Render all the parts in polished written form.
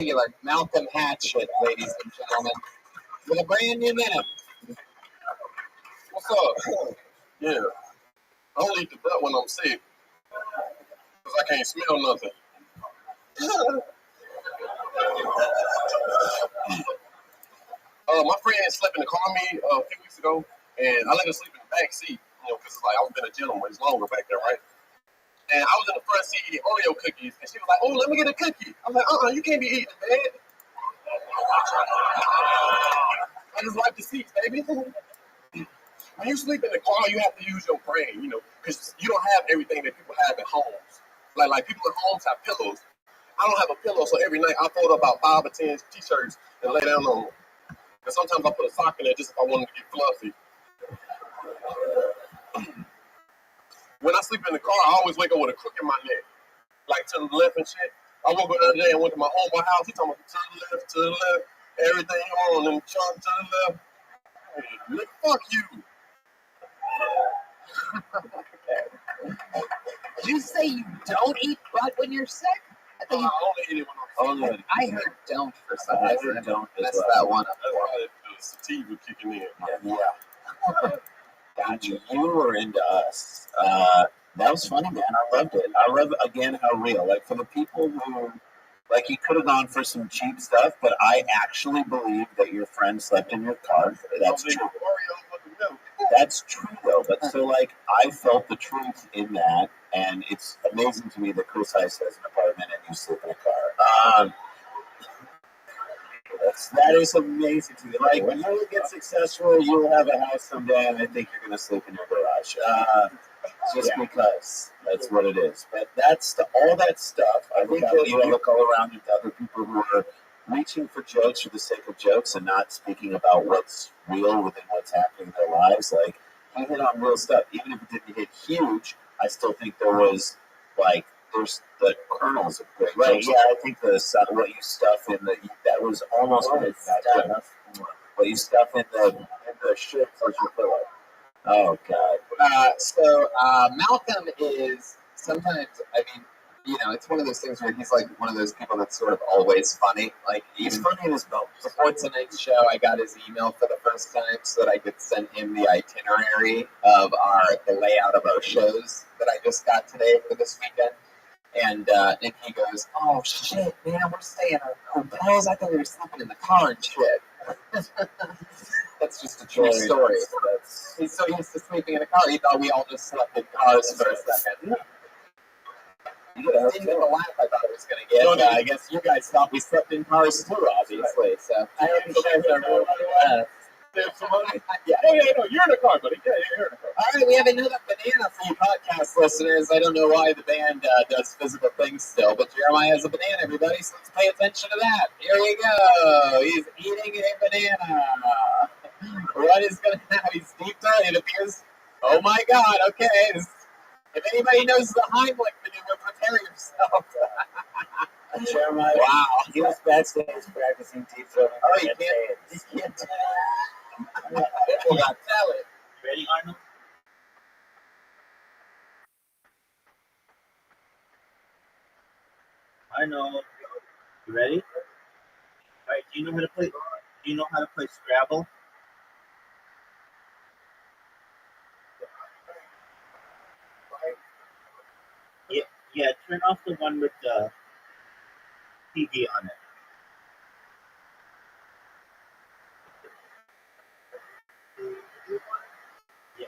Regular Malcolm Hatchet, ladies and gentlemen, with a brand new minute. What's up? Yeah. I don't eat the butt when I'm sick because I can't smell nothing. My friend slept in the car with me a few weeks ago, and I let her sleep in the back seat, because it's like I was been a gentleman. It's longer back there, right? And I was in the front seat eating Oreo cookies, and she was like, "Oh, let me get a cookie." I was like, "You can't be eating it, man." I just like the seats, baby. When you sleep in the car, you have to use your brain, because you don't have everything that people have at homes. Like people at homes have pillows. I don't have a pillow, so every night I fold about 5 or 10 t-shirts and lay down on them. And sometimes I put a sock in there just if I wanted to get fluffy. When I sleep in the car, I always wake up with a crook in my neck, like to the left and shit. I woke up the other day and went to my homeboy house. He told me to the left, everything on and chunk to the left. Hey, nigga, fuck you. Did you say you don't eat butt when you're sick? I think I only eat it when I'm sick. I heard don't for some reason. I heard don't as Messed well. that one up. That's why the sativa kicking in. Yeah. Gotcha. You were into us. That was funny, man. I loved it. I love, again, how real. Like, for the people who, like, you could have gone for some cheap stuff, but I actually believe that your friend slept in your car. That's true. That's true, though. But so, like, I felt the truth in that, and it's amazing to me that Chris Heiss has an apartment and you sleep in a car. That is amazing to me. Like, when you get successful, you will have a house someday, and I think you're going to sleep in your garage. Just because that's what it is. But all that stuff, I think that you look all around at other people who are reaching for jokes for the sake of jokes and not speaking about what's real within what's happening in their lives. Like, he hit on real stuff. Even if it didn't hit huge, I still think there was, like, there's the kernels of great jokes. Yeah, I think what you stuff in that was almost what you stuff in the shit was your pillow. Oh, God. So Malcolm is sometimes, it's one of those things where he's like one of those people that's sort of always funny. Like, He's funny in his bones. before tonight's show, I got his email for the first time so that I could send him the itinerary of the layout of our shows that I just got today for this weekend. And he goes, "Oh, shit, man, we're staying at hotels. I thought we were sleeping in the car and shit." That's just a true story. He's so used to sleeping in a car, he thought we all just slept in cars for a second. Didn't get the laugh I thought it was going to get. I guess you guys thought we slept in cars too, obviously. So I appreciate everyone laugh. Yeah, you're in a car, buddy. Yeah, you're in a car. All right, we have another banana for you podcast listeners. I don't know why the band does physical things still, but Jeremiah has a banana, everybody, so let's pay attention to that. Here we go. He's eating a banana. What is going to happen? He's deep throat. It appears. Oh my God. Okay. If anybody knows the Heimlich maneuver, prepare yourself. Jeremiah, wow. He was backstage practicing deep throat. Oh, you can't tell. People got tell it. You ready, Arnold? Arnold, you ready? All right. Do you know how to play? Do you know how to play Scrabble? Yeah. Turn off the one with the TV on it. Yeah.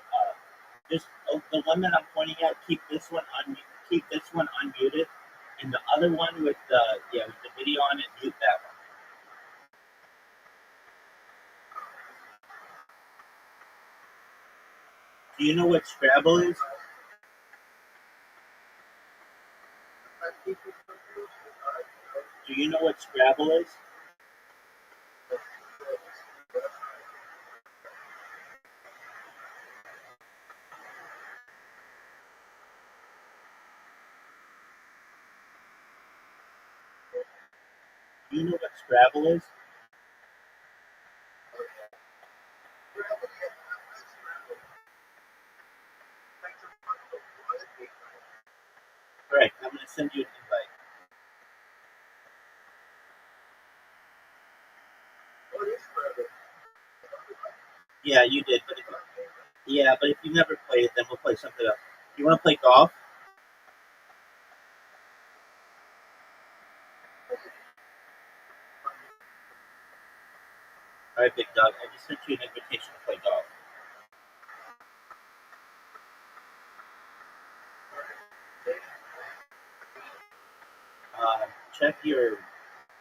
Just the one that I'm pointing at. Keep this one unmuted, and the other one with the video on it. Mute that one. Do you know what Scrabble is? Do you know what Scrabble is? Do you know what Scrabble is? All right, I'm going to send you an invite. Yeah, you did. But if you never played it, then we'll play something else. You want to play golf? All right, Big Dog. I just sent you an invitation to play golf. Check your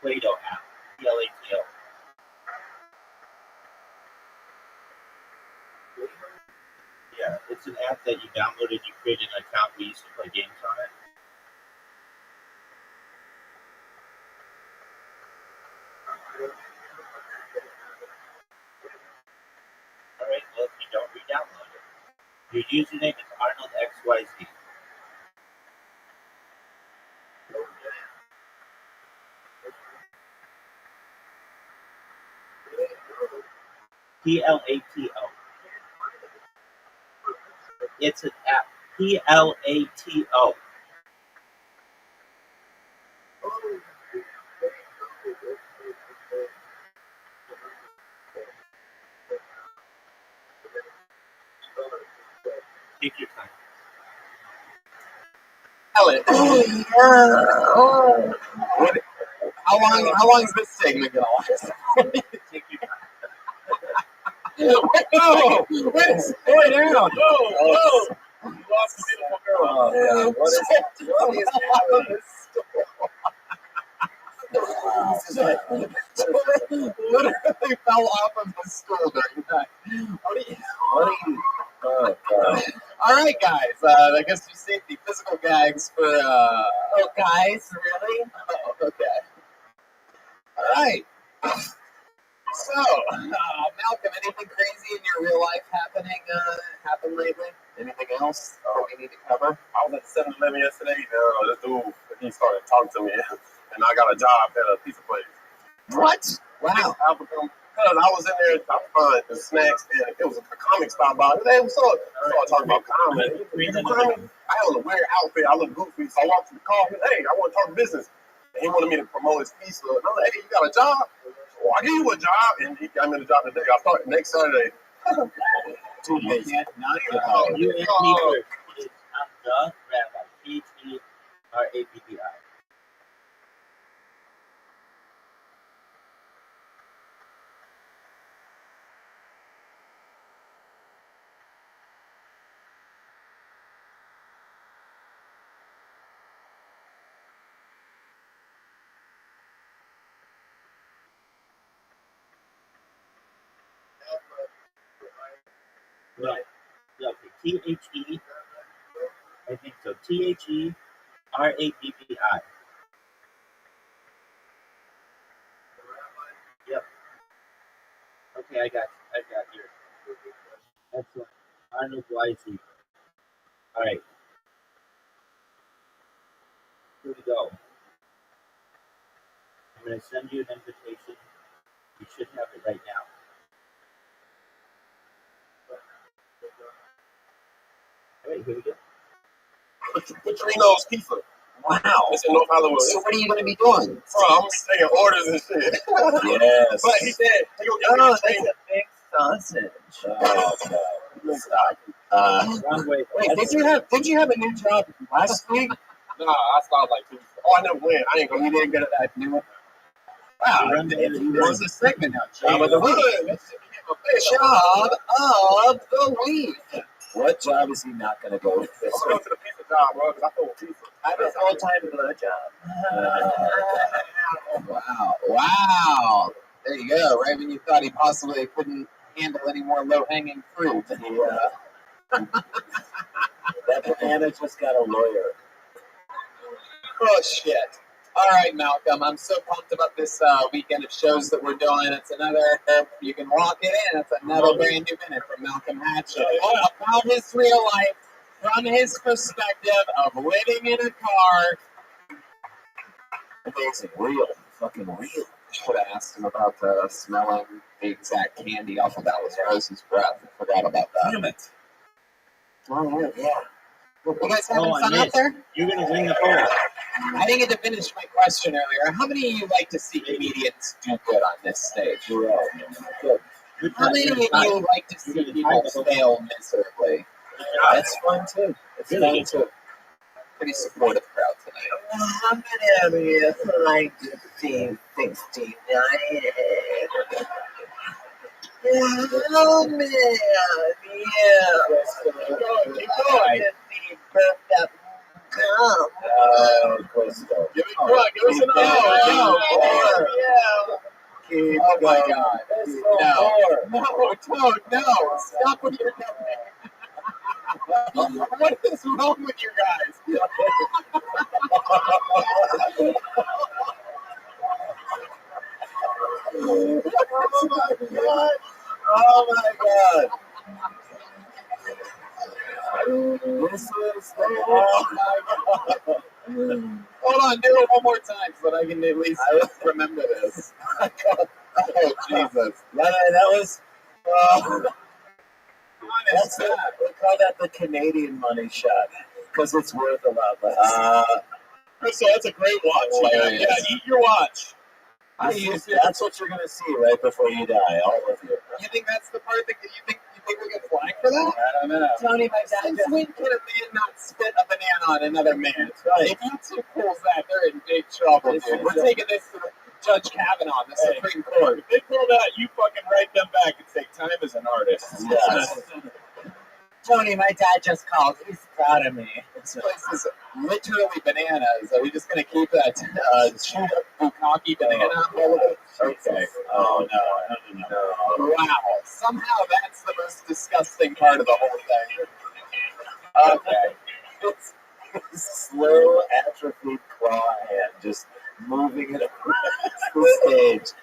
Play-Doh app. Plato. Yeah, it's an app that you downloaded. You created an account. We used to play games on it. All right. Well, if you don't re-download it, your username is Arnold XYZ. Plato. It's an app. Plato. Take your time. Ellen, how long is this segment gonna last? Take your time. Whoa! Wait, slow down! Whoa! You lost a beautiful girl. Oh, God. What is happening? Literally fell off of the stool during that. What are you? Oh, God. All right, guys. I guess you saved the physical gags for. Oh, guys, really? Oh, okay. All right. So, Malcolm, anything crazy in your real life happened lately? Anything else that we need to cover? I was at 7-Eleven yesterday. This dude, he started talking to me, and I got a job at a pizza place. What? Wow. Because I was in there, I was buying the snacks, and it was a comic style by. Hey, what's up? I started talking about comedy. You do comedy? I had a weird outfit. I looked goofy, so I walked to the car. Hey, I want to talk business. And he wanted me to promote his pizza. And I was like, hey, you got a job? Well, I give you a job, and he got me the job today. I start next Saturday. Dude, you can't not get You out. and me first. It's the Rabbi. Rabbi. No. Okay. THE. I think so. THE. RABBI. Yep. Okay, I got you. Excellent. Arnold YZ. All right. Here we go. I'm going to send you an invitation. You should have it right now. All right, here we go. Petrino's Pizza. Wow. It's in North Hollywood. So what are you going to be doing? Bro, I'm going to be taking orders and shit. Yes. But he said, he gonna give me Oh, the that's training. a big sausage. Oh, God. Stop. Wrong way. Wait, did you have a new job last week? Nah, I started like 2 weeks ago. Oh, I never went. I ain't You going didn't get that new one? Wow, there's a segment now. Job of the week. Job of the week. What job is he not going to go with this I'm going week? to the pizza job, bro, because I throw a pizza. I have a full-time blood job. Wow. There you go. Right when you thought he possibly couldn't handle any more low-hanging fruit. Yeah. That banana just got a lawyer. Oh, shit. All right, Malcolm. I'm so pumped about this weekend of shows that we're doing. It's another, you can walk it in. It's another brand new minute from Malcolm Hatch about his real life from his perspective of living in a car. Amazing. Real. Fucking real. Should have asked him about smelling the exact candy off of Alice Rose's breath. I forgot about that. Damn it. Oh, yeah. You guys having Oh, I fun out missed. there? You're going to win the poll. I didn't get to finish my question earlier. How many of you like to see comedians do good on this stage? Real. Good. Good How job, many good of you job. like to see people fail miserably? That's fun too. It's Really fun good. too. Pretty supportive crowd tonight. How many of you like 1569? How many of you Keep going, keep going. burped up gum? Of course so. Give it, come on, give us an More. Yeah. Keep Oh my going. God. No. No, Toad, no. Stop what you're doing. What is wrong with you guys? Oh my God. This is Oh my God. Hold on, do it one more time so that I can at least remember this. Oh, Jesus. That was. That's that. We call that the Canadian money shot because it's worth a lot less. So that's a great watch. Yeah, eat your watch. That's what you're gonna see right before you die, all of you. You think that's the part that you think we'll get flagged for that? I don't know. Tony, my dad. Since when can a man not spit a banana on another man? That's right. If YouTube pulls that, they're in big trouble, dude. We're taking this to Judge Kavanaugh, the Supreme Court. If they pull that, you fucking write them back and say, time is an artist. Yes. Tony, my dad just called. He's proud of me. This place is literally bananas. Are we just going to keep that chewed up bukkake banana? Okay. Oh, no. Wow. Somehow that's the most disgusting part of the whole thing. Okay. It's slow, atrophied claw hand just moving it across the stage.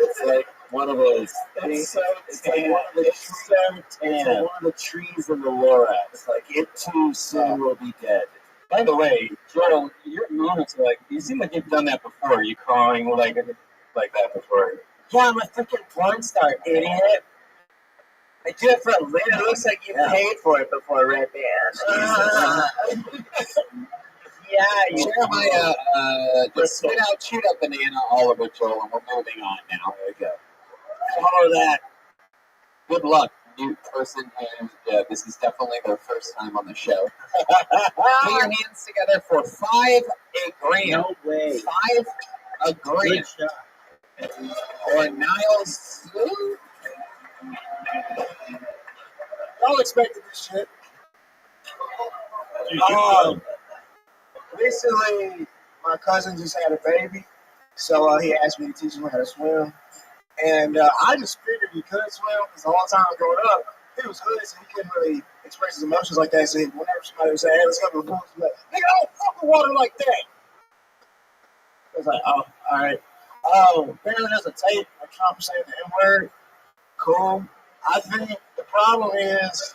It's like one of those things. It's like one of the It's like one of the trees in the Lorax. Like it too soon will be dead. By the way, Joel, your moments are like, you seem like you've done that before. You crawling like that before. Yeah, I'm a freaking porn star, idiot. I do it for a living. It looks like you paid for it before, Red Band. Yeah, Jeremiah just spit out chewed up banana all over Joel, and we're moving on now. There we go. Follow that. Good luck, new person, and this is definitely their first time on the show. Put your hands together for $5 a gram. No way. $5 a gram. Good shot. Or Niles Slew. Y'all expected this shit. Recently, my cousin just had a baby, so he asked me to teach him how to swim. And I just figured he could swim because the whole time growing up, he was hood, so he couldn't really express his emotions like that. So whenever somebody would say, "Hey, let's go to the pool," he'd be like, "Nigga, I don't fuck with water like that." I was like, "Oh, all right." Apparently there's a tape of Trump saying the N-word. Cool. I think the problem is,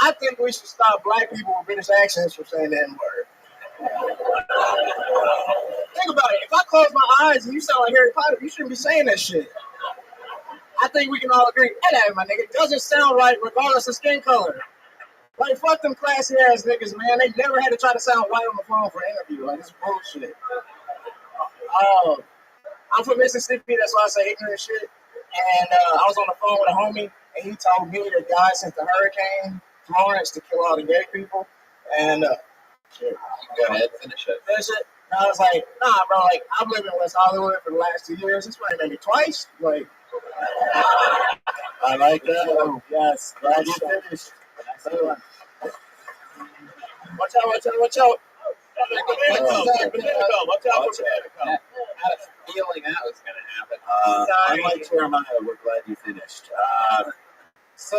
I think we should stop black people with British accents from saying the N-word. Think about it. If I close my eyes and you sound like Harry Potter, you shouldn't be saying that shit. I think we can all agree, hey, my nigga, it doesn't sound right regardless of skin color. Like, fuck them classy ass niggas, man. They never had to try to sound white on the phone for an interview. Like, it's bullshit. I'm from Mississippi, that's why I say ignorant shit. And I was on the phone with a homie, and he told me that God sent the hurricane Florence to kill all the gay people. And Go ahead, finish it. finish it. And I was like, nah, bro, like, I've lived in West Hollywood for the last 2 years. It's probably maybe twice. Like, I like that. Oh, yes. Glad you finished. watch out, watch out. Banana belt. Watch out for banana I belt. had a feeling that was going to happen. I like Jeremiah. We're glad you finished. So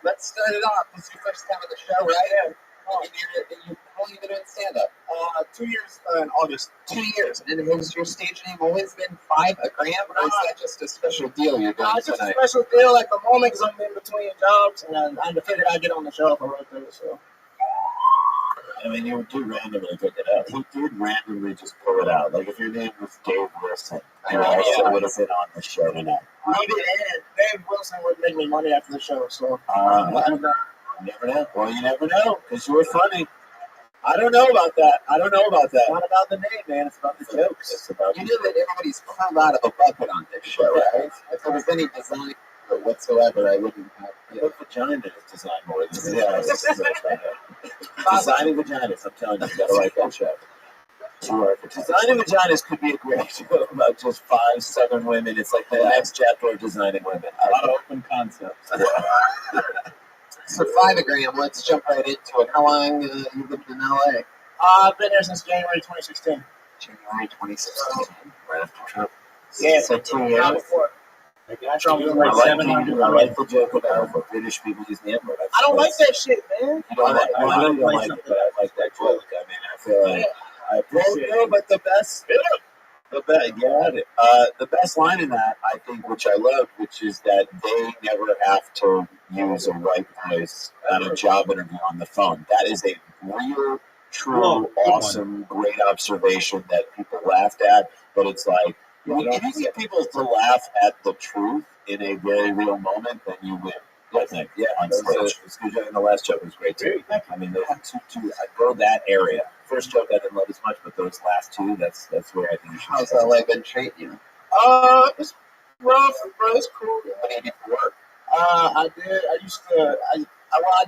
let's start it off. This is your first time on the show, right? How long have you been doing stand-up? 2 years in August. 2 years. And has your stage name always been $5 a gram, or is that just a special deal you're doing It's just a tonight? special deal at the moment because I'm in between jobs, and I figured I'd get on the show if I wrote through. So I mean, you do randomly pick it up. He did randomly just pull it out. Like if your name was Dave Wilson, you also would have been on the show tonight. Dave Wilson would make me money after the show. So You never know. Well, you never know because you were funny. I don't know about that. It's not about the name, man. It's about the jokes. It's about You know that everybody's pulled out of a bucket on this show, right? If there was any design whatsoever, I wouldn't have. the vagina is designed more than Designing vaginas. I'm telling you, you gotta write that show. Designing vaginas could be a great show about just 5 Southern women. It's like the next chapter of designing women. A lot of open concepts. So 5-gram, let's jump right into it. How long you lived in LA? I've been there since January 2016. January 2016. Right after Trump. Yeah, So 2 not years. before. Trump was I like like 700. the joke about British people use the N-word. I don't like that shit, man. You don't like, I I wanna really don't play like it, something. but I like that joke. I mean, I feel like I appreciate it. But the best line in that, I think, which I love, which is that they never have to use a white voice at a job interview on the phone. That is a real, true, Whoa, good one. awesome, great observation that people laughed at. But it's like, if you get people to laugh at the truth in a very real moment, then you win. I think, on stage. And the last joke was great too. I mean, those two, I go that area. First joke I didn't love as much, but those last two, that's where I think you should. How's LA been treating you? It's rough, but it's cool. What do you do for work? I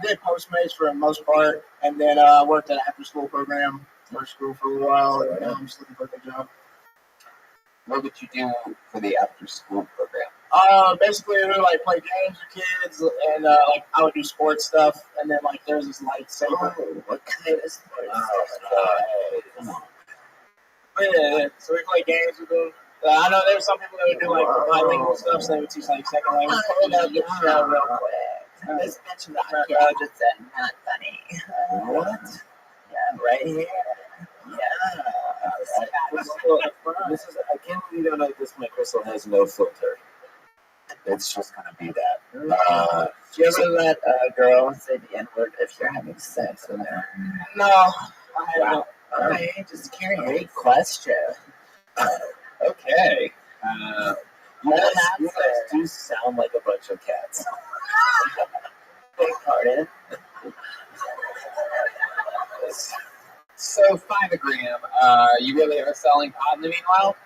did Postmates for the most part, and then worked at an after-school program for school for a while, and now I'm just looking for a good job. What would you do for the after-school program? Basically, we would like play games with kids, and like I would do sports stuff, and then like there's this lightsaber. What kind of sports? Come on. But yeah, so we play games with them. I know there's some people that would do like bilingual stuff, so they would teach like second language. Hold up, real quick. This bitch in the hot just said not funny. What? Yeah, right here. Yeah. This is, I can't believe you don't know this. My crystal has no filter. It's just gonna be that. Do you ever let a girl say the N-word if you're having sex with her? No, I haven't. Alright, just curious. Great question. Okay. You guys do sound like a bunch of cats. Beg pardon. So 5-gram. You really are selling pot in the meanwhile?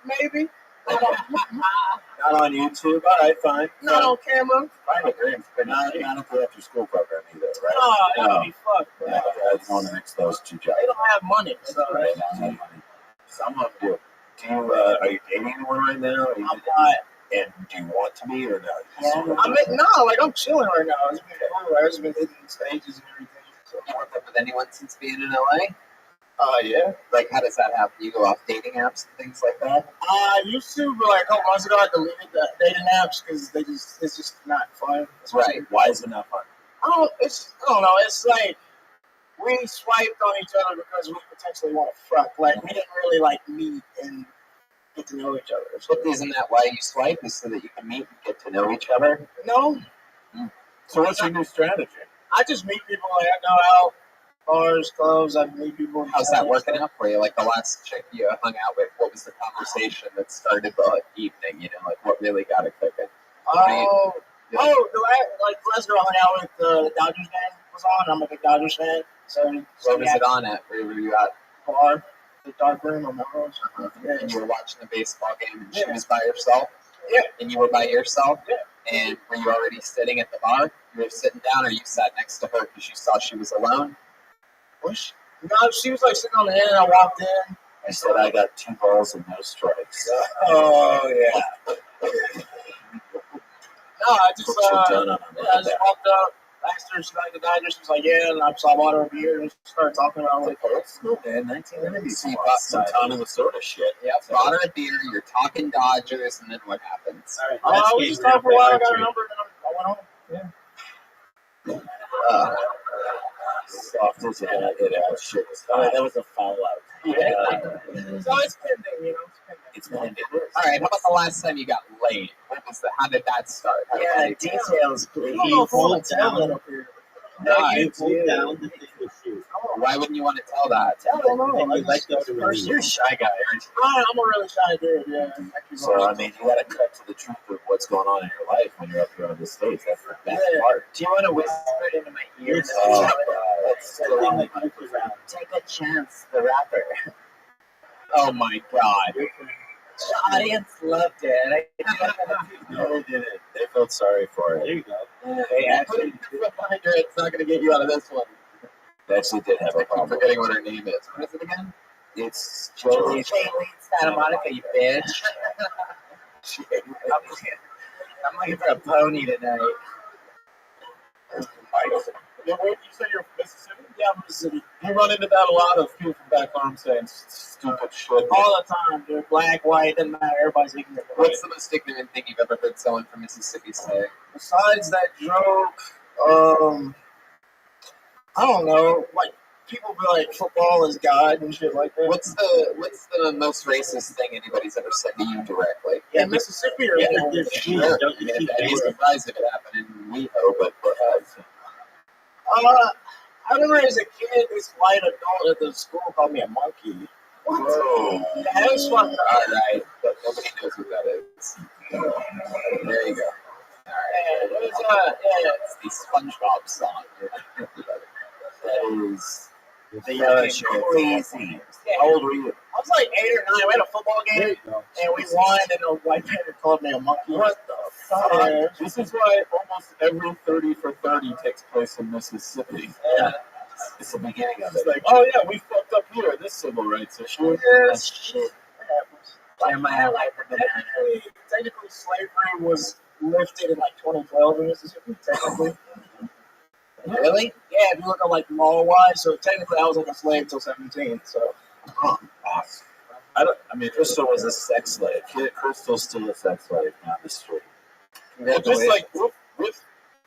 Maybe. Not on YouTube. All right, fine. Not on camera. Fine agreement, but not at the after school program either, right? Oh, that would be fucked. Yeah, I want to mix those two jobs. They don't have money, so Right, don't have money. Some of them do. Are you dating anyone right now? I'm not. And do you want to be or no? I'm chilling right now. It's been cool. I've just been hitting stages and everything. So. You worked up with anyone since being in LA? Yeah. Like, how does that happen? You go off dating apps and things like that? I used to, but like a couple months ago, I deleted the dating apps because it's just not fun. Right. Why is it not fun? I don't know. It's like we swiped on each other because we potentially want to fuck. Like we didn't really like meet and get to know each other. So, But isn't that why you swipe? Is so that you can meet and get to know each other? no, So what's your new strategy? I just meet people. Like I go out, bars, clubs. I meet people. How's that working out for you? Like the last chick you hung out with, what was the conversation that started the evening? You know, like what really got it cooking? The last girl I hung out with, the Dodgers game was on. I'm a big Dodgers fan. So What was it on at? Where were you at? bar, the dark room on my house. And you were watching the baseball game and she was by herself? Yeah. And you were by yourself? Yeah. And were you already sitting at the bar? You were sitting down or you sat next to her because you saw she was alone? No, she was like sitting on the end, and I walked in. I said I got 2 balls and no strikes. Oh yeah. No, I just walked up, asked her if she liked the Dodgers. She was like, yeah, and so I bought her a beer and started talking about like, Old school, man. 1990s. So you bought some Tommy Lasorda shit. Yeah, bought her a beer, you're talking Dodgers, and then what happens? All right, we just talked for a while. I got her number, and I went home. Soft as it shit was fine. That was a foul out. So it's pending, It's pending. All right, how about the last time you got laid? How did that start? Details, please. You pulled down. No, You pulled down the thing with shoes. Why wouldn't you want to tell that? I don't know. And you let go to release. You're a shy guy, aren't you? I'm a really shy dude, yeah. So, I mean, you got to cut to the truth of what's going on in your life when you're up here on the stage. That's the best part. Do you want to whisper it into my ears? Oh, God. That's That still thing on that my moves around. Take a chance, the rapper. Oh my god. The audience loved it. No, they didn't. They felt sorry for There it. you go. They actually, Behind her, it's not going to get you out of this one. they actually did have a I keep problem. forgetting what her name is. What is it again? It's Jolie Santa Monica, you bitch. I'm looking for a pony tonight. Then where did you say you're from Mississippi? Yeah, Mississippi. You run into that a lot of people from back home saying stupid shit. All the time, dude. Black, white, doesn't matter. Everybody's ignorant. What's the most ignorant thing you've ever heard someone from Mississippi say? Besides that joke, I don't know. Like people be like, football is God and shit like that. What's the most racist thing anybody's ever said to you directly? in Mississippi or Yeah. Sure. Don't you see I'd be that? surprised if it happened in WeHo, but perhaps. I remember as a kid, this white adult at the school called me a monkey. Whoa. Yeah, that was fucked up. All right, but nobody knows who that is. There you go. All right. Yeah, it was, It's the SpongeBob song. That is the crazy. How old were you? I was like 8 or 9. We had a football There game, you go. and we won, and the white man called me a monkey. What the fuck? Yeah. This is why almost every 30 for 30 takes place in Mississippi. Yeah. It's the beginning of It's it. like, oh yeah, we fucked up here, this civil rights issue. That's shit. Jeremiah White the banana. Technically, slavery was lifted in like 2012 in Mississippi. Technically, Really? yeah. If you look at like law-wise, so technically, I was like a slave till 17. So, I mean, Crystal was a sex slave. Crystal's still a sex slave, not the street. But just like with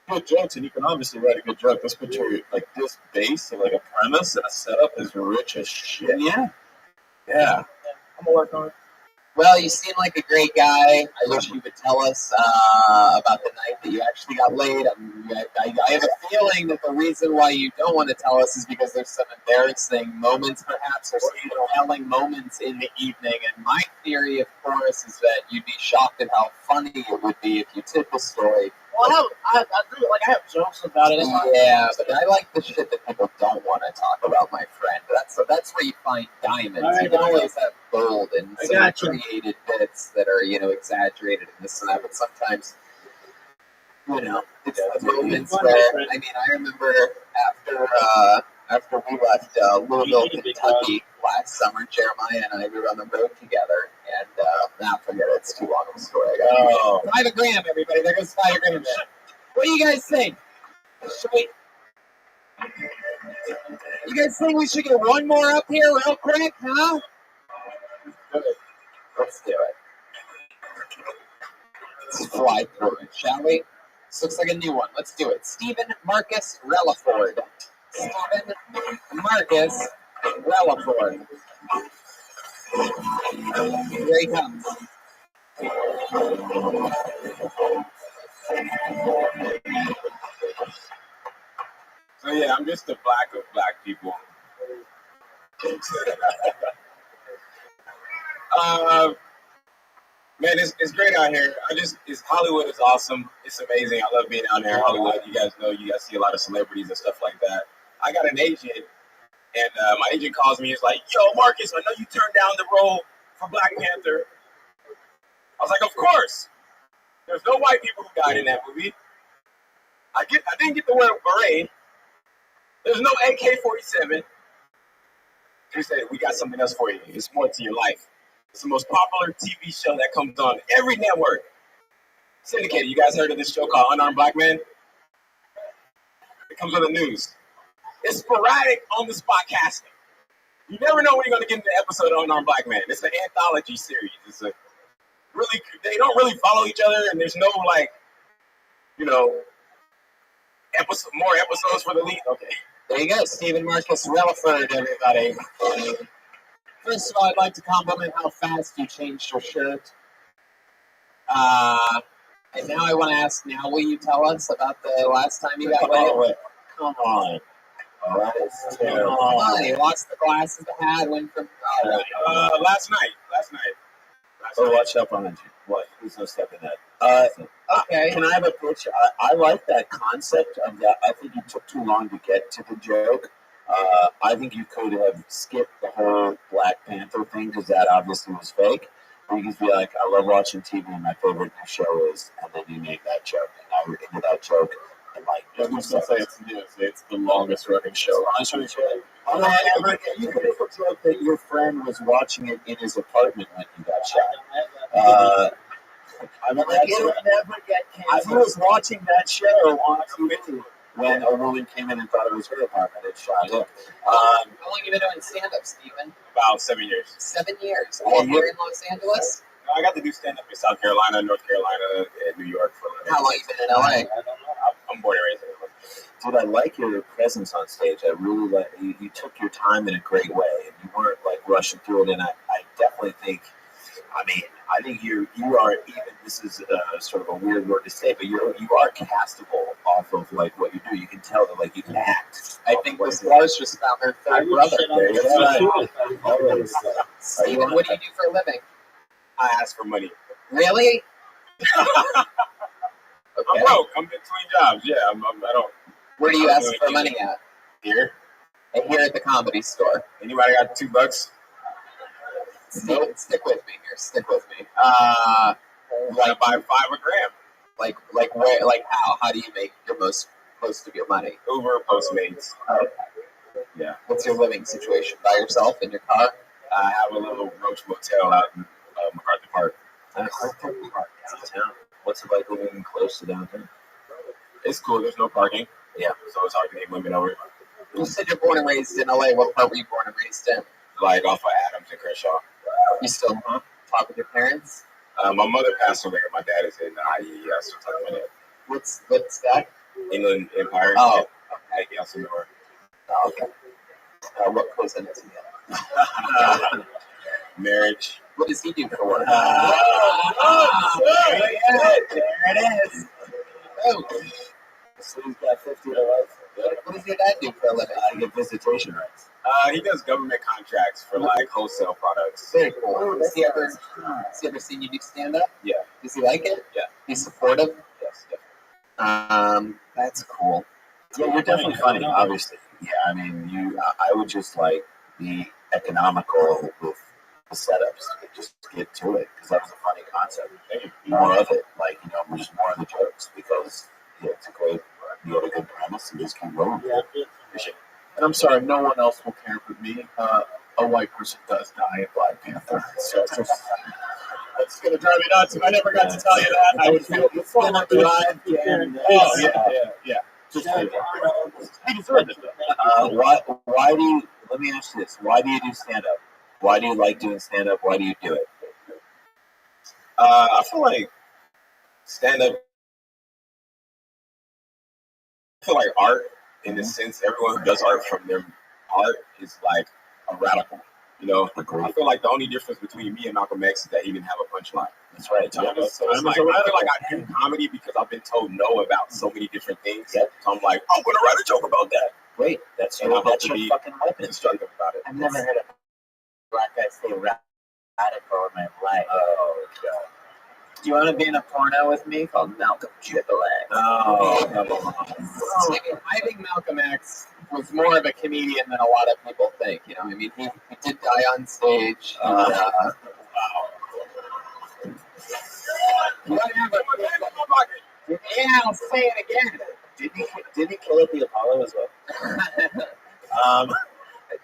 good jokes, and you can obviously write a good joke. This picture, like this base, and like a premise and a setup is rich as shit. Yeah. Yeah. I'm gonna work on it. Well, you seem like a great guy. I wish you would tell us about the night that you actually got laid. I have a feeling that the reason why you don't want to tell us is because there's some embarrassing moments, perhaps, or some compelling moments in the evening. And my theory, of course, is that you'd be shocked at how funny it would be if you took the story. Well, I do like I have jokes about it. It's not- Yeah, but I like the shit that people don't want to talk about, my friend. That's where you find diamonds. All right, You can all right. always have gold and I some got you. created bits that are, exaggerated and this and that, but sometimes, it's the moments fun, where, my friend. I remember after we left Louisville, You need a big Kentucky last summer, Jeremiah and I, we were on the road together, and, forget it, it's too long of a story. Oh. $5 everybody, there goes $5 What do you guys think? Should we... You guys think we should get one more up here real quick, huh? Let's do it. Let's fly through it, shall we? This looks like a new one. Let's do it. Stephen Marcus Relaford. Stephen Marcus Relaford. Here he comes. So yeah, I'm just the black of black people. Man, it's great out here. Hollywood is awesome. It's amazing. I love being out here in Hollywood. You guys see a lot of celebrities and stuff like that. I got an agent, and my agent calls me. He's like, "Yo, Marcus, I know you turned down the role for Black Panther." I was like, "Of course. There's no white people who died in that movie. I didn't get to wear a beret. There's no AK-47. He said, we got something else for you. It's more to your life. It's the most popular TV show that comes on every network. Syndicated. You guys heard of this show called Unarmed Black Men? It comes on the news. It's sporadic on-the-spot casting. You never know when you're going to get into the episode of Unarmed Black Man. It's an anthology series. They don't really follow each other, and there's no, more episodes for the lead. Okay. There you go, Stephen Marcus Relaford, everybody. First of all, I'd like to compliment how fast you changed your shirt. And now I want to ask, will you tell us about the last time you got laid? Come on. Oh, that is terrible. Come on, you lost the glasses, the hat, went from... Last night. Oh, watch up on it. What? Who's no stepping that? Okay. Can I have a pitch? I like that concept of that. I think you took too long to get to the joke. I think you could have skipped the whole Black Panther thing because that obviously was fake. Or you could be like, I love watching TV and my favorite new show is, and then you name that joke. And now you're into that joke. And like, I was gonna say it's the longest running show. You could make a joke that your friend was watching it in his apartment when he got shot. I mean, It'll never get he canceled. was watching that show on TV when a woman came in and thought it was her apartment and shot him. How long have you been doing stand-up, Stephen? About 7 years. 7 years. All here in Los Angeles? I got to do stand up in South Carolina, North Carolina, and New York for a little bit. How long you been in LA? I'm born and raised in LA. Dude, I like your presence on stage. I really like you took your time in a great way, and you weren't like rushing through it. And I definitely think, I think you are even. This is sort of a weird word to say, but you are castable off of like what you do. You can tell that like you can act. I think the stars just found their third brother. There you go. Always. Stephen, what do you do for a living? I ask for money. Really? I'm Okay. broke. I'm between jobs. Yeah, I don't. Where do you ask for money at? Here. Here at the Comedy Store. Anybody got $2? Stick with me here. Stick with me. Like buy 5 a gram. Like where? Like how? How do you make your most of your money? Uber, Postmates. Yeah. What's your living situation? By yourself in your car? I have a little roach motel out in MacArthur Park. Downtown. What's it like living close to downtown? It's cool. There's no parking. Yeah. So it's hard to get women over. You said you're born and raised in LA. What part were you born and raised in? Like off of Adams and Crenshaw. You still talk with your parents? My mother passed away. My dad is in IE. I still talk with him. What's that? Inland Empire. Oh, At Elsinore. Oh, okay. What goes into it? Marriage. What does he do for work? There it is. Oh, So he's got 50 to life. what does your dad do for a living? I get visitation rights. He does government contracts for like wholesale products. Very cool. Has he ever seen you do stand up? Yeah. Does he like it? Yeah. He's supportive? Yes. Definitely. That's cool. Yeah, you're definitely funny, obviously. Yeah, I mean, I would just like be economical with the setups. Just get to it because that was a funny concept. More of it, like just more of the jokes because it's a great. You had a good premise and just keep rolling. Yeah. And I'm sorry, no one else will care but me. A white person does die in Black Panther. So that's going to drive me nuts. If I never got to tell you that, I would feel It's gonna drive you. Oh, yeah. Just He deserved it though. Why do you? Let me ask you this: why do you do stand up? Why do you like doing stand up? Why do you do it? I feel like stand up. I feel like art, in the sense, everyone who does art from their art is like a radical. I feel like the only difference between me and Malcolm X is that he didn't have a punchline. That's right. So it's like, I feel like I do comedy because I've been told no about so many different things. Yep. So I'm like, I'm gonna write a joke about that. Great. That's And I your hope to be fucking weapon. constructive about it. I've never heard a black guy say radical in my life. Oh god. Do you want to be in a porno with me called Malcolm Triple X? Oh, come on. I think Malcolm X was more of a comedian than a lot of people think. He did die on stage. Wow. Whatever. Yeah, I'll say it again. Did he kill at the Apollo as well?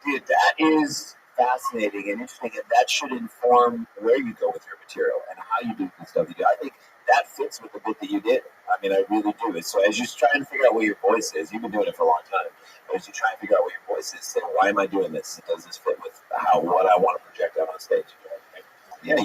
Dude, that is fascinating and interesting, and that should inform where you go with your material and how you do the stuff you do. I think that fits with the bit that you did. I mean, I really do. So as you try and figure out what your voice is, you've been doing it for a long time. But as you try and figure out what your voice is, say, why am I doing this? Does this fit with what I want to project out on stage? Yeah,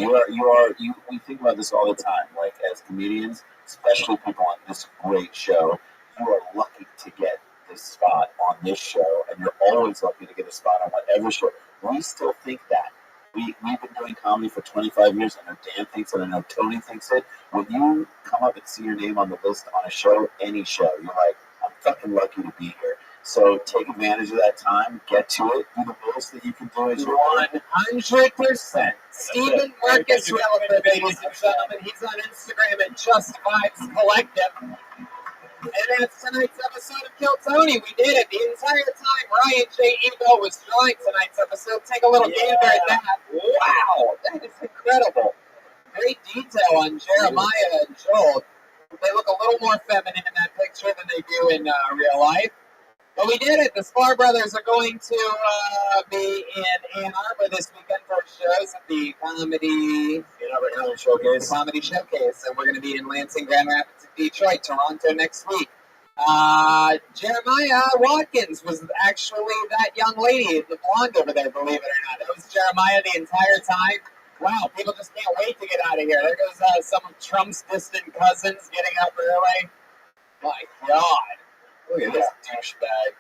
we think about this all the time. Like as comedians, especially people on this great show, you are lucky to get this spot on this show, and you're always lucky to get a spot on whatever show. We still think that. We've been doing comedy for 25 years. I know Dan thinks it. I know Tony thinks it. When you come up and see your name on the list on a show, any show, you're like, I'm fucking lucky to be here. So take advantage of that time. Get to it. Do the most that you can do as you want. 100%. Stephen Marcus Relaford, ladies and gentlemen. He's on Instagram at Just Vibes Collective. And that's tonight's episode of Kill Tony. We did it the entire time Ryan J. Ebel was drawing tonight's episode. Take a little gander at that. Wow, that is incredible. Great detail on Jeremiah and Joel. They look a little more feminine in that picture than they do in real life. But we did it. The Spar Brothers are going to be in Ann Arbor this weekend for shows at the Comedy Showcase. And we're going to be in Lansing, Grand Rapids, and Detroit, Toronto next week. Jeremiah Watkins was actually that young lady, the blonde over there, believe it or not. It was Jeremiah the entire time. Wow, people just can't wait to get out of here. There goes some of Trump's distant cousins getting up early. My God. Look at this douchebag.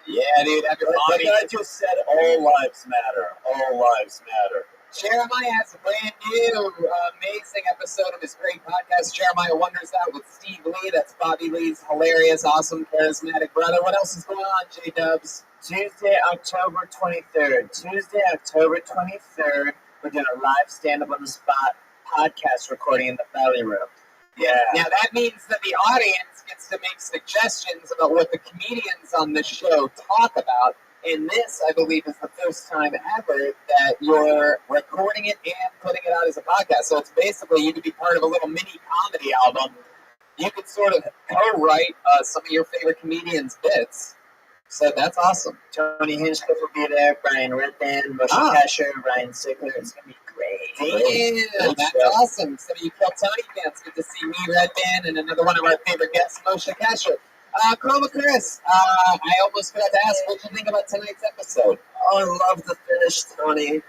Yeah, dude, everybody. I just said all lives matter. All lives matter. Jeremiah has a brand new, amazing episode of his great podcast, Jeremiah Wonders Out with Steve Lee. That's Bobby Lee's hilarious, awesome, charismatic brother. What else is going on, J-Dubs? Tuesday, October 23rd. We're doing a live stand-up on the spot podcast recording in the Valley Room. Yeah. Now that means that the audience gets to make suggestions about what the comedians on this show talk about. And this, I believe, is the first time ever that you're recording it and putting it out as a podcast. So it's basically you could be part of a little mini comedy album. You could sort of co-write some of your favorite comedians' bits. So that's awesome. Tony Hinchcliffe will be there, Brian Redband, Moshe Kasher, Ryan Sigler. It's going to be great. Damn, that's awesome. Some of you Kill Tony fans get to see me, Redband, and another one of our favorite guests, Moshe Kasher. Chroma Chris, I almost forgot to ask, what did you think about tonight's episode? Oh, I love the finish, Tony.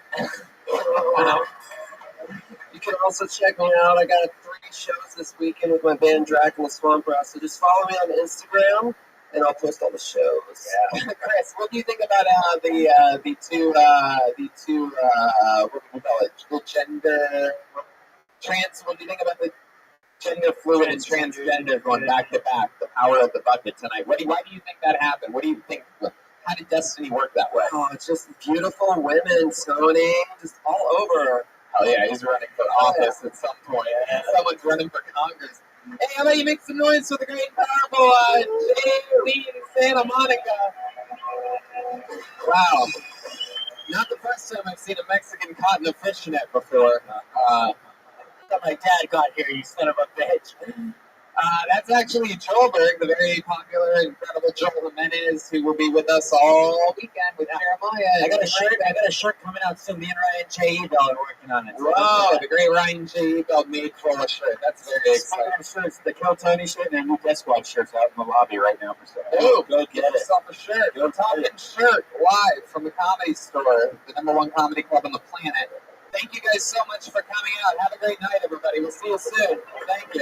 You can also check me out. I got 3 shows this weekend with my band Dracula Swamp Ross. So just follow me on Instagram, and I'll post all the shows. Yeah. Chris, what do you think about the two what do we call it? The gender trans. What do you think about the gender fluid and transgender going back to back? The power of the bucket tonight. Why do you think that happened? What do you think? How did destiny work that way? Oh, it's just beautiful women, Tony, just all over. Oh yeah, he's running for office at some point. Yeah. Someone's running for Congress. Hey, how about you make some noise for the great and powerful Jay Lee in Santa Monica? Wow. Not the first time I've seen a Mexican caught in a fishnet before. My dad got here, you son of a bitch. That's actually Joel Berg, the very popular, incredible Joel Jimenez, who will be with us all weekend with Jeremiah. I got a shirt coming out soon. Me and Ryan J. Ebel are working on it. Whoa, the great Ryan J. Ebel made for a shirt. That's very exciting. Shirts, the Kill Tony shirt and new Death Squad shirts out in the lobby right now for sale. Oh, go get yourself a shirt. Go Talking Shirt live from the Comedy Store, the #1 comedy club on the planet. Thank you guys so much for coming out. Have a great night, everybody. We'll see you soon. Thank you.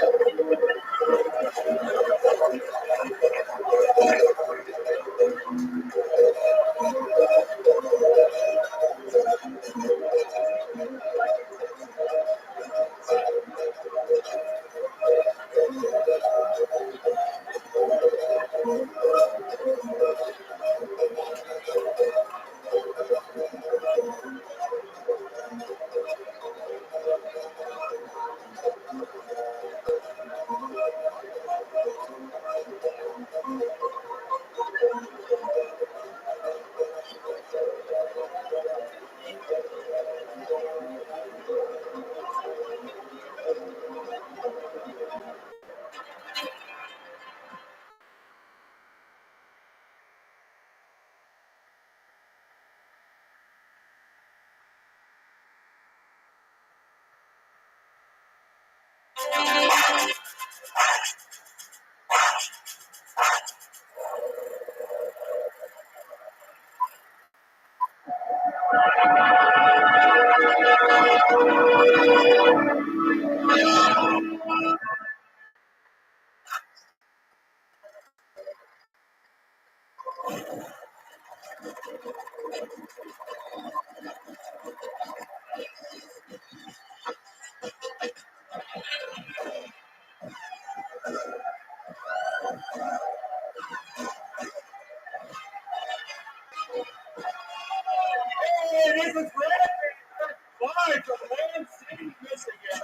live from Lansing, Michigan.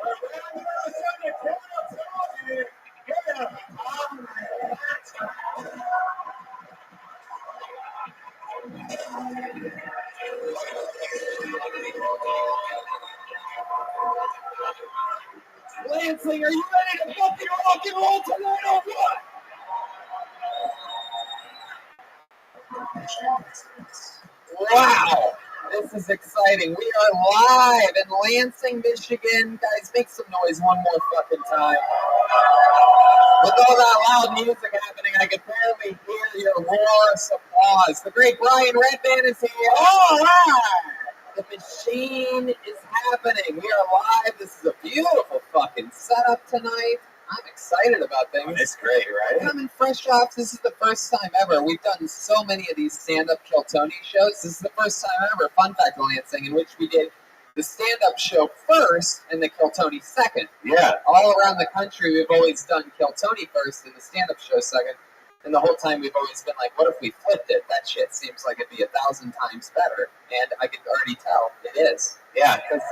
We're right outside the corner. Yeah. Lansing, are you ready to fucking rock and roll tonight or what? Wow, this is exciting. We are live in Lansing, Michigan. Guys, make some noise one more fucking time. With all that loud music happening, I could barely hear your roars of applause. The great Brian Redman is here. All right. The machine is happening. We are live. This is a beautiful fucking setup tonight. I'm excited about things. It's great, right? Coming fresh off, this is the first time ever. We've done so many of these stand-up Kiltony shows. This is the first time ever, fun fact Lansing, in which we did the stand-up show first and the Kiltony second. Yeah. All around the country, we've always done Kiltony first and the stand-up show second. And the whole time we've always been like, what if we flipped it? That shit seems like it'd be 1,000 times better. And I can already tell it is. Yeah, because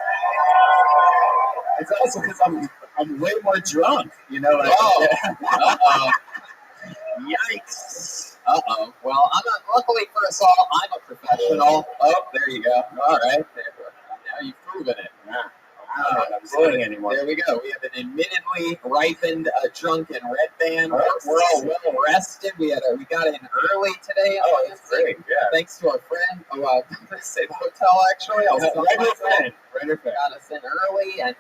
it's also because I'm way more drunk, you know. Like, Oh. Uh-oh. Yikes! Uh-oh. Well, luckily for us all, I'm a professional. Oh, there you go. All right. Now you've proven it. Yeah. I don't know what I'm saying anymore. There we go. We have an admittedly ripened, drunken red band. We're Oh, all well rested. We got in early today. Oh, that's great. Yeah. Thanks to our friend. I'm going to say the hotel, actually. Right. Got us in early and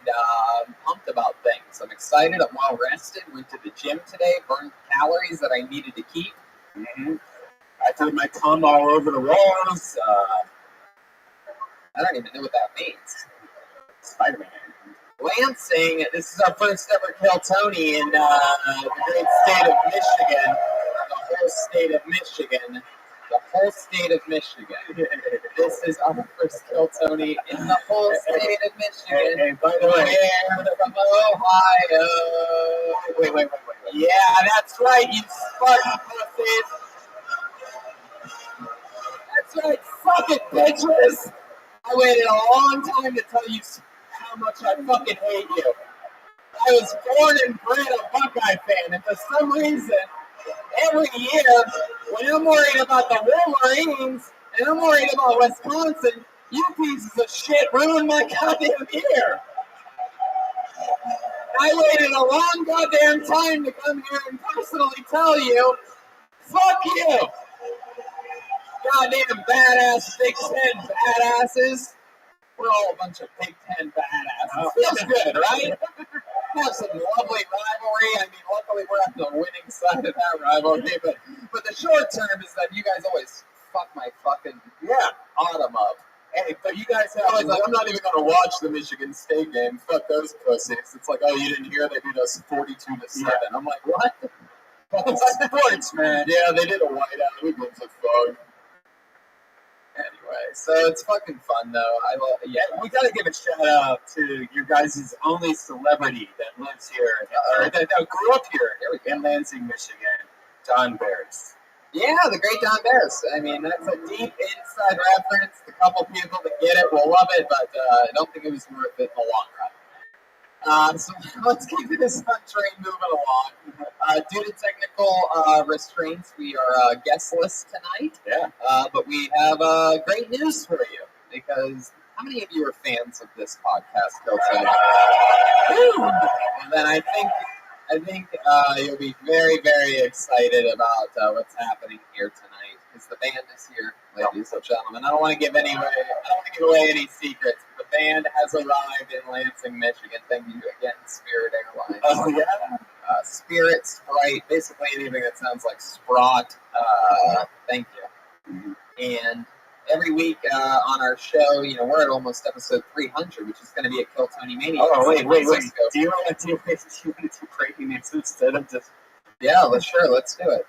pumped about things. I'm excited. I'm well rested. Went to the gym today. Burned calories that I needed to keep. Mm-hmm. I threw my cum all over the walls. I don't even know what that means. Spider-Man. Lansing, this is our first ever Kiltony in the great state of Michigan. The whole state of Michigan. The whole state of Michigan. This is our first Kiltony in the whole state of Michigan. And by the way, We're from Ohio. wait. Yeah, that's right, you Spartan pussies. That's right, suck it, bitches. I waited a long time to tell you how much I fucking hate you. I was born and bred a Buckeye fan, and for some reason, every year, when I'm worried about the Wolverines and I'm worried about Wisconsin, you pieces of shit ruin my goddamn year. I waited a long goddamn time to come here and personally tell you, fuck you. Goddamn badass Big Ten badasses. We're all a bunch of Big Ten badasses. Feels good, right? Have some lovely rivalry. I mean, luckily we're on the winning side of that rivalry, but the short term is that you guys always fuck my fucking autumn up. Hey, but you guys have. I'm not even going to watch the Michigan State game. Fuck those pussies. It's like, oh, you didn't hear they beat us 42-7. I'm like, what? Sports, man. Yeah, they did a whiteout. Who gives a fuck? Anyway, so it's fucking fun though. We gotta give a shout out to your guys' only celebrity that lives here, or that grew up here in Lansing, Michigan, Don Barris. Yeah, the great Don Barris. I mean, that's a deep inside reference. The couple people that get it will love it, but I don't think it was worth it in the long run. So let's keep this train moving along. Due to technical restraints, we are guestless tonight. Yeah. But we have great news for you, because how many of you are fans of this podcast, Kiltony? And then I think you'll be very, very excited about what's happening here tonight, because the band is here, ladies and gentlemen. I don't want to give away any secrets. The band has arrived in Lansing, Michigan. Thank you again, Spirit Airlines. Oh yeah. Spirit, Sprite, basically anything that sounds like Sprott. Thank you. And every week on our show, we're at almost episode 300, which is going to be a Kiltony Mania. Oh wait. Do you want to do breaking news instead of just? Yeah, let's do it.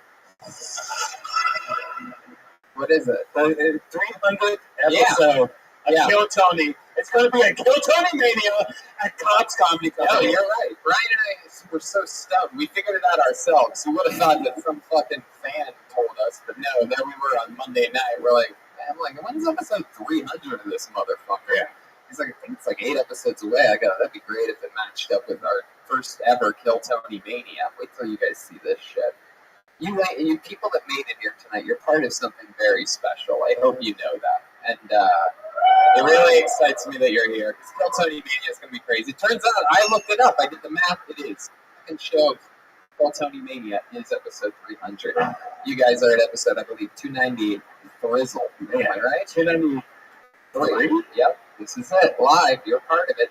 What is it? The 300th episode of Kiltony. It's going to be a Kiltony Mania at Cobb's Comedy Club. Oh, you're right. Brian and I were so stoned. We figured it out ourselves. We would have thought that some fucking fan told us, but no. Then we were on Monday night. I'm like, when's episode 300 of this motherfucker? Yeah. It's like 8 episodes away. I go, that'd be great if it matched up with our first ever Kill Tony Mania. Wait till you guys see this shit. You people that made it here tonight, you're part of something very special. I hope you know that. And it really excites me that you're here, because Kill Tony Mania is going to be crazy. It turns out, I looked it up. I did the math. It is. The second show of Kill Tony Mania is episode 300. You guys are at episode, I believe, 290. Frizzle. Am I right? 293? Yep. This is it. Live. You're part of it.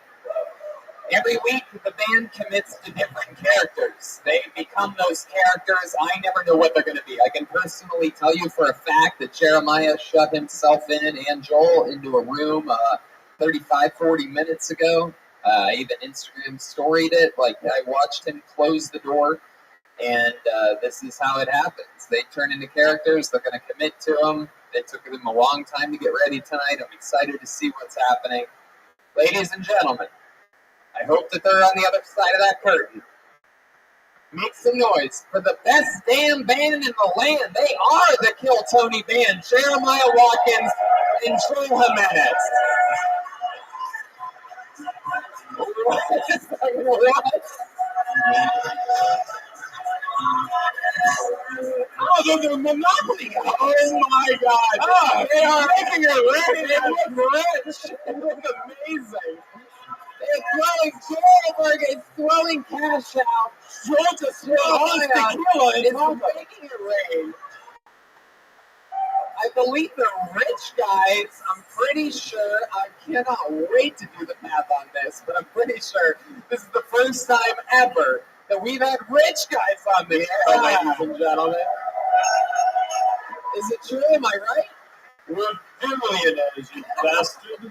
Every week, the band commits to different characters. They become those characters. I never know what they're going to be. I can personally tell you for a fact that Jeremiah shut himself in and Joel into a room 35, 40 minutes ago. I even Instagram storied it. Like, I watched him close the door, and this is how it happens. They turn into characters. They're going to commit to them. It took them a long time to get ready tonight. I'm excited to see what's happening. Ladies and gentlemen, I hope that they're on the other side of that curtain. Make some noise for the best damn band in the land. They are the Kill Tony Band. Jeremiah Watkins and Joel Jimenez. What? Oh, they're the Monopoly. Oh my God. Oh, they are making it rich. They look rich. They look amazing. They're throwing cash out. Joel just is making it rain. I believe they're rich guys. I'm pretty sure. I cannot wait to do the math on this, but I'm pretty sure this is the first time ever that we've had rich guys on the air, ladies and gentlemen. Is it true? Am I right? We're billionaires, you bastard.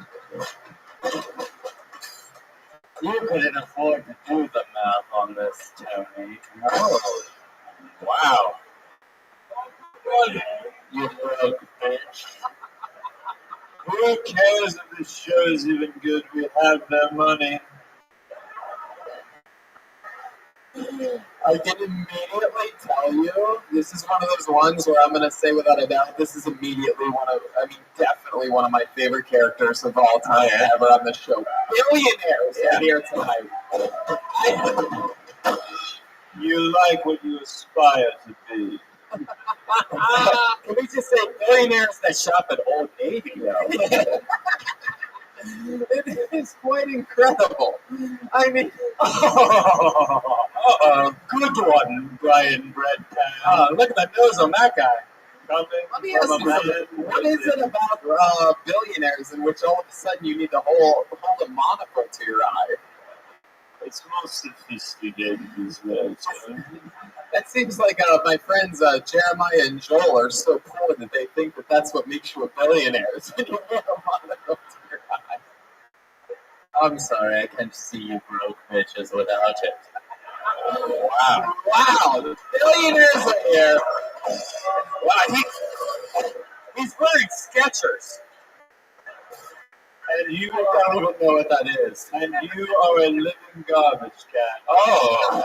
You couldn't afford to do the math on this, Tony. Oh, wow. You broke bitch. Who cares if this show is even good? We have their money. I can immediately tell you, this is one of those ones where I'm going to say without a doubt, this is immediately definitely one of my favorite characters of all time ever on the show. Billionaires are here tonight. You like what you aspire to be. Can we just say billionaires that shop at Old Navy? It is quite incredible. I mean, good one, Brian Breadpan. Look at the nose on that guy. Let me ask you something. What is it about billionaires in which all of a sudden you need to hold a monocle to your eye? It's more sophisticated these days. That seems like my friends Jeremiah and Joel are so poor that they think that that's what makes you a billionaire. Is when you wear a monocle to your eye. I'm sorry, I can't see you broke bitches without it. Wow, the billionaires are here. Wow, he's wearing Skechers. And you don't even know what that is. And you are a living garbage can. Oh.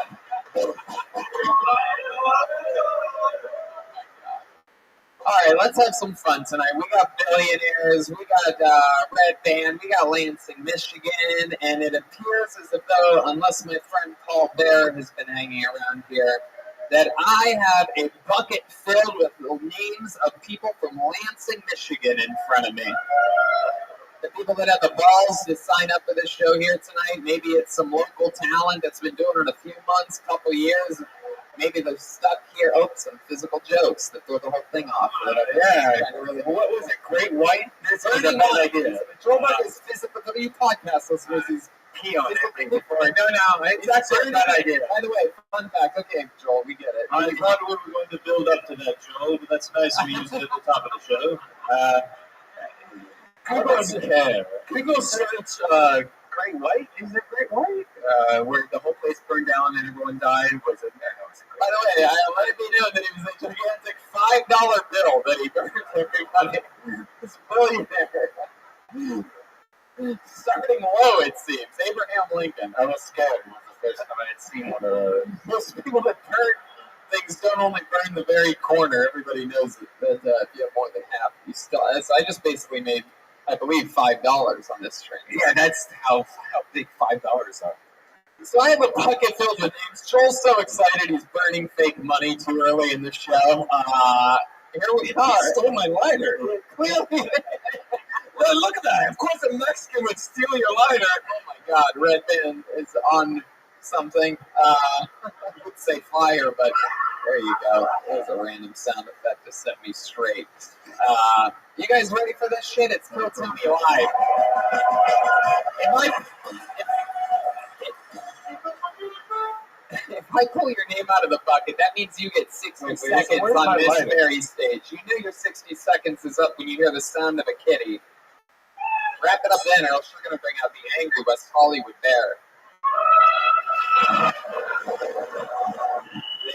All right, let's have some fun tonight. We got billionaires, we got Red Band, we got Lansing, Michigan, and it appears as if though, unless my friend Paul Bear has been hanging around here, that I have a bucket filled with the names of people from Lansing, Michigan in front of me. The people that have the balls to sign up for this show here tonight, maybe it's some local talent that's been doing it a few months, couple years. Maybe they're stuck here. Oh, some physical jokes that throw the whole thing off. What was it? Great White? This is a bad idea. Joe Marcus physical W podcast listeners is pee on everything before. No, it's actually a bad idea. By the way, fun fact. Okay, Joel, we get it. I thought we were going to build up to that, Joel, but that's nice of you to use it at the top of the show. Google search Great White. Is it Great White? Where the whole place burned down and everyone died. Was it? By the way, I let it be known that it was a gigantic $5 bill that he burned everybody. This billionaire. Starting low, it seems. Abraham Lincoln. I was scared. It was the first time I had seen one of those. Most people that burn things don't only burn the very corner. Everybody knows that if you have more than half, you still. So I just basically made I believe $5 on this train. Yeah, that's how big $5 are. So I have a bucket filled with names. Joel's so excited he's burning fake money too early in the show. Here we are. He stole my lighter. Clearly. Well, look at that. Of course, a Mexican would steal your lighter. Oh my God, Red Band is on something. I would say fire, but there you go. There's a random sound effect to set me straight. You guys ready for this shit? It's Kill Tell Me Live. If I pull your name out of the bucket, that means you get 60 seconds where's on my this lighter? very stage. You know your 60 seconds is up when you hear the sound of a kitty. Wrap it up then, or else you're going to bring out the angry West Hollywood bear.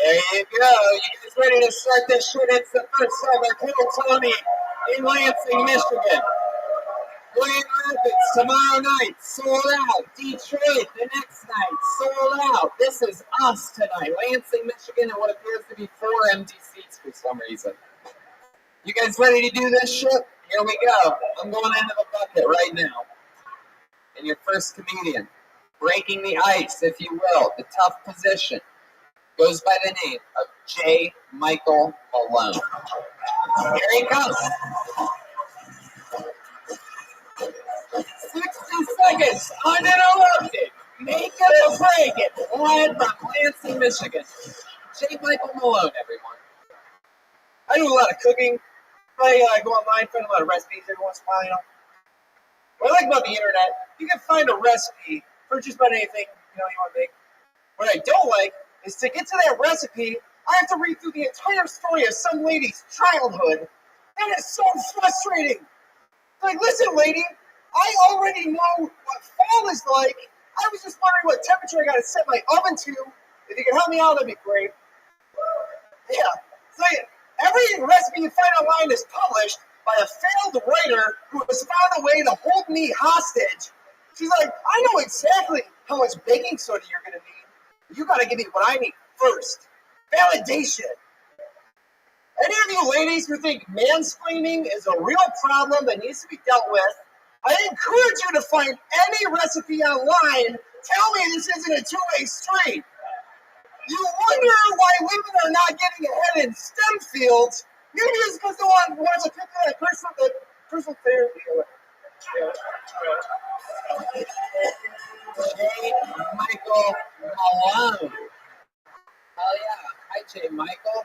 There you go. You guys ready to start this shit? It's the first ever Kill Tony in Lansing, Michigan. Grand Rapids tomorrow night, sold out. Detroit the next night, sold out. This is us tonight. Lansing, Michigan, and what appears to be 4 empty seats for some reason. You guys ready to do this shit? Here we go. I'm going into the bucket right now. And your first comedian, breaking the ice, if you will, the tough position, goes by the name of J. Michael Malone. Here he comes. 60 seconds uninterrupted. Make it or break it. Live from Lansing, Michigan. J. Michael Malone, everyone. I do a lot of cooking. I go online, find a lot of recipes every once in a while, you know. What I like about the internet, you can find a recipe for just about anything, you want to make. What I don't like is to get to that recipe, I have to read through the entire story of some lady's childhood. That is so frustrating. Like, listen, lady, I already know what fall is like. I was just wondering what temperature I got to set my oven to. If you can help me out, that'd be great. Yeah. So every recipe you find online is published by a failed writer who has found a way to hold me hostage. She's like, I know exactly how much baking soda you're going to need. You got to give me what I need first. Validation. Any of you ladies who think mansplaining is a real problem that needs to be dealt with, I encourage you to find any recipe online. Tell me this isn't a two-way street. You wonder why women are not getting ahead in STEM fields. Maybe it's because no one wants to pick that personal therapy. J. Michael Malone. Hell yeah. Hi, J. Michael.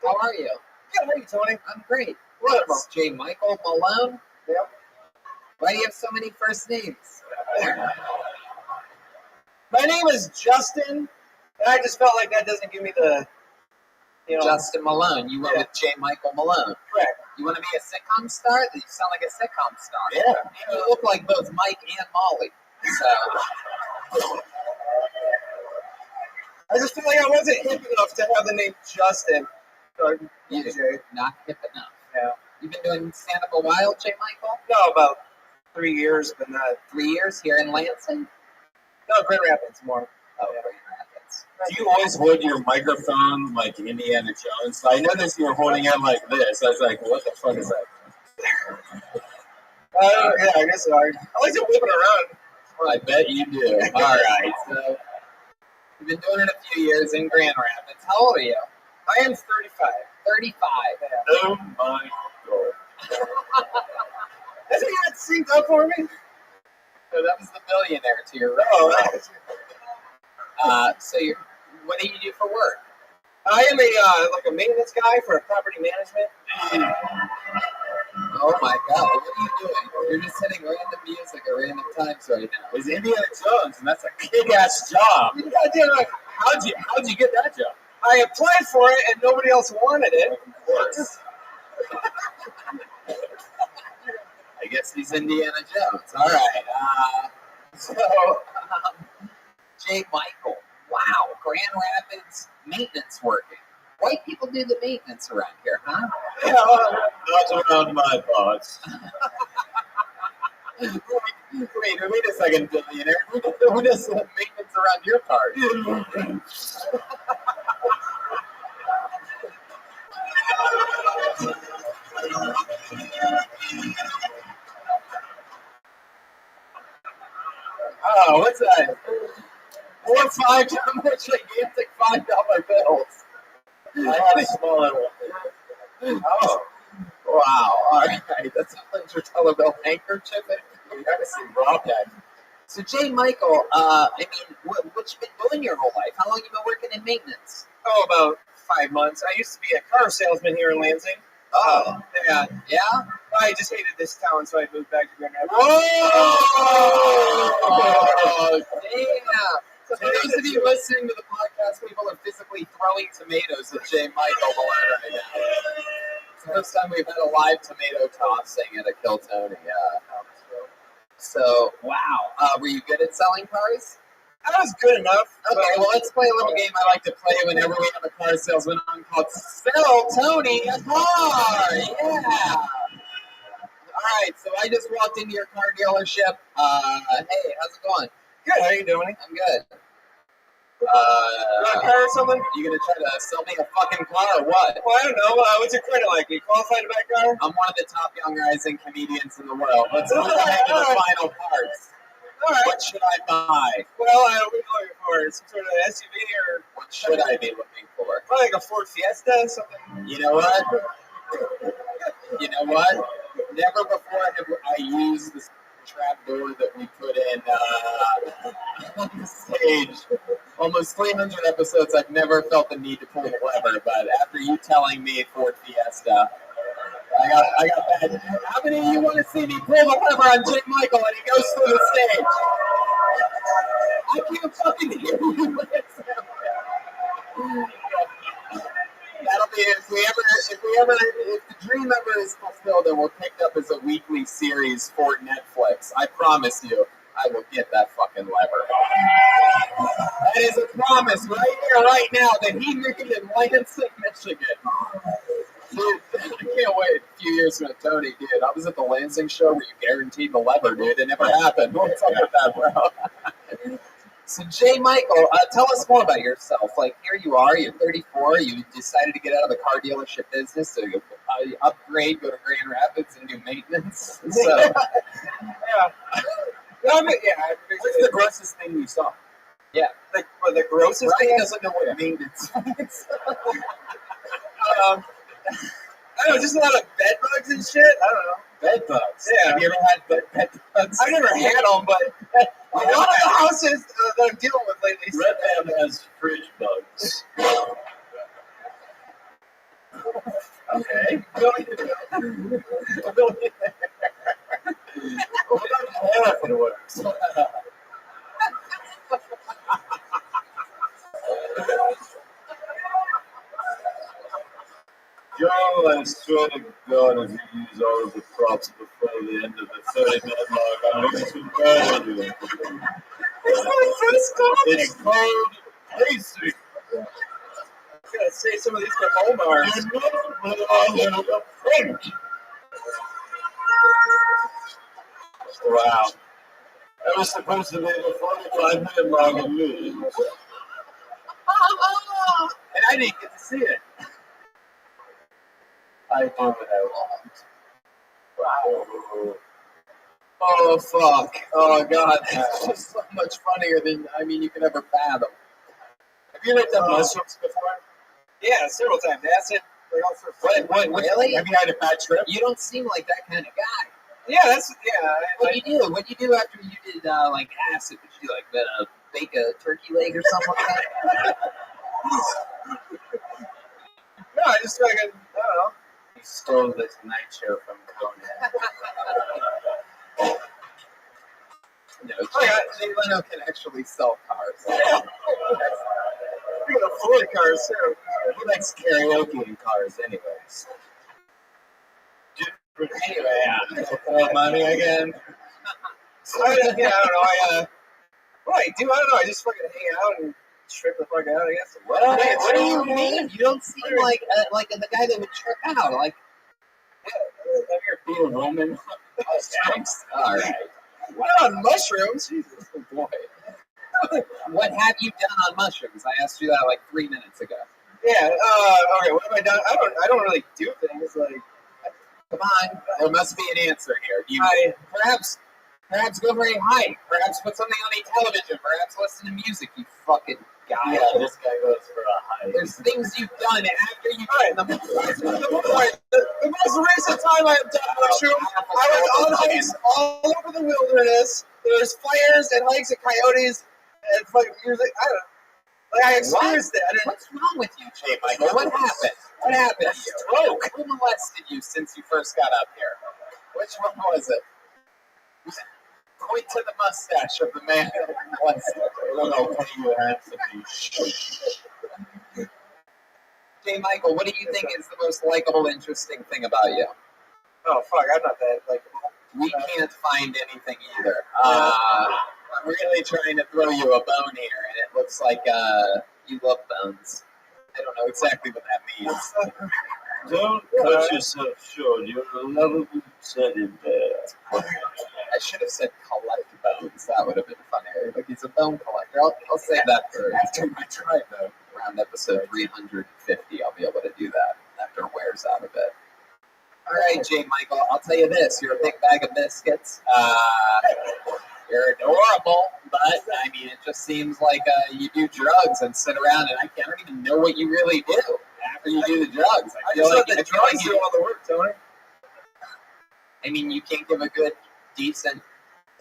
How are you? Good, how are you, Tony? I'm great. Wonderful. It's J. Michael Malone. Yep. Why do you have so many first names? My name is Justin, and I just felt like that doesn't give me the, Justin Malone. You went with J. Michael Malone. correct. You want to be a sitcom star? You sound like a sitcom star. Yeah. And you look like both Mike and Molly. So, I just feel like I wasn't hip enough to have the name Justin. So you're not hip enough. Yeah. You've been doing stand-up a while, J. Michael? No, about 3 years, but not. 3 years here in Lansing? No, Grand Rapids more. Oh, Grand Rapids. Do you always hold your microphone like Indiana Jones? I noticed you were holding it like this. I was like, what the fuck is that? Yeah, I guess so. I like to whip it around. I bet you do. All right. So, you've been doing it a few years in Grand Rapids. How old are you? I am 35. 35. Oh my god. Hasn't he not synced up for me? So that was the billionaire to your right. Oh, So what do you do for work? I am a maintenance guy for property management. Oh my God! What are you doing? You're just hitting random music at random times right now. It's Indiana Jones, and that's a kick-ass job. You goddamn right. How'd you get that job? I applied for it and nobody else wanted it. Of course. I guess he's Indiana Jones. All right. J. Michael. Wow. Grand Rapids maintenance working. White people do the maintenance around here, huh? Yeah, Not around my parts. Wait a second, billionaire. Who does the maintenance around your part? Oh, what's that? More gigantic $5 bills. I have smaller ones. Oh, wow. All right. That's a $100 bill handkerchief. You gotta see Rob that. So, Jay Michael, I mean, what you been doing your whole life? How long you been working in maintenance? Oh, about 5 months. I used to be a car salesman here in Lansing. Oh, Yeah. yeah? I just hated this town, so I moved back to Grand Rapids. Whoa! Damn! So for those of you listening to the podcast, people are physically throwing tomatoes at Jay Michael right now. It's the first time we've had a live tomato tossing at a Kill Tony. So, wow. Were you good at selling cars? I was good enough. Okay, well, let's play a little game I like to play whenever we have a car salesman on called Sell Tony a Car. Yeah. All right, so I just walked into your car dealership. Hey, how's it going? Good. How you doing? I'm good. You want a car or something? You gonna try to sell me a fucking car or what? Well, I don't know. What's your credit like? Are you qualified to buy a car? I'm one of the top young rising comedians in the world. Let's move ahead to the final parts. All right. What should I buy? Well, what are you looking for? Some sort of SUV or What should I be looking for? probably like a Ford Fiesta, something. You know what? You know what? Never before have I used this trap door that we put in on the stage. Almost 300 episodes, I've never felt the need to pull the lever, but after you telling me Ford Fiesta, I got bad. How many of you want to see me pull the lever on Jay Michael and he goes through the stage? I can't fucking hear you. That'll be if the dream ever is fulfilled and we're picked up as a weekly series for Netflix. I promise you, I will get that fucking lever. That is a promise right here, right now, that he made in Lansing, Michigan. Dude, I can't wait a few years from Tony, dude. I was at the Lansing show where you guaranteed the lever, dude. It never happened. What's up with that, bro? So, Jay Michael, tell us more about yourself. Like, here you are, you're 34, you decided to get out of the car dealership business, so you upgrade, go to Grand Rapids, and do maintenance. So, Yeah. What's the grossest thing you saw? yeah. The grossest Ryan thing? doesn't know what maintenance means. I don't know, just a lot of bed bugs and shit. I don't know. Bed bugs. Yeah. Have you ever had bed bugs? I've never had them, but a lot of the houses that I'm dealing with lately. Red Band has fridge bugs. Okay. If it works. Joe, I swear to God, if you use all of the props before the end of the 30-minute mark, I'm going to murder you. It's cold pastry. I gotta say some of these for Omar. You know the French. Wow. That was supposed to be the 45-minute mark of news. And I didn't get to see it. I do what I want. Wow. Oh, fuck. Oh, God. That's just so much funnier than, you could ever fathom. Have you ever done mushrooms before? Yeah, several times. Acid. What, really? Have you had a bad trip? You don't seem like that kind of guy. Yeah, What do you do? What do you do after you did, acid? Did you, bake a turkey leg or something like that? No, I just I don't know. He stole this night show from Conan. No, Jay Leno can actually sell cars. You can afford cars too. He likes karaoke in cars anyways. Anyway, Money again. I don't know. What I do? I don't know. I just fucking hang out and trip the fuck out, I guess. what do you mean? You don't seem like the guy that would trip out. Like, Have you been a woman? all right. What on mushrooms? Jesus. Oh, boy. What have you done on mushrooms? I asked you that 3 minutes ago. Yeah. Okay. What have I done? I don't really do things like. Come on, there must be an answer here. Perhaps go for a hike. Perhaps put something on a television. Perhaps listen to music, you fucking guy. Yeah, this guy goes for a hike. There's things you've done after you Right. done them. The most recent time I have done mushroom, I was on hikes all over the wilderness. There's fires and hikes and coyotes and fucking music. I don't know. Like I experienced that. What's wrong with you, Jay Michael? What happened? What happened to you? Stroke. Who molested you since you first got up here? Which one was it? Point to the mustache of the man who molested you. I don't know what you have to be. Jay Michael, what do you think is the most likable, interesting thing about you? Oh fuck, I'm not that like. We can't find anything either. I'm really trying to throw you a bone here, and it looks like you love bones. I don't know exactly what that means. Don't cut yourself short. You're a lovable teddy bear. I should have said collect bones. That would have been funnier. Like he's a bone collector. I'll save that for after my try though. Around episode 350, I'll be able to do that after it wears out a bit. All right, Jay Michael. I'll tell you this: you're a big bag of biscuits. You're adorable, but I mean, it just seems like you do drugs and sit around, and I don't even know what you really do after you do the drugs. I just let the drugs do all the work, Tony. I mean, you can't give a good, decent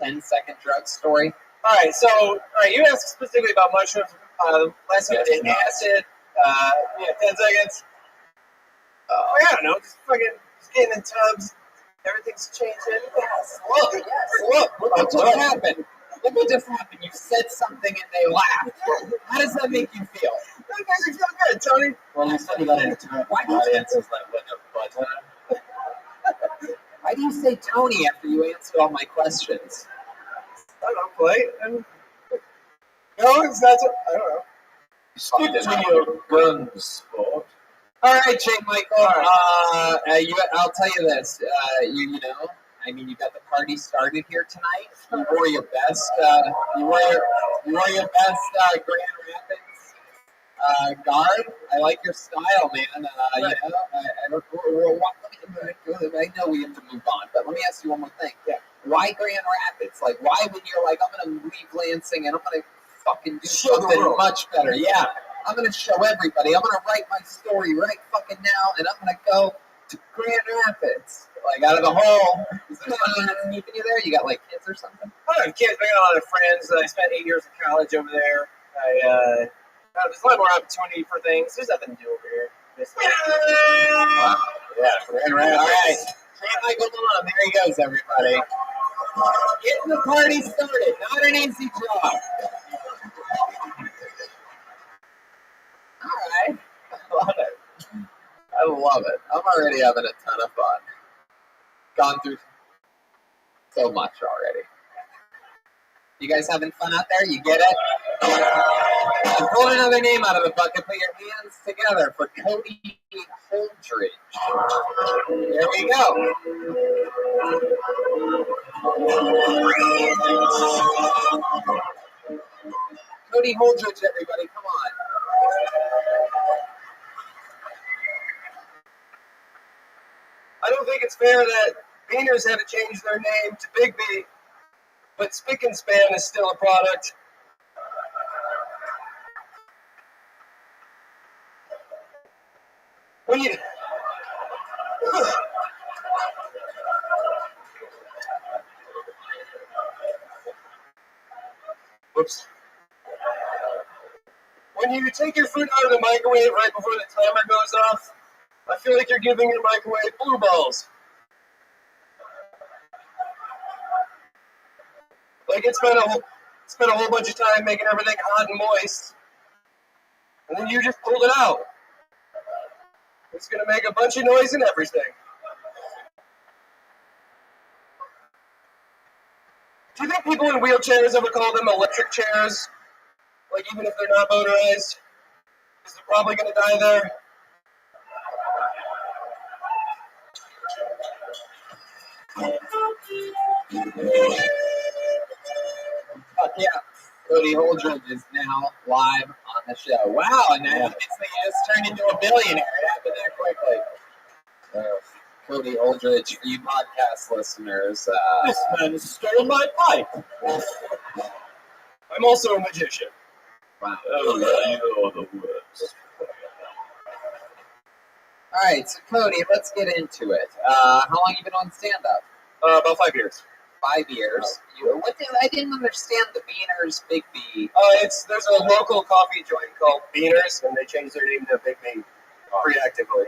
10-second drug story. All right, you asked specifically about mushrooms. Last time I did acid. 10 seconds. I don't know, just getting in tubs. Everything's changing. Look what just happened. Look what just happened. You said something and they laughed. How does that make you feel? That makes me feel good, Tony. Well, you said you got an entire audience is like with a butt. Why do you say Tony after you answered all my questions? I don't know, play. No, it's not. I don't know. Stick to your guns, sport. All right, Jay Michael. I'll tell you this. You know, I mean, you got the party started here tonight. You wore your best. You wore your best Grand Rapids guard. I like your style, man. You know, I know we have to move on, but let me ask you one more thing. Yeah. Why Grand Rapids? Like, why when you're like, I'm gonna leave Lansing and I'm gonna fucking do Show the something world. much better? Yeah. I'm going to show everybody. I'm going to write my story right fucking now, and I'm going to go to Grand Rapids. Like, out of the hole. Is there something that's keeping you there? You got, like, kids or something? I don't have kids, but I got a lot of friends. I spent 8 years in college over there. There's a lot more opportunity for things. There's nothing to do over here. Wow. Yeah, Grand Rapids. All right. Jay Michael Malone. There he goes, everybody. Getting the party started. Not an easy job. All right. I love it. I love it. I'm already having a ton of fun. Gone through so much already. You guys having fun out there? You get it? I'm pulling another name out of the bucket. Put your hands together for Cody Holdridge. Here we go. Cody Holdridge, everybody. Come on. I don't think it's fair that Beaners had to change their name to Big B, but Spick and Span is still a product. When you Whoops. When you take your food out of the microwave right before the timer goes off, I feel like you're giving your microwave blue balls. Like it spent a whole bunch of time making everything hot and moist, and then you just pulled it out. It's gonna make a bunch of noise and everything. Do you think people in wheelchairs ever call them electric chairs? Like even if they're not motorized? Because they're probably gonna die there. Fuck yeah. Cody Holdridge is now live on the show. Wow, and obviously he just turned into a billionaire. It happened that quickly. Cody Aldridge, for you podcast listeners. This man stole my pipe. I'm also a magician. Wow. Oh, you're the worst. All right, so Cody, let's get into it. How long you been on stand-up? About 5 years. 5 years. I didn't understand the Beaners, Big B. There's a local coffee joint called Beaners, and they changed their name to Big B preemptively.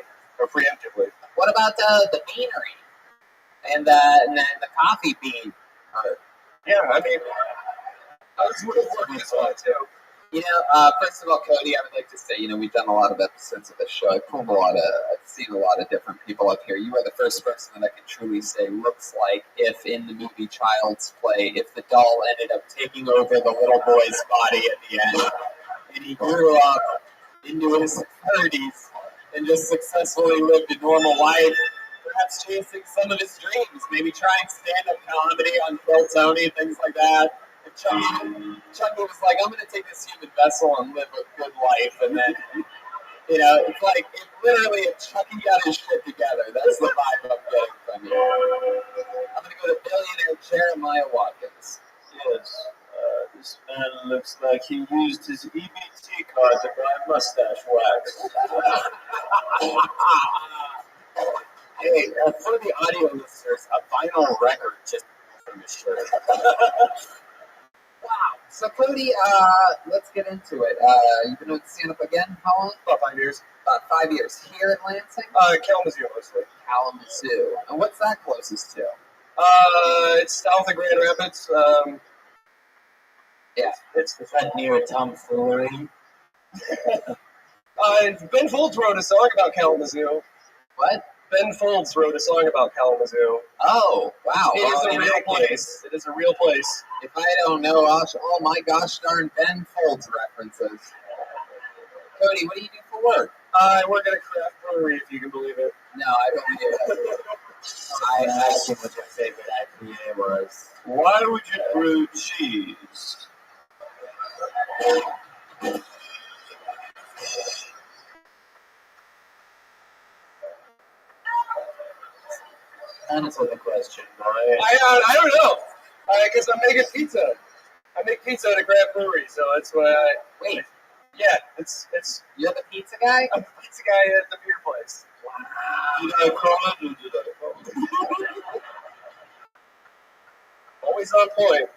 What about the beanery and then the coffee bean? Yeah, I mean, I was working this one too. First of all, Cody, I would like to say, we've done a lot of episodes of this show. I've seen a lot of different people up here. You are the first person that I can truly say looks like if in the movie Child's Play, if the doll ended up taking over the little boy's body at the end, and he grew up into his 30s and just successfully lived a normal life, perhaps chasing some of his dreams, maybe trying stand-up comedy on Bill Tony, things like that. And Chucky was like, I'm going to take this human vessel and live a good life. And then, it's like, if Chucky got his shit together, that's the vibe I'm getting from you. I'm going to go to billionaire Jeremiah Watkins. Yes, this man looks like he used his EBT card to buy mustache wax. Hey, for the audio listeners, a vinyl record just from his shirt. Wow. So, Cody, let's get into it. You've been doing stand-up again? How long? About 5 years. About 5 years. Here in Lansing? Kalamazoo, mostly. Kalamazoo. And what's that closest to? It's south of Grand Rapids. Is that near tomfoolery? Ben Folds wrote a song about Kalamazoo. What? Ben Folds wrote a song about Kalamazoo. Oh, wow. It is a real place. It is a real place. If I don't know, oh my gosh darn Ben Folds references. Cody, what do you do for work? I work at a craft brewery, if you can believe it. No, I believe it. I asked him what your favorite IPA was. Why would you brew cheese? Answer the question, boy. I don't know. Because I'm making pizza. I make pizza at a craft brewery, so that's why I... Wait, Yeah, it's... you're the pizza guy? I'm the pizza guy at the beer place. Did I call it or did I call it? Always on point.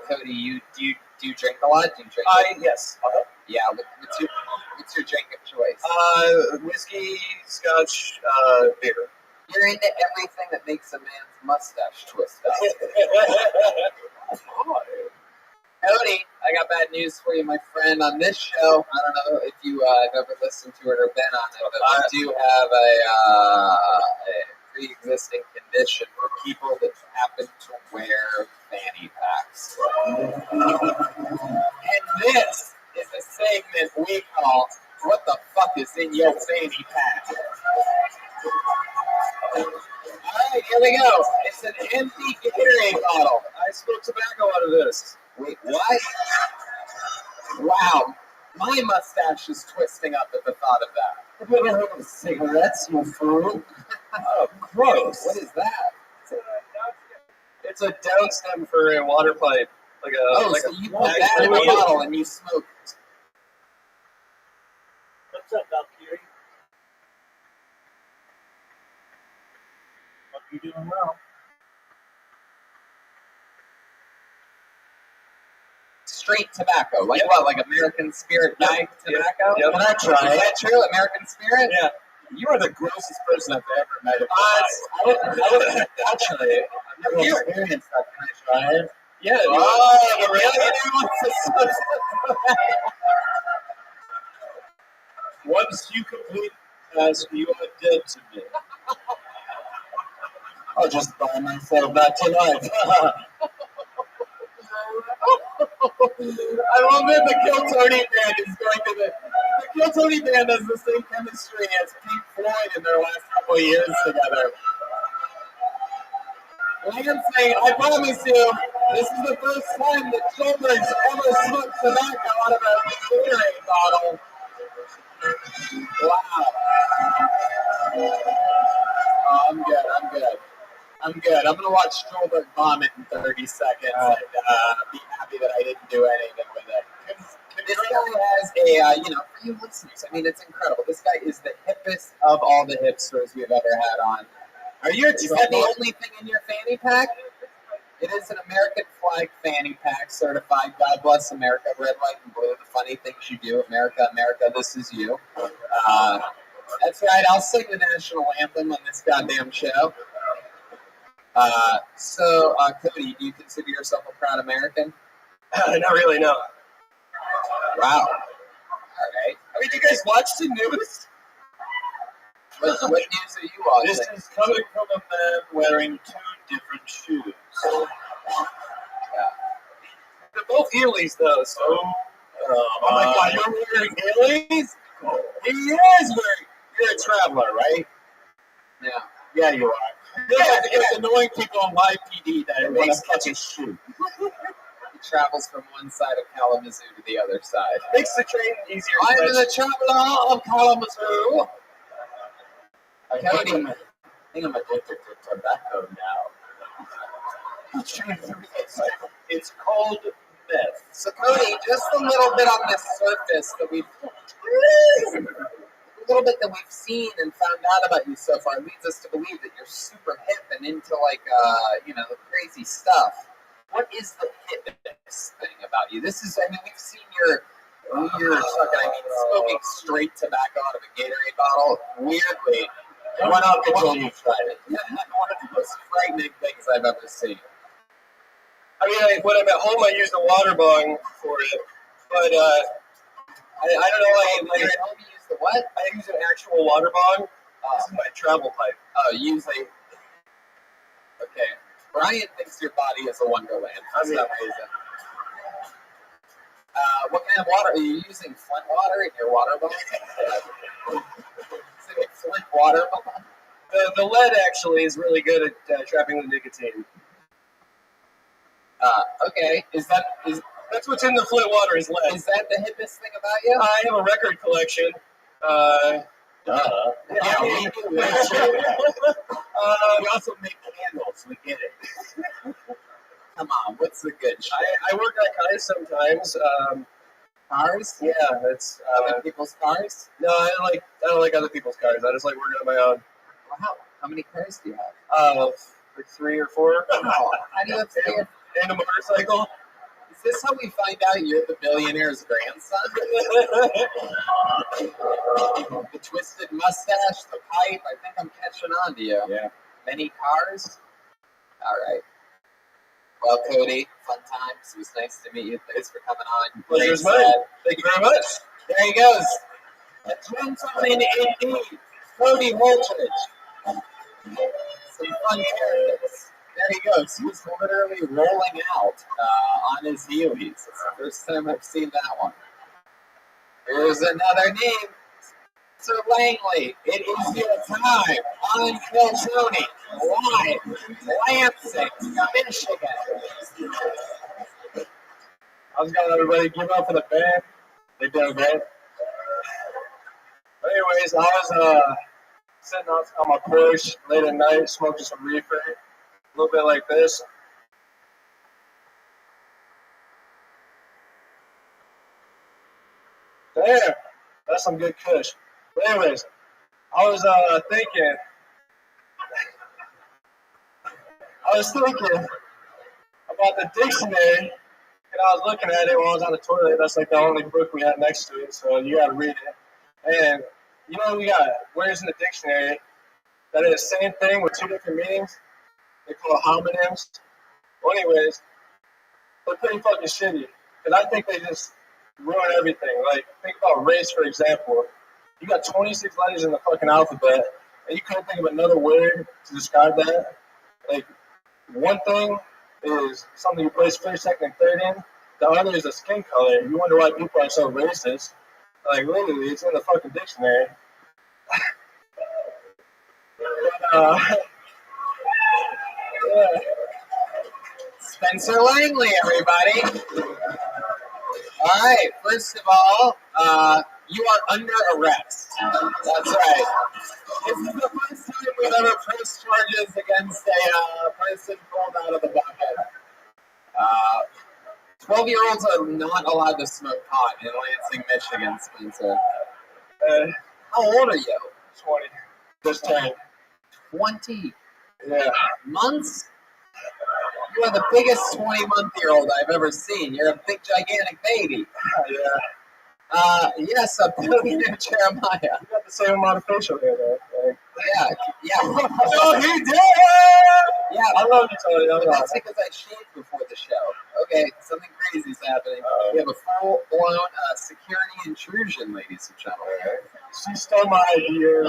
Cody, do you drink a lot? Do you drink? Yes. Yeah. What's your drink of choice? Whiskey, scotch, beer. You're into everything that makes a man's mustache twist up. Cody, I got bad news for you, my friend. On this show, I don't know if you have ever listened to it or been on it, but I do have a pre-existing condition where people that happen to wear fanny packs. And this is a segment we call "What the fuck is in your fanny pack?" All right, here we go. It's an empty Gatorade bottle. I smoke tobacco out of this. Wait, what? Wow, my mustache is twisting up at the thought of that. Have you ever heard of cigarettes, you fool? Oh, gross. What is that? It's a down stem for a water pipe. So you put that in a bottle and you smoke it. What's up, Valkyrie? Hope you're doing well. Straight tobacco, like what? Like American Spirit Taik tobacco? Yep. Can I try Is it? that true? American Spirit? Yeah. You are the grossest person I've ever met. Actually, I've never experienced that. Can I try it? Yeah. Oh, you really do want to Once you complete the task, you are dead to me. I'll just buy myself back to life. I love that the Kill Tony band is going to the Kill Tony band has the same chemistry as Pink Floyd in their last couple of years together. Lansing, I promise you, this is the first time that Children's ever smoked tobacco out of a Gatorade bottle. Wow. Oh, I'm good. I'm gonna watch Stolberg vomit in 30 seconds and be happy that I didn't do anything with it. This guy has for you listeners, I mean, it's incredible. This guy is the hippest of all the hipsters we've ever had on. Is that the only thing in your fanny pack? It is an American flag fanny pack, certified. God bless America, red, white, and blue. The funny things you do, America, America, this is you. That's right. I'll sing the national anthem on this goddamn show. Cody, do you consider yourself a proud American? Not really, no. Wow. All right. I mean, do you guys watch the news? What news are you watching? This is coming from a man wearing 2 different shoes. They're both Heelys, though, so. Oh my God, you're wearing Heelys? He is wearing. You're a traveler, right? Yeah. Yeah, you are. It's annoying people on live PD that want to catch a shoe. He travels from one side of Kalamazoo to the other side. Makes the train easier. I'm the traveler of Kalamazoo. I think I'm addicted to tobacco now. It's called meth. So Cody, just a little bit on this surface that we've seen and found out about you so far leads us to believe that you're super hip and into the crazy stuff. What is the hippest thing about you? We've seen you're smoking straight tobacco out of a Gatorade bottle. Weirdly, It went up until you tried it. one of the most frightening things I've ever seen. I mean, when I'm at home, I use the water bong for it, but I don't know. You're at home, you use the what? I use an actual water bong. This is my travel pipe. Oh, okay. Brian thinks your body is a wonderland for some reason. What kind of water? Are you using Flint water in your water bottle? Is it a Flint water bottle? The lead actually is really good at trapping the nicotine. Okay. That's what's in the Flint water is lead. Is that the hippest thing about you? I have a record collection. Duh. Yeah, we do. We also make candles. We get it. Come on, what's the good shit? I work on cars sometimes. Cars? Yeah, it's Other people's cars? no, I don't like other people's cars. I just like working on my own. Wow. How many cars do you have? Like 3 or 4. Wow. How do you have three? And a motorcycle. Is this how we find out you're the billionaire's grandson? The twisted mustache, the pipe. I think I'm catching on to you. Yeah. Many cars? All right. Well, Cody, fun times. It was nice to meet you. Thanks for coming on. Pleasure's Great mine. set. Thank you very much. There he goes. A gentleman indeed. Cody Holtridge. Some fun characters. There he goes. He's literally rolling out on his Heelys. It's the first time I've seen that one. Here's another name. Sir Langley. It is your time on Phil Tony. Live. Lansing, Michigan. How's it going, everybody? Give up for the band. They're doing great. But anyways, I was sitting out on my porch late at night, smoking some reefer, a little bit like this. There, that's some good kush. But anyways, I was thinking about the dictionary, and I was looking at it while I was on the toilet. That's like the only book we had next to it, so you gotta read it. And you know, we got words in the dictionary that are the same thing with 2 different meanings. They call homonyms. Well, anyways, they're pretty fucking shitty. Because I think they just ruin everything. Like, think about race, for example. You got 26 letters in the fucking alphabet, and you couldn't think of another word to describe that. Like, one thing is something you place first, second, and third in. The other is a skin color. You wonder why people are so racist. Like, literally, it's in the fucking dictionary. Yeah. Spencer Langley, everybody. All right. First of all, You are under arrest. That's right. This is the first time we've ever pressed charges against a person pulled out of the bucket. 12-year-olds are not allowed to smoke pot in Lansing, Michigan, Spencer. How old are you? 20. Just turned. 20 Yeah. months? You are the biggest 20-month-year-old I've ever seen. You're a big, gigantic baby. Yeah. Yes, a billionaire Jeremiah. You got the same amount of facial hair, though. Like, Yeah. oh, he did! Yeah, I love you, Tony. but that's because I shaved before the show. Okay, something crazy is happening. We have a full-blown security intrusion, ladies and gentlemen. She stole my idea.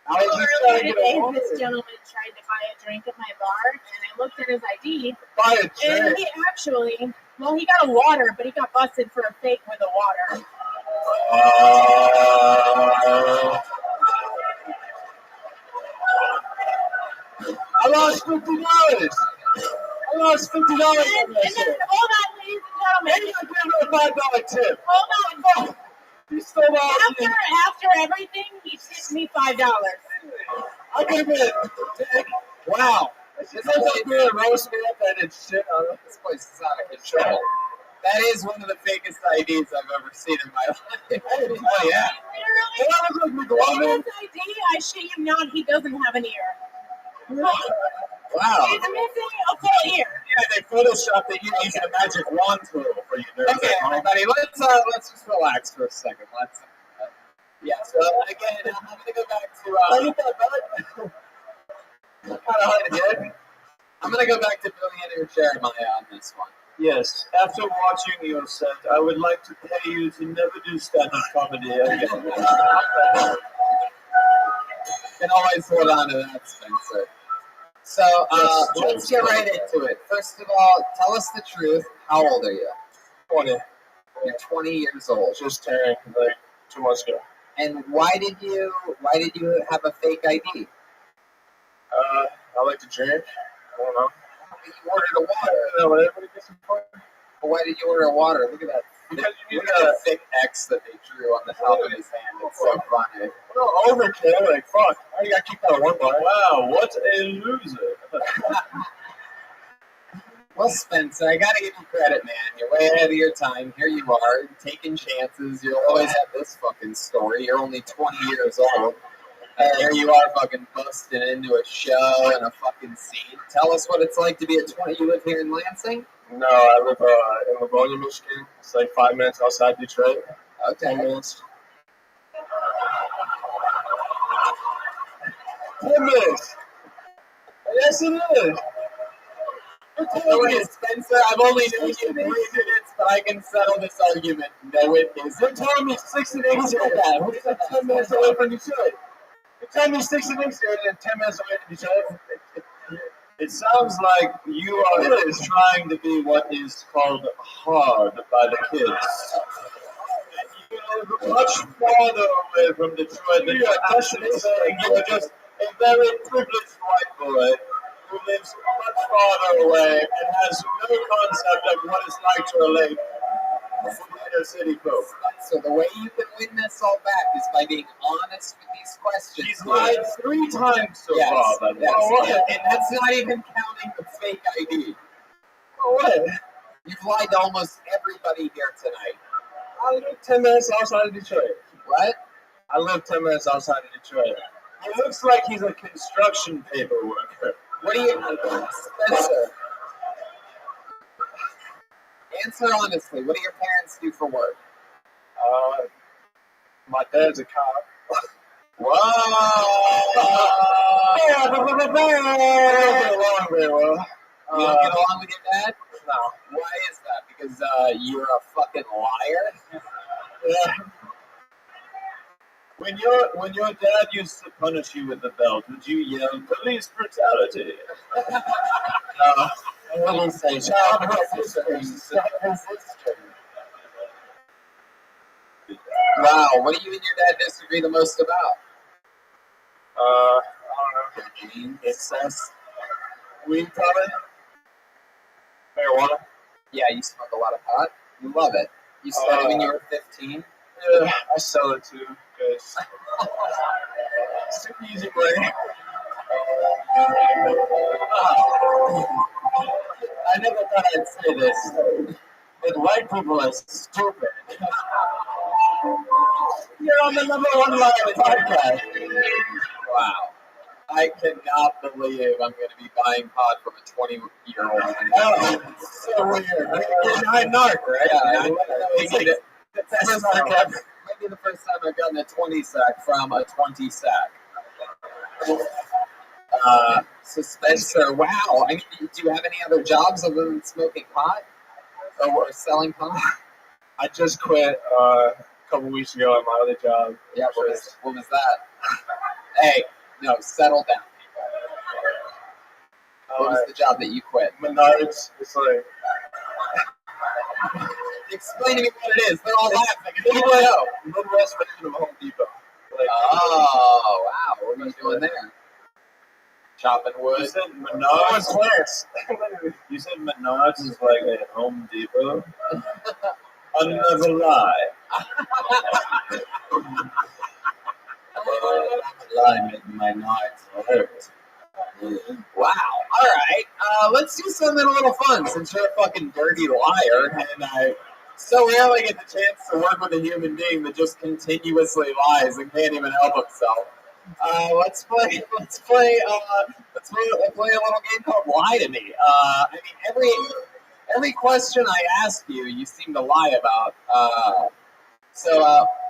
How did you try to get Today, along? this gentleman tried to buy a drink at my bar, and I looked at his ID, Buy a and drink. he actually, well, he got a water, but he got busted for a fake with a water. I lost $50. I lost $50 And on then, that shit. hold on, ladies and And gentlemen, I gave her a $5 tip. hold on. You stole my idea. After everything, he tipped me $5. I could have been. Wow. This is like being roast me up and it's shit on it. This place is out of control. That is one of the fakest IDs I've ever seen in my life. Oh, yeah. Well, I look like McLovin. His ID, I shit you not, he doesn't have an ear. Wow. He's missing a full ear. Yeah, they photoshopped it using a magic wand tool for you nerds. Okay, everybody, let's just relax for a second. So again, I'm gonna go back to I get that back. Kind of hard to get. I'm gonna go back to billionaire Jeremiah on this one. Yes, after watching your set, I would like to pay you to never do stand-up comedy again. Can always hold on to that, Spencer. So let's get right into it. First of all, tell us the truth. How old are you? 20. You're 20 years old. Just turned like 2 months ago. And why did you have a fake ID? I like to drink. I don't know. You ordered a water. You know, everybody gets some fun. But why did you order a water? Look at that. Because you Look need at to. the thick X that they drew on the top of his hand. It's so funny. No, overkill. Like, fuck. I gotta keep that at one bar. Wow, what a loser. Well, Spencer, I gotta give you credit, man. You're way ahead of your time. Here you are, taking chances. You'll always have this fucking story. You're only 20 years old. And here you are fucking busting into a show and a fucking scene. Tell us what it's like to be at 20. You live here in Lansing? No, I live in Livonia, Michigan. It's like 5 minutes outside Detroit. 10 Okay. minutes. 10 minutes. Yes, it is. No, it is, Spencer. I've only known you 3 minutes, but I can settle this argument. No, it You're isn't. telling me 6 and 8 here. What's that? 10 minutes away from Detroit. You're telling me 6 and 8 here and 10 minutes away from Detroit. It sounds like you are trying to be what is called hard by the kids. You are much farther away from Detroit than you're actually saying. You are just a very privileged white boy who lives much farther away and has no concept of what it's like to relate to the inner city folk. So the way you can win this all back is by being honest with these questions. She's lied 3 times so Yes, far, by the way. yes, and that's not even counting the fake ID. What? You've lied to almost everybody here tonight. I live 10 minutes outside of Detroit. What? I live 10 minutes outside of Detroit. He looks like he's a construction paper worker. What do you, Spencer? Answer honestly. What do your parents do for work? My dad's a cop. Whoa! Very well. You don't get along with your dad? No. Why is that? Because you're a fucking liar? Yeah. When your dad used to punish you with the belt, would you yell police brutality? No. I wouldn't say child resistance. Wow, what do you and your dad disagree the most about? I don't know. Incest. Weed, probably. Marijuana. Yeah, you smoke a lot of pot. You love it. You started when you were 15. Yeah, I sell it too because it's too easy money. I never thought I'd say this, but white people are stupid. You're on the #1 live podcast. Wow. I cannot believe I'm going to be buying pot from a 20-year-old. Oh, it's so weird. You're 9 narc, right? Yeah, It's like the best narc ever. maybe the first time I've gotten a 20 sack from a 20 sack. So Spencer, wow. I mean, do you have any other jobs other than smoking pot or selling pot? I just quit a couple weeks ago at my other job. Yeah, what was that? Hey, no, settle down. What was the job that you quit? Menards. It's like Explain to me what it is. They're all laughing. Midwest version of Home Depot. Like, Oh, wow. What are you doing there? Chopping You wood. said no Menards. one's class. You said Menards is like a Home Depot. Another lie. Lie making my knots hurt. Wow. All right. Let's do something a little fun since you're a fucking dirty liar, and I so rarely get the chance to work with a human being that just continuously lies and can't even help himself. Let's play a little game called Lie to Me. I mean, every question I ask you, you seem to lie about. So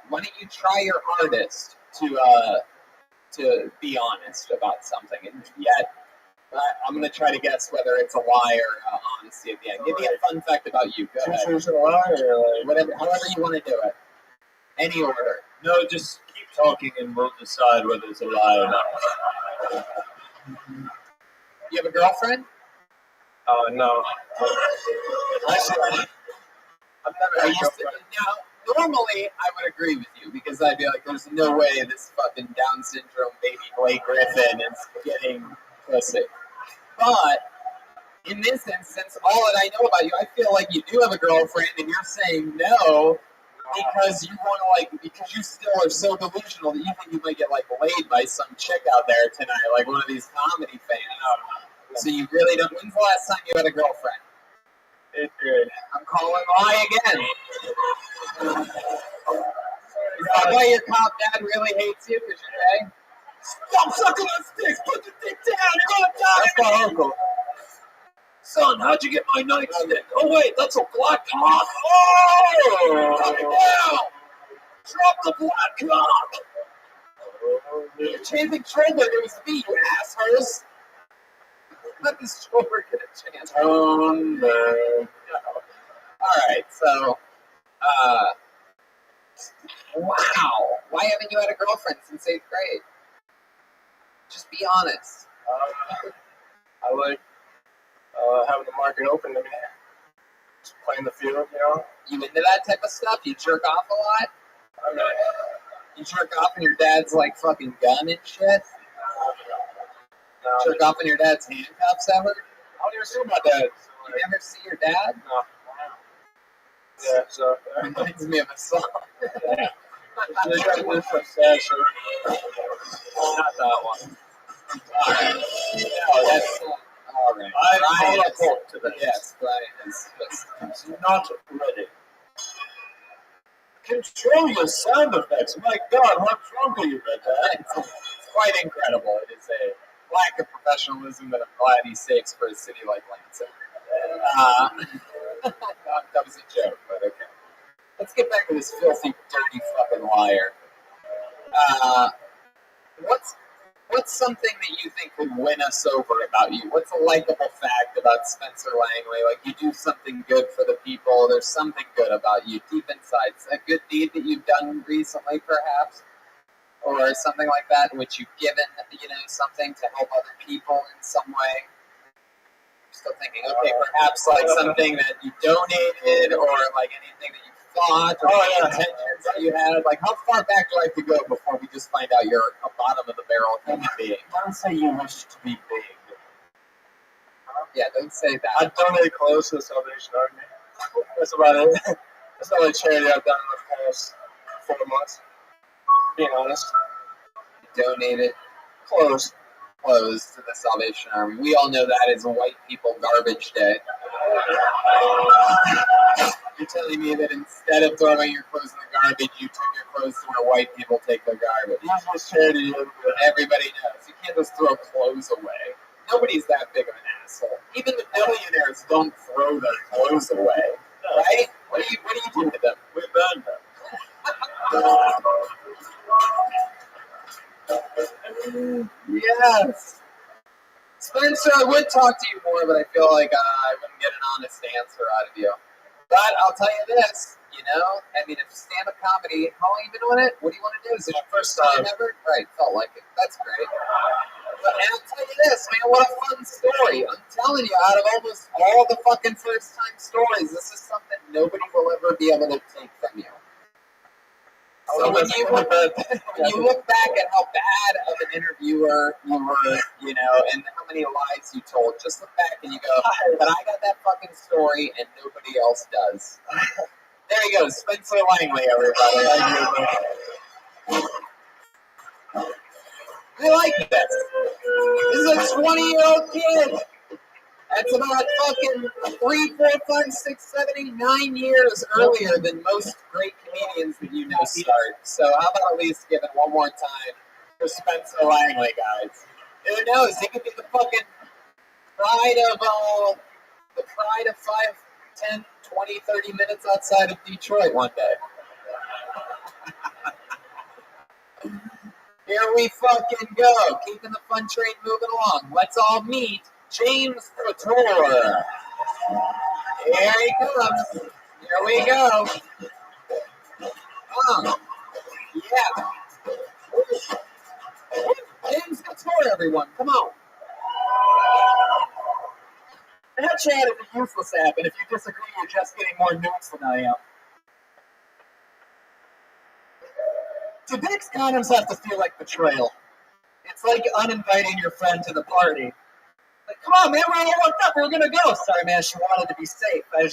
why don't you try your hardest to be honest about something? And yet, I'm going to try to guess whether it's a lie or honesty at the end. Give me a fun fact about you. Go ahead. Choose a lie or like Whatever, however you want to do it. Any order. No, just keep talking and we'll decide whether it's a lie or not. You have a girlfriend? no. I've never Are had you a girlfriend. now, normally, I would agree with you because I'd be like, there's no way this fucking Down syndrome baby Blake Griffin is getting pussy. But in this instance, all that I know about you, I feel like you do have a girlfriend and you're saying no because you want to because you still are so delusional that you think you might get laid by some chick out there tonight, like one of these comedy fans. So you really don't. When's the last time you had a girlfriend? 8th grade. I'm calling lie again. Is that why your cop dad really hates you? Because you're gay? Stop sucking on sticks! Put the dick down! You're gonna die! That's my uncle. Son, how'd you get my nightstick? Oh wait, that's a black cock. Oh! Cut it down! Drop the black cock! You're chasing Trollberg. It was me, you assholes. Let this Trollberg get a chance. Trollberg. Alright, so, wow. Why haven't you had a girlfriend since 8th grade? Just be honest. I like having the market open to me. Just playing the field, you know? You into that type of stuff? You jerk off a lot? I mean, You jerk off and your dad's fucking gun and shit? Jerk off in your dad's handcuffs ever? I don't even see my dad. You never see your dad? No. Yeah, so. Reminds me of a song. They got this session. Not that one. Alright. No, that's alright. I Brian call is, to that. yes, Brian is Not ready. Control your sound effects. My God, how drunk are you, Red Dad? it's quite incredible. It is a lack of professionalism that I'm glad he saves for a city like Lansing. That was a joke, but okay. Let's get back to this filthy, dirty fucking liar. What's something that you think would win us over about you? What's a likable fact about Spencer Langley? You do something good for the people. There's something good about you deep inside. It's a good deed that you've done recently, perhaps, or something like that, in which you've given, something to help other people in some way. I'm still thinking, okay, perhaps something that you donated, or anything that you thought, or intentions that you had. How far back do I have to go before we just find out you're a bottom of the barrel human being? Don't say you wish to be big. Yeah, don't say that. I donate clothes to the Salvation Army. That's about it. That's the only charity I've done in the past 4 months. Being honest. Donated Close. clothes to the Salvation Army. We all know that is White People Garbage Day. You're telling me that instead of throwing your clothes in the garbage, you took your clothes to where white people take their garbage. Just charity. Everybody knows. You can't just throw clothes away. Nobody's that big of an asshole. Even the billionaires don't throw their clothes away, right? What do you do with them? We burn them. Yes. Spencer, I would talk to you more, but I feel like I wouldn't get an honest answer out of you. But I'll tell you this, I mean, if stand-up comedy, how long have you been doing it? What do you want to do? Is it your first time ever? Right, felt like it. That's great. But and I'll tell you this, man, what a fun story. I'm telling you, out of almost all the fucking first-time stories, this is something nobody will ever be able to take from you. So when you look back at how bad of an interviewer you were, and how many lies you told, just look back and you go, but I got that fucking story and nobody else does. There you go, Spencer Langley, everybody. I like this. This is a 20-year-old kid. That's about fucking 3, 4, 5, 6, 7, 8, 9 years earlier than most great comedians that you know start. So how about at least give it one more time for Spencer Langley, guys? Who knows? He could be the fucking pride of 5, 10, 20, 30 minutes outside of Detroit one day. Here we fucking go. Keeping the fun train moving along. Let's all meet James Couture. Here he comes. Here we go. Yeah. James Couture, everyone. Come on. That chat is a useless app, and if you disagree, you're just getting more nudes than I am. Do Dick's condoms have to feel like betrayal? It's like uninviting your friend to the party. Like, come on, man, we're all worked up. We're gonna go. Sorry, man, she wanted to be safe. I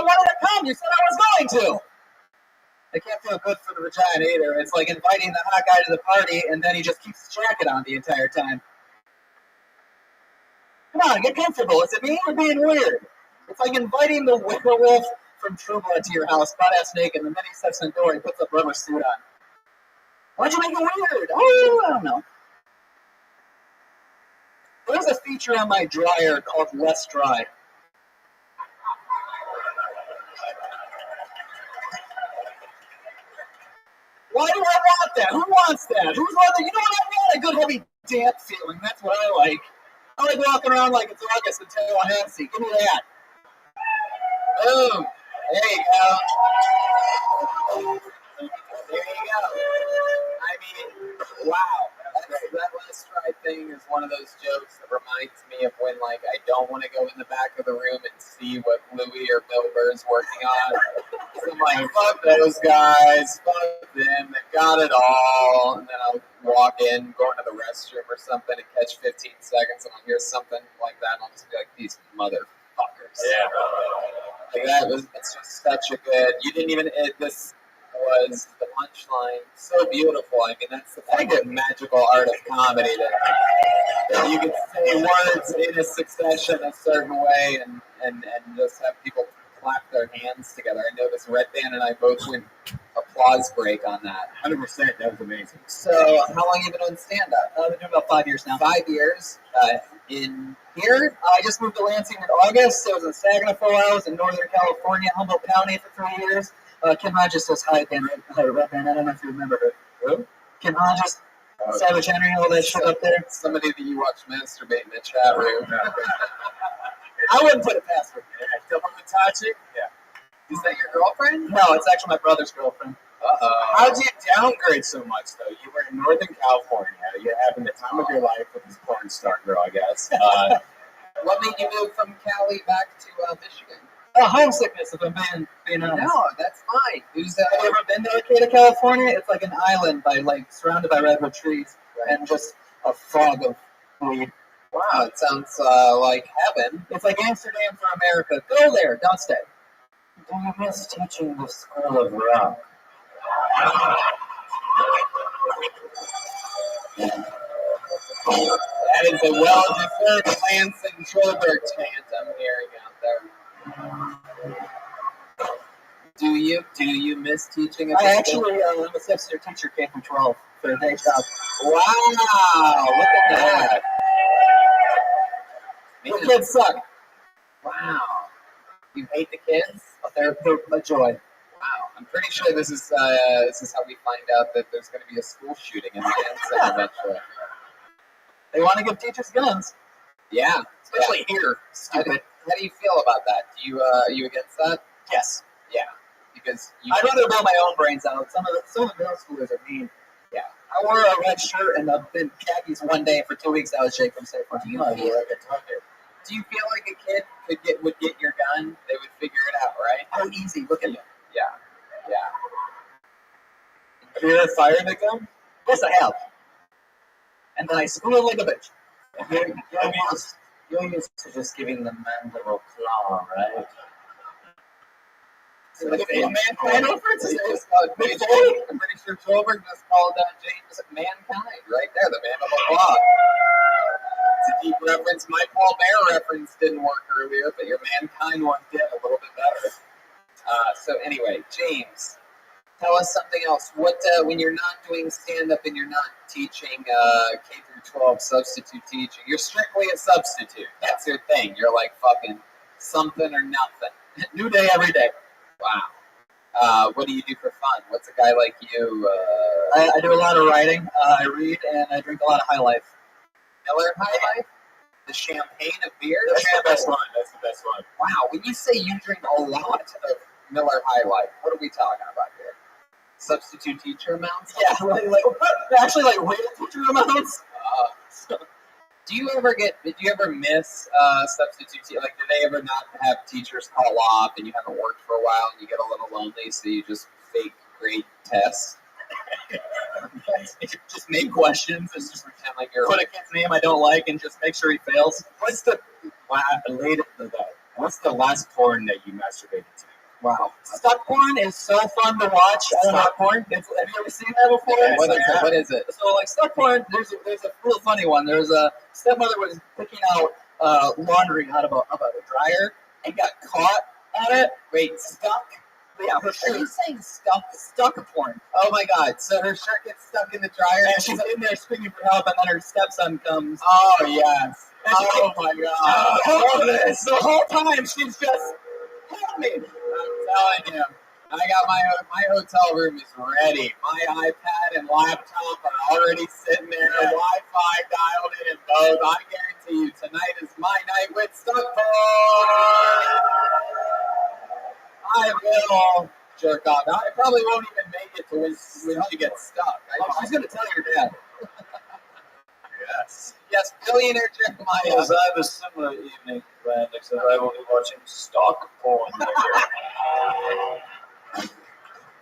wanted to come. You said I was going to. It can't feel good for the vagina either. It's like inviting the hot guy to the party, and then he just keeps his jacket on the entire time. Come on, get comfortable. Is it me or being weird? It's like inviting the werewolf from True Blood to your house, butt-ass naked, and then he steps in the door and puts a rubber suit on. Why'd you make it weird? Oh, I don't know. There's a feature on my dryer called Less Dry. Why do I want that? Who wants that? Who's want that? You know what? I want a good heavy damp feeling. That's what I like. I like walking around like it's August in Tallahassee. Give me that. Boom. There you go. There you go. I mean, wow. That last try thing is one of those jokes that reminds me of when, like, I don't want to go in the back of the room and see what Louis or Bill Burr's working on. So I'm like, fuck those guys, fuck them, they've got it all. And then I'll walk in, go into the restroom or something, and catch 15 seconds, and I'll hear something like that, and I'll just be like, these motherfuckers. Yeah. Like, it's just such a good, you didn't even, this was the punchline, so beautiful. I mean, that's the fucking magical art of comedy that you can say words in a succession a certain way and just have people clap their hands together. I noticed Red Band and I both went applause break on that. 100%. That was amazing. So, how long have you been doing stand-up? I've been doing about 5 years now. 5 years. In here, I just moved to Lansing in August. I was in Saginaw for a while. I was in Northern California, Humboldt County for 3 years. Kim Hodges says hi again. Red Band. I don't know if you remember her. Who? Kim Hodges. Savage Henry, all that shit up there. Somebody that you watch masturbate in the chat room. I wouldn't put it past her. Double Matachi? Yeah. Is that your girlfriend? No, it's actually my brother's girlfriend. How'd you downgrade so much, though? You were in Northern California. You're having the time of your life with this porn star girl, I guess. What made you move from Cali back to Michigan? Homesickness, if I'm being honest. No, that's fine. Have you ever been to Arcata, California? It's like an island surrounded by redwood trees and just a fog of weed. Wow, it sounds like heaven. It's like Amsterdam for America. Go there, don't stay. Do you miss teaching the School of Rock? That is a well-deserved Lance and Schulberg chant I'm hearing out there. Do you miss teaching at I the actually am a substitute teacher, K through 12, for a day job. school? Wow, look at that. The kids suck, Wow. You hate the kids? but they're a joy. Wow. I'm pretty sure this is how we find out that there's going to be a school shooting in Lansing eventually. They want to give teachers guns, Yeah. especially here. How do you feel about that? Do you you against that? Yes. Yeah. Because you I'd rather blow my own brains out. Some of the middle schoolers are mean. Yeah. I wore a red shirt and been khakis one day. For 2 weeks, I was shaking from safe. Do you feel like a kid would get your gun? They would figure it out, right? How easy. Look at you. Yeah. Yeah. Have you ever fired a gun? Yes, I have. And then I squealed like a bitch. You're used to just giving the mandible claw, right? So the mankind reference is just called I'm pretty sure Schulberg just called James mankind right there, the mandible claw. It's a deep reference. My Paul Bear reference didn't work earlier, but your mankind one did a little bit better. So anyway, James, tell us something else. What when you're not doing stand-up and you're not teaching K through 12 substitute teaching, you're strictly a substitute. That's your thing. You're like fucking something or nothing. New day every day. Wow. What do you do for fun? What's a guy like you? I do a lot of writing. I read and I drink a lot of High Life. Miller High Life? The champagne of beer? That's the best one. That's the best one. Wow. When you say you drink a lot of Miller High Life, what are we talking about here? Substitute teacher amounts? Yeah, actually way teacher amounts. Do you ever miss substitute? Like, do they ever not have teachers call off and you haven't worked for a while and you get a little lonely, so you just fake grade tests? Just make questions and just Pretend like you're put a kid's name I don't like and just make sure he fails. What's the last porn that you masturbated to? Wow. Stuck porn is so fun to watch. Stuck porn? Have you ever seen that before? Yeah, what is it? So, like, stuck porn, there's a real funny one. There's a stepmother was picking out laundry out of a dryer and got caught on it. Wait, stuck? Yeah, her Are shirt. you saying stuck? Stuck porn. Oh my god, so her shirt gets stuck in the dryer And she's in there screaming for help, and then her stepson comes. Oh yes. And she's Oh like, my god. I love this. The whole time she's just, help me. I'm telling you, I got my hotel room is ready. My iPad and laptop are already sitting there, Wi-Fi dialed in, and both. I guarantee you, tonight is my night with Stuckporn. I will jerk off. I probably won't even make it to when she gets stuck. She's gonna tell your dad. Yes. Yes, billionaire Jeremiah. Because I have a similar evening planned, except I will be watching stock porn.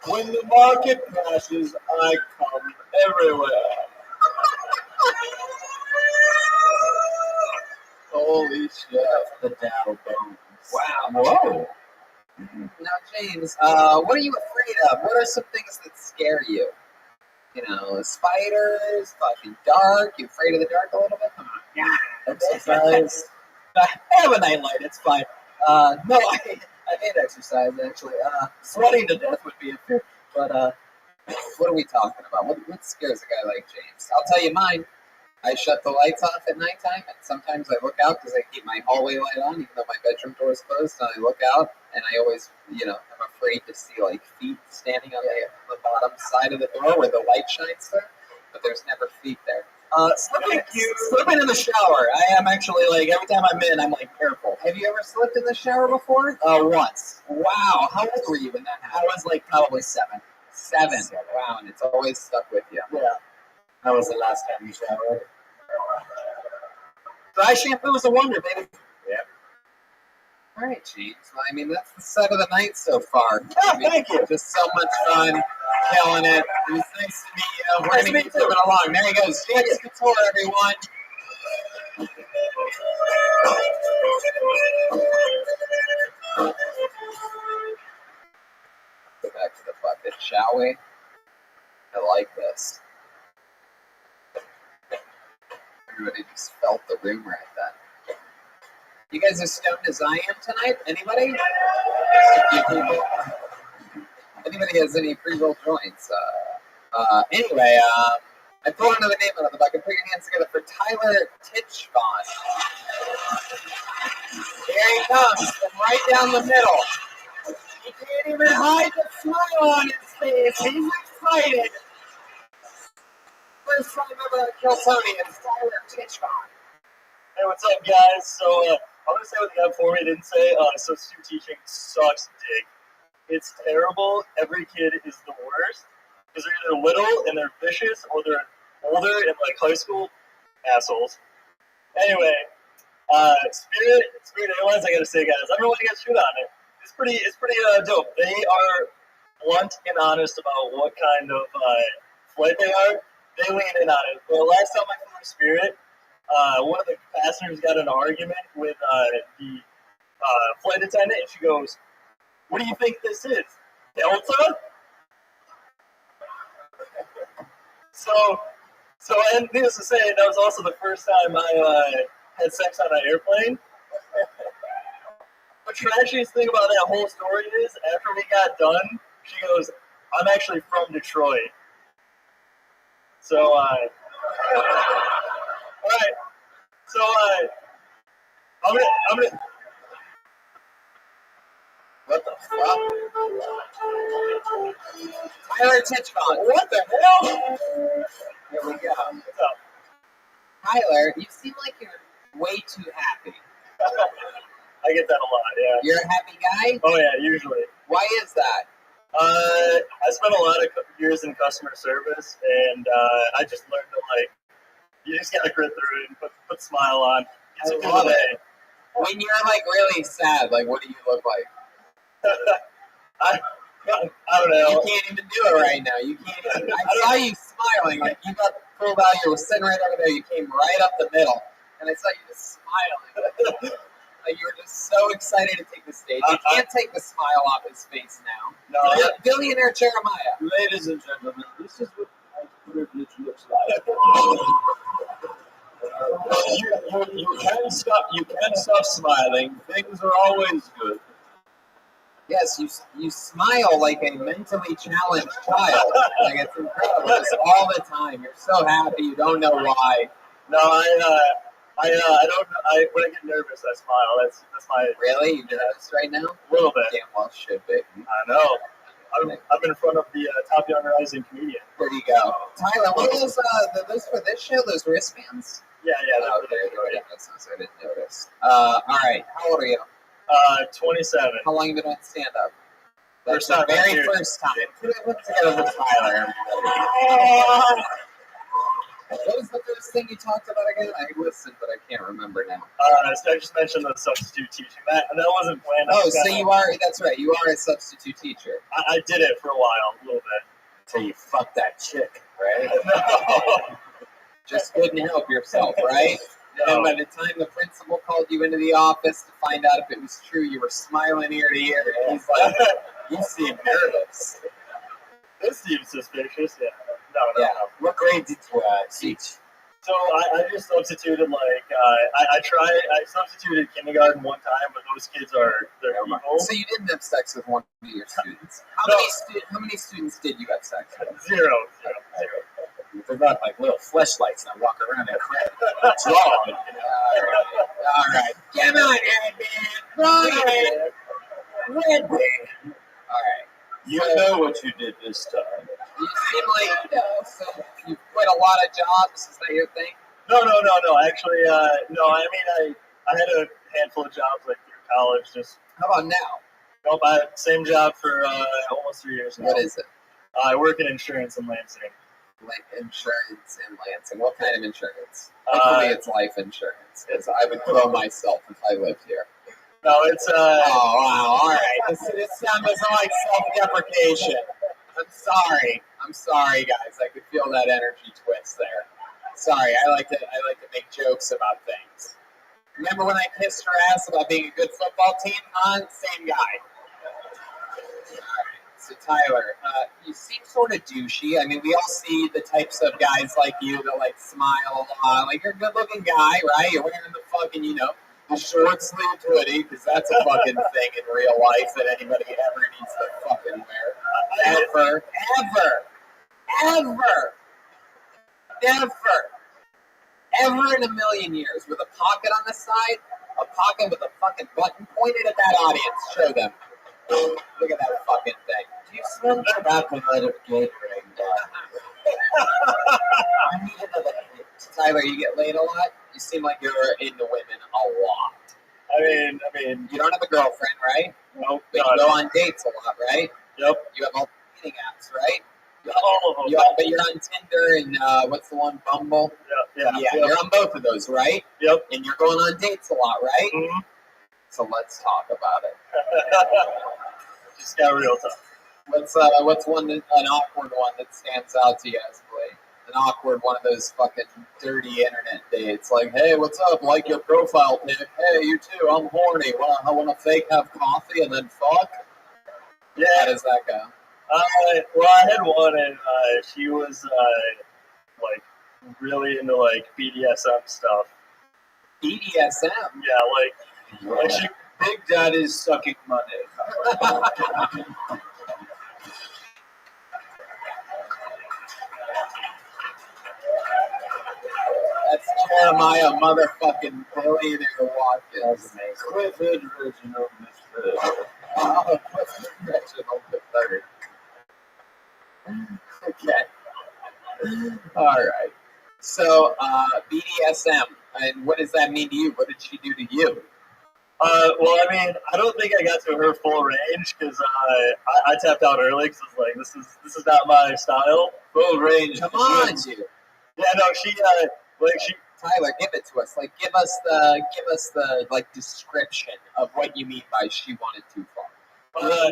When the market crashes, I come everywhere. Holy shit. The Dow bones. Wow. Whoa. Now, James, what are you afraid of? What are some things that scare you? You know, spiders, fucking dark. You afraid of the dark a little bit? Come on. Yeah. Exercise. I have a nightlight. It's fine. No, I hate exercise, actually. Sweating to death would be a fear. But, What are we talking about? What scares a guy like James? I'll tell you mine. I shut the lights off at nighttime, and sometimes I look out because I keep my hallway light on, even though my bedroom door is closed. And I look out, and I always, I'm afraid to see like feet standing on the bottom side of the door where the light shines through, but there's never feet there. slipping in the shower. I am actually, like, every time I'm in, I'm, like, careful. Have you ever slipped in the shower before? Once. Wow. How old were you when that I happened? was, like, probably 7. 7. Wow, and it's always stuck with you. Yeah. That was the last time you showered. Dry shampoo is a wonder, baby. All right, James. Well, I mean, that's the set of the night so far. Yeah, thank you. Just so much fun, killing it. It was nice to meet you. We're Nice going to to meet keep you. moving along. There he goes. James Couture, everyone. Go back to the bucket, shall we? I like this. Everybody just felt the room right then. You guys as stoned as I am tonight? Anybody? A few people. Anybody has any pre-roll joints? Anyway, I pulled another name out of the bucket. Put your hands together for Tyler Titchvon. Here he comes from right down the middle. He can't even hide the smile on his face. He's excited. First time ever at Kiltonian, Tyler Titchvon. Hey, what's up, guys? So, I'm going to say what the guy before me didn't say. Substitute teaching sucks dick. It's terrible. Every kid is the worst. Because they're either little and they're vicious, or they're older and like high school assholes. Anyway, Spirit Airlines, I gotta say, guys, I don't know what you guys shoot on it. It's pretty dope. They are blunt and honest about what kind of flight they are. They lean in on it. But last time I flew with Spirit, one of the passengers got in an argument with the flight attendant, and she goes, "What do you think this is, Delta?" So, and needless to say, that was also the first time I had sex on an airplane. The trashiest thing about that whole story is, after we got done, she goes, "I'm actually from Detroit." So, all right. So, I'm gonna. What the fuck? Tyler Titchvon. What the hell? Here we go. What's up? Tyler, you seem like you're way too happy. I get that a lot, yeah. You're a happy guy? Oh yeah, usually. Why is that? I spent a lot of years in customer service, and I just learned to you just gotta grit through it and put a smile on. It's a love good day. When you're really sad, what do you look like? I don't know. You can't even do it right now. You can't even. I saw you smiling. You got pulled out. You were sitting right over there. You came right up the middle. And I saw you just smiling. You were just so excited to take the stage. You can't take the smile off his face now. No. Billionaire Jeremiah. Ladies and gentlemen, this is what my privilege looks like. You can't stop. You can't stop smiling. Things are always good. Yes, you smile like a mentally challenged child. It's incredible. Just all the time. You're so happy. You don't know why. No, I don't. When I get nervous, I smile. That's my. Really? You nervous right now? A little bit. Damn well should be. I know. I'm in front of the top young rising comedian. There you go. Tyler, what are those for this show? Those wristbands? Yeah. Oh, okay. I didn't notice. All right. How old are you? 27. How long have you been on stand-up? First That's time. the very first time. Put it together with Tyler. What was the first thing you talked about again? I listened, but I can't remember now. So I just mentioned the substitute teaching. That wasn't planned. Oh, so you are, that's right, you are a substitute teacher. I did it for a while, a little bit. Until you fuck that chick, right? No. Just couldn't help yourself, right? No. And by the time the principal called you into the office to find out if it was true, you were smiling ear to ear. And he's like, "You seem nervous." This seems suspicious. Yeah. No. What grade did you teach? So I just substituted I substituted kindergarten one time, but those kids they're evil. So you didn't have sex with one of your students. How many students did you have sex with? Zero. You forgot little fleshlights that walk around and draw. All right. Come on, Red Band. All right. You know what you did this time. You seem like so you quit a lot of jobs. Is that your thing? No. Actually, no. I mean, I had a handful of jobs through college. Just How about now? nope. I had the same job for almost 3 years now. What is it? I work in insurance in Lansing. Insurance in Lansing. What kind of insurance? Hopefully it's life insurance, because I would throw myself if I lived here. No, it's Oh, wow. All right. This sounds like self-deprecation. I'm sorry, guys. I could feel that energy twist there. Sorry. I like to make jokes about things. Remember when I kissed her ass about being a good football team? Same guy. All right. So Tyler, you seem sort of douchey. I mean, we all see the types of guys like you that like smile a lot. Like you're a good-looking guy, right? You're wearing the fucking, the short-sleeved hoodie because that's a fucking thing in real life that anybody ever needs to fucking wear. Ever in a million years, with a pocket on the side, a pocket with a fucking button pointed at that audience. Show them. Look at that fucking thing. Do you smell the tobacco out of Gatorade? I need another hit. Tyler, you get laid a lot? You seem like you're into women a lot. I mean, You don't have a girlfriend, right? no, But you go on dates a lot, right? Yep, You have all the dating apps, right? all of them. But you're on Tinder and what's the one, Bumble? Yeah. You're on both of those, right? Yep. And you're going on dates a lot, right? Mhm. So let's talk about it. Just got real tough. What's an awkward one that stands out to you as Blake? An awkward one of those fucking dirty internet dates. Like, hey, what's up? Like your profile pic. Hey, you too. I'm horny. I want to fake have coffee and then fuck. Yeah. How does that go? Well, I had one, and she was like really into like BDSM stuff. BDSM. Yeah, like she. Big Daddy's sucking money. That's Jeremiah motherfucking billionaire Watkins. Clifford Reginald Mr. Oh, Reginald the Third. Okay. All right. So, BDSM, and what does that mean to you? What did she do to you? Well, I mean, I don't think I got to her full range because I tapped out early because I was like, this is not my style. Full range. Come on, Yeah, no, she Tyler, give it to us. Like, give us the like description of what you mean by she wanted too far.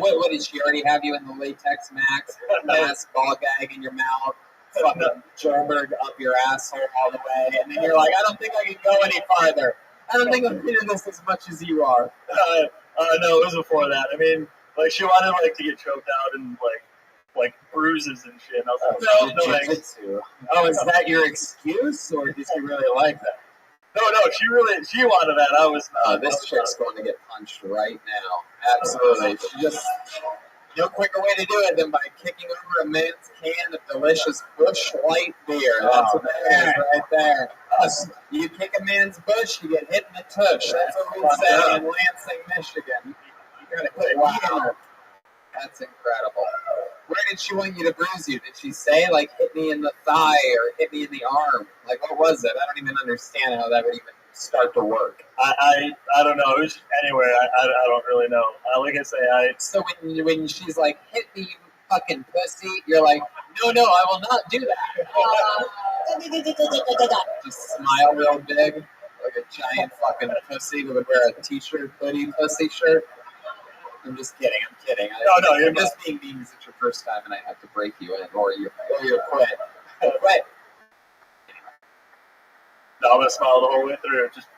What did she already have you in the latex max, mask, ball gag in your mouth, fucking Joburg up your asshole all the way, and then you're like, I don't think I can go any farther. I don't think I'm into this as much as you are. no, it was before that. I mean, like she wanted like to get choked out and like bruises and shit. And I was like, no thanks. Oh, is that your excuse, or did you really like that? No, she wanted that. I was not. This chick's going to get punched right now. Absolutely. She just no quicker way to do it than by kicking over a man's can of delicious Busch Light beer. That's what that is right there. You kick a man's bush, you get hit in the tush. That's what we say in Lansing, Michigan. You gotta put heat in her. That's incredible. Where did she want you to bruise you? Did she say, like, hit me in the thigh or hit me in the arm? Like, what was it? I don't even understand how that would even start to work. I don't know. It was just anywhere. I don't really know. Like I say, So when she's like, hit me, you fucking pussy, you're like, no, I will not do that. Just smile real big, like a giant fucking pussy that would wear a t-shirt, hoodie, pussy shirt. I'm just kidding. No, you're I'm just being mean because it's your first time and I have to break you in, or you're quit. Quit. No, I'm gonna smile the whole way through. Just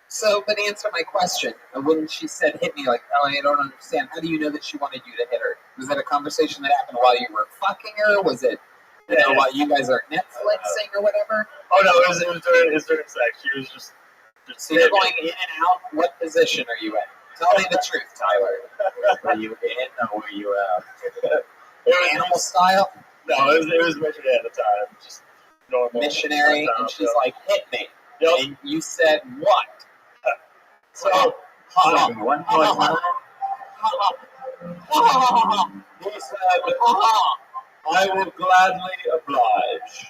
So, but answer my question. When she said hit me, like, oh, I don't understand. How do you know that she wanted you to hit her? Was that a conversation that happened while you were fucking her? Was it while you guys are Netflixing or whatever? Oh no, it was during sex. She was just So you're going in and out. What position are you in? Tell me the truth, Tyler. Were you in or were you out? it was Animal style? No, it was missionary at the time. Just normal. Missionary, and she's like, hit me. Yep. And you said what? So, One more time. He said, I will gladly oblige.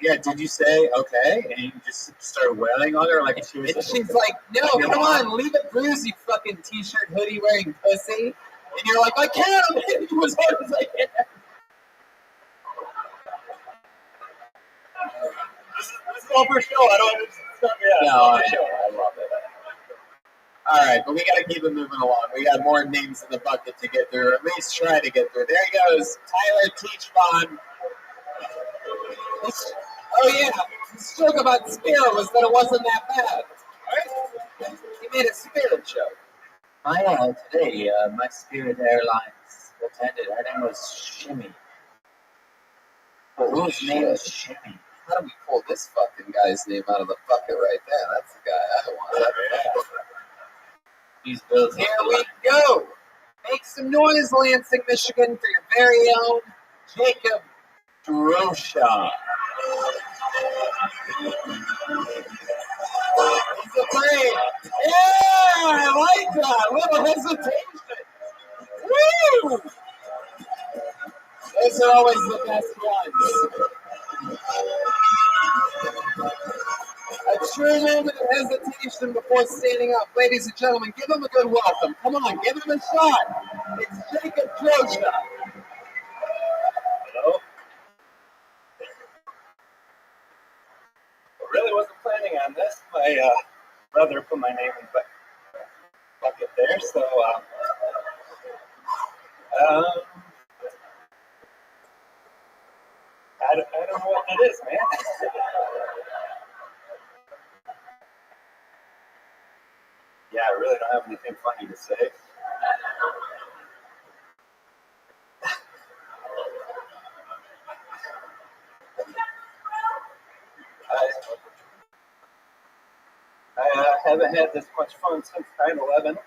Yeah, did you say okay? And you just started wailing on her like she was. And she's like, no, come on, leave it bruise, you fucking t-shirt, hoodie wearing pussy. And you're like, I can't, I'm hitting you as hard as I can. this is all for show. I don't. It's not, yeah, No, I it's all for show. know, I love it. All right, but we got to keep it moving along. We got more names in the bucket to get through, or at least try to get through. There he goes, Tyler Teachbon. Oh yeah, his joke about spirit was that it wasn't that bad. Right? He made a spirit joke. Today, my Spirit Airlines attendant, her name was Shimmy. Oh, His name was shit. Shimmy. How do we pull this fucking guy's name out of the bucket right there? That's the guy I want. He's built. Here we go. Make some noise, Lansing, Michigan, for your very own Jacob Drosha. He's afraid. Yeah, I like that. Little hesitation. Woo! Those are always the best ones. A true moment of hesitation before standing up. Ladies and gentlemen, give him a good welcome. Come on, give him a shot. It's Jacob Drosha. Hello? I really wasn't planning on this. My brother put my name in the bucket there, so I don't know what that is, man. Yeah, I really don't have anything funny to say. I haven't had this much fun since 9/11.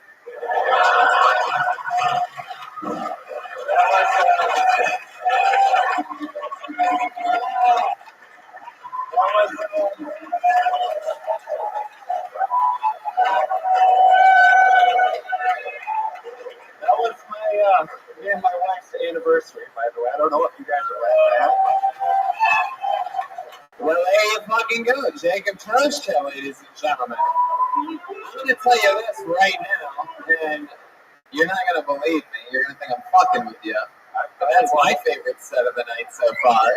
That was me and my wife's anniversary, by the way. I don't know what you guys are laughing at. Well, there you fucking go. Jacob Drosha, ladies and gentlemen. I'm going to tell you this right now, and you're not going to believe me. You're going to think I'm fucking with you. But that's my favorite set of the night so far.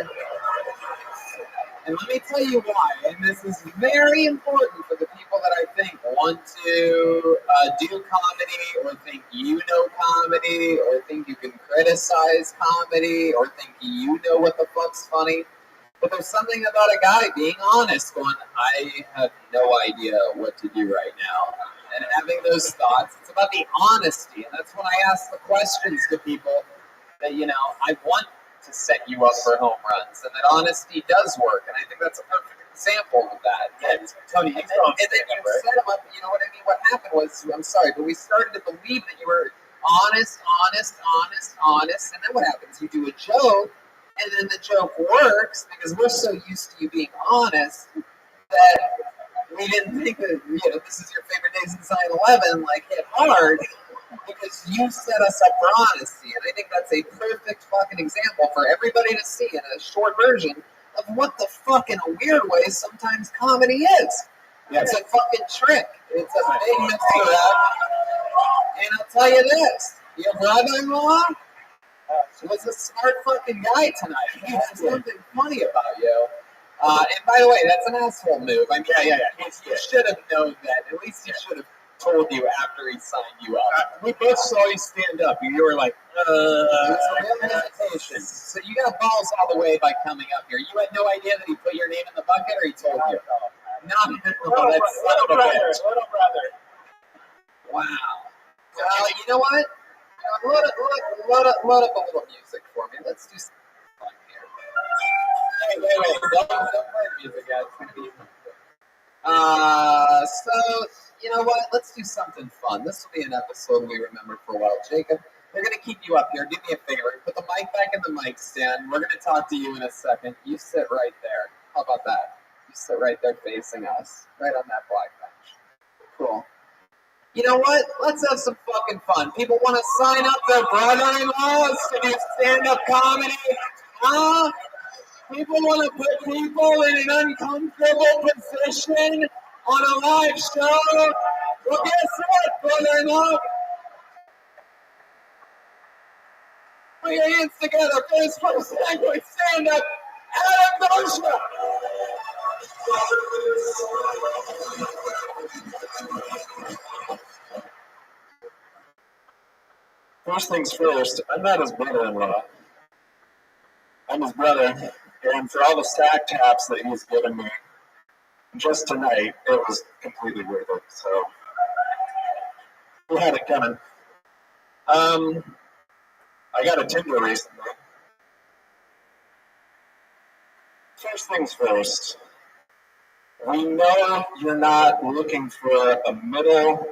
And let me tell you why. And this is very important for the people that I think want to do comedy, or think you know comedy, or think you can criticize comedy, or think you know what the fuck's funny. But there's something about a guy being honest, going, I have no idea what to do right now. And having those thoughts, it's about the honesty. And that's when I ask the questions to people that, you know, I want to set you up for home runs. And that honesty does work. And I think that's a perfect example of that. And Tony, then you set him up, you know what I mean? What happened was, I'm sorry, but we started to believe that you were honest. And then what happens? You do a joke. And then the joke works because we're so used to you being honest that we didn't think that, you know, this is your favorite day since 9/11, like, hit hard because you set us up for honesty. And I think that's a perfect fucking example for everybody to see in a short version of what the fuck, in a weird way, sometimes comedy is. Yeah. It's a fucking trick. It's a big mixer up. And I'll tell you this, your brother-in-law was a smart fucking guy tonight. He had something funny about you. And by the way, that's an asshole move. I mean, yeah. You should have known that. At least he should have told you after he signed you up. We both saw you stand up, and you were like, It was a real hesitation. So you got balls all the way by coming up here. You had no idea that he put your name in the bucket, or he told you? No, that's Little brother. Wow. Well, you know what? Load up a little music for me. Let's do something fun here. Wait. Don't play music, guys. So, you know what? Let's do something fun. This will be an episode we remember for a while. Jacob, they're going to keep you up here. Do me a favor. Put the mic back in the mic stand. We're going to talk to you in a second. You sit right there. How about that? You sit right there facing us. Right on that black bench. Cool. You know what? Let's have some fucking fun. People want to sign up their brother-in-laws to do stand-up comedy. Huh? People want to put people in an uncomfortable position on a live show. Well, guess what, brother-in-law? Put your hands together for this first language stand-up, Adam Drosha. first things first, I'm not his brother-in-law. I'm his brother, and for all the stack taps that he's given me just tonight, it was completely worth it. So Who had it coming? I got a Tinder recently. First things first. We know you're not looking for a middle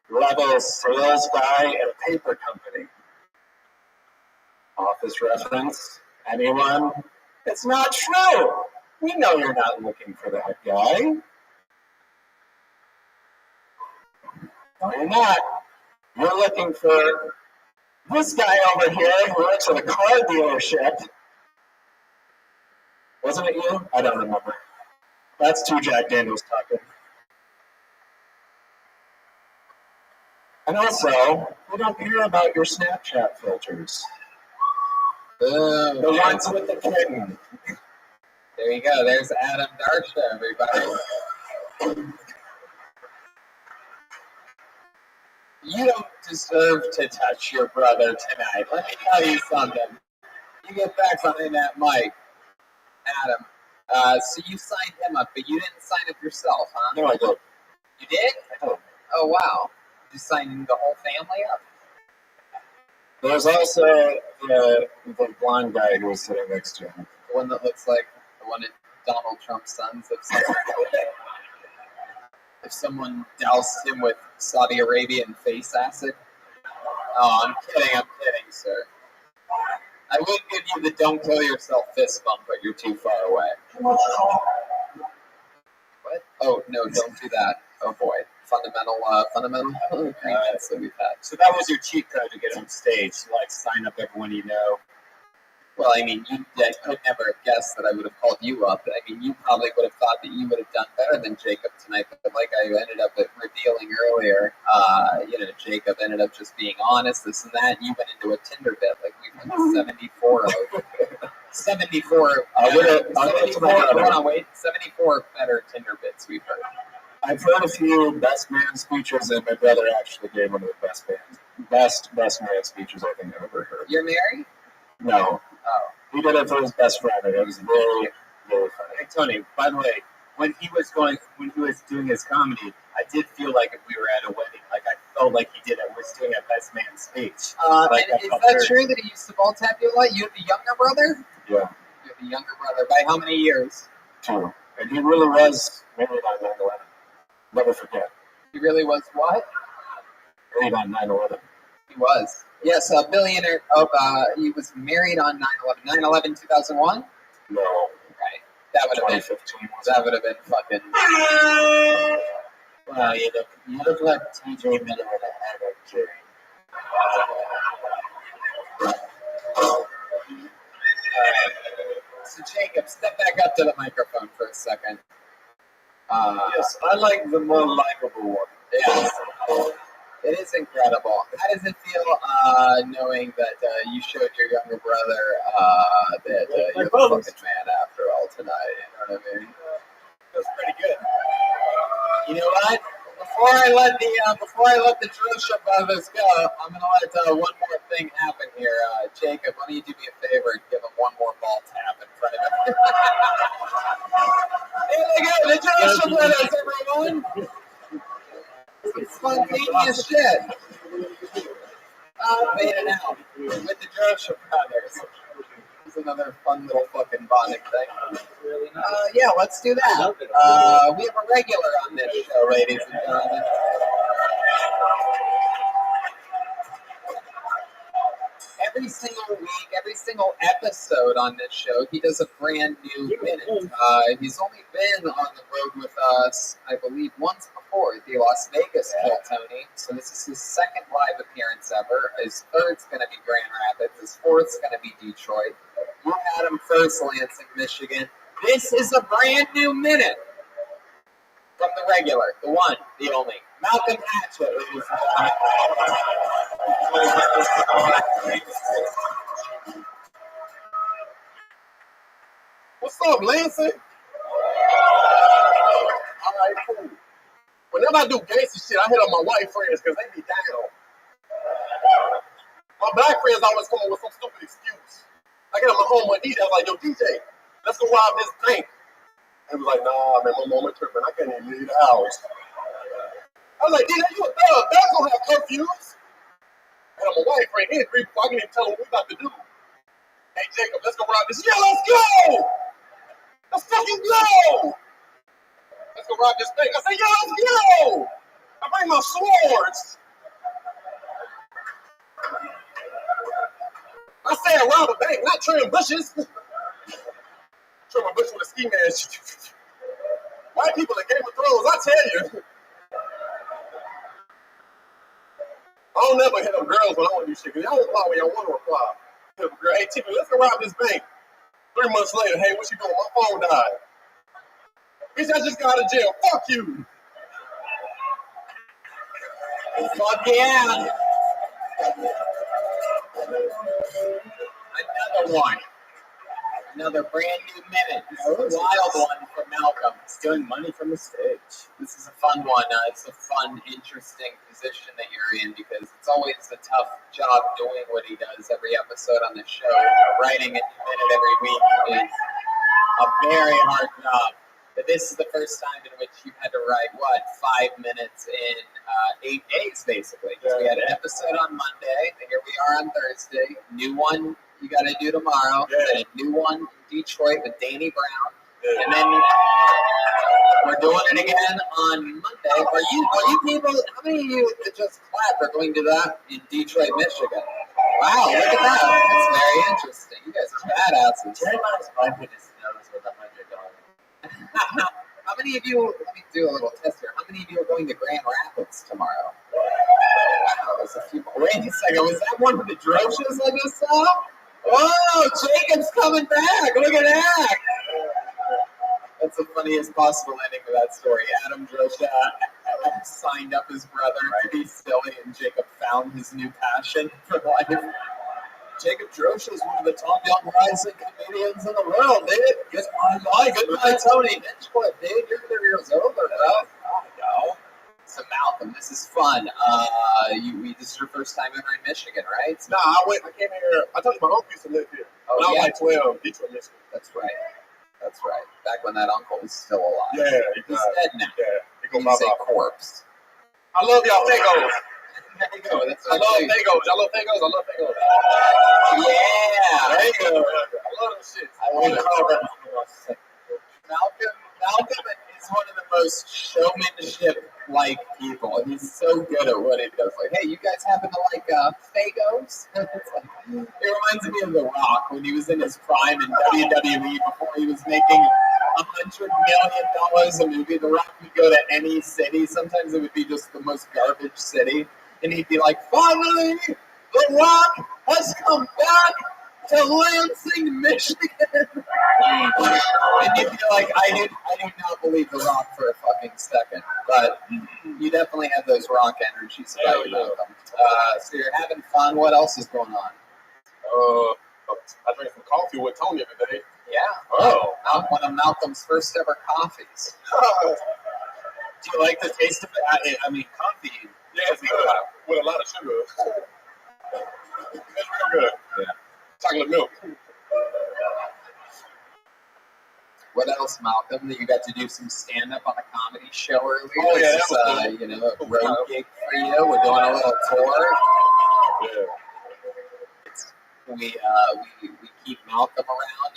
level sales guy at a paper company. Office reference? Anyone? It's not true. We know you're not looking for that guy. No, you're not. You're looking for this guy over here who works at a car dealership. Wasn't it you? I don't remember. That's two Jack Daniels talking. And also, we don't care about your Snapchat filters. The ones with the kitten. There you go. There's Adam Darsha, everybody. You don't deserve to touch your brother tonight. Let me tell you something. You get back behind that mic, Adam. So you signed him up, but you didn't sign up yourself, huh? No, I don't. You did? I don't. Oh, wow. You signed the whole family up? There's also the blonde guy who was sitting next to him. The one that looks like the one in Donald Trump's sons. If someone doused him with Saudi Arabian face acid. Oh, I'm kidding, sir. I would give you the don't kill yourself fist bump, but you're too far away. What? Oh, no, don't do that. Oh, boy. Fundamental agreements that we've had. So that was your cheat code to get on stage, like sign up everyone you know. Well, I mean, I could never have guessed that I would have called you up. I mean, you probably would have thought that you would have done better than Jacob tonight, but like I ended up revealing earlier, Jacob ended up just being honest, this and that. You went into a Tinder bit, like we've been 74 of 74. Hold on, wait. 74 better Tinder bits we've heard. I've heard a few best man speeches, and my brother actually gave one of the best man speeches I think I've ever heard. You're married? No. Oh. He did it for his best friend, and it was very, very funny. Hey, Tony, by the way, when he was doing his comedy, I did feel like if we were at a wedding, like I felt like he was doing a best man speech. And is that true that he used to ball tap you a lot? You have the younger brother? Yeah. You have the younger brother. By how many years? 2. And he really was married on 9/11. Never forget. He really was what? Married on 9/11. He was. Yes, a billionaire. He was married on 9/11. 9/11, 2001? No. Right. That would have been 2015. That would have been fucking. Wow, you look like TJ Miller with a hat of Jerry. Alright. So Jacob, step back up to the microphone for a second. Yes, I like the more likable one. Yes. It is incredible. How does it feel knowing that you showed your younger brother that you're the fucking man after all tonight? You know what I mean? Feels pretty good. You know what? Before I let the Drosha brothers go, I'm gonna let one more thing happen here. Jacob, why don't you do me a favor and give him one more ball tap in front of him? Here they go, the Drosha brothers, everyone. It's spontaneous shit. Made it out with the Drosha brothers. It's another fun little fucking bonding thing. Yeah, let's do that. We have a regular on this show, ladies and gentlemen. Every single week, every single episode on this show, he does a brand new minute. He's only been on the road with us, I believe, once before at the Las Vegas Kill Tony. So this is his second live appearance ever. His third's going to be Grand Rapids. His fourth's going to be Detroit. You had him first, Lansing, Michigan. This is a brand new minute from the regular, the one, the only, Malcolm Hatchett, ladies and gentlemen. What's up, Lansing? All right, cool. Whenever I do gangster shit, I hit up my white friends because they be down. My black friends always come up with some stupid excuse. I get on my home one DJ, I was like, yo, DJ, let's go rob this bank. He was like, nah, man, my mama tripping. I can't even leave the house. I was like, Dina, you a thug. Thugs don't have curfews. And I'm a wife right here. I can even tell them what we about to do. Hey, Jacob, let's go rob this. Yeah, let's go. Let's fucking go. Let's go rob this bank. I said, yeah, let's go. I bring my swords. I said rob a bank, not trim bushes. Trim a bush with a ski mask. White people in Game of Thrones, I tell you. I don't never hit up girls when I want to do shit. Y'all reply when y'all want to reply. Hit up a girl, hey, Tiffany, let's go rob this bank. 3 months later, hey, what you doing? My phone died. Bitch, I just got out of jail. Fuck you. Fuck yeah. Another one. Another brand new minute. This is a wild one from Malcolm. Stealing money from the stage. This is a fun one. It's a fun, interesting position that you're in because it's always a tough job doing what he does every episode on the show. Writing a new minute every week is a very hard job. But this is the first time in which you've had to write, 5 minutes in 8 days, basically. So we had an episode on Monday, and here we are on Thursday. New one you got to do tomorrow. And a new one in Detroit with Danny Brown. And then we're doing it again on Monday. Are you people, how many of you that just clapped are going to that in Detroit, Michigan? Wow, look at that. That's very interesting. You guys are badasses. Jeremiah's wiping his nose with $100. How many of you, let me do a little test here. How many of you are going to Grand Rapids tomorrow? Wow, there's a few more. Wait a second, was that one of the Droshas I just saw? Whoa, Jacob's coming back. Look at that. That's the funniest possible ending to that story. Adam Drosha signed up his brother to be silly, and Jacob found his new passion for life. Jacob Drosha is one of the top young rising comedians in the world, dude. Yes, my goodbye, Tony Hinchcliffe, dude. You're 30 years older, bro. I know. So Malcolm, this is fun. This is your first time ever in Michigan, right? Nah, I came here. I told you my uncle used to live here. When I was like 12, Detroit, Michigan. That's right. That's right. Back when that uncle was still alive. Yeah, he's dead now. Yeah, He's a corpse. I love y'all Fagos. There you go. I love Fagos. Y'all love Fagos? I love Fagos. Yeah. There you go. I love them shit. I want to call them. Malcolm is one of the most showmanship-like people. He's so good at what he does. Like, hey, you guys happen to like Fagos? It reminds me of The Rock when he was in his prime in WWE before he was making $100 million a movie. The Rock would go to any city. Sometimes it would be just the most garbage city. And he'd be like, finally, The Rock has come back to Lansing, Michigan. And you'd be like, I do not believe The Rock for a fucking second. But you definitely have those Rock energies about you, Malcolm. So you're having fun. What else is going on? I drank some coffee with Tony today. Yeah. Oh. One of Malcolm's first ever coffees. Do you like the taste of it? I mean, coffee. Yeah, it's good with a lot of sugar. It's real good. Yeah. Chocolate milk. What else, Malcolm? You got to do some stand-up on a comedy show earlier. Oh, yeah, This that was is, a road gig for you. We're doing a little tour. Yeah. We keep Malcolm around.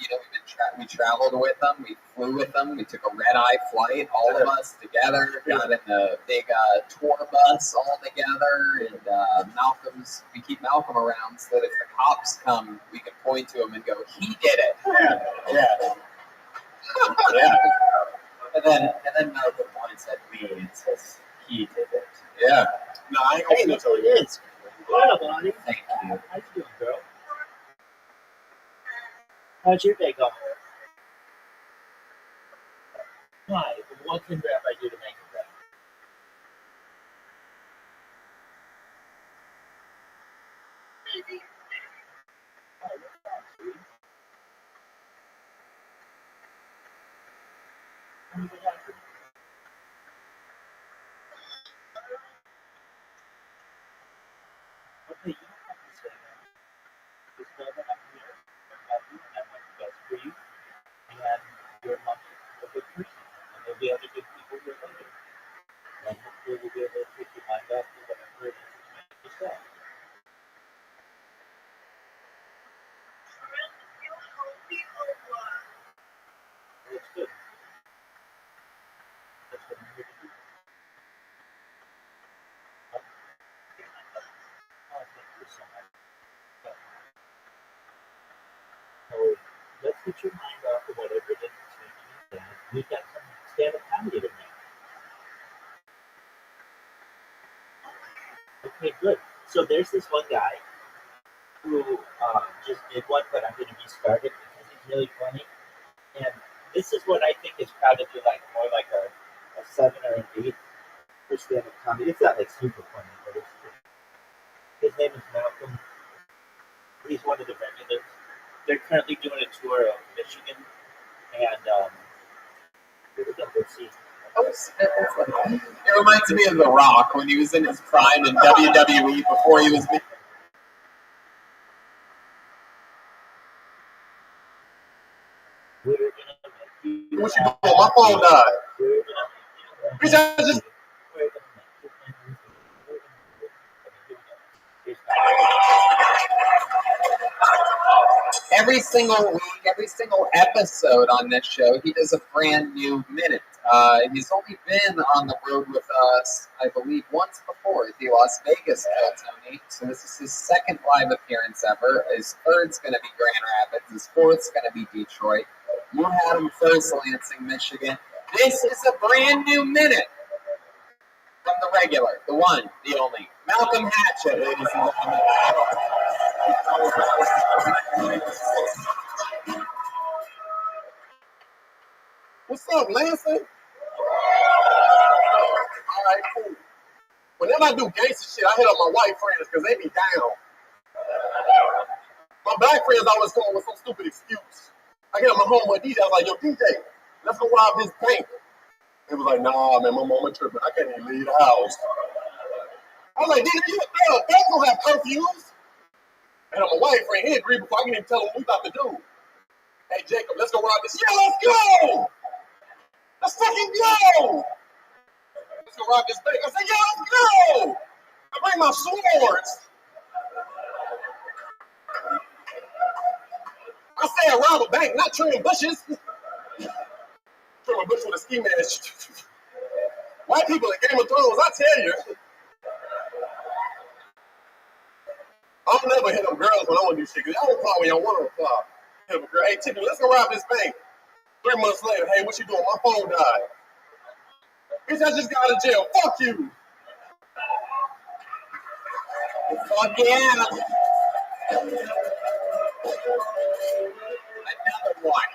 We traveled with him. We flew with him. We took a red-eye flight, all of us together. Got in a big tour bus all together. And we keep Malcolm around so that if the cops come, we can point to him and go, "He did it." Yeah. Yeah. And then Malcolm points at me and says, "He did it." Yeah. No, I ain't gonna tell you. It is. What up, Bonnie? Thank you. How you doing, girl? How's your day going? Why? What can I do to make it better? Oh, what's wrong, sweetie? Anything happened? Okay, you don't have to say that. Just know that I'm here. I'm happy and I want the best for you. And you're a good person. And there'll be other good people here later. And hopefully we'll be able to take your mind off to whatever it is that you say. That's good. That's what I'm here to do. Oh, thank you so much. So let's get your mind off of whatever it is that's making you sad. We've got some stand-up comedy tonight. Okay, good. So there's this one guy who just did one, but I'm going to restart it because he's really funny. And this is what I think is probably like more like a 7 or an 8 for stand-up comedy. It's not like super funny, but it's just, his name is Malcolm. He's one of the regulars. They're currently doing a tour of Michigan, and we're going to go see. It reminds me of The Rock when he was in his prime in WWE before he was. What you doing? My phone died. Bitch, I just. Every single week, every single episode on this show, he does a brand new minute. He's only been on the road with us, I believe, once before at the Las Vegas Tony. So this is his second live appearance ever. His third's going to be Grand Rapids. His fourth's going to be Detroit. You had him first, Lansing, Michigan. This is a brand new minute from the regular, the one, the only, Malcolm Hatchett, ladies and gentlemen. What's up, Lansing? All right, cool. Whenever I do gangster shit, I hit up my white friends because they be down. My black friends always come up with some stupid excuse. I hit up my homeboy DJ. I was like, yo, DJ, let's go rob this bank. He was like, nah, man, my mama tripping. I can't even leave the house. I was like, DJ, you a thug. Banks don't have curfews. And my white friend, he agreed before I can even tell him what we about to do. Hey, Jacob, let's go rob this. Yeah, let's go. Let's fucking go. Let's go rob this bank. I said, yeah, let's go. I bring my swords. I said rob a bank, not trim bushes. Trim a bush with a ski mask. White people in Game of Thrones, I tell you. I'll never hit them girls when I want to do shit. Y'all will call when y'all want to call. Hit them a girl. Hey, Tiffany, let's go rob this bank. 3 months later, hey, what you doing? My phone died. Bitch, I just got out of jail. Fuck you. Fuck yeah. Another one.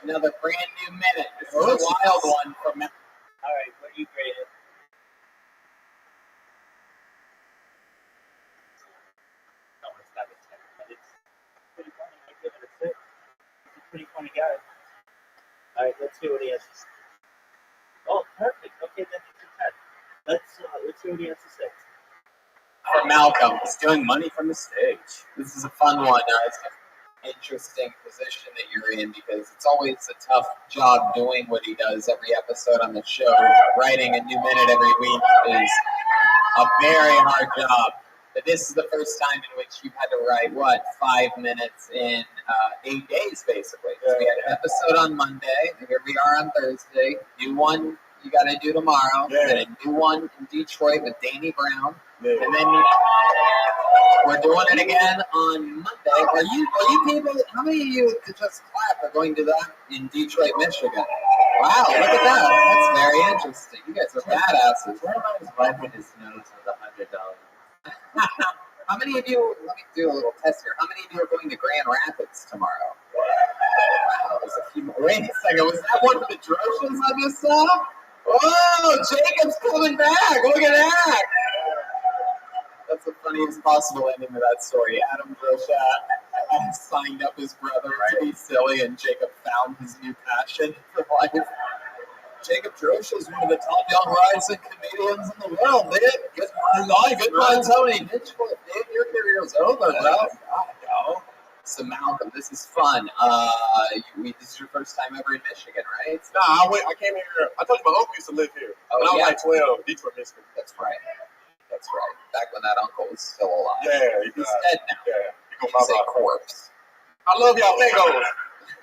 Another brand new minute. This is a wild one from. All right, what do you grade it? I want to stop at 10, but it's pretty funny. I give it a 6. He's a pretty funny guy. All right, let's see what he has to say. Oh, perfect. Okay, then it's a 10. Let's see what he has to say. For Malcolm, stealing money from the stage. This is a fun one. It's an interesting position that you're in because it's always a tough job doing what he does every episode on the show. Writing a new minute every week is a very hard job. But this is the first time in which you've had to write, 5 minutes in 8 days, basically. So we had an episode on Monday. Here we are on Thursday. New one you got to do tomorrow. Yeah. And a new one in Detroit with Danny Brown. Yeah. And then we're doing it again on Monday. Are you people, how many of you that just clap are going to that in Detroit, Michigan? Wow, look at that. That's very interesting. You guys are badasses. Jeremiah's wiping his nose with $100. How many of you, let me do a little test here. How many of you are going to Grand Rapids tomorrow? Wow, there's a few more. Wait a second, was that one of the Droshas I just saw? Oh, Jacob's coming back. Look at that. That's the funniest possible ending to that story. Adam Drosha signed up his brother to be silly, and Jacob found his new passion for life. Jacob Drosha is one of the top young rising comedians in the world, man. Goodbye, Tony. Mitchell, your career's over, bro. No. So Malcolm, this is fun. This is your first time ever in Michigan, right? Nah, I came here. I told you my uncle used to live here. Oh, when I was yeah. like 12, Detroit, Michigan. That's right. That's right. Back when that uncle was still alive. Yeah, He's dead now. Yeah, he You say corpse. I love y'all Fagos.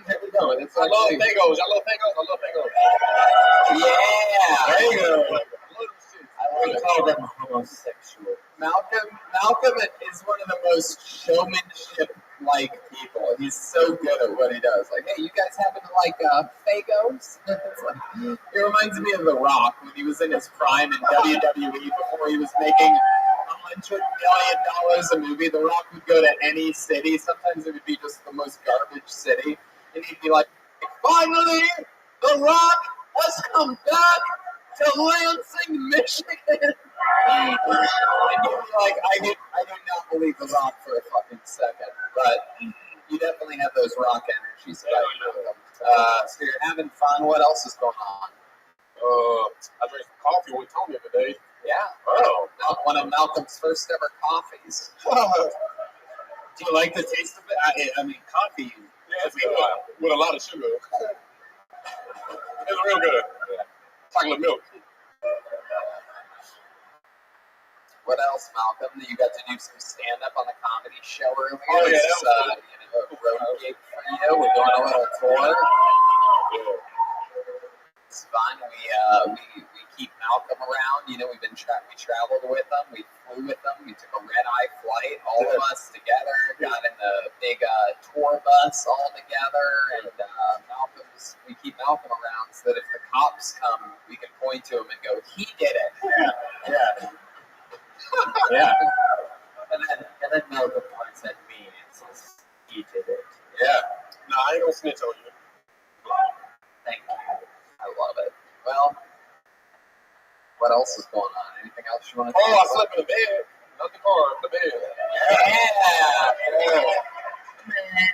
There we go. That's I love actually- Fagos. Y'all love Fagos? I love Fagos. Yeah. There you go. I love them shit. I We love it. call them homosexual. Malcolm is one of the most showmanship-like people. He's so good at what he does. Like, hey, you guys happen to like Fagos? It's like, it reminds me of The Rock when he was in his prime in WWE before he was making $100 million a movie. The Rock would go to any city. Sometimes it would be just the most garbage city, and he'd be like, "Finally, The Rock has come back to Lansing, Michigan." And you'd be like, I do not believe The Rock for a fucking second. But you definitely have those rock energies about you. So you're having fun. What else is going on? I drank some coffee with Tony today. Yeah. Oh. One of Malcolm's first ever coffees. Do you like the taste of it? I mean, coffee. Yeah, it's good with a lot of sugar. It's real good. Chocolate milk. What else, Malcolm? You got to do some stand-up on the comedy show earlier. Oh, yeah, This that is, a road gig for you. We're doing a little tour. It's fun. We keep Malcolm around. You know, we traveled with him. We flew with him. We took a red-eye flight, all of us together. Got in the big tour bus all together, and we keep Malcolm around so that if the cops come, we can point to him and go, "He did it." Yeah. Yeah. And then Malcolm points at me and says, "He did it." Yeah. Nah, I ain't gonna snitch on you. Thank you. I love it. Well, what else is going on? Anything else you want to Oh, talk I about? slept in the bed. Not the car, the bed. Yeah.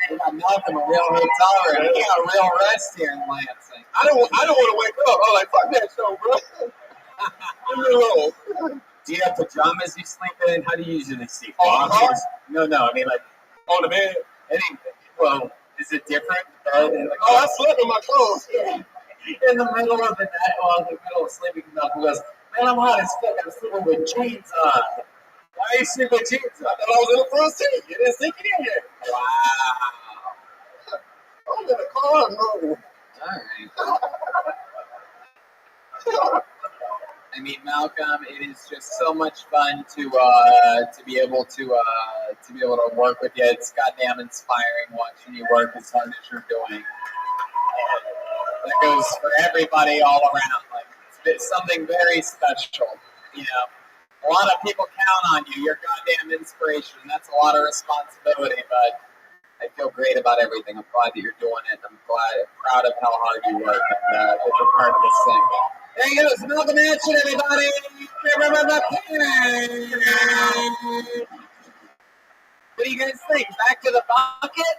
We got Malcolm a real hotel room. We got a real rest here in Lansing. I don't want to wake up. I'm like, fuck that show, bro. Leave me alone. Do you have pajamas you sleep in? How do you usually sleep? On the car? No. I mean, like, On the bed. well, is it different? In Oh, I slept in my clothes. in the middle of the night, while in the middle of sleeping, Malcolm goes, "Man, I'm hot as fuck. I'm sleeping with jeans on." Why are you sleeping with jeans on? I thought I was in the front seat. You didn't sink it in yet. Wow. I'm in the car, no. All right. I mean, Malcolm, it is just so much fun to be able to work with you. It's goddamn inspiring watching you work as hard as you're doing. That goes for everybody all around. Like, it's something very special. You know, a lot of people count on you. You're a goddamn inspiration. That's a lot of responsibility, but I feel great about everything. I'm glad that you're doing it. I'm proud of how hard you work and that you're part of this thing. There you go. It's Malcolm Action, everybody. What do you guys think? Back to the bucket?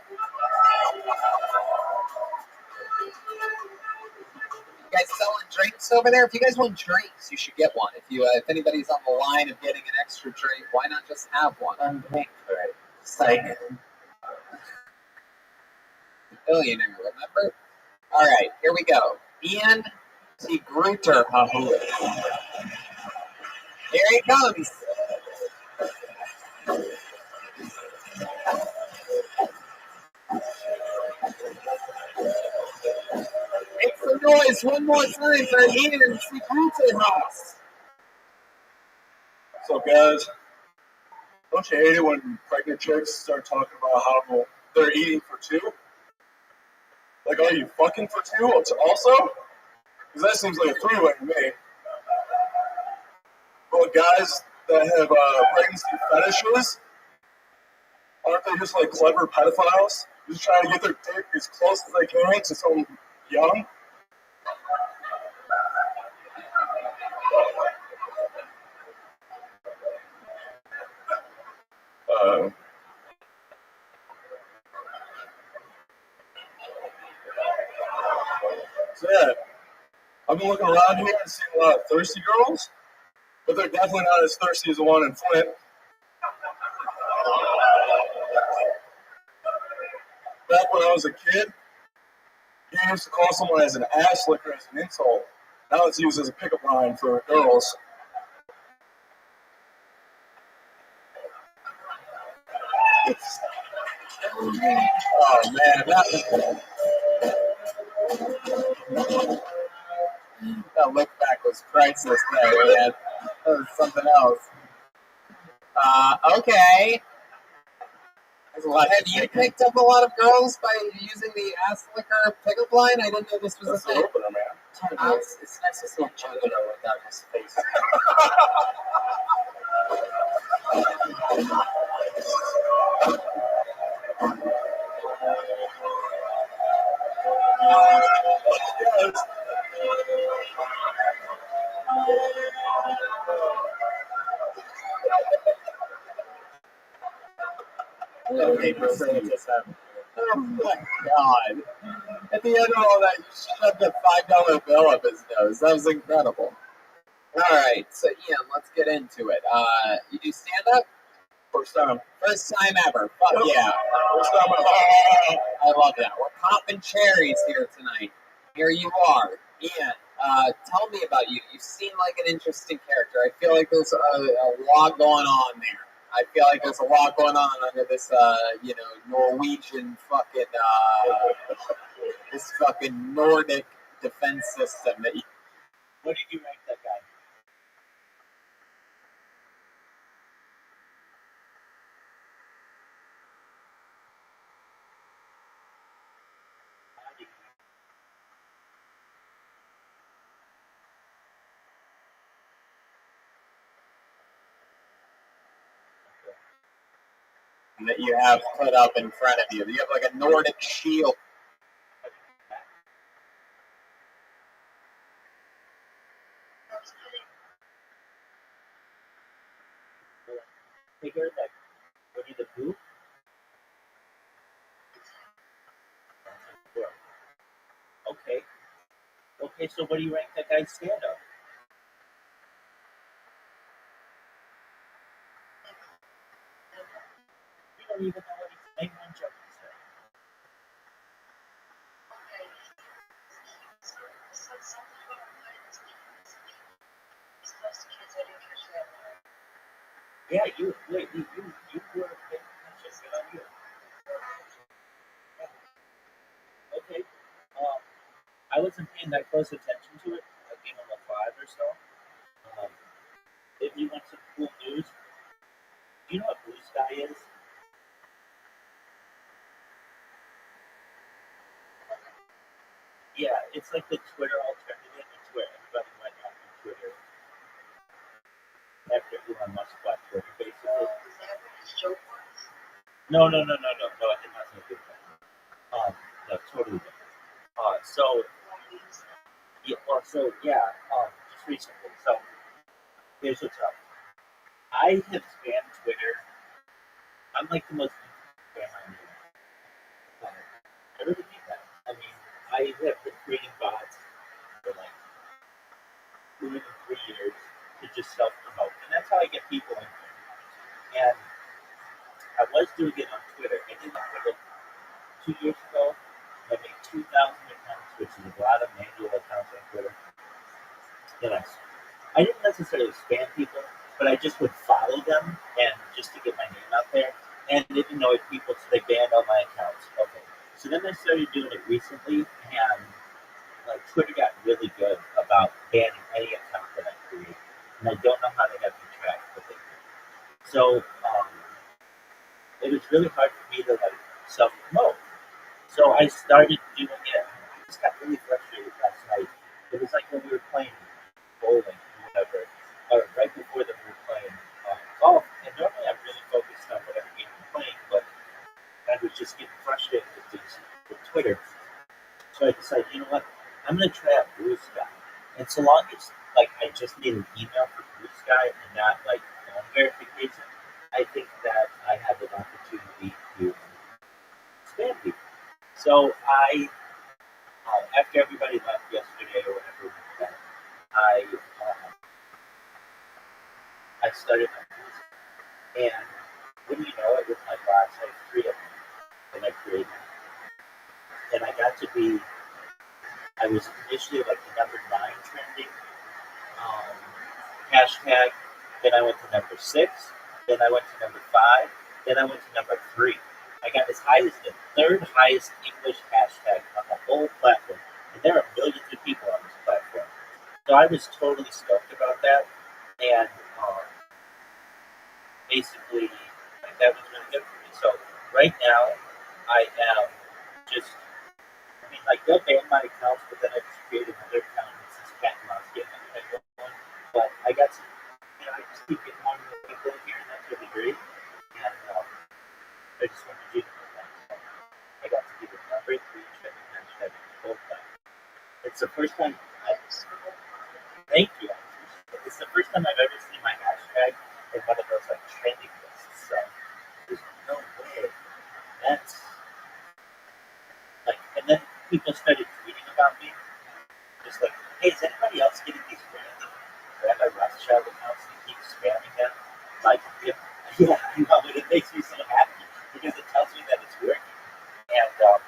You guys selling drinks over there? If you guys want drinks, you should get one. If anybody's on the line of getting an extra drink, why not just have one? I'm paying for it. Psych. Billionaire, remember? All right, here we go. Ian T. Gruter. Here he comes. Make some noise one more time for Ian T. Gruter. What's up, guys? Don't you hate it when pregnant chicks start talking about how they're eating for two? Like, are you fucking for two also? Because that seems like a three-way to me. But guys that have pregnancy fetishes, aren't they just like clever pedophiles? Just trying to get their dick as close as they can to someone young? So yeah, I've been looking around here and seeing a lot of thirsty girls, but they're definitely not as thirsty as the one in Flint. back when I was a kid, you used to call someone as an ass licker as an insult. Now it's used as a pickup line for girls. Oh man, That look back was priceless there, man. That was something else. Okay. Have you picked up a lot of girls by using the ass licker pickup line? I didn't know this was that's a the thing. opener, man. It's nice to see a juggalo without his face. Yes. Okay, proceed. Oh my god. At the end of all that, you shoved a $5 bill up his nose. That was incredible. Alright, so Ian, let's get into it. You do stand up? First time. First time ever. Fuck yeah. First time. I love that. We're popping cherries here tonight. Here you are. Ian, tell me about you. You seem like an interesting character. I feel like there's a lot going on there. I feel like there's a lot going on under this, Norwegian fucking, this fucking Nordic defense system that you. What did you rank that guy? That you have put up in front of you. You have like a Nordic shield. Figure that Winnie the Pooh. Okay. Okay, so what do you rank that guy's stand up? You don't even know what he's saying one joke he said. Yeah, you were paying attention. Good on you. Okay. I wasn't paying that close attention to it. I gave him a 5 or so. If you want some cool news, do you know what Blue Sky is? Yeah, it's like the Twitter alternative. It's where everybody went after Twitter. After Elon Musk bought Twitter, basically. No, it had nothing to do with that. No, totally different. Just recently. So, here's what's up. I have spammed Twitter. I'm like the most spam I know. I really think that. I mean, I have been creating bots for like 2 to 3 years to just self-promote, and that's how I get people in there. And I was doing it on Twitter. I did it for like 2 years ago. I made 2,000 accounts, which is a lot of manual accounts on Twitter. Then I didn't necessarily spam people, but I just would follow them and just to get my name out there. And it annoyed people, so they banned all my accounts. Okay. So then I started doing it recently, and like Twitter got really good about banning any account that I create. And I don't know how they have me track, but they do. So it was really hard for me to like self-promote. So I started doing it. I just got really frustrated last night. It was like when we were playing bowling or whatever, or right before that we were playing golf. And normally I'm really focused on whatever game I'm playing, but I was just getting frustrated with Twitter. So I decided, you know what? I'm going to try out Blue Sky. And so long as like I just need an email for Blue Sky and not like phone verification, I think that I have an opportunity to spam people. So after everybody left yesterday or whatever, I started my Blue Sky. And when you know it, with my bots, I have 3 of them that I created. be. I was initially like the number 9 trending hashtag. Then I went to number 6. Then I went to number 5. Then I went to number 3. I got as high as the 3rd highest English hashtag on the whole platform, and there are millions of people on this platform. So I was totally stoked about that, and basically, like, that was really good for me. So right now, I am just, I mean, like, they'll ban my accounts, but then I just created another account, and it's this cat and mouse game that I go on. But I got some, I just keep getting more people in here, and that's really great. And I just wanted to do that. So I got to give it number 3 trending hashtag both times. It's the first time thank you. It's the first time I've ever seen my hashtag in one of those like trending lists. So there's no way. That's like, and then people started tweeting about me, just like, hey, is anybody else getting these random Rabbi Rothschild accounts and keep spamming them? Like, yeah, I know, but it makes me so happy because it tells me that it's working, and I'm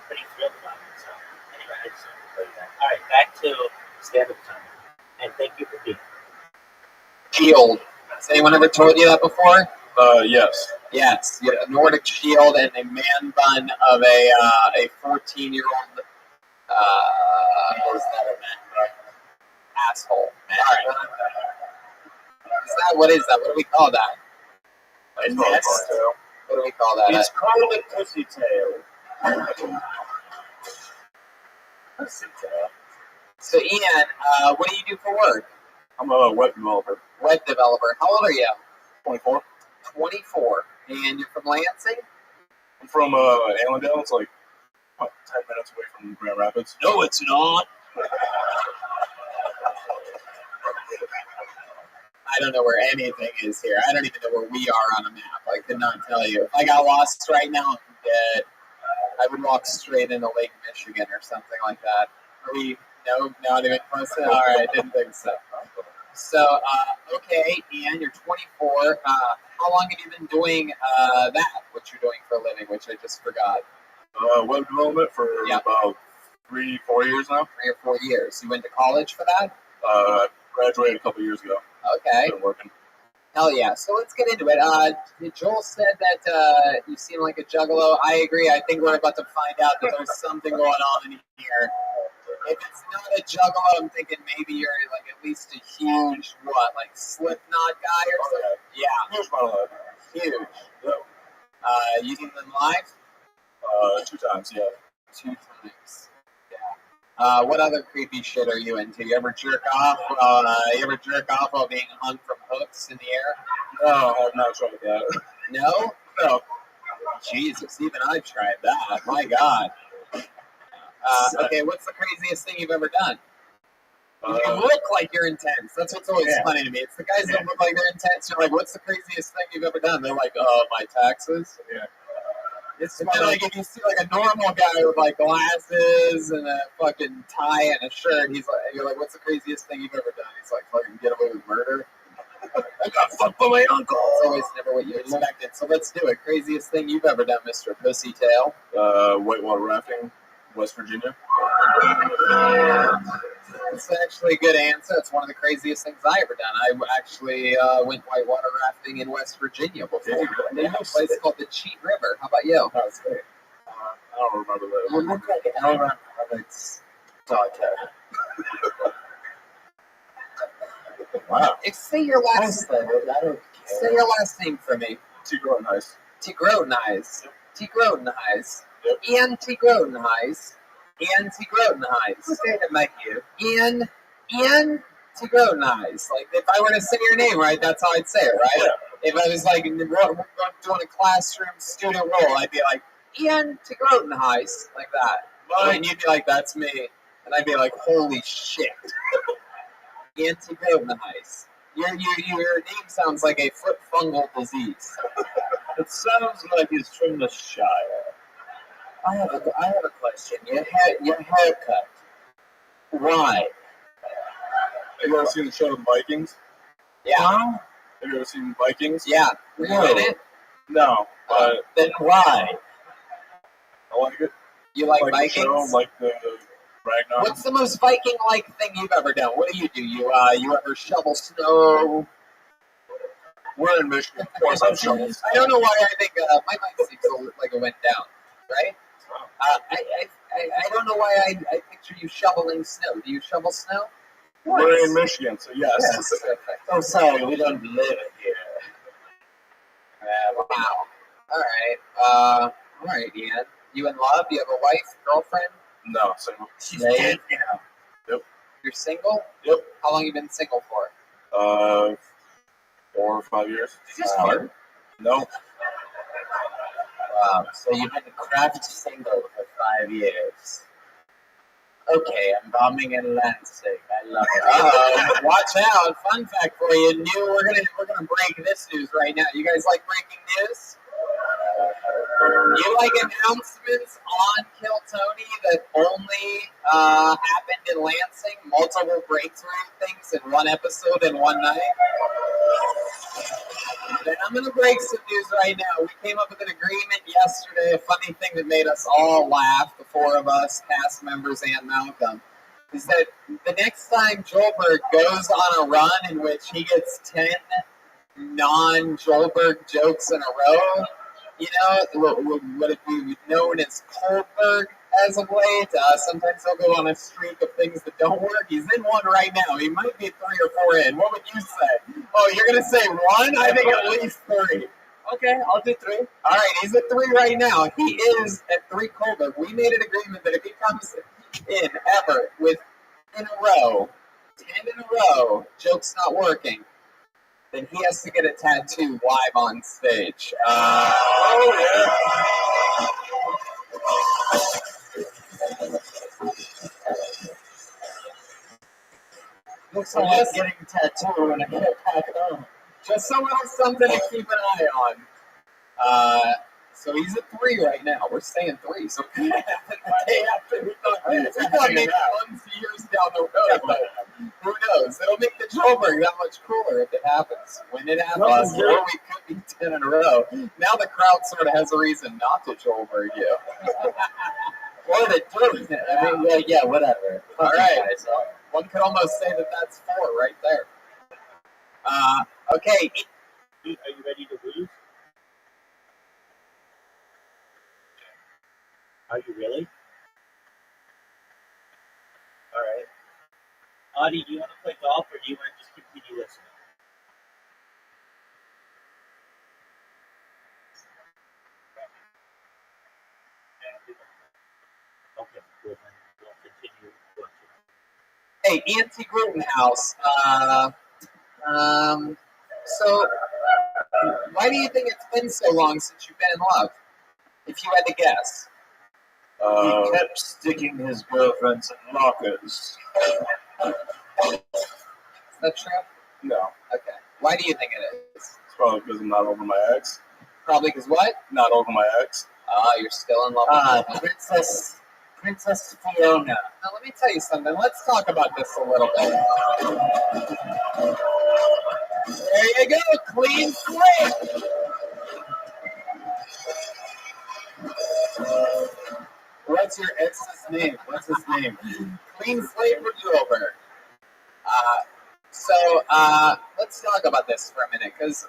pretty thrilled about it. So anyway, I just wanted to tell you that. All right, back to stand-up time, and thank you for being here. Shield. Has anyone ever told you that before? Yes. Yes, a Nordic Shield and a man bun of a 14-year-old. What is that a man bun? Asshole. All right. What is that? What do we call that? A nest? What do we call that? It's called a pussy tail. Pussy tail. So, Ian, what do you do for work? I'm a web developer. Web developer. How old are you? 24. 24. And you're from Lansing? I'm from Allendale. It's like 10 minutes away from Grand Rapids. No, it's not. I don't know where anything is here. I don't even know where we are on a map. I could not tell you. If I got lost right now, I'm dead. I would walk straight into Lake Michigan or something like that. Are we? No, not even close. All right, didn't think so. So, okay, Ian, you're 24. How long have you been doing that? What you're doing for a living, which I just forgot. Web development for about 3-4 years now. 3 or 4 years. You went to college for that? Graduated a couple years ago. Okay. Been working. Hell yeah. So let's get into it. Joel said that you seem like a juggalo. I agree. I think we're about to find out that there's something going on in here. If it's not a juggalo, I'm thinking maybe you're like at least a huge, like Slipknot guy or something. Yeah. Huge model. Huge. You seen them live? 2 times, yeah. 2 times. Yeah. What other creepy shit are you into? You ever jerk off? While being hung from hooks in the air? No, I have not tried that. No? No. Jesus, even I've tried that. My God. Okay, what's the craziest thing you've ever done? You look like you're intense. That's what's always funny to me. It's the guys that look like they're intense. You're like, what's the craziest thing you've ever done? They're like, my taxes. Yeah. It's like if you see like a normal guy with like glasses and a fucking tie and a shirt, you're like, what's the craziest thing you've ever done? He's like, fucking get away with murder. I got fucked by my uncle. It's always never what you expected. So let's do it. Craziest thing you've ever done, Mr. Pussytail. Whitewater rafting, West Virginia. It's actually a good answer. It's one of the craziest things I ever done. I actually went whitewater rafting in West Virginia before. In a place called the Cheat River. How about you? That's great. I don't remember that. It looked like Elron Roberts' daughter. Wow. Say your last. I don't care. Say your last name for me. T-Grow-Nice. T-Grow-Nice. T-Grow-Nice. Yep. Ian T-Grow-Nice. Ian T-Grow-Nice. Who's saying it like you? Ian T-Grow-Nice. Like, if I were to say your name right, that's how I'd say it, right? Yeah. If I was, like, doing a classroom student role, I'd be like, Ian T-Grow-Nice, like that. And you'd be like, that's me. And I'd be like, holy shit. Ian T-Grow-Nice. Your name sounds like a foot fungal disease. It sounds like he's from the Shire. I have a question. Your haircut. Why? Have you ever seen the show The Vikings? Yeah. Have you ever seen Vikings? Yeah. Were you in it? No. Then why? I like it. You like the show, Vikings? like the Ragnar. What's the most Viking-like thing you've ever done? What do? You ever shovel snow? We're in Michigan, of course. I'm shovels. I don't know why I think my mic seems like it went down. Right? I don't know why I picture you shoveling snow. Do you shovel snow? We're in Michigan, so yes. Oh, sorry, we don't live here. Wow. All right, Ian. You in love? You have a wife, girlfriend? No, single. She's dead now. You're single? Yep. How long you been single for? 4 or 5 years. Just hard. No. Wow. So you've been craft single for 5 years. Okay, I'm bombing in Lansing. I love it. Watch out! Fun fact for you: we're gonna break this news right now. You guys like breaking news? You like announcements on Kill Tony that only happened in Lansing? Multiple breakthrough things in one episode in one night? Then I'm going to break some news right now. We came up with an agreement yesterday, a funny thing that made us all laugh, the four of us, cast members and Malcolm, is that the next time Joelberg goes on a run in which he gets 10 non-Joelberg jokes in a row, what it be known as Coldberg as of late. Sometimes he'll go on a streak of things that don't work. He's in one right now. He might be 3 or 4 in. What would you say? Oh, you're going to say 1? I think at least 3. Okay, I'll do 3. All right, he's at 3 right now. He is at 3 Coldberg. We made an agreement that if he comes in ever with in a row, 10 in a row, jokes not working, then he has to get a tattoo live on stage. Looks like I'm getting a tattoo when I get back home. Just a little something to keep an eye on. So he's at 3 right now. We're saying 3. So the day after we thought maybe months, years down the road. But who knows? It'll make the Joelberg that much cooler if it happens. When it happens, or we could be 10 in a row. Now the crowd sort of has a reason not to Joelberg you. Or to do it. I mean, yeah, whatever. All right. One could almost say that that's 4 right there. Okay. Are you ready to lose? Are you really? All right. Audie, do you want to play golf or do you want to just continue listening? Okay, good. Then we'll continue watching. Hey, Auntie Grutenhouse. So, why do you think it's been so long since you've been in love? If you had to guess. He kept sticking his girlfriends in lockers. Is that true? No. Okay. Why do you think it is? It's probably because I'm not over my ex. Probably because what? Not over my ex. You're still in love with her. Princess Fiona. Now, let me tell you something. Let's talk about this a little bit. There you go. Clean slate. What's your ex's name? What's his name? Clean slate for Joelberg. So let's talk about this for a minute, because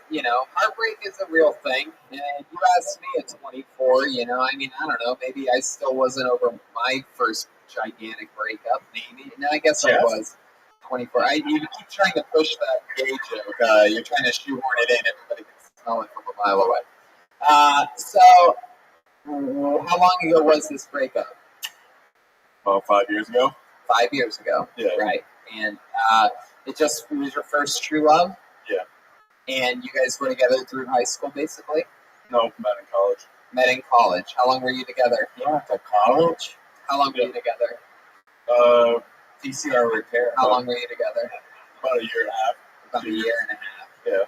heartbreak is a real thing. And you asked me at 24. I don't know. Maybe I still wasn't over my first gigantic breakup. Maybe. No, I guess I was 24. You keep trying to push that gay joke. You're trying to shoehorn it in. Everybody can smell it from a mile away. So how long ago was this breakup? About 5 years ago. 5 years ago. Yeah. Right. And it was your first true love? Yeah. And you guys were together through high school, basically? No, met in college. Met in college. How long were you together? You went to college? How long were you together? PCR repair. How long were you together? About a year and a half. About a year and a half. Yeah.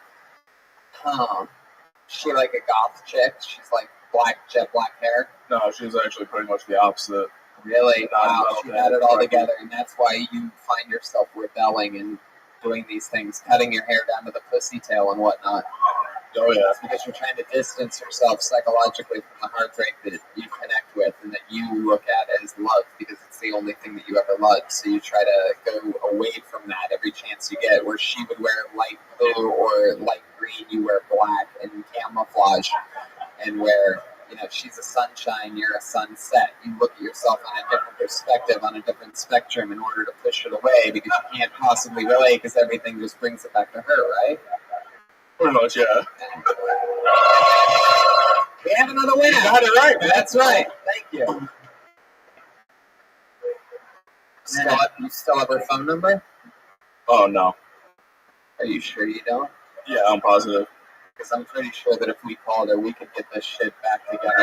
Huh. She like a goth chick? She's like jet black hair? No, she was actually pretty much the opposite. Really? Wow, she had it all Right. together, and that's why you find yourself rebelling and doing these things, cutting your hair down to the pussy tail and whatnot. Oh yeah. It's because you're trying to distance yourself psychologically from the heartbreak that you connect with and that you look at as love because it's the only thing that you ever loved. So you try to go away from that every chance you get. Where she would wear light blue or light green, you wear black and camouflage. And where, she's a sunshine, you're a sunset. You look at yourself on a different perspective, on a different spectrum in order to push it away because you can't possibly relate because everything just brings it back to her, right? Pretty much, yeah. We have another winner. You got it right, man. That's right. Thank you. You still have her phone number? Oh, no. Are you sure you don't? Yeah, I'm positive. Because I'm pretty sure that if we called her, we could get this shit back together.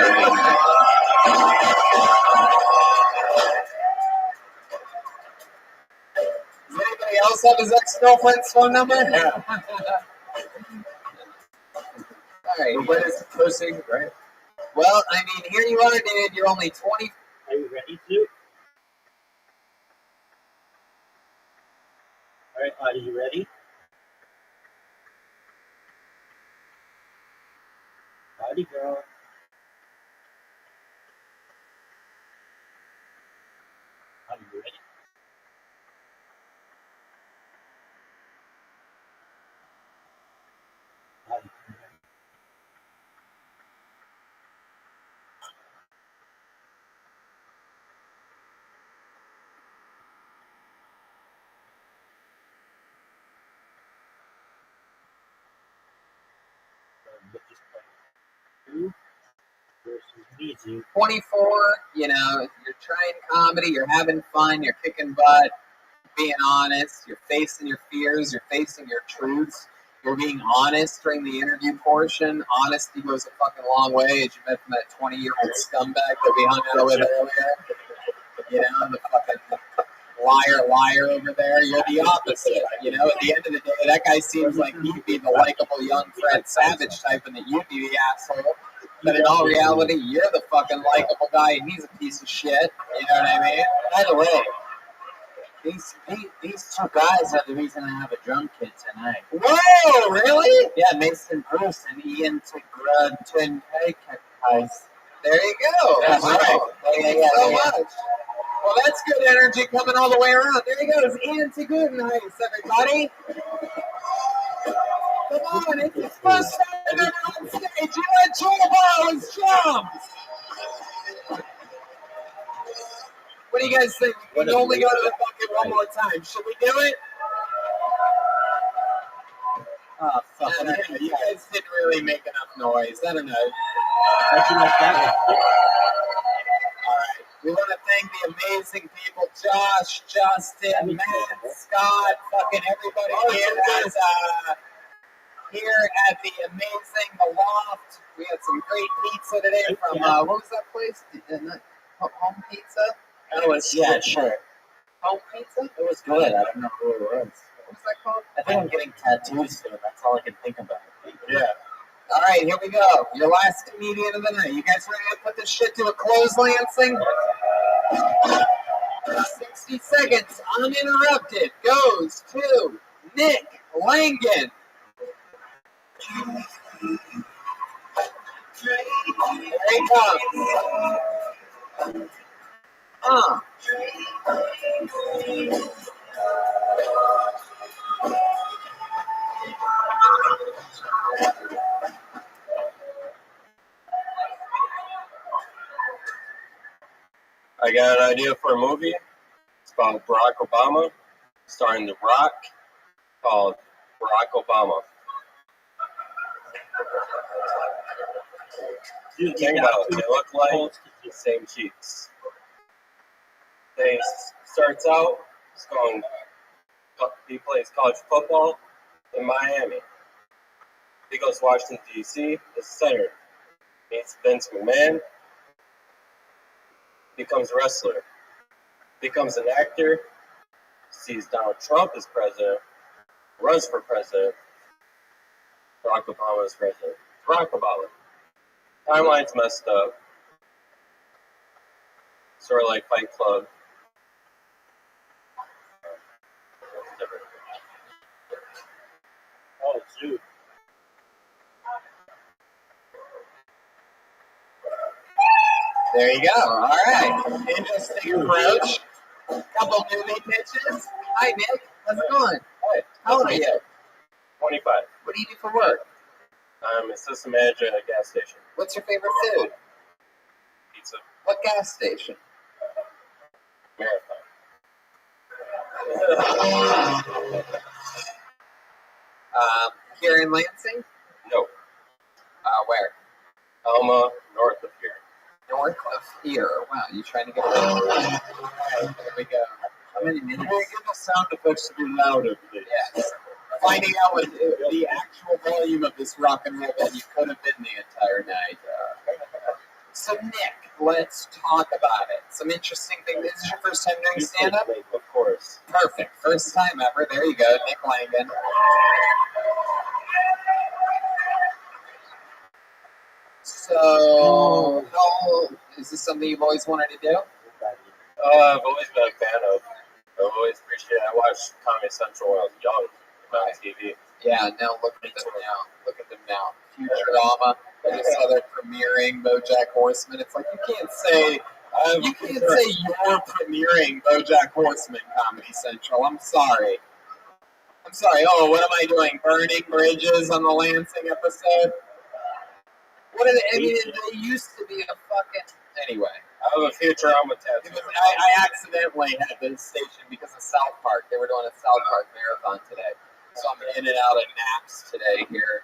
Does anybody else have his ex-girlfriend's phone number? Yeah. All right. What is pussy, right? Well, I mean, here you are, dude. You're only 20. Are you ready to? All right, are you ready? Howdy, girl. Are you ready? Howdy. Who versus me? 24, you're trying comedy, you're having fun, you're kicking butt, being honest, you're facing your fears, you're facing your truths, you're being honest during the interview portion. Honesty goes a fucking long way, as you met from that 20-year-old scumbag that we hung out with earlier. The fucking liar over there. You're the opposite. At the end of the day, that guy seems like he'd be the likable young Fred Savage type and that you'd be the asshole. But in all reality, you're the fucking likable guy and he's a piece of shit. You know what I mean? By the way, these two guys are the reason I have a drum kit tonight. Whoa, really? Yeah, Mason Bruce and Ian Taik. There you go. That's right. Thank you so much. Well, that's good energy coming all the way around. There he goes, Ian GUINNESS, everybody. Come on, it's his first time ever on stage. You let Joe his drums. What do you guys think? We can only go to the bucket one more time. Should we do it? Oh, fuck. I don't know. You guys didn't really make enough noise. I don't know. How'd you like that one? All right. We want to thank the amazing people, Josh, Justin, Matt, Scott, fucking everybody here at the amazing The Loft. We had some great pizza today from, what was that place? Home Pizza? Yeah, sure. Home Pizza? It was good. I don't know who it was. What was that called? I think I'm getting tattoos soon. That's all I can think about. Yeah. All right, here we go. Your last comedian of the night. You guys ready to put this shit to a close, Lansing? 60 seconds uninterrupted goes to Nick Langan. There he comes. I got an idea for a movie. It's about Barack Obama, starring The Rock, called Barack Obama. Dude, Think about it. They look like the same cheeks. They starts out, he plays college football in Miami. He goes to Washington, D.C., the center. Meets Vince McMahon, becomes a wrestler, becomes an actor, sees Donald Trump as president, runs for president, Barack Obama is president. Barack Obama. Timeline's messed up. Sort of like Fight Club. Oh, shoot. There you go. All right. Interesting approach. Couple movie pitches. Hi, Nick. How's it going? How old are you? 25. What do you do for work? I'm assistant manager at a gas station. What's your favorite food? Pizza. What gas station? Marathon. Here in Lansing? No. Where? Alma, north of here. North of here. Wow, you trying to get away from that? There we go. How many minutes? Can you get the sound effects to be louder, please? Yes. Finding out what the actual volume of this rock and roll band you could have been the entire night. So, Nick, let's talk about it. Some interesting things. This is your first time doing stand-up? Of course. Perfect. First time ever. There you go, Nick Langen. So, is this something you've always wanted to do? I've always been a fan of. I've always appreciated it. I watched Comedy Central when I was young on TV. Yeah, now look at them now. Look at them now. Futurama. I just saw they're premiering BoJack Horseman. It's like you can't say you're premiering BoJack Horseman, Comedy Central. I'm sorry. Oh, what am I doing? Burning bridges on the Lansing episode? What are they? I mean, they used to be a fucking. Anyway. I have a Futurama tattoo. I accidentally had this station because of South Park. They were doing a South Park marathon today. So I'm in and out of naps today here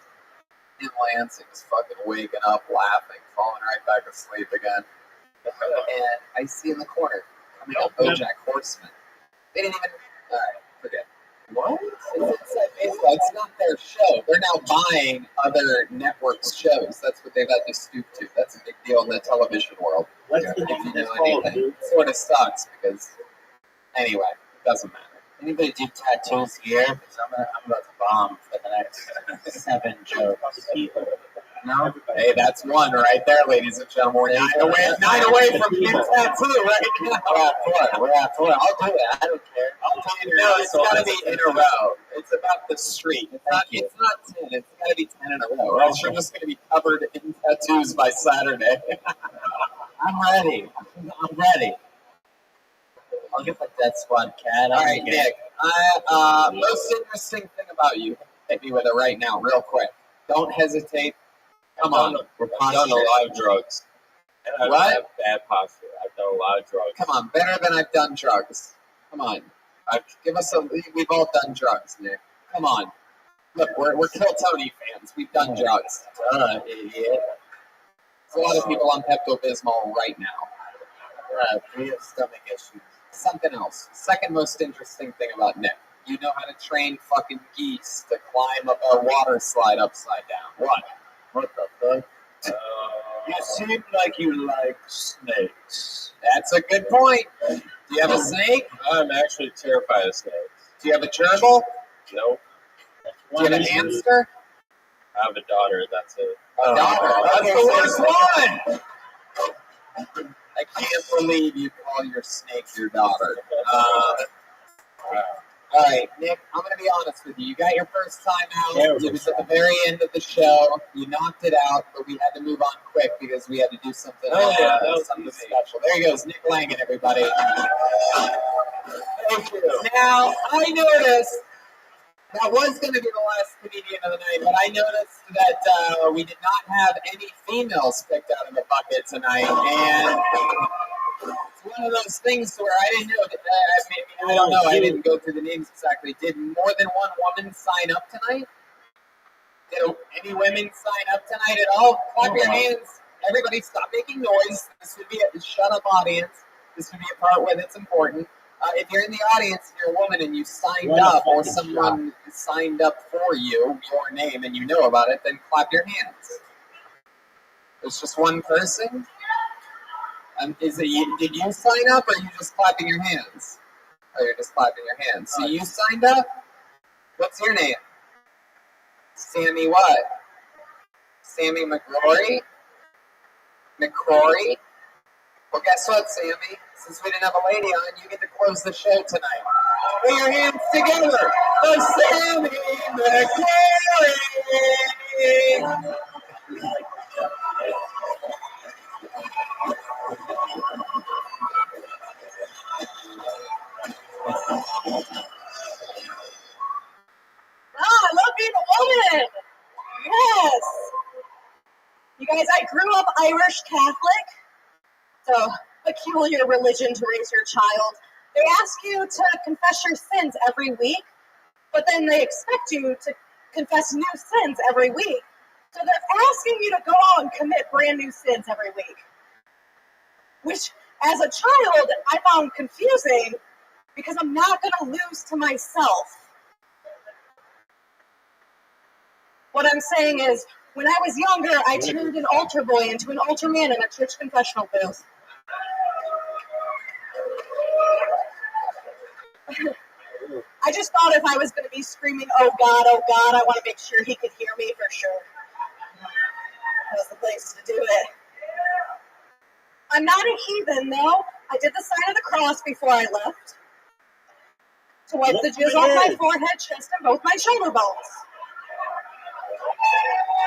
in Lansing, just fucking waking up, laughing, falling right back asleep again. And I see in the corner coming up BoJack Horseman. They didn't even. All right, forget. What? It's not their show. They're now buying other networks' shows. That's what they've had to stoop to. That's a big deal in the television world. What's the If you name know of this anything. dude? It sort of sucks because, anyway, it doesn't matter. Anybody do tattoos here? Because I'm about to bomb for the next 7 jokes. No? Hey, that's one right there, ladies and gentlemen. We're 9 away from being tattoo right now. We're at 4. I'll do it. I don't care. I'll tell you now, it's got to be in a row. It's about the street. It's not 10. It's got to be 10 in a row. Or else you're just going to be covered in tattoos by Saturday. I'm ready. I'm ready. I'll get the Death Squad cat. All right, Nick. Most interesting thing about you. Hit me with it right now, real quick. Don't hesitate. Come on. I've done a lot of drugs. And I What? have bad posture. I've done a lot of drugs. Come on, better than I've done drugs. Come on. Give us a. We've all done drugs, Nick. Come on. Look, we're Kill Tony fans. We've done drugs. Idiot. There's a lot of people on Pepto-Bismol right now. We have stomach issues. Something else. Second most interesting thing about Nick. You know how to train fucking geese to climb up a water slide upside down. What the fuck? You You seem like you like snakes. That's a good point. Do you have a snake? I'm actually terrified of snakes. Do you have a gerbil? Nope. Do you have a hamster? I have a daughter. That's it. A daughter. That's okay, the so worst one. I can't believe you call your snake your daughter. All right, Nick, I'm going to be honest with you. You got your first time out. It was at the very end of the show. You knocked it out, but we had to move on quick because we had to do something, that was something special. There he goes, Nick Langen, everybody. Thank you. Now, I noticed that was going to be the last comedian of the night, but I noticed that we did not have any females picked out of the bucket tonight, and it's one of those things where I didn't know. I don't know. I didn't go through the names exactly. Did more than one woman sign up tonight? Did any women sign up tonight at all? Clap your hands. Everybody stop making noise. This would be a shut up audience. This would be a part where it's important. If you're in the audience, if you're a woman and you signed up or someone signed up for you, your name, and you know about it, then clap your hands. There's just one person? Did you sign up or are you just clapping your hands? Oh, you're just clapping your hands. So you signed up? What's your name? Sammy what? Sammy McCrory? McCrory? Well, guess what, Sammy? Since we didn't have a lady on, you get to close the show tonight. Put your hands together for Sammy McCrory! grew up Irish Catholic, so peculiar religion to raise your child. They ask you to confess your sins every week, but then they expect you to confess new sins every week. So they're asking you to go out and commit brand new sins every week, which as a child I found confusing because I'm not going to lose to myself. What I'm saying is, when I was younger, I turned an altar boy into an altar man in a church confessional booth. I just thought if I was going to be screaming, oh God, I want to make sure he could hear me for sure. That was the place to do it. I'm not a heathen, though. I did the sign of the cross before I left to wipe the jizz off my forehead, chest, and both my shoulder bones.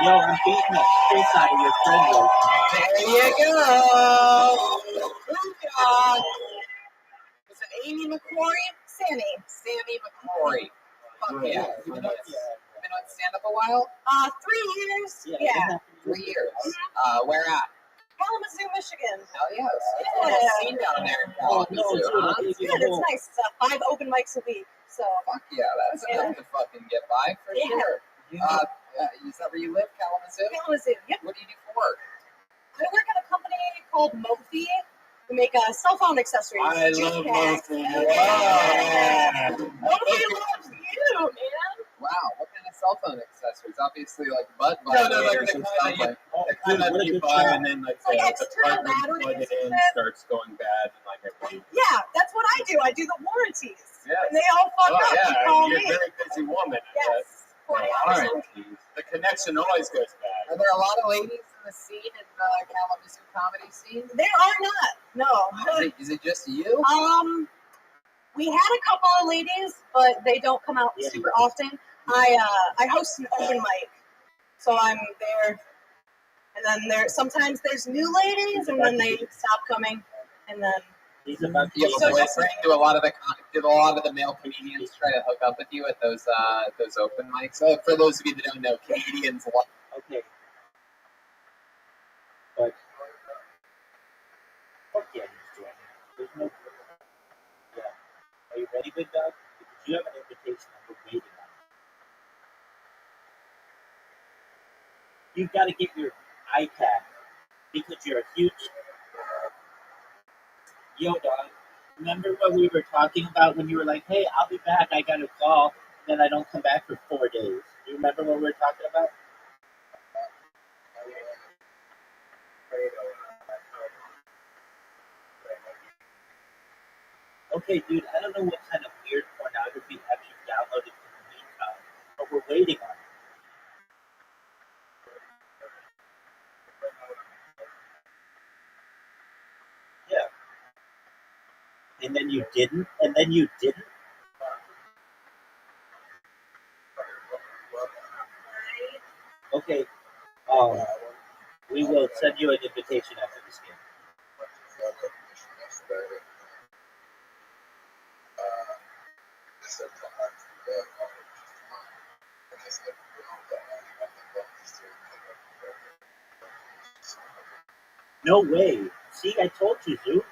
Yo, I'm beating the shit out of your friend right now. There you go. Booyah. Was it Amy McCrory? Sammy McCrory. Fuck yeah. You've been on stand-up a while? 3 years. Yeah. 3 years. Where at? Kalamazoo, Michigan. Hell yes. Yeah. I've seen down there in Kalamazoo, huh? It's good. It's nice. 5 open mics a week. So. Fuck yeah, that's enough to fucking get by for sure. Is that where you live, Kalamazoo? Kalamazoo. Yep. What do you do for work? I work at a company called Mophie. We make cell phone accessories. I love Mophie. Yeah. Mophie loves you, man. Wow, what kind of cell phone accessories? Obviously, like butt No, like vibrators the and kind stuff. the kind that you buy and then like the external part when you plug batteries it in and shit. starts going bad and like everything. Yeah, that's what I do. I do the warranties. Yeah. And they all fuck up. You call you're me. a very busy woman. Yes. 40 hours a week. The connection always goes bad. Are there a lot of ladies in the scene, in the Kalamazoo comedy scene? There are not. No. Is it just you? We had a couple of ladies, but they don't come out super often. I host an open mic, so I'm there, and then sometimes there's new ladies, and then they stop coming, and then. Do a lot of the male comedians try to hook up with you at those open mics? So for those of you that don't know, comedians. Okay. But fuck yeah, he's joining. There's no. Yeah. Are you ready, big dog? Because you have an invitation and we're waiting on it. You've got to get your iPad because you're a huge. Yo, dog. Remember what we were talking about when you were like, hey, I'll be back, I got a call, and then I don't come back for 4 days. Do you remember what we were talking about? Okay, dude, I don't know what kind of weird pornography app you've downloaded in the meantime, but we're waiting on it. Yeah. And then you didn't, and then you didn't. Okay, we will send you an invitation after this game. No way. See, I told you, Zoo.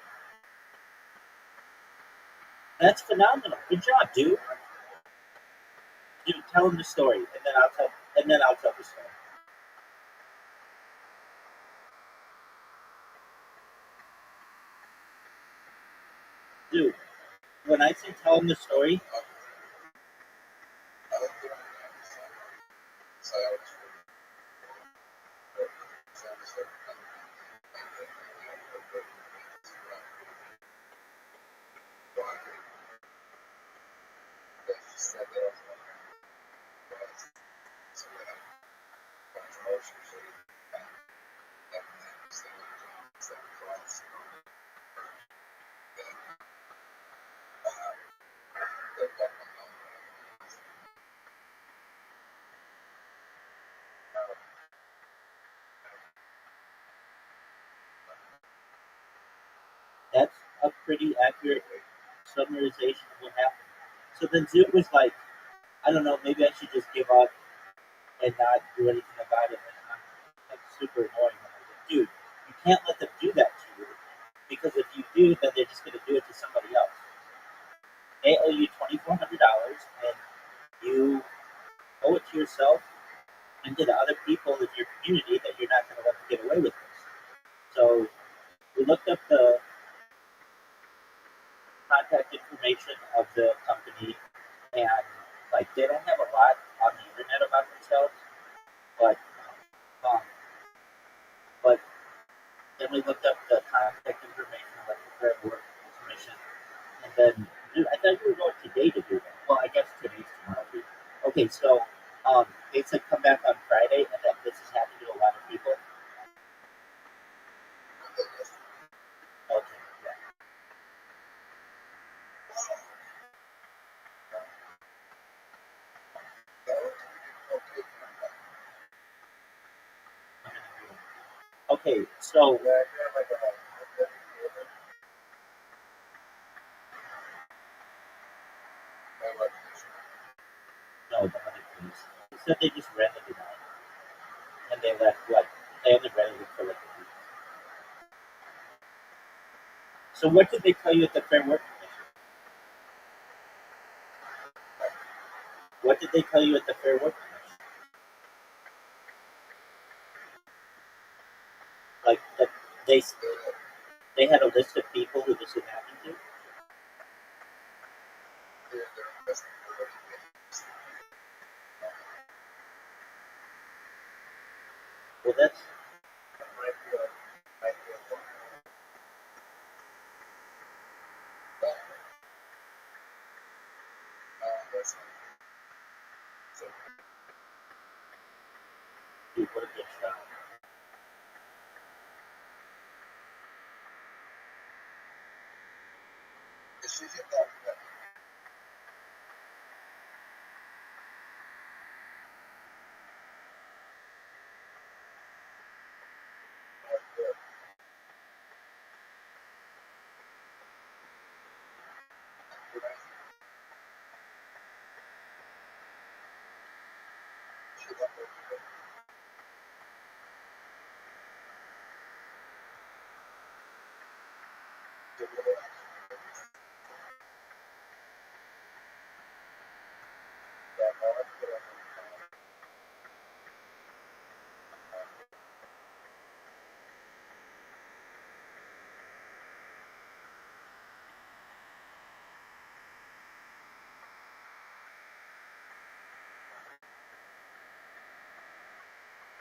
That's phenomenal. Good job, dude. Dude, tell him the story, and then I'll tell the story. Dude, when I say tell him the story, that's a pretty accurate summarization of what happened. So then Zoo was like, I don't know, maybe I should just give up and not do anything about it. And I'm like super annoying. And I was like, dude, can't let them do that to you, because if you do, then they're just going to do it to somebody else. They owe you $2,400, and you owe it to yourself and to the other people in your community that you're not going to let them get away with this. So we looked up the contact information of the company, and like they don't have a lot on the internet about themselves, but um, but then we looked up the contact information, like the fair work commission, and then dude, I thought you were going today to do that. Well, I guess today's tomorrow. Okay, so they said come back on Friday, and that this has happened to a lot of people. Okay, yeah. Okay, so no, the honey please. They said they just rented it out, and they left like they only rented it for like a week. So what did they tell you at the Fair Work Commission? What did they tell you at the Fair Work Commission? Like that they had a list of people who this would happen to. Well, that's dude, what a good shot.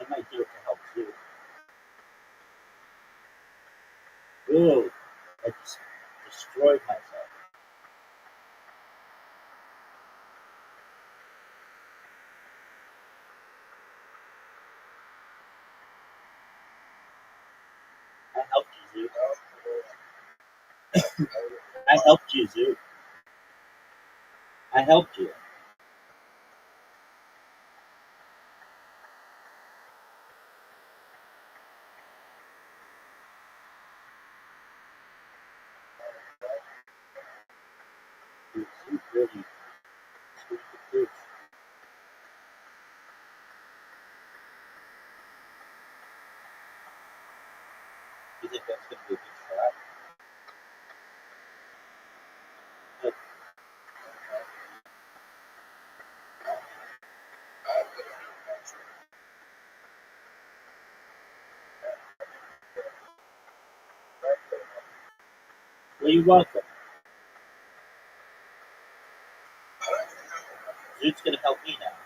I might do it to help you. Ooh, I just destroyed myself. I helped you, Zoo. I helped you, Zoo. I helped you. Dude, Zoo really screwed the pooch. You think that's going to be a good shot? But well, you're welcome. Zoo's going to help me now.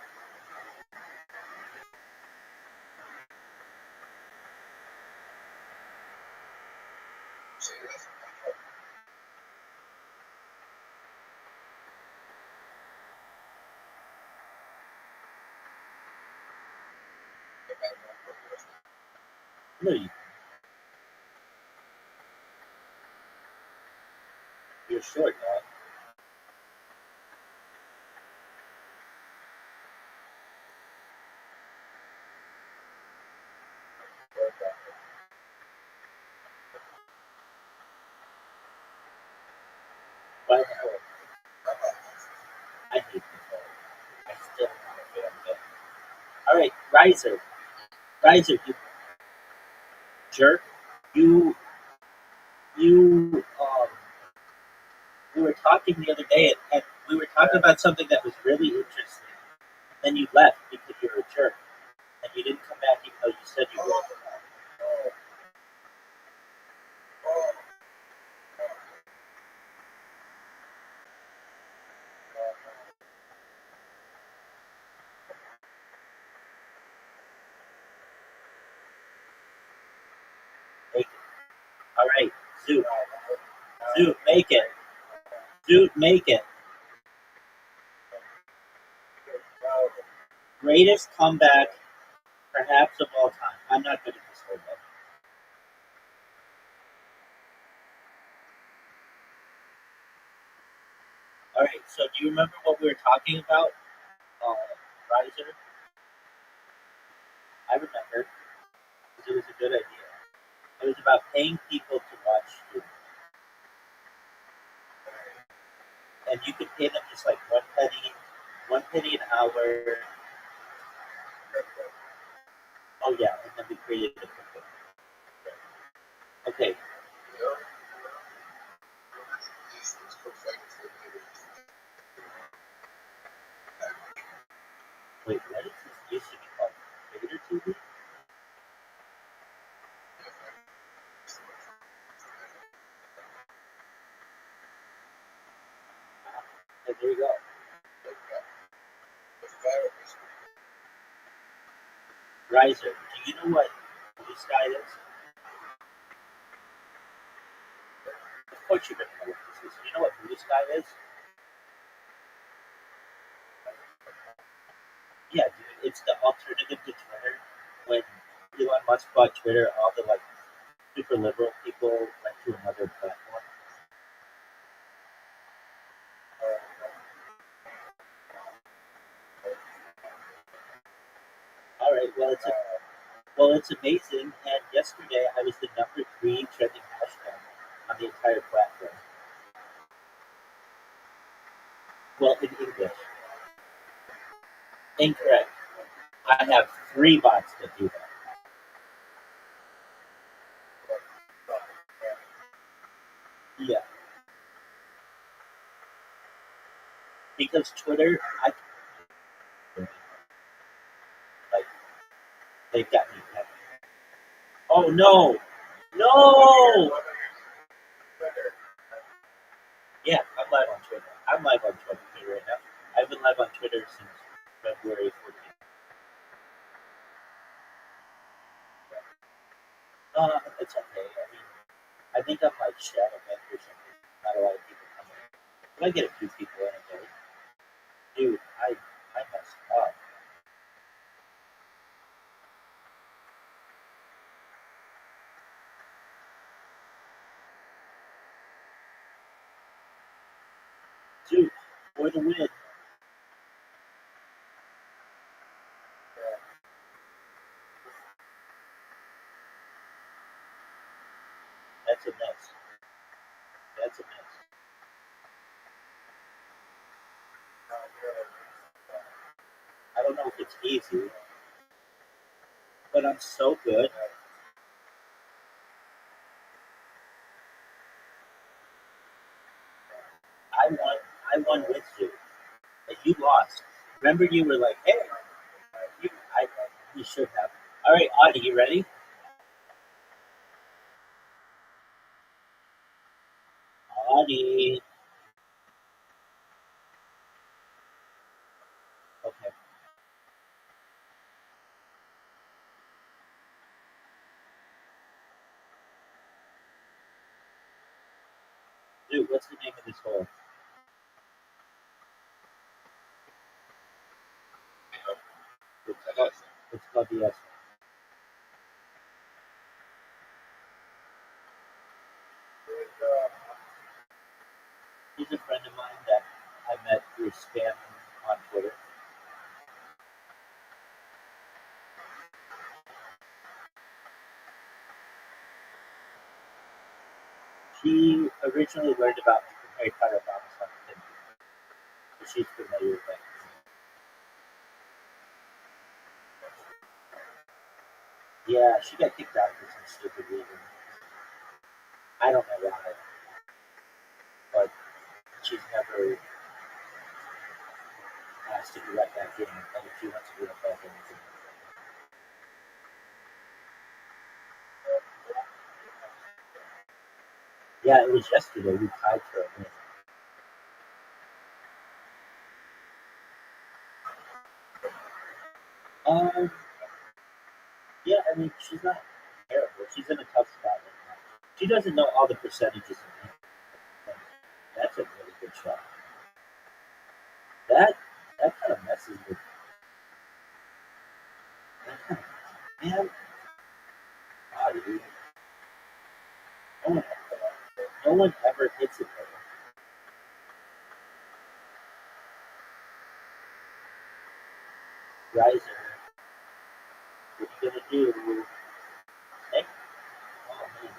No, you're short, dog. By the way, I hate control. I still want to fail it. All right, Riser, you jerk. You we were talking the other day, and we were talking about something that was really interesting. Then you left because you were a jerk, and you didn't come back even though you said you would. Make it. All right, Zoot. Zoot, make it. Zoot, make it. Greatest comeback, perhaps of all time. I'm not good at this whole day. All right, so do you remember what we were talking about, Riser? I remember, because it was a good idea. It was about paying people to watch you. And you could pay them just like one penny an hour. Oh yeah, and then we created a cookbook. Okay. Wait, what is this used to be called? Vader TV? Okay, there you go. Riser, do you know what Blue Sky is? Of course you're going to know what this is. You know what Blue Sky is? Yeah, dude, it's the alternative to Twitter. When Elon Musk bought Twitter, all the like super liberal people went to another platform. All right, well, it's amazing. And yesterday I was the number 3 trending hashtag on the entire platform. Well, in English. Incorrect. I have 3 bots that do that. Yeah. Because Twitter, like, they've got me pegged. Oh no! No! Yeah, I'm live on Twitter. I'm live on Twitter right now. I've been live on Twitter since February 14th. It's okay. I mean, I think I'm like shadow banned or something. Not a lot of people come in. But I get a few people in a day. Dude, I messed up. Dude, for the win. That's a mess. That's a mess. I don't know if it's easy, but I'm so good. I won with you, and you lost. Remember, you were like, "Hey, you should have." All right, Audie, you ready? Audie. Okay. Dude, what's the name of this hole? It's called the S. He's a friend of mine that I met through spam on Twitter. She originally learned about me from Harry Potter Promise on Tinder. So she's familiar with that. Yeah, she got kicked out for some stupid reason. never asked to be right back in, and if she wants to be right back in, yeah, it was yesterday. We tied for a win. Yeah, I mean, she's not terrible. She's in a tough spot right now. She doesn't know all the percentages in it. That's a really good shot. That kind of messes with. Man, body. No one ever hits it though. Riser, what are you gonna do? Hey, oh man,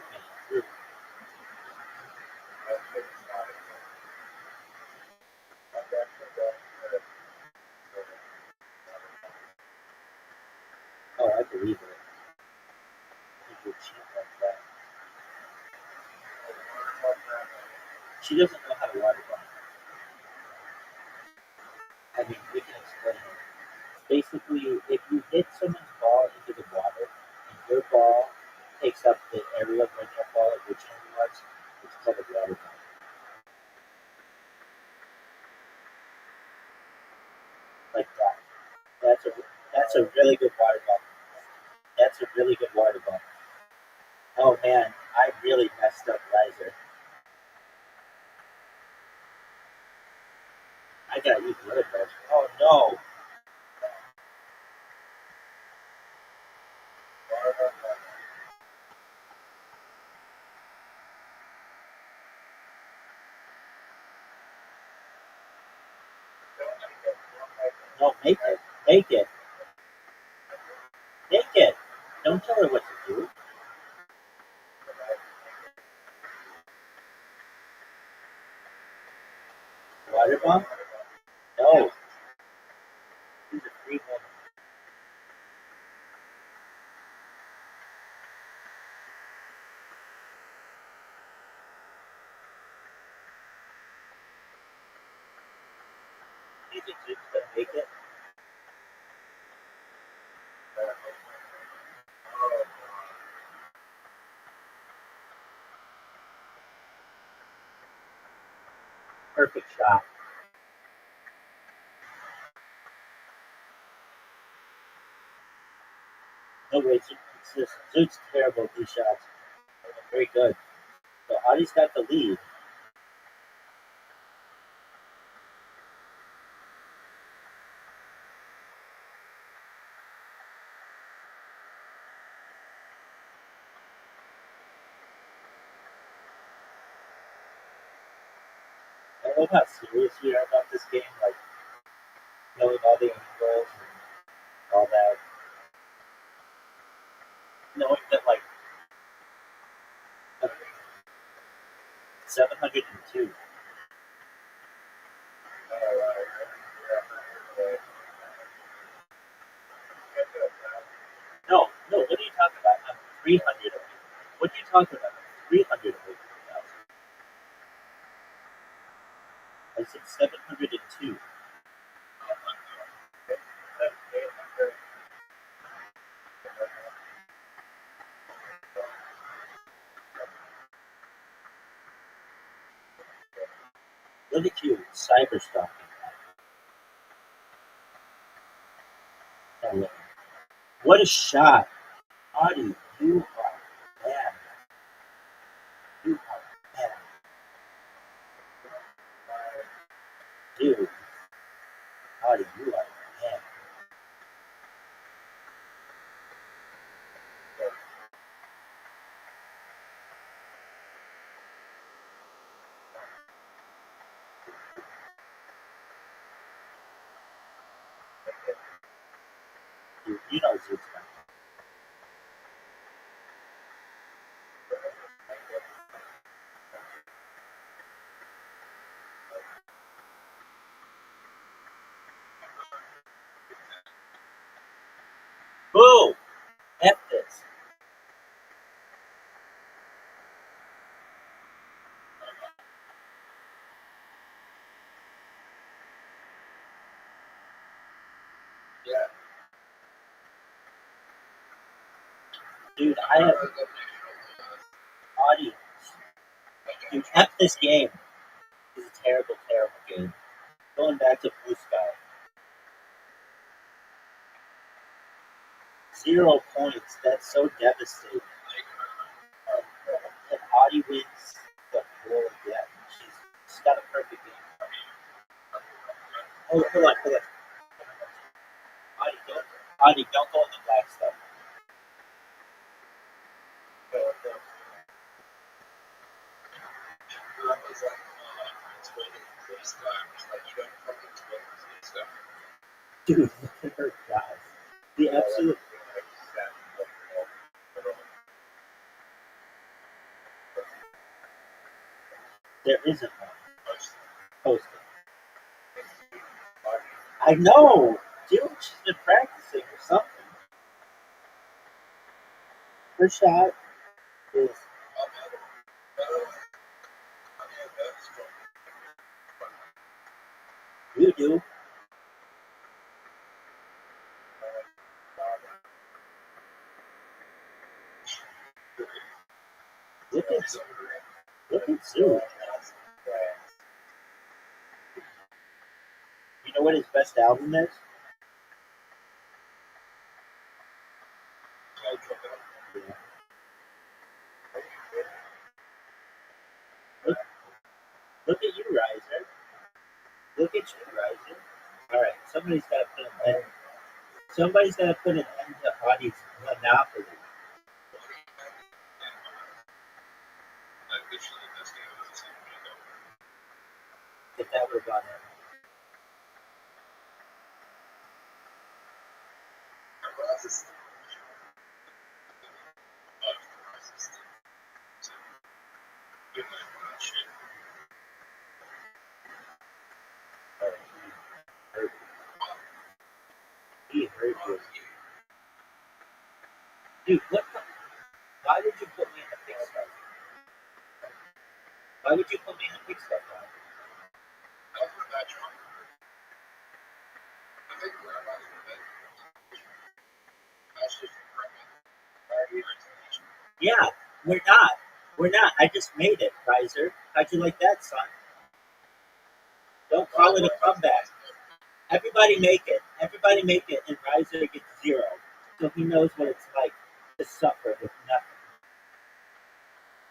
oh, I believe it. People cheat like that. She doesn't know how to water bomb. I mean, we can explain it. Basically, if you hit someone's ball into the water, and your ball takes up the area where their ball originally was, it's called a water bomb. Like that. That's a really good water bomb. That's a really good water bomb. Oh man, I really messed up Riser. I gotta use the other brush. Oh no! No, make it. Make it. Make it. Don't tell her what to do. Water bomb? No. She's a free woman. Do you think she's gonna make it? Perfect shot. No way, Zoot's terrible at these shots. Very good. So Audie's got the lead. I love how serious we are about this game, like knowing all the angles and all that. Knowing that like 702. No, what are you talking about? I'm 300 away. What are you talking about? I'm 300 away from 1,000. I said 702. Look at you, cyber stalking. What a shot. Audie, you are bad. You are bad. Dude, Audie, you are bad. Dude, you know Zoot's bad. Boo! F this. Dude, I have audience. Dude, F this game. This is a terrible, terrible game. Going back to Blue Sky. 0 points. That's so devastating. And Audie wins the goal again. She's got a perfect game. Oh, hold on. Audie, don't go in the black stuff. Dude, look at her guys. The absolute. There isn't one. Post it. I know! Dude, she's been practicing or something. Her shot is. You do. Look at Zoo. You know what his best album is? Look at you, Riser. Look at you, Riser. Alright, somebody's got to put an end to Audie's monopoly. If that would have gone in. He hurt you. Dude, why did you put me in the big stuff? Why would you put me in the big stuff? Yeah, we're not. We're not. I just made it, Riser. How'd you like that, son? Don't call it a comeback. Everybody make it. And Riser gets 0. So he knows what it's like to suffer with nothing.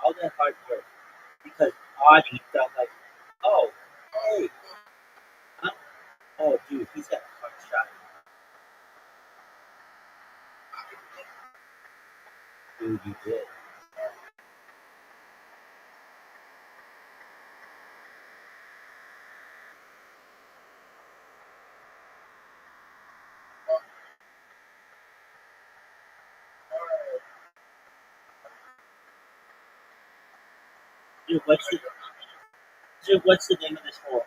All that hard work. Because Audie felt like, oh, hey. Oh, dude, he's got a hard shot. Dude, you did. Dude, what's the name of this hole?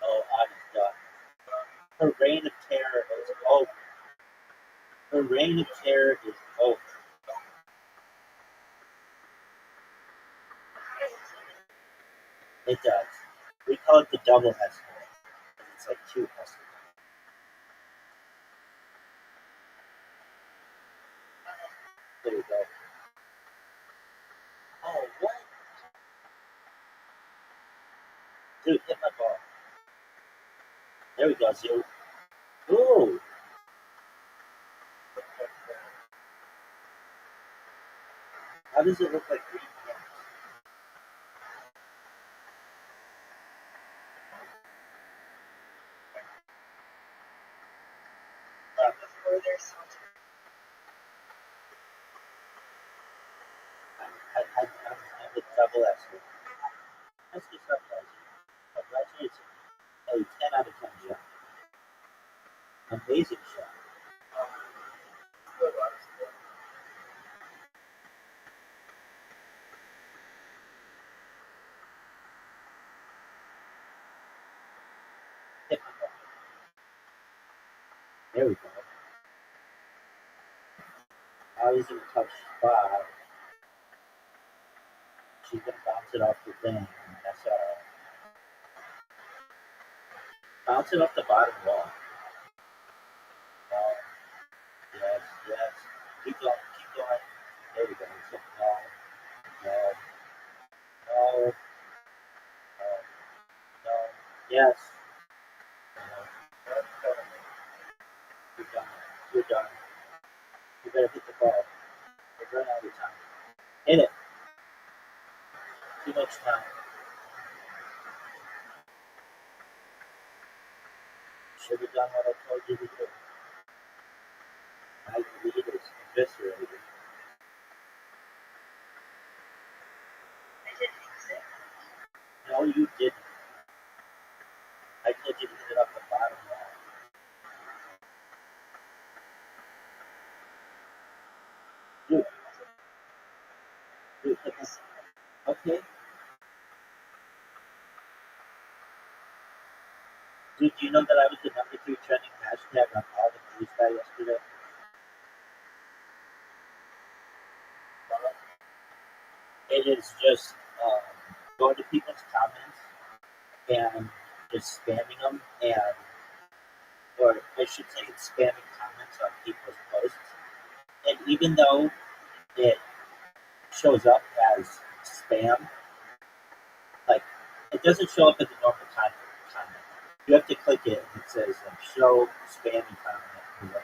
Oh, Audie's done. Her reign of terror is over. It does. We call it the double hustle. It's like 2 hustles. There we go. Oh, what? Dude, hit my ball. There we go, Zoo. Ooh. How does it look like green pants? I'm a double expert. Let's get stuff, guys. Congratulations. A 10 out of 10 shot. Amazing shot. Hit my ball. There we go. Audie's in a tough spot. She's gonna bounce it off the thing. That's alright. Bounce it off the bottom wall. No. Yes, yes. Keep going, keep going. There we go. So, no, no, no, no, no. Yes. No. You're done. You're done. You better hit the ball. We're running out of time. Hit it. Too much time. Should have done what I told you to do. My lead is eviscerated. No, you didn't. I told you to hit it up the bottom wall. Dude. Dude, okay. Dude, do you know that I was the #3 trending hashtag on all the news guy yesterday? It is just going to people's comments and just spamming them, and or I should say, it's spamming comments on people's posts. And even though it shows up as spam, like it doesn't show up as a normal comment. You have to click it, and it says show spammy comment.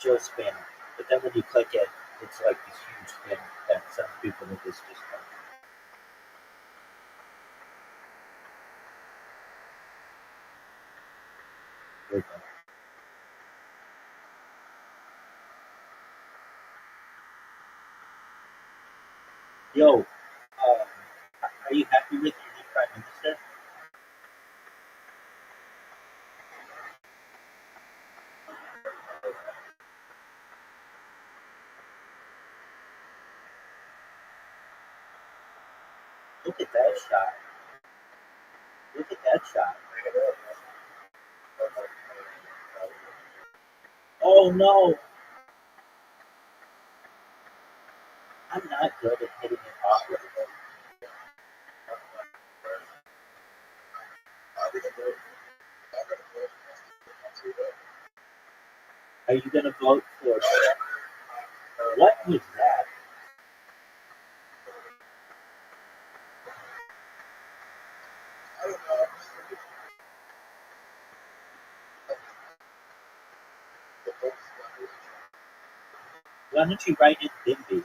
Show spam, but then when you click it, it's like this huge spam that sends people to this discount. Yo, are you happy with your new prime minister? Look at that shot. Look at that shot. Oh no! I'm not good at hitting it awkward. Are you gonna vote for what was that? Why don't you write in Bimby?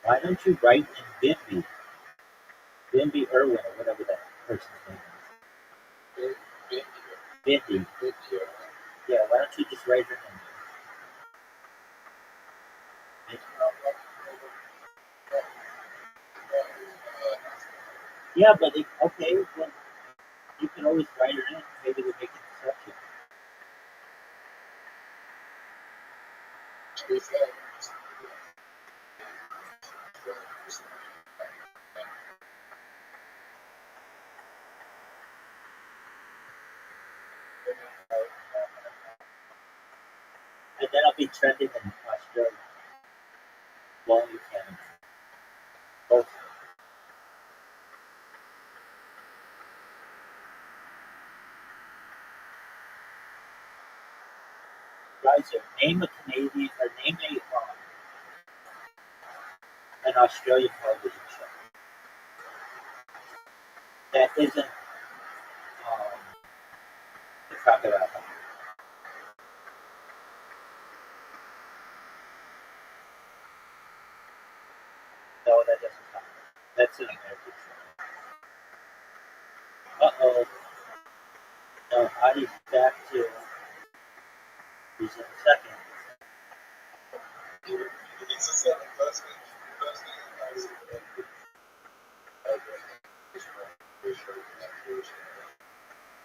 Why don't you write in Bimby? Bimby Irwin or whatever that person's name is. Bimby. Yeah, why don't you just write her name? Yeah, but okay, well, you can always write her in. Maybe they make an exception. And then I'll be trending in Australia. Well, you can. Both. Guys, name a Canadian or name an Australian television show that isn't the Crocodile Hunter. No, that doesn't count. That's an American show. Uh-oh. No, Adi's back to. He's in second.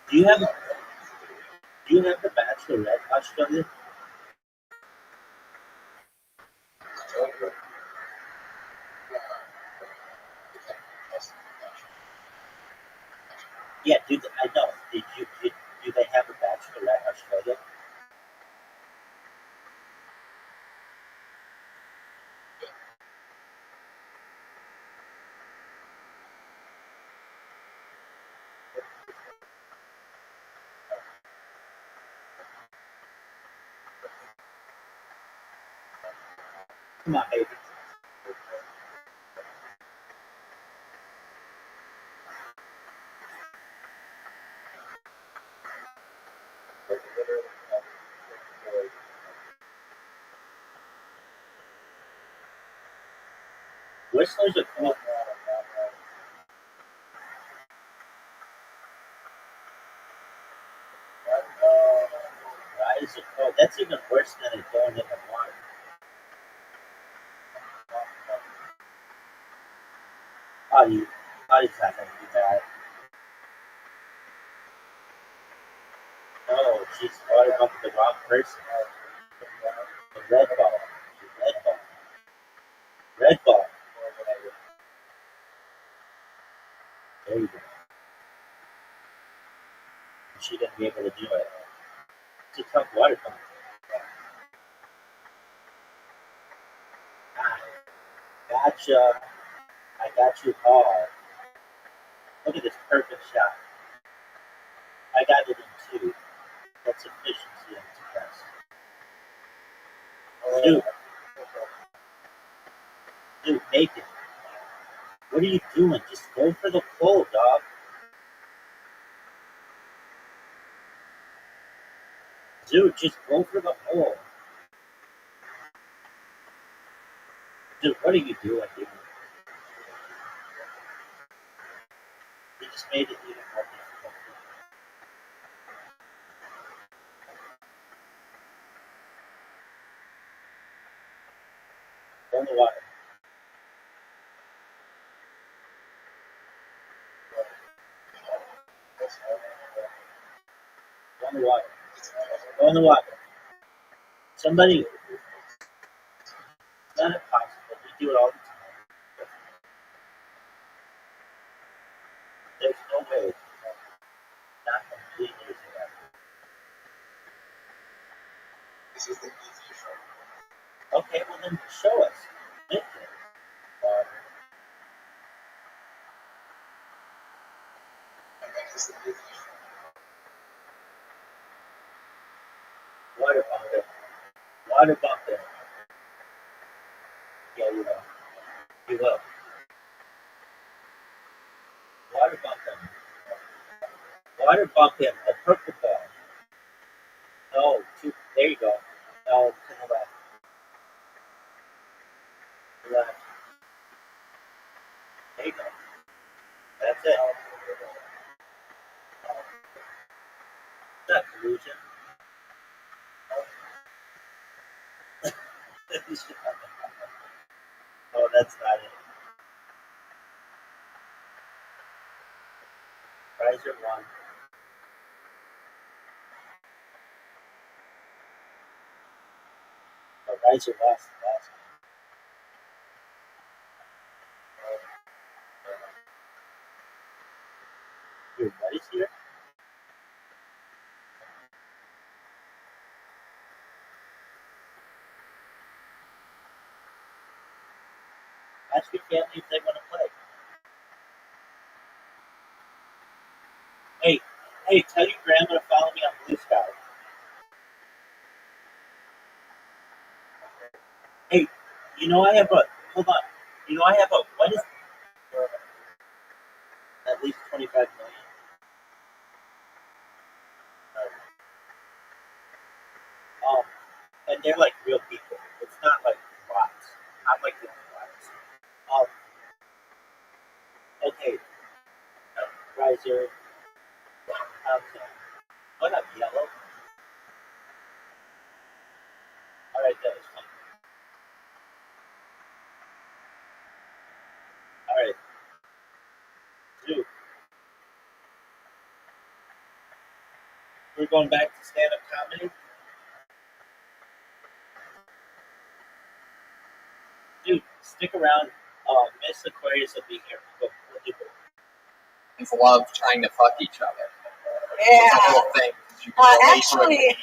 Do you have the Bachelorette Australia? Yeah, I know. Do they have a Bachelorette Australia? Come on, baby. Whistlers are cool. Rise are cool. That's even worse than it going in the water. Body's not going to do that. No, she's water bumping the wrong person. The red ball. The red ball. Red ball. There you go. She didn't be able to do it. It's a tough water ball. Gotcha. I got you all. Look at this perfect shot. I got it in 2. That's efficiency and success. Dude, make it. What are you doing? Just go for the pole, dog. Dude, just go for the hole. Dude, what are you doing, dude? You just made it even more difficult. Go in the water. Go in the water. Go in the water. Somebody, it's not impossible. We do it all the time. There's no way not completely using that. This is the easy show. Okay, well then show us. Make it. This is the easy show. Water bump it. Water bump it. Yeah, you will. You will. Water bump him. Water bump him. A purple ball. No, there you go. No, to the left. Left. There you go. That's it. Not collusion. Oh, that's not it. Riser 1. Oh, Riser lost the last one. Dude, what is here? Ask your family if they want to play. Hey, tell your grandma to follow me on Blue Sky. Hey, hold on. What is at least 25 million? And they're like real people. It's not like bots. I'm like the bots. Okay. Riser. Okay. What up, yellow? Alright, that was fun. Alright. Dude. We're going back to stand-up comedy. Dude, stick around. Miss Aquarius will be here. We'll do it. People love trying to fuck each other. Yeah. It's a whole thing. You can Actually,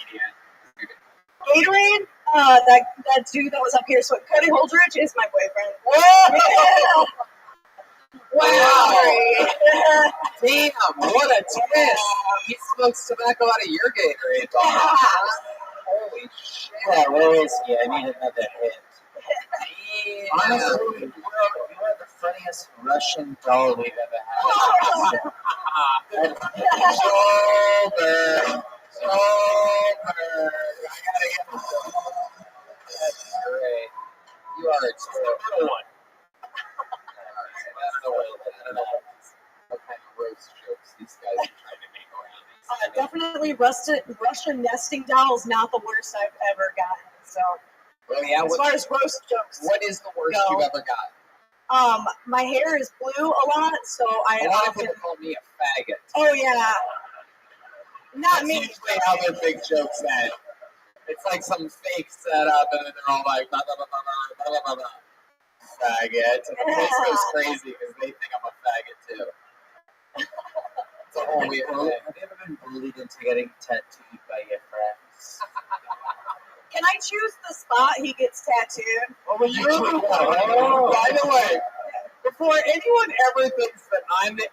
Gatorade, that dude that was up here, so Cody Holdridge is my boyfriend. Whoa! Wow! Damn, what a twist! He smokes tobacco out of your Gatorade bottle. Holy shit. Yeah, where is he? I need another hit. Honestly, you are the funniest Russian doll we've ever had. Shoulder. I gotta get this. That's great. You are a true one. That's the way. I don't know what kind of roast jokes these guys are trying to make around these. Definitely Russian nesting doll is not the worst I've ever gotten. So, Well, yeah. as far as roast jokes, What is the worst you've ever got? my hair is blue a lot, so I A lot of often. people call me a faggot. Oh yeah, not That's me. usually how their big jokes end. It's like some fake setup, and then they're all like, blah, blah, blah, blah, blah, blah, blah, blah. Faggot. And the place goes crazy because they think I'm a faggot too. It's a whole weird thing. Have you ever been bullied into getting tattooed by your friends? Can I choose the spot he gets tattooed? By the way, before anyone ever thinks that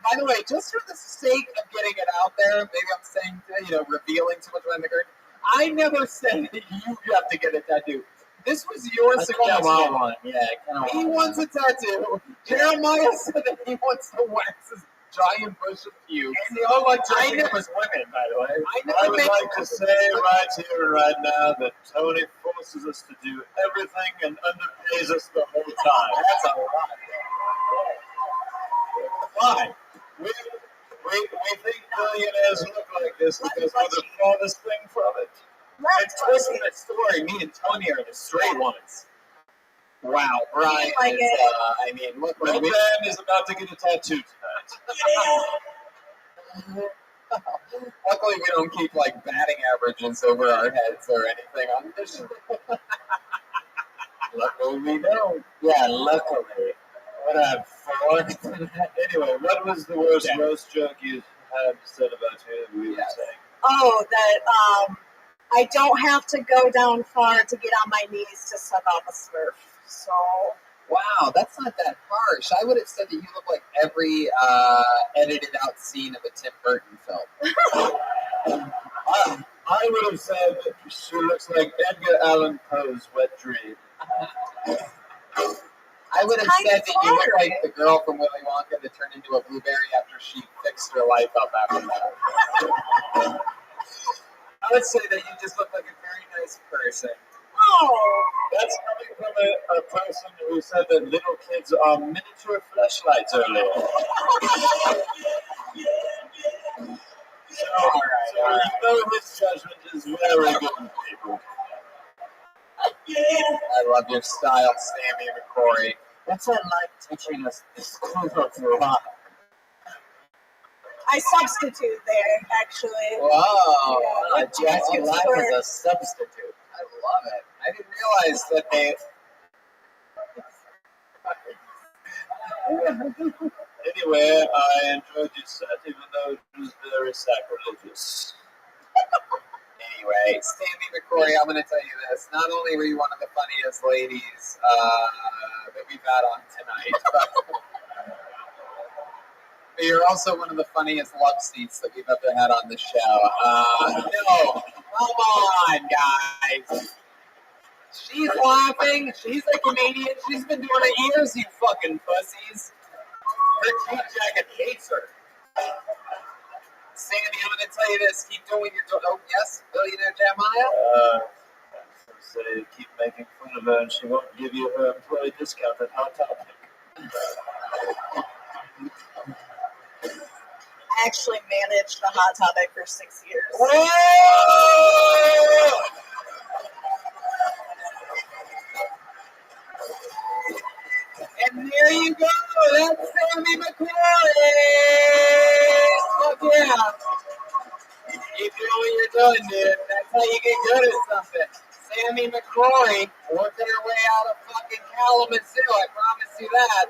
by the way, just for the sake of getting it out there, maybe I'm saying, revealing too much behind the curtain. I never said that you have to get a tattoo. This was your suggestion. One. Yeah, He wants a tattoo. Jeremiah said that he wants to wax his giant bush of pubes. And all my tattoo was women, by the way. I would like to say right here and right now that Tony forces us to do everything and underpays us the whole time. That's a lot. Why? We think billionaires look like this because we're the farthest thing from it. It's twisting the story. Me and Tony are the straight ones. Wow, Brian like is, it. look, Red Band is about to get a tattoo tonight. luckily we don't keep like batting averages over our heads or anything on this show. Luckily we don't. Yeah, luckily. What a fork. Anyway, what was the worst roast joke you had said about who we were saying? Oh, that I don't have to go down far to get on my knees to suck off a Smurf. So. Wow, that's not that harsh. I would have said that you look like every edited out scene of a Tim Burton film. I would have said that she looks like Edgar Allan Poe's wet dream. I would have said that you look like the girl from Willy Wonka that turned into a blueberry after she fixed her life up after that. I would say that you just look like a very nice person. Oh. That's coming from a person who said that little kids are miniature fleshlights earlier. So his judgment is very good, people. I love your style, Sammy McCrory. What's it like teaching us the school of rock? I substitute there, actually. Wow. Yeah, Jesse with Life Jesse is a substitute. I love it. I didn't realize that they. Anyway, I enjoyed your set, even though it was very sacrilegious. Anyway, Sammy McCrory, I'm going to tell you this. Not only were you one of the funniest ladies that we've had on tonight, but you're also one of the funniest love seats that we've ever had on the show. No, come on, guys. She's laughing. She's a comedian. She's been doing it years, you fucking pussies. Her jean jacket hates her. Sandy, I'm going to tell you this. Keep doing what you're doing. Oh, yes, billionaire Jeremiah? Say, keep making fun of her and she won't give you her employee discount at Hot Topic. I actually managed the Hot Topic for 6 years. Whoa! And there you go. That's Sammy McCrory. Fuck yeah. Keep doing what you're doing, dude. That's how you get good at something. Sammy McCrory working her way out of fucking Kalamazoo. I promise you that.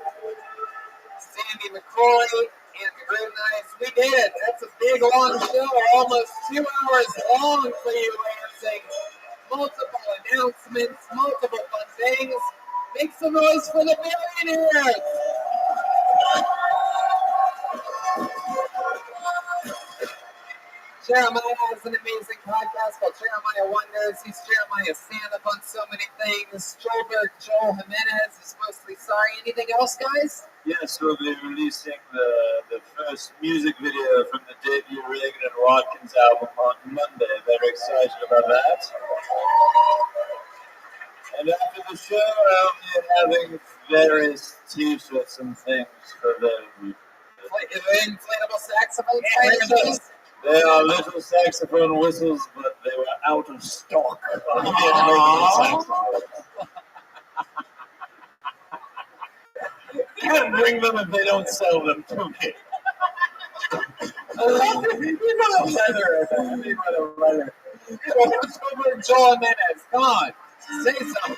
Sammy McCrory and the Groove Nights. We did it. That's a big, long show. Almost 2 hours long for you, Lansing. Multiple announcements, multiple fun things. Make some noise for the billionaires. Jeremiah has an amazing podcast called Jeremiah Wonders. He's Jeremiah stand-up on so many things. Joel Jimenez is mostly sorry. Anything else, guys? Yes, we'll be releasing the first music video from the debut Reagan and Watkins album on Monday. Very excited about that. And after the show, I'll be having various t-shirts and things for them. Inflatable saxophone players. They are little saxophone whistles, but they were out of stock. Can't bring them if they don't sell them to me. Joel Jimenez, come on, say something.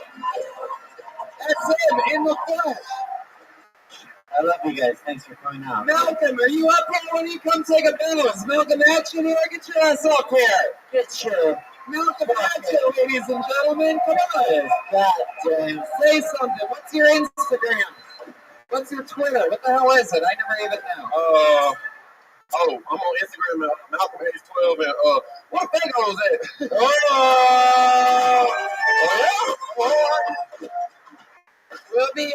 That's him in the flesh. I love you guys. Thanks for coming out. Malcolm, are you up here when you come take a booze? Malcolm action here, get your ass up here. Get your Malcolm action, ladies and gentlemen, come on. God damn. Say something. What's your Instagram? What's your Twitter? What the hell is it? I never even know. I'm on Instagram at Malcolm Age 12 and what thing was that? We'll be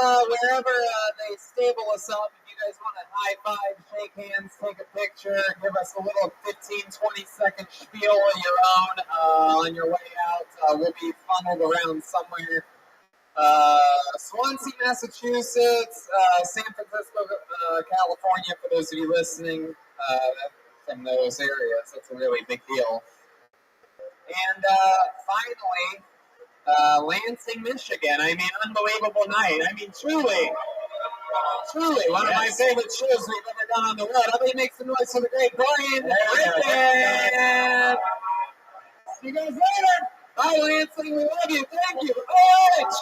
wherever they stable us up. If you guys want to high five, shake hands, take a picture, give us a little 15-20 second spiel of your own on your way out. We'll be funneled around somewhere. Swansea, Massachusetts, San Francisco, California, for those of you listening from those areas. That's a really big deal. And finally, Lansing, Michigan. I mean, unbelievable night. I mean, truly, one of my favorite shows we've ever done on the road. Everybody make some noise for the great Brian Griffin. See you guys later. Bye, Lansing. We love you. Thank you. Rich.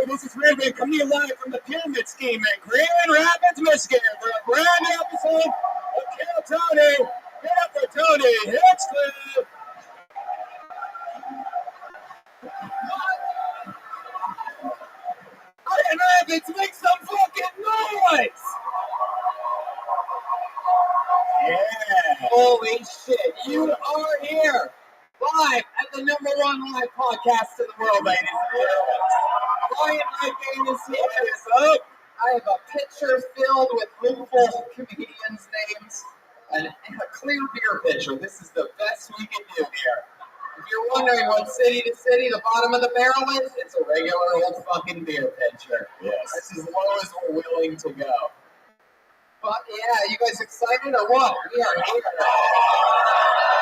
This is Rabbi coming to you live from the Pyramid Scheme in Grand Rapids, Michigan for a brand new episode of Kill Tony. Get up for Tony Hinchcliffe. Rapids, make some fucking noise! Yeah. Holy shit, you are here! Live at the #1 live podcast in the world, ladies and gentlemen. Ryan Lightbane is here. I have a pitcher filled with hopeful comedians' names and a clear beer pitcher. This is the best we can do here. If you're wondering what city to city the bottom of the barrel is, it's a regular old fucking beer pitcher. Yes. That's as low as we're willing to go. But yeah, you guys excited or what? We are here.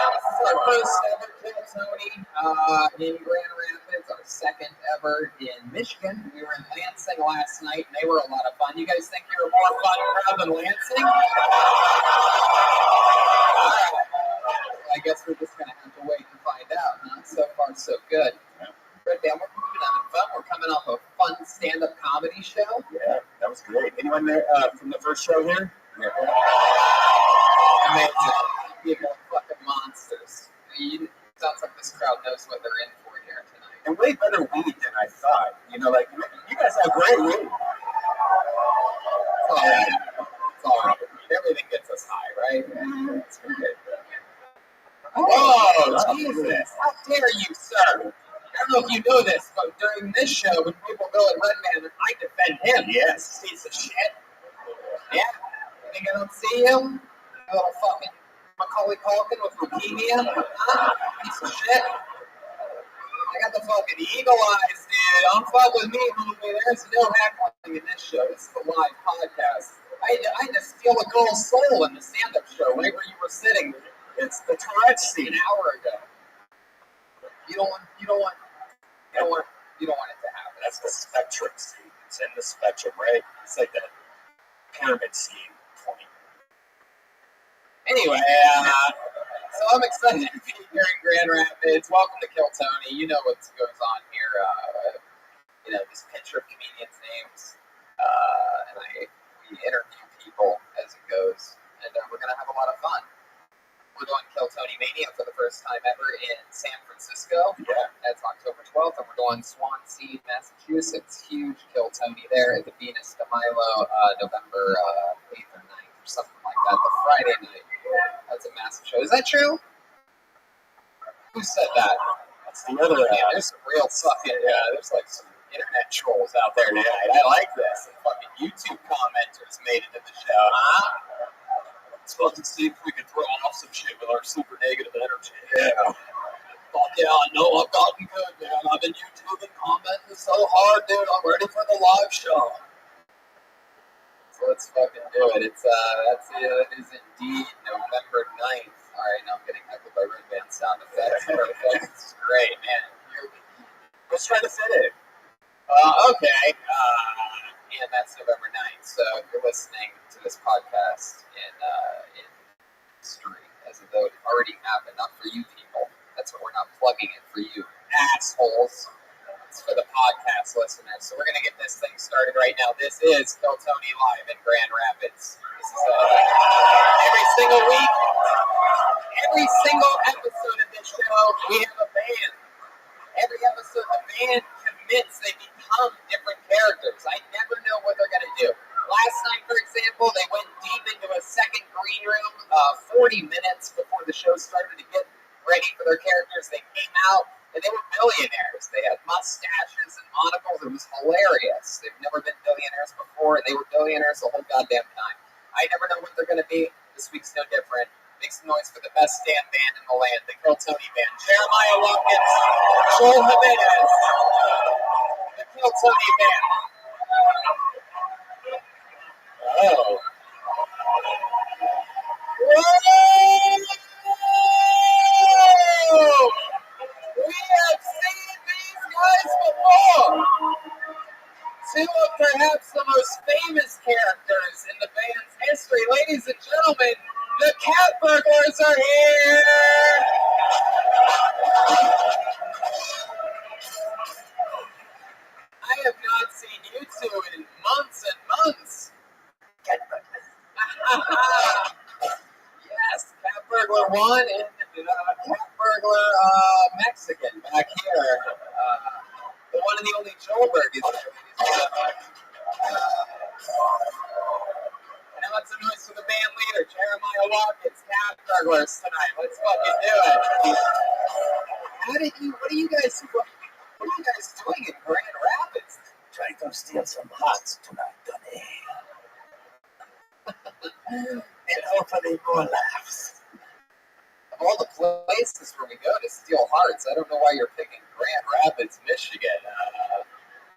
This is our first ever Kill Tony in Grand Rapids, our second ever in Michigan. We were in Lansing last night, and they were a lot of fun. You guys think you're a more fun crowd than Lansing? All right. I guess we're just going to have to wait and find out, huh? So far, so good. Right down, we're having fun. We're coming off a fun stand-up comedy show. Yeah, that was great. Anyone there from the first show here? Yeah. Amazing. People are fucking monsters. Sounds like this crowd knows what they're in for here tonight. And way better weed than I thought. You know, like, you guys have great weed. It's all right. It's all right. Everything gets us high, right? Yeah, it's good. Whoa, Jesus. How dare you, sir? I don't know if you know this, but during this show, when people go at Redman, I defend him. Yes. Piece of shit. Yeah. You think I don't see him? You little fucking Macaulay Culkin with leukemia? Huh? Piece of shit. I got the fucking eagle eyes, dude. Don't fuck with me, homie. There's no heckling in this show. This is a live podcast. I had to steal a girl's soul in the stand-up show right where you were sitting. It's the Tourette scene an hour ago. You don't want it to happen. That's the spectrum scheme. It's in the spectrum, right? It's like the pyramid scheme point. Anyway, so I'm excited to be here in Grand Rapids. Welcome to Kill Tony. You know what goes on here. This picture of comedians' names, and we interview people as it goes, and we're gonna have a lot of fun. We're doing Kill Tony Mania for the first time ever in San Francisco. Yeah. That's October 12th, and we're doing Swansea, Massachusetts. Huge Kill Tony there at the Venus de Milo, November 8th or 9th or something like that. The Friday night. That's a massive show. Is that true? Who said that? That's the other. There's some real fucking. There's like some internet trolls out there tonight. I like this. And fucking YouTube commenters made it to the show, huh? Let's fucking see if we can throw off some shit with our super negative energy. Yeah. Fuck yeah, I know I've gotten good, man. I've been YouTubing, commenting so hard, dude. I'm ready for the live show. So let's fucking do it. It is indeed November 9th. All right, now I'm getting heckled by Red Band sound effects. Perfect. It's great, man. Let's try to fit it. Okay. And that's November 9th. So if you're listening to this podcast in history, as though it already happened, not for you people. That's what we're not plugging it for you assholes. It's for the podcast listeners. So we're going to get this thing started right now. This is Kill Tony Live in Grand Rapids. This is every single week, every single episode of this show, we have a band. Every episode, the band commits, they become different characters. I never know what they're going to do. Last night, for example, they went deep into a second green room 40 minutes before the show started to get ready for their characters. They came out, and they were billionaires. They had mustaches and monocles. It was hilarious. They've never been billionaires before, and they were billionaires the whole goddamn time. I never know what they're going to be. This week's no different. Make some noise for the best damn band in the land, the Kill Tony Band. Jeremiah Watkins, Joel Jimenez, the Kill Tony Band. Oh. Whoa! We have seen these guys before. Two of perhaps the most famous characters in the band's history. Ladies and gentlemen, the Cat Burglars are here! I have not seen you two in months and months. Cat Burglar. Yes, Cat Burglar 1 and Cat Burglar Mexican back here. The one and the only Joelberg is here. And I want some noise for the band leader, Jeremiah Watkins, Cat Jugglers tonight. Let's fucking do it. What are you guys doing in Grand Rapids? Trying to steal some hearts tonight, Donnie. And hopefully more laughs. Of all the places where we go to steal hearts, I don't know why you're picking Grand Rapids, Michigan.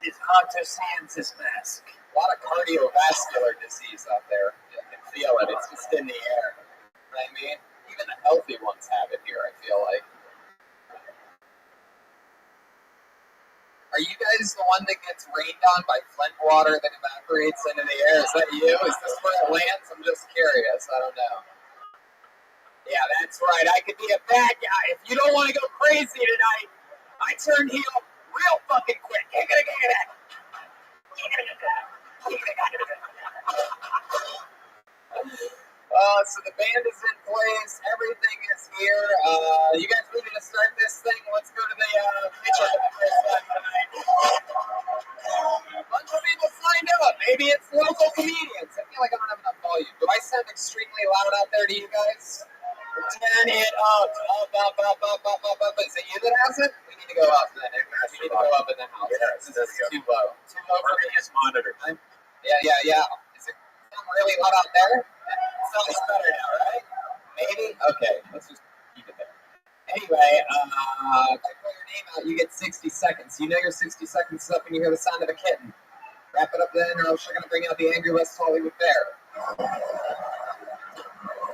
It's hard to see in this mask. A lot of cardiovascular disease out there. You can feel it. It's just in the air. You know what I mean? Even the healthy ones have it here, I feel like. Are you guys the one that gets rained on by Flint water that evaporates into the air? Is that you? Is this where it lands? I'm just curious. I don't know. Yeah, that's right. I could be a bad guy. If you don't want to go crazy tonight, I turn heel real fucking quick. So the band is in place. Everything is here. You guys ready to start this thing? Let's go to the picture for the first time tonight. A bunch of people signed up. Maybe it's local comedians. I feel like I don't have enough volume. Do I sound extremely loud out there to you guys? Turn it up. Up. Is it you that has it? We need to go up then. We need to go up in the house. Yes, This is too low. Too low for me. Just monitor. Yeah. Is it really loud out there? It sounds better now, right? Maybe? Okay, let's just keep it there. Anyway, if I call your name out, you get 60 seconds. You know your 60 seconds is up when you hear the sound of a kitten. Wrap it up then, or else you're going to bring out the Angry West Hollywood Bear.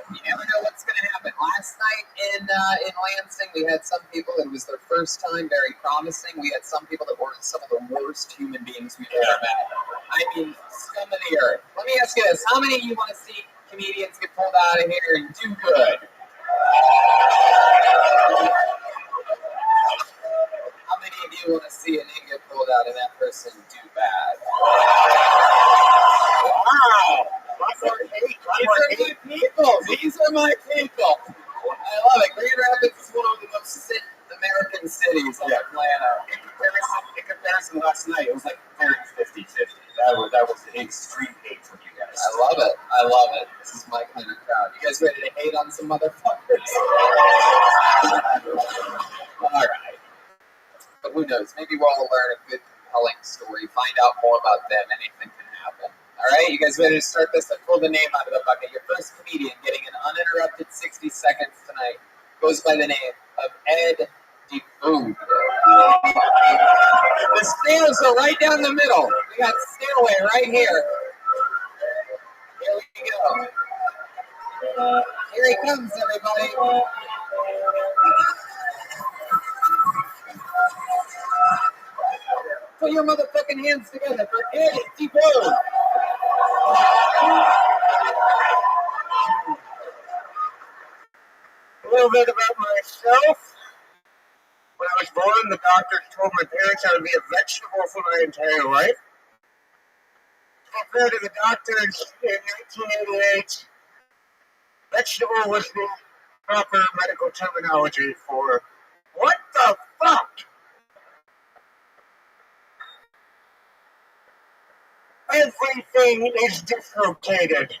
You never know what's going to happen. Last night in Lansing, we had some people that it was their first time, very promising. We had some people that were some of the worst human beings we've ever met. I mean, scum of the earth. Let me ask you this. How many of you want to see comedians get pulled out of here and do good? How many of you want to see a nigga get pulled out and that person do bad? Wow! These are my people. I love it. Grand Rapids is one of the most sick American cities in Atlanta. In comparison last night, it was like very 50-50. That was an extreme hate from you guys. I love it. This is my kind of crowd. You guys ready to hate on some motherfuckers? All right. But who knows? Maybe we'll all learn a good, compelling story, find out more about them. Anything can happen. All right, you guys ready to start this? I pulled the name out of the bucket. Your first comedian getting an uninterrupted 60 seconds tonight goes by the name of Ed DeFood. The stairs are right down the middle. We got stairway right here. Here we go. Here he comes, everybody. Put your motherfucking hands together for Ed DeFood. A little bit about myself. When I was born, the doctors told my parents I would be a vegetable for my entire life. To be fair to the doctors, in 1988, vegetable was the proper medical terminology for what the fuck? Everything is dislocated.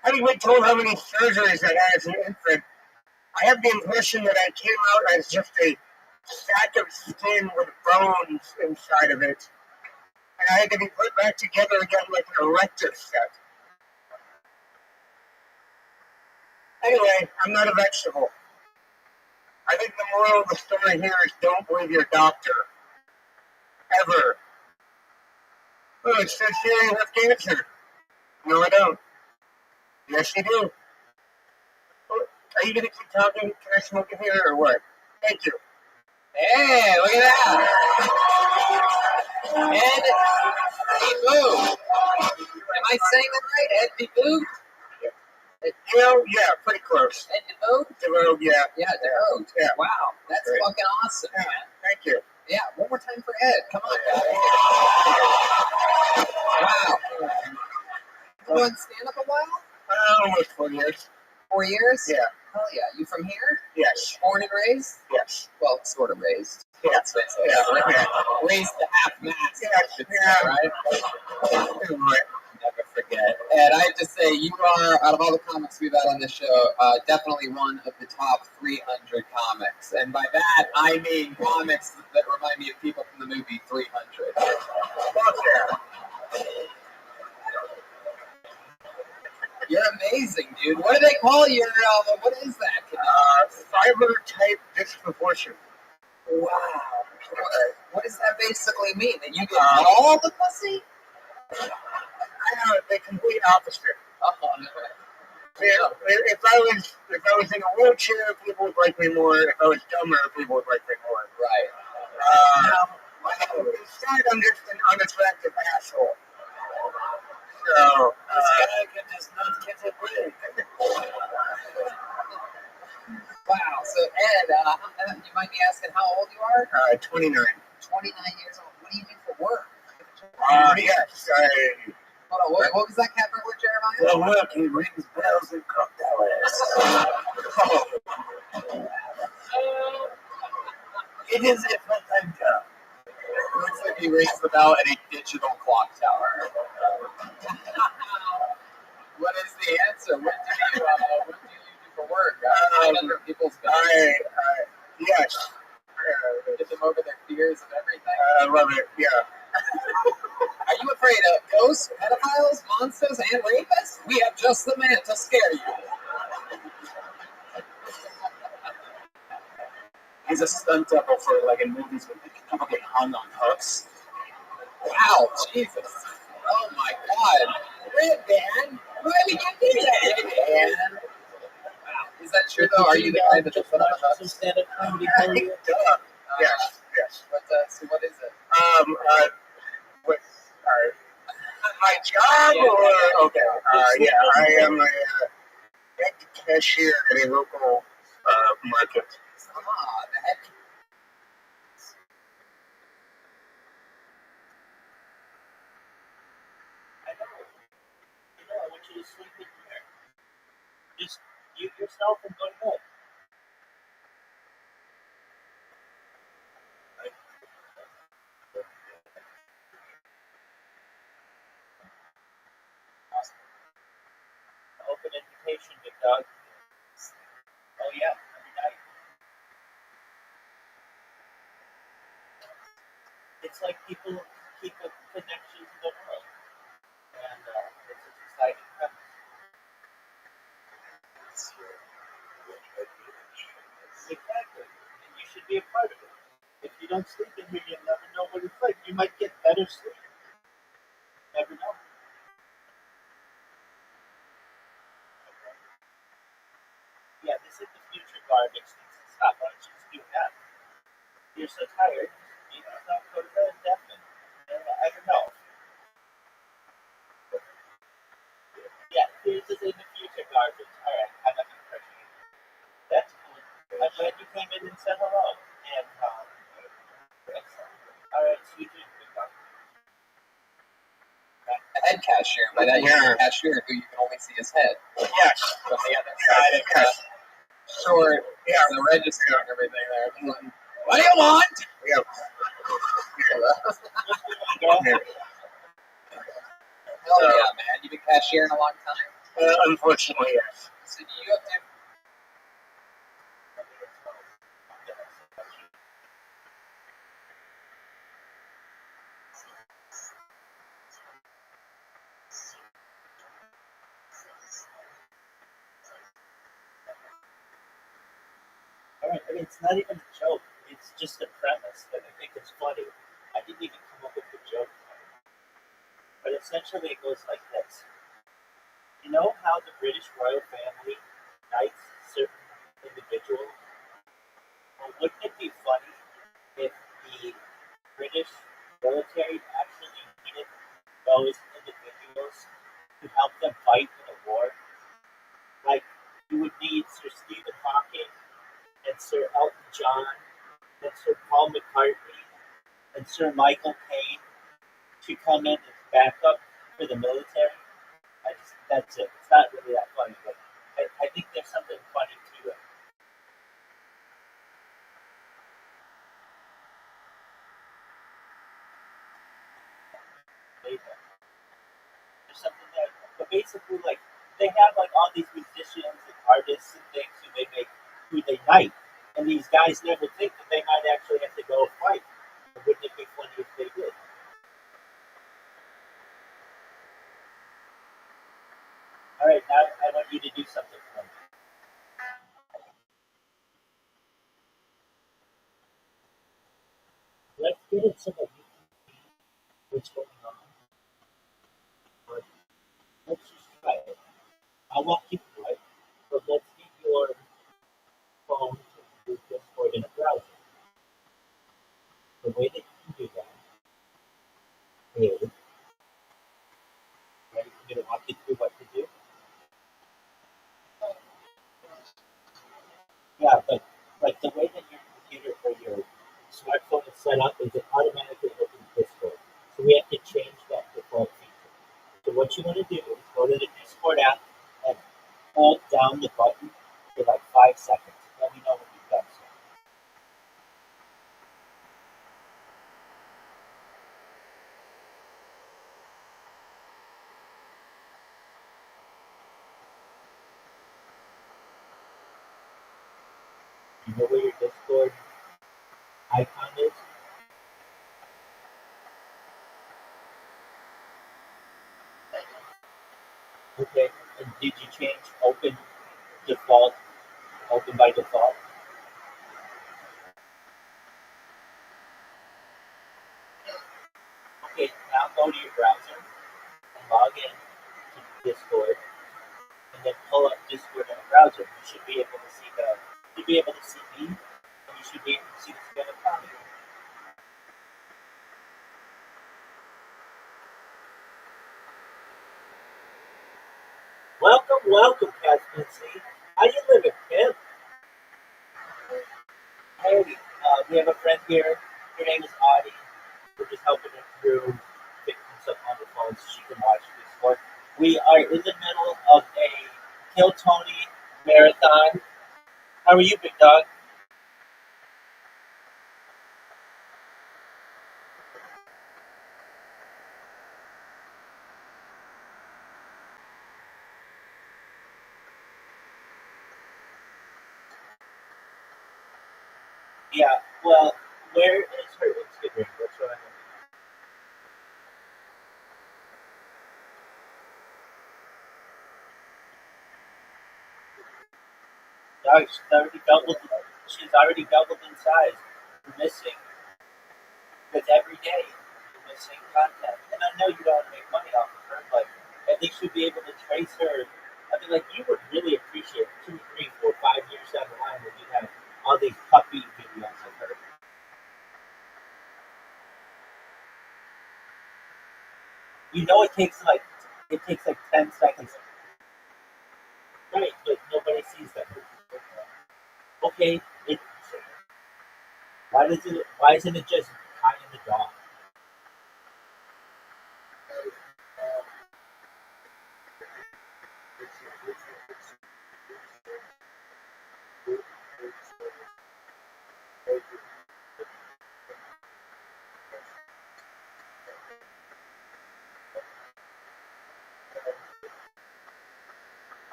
Having been told how many surgeries I had as an infant, I have the impression that I came out as just a sack of skin with bones inside of it, and I had to be put back together again like an erector set. Anyway, I'm not a vegetable. I think the moral of the story here is don't believe your doctor. Ever. Oh, it says here you have cancer. No, I don't. Yes, you do. Are you going to keep talking? Can I smoke in here or what? Thank you. Hey, look at that. Ed DeFood. Am I saying that right? Ed DeFood? Yeah, pretty close. Ed DeFood? DeFood, yeah. Yeah, DeFood. Yeah. Wow, that's Great. fucking awesome, Yeah, man. thank you. Yeah, one more time for Ed. Come on, guys. Wow. You doing stand-up a while? Almost 4 years. 4 years? Yeah. Hell yeah. You from here? Yes. Born and raised? Yes. Well, sort of raised. That's basically raised to half mast, right? Never forget. And I have to say, you are, out of all the comics we've had on this show, definitely one of the top 300 comics. And by that, I mean comics that remind me of people from the movie 300. You're amazing, dude. What do they call your, what is that? Fiber type disproportion. Wow. What does that basically mean? That you get all the pussy? I know the complete opposite. Oh, no. If I was in a wheelchair, people would like me more. If I was dumber, people would like me more. Right. Instead, I'm just an unattractive asshole. So This guy can just not get it right. Wow. So, Ed, you might be asking how old you are? 29. 29 years old. What do you do for work? Yes. Hold on, what was that cat burglar, Jeremiah? Well, look, he rings bells and cocktails. It is a full-time job. Looks like he rings the bell at a digital clock tower. What is the answer? What do you do for work? 900 people's bells. Yes. Get them over their fears of everything. I love it. Yeah. Are you afraid of ghosts, pedophiles, monsters, and rapists? We have just the man to scare you. He's a stunt double for, like, in movies when people get hung on hooks. Wow, Jesus. Oh my God. Red Band? Why did you do that, Red Band? Wow. Is that true, though? Are you the guy that just put on the hooks? Stand-up comedy career? Yes. So what is it? My job, or okay, I am a head cashier at a local market. The head. I know. I want you to sleep in here. Just mute yourself and go to bed. Open invitation, big dog. Oh yeah, every night. It's like people keep a connection to the world, and it's an exciting premise. Exactly, and you should be a part of it. If you don't sleep in here, you'll never know what it's like. You might get better sleep. Never know. Yeah, this is the future garbage needs to stop. Why don't you just do that? You're so tired, you don't go to bed definitely. I don't know. Yeah, this is in the future garbage. Alright, I'm not gonna pressure you. That's cool. I'm glad you came in and said hello. And excellent. Alright, see you soon, big dog. A head cashier. By that, you mean a cashier who you can only see his head. Yes. From the other side. Yes. Short. Yeah, the register and everything there. What do you want? Yeah. Hell yeah, man. You've been cashiering a long time? Unfortunately, yes. So do you have to... Alright, I mean, it's not even a joke. It's just a premise that I think is funny. I didn't even come up with the joke. But essentially it goes like this. You know how the British royal family knights certain individuals? Well, wouldn't it be funny if the British military actually needed those individuals to help them fight in a war? Like, you would need Sir Stephen Hawking and Sir Elton John and Sir Paul McCartney and Sir Michael Caine to come in as backup for the military. That's it. It's not really that funny, but I think there's something funny to it. made them. There's something there. But basically, like, they have like all these musicians and artists and things who they knight. And these guys never think that they might actually have to go fight. Wouldn't it be funny if they did? All right, now I want you to do something for me. Let's get it so that you can see what's going on. But let's just try it. I won't keep you right, but let's get your phone to do Discord in a browser. The way that you can do that is, right, I'm going to walk you through what to do. Yeah, but like the way that your computer or your smartphone is set up is it automatically opens Discord. So we have to change that default feature. So what you want to do is go to the Discord app and hold down the button for like 5 seconds. Let me know when you've done so. You know where your Discord icon is? Okay. And did you change open by default? Okay, now go to your browser and log in to Discord and then pull up Discord in a browser. You should be able to see me, and you should be able to see the scan economy. Welcome, Casper. How you living, Kim? Hey, we have a friend here. Her name is Audie. We're just helping her through fixing stuff on the phone so she can watch this work. We are in the middle of a Kill Tony marathon. How are you, big dog? Yeah, well, where is her Instagram? That's what I want. Dog, she's already doubled in size. You're missing, because every day you're missing content. And I know you don't want to make money off of her, but at least you'll be able to trace her. I mean, like, you would really appreciate 2, 3, 4, 5 years down the line when you have all these puppy videos of her. You know it takes like 10 seconds. Right, but nobody sees them. Okay, why isn't it just kind of the dog?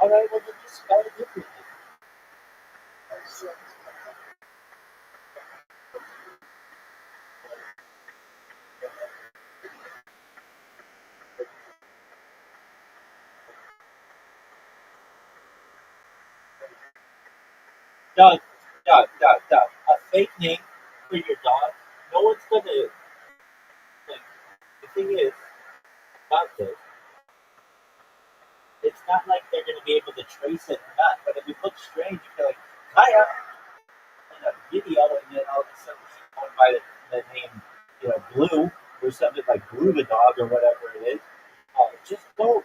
Alright, well then just spell it differently. Dog. A fake name for your dog. No one's gonna, like, the thing is about this, it's not like they're gonna be able to trace it or not, but if it looks strange, you feel like, Kaya in a video and then all of a sudden she's going by the name, Blue or something like Blue the dog or whatever it is. Just don't.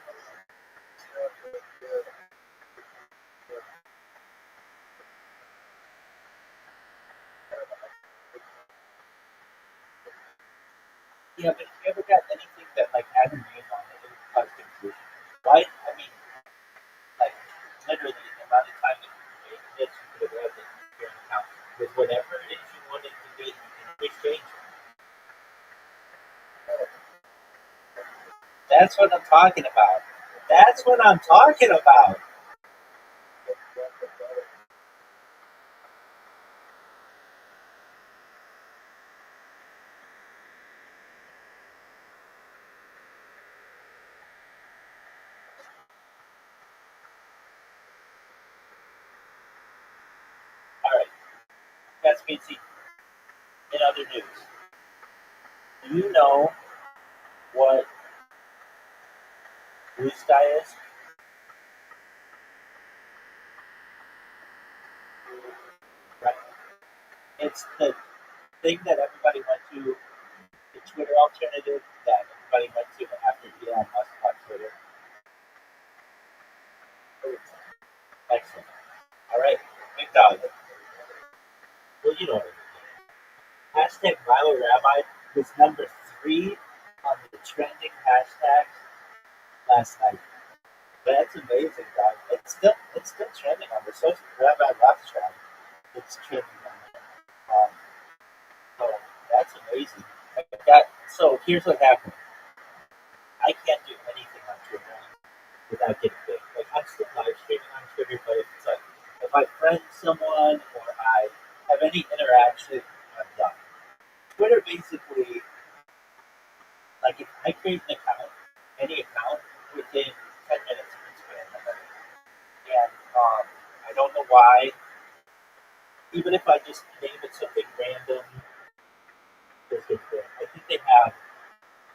Yeah, but if you ever got anything that like had a name on it, it would cause confusion. Why? I mean, like literally the amount of time that you made this, you could have had it in your account with whatever it is you wanted to be. You can always change it. That's what I'm talking about. That's what I'm talking about. All right, that's BC. In other news, do you know what blue sky is? Right. It's the thing that everybody went to, the Twitter alternative that everybody went to after Elon Musk bought Twitter. Excellent. All right, big dog. Well, you know what it is. Hashtag Milo Rabbi was number 3 on the trending hashtags last night. That's amazing, dog. It's still trending on there. So is Rabbi ROTHSCHILD. It's trending on there. So that's amazing. So here's what happened. I can't do anything on Twitter without getting big. Like I'm still live streaming on Twitter, but if it's like if I friend someone or I have any interaction, I'm done. Twitter basically, like if I create an account, any account, within 10 minutes it's banned. And I don't know why. Even if I just name it something random, it's good. I think they have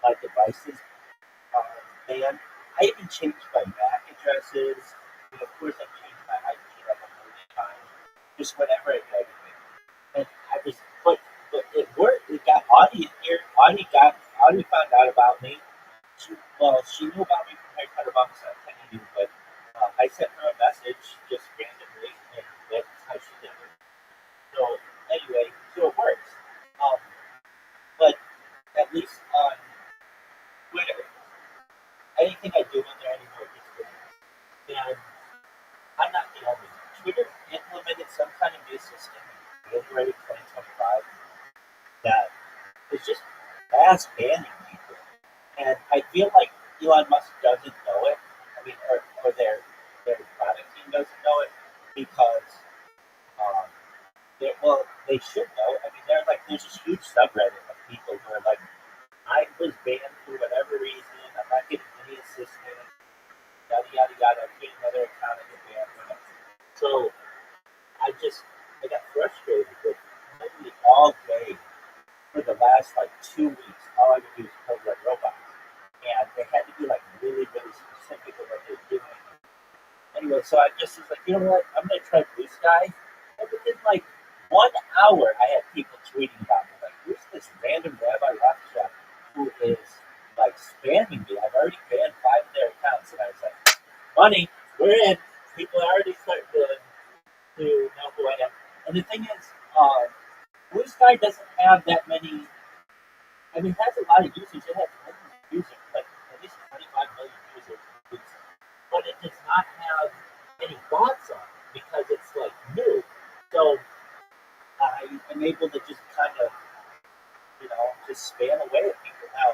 my devices banned. I even changed my MAC addresses. And of course, I've changed my IP like a million times. Just whenever I go to it. And I was, but it worked. It got Audie here. Audie found out about me. She knew about me from Harry Potter Box. I kind of knew, but I sent her a message just randomly, and that's how she did it. So anyway, so it works. But at least on Twitter, anything I do on there anymore gets good. And I'm not the only one. Twitter implemented some kind of new system in January 2025 that is just mass banning people. And I feel like Elon Musk doesn't know it. I mean, or their product team doesn't know it because, they should know. I mean, there's this huge subreddit of people who are like, I was banned for whatever reason. I'm not getting any assistance. Yada yada yada. I'm getting another account and get banned. Whatever. So I got frustrated with literally all day for the last 2 weeks. All I would do is program robots, and they had to be really really specific of what they're doing. Anyway, so I just was like, you know what? I'm gonna try Blue Sky, and within 1 hour, I had people tweeting about me. Like, who's this random Rabbi Rothschild who is spamming me? I've already banned 5 of their accounts, and I was like, money, we're in. People are already starting to know who I am. And the thing is, Blue Sky doesn't have that many. I mean, it has a lot of users. It has millions of users, at least 25 million users. But it does not have any bots on it because it's new. So I am able to just kind of, just spam away at people. Now,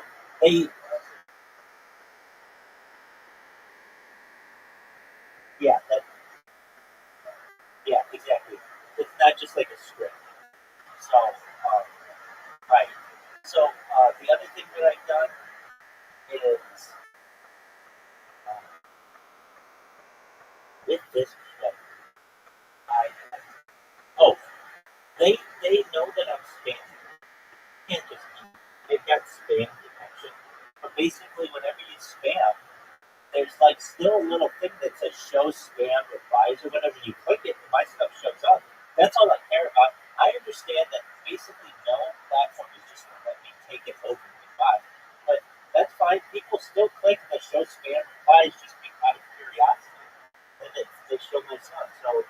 yeah, exactly. It's not just like a script. So, right. So, the other thing that I've done is, with this clip, they know that I'm spamming. You can't just, they've got spam detection. But basically, whenever you spam, there's still a little thing that says show spam replies or whatever. You click it and my stuff shows up. That's all I care about. I understand that basically no platform is just going to let me take it over the reply. But that's fine. People still click the show spam replies just out of curiosity. And they show my stuff. So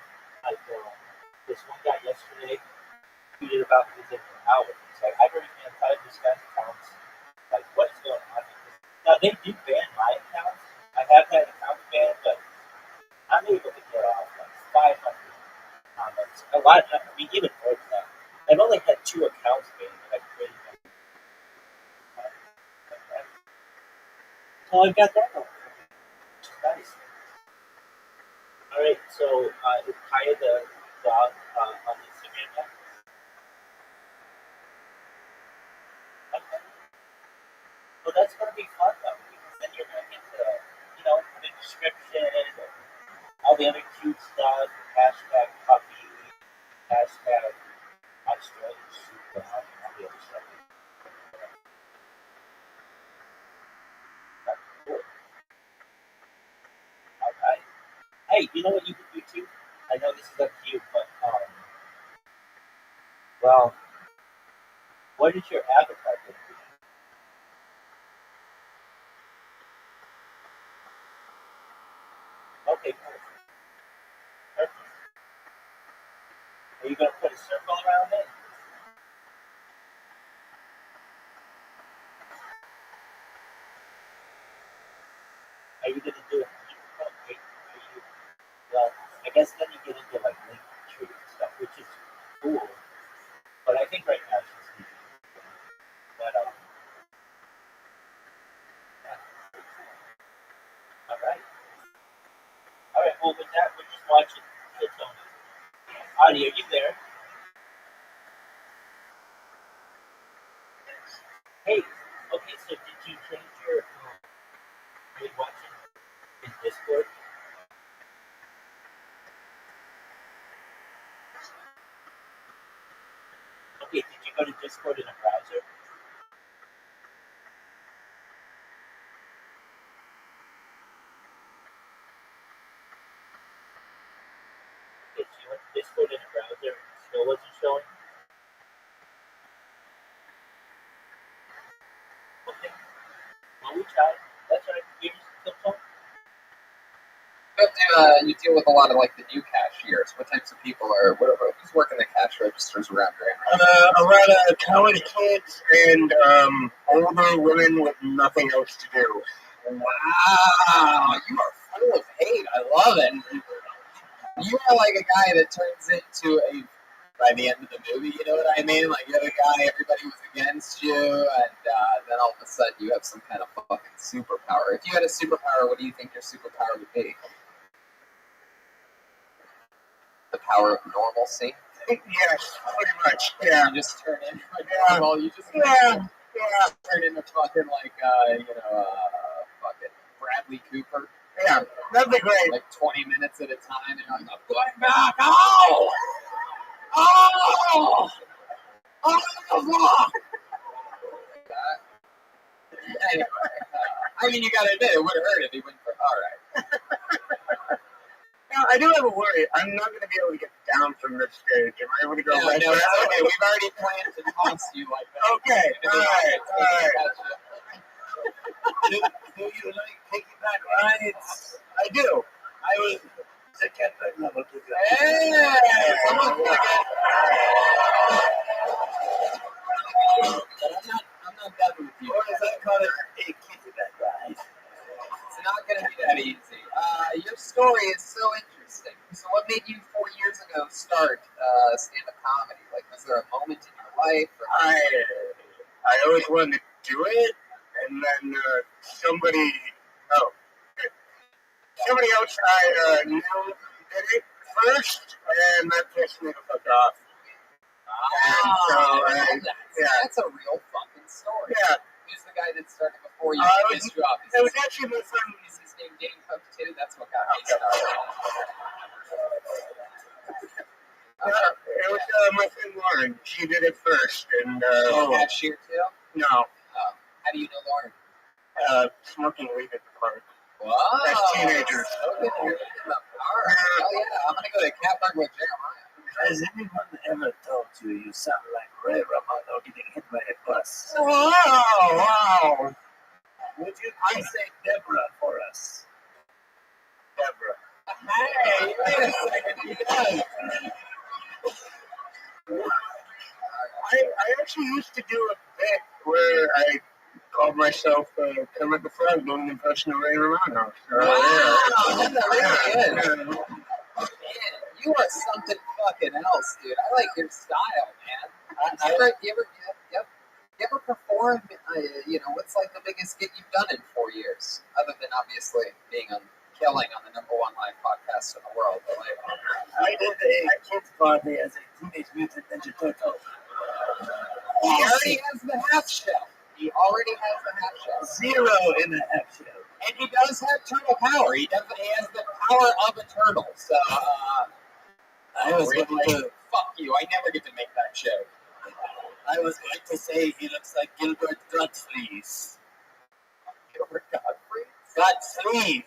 this one guy yesterday tweeted about me within an hour. He's like, I've already been inside this guy's accounts. What is going on? Now they do ban my accounts. I have had accounts banned, but I'm able to get off 500 comments. A lot. I mean, even more than that. I've only had 2 accounts banned that I've created. Oh, I've got that one. Nice. All right, so is Kaya the dog on Instagram now? Okay. Well, that's going to be fun, though, because then you're going to get to, the description and all the other cute stuff, hashtag puppy, hashtag Australian super, and all the other stuff. That's cool. All right. Hey, you know what you can do too? I know this is up to you, but well, what is your avatar going to be? Okay, perfect. Perfect. Are you going to put a circle around it? Are you going to do it? Well, I guess then you get into like link tree and stuff, which is cool. But I think right now it's just easy. But yeah. All right. All right. Well, with that, we're just watching Kiltona. Audie, are you there? Hey. Okay. So did you change your? Are you watching in Discord? Okay. Did you go to Discord in a browser? Okay. So you went to Discord in a browser and it still wasn't showing. Okay. Well, we tried. That's all right. Here's Kiltona. You deal with a lot of like the new cashiers. What types of people are? Who's working the cash registers around here? A lot of college kids and older women with nothing else to do. Wow, you are full of hate. I love it. You are like a guy that turns into a by the end of the movie. You know what I mean? Like you're the guy everybody was against you, and then all of a sudden you have some kind of fucking superpower. If you had a superpower, what do you think your superpower would be? The power of normalcy. Yes, pretty much. Yeah. You just turn into like normal. You just turn into fucking like fucking Bradley Cooper. Yeah, that'd be great. Like 20 minutes at a time, and you're like, I'm going back. Oh, oh, oh. Anyway, I mean, you gotta admit it would have hurt if he went for all right. Now, I do have a worry. I'm not going to be able to get down from this stage. Am I able to go right no, back? okay. We've already planned to toss you like that. Okay, all right. Do you like piggyback rides? I do. I was the cat back level to go. Hey, someone's gonna get. But I'm not done with you. Or as I call it, a kittyback ride. It's not gonna be that easy. Your story is so interesting. So, what made you 4 years ago start stand-up comedy? Like, was there a moment in your life? I always wanted to do it, and then somebody else I knew did it first, and that pissed me the fuck off. That's a real fucking story. Yeah. Who's the guy that started before you? It was actually my friend. Is his name Game Cook too? That's what got me started. It was my friend Lauren. She did it first, and cashier too? No. How do you know Lauren? Smoking weed at the park. Wow. As teenagers. Smoking weed in the park. Hell yeah! I'm gonna go to Catbug with Jeremiah. Has anyone ever told you you sound like Ray Romano getting hit by a bus? Wow. Would you please say Deborah for us? Deborah. Hey, wait a second. He does. I actually used to do a bit where I called myself Kermit the Frog doing an impression of Ray Romano. So, Wow, that really is. Man, you are something fucking else, dude. I like your style, man. You you ever perform? What's like the biggest gig you've done in 4 years, other than obviously being on killing on the #1 live podcast in the world? But like, I did a kids party as a Teenage Mutant Ninja Turtle. he already has the half shell. He already has the half shell. 0 in the half shell. And he does have turtle power. He definitely has the power of a turtle. So, I was really? going to, Fuck you. I never get to make that joke. I was going to say he looks like Gilbert Gottfried. Gilbert Godfrey? Gottfried.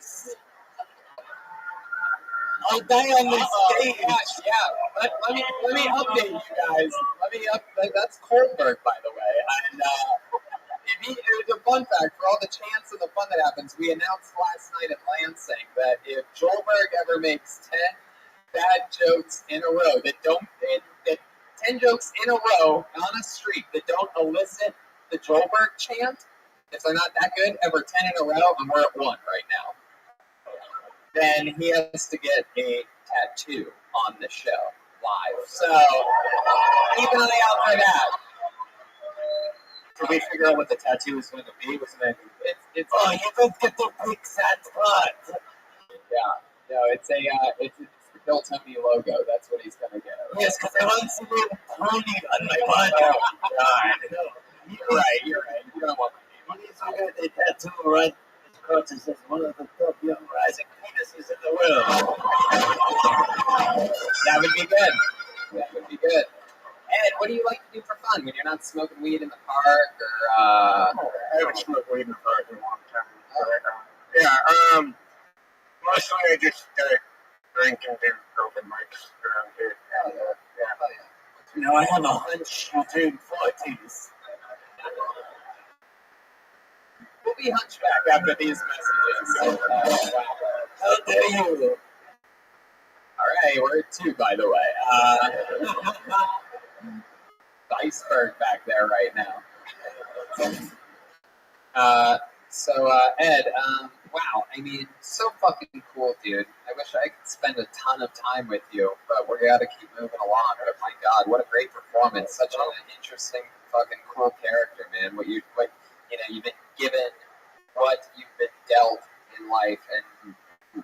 I'll die on this stage. Yeah. Let me update you guys. That's Kohlberg, by the way. And it was a fun fact for all the chants and the fun that happens. We announced last night at Lansing that if Joelberg ever makes 10 bad jokes in a row that 10 jokes in a row on a streak that don't elicit the Joelberg chant, if they're not that good, ever 10 in a row, and we're at 1 right now, then he has to get a tattoo on the show live. So keep an eye out for that. Did we figure out what the tattoo is going to be? Wasn't it? It's Oh, you don't get to pick sad spot. yeah. No, it's the Bill Tony logo. That's what he's gonna get. Yes, because I want to see him pointing on my butt. Oh God. You're right. You don't want my name. He needs to get a tattoo right across his says one of the top young rising penises in the world. That would be good. Ed, what do you like to do for fun when you're not smoking weed in the park or? I haven't smoked weed in the park in a long time. Mostly I just drink and do open mics around here. You know, I have a hunch between 40s. We'll be hunchback after these messages. How dare you? All right, we're at 2, by the way. The iceberg back there right now. Ed, wow, I mean, so fucking cool, dude. I wish I could spend a ton of time with you, but we gotta keep moving along. But my God, what a great performance! Such an interesting, fucking cool character, man. You've been given what you've been dealt in life, and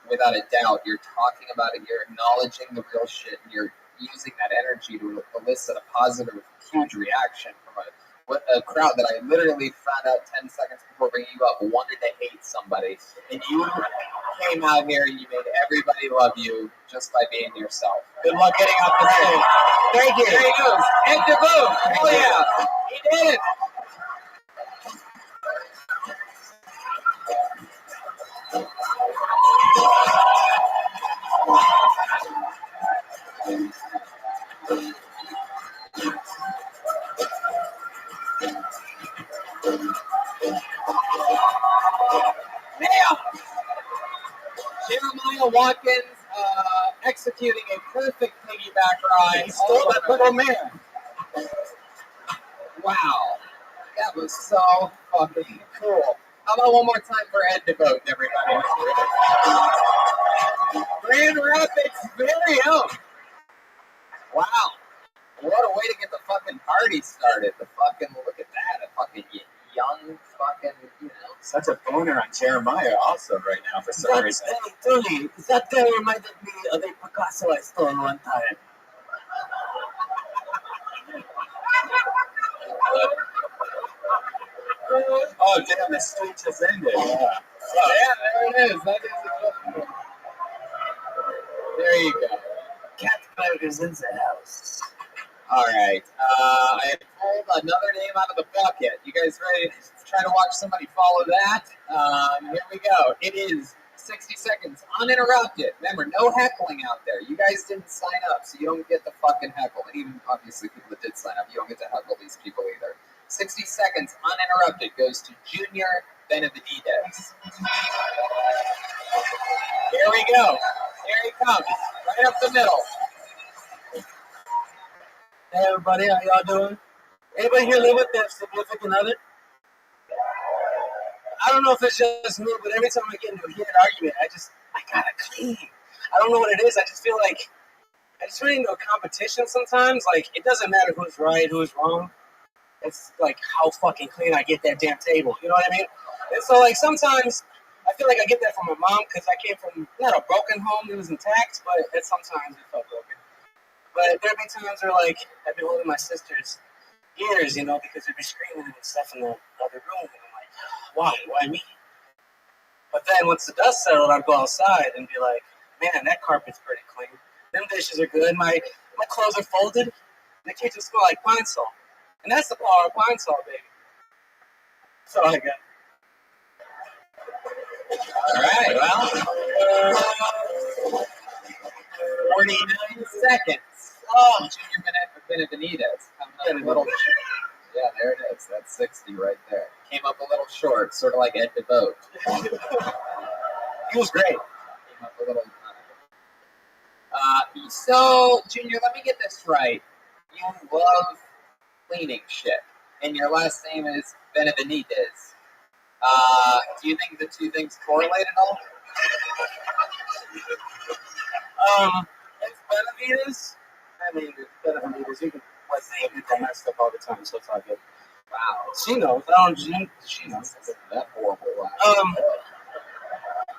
without a doubt, you're talking about it. You're acknowledging the real shit, and you're using that energy to elicit a positive, huge reaction from a crowd that I literally found out 10 seconds before bringing you up wanted to hate somebody, and you came out here and you made everybody love you just by being yourself. Good luck getting off the stage. Thank you. There he goes. Ed DeVoe. Hell yeah. He did it. Now, Jeremiah Watkins executing a perfect piggyback ride. He stole that little man. Wow. That was so fucking cool. How about one more time for Ed DeVoe, everybody? Grand Rapids' very own. Wow. What a way to get the fucking party started. Look at that. A fucking young fucking, Such a boner on Jeremiah also right now for some reason. Hey, Tony, that guy reminded me of a Picasso I stole one time. Oh, damn, the street just ended. Yeah. Yeah, there it is. That is a There you go. Catbird is in the house. All right. I have pulled another name out of the bucket. You guys ready to try to watch somebody follow that? Here we go. It is 60 seconds uninterrupted. Remember, no heckling out there. You guys didn't sign up, so you don't get the fucking heckle. And even, obviously, people that did sign up, you don't get to heckle these people either. 60 seconds uninterrupted goes to Junior Benavides. Here we go. Here he comes. Right up the middle. Hey everybody, how y'all doing? Anybody here live with their significant other? I don't know if it's just me, but every time I get into a heated argument, I gotta clean. I don't know what it is. I just feel like I just run into a competition sometimes. Like, it doesn't matter who's right, who's wrong. it's like how fucking clean I get that damn table. You know what I mean? And so like sometimes I feel like I get that from my mom because I came from not a broken home, it was intact, but sometimes it felt broken. But there'd be times where like I'd be holding my sister's ears, you know, because they'd be screaming and stuff in the other room, and I'm like, why me? But then once the dust settled, I'd go outside and be like, man, that carpet's pretty clean. Them dishes are good. My clothes are folded. And the kitchen smell like pine salt. And that's the power of pine salt, baby. That's all I got. All right, well, 49 seconds. Oh, Junior Benitez coming up a little. Yeah, there it is. That's 60 right there. Came up a little short, sort of like Ed DeVoe. He was great. Came up a little. So, Junior, let me get this right. You love cleaning shit, and your last name is Benavidez. Do you think the two things correlate at all? It's Benavides. I mean, it's Benavides. You can let's say you get messed up all the time, so it's all good. Wow. She knows. She knows. That horrible laugh.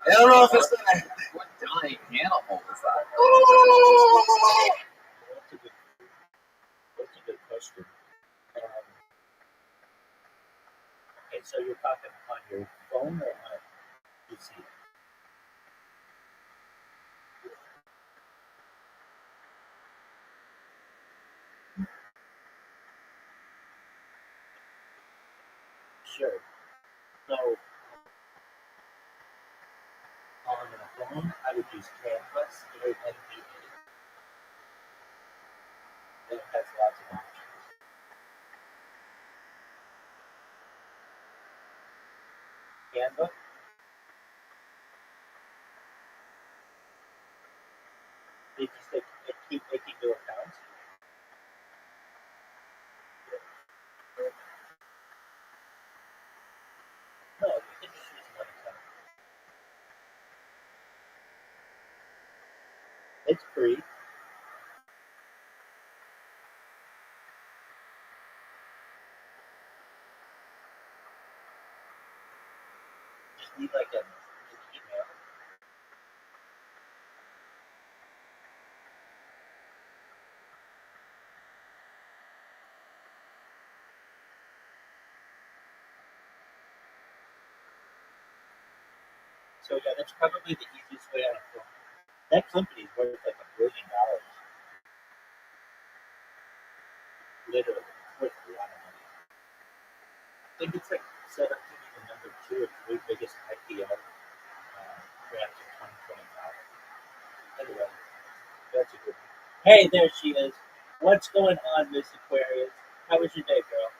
I don't know if it's gonna. What dying animal was that? That's a good question. Okay, so you're talking on your phone or on a PC? Sure. So on a phone, I would use Canvas, NVDA. It has lots of options. Canva. They just keep making new accounts. No, you can just use one account. It's free. Just need like an email. So yeah, that's probably the easiest way on a phone. That company's worth like $1 billion. Literally, it's worth a lot of money. I think it's like set up to be the number 2 or 3 biggest IPO perhaps in 2025. Anyway, that's a good one. Hey, there she is. What's going on, Miss Aquarius? How was your day, girl?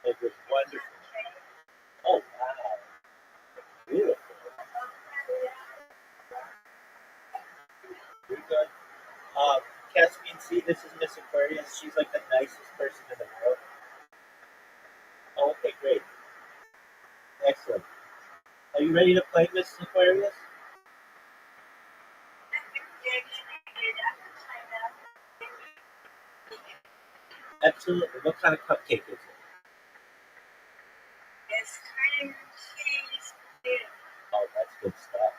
It was wonderful. Oh, wow. Beautiful. Pretty good. Caspian Sea, this is Miss Aquarius. She's like the nicest person in the world. Oh, okay, great. Excellent. Are you ready to play, Miss Aquarius? Absolutely. What kind of cupcake is it? It's cream cheese dip. Oh, that's good stuff.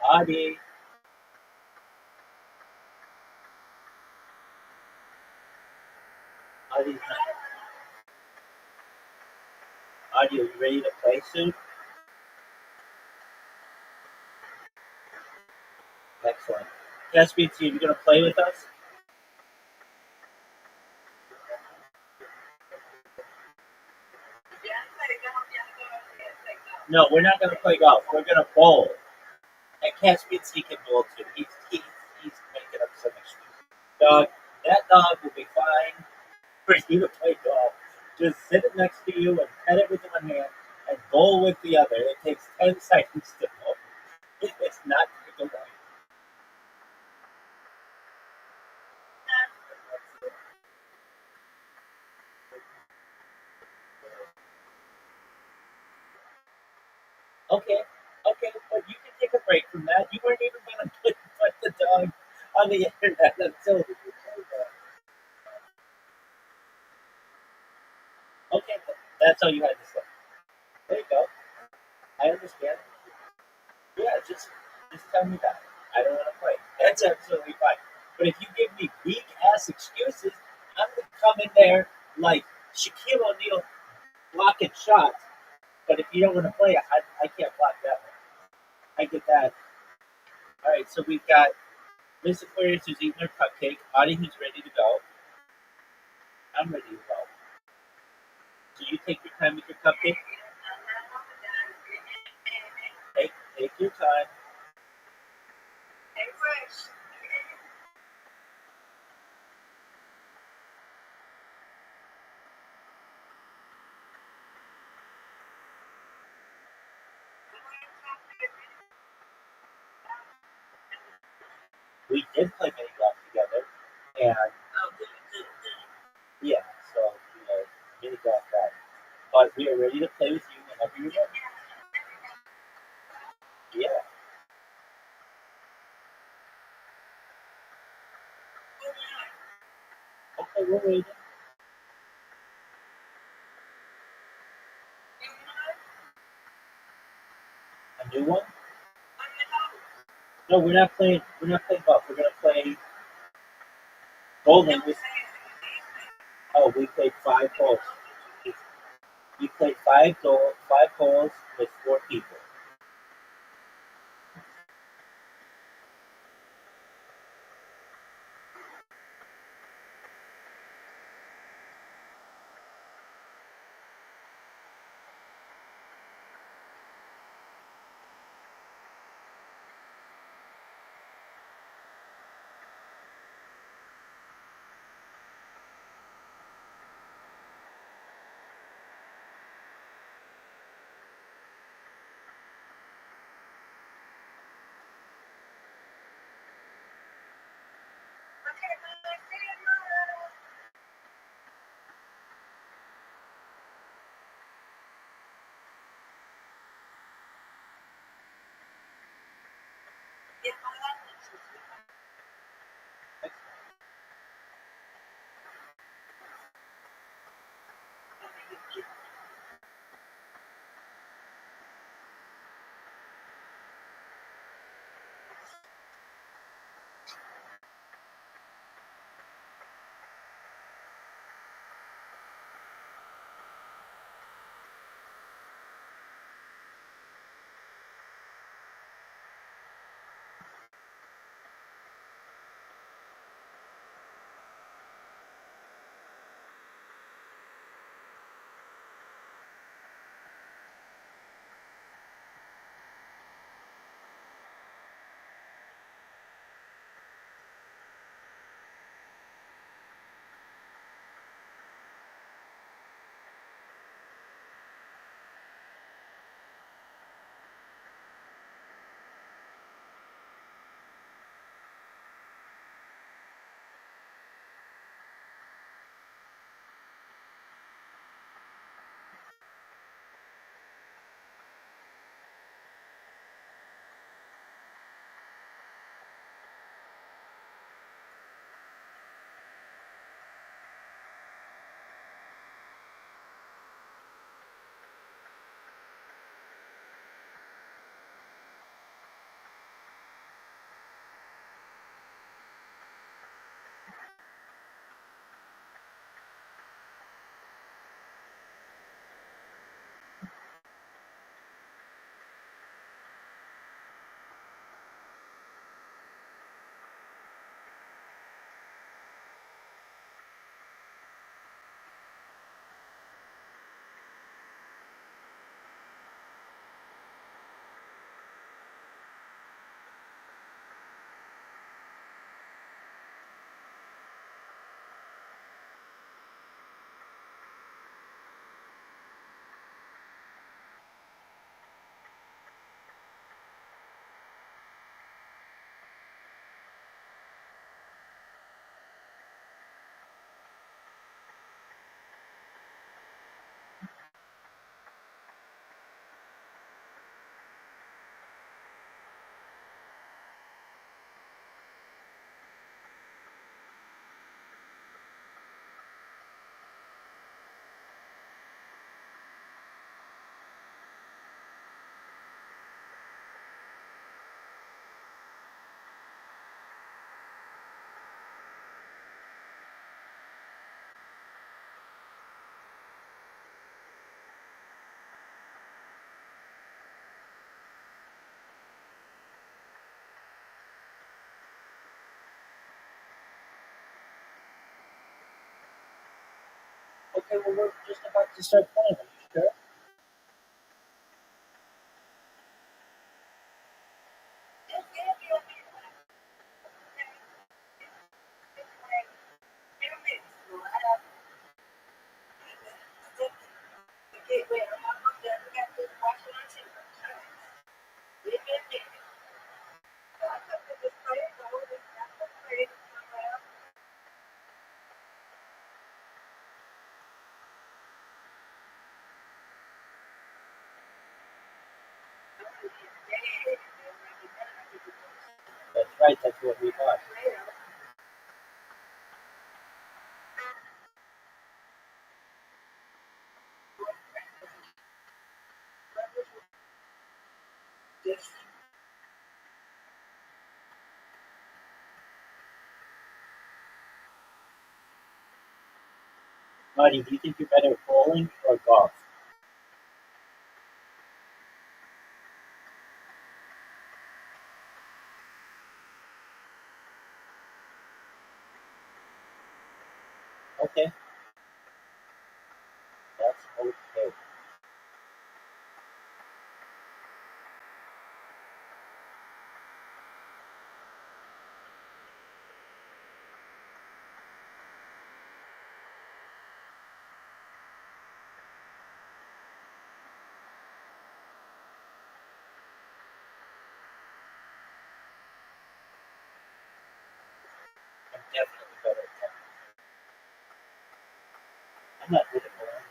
Adi. Adi's not. Adi, are you ready to play soon? Excellent. Caspian Sea, you going to play with us? No, we're not going to play golf. We're going to bowl. And Caspian Sea can bowl too. He's making up some excuse. Dog, that dog will be fine for you to play golf. Just sit it next to you and pet it with one hand and bowl with the other. It takes 10 seconds to bowl. It's not difficult. Okay, okay, but you can take a break from that. You weren't even going to put the dog on the internet until. Okay, that's all you had to say. There you go. I understand. Yeah, just tell me that. I don't want to play. That's absolutely fine. But if you give me weak ass excuses, I'm gonna come in there like Shaquille O'Neal blocking shots. But if you don't want to play, I can't block that one. I get that. All right, so we've got Miss Aquarius who's eating her cupcake, Audie who's ready to go. I'm ready to go. So you take your time with your cupcake. Take your time. We did play mini golf together, and yeah, so mini golf that. But we are ready to play with you whenever you're ready. Yeah. Okay, we're waiting. A new one? No, we're not playing. We're not playing golf. We're gonna play bowling with. Oh, we played 5 holes. We played 5 holes with 4 people. Okay, well, we're just about to start playing. Are you sure? That's right, that's what we want. Marty, do you think you're better at bowling or golf? Okay. That's okay. I'm definitely better at golf. I'm not good at bowling.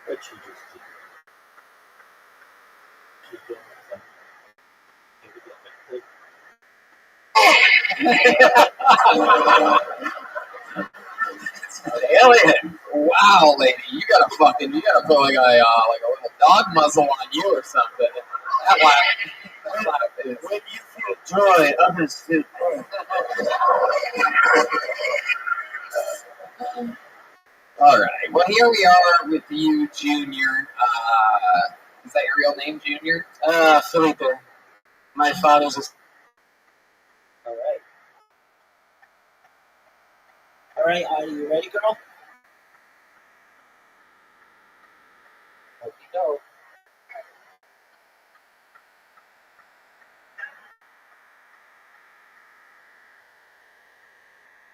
What she just did. She's doing something. Maybe doing Alien. Wow, lady, you gotta put like a little dog muzzle on you or something. That laugh is. When you feel joy, others feel pain. All right. Well, here we are with you, Junior. Is that your real name, Junior? Felipe. My father's a All right. All right, are you ready, girl? Hope you go.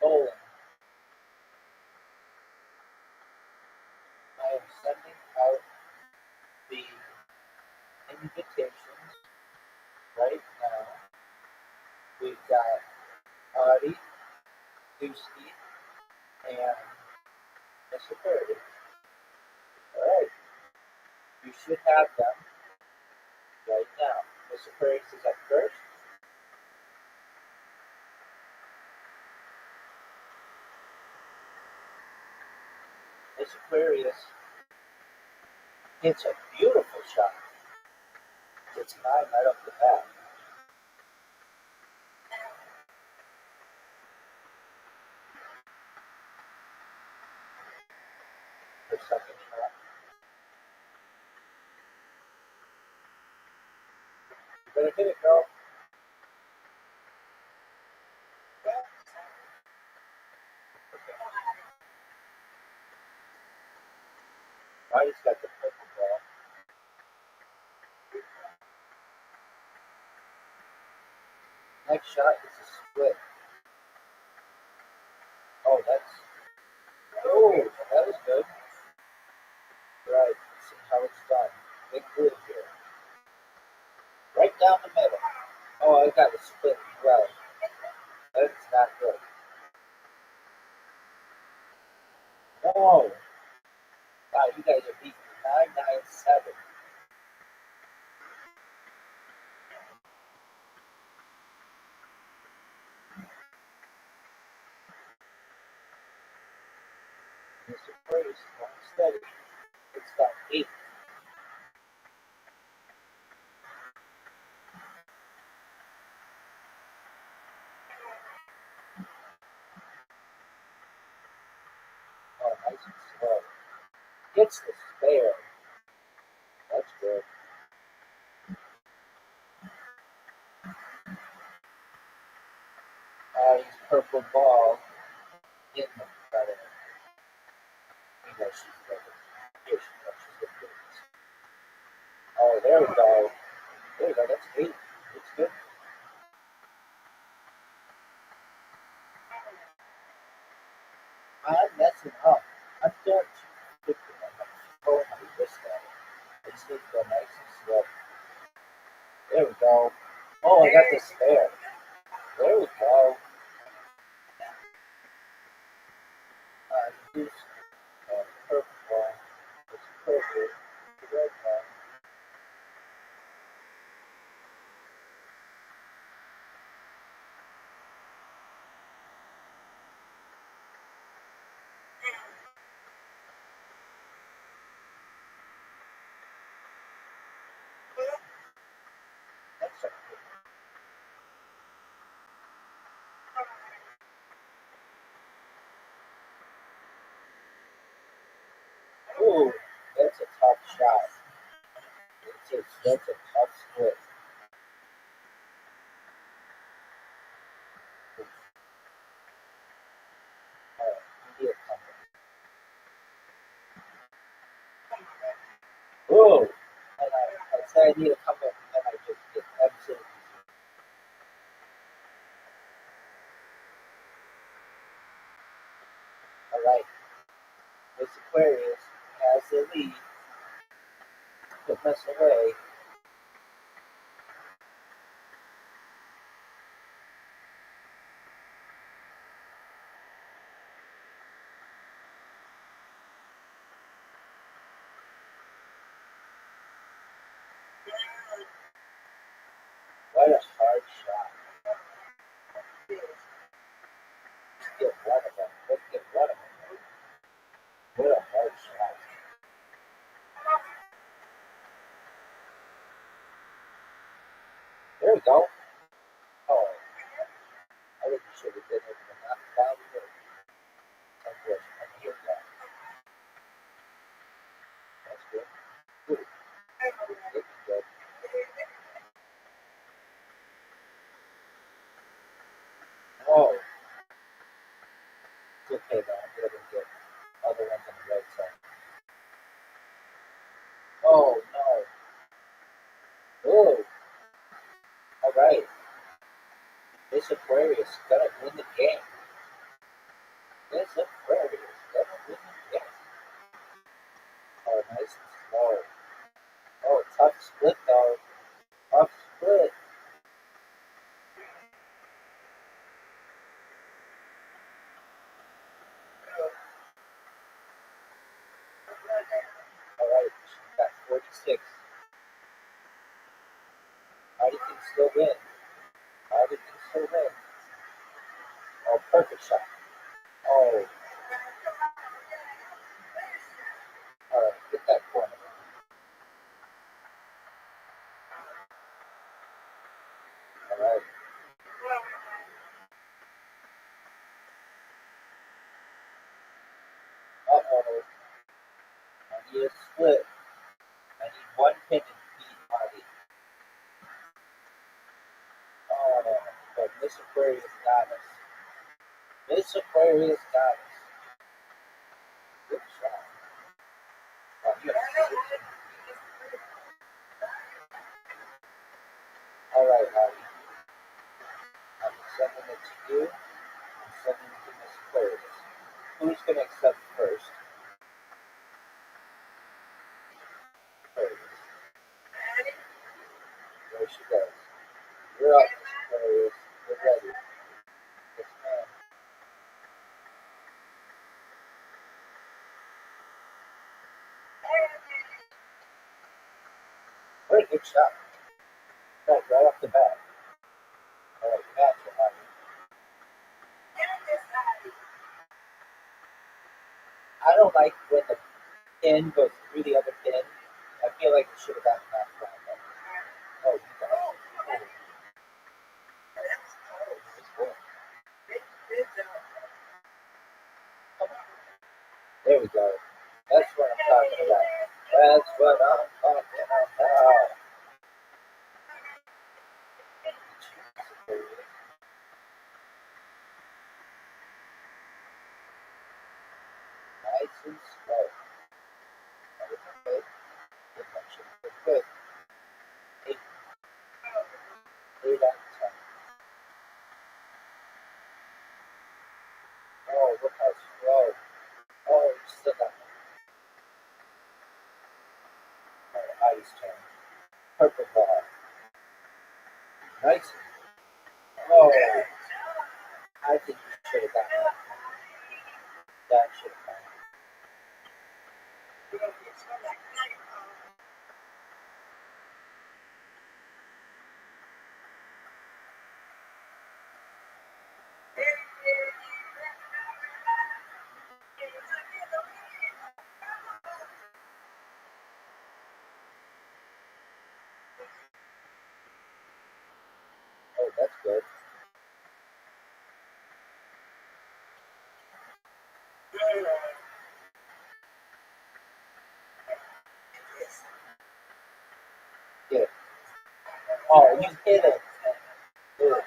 Bowling. I am sending out the invitations right now. We've got Audie, Lucy, and Mr. Curry. All right. You should have them right now. Mr. Curry is up first. Mr. Aquarius hits a beautiful shot. It's 9 right off the bat. The second shot. You better hit it, girl. Marty's got the purple ball. Next shot is a split. Oh, that was good. Right, see how it's done. Big blue here. Right down the middle. Oh, I got a split as well. That's not good. Oh, wow, you guys are beating 997. Mr. Aquarius is going steady. It's got 8. Gets the spare. That's good. His purple ball in the credit. You know she's good. Here she goes. She's good. Oh, there we go. There we go. That's 8. It's good. I'm messing up. I'm going too quickly. I'm throwing my wrist at it. I just need to go nice and slow. There we go. Oh, I got the spare. There we go. Use purple ball. It's perfect. The red ball. That's okay. Ooh, that's a tough shot. That's a tough split. Alright, we need a comeback. Whoa! And I said I need a comeback, and then I just get absolutely. Alright, Miss Aquarius has the lead. Put us away. What a hard shot. Let's get one of them. Let's get one of them. What a hard shot. There we go. Oh, I think you should have been able to knock down the unfortunate. Here we go. That's good. Ooh, looking good. Oh, it's okay though. I'm able to get other ones on the right side. Oh, no. Oh, all right. This Aquarius gonna win the game. This Aquarius gonna win the game. Oh, nice and slow. Oh, tough split though. Tough split. All right, she's got 46. Hardy can still win. Hardy can still win. Oh, perfect shot. Oh, all right, get that corner. All right. Uh-oh. I need a split. I need one pin and beat Hardy. Oh, but Miss Aquarius got us. Miss Aquarius got us. Good shot. Oh, you have 6. All right, Hardy. I'm sending it to you. I'm sending it to Miss Aquarius. Who's going to accept first? Aquarius. There she goes. You're up, Miss Aquarius. You're ready. Yes, ma'am. What a good shot. Right off the bat. All right, gotcha, Hardy. I don't like when the pin goes through the other pin. I feel like it should have gotten that far. Oh, you got it. There we go. That's what I'm talking about. That's what I'm talking about. Nice and slow. That was okay. Good. Good. 8. 8 out of 10. Oh, look how slow. Oh, you still got me. Alright, ice turn. Purple ball. Nice. Oh, I think you should have gotten that. That should have gone. Oh, that's good. Good. Oh, you hit it. Good.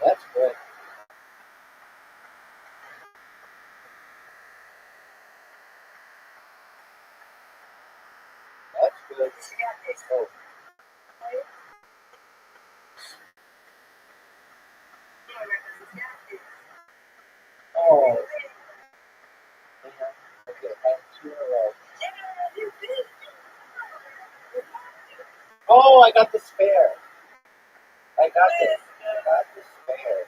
That's good. That's good. Oh. Oh. Okay, that's 2 in a row. Oh, I got the spare. I got the spare.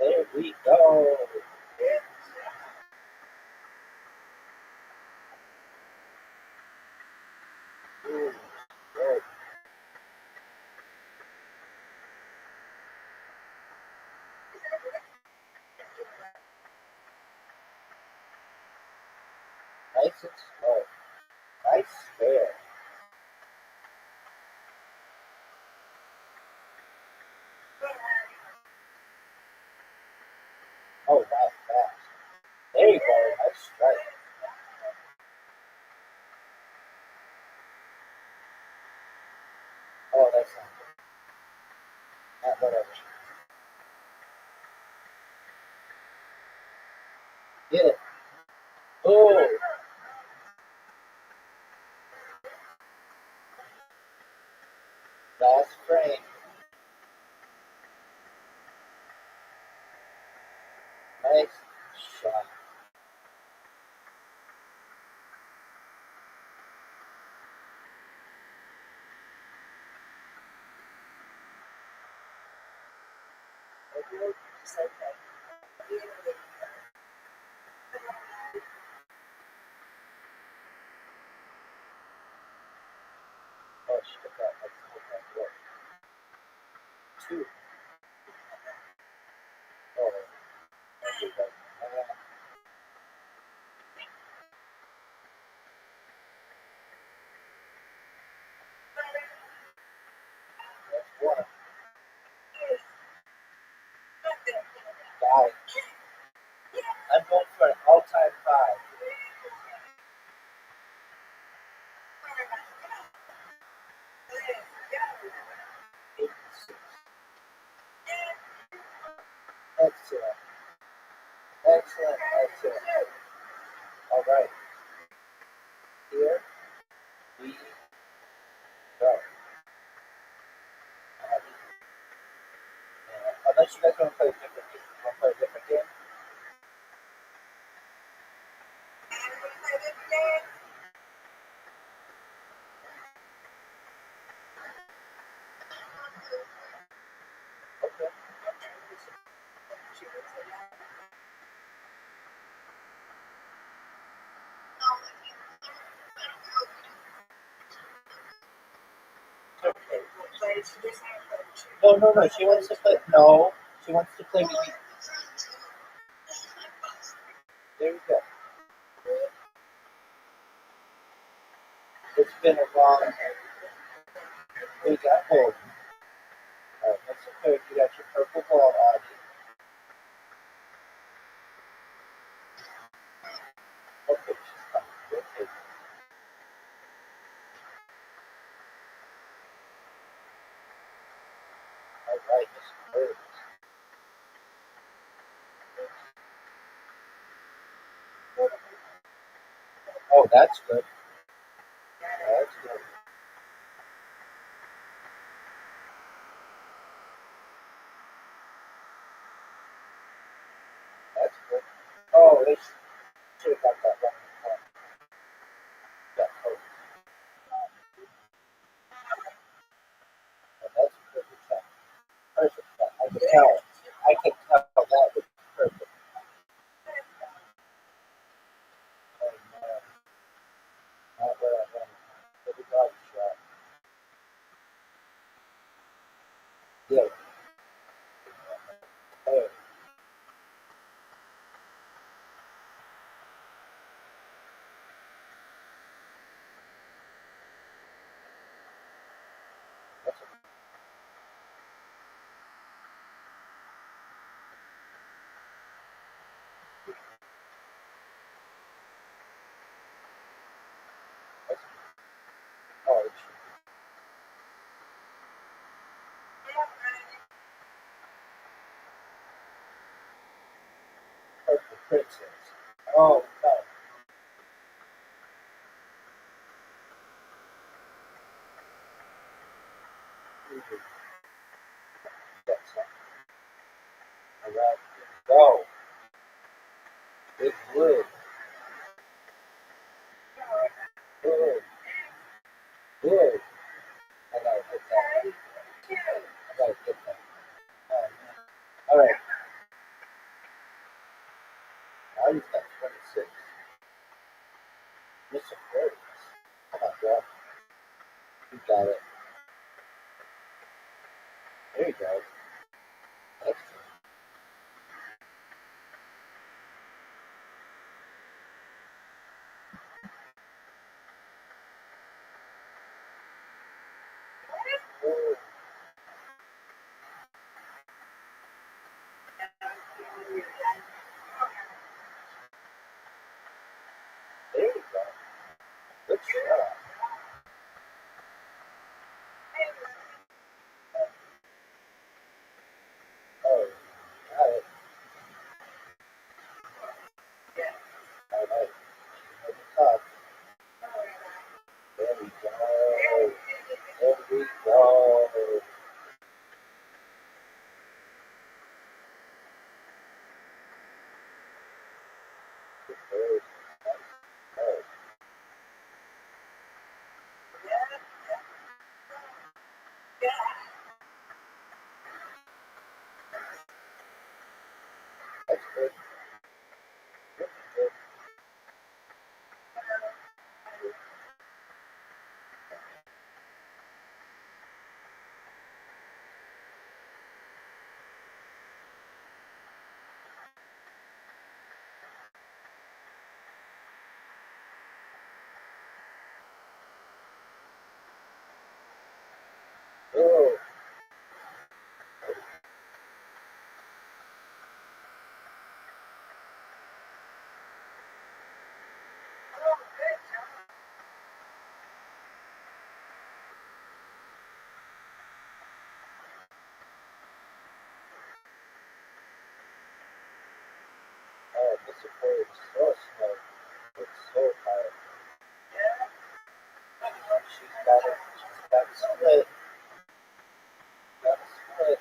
There we go. Ooh, good. Nice and slow. Nice spare. Oh, wow, fast. There you go. Nice strike. Oh, that's not good. Whatever. Get it. Oh, last frame. Nice shot. Oh, shit, that's not good. 2. Oh, that's good. That's 1. 5. I'm going for an all-time 5. 86. Excellent. Excellent. Excellent. All right. Here we go. Unless you guys want to play a different game. Want to play a different game? Okay. No. She wants to play. No. She wants to play with you. There you go. It's been a long week at home. Alright, let's play. You got your purple ball, Audie. right, Mr. Bird. Oh, that's good. That's good. That's good. Oh, they should have got that one. That hurt. Oh, that's a perfect shot. Perfect shot. I can tell. I can tell that was perfect. Oh, man. Not where I wanted. But the dog shot. Yeah. Oh, that's a that's a oh, it's perfect princess. Oh, no. That's all right. Go. Big wood. Good. Good. I gotta get that. I gotta get that. All right. Now you've got 26. Mr. Birds. Come on, bro. You got it. There you go. Excellent. Oh, there you go. Good shot. Oh, got it. All right. Over the top. There we go. There we go. Good bird. Oh, that's good. Good, good. Oh, oh, Mr. Bird is so smart. It's so powerful. She's got it. She's got it split. Got it split.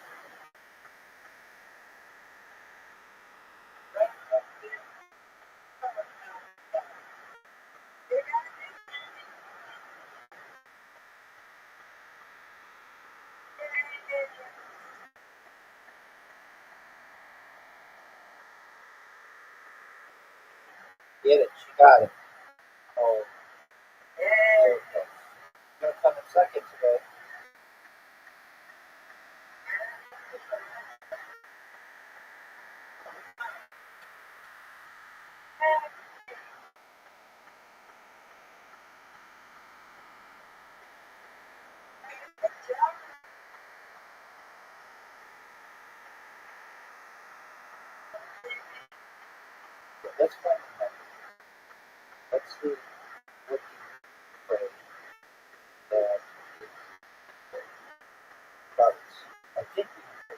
Get it. She got it. Oh, there we go. Gonna come in second today. Let's find out. Let's see what you pray that is cards. I think we can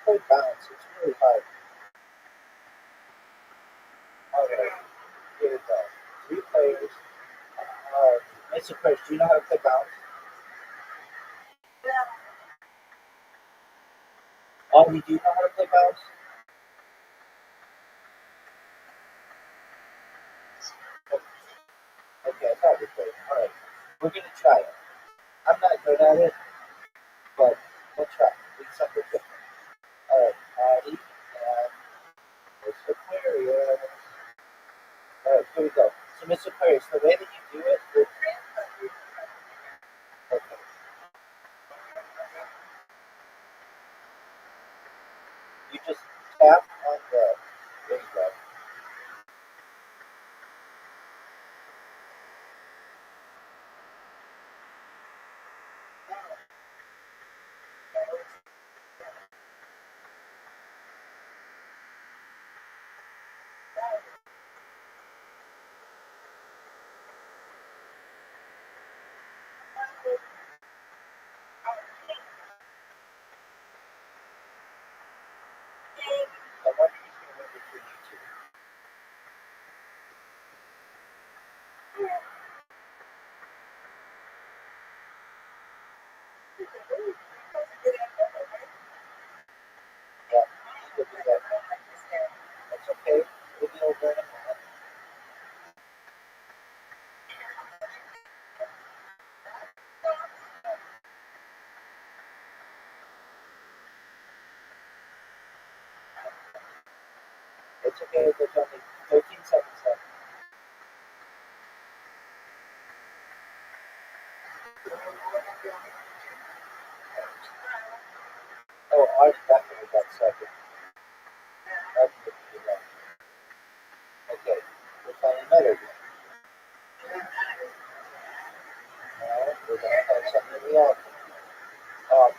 play bounce. It's really hard. Okay, here we go. 3 players. Mr. Chris, do you know how to play bounce? Aubrey, do you know how to play bounce? Okay, I thought we played. Alright, we're going to try it. I'm not good at it, but we'll try. It's something different. Alright, Audie and Mr. Aquarius. Alright, here we go. So, Mr. Aquarius, the way that you do it is... Okay. You just tap on the... There you go. I wonder if you can win between you two. Yeah, we'll do that. That's okay. We'll be over in a minute. It's okay. There's only 13 seconds left. Oh, Art definitely got second. That's what you left. Okay, we'll find another game. Now we're going to find something we all do.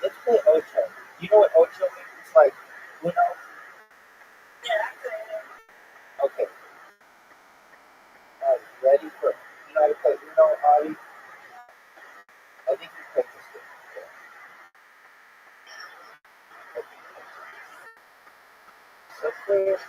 Let's play Ocho. You know what Ocho means? It's like Uno. Okay. You ready for it? You know how to play Uno, Adi? I think you played this game before. Okay. So first,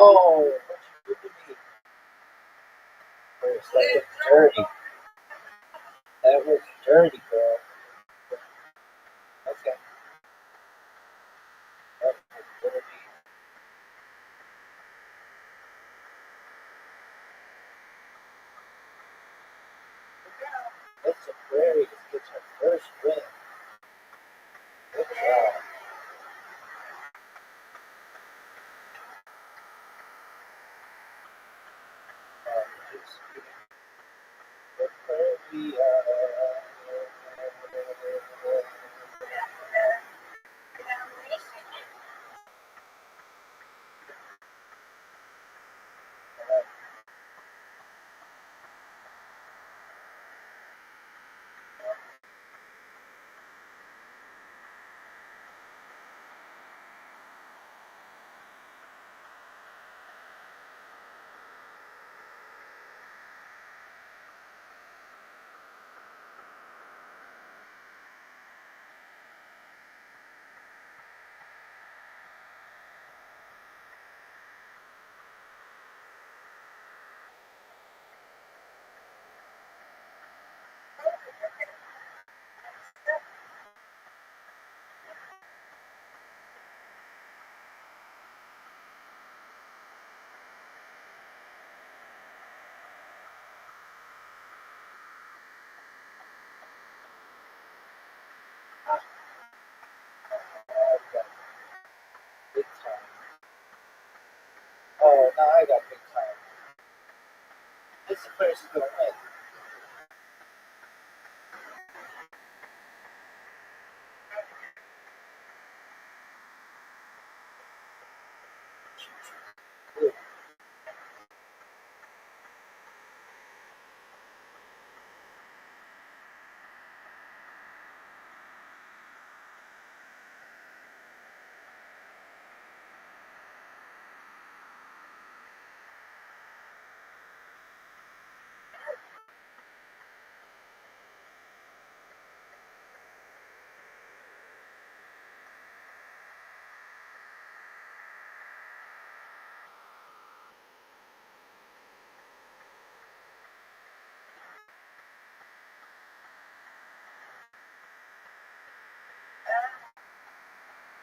Oh, what you do to me? That was dirty. That was dirty, girl. Okay. That was dirty. That's a Prairie just gets her first win. Good job. The Prairie, big time. Oh, now I got big time. This is first gonna win.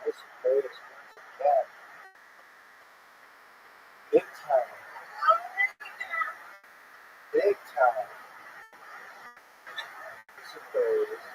This is first. Yeah. Big time. Big time. This is first.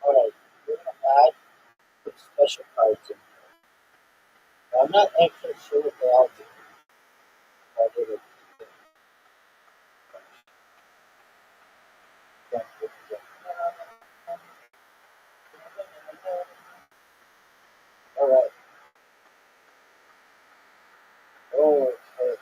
Alright, we're gonna add some special cards in. Now, I'm not actually sure what they all do. I did it. Alright. Okay.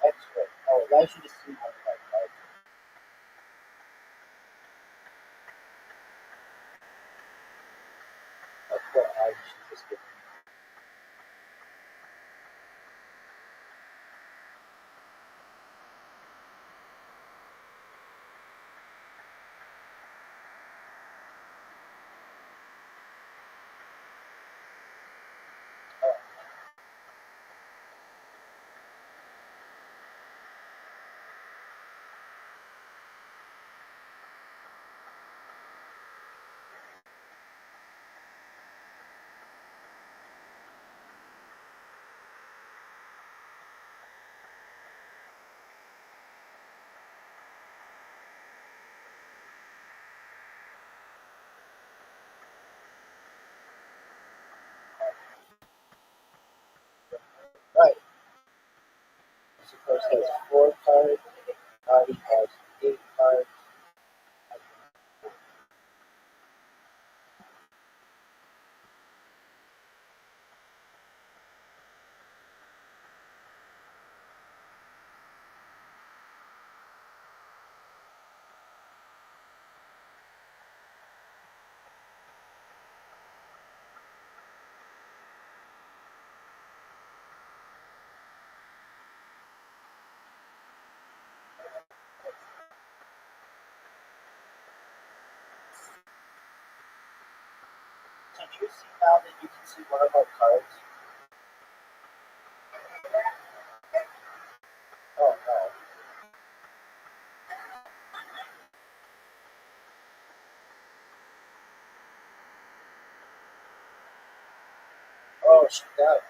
Extra. Oh, it allows you to see one of my cards. That's what I should just give me. Right. This of course has 4 cards. Marty has 8 cards. Can you see now that you can see one of our cards? Oh no. Oh, she got it.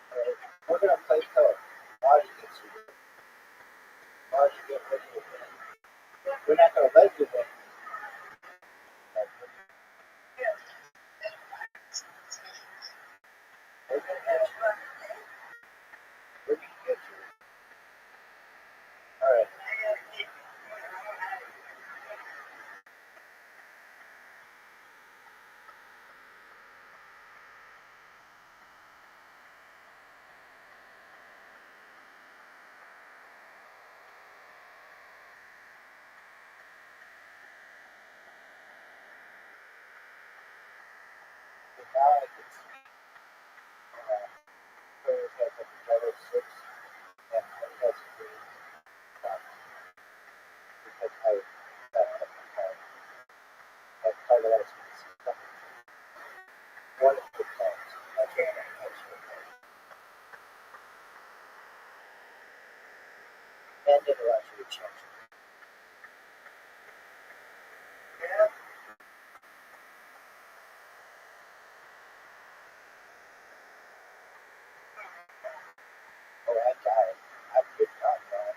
Alright, we're gonna play till Marty gets you. Marty, get ready to win. We're not gonna let you win. We're gonna get you. We're gonna get you. Alright. So now I can see players have like another 6 and one has 3 cards. Because I got up the card. That card allows me to see something. One of the cards. That's what I'm extra card. And it allows you to change it. Oh, I got it. I did not know.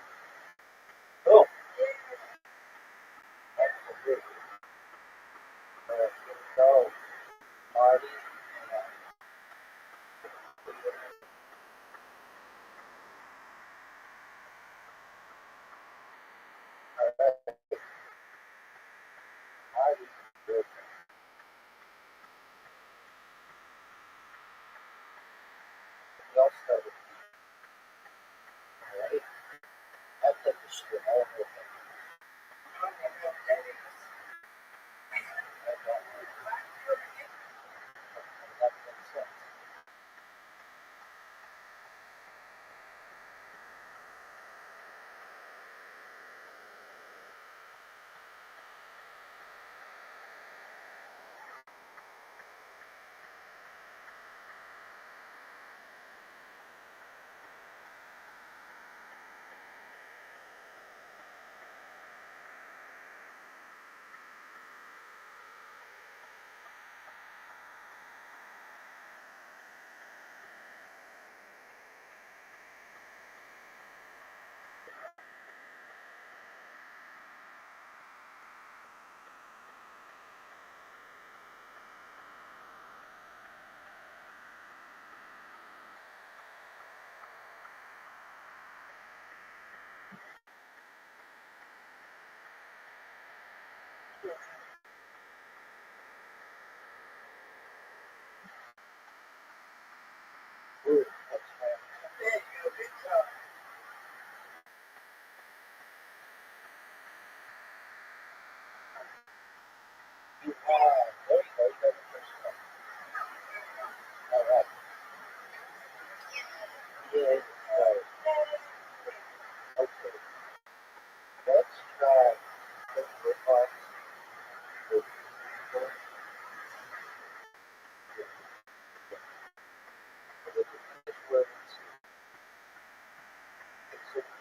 Oh! That's a good one. Here we go. Marty and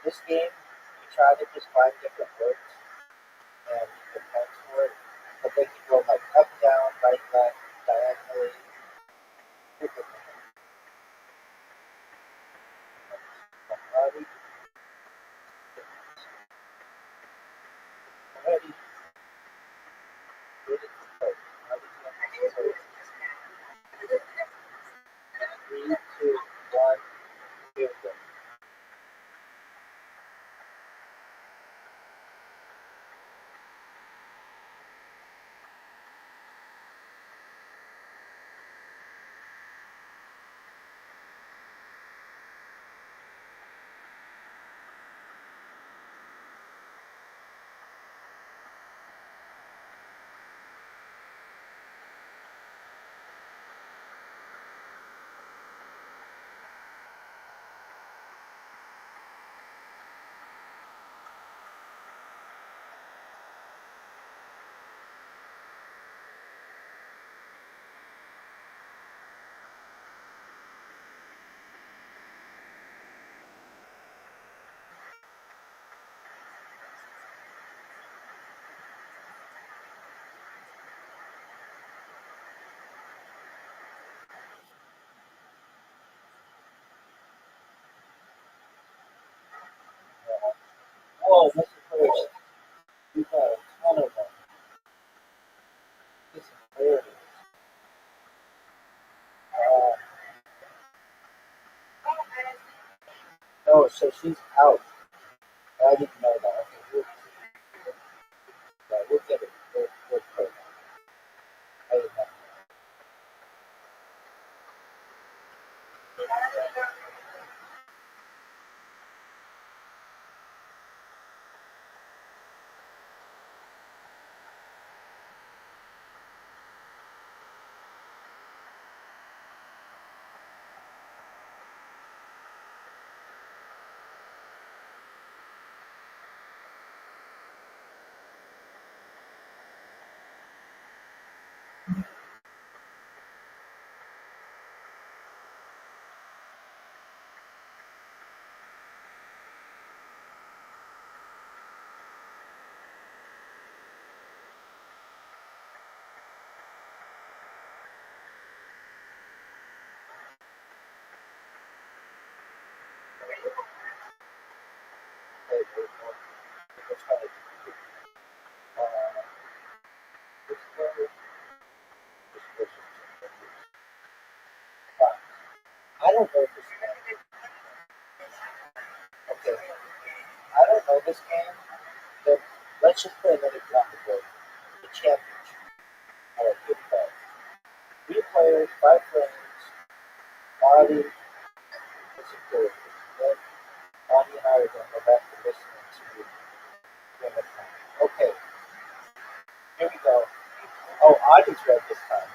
This game, you try to just find different words and the points for it, but they can go like up, down, right, left, diagonally. Already, good at the play. Three, two, one, here we go. Oh, Mr. First, we've got a ton of them. This is hilarious. No, so she's out. I didn't know that. Okay, we'll get it. We'll play that. I didn't know. Let's try it. This way. I don't know this game. Okay. I don't know this game. Then let's just play another example board. The championship. Alright, good play. 3 players, 5 frames. Audie, let's just do it. Then Audie and I are going to go back to listening to Game of Time. Okay. Here we go. Oh, Audie's read this time.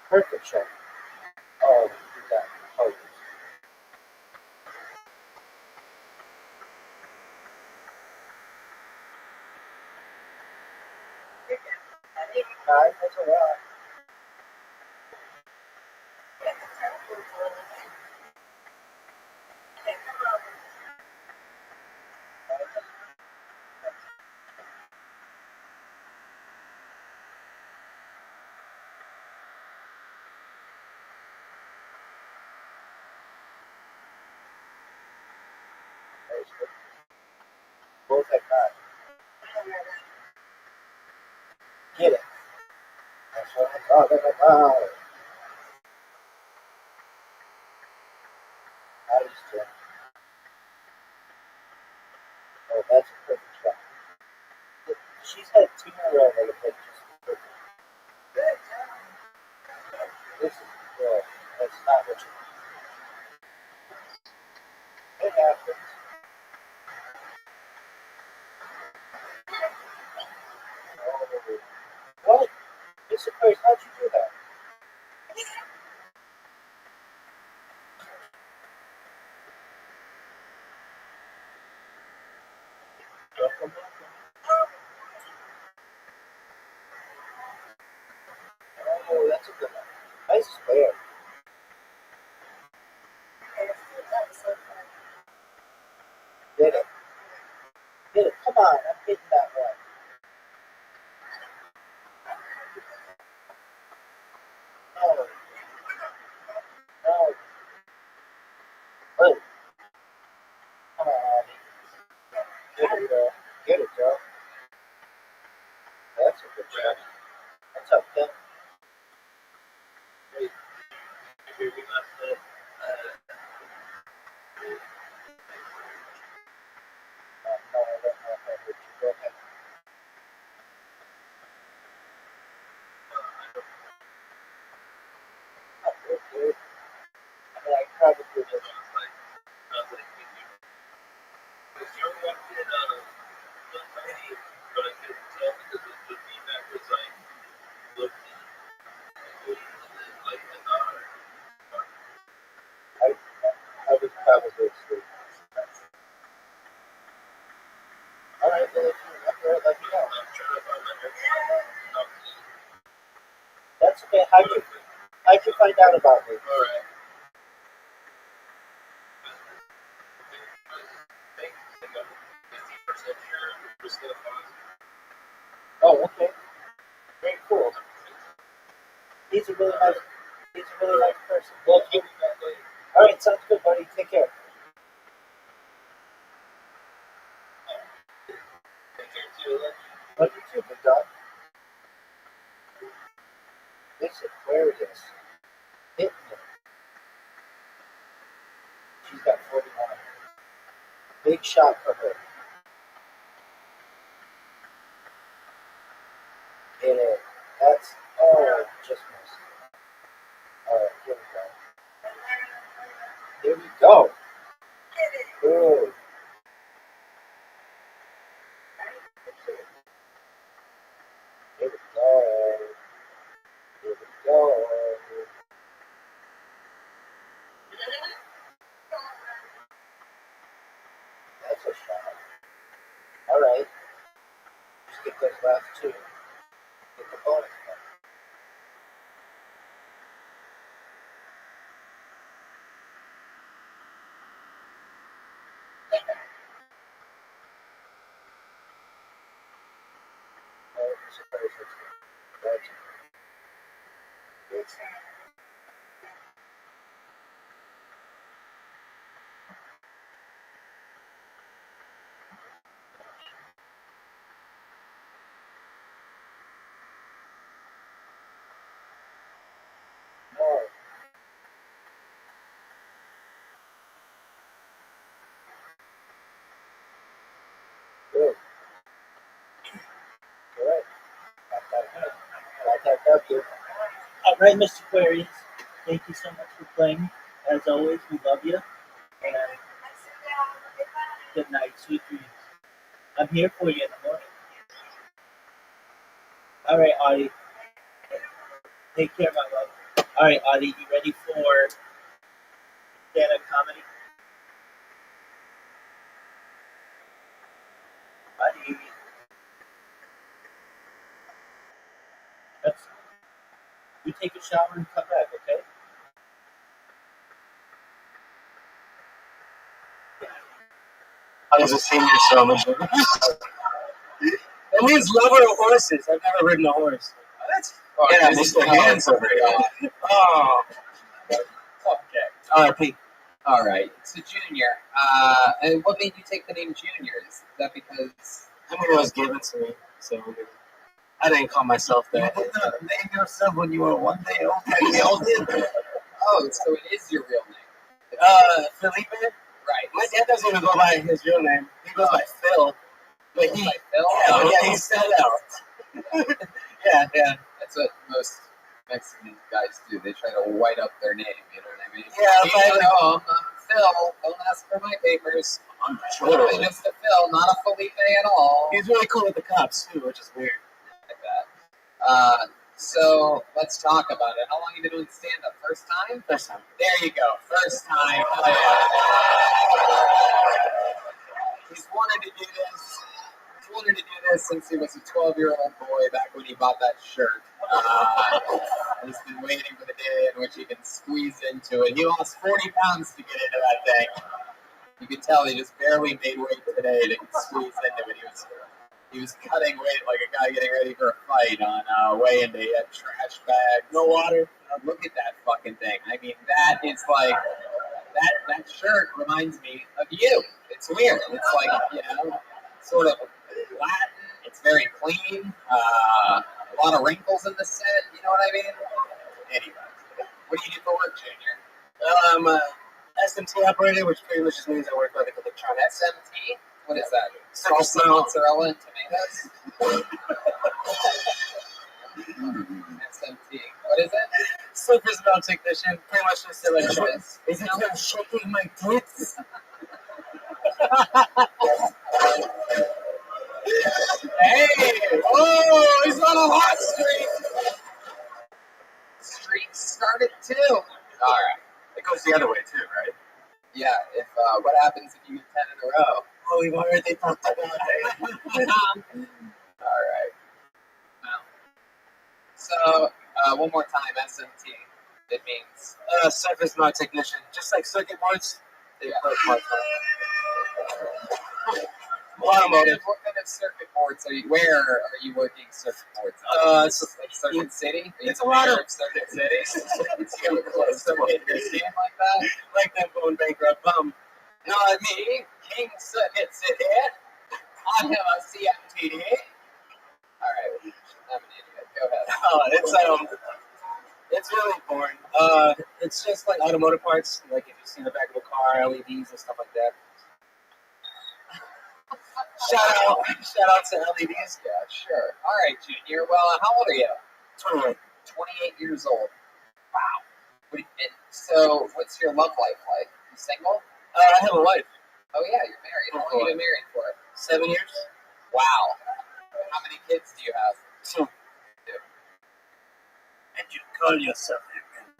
Perfect shot. Oh, you got it. Oh, that's a lot. Both at 9. Get it. That's what I'm talking about. Audie's turn. Oh, that's a perfect shot. She's had 2 in a row that have been just perfect. This is good. That's not what you want. It happens. Oh, what? Mr. Price, how'd you do that? Welcome. Oh, that's a good one. Nice square. Here we must have. No, I don't know if I heard you. Go ahead. Okay. I mean, I probably just. I was probably asleep. All right, well, if you remember it, let me know. That's okay. How'd you find out about me? Oh, okay. Very cool. He's a really nice person. Well, all right, sounds good, buddy. Take care. Love you too, big dog. This Aquarius hitting it. She's got 49. Big shot for her. Get it. That's just missed. All right, here we go. Good. Here we go. Here we go. That's a shot. All right. Just get those last two. Get the bonus one. No. Good. All right. Got that W. All right, Mr. Aquarius. Thank you so much for playing. As always, we love you. And good night, sweet dreams. I'm here for you in the morning. All right, Audie. Take care, my love. All right, Audie, you ready for stand-up comedy? Audie. You take a shower and come back, okay? I was a senior salesman. At least lover of horses. I've never ridden a horse. Yeah, Mr. Hands over here. Oh. Okay. Pete. All right. So Junior, and what made you take the name Junior? Is that because I mean, it was given to me, so I didn't call myself that. You did not name yourself when you were 1 day old. We all did. oh, so it is your real name? Felipe? Right. My dad doesn't even go by his real name. He goes by Phil. But he, By Phil? yeah, he said out. yeah. That's what most Mexican guys do. They try to white up their name. You know what I mean? Yeah, I'm Phil. Don't ask for my papers. I'm sure. I'm just a Phil, not a Felipe at all. He's really cool with the cops too, which is weird. Like that. So let's talk about it. How long have you been doing stand-up? First time? First time. There you go. First time. Oh, yeah. He's wanted to do this. He's wanted to do this since he was a 12-year-old boy back when he bought that shirt. He's been waiting for the day in which he can squeeze into it. He lost 40 pounds to get into that thing. You could tell he just barely made weight today to squeeze into it. He was cutting weight like a guy getting ready for a fight on way into a trash bag. No water. Look at that fucking thing. I mean, that is like that shirt reminds me of you. It's weird. It's like, sort of Latin. It's very clean. A lot of wrinkles in the set. You know what I mean? Anyway, what do you do for work, Junior? I'm a SMT operator, which pretty much just means I work with electronics. SMT? What is that? Salsa, mozzarella, and tomatoes? SMT. What is it? Surface mount technician, pretty much just electronics. Is it him shaking my tits? Hey! Oh, he's on a hot streak! Streak started too. All right. It goes the other way too, right? Yeah. If what happens if you get 10 in a row? Oh, we've already talked about it. All right. Well, so one more time, SMT. It means Surface mount technician, just like circuit boards. They put parts on. Automotive. What kind of circuit boards are you? Where are you working circuit boards? It's Like Circuit City. It's a lot of Circuit City. You close to what you're seeing like that. like them going bankrupt. Not me, King Circuit City. I have a CMTD. All right, I'm an idiot. Go ahead. It's really boring. It's just like automotive parts, like if you see the back of a car, LEDs and stuff like that. Shout out to LEDs. Yeah, sure. All right, Junior. Well, how old are you? 28. 28 years old. Wow. So, what's your love life like? You single? I have a wife. Oh yeah, you're married. How long have you been married for? 7 years. Wow. How many kids do you have? 2. Two. And you call yourself a man.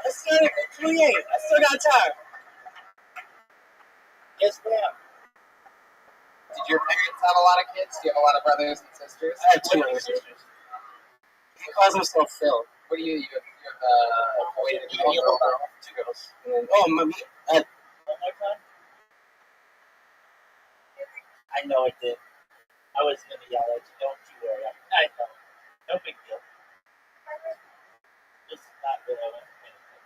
I started at 28. I still got time. Yes, ma'am. Did your parents have a lot of kids? Do you have a lot of brothers and sisters? I have 2 younger sisters. He calls himself Phil. What do you have a boy and a girl? 2 girls. And, oh, mommy. One more time? I know it did. I was going to yell at you. Don't you worry. I know. No big deal. Just not what I want to pay attention.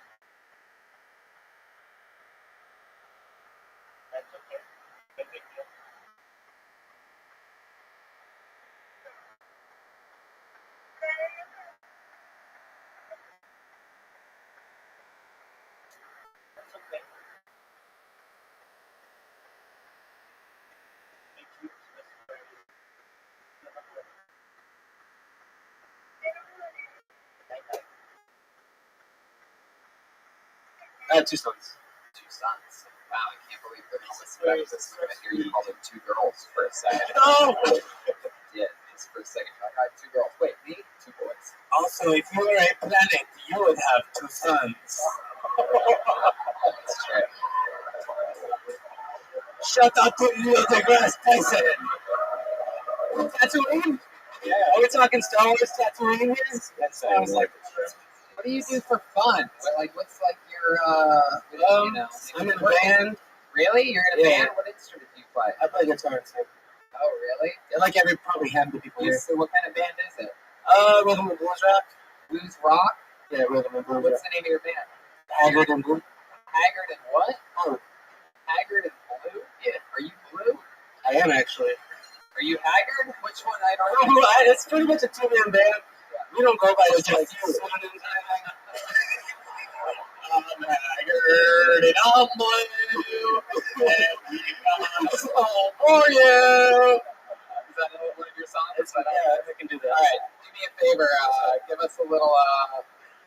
That's okay. No big deal. That's okay. Thank you, Mr. Brady. I have 2 sons. 2 sons. Wow, I can't believe that I was going to hear you call them 2 girls for a second. No! Yeah, just for a second. I got 2 girls. Wait, me? 2 boys. Also, if you were a planet, you would have 2 sons. That's true. Shout out to Neil deGrasse Tyson. Tatooine? Yeah. Are we talking Star Wars Tatooine here? That sounds like it. What do you do for fun? What's like your, I'm in a band. Really? You're in a Yeah. band? What instrument do you play? I play guitar too. Oh, really? Like probably half the people here. So what kind of band is it? Rhythm and blues rock. Blues rock? Yeah, rhythm and blues What's rock. the name of your band? Haggard and blue. Haggard and what? Oh, Haggard and blue? yeah. Are you blue? I am actually. Are you Haggard? Which one? I don't know. It's pretty much a 2-man band. We don't go by It's like just you. synonyms or anything. I'm Haggard and I'm blue. And we got a song for you. Is that one of your songs? Yeah, I can do that. All right, do me a favor. Give us a little.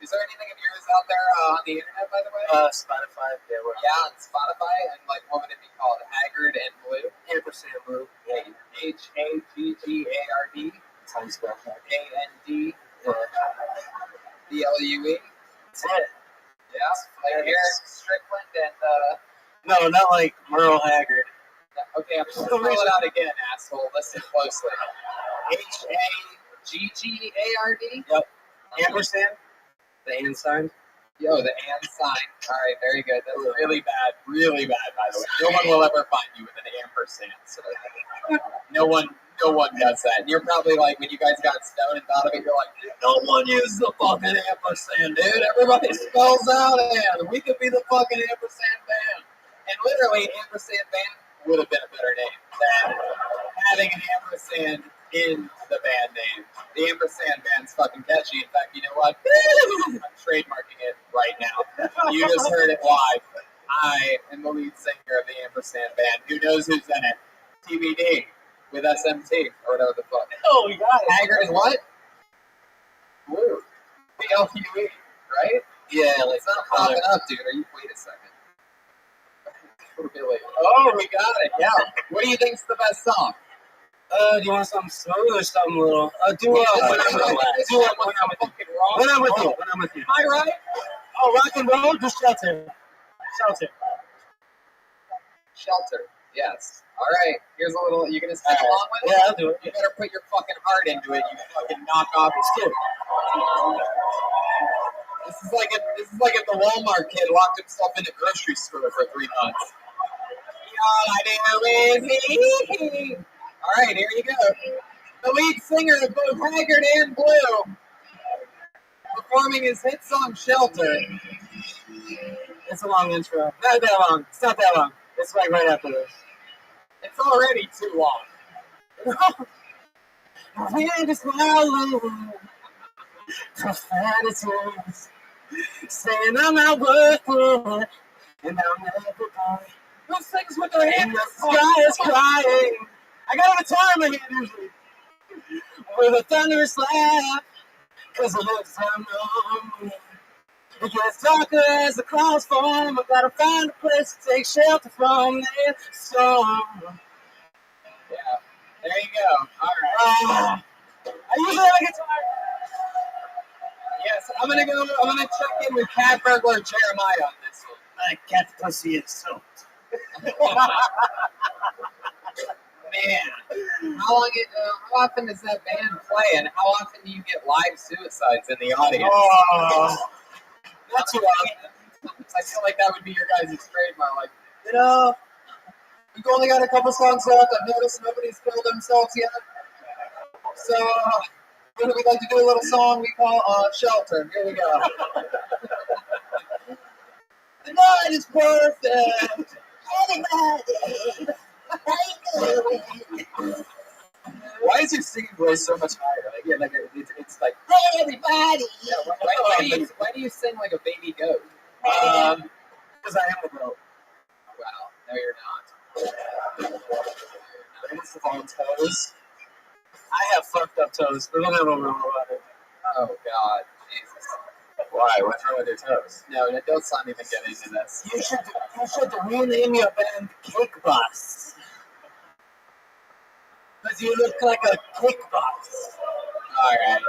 Is there anything of yours out there on the internet, by the way? Spotify. Yeah, we're Yeah, on Spotify. And like, what would it be called? Haggard and Blue. Ampersand blue. Yeah. Haggard. That's how you spell that. AND Yeah. BLUE. That's it. Yeah, like Eric Strickland and. No, not like Merle Haggard. Okay, I'm just gonna spell it out again, asshole. Listen closely. Haggard. Yep. Ampersand. The and sign. Yo, the and sign. All right, very good. That's really bad, by the way. No one will ever find you with an ampersand. So no one does that. And you're probably like, when you guys got stoned and thought of it, you're like, no one uses the fucking ampersand, dude. Everybody spells out and we could be the fucking ampersand band. And literally, ampersand band would have been a better name than having an ampersand in the band name. The ampersand band's fucking catchy. In fact, you know what? I'm trademarking it right now. You just heard it live. I am the lead singer of the ampersand band. Who knows who's in it? TBD with SMT or whatever the fuck. Oh, we got it. Haggard and what? Blue. BLUE, right? Yeah, like It's not popping up, dude. Wait a second. Oh, we got it. Yeah. What do you think's the best song? Do you want something smooth or something little? Do When When I'm with you. When I'm with you. Am I right? Oh, rock and roll, just shelter. Shelter. Shelter. Yes. All right. Here's a little. You gonna sing along with it? Yeah, I'll do it. You better put your fucking heart into it. You fucking knock off his kid. This is like if the Walmart kid locked himself in a grocery store for 3 months. All I do is eat. All right, here you go. The lead singer of both Haggard and Blue, performing his hit song "Shelter." It's a long intro. Not that long. It's not that long. It's like right after this. It's already too long. Wind is swallowed. Profanities. Saying I'm not worth it. And I'll never die. Who sings with their hands? The sky is crying. I got a guitar in my hand usually. With a thunderous laugh. Cause it looks unknown. It gets darker as the clouds form. I gotta find a place to take shelter from this storm. Yeah, there you go. All right. I usually have a guitar. Yes, I'm gonna check in with Cat Burglar Jeremiah on this one. My cat pussy is soaked. Man, how often does that band play, and how often do you get live suicides in the audience? Oh, not too often. I feel like that would be your guys' trademark. Like, we've only got a couple songs left. I've noticed nobody's killed themselves yet. So, we'd like to do a little song we call Shelter. Here we go. The night is perfect. Everybody. Why is your singing voice so much higher? It's like, hey, everybody. Yeah, why do you sing like a baby goat? Because I am a goat. Wow, no, you're not. First of all, toes. I have fucked up toes. We don't have a rule about it. Oh, God. Jesus. why? What's wrong with your toes? No, let's not even get into this. You should rename your band Cake Boss. Because you look like a cake boss. All right.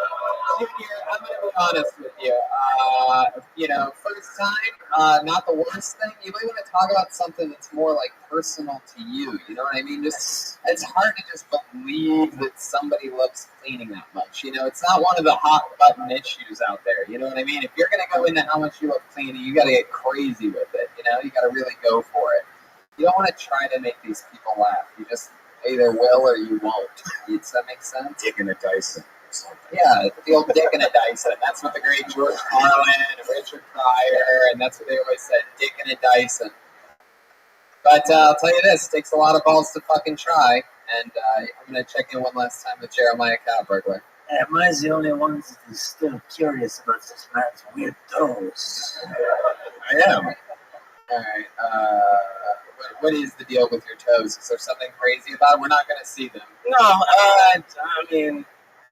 Junior, I'm going to be honest with you. First time, not the worst thing. You might want to talk about something that's more like personal to you. You know what I mean? Just it's hard to just believe that somebody loves cleaning that much. You know, it's not one of the hot button issues out there. You know what I mean? If you're going to go into how much you love cleaning, you got to get crazy with it. You know, you got to really go for it. You don't want to try to make these people laugh. You just either will or you won't. Does that make sense? Dick in a Dyson. Yeah, the old dick in a Dyson. That's what the great George Carlin and Richard Pryor, and that's what they always said, dick in a Dyson. But I'll tell you this, it takes a lot of balls to fucking try, and I'm going to check in one last time with Jeremiah Cowburglar. Am I the only one who's still curious about this man's weird toes? I am. All right, what is the deal with your toes? Is there something crazy about it? We're not going to see them. No, I mean...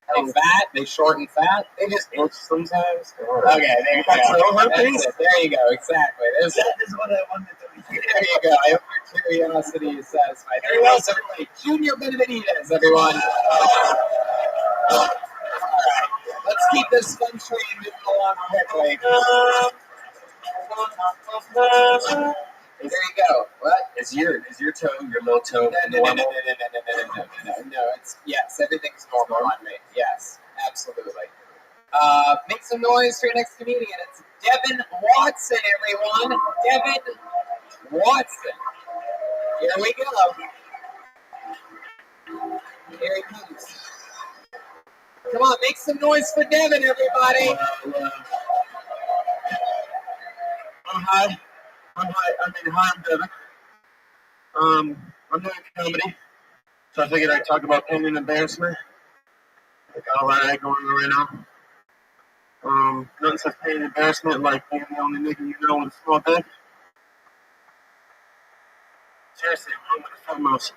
Are they fat? They short and fat? They just itch sometimes. Okay, there you go. That's it. There you go. Exactly. That is what I wanted to hear. There you go. I hope your curiosity is satisfied. Very well, everybody. Junior Benavides, everyone. All right. Let's keep this fun train moving along quickly. There you go. What? Is your toe, your little toe normal? No. It's yes, everything's normal on me. Yes, absolutely. Make some noise for your next comedian. It's Devin Watson, everyone. Devin Watson. Here we go. Here he comes. Come on, make some noise for Devin, everybody. Hi, I'm Devin. I'm doing comedy, so I figured I'd talk about pain and embarrassment. I got a lot of that going on right now. Nothing says pain and embarrassment like being the only nigga you know with a small dick. Seriously, I'm with the foremost.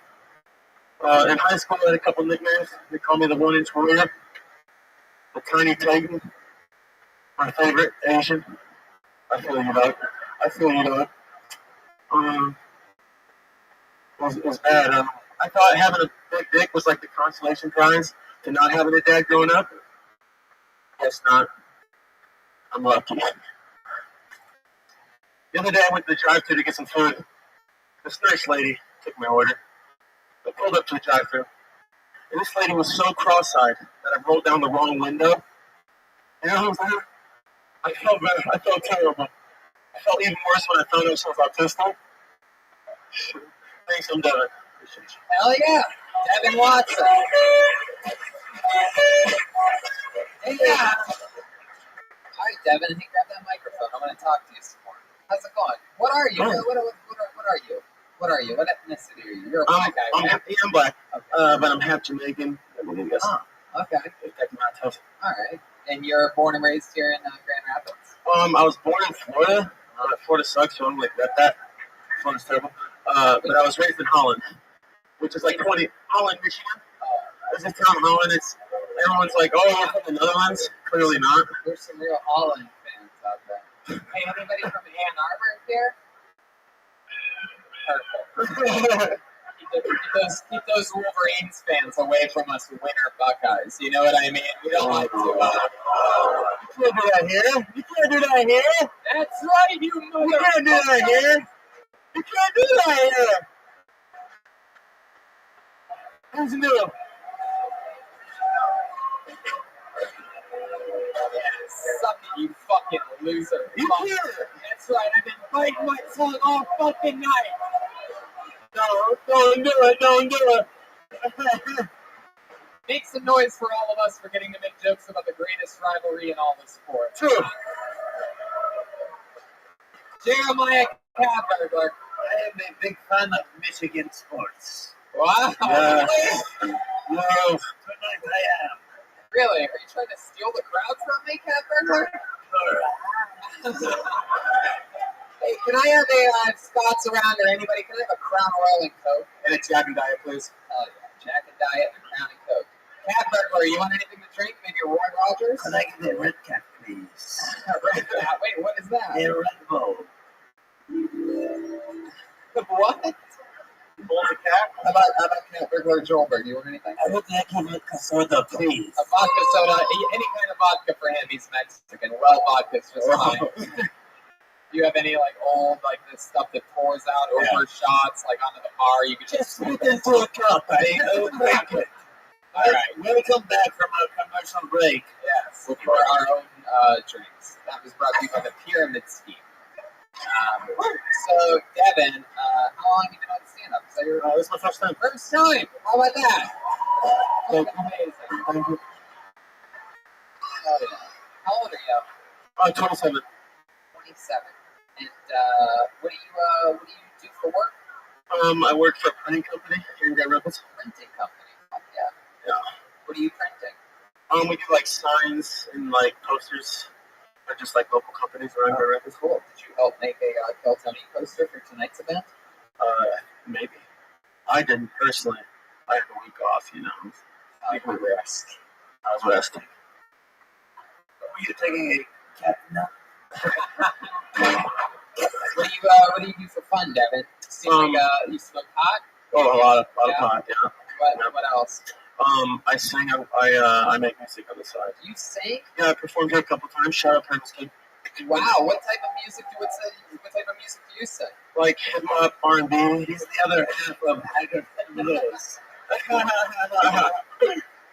In high school, I had a couple nicknames. They called me the 1-inch warrior, the tiny Taik, my favorite Asian. I feel you, dog. I feel you, dog. It was bad. I thought having a big dick was like the consolation prize to not having a dad growing up. Guess not. I'm lucky. The other day, I went to the drive-thru to get some food. This nice lady took my order. I pulled up to the drive-thru, and this lady was so cross-eyed that I rolled down the wrong window. And I was like, I felt bad. I felt terrible. I felt even worse when I found out she was autistic. Thanks, I'm done. Hell yeah, Devin Watson. Hey, yeah. All right, Devin, I think grab that microphone. I want to talk to you some more. How's it going? What are you? What are you? What are you? What ethnicity are you? You're a black guy, right? I'm black, but I'm half Jamaican. Oh, okay. All right. And you're born and raised here in Grand Rapids? I was born in Florida. Florida sucks, so I'm like that. Florida's terrible. But I was raised in Holland, which is like Holland, Michigan. This is town Holland. Everyone's like, oh, you're from the Netherlands. Clearly not. There's some real Holland fans out there. Hey, anybody from Ann Arbor here? Perfect. keep those Wolverines fans away from us winter Buckeyes. You know what I mean? We don't like to. You can't do that here. You can't do that here. That's right, you mother. You can't do that here. You can't do that here. Who's new? Suck it, you fucking loser. You can't. That's right, I've been biting my tongue all fucking night. No, don't do it. Don't do it. Make some noise for all of us for getting to make jokes about the greatest rivalry in all the sport. True. Jeremiah Catburglar. I am a big fan of Michigan sports. Wow. Yes. Tonight I am. Really? Are you trying to steal the crowd from me, Catburglar? Hey, can I have a Scott's around or anybody? Can I have a Crown Royal and Coke? And a Jack and Diet, please. Oh yeah, Jack and Diet and Crown and Coke. Catburglar, you want anything to drink? Maybe a Roy Rogers? Could I get a Red Cap, please? Wait, what is that? A Red Bull. What? Bull the cat? How about Catburglar Joelberg? You want anything? I would like a vodka soda, please. A vodka soda, any kind of vodka for him. He's Mexican. Well, vodka's just fine. Do you have any old this stuff that pours out over shots onto the bar? You could just put it into a cup. I will drink it. All right. Welcome back from our commercial break. Yes, for our own drinks. That was brought to you by the Pyramid Scheme. So, Devin, how long have you been on stand-up? This is my first time. First time. How about that? Thank Amazing. Thank you. How old are you? 27. 27. And what do you do for work? I work for a printing company here in Grand Rapids. Printing company. Oh, yeah. Yeah. What are you printing? We do signs and posters for just local companies around Grand Rapids. Cool. Did you help make a Kill Tony poster for tonight's event? Maybe. I didn't personally. I had a week off, you know. You were rest. I was resting. Were you taking a cat nap? What do you do for fun, Devin? Seem like you smoke pot? Oh, a lot of pot, yeah. What else? I sing. I make music on the side. You sing? Yeah, I performed here a couple times. Shout out Prince Kid. Wow, what type of music do you sing? Hip hop, R&B. He's the other half of Haggard Blues. R&B.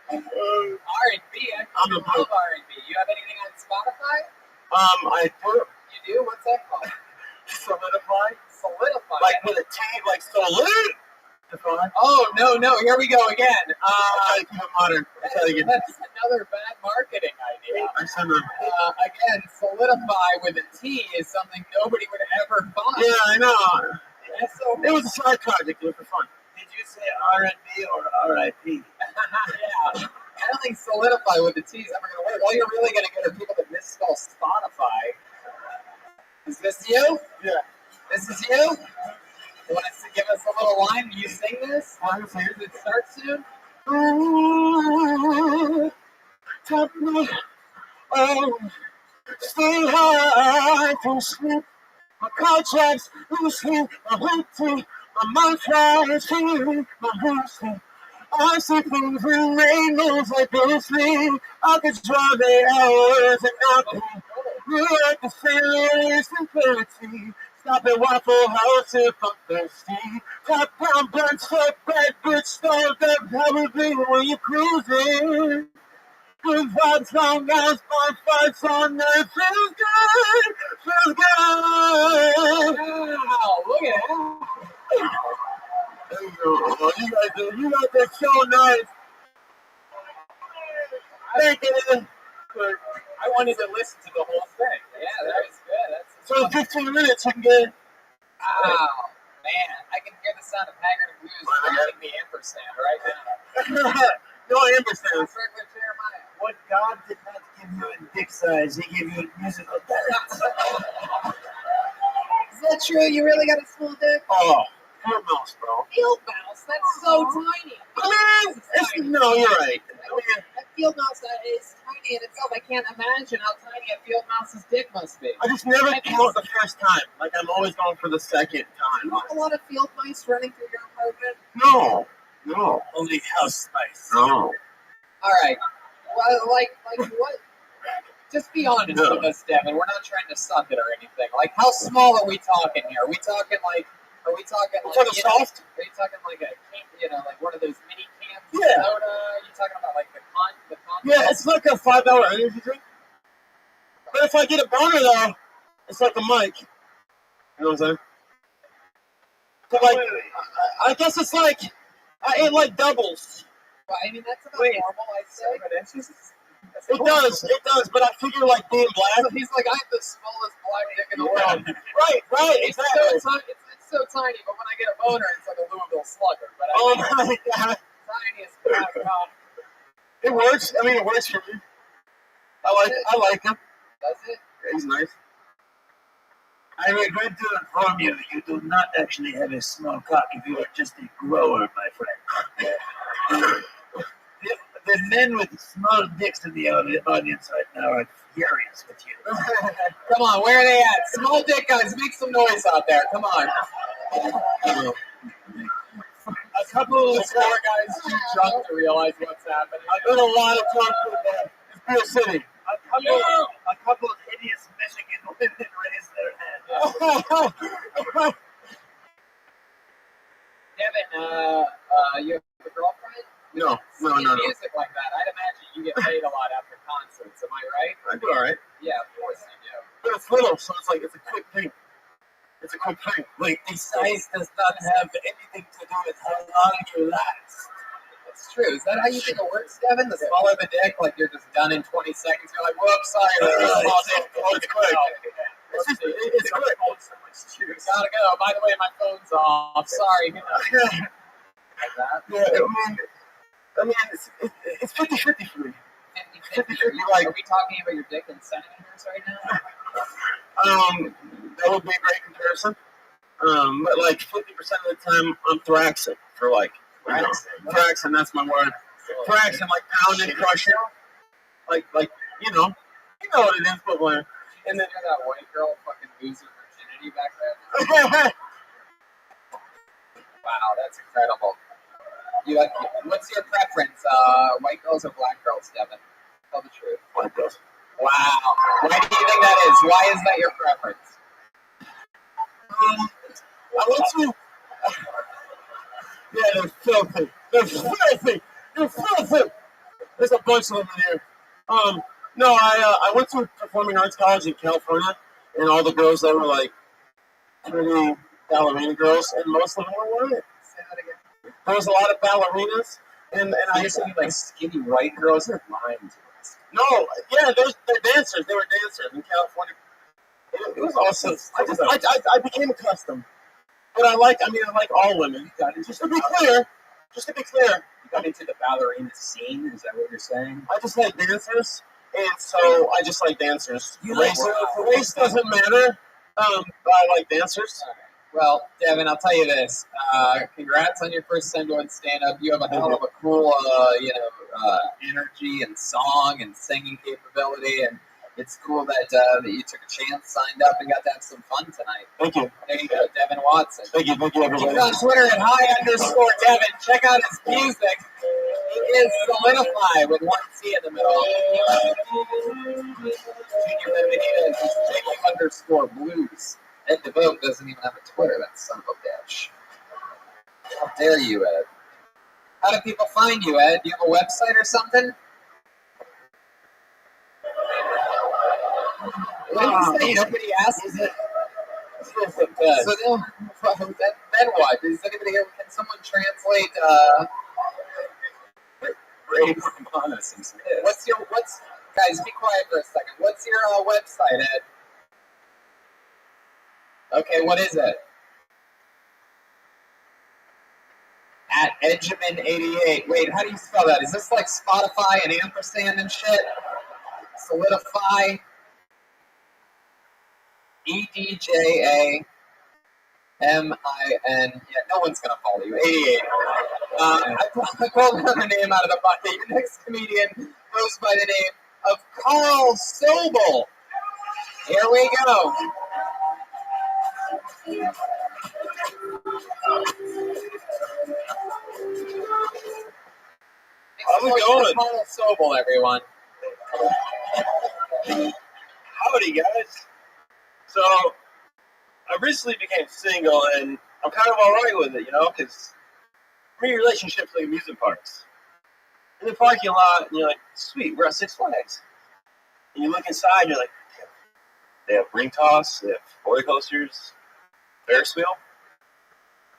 I love R&B. You have anything on Spotify? I do. You do? What's that called? Solidify. With a T, solid. Oh, no, here we go again. I'll try to keep it modern. That's another bad marketing idea. I send them. Again, solidify with a T is something nobody would ever find. Yeah, I know. So it was a side project. It was for fun. Did you say R&B or R.I.P.? Yeah. I don't think solidify with the T is ever going to work. All you're really going to get are people that misspell Spotify. Is this you? Yeah. This is you? You want us to give us a little line? Will you sing this? Does it start soon? Ooh, top me, oh, stay high from sleep. My contracts loosely, my waiting, my mind flies freely, my loosely. I see things in rainbows like ghostly. I could drive 8 hours and not be. You like the sailors and clarity. Stop at Waffle House if I'm thirsty. Top down, blunt, sweat, bad bitch, start that probably when you're cruising. Good vibes, long as my fights on there. Feels good, feels good. Wow, look at that. Oh, you guys are so nice. Thank you. I wanted to listen to the whole thing. Yeah, that was good. So in 15 minutes you can get. Wow, man, I can hear the sound of Haggard and Blues reading the ampersand right now. No ampersand. Circular Jeremiah. What God did not give you in dick size, He gave you in musical talent. Is that true? You really got a small dick? Oh, field mouse, bro. Field mouse? That's so tiny. No, you're right. A field mouse is tiny in itself. I can't imagine how tiny a field mouse's dick must be. I just never count the first time. Like, I'm always going for the second You time. have a lot of field mice running through your apartment? No. Only house spice. No. All right. Well, like what? Just be honest with us, Devin. We're not trying to suck it or anything. Like, how small are we talking here? Are we talking like Are you talking soft? Are you talking like like one of those mini cans of soda? Are you talking about like the con? Yeah, it's like a $5 energy drink. But if I get a boner though, it's like a mic. You know what I'm saying? So like, I guess it's like, it like doubles. Well, I mean, that's about normal, I'd say. It does, but I figure like being black. So he's like, I have the smallest black dick in the world. Right, exactly. It's so tiny, but when I get a boner, it's like a Louisville Slugger. But My God. Tiniest black cock. It works. I mean, it works for me. I like him. Does it? Yeah, he's nice. I regret to inform you, you do not actually have a small cock if you are just a grower, my friend. The men with small dicks in the audience right now are furious with you. Come on, where are they at? Small dick guys, make some noise out there. Come on. A couple of Four guys too drunk to realize what's happening. I've done a lot of talk with Beer City. A couple of hideous Michigan women raise their hand. Devin, you have a girlfriend? No. Music like that, I'd imagine you get paid a lot after concerts. Am I right? I do all right. Yeah, of course you do. But it's little, so it's like it's a quick thing. Wait, the size does not have anything to do with how long you last. That's true. Is that how you think it works, Devin? The smaller the dick, like you're just done in 20 seconds. You're like, whoops, sorry. It's quick. It's quick. Gotta go. By the way, my phone's off. Sorry. Like that? Yeah, I mean, it's 50-50 for me. 50-50. Are we talking about your dick in centimeters right now? That would be a great comparison. But like 50% of the time, I'm thraxing for like, thraxing, that's my word. Thraxing, like pounding, crushing. Like, you know what it is, but when. And then you're that white girl fucking losing virginity back there. Wow, that's incredible. What's your preference? White girls or black girls, Devin? Tell the truth. White girls. Wow. Why do you think that is? Why is that your preference? I went to. Yeah, they're filthy. They're filthy. There's a bunch of them in here. No, I went to a performing arts college in California, and all the girls there were like pretty ballerina girls, and most of them were white. Say that again. There was a lot of ballerinas, and I used to be like skinny white girls with lines. No, yeah, they're dancers. They were dancers in California. It was awesome. I became accustomed, but I like all women. Just to be clear, just to be clear, You got into the ballerina scene. Is that what you're saying? I just like dancers, and so I just like dancers. Race doesn't matter, but I like dancers. Well, Devin, I'll tell you this. Congrats on your first time doing stand-up. You have a hell of a cool, energy and song and singing capability, and it's cool that you took a chance, signed up, and got to have some fun tonight. Thank you. There you go, Devin Watson. Thank you, everybody. He's on Twitter at _Devin. Check out his music. He is Solidify with one C in the middle. Junior Benvenuto is JK_Blues. Ed DeVoe doesn't even have a Twitter, that son of a bitch. How dare you, Ed? How do people find you, Ed? Do you have a website or something? What did you say? Nobody asked. So then what? Is anybody here? Can someone translate? Ray Romana seems pissed. Guys? Be quiet for a second. What's your website, Ed? Okay, what is it? At Edgeman88. Wait, how do you spell that? Is this like Spotify and ampersand and shit? Solidify. EDJAMIN. Yeah, no one's gonna follow you. 88. I pulled another name out of the bucket. Your next comedian goes by the name of Carl Sobel. Here we go. How's it going? Carl Sobel, everyone. Howdy, guys. So, I recently became single, and I'm kind of all right with it, because for me, relationships like amusement parks. In the parking lot, and you're like, sweet, we're at Six Flags. And you look inside, and you're like, damn. They have ring toss, they have roller coasters, Ferris wheel.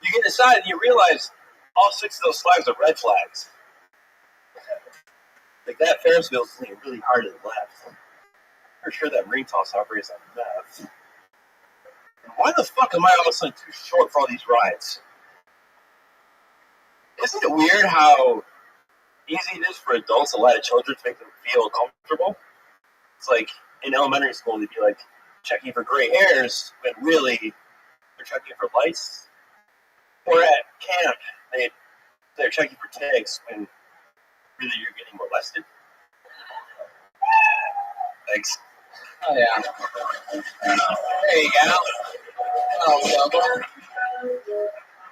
You get inside, and you realize all 6 of those flags are red flags. Like, that Ferris wheel is leaning really hard to the left. For sure that ring toss operates on meth. And why the fuck am I all of a sudden too short for all these rides? Isn't it weird how easy it is for adults to lie to children to make them feel comfortable? It's like in elementary school they'd be like checking for gray hairs when really they're checking for lice. Or at camp they're checking for tags when really you're getting molested. Thanks. Oh, yeah. There you go. Oh, Sobel.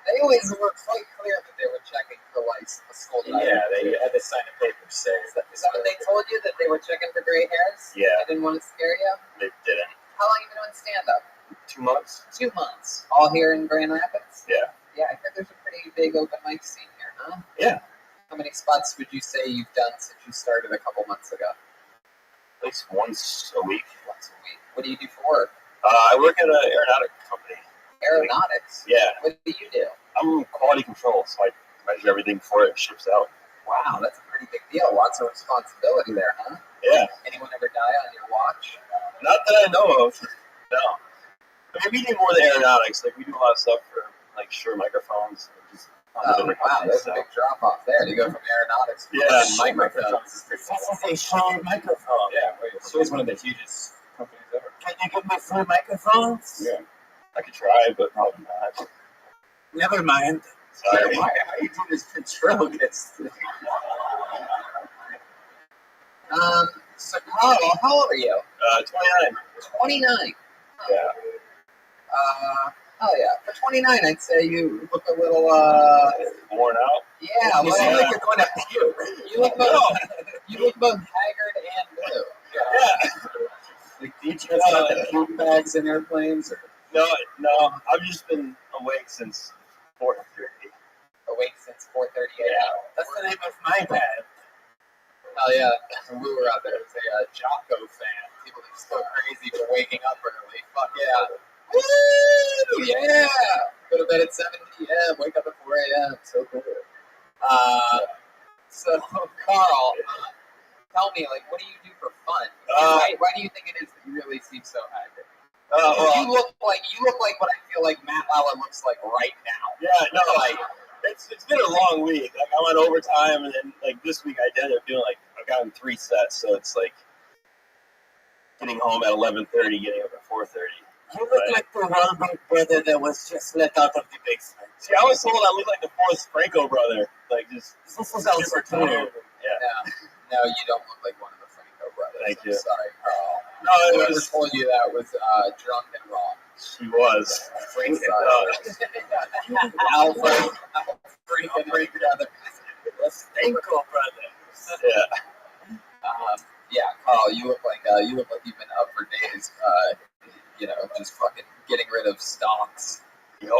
They always were quite clear that they were checking for lice. Yeah, they had to sign a paper saying. Is that what they told you, that they were checking for gray hairs? Yeah. They didn't want to scare you? They didn't. How long have you been doing stand-up? 2 months? 2 months. All here in Grand Rapids? Yeah. Yeah, I heard there's a pretty big open mic scene here, huh? Yeah. How many spots would you say you've done since you started a couple months ago? At least once a week. Once a week. What do you do for work? I work at an aeronautic company. Aeronautics? Yeah. What do you do? I'm quality control, so I measure everything before it ships out. Wow, that's a pretty big deal. Lots of responsibility there, huh? Yeah. Anyone ever die on your watch? Not that I know of. No. I mean, we do more than aeronautics. Like, we do a lot of stuff for, like, Shure microphones. Just Oh, wow, there's a big drop off there. You go from aeronautics to microphones. This is a Shure microphone. Yeah, wait, so it's one of the hugest companies ever. Can you give me 3 microphones? Yeah. I could try, but probably not. Never mind. Sorry. How you do this ventriloquist? So Carl, how old are you? 29. 29. Yeah. Oh yeah. For 29, I'd say you look a little, Worn out. yeah, You well, seem like you're going to puke. you look both haggard and blue. Yeah. Like, do you just got the puke bags in airplanes? Or? No, I've just been awake since 4:30. Awake since 4:30 a.m. That's the name of my band. Oh yeah, when we were out there, it's a Jocko fan. People that just go crazy for waking up early. Fuck yeah. Woo! Yeah! Go to bed at 7 p.m., wake up at 4 a.m. So cool. So, Carl, tell me, like, what do you do for fun? Why do you think it is that you really seem so haggard? Well, you look like what I feel like Matt Lauer looks like right now. yeah, no, Like, It's been a long week. Like I'm on overtime, and then like this week I ended up doing like I've gotten 3 sets, so it's like getting home at 11:30, getting up at 4:30. You look like the one big brother that was just let out of the basement. See, I was told I look like the 4th Franco brother, like just This was also super tired. tired. Yeah. No, you don't look like one of the Franco brothers. Thank I'm you. sorry, Carl. No, it Whoever was. told you that was drunk and wrong. She was. Frank Frank Alfred brother. The Stanko brothers. Yeah. Yeah, Carl, you look like you've been up for days. Just fucking getting rid of stocks. Yep.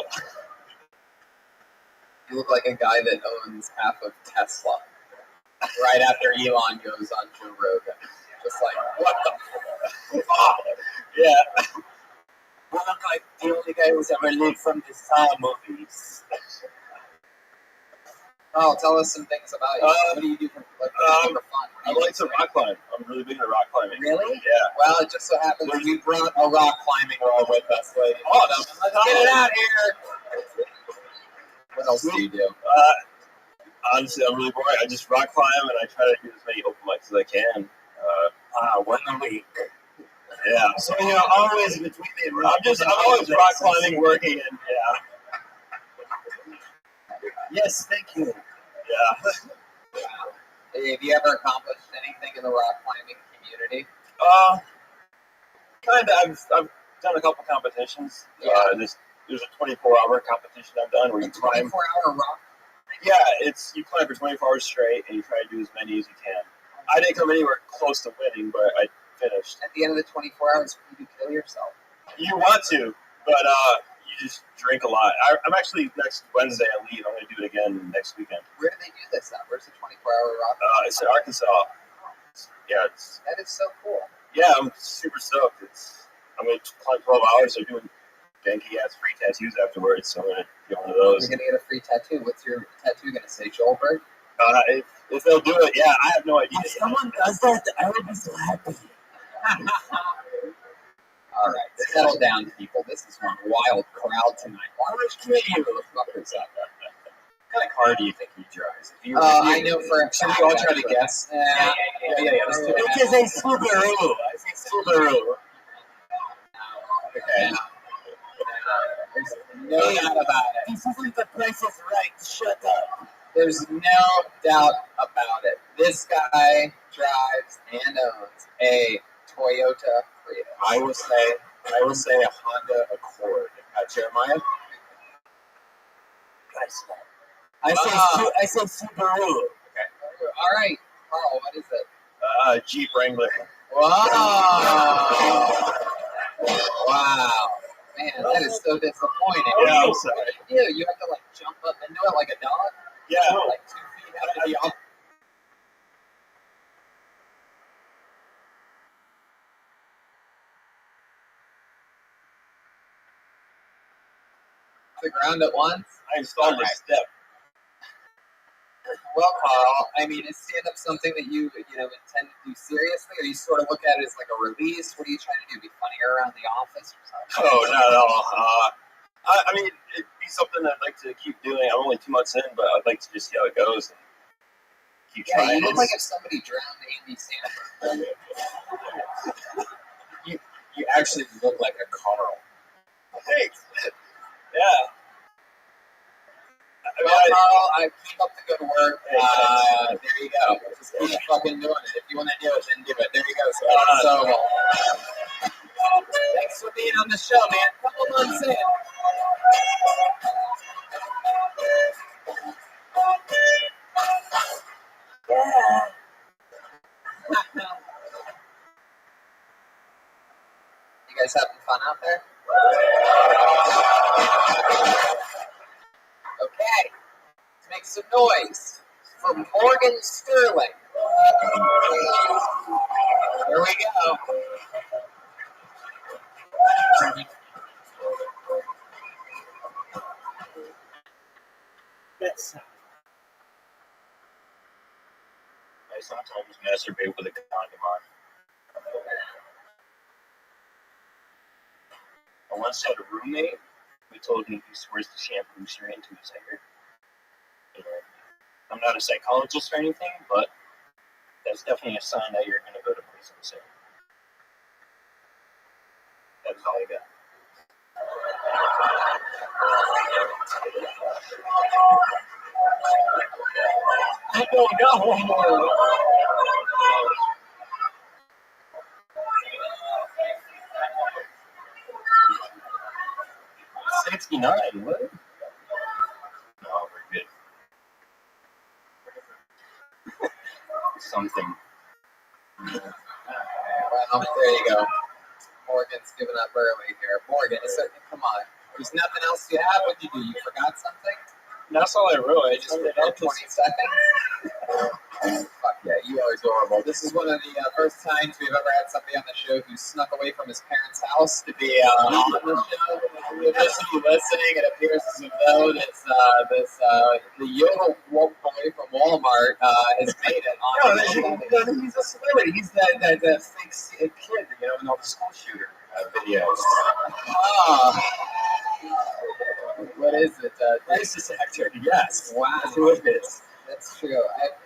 You look like a guy that owns half of Tesla. Right after Elon goes on Joe Rogan, just like what the fuck? Yeah. You look like the only guy who's ever lived from the Saw movies. Oh, tell us some things about you. What do you do for fun? I like to rock climb. I'm really big into rock climbing. Really? Yeah. Well, it just so happens we brought a rock climbing wall with us, ladies. Oh, no. Let's get it out here. What else do you do? Honestly, I'm really boring. I just rock climb and I try to do as many open mics as I can. One a week. Yeah. So you're always between the I'm always rock climbing, working, and yeah. Yes, thank you. Yeah. Hey, have you ever accomplished anything in the rock climbing community? Kind of. I've done a couple competitions. Yeah. There's a 24-hour competition I've done where you climb. 24-hour rock. Yeah, you climb for 24 hours straight and you try to do as many as you can. I didn't come anywhere close to winning, but I finished. At the end of the 24 hours, you kill yourself. You want to, but you just drink a lot. I'm actually next Wednesday I leave. I'm going to do it again next weekend. Where do they do this at? Where's the 24-hour rock? It's in Arkansas. Yeah, That is so cool. Yeah, I'm super stoked. I'm going to climb 12 hours. They're doing janky ass free tattoos afterwards, so I'm going to get one of those. You're going to get a free tattoo. What's your tattoo going to say, Joelberg? If they'll do it, yeah, I have no idea. If someone does that, I would be so happy. All right, settle down, people. This is one wild crowd tonight. Why would you kill you? Fuck this up. What kind of car do you think he drives? I know for a Should fact. we all try to guess? Yeah. Let's do it. It is a Subaru. I think Subaru. Okay. There's no doubt about it. This isn't the Price is Right. Shut up. There's no doubt about it. This guy drives and owns a Toyota Prius. I will say a Honda Accord. Jeremiah? I say Subaru. Okay. All right, Carl, what is it? Jeep Wrangler. Wow. Wow. Man, that is so disappointing. Yeah, I'm sorry. You have to like jump up into it like a dog? Yeah. Like 2 feet out of the off. The ground at once? I installed a step. Well, Carl, I mean, is stand-up something that you intend to do seriously, or you sort of look at it as like a release? What are you trying to do? Be funnier around the office or something? Oh, not at all. I mean, it'd be something I'd like to keep doing. I'm only 2 months in, but I'd like to just see how it goes and keep Yeah, trying. you look like if somebody drowned Andy Samberg. You actually look like a Carl. Thanks. Yeah. Well, Carl, I keep up the good work. There you go. Just keep fucking doing it. If you want to do it, then do it. There you go. So, thanks for being on the show, man. Couple months in. Yeah. You guys having fun out there? Okay. Let's make some noise for Morgan Sterling. Here we go. That's I sometimes masturbate with a condom on. I once had a roommate who told me he swears the shampoo straight into his hair. I'm not a psychologist or anything, but that's definitely a sign that you're going to go to prison soon. That's all I got. I don't know. 69, what? No, we're good. Something. Well, there you go. Morgan's giving up early here. Morgan, come on. There's nothing else you have. What did you do? You forgot something? That's all I wrote. I just In 20 seconds? Fuck yeah, you are adorable. This is one of the first times we've ever had somebody on the show who snuck away from his parents' house to be on the show. We're just listening. It appears as though the Yodel boy from Walmart has made it on the show. He's a celebrity. He's that fake kid, in all the school shooter videos. What is it? Racist actor. Yes. Wow. That's who it is. That's true.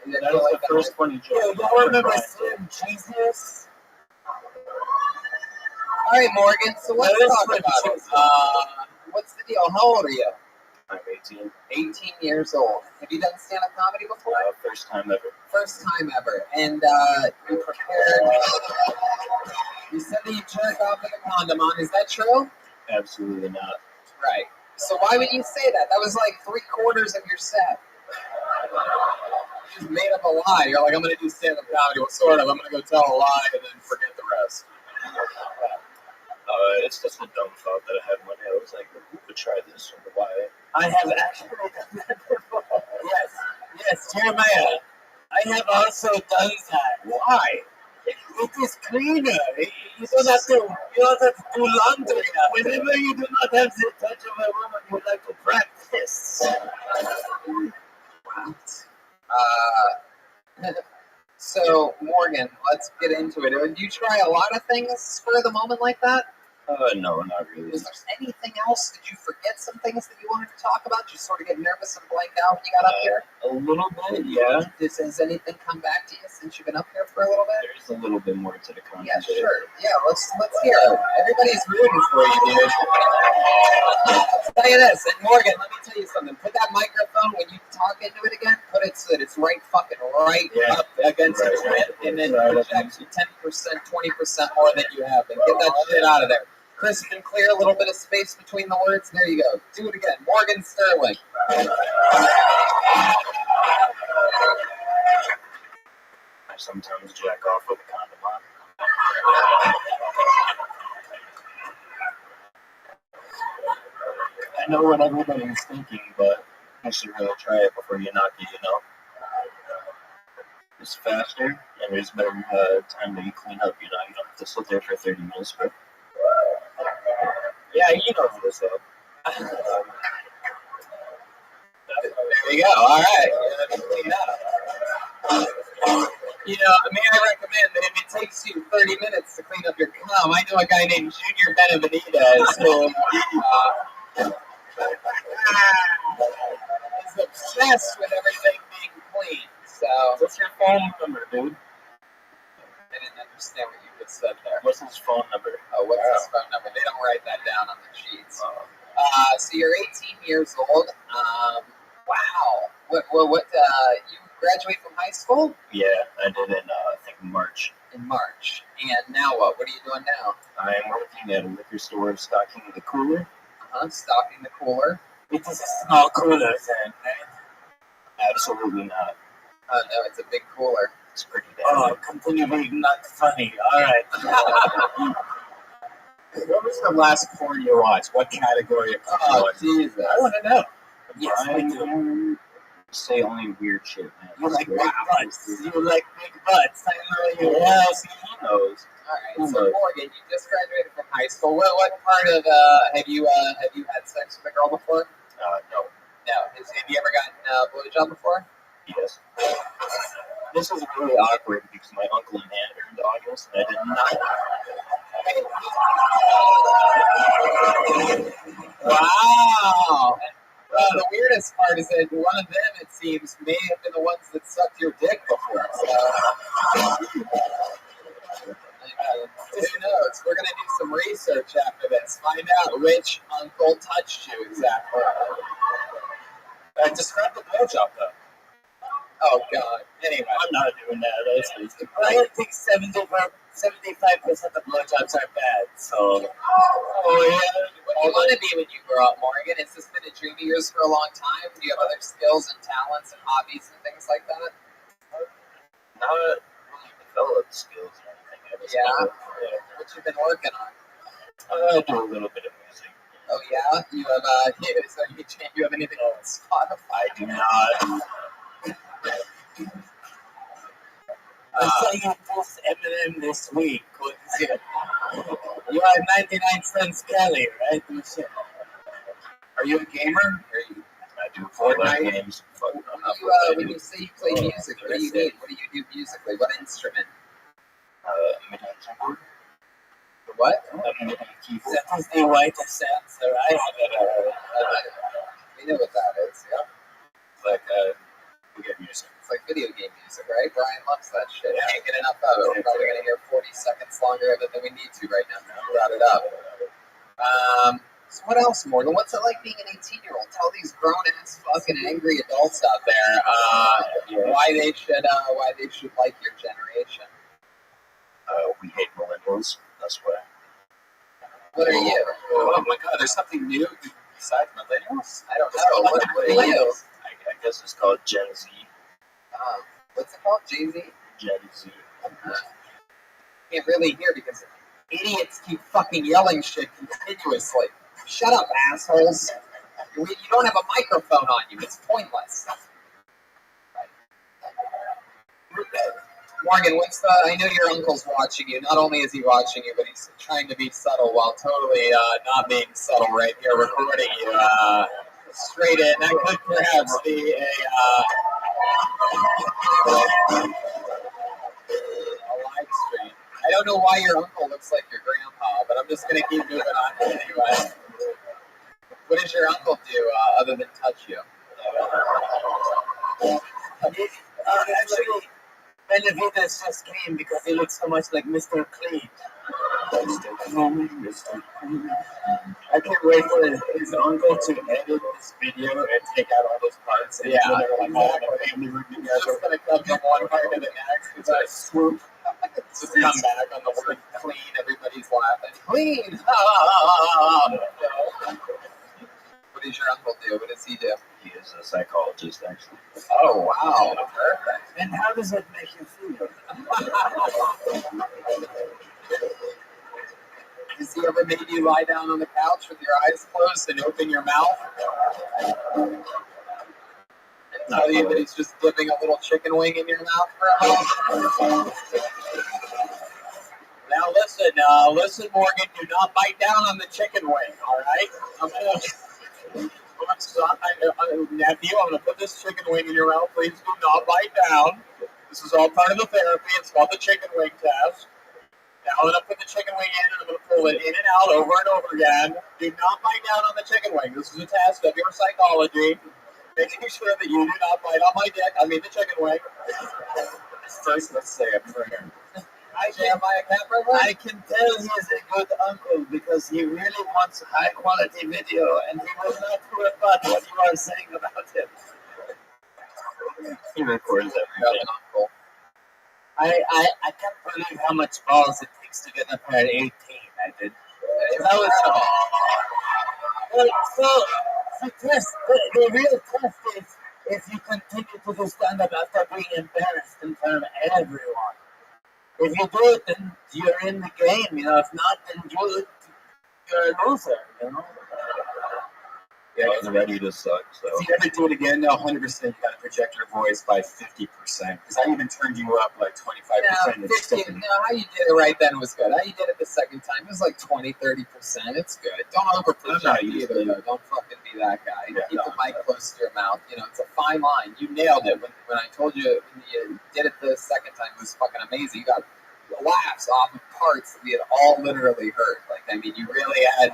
That was the first funny joke. You remember Slim Jesus? All right, Morgan. So let's talk about it. What's the deal? How old are you? I'm 18. 18 years old. Have you done stand-up comedy before? First time ever. First time ever. And you prepared. You said that you jerk off with a condom on. Is that true? Absolutely not. Right. So why would you say that? That was like 3/4 of your set. You just made up a lie. You're like, I'm going to do stand-up comedy. Well, sort of. I'm going to go tell a lie and then forget the rest. It's just a dumb thought that I had one day. I was like, who would try this? Or why? I have actually done that before. Yes, Jeremiah. I have also done that. Why? It is cleaner. You don't have to do laundry. Whenever you do not have the touch of a woman, you like to practice. So, Morgan, let's get into it. Did you try a lot of things for the moment like that? No, not really. Was there anything else? Did you forget some things that you wanted to talk about? Did you sort of get nervous and blank out when you got up here? A little bit, yeah. Has anything come back to you since you've been up here for a little bit? There's a little bit more to the conversation. Yeah, sure. Yeah, let's hear it. Everybody's rooting for you, dude. I'll tell you this, and Morgan, let me tell you something. Put that microphone, when you talk into it again, put it so that it's right up against your head, and then project 10%, 20% more than you have, and get that shit out of there. Crisp and clear, a little bit of space between the words. There you go. Do it again. Morgan Sterling. I sometimes jack off with a condom on. I know what everybody's thinking, but I should really try it before you knock it, It's faster, and there's better time to clean up, You don't have to sit there for 30 minutes, but... Yeah, you know this, though. There you go. All right. Clean up. May I recommend that if it takes you 30 minutes to clean up your cum, I know a guy named Junior Benavenidez who is obsessed with everything being clean. So, what's your phone number, dude? I didn't understand what you just said there. What's his phone number? What's his phone number? They don't write that down on the sheets. So you're 18 years old. Wow. What? You graduate from high school? Yeah, I did in I think March. In March. And now what? What are you doing now? I'm working at a liquor store stocking the cooler. Stocking the cooler. It is a small cooler, then, right? Absolutely not. Oh no, it's a big cooler. It's pretty bad. Continue being not funny. All right. What was the last porn you watched? What category of porn? Oh, Jesus. I want to know. Yes, I do. Say only weird shit, man. You like big butts. You like big butts. I know you. Yeah, see, he knows. All right. So Morgan, you just graduated from high school. What part of have you had sex with a girl before? No. No. Have you ever gotten a blowjob before? Yes. This is really awkward because my uncle and aunt are into August, and I did not. Wow. the weirdest part is that one of them, it seems, may have been the ones that sucked your dick before. So, who knows? We're going to do some research after this. Find out which uncle touched you exactly. Describe the blowjob, though. Oh, God. Anyway. I'm not doing that. I think 75% of blowjobs are bad, so. Oh, yeah. What do you want to be when you grow up, Morgan? Has this been a dream of yours for a long time? Do you have other skills and talents and hobbies and things like that? Not really developed skills or anything. What you been working on? I do a little bit of music. Oh, yeah? You have, so you have anything on Spotify? I do not. I saw you post Eminem this week. You are 99 Cents Kelly, right? Are you a gamer? I do Fortnite games. When you say you play music, what do you mean? What do you do musically? What instrument? MIDI keyboard. What? MIDI keyboard. That is the whitest sounds that I have. We know what that is, yeah? It's like video music. It's like video game music, right? Brian loves that shit. Yeah. Can't get enough of it. We're probably going to hear 40 seconds longer of it than we need to right now. We brought it up. So what else, Morgan? What's it like being an 18-year-old? Tell these grown-ass fucking angry adults out there why they should like your generation. We hate millennials. That's why. What are you? Oh my God! There's something new besides millennials. I don't know. What are you? I guess it's called Gen Z. What's it called? Jay-Z? Gen Z. Can't really hear because idiots keep fucking yelling shit continuously. Shut up, assholes. You don't have a microphone on you. It's pointless. Morgan, I know your uncle's watching you. Not only is he watching you, but he's trying to be subtle while totally not being subtle right here, recording you straight in. That could perhaps be a live stream. I don't know why your uncle looks like your grandpa, but I'm just going to keep moving on anyway. What does your uncle do other than touch you? Actually, Benavides just came because he looks so much like Mr. Clean. Mr. Clean. I can't wait for his uncle to edit this video and take out all those parts. And family room together. It's just going to come from one part to the next. It's a swoop. Just come back on the word clean. Everybody's laughing. Clean! What does your uncle do? What does he do? He is a psychologist, actually. Oh, wow. Perfect. And how does that make you feel? Has he ever made you lie down on the couch with your eyes closed and open your mouth? And tell you that he's just dipping a little chicken wing in your mouth for a moment? Now listen, Morgan, do not bite down on the chicken wing, all right? Nephew, I'm going to put this chicken wing in your mouth. Please do not bite down. This is all part of the therapy. It's called the chicken wing test. Now I'm going to put the chicken wing in and I'm going to pull it in and out over and over again. Do not bite down on the chicken wing. This is a test of your psychology. Making sure that you do not bite on my dick. I mean the chicken wing. First, let's say a prayer. I can tell he is a good uncle because he really wants high quality video and he will not rebut what you are saying about him. He records everything. I can't believe how much balls it takes to get up here at 18. I did. That was the real test is if you continue to do stand up after being embarrassed in front of everyone. If you do it, then you're in the game, you know. If not, then you're a loser, you know. Yeah, I was ready to suck. So if you ever do it again, no, 100%, you got to project your voice by 50%. Because I even turned you up like 25%. No, 50, no, how you did it right then was good. How you did it the second time, it was like 20, 30%. It's good. Don't overproject either, though. Don't fucking be that guy. Yeah, keep the mic close to your mouth. You know, it's a fine line. You nailed it. When I told you when you did it the second time, it was fucking amazing. You got laughs off of parts that we had all literally heard. Like, I mean, you really had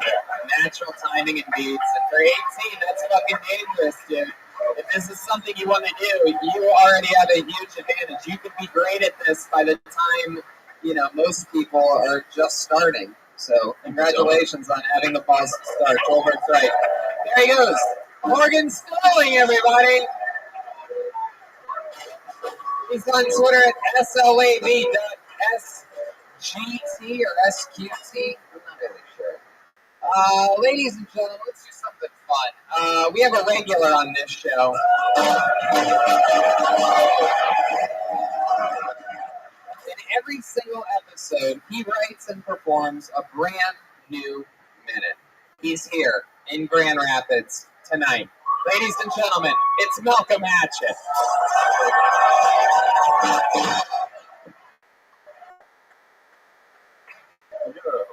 natural timing and beats. And for 18, that's fucking dangerous, dude. If this is something you want to do, you already have a huge advantage. You can be great at this by the time, most people are just starting. So, congratulations on having the buzz start. Goldberg's right. There he goes. Morgan Sterling, everybody. He's on Twitter at SLAV.SGT or SQT. I'm not really sure. Ladies and gentlemen, let's do something fun. We have a regular on this show. In every single episode, he writes and performs a brand new minute. He's here in Grand Rapids tonight. Ladies and gentlemen, it's Malcolm Hatchett.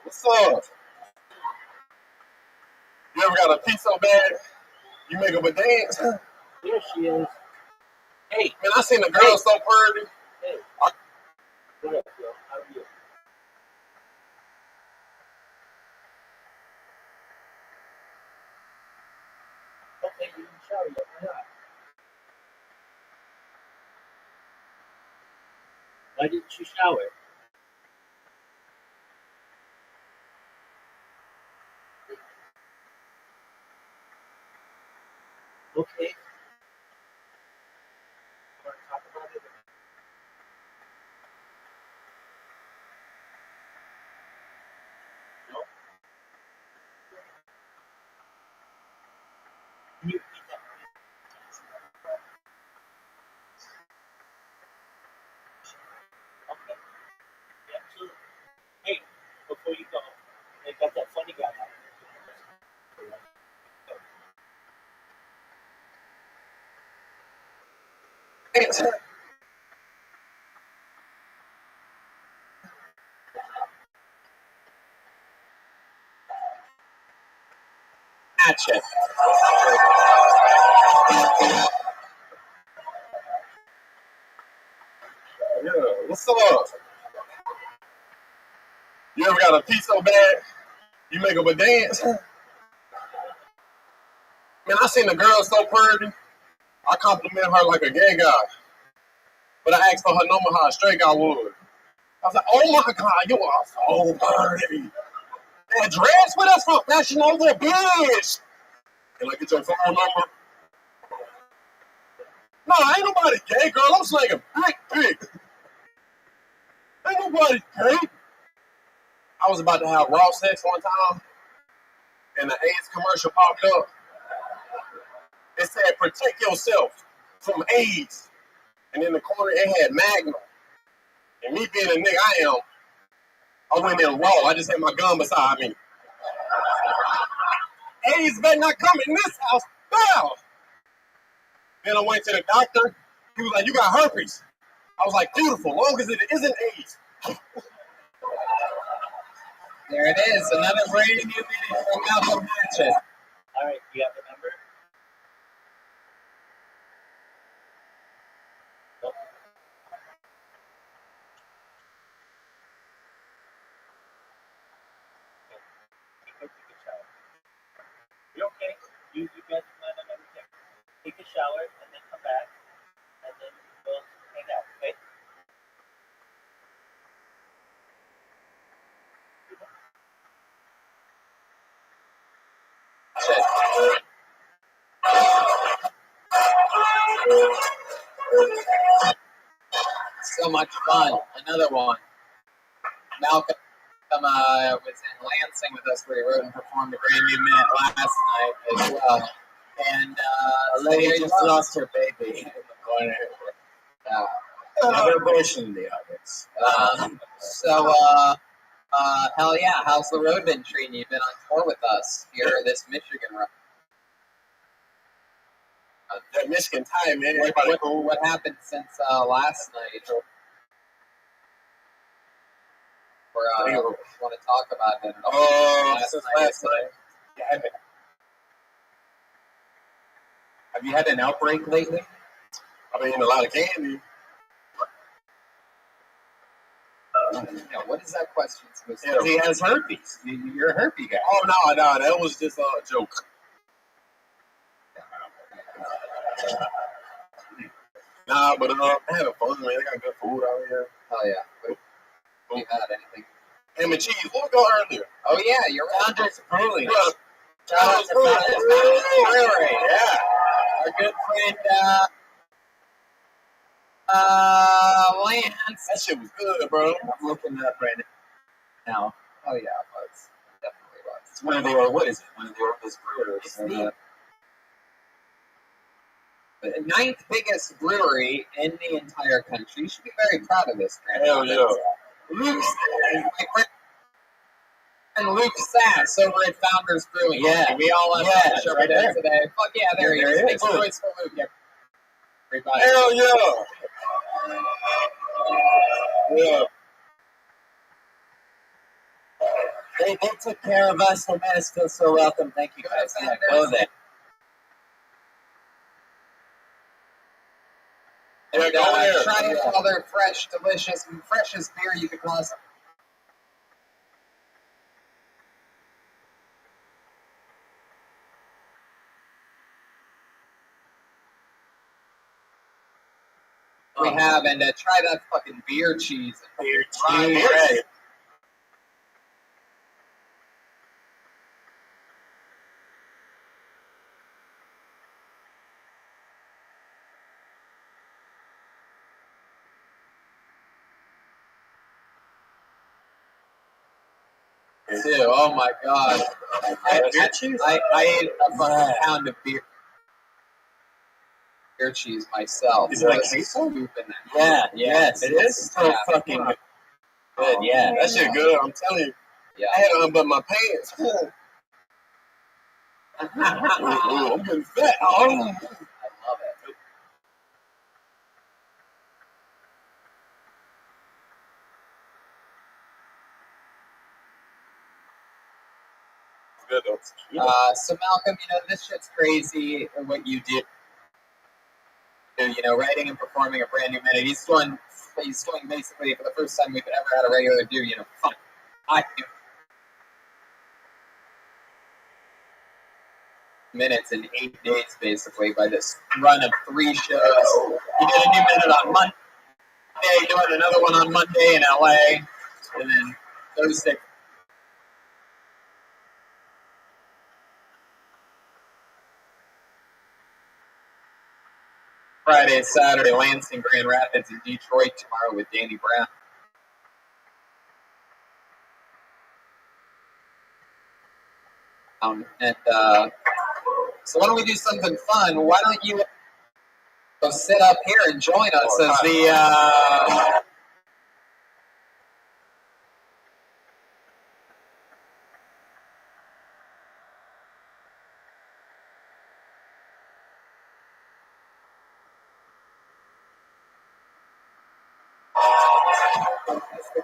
What's up? You ever got a pizza so bad you make up a dance? Here she is. Hey, Man, I seen a girl so pretty. hey. What up, yo? How are you? Okay, you can shower yet. Why not? Why didn't you shower? Okay. You want to talk about it? No? Can you repeat that? Okay. Yeah, so, hey, before you go, they got that funny guy out. Hatchet. Yeah, what's up? You ever got a pizza so bad you make up a dance? Man, I seen a girl so pretty. I complimented her like a gay guy. But I asked for her number how straight I was. I was like, oh my God, you are so pretty. That dress with us from Fashion Over, bitch. Can I get your phone number? No, ain't nobody gay, girl. I'm slinging big dick. Ain't nobody gay. I was about to have raw sex one time, and the AIDS commercial popped up. It said, protect yourself from AIDS. And in the corner, it had Magnum. And me being a nigga I am, I went in raw. I just had my gun beside me. AIDS better not come in this house. Bow! Then I went to the doctor. He was like, you got herpes. I was like, beautiful, long as it isn't AIDS. There it is, another brand new minute from Malcolm Hatchet. All right, you have the number? Nope. Take a shower. You're okay. You guys plan on everything. Take a shower and then come back, and then we'll hang out, okay? So much fun. Another one. Malcolm was in Lansing with us where he wrote and performed a brand new minute last night as well. And A lady just lost her baby in the corner. Another person in the audience. Hell yeah, how's the road been treating you? You've been on tour with us here this Michigan run. That Michigan time, man. Everybody cool. What happened since last night? Or want to talk about it? Since last night. Yeah, have you had an outbreak lately? I've been eating a lot of candy. What is that question supposed to Because be? he has herpes. You're a herpes guy. Oh no, that was just a joke. Nah, but I had fun, man. They got good food out here. Oh yeah. What you had? Anything? Ham and cheese. What we go earlier? Oh yeah, you're right. Founders Brewing. Yeah. Shout out to Founders Brewing. Yeah. Our good friend Lance. That shit was good, bro. I'm looking it up right now. Oh yeah, it was. Definitely was. It's one of the what is it? One of the oldest brewers. It's the 9th biggest brewery in the entire country. You should be very proud of this, man. Hell yeah. Luke, my friend Luke Sass over at Founders Brewing. Yeah. We all have lunch over right there there. today. Fuck yeah, there he There is. he Make is. some noise for Luke. Everybody. Hell yeah. Yeah. They took care of us. They made us feel so welcome. Thank you guys. Yeah, go there. And, go there. try all their fresh, delicious, freshest beer you could possibly. We have, and try that fucking beer cheese. Beer Right. cheese. Right. Too. Oh my god! Beer cheese? I ate a fucking pound of beer cheese myself. Is it like There's queso? soup in that. Yeah, yes. It It's is? so Yeah. fucking good. Yeah. That shit good. I'm telling you. Yeah. I had to unbutton my pants. Ooh, I'm getting fat. Oh. I love it. It's good though. So Malcolm, this shit's crazy. What you did, writing and performing a brand new minute. He's doing basically for the first time we've ever had a regular do. Fun. Minutes in 8 days, basically, by this run of 3 shows. He did a new minute on Monday, doing another one on Monday in LA, and then Thursday. Friday, Saturday, Lansing, Grand Rapids, and Detroit tomorrow with Danny Brown. So why don't we do something fun? Why don't you go sit up here and join us as the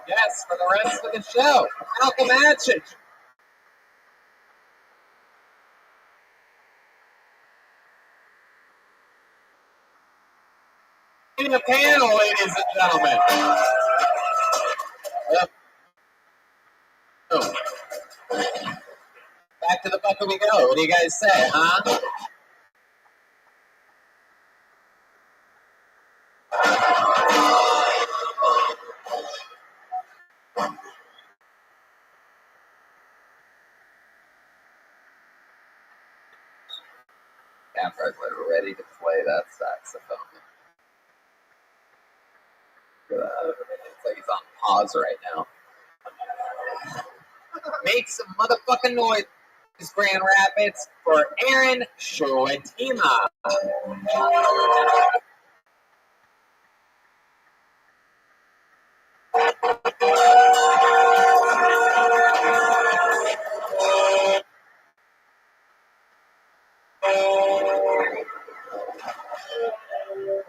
guest for the rest of the show, Malcolm Atchett. In the panel, ladies and gentlemen. Oh. Back to the bucket we go. What do you guys say, huh? Camera we're ready to play that saxophone. It's like he's on pause right now. Make some motherfucking noise, Grand Rapids, for Aaron Shoatima. One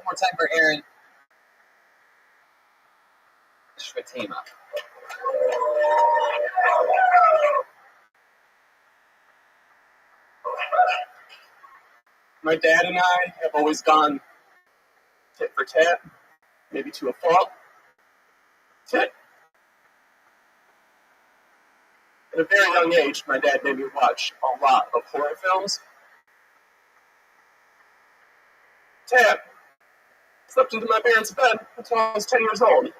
more time for Aaron Shoatima. My dad and I have always gone tit for tat, maybe to a fault. Tit At a very young age, my dad made me watch a lot of horror films. Tap slept into my parents' bed until I was 10 years old.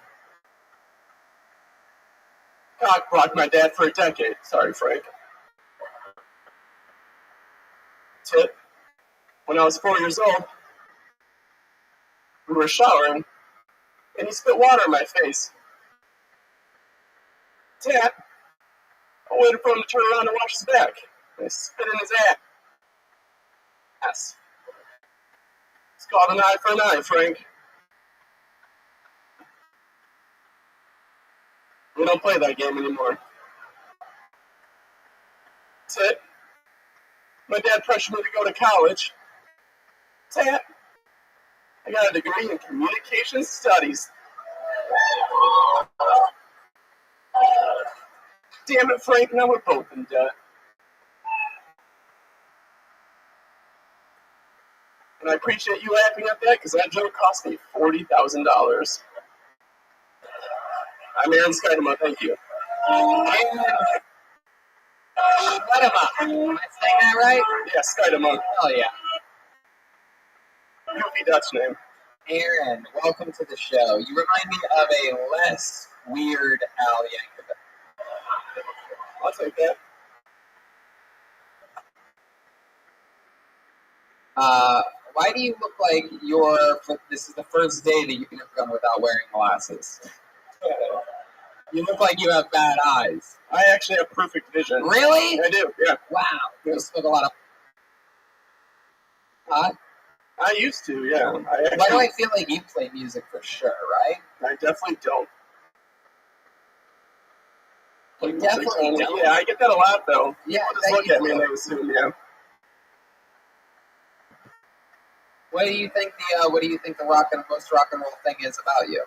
Cock blocked my dad for a decade. Sorry, Frank. Tip. When I was 4 years old, we were showering, and he spit water in my face. Tap. I waited for him to turn around and wash his back. And I spit in his ass. It's called an eye for an eye, Frank. We don't play that game anymore. Tip. My dad pressured me to go to college. Tap. I got a degree in communication studies. Damn it, Frank, now we're both in debt. And I appreciate you laughing at that because that joke cost me $40,000. I'm Aaron Skydema, thank you. Skydema. Am I saying that right? Yeah, Skydema. Oh, yeah. Goofy Dutch name. Aaron, welcome to the show. You remind me of a less weird Al Yankovic. I'll take that. Why do you look like this is the first day that you can have gone without wearing glasses? You look like you have bad eyes. I actually have perfect vision. Really? I do, yeah. Wow. You smoke a lot of pot? I used to, yeah. Why do I feel like you play music for sure, right? I definitely don't. You definitely don't. Yeah, I get that a lot, though. Yeah, People just look at me and they assume, yeah. What do you think the most rock and roll thing is about you?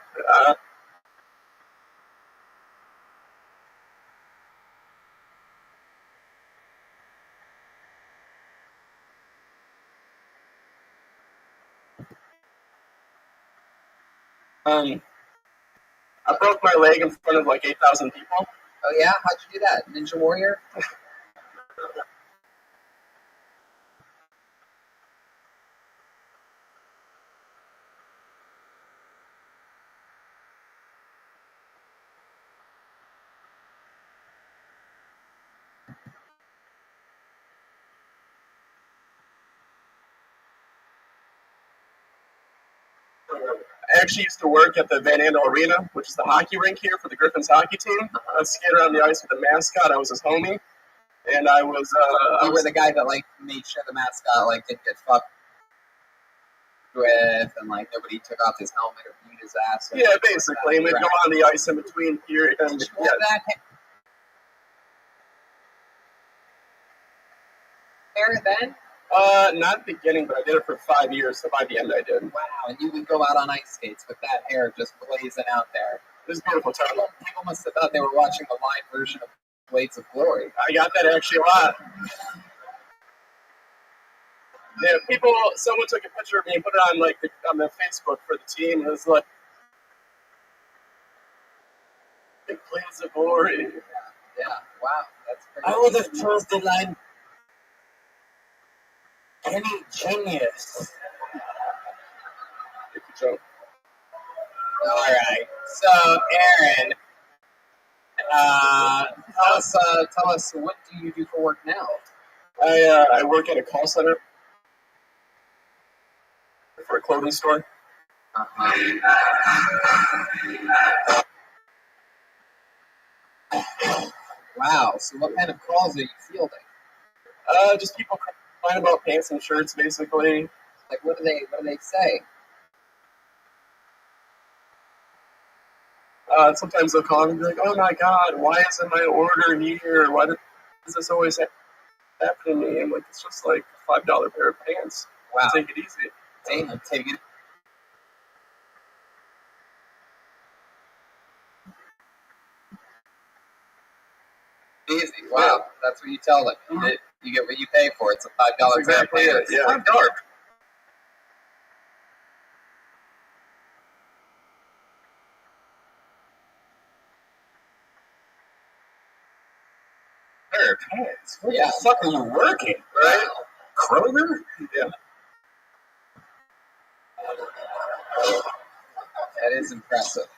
I broke my leg in front of like 8,000 people. Oh yeah? How'd you do that? Ninja Warrior? I actually used to work at the Van Andel Arena, which is the hockey rink here for the Griffins hockey team. I would skate around the ice with the mascot. I was his homie. And I was... you were the guy that, like, made sure the mascot, like, didn't get fucked with, and, like, nobody took off his helmet or beat his ass. Yeah, basically. And we'd go on the ice in between here. And, did you have that hair then? Not at the beginning, but I did it for 5 years, so by the end I did. Wow, and you would go out on ice skates with that hair just blazing out there. It was a beautiful time. People must have thought they were watching the live version of Blades of Glory. I got that actually a lot. Yeah, someone took a picture of me and put it on on the Facebook for the team. It was like, Blades of Glory. Yeah, wow, that's crazy. I would have chose the line, any genius. Joke. All right. So, Aaron, tell us, what do you do for work now? I work at a call center for a clothing store. Wow. So, what kind of calls are you fielding? Just people crying about pants and shirts, basically. Like, what do they say? Sometimes they'll call and be like, "Oh my God, why isn't my order here? Why does this always happen to me?" I'm like, "It's just like a $5 pair of pants. Wow, take it easy." Damn, take it. Easy. Wow, that's what you tell them. You get what you pay for. It's a $5 pair of pants. Yeah. $5. pair of pants. Where Yeah. the fuck are you working? Right? Kroger? Yeah. That is impressive.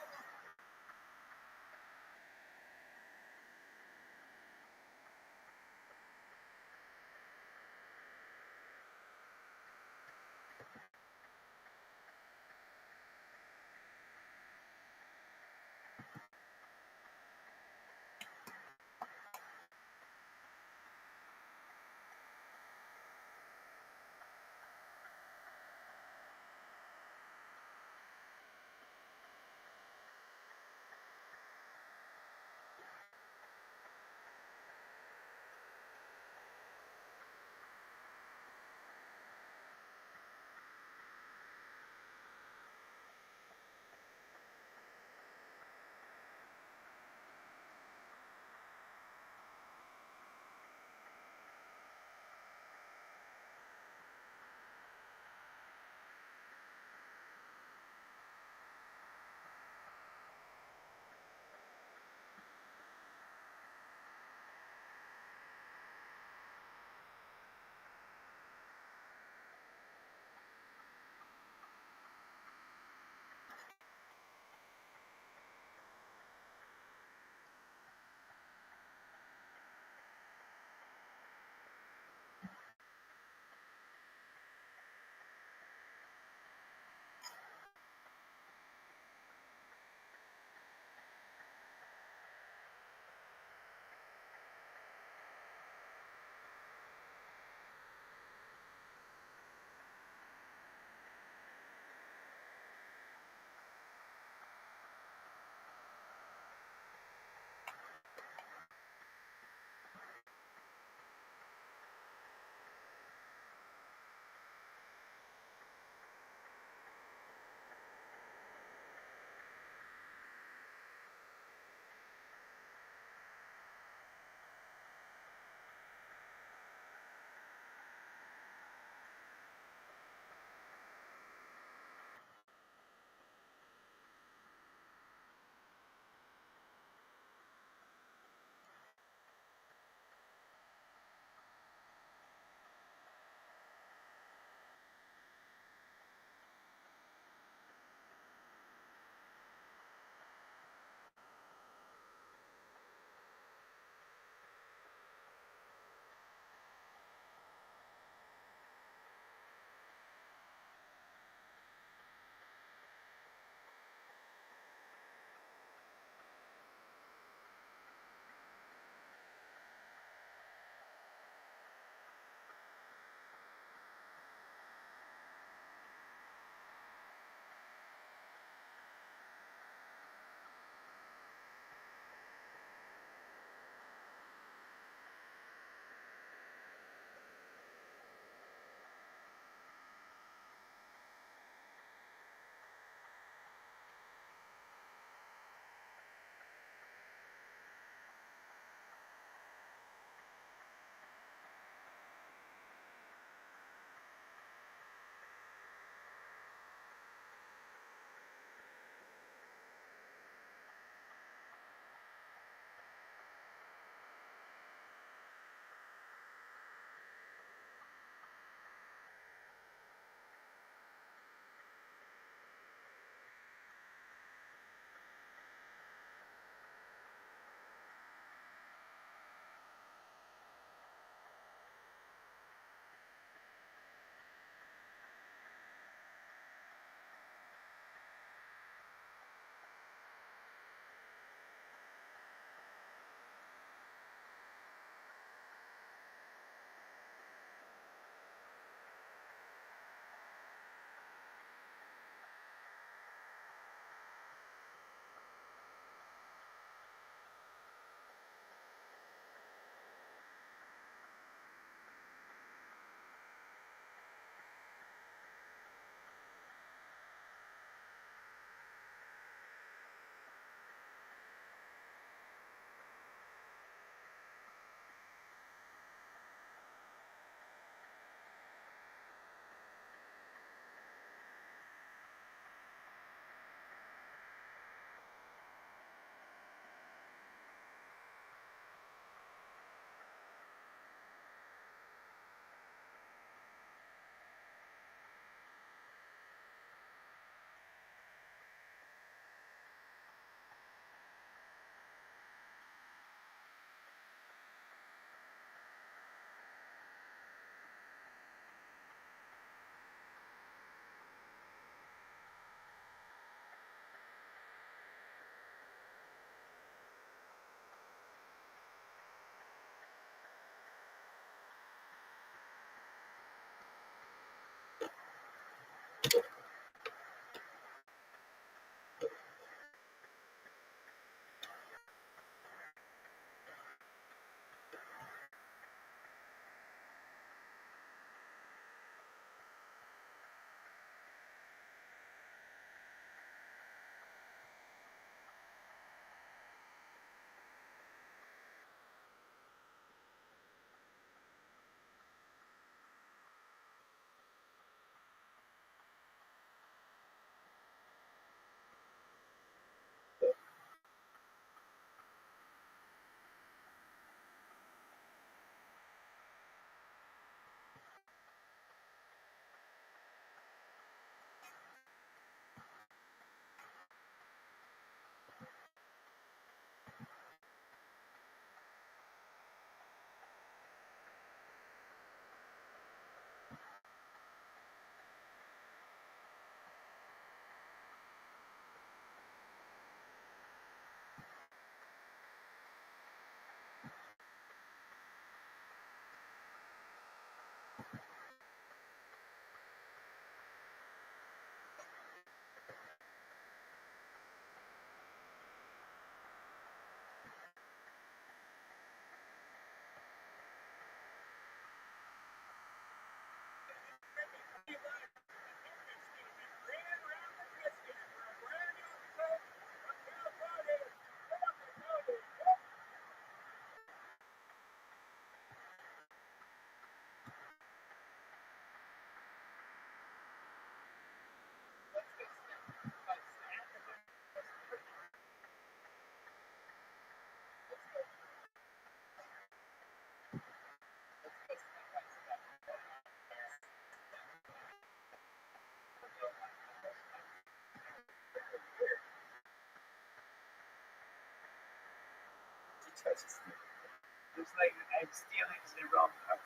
Looks like I'm stealing the wrong cup.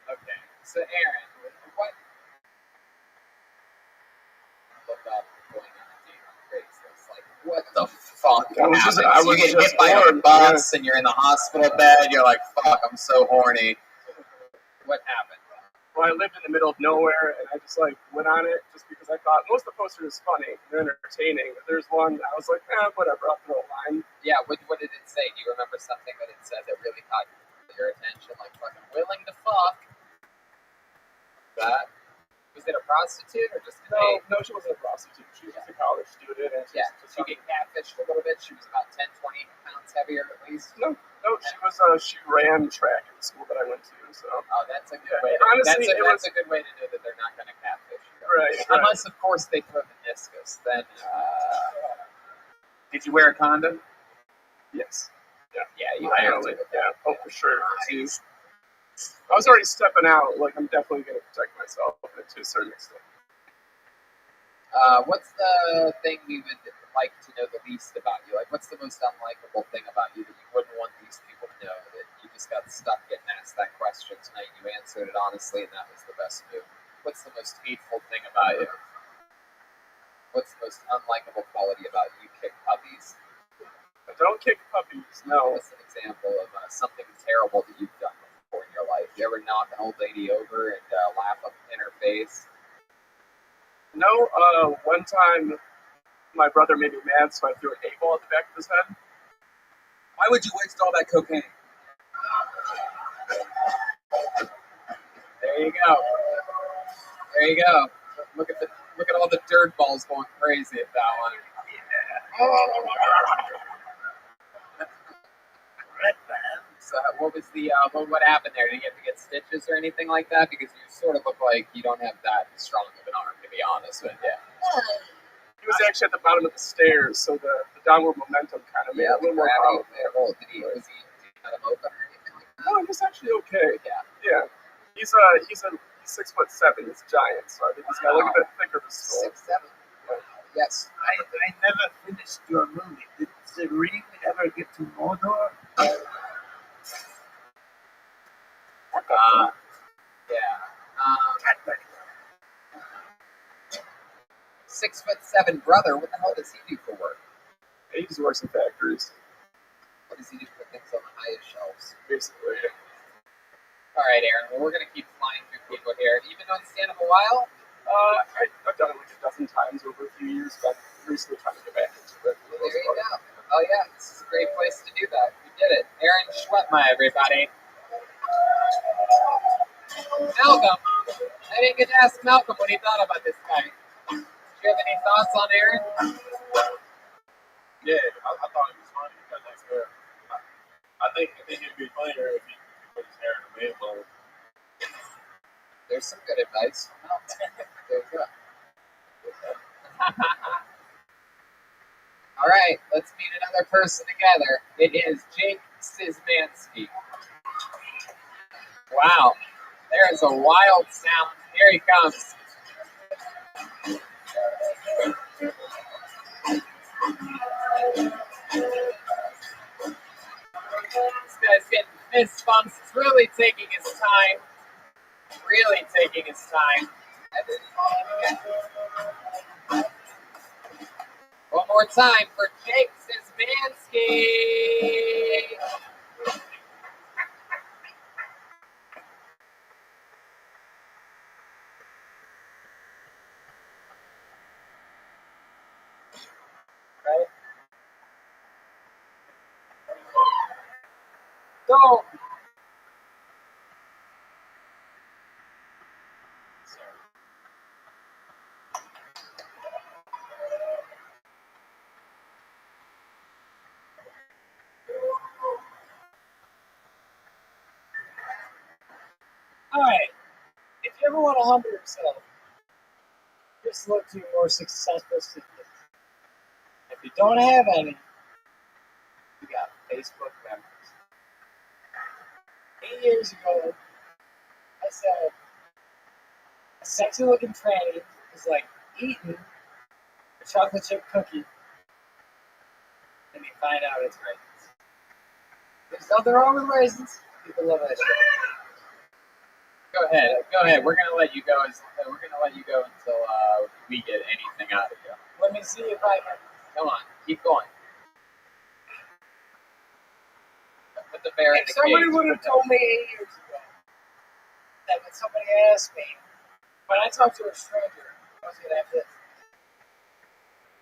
Okay, so Aaron, what? Look up going on a date on Craigslist. Like, what the fuck happened? You get hit by a bus and you're in the hospital bed. You're like, fuck, I'm so horny. What happened? Well, I lived in the middle of nowhere, and I just like went on it just because I thought most of the posters is funny, they're entertaining. But there's one I was like, whatever, I'll throw a line. Yeah, what did it say? Do you remember something that it said that really caught your attention? Like, fucking willing to fuck. That was it a prostitute or just a date? No, she wasn't a prostitute. She was just a college student. And yeah, did she get catfished a little bit? She was about 10, 20 pounds heavier at least? No, she was. She ran track at the school that I went to. So. Oh, that's a good way. Honestly, that's a good way to know that they're not going to catfish you. Right. Unless, of course, they throw meniscus. Then. Did you wear a condom? Yes. Yeah, you have to. Yeah. Oh, for sure. I was already stepping out. Like, I'm definitely going to protect myself to a certain extent. What's the thing you would like to know the least about you? Like, what's the most unlikable thing about you that you wouldn't want these people to know? That you just got stuck getting asked that question tonight. You answered it honestly, and that was the best move. What's the most hateful thing about you? What's the most unlikable quality about you? Kick puppies. I don't kick puppies. No. What's an example of something terrible that you've done before in your life? You ever knock an old lady over and laugh up in her face? No. One time, my brother made me mad, so I threw an 8-ball at the back of his head. Why would you waste all that cocaine? There you go. There you go. Look at all the dirt balls going crazy at that one. So what was the what happened there? Did you have to get stitches or anything like that? Because you sort of look like you don't have that strong of an arm, to be honest with you. He was actually at the bottom of the stairs, so the downward momentum kind of made it a little more powerful. Did he cut him open or anything like that? No, he was actually okay. Yeah. He's 6'7". He's a giant, so I think he's got a little bit thicker of a skull. 6'7". Yes. I never finished your movie. Did the ring ever get to Mordor? Yeah. 6'7" brother. What the hell does he do for work? He just works in factories. What does he do for things on the highest shelves? Basically. All right, Aaron. Well, we're gonna keep flying through people here. Have you been on stand-up a while? I've done it like a dozen times over a few years, but I'm recently trying to get back into it. Well, there you go. Oh yeah, this is a great place to do that. We did it. Aaron Schwetma, everybody. Malcolm. I didn't get to ask Malcolm what he thought about this guy. Do you have any thoughts on Aaron? Yeah, I thought it was funny because that's fair. I think it'd be funnier if he put his hair in a man bun. There's some good advice from Malcolm. There you go. All right, let's meet another person together. It is Jake Szymanski. Wow, there is a wild sound. Here he comes. This guy's getting fist bumps. He's really taking his time. Really taking his time. One more time for Jake Szymanski. Right? So, All right. If you ever want to humble yourself, just look to your more successful siblings. If you don't have any, you got Facebook members. 8 years ago, I said a sexy looking tranny is like eating a chocolate chip cookie, and you find out it's raisins. There's nothing wrong with raisins. People love that shit. Go ahead. We're gonna let you go. Until we get anything out of you. Let me see if I can. Come on, keep going. Put the bear in If the somebody cage. would have told me 8 years ago that when somebody asked me, when I talk to a stranger, I was going to have this.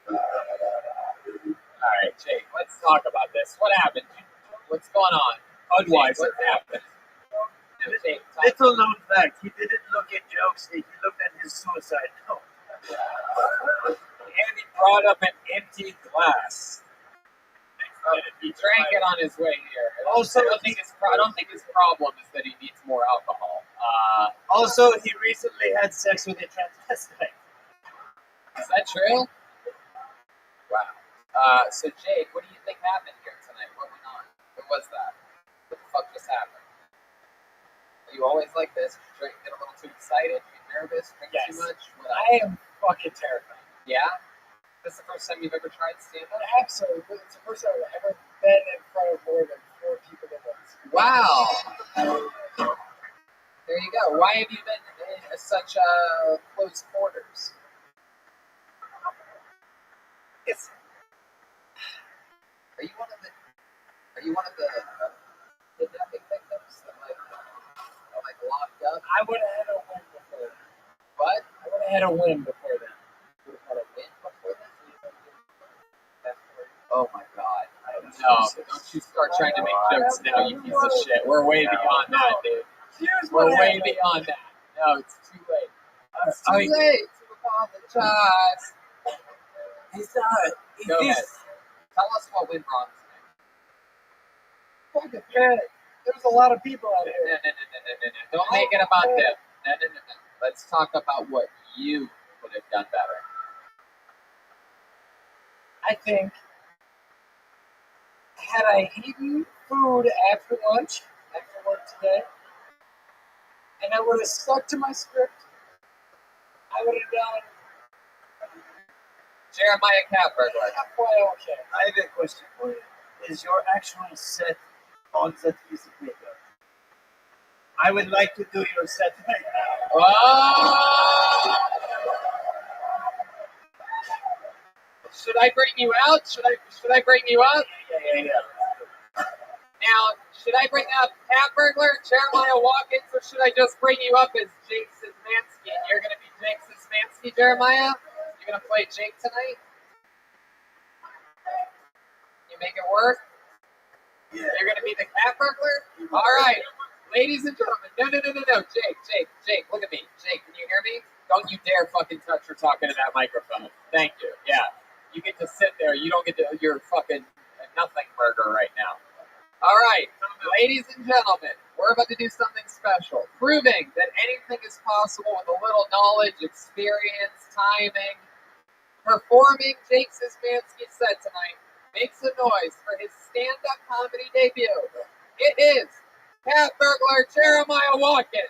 All right, Jake. Let's talk about this. What happened? What's going on? Budweiser. What happened? Jake, talk. Little known fact, he didn't look at jokes, he looked at his suicide note. And he brought up an empty glass. He drank it on his way here. Also, I don't think his problem is that he needs more alcohol. Also, he recently had sex with a transvestite. Is that true? Wow. So Jake, what do you think happened here tonight? What went on? What was that? What the fuck just happened? Are you always like this? Get a little too excited? Get nervous? Drink too much? What I am fucking terrified. Yeah? This the first time you've ever tried stand-up? Absolutely. It's the first time I've ever been in front of more than 4 people at once. Wow. There you go. Why have you been in such close quarters? Are you one of the kidnapping victims that are locked up? I would have had a win before then. What? I would have had a win before then. You would have had a win before then? Oh my god. No, don't you start trying to make jokes now, you piece of shit. We're way beyond that, dude. We're way beyond that. No, it's too late. It's too late to apologize. He's not. Go ahead. Tell us what went wrong tonight. Fucking panic. There was a lot of people out here. No. Don't make it about them. No. Let's talk about what you could have done better. I think, had I eaten food after lunch, after work today, and I would have stuck to my script, I would have done Jeremiah Cat Burglar. halfway okay. I have a question for you. Is your actual set on that piece of paper? I would like to do your set right now. Oh! Should I bring you out? Should I bring you up? Yeah. Now, should I bring up Cat Burglar, Jeremiah Watkins, or should I just bring you up as Jake Szymanski? And you're going to be Jake Szymanski, Jeremiah? You're going to play Jake tonight? You make it work? Yeah. You're going to be the Cat Burglar? All right. Ladies and gentlemen. No. Jake, look at me. Jake, can you hear me? Don't you dare fucking touch or talk into that microphone. Thank you. Yeah. You get to sit there. You don't get to, you're fucking nothing burger right now. All right, ladies and gentlemen, we're about to do something special, proving that anything is possible with a little knowledge, experience, timing. Performing Jake Szymanski's set tonight makes a noise for his stand-up comedy debut. It is Cat Burglar Jeremiah Watkins.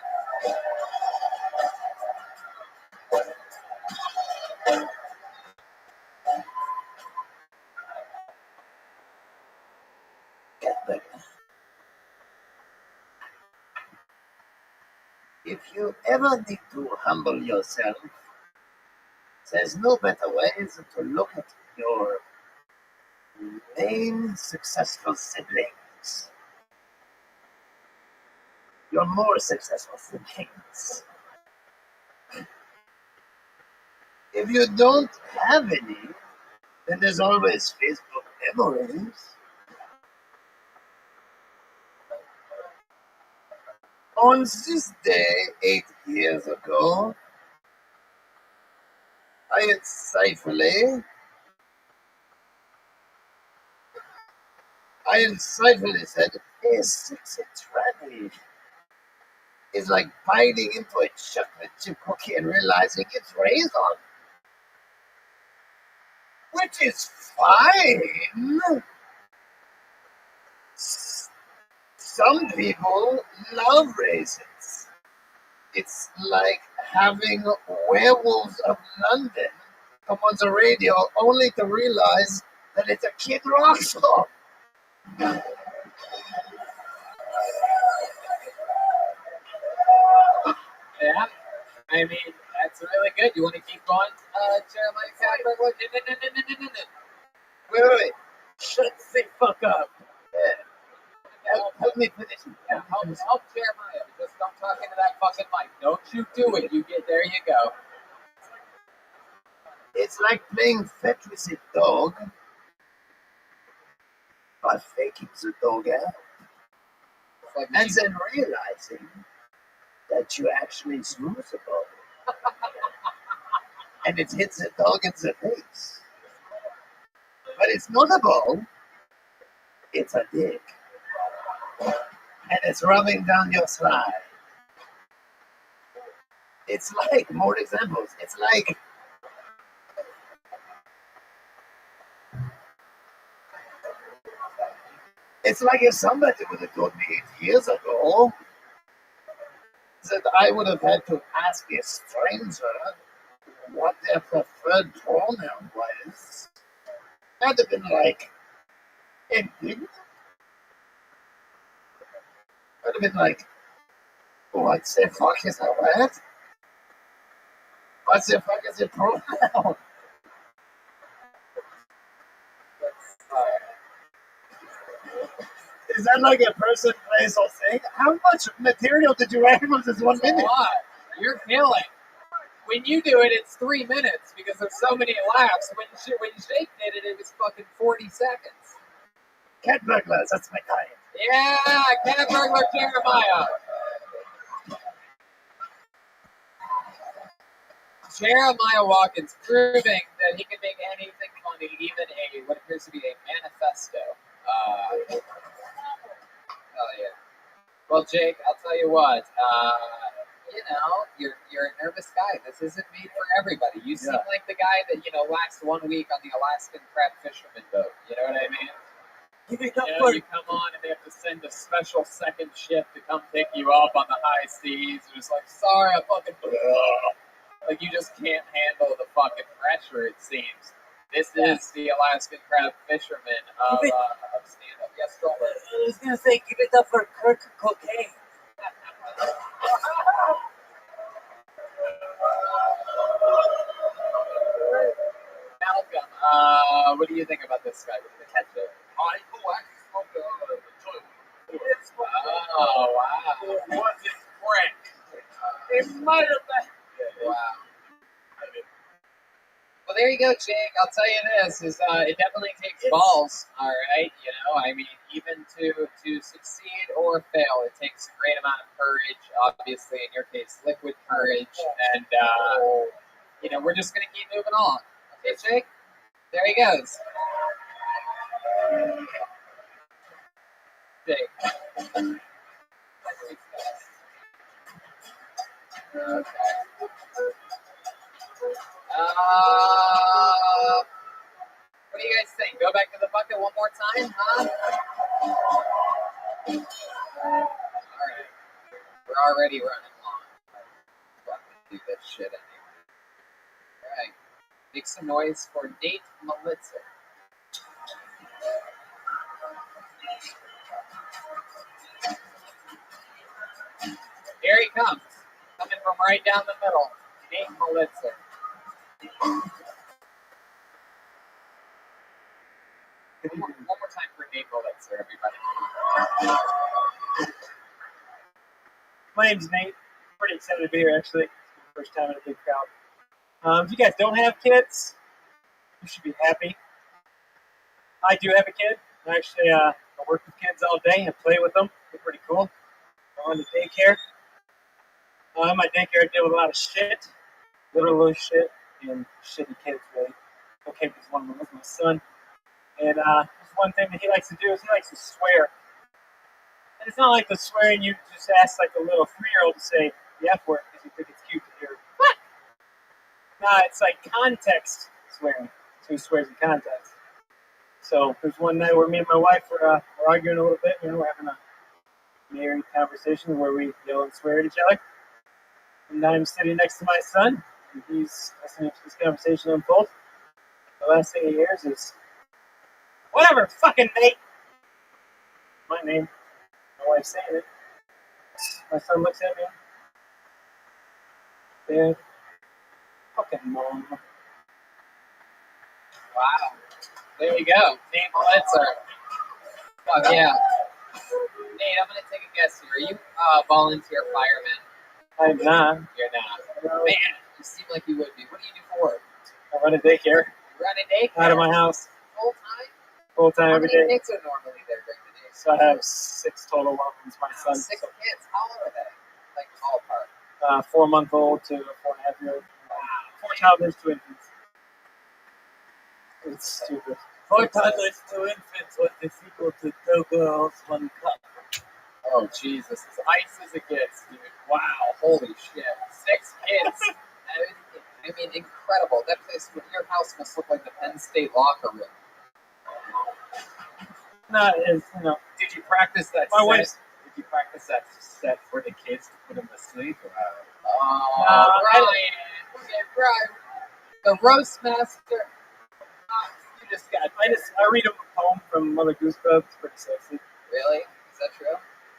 If you ever need to humble yourself, there's no better way than to look at your main successful siblings. Your more successful siblings. If you don't have any, then there's always Facebook memories. On this day, 8 years ago, I insightfully said, a sexy tranny is like biting into a chocolate chip cookie and realizing it's raisin. Which is fine. Some people love raisins. It's like having Werewolves of London come on the radio only to realize that it's a Kid Rock song. Yeah, I mean, that's really good. You want to keep going, Jeremiah Catherine? Wait. Shut the fuck up. Help me finish. Yeah, help Jeremiah. Just don't talk into that fucking mic. Don't you do it. There you go. It's like playing fetch with a dog, but faking the dog out. Like And then realizing that you actually threw the ball. And it hits the dog in the face. But it's not a ball, it's a dick. And it's rubbing down your thigh. It's like, more examples, it's like if somebody would have told me 8 years ago that I would have had to ask a stranger what their preferred pronoun was, I'd have been like, indignant. I'd have been like, what the fuck is a word? What the fuck is a pronoun? Is that like a person, place, or thing? How much material did you write with this 1 minute? A lot. You're killing. When you do it, it's 3 minutes because there's so many laughs. When Jake did it, it was fucking 40 seconds. Cat burglars, that's my kind. Yeah, cat burglar Jeremiah. Jeremiah Watkins proving that he can make anything funny, even what appears to be a manifesto. Hell yeah. Well, Jake, I'll tell you what. You're a nervous guy. This isn't made for everybody. You seem like the guy that last 1 week on the Alaskan crab fisherman boat. You know what I mean? You come on and they have to send a special second ship to come pick you up on the high seas. You're just like, sorry, I fucking. Like, you just can't handle the fucking pressure, it seems. This is the Alaskan crab fisherman of stand-up. Yes, Stroller. I was going to say, give it up for Kirk Cocaine. Malcolm, what do you think about this guy? What do you catch it? Oh, wow. What is crack? It might have been. Wow. Well, there you go, Jake. I'll tell you this: it definitely takes balls. All right, I mean, even to succeed or fail, it takes a great amount of courage. Obviously, in your case, liquid courage, and we're just gonna keep moving on. Okay, Jake. There he goes. Jake. Okay. What do you guys think? Go back to the bucket one more time, huh? Alright. We're already running long. Fucking do this shit anyway. Alright. Make some noise for Nate Melitzer. Here he comes. Coming from right down the middle. Nate Melitzer. One more time for Nate Melitzer, everybody. My name's Nate. Pretty excited to be here, actually. First time in a big crowd. If you guys don't have kids, you should be happy. I do have a kid. I work with kids all day and play with them. They're pretty cool. I run the daycare. My daycare, I deal with a lot of shit. Literal shit and shitty kids, really. Okay, because one of them is my son. And there's one thing that he likes to do is he likes to swear. And it's not like the swearing you just ask like a little 3-year-old to say the F word because you think it's cute to hear. What? Nah, it's like context swearing. So he swears in context. So there's one night where me and my wife were arguing a little bit. We're having a married conversation where we yell and swear at each other. And I'm sitting next to my son. and he's listening to this conversation unfold, the last thing he hears is, "Whatever, fucking Nate." My name. My wife's saying it. My son looks at me. Dad, fucking mom. Wow. There you go. Nate Blitzer. Fuck yeah. Nate, I'm gonna take a guess here. Are you volunteer fireman? I'm not. You're not. No. Man, you seem like you would be. What do you do for work? I run a daycare You run a daycare? out of my house. Full time? Full time How every many day. kids are normally there during the day? So I have 6 total ones. My son. 6 kids. How old are they? Like ballpark. 4-month-old to 4.5-year-old. 4 toddlers, 2 infants. It's stupid. 4 toddlers, 2 infants was the sequel to 2 girls, 1 cup. Oh, Jesus. As ice as it gets, dude. Wow. Holy shit. 6 kids. I mean, incredible. That place, your house must look like the Penn State locker room. Not as, Did you practice that My set? wife's- Did you practice that set for the kids to put them to sleep? No, Brian. Okay, Brian. The roast master. You just got. I read him a poem from Mother Goose Club. It's pretty sexy. Really? Is that true?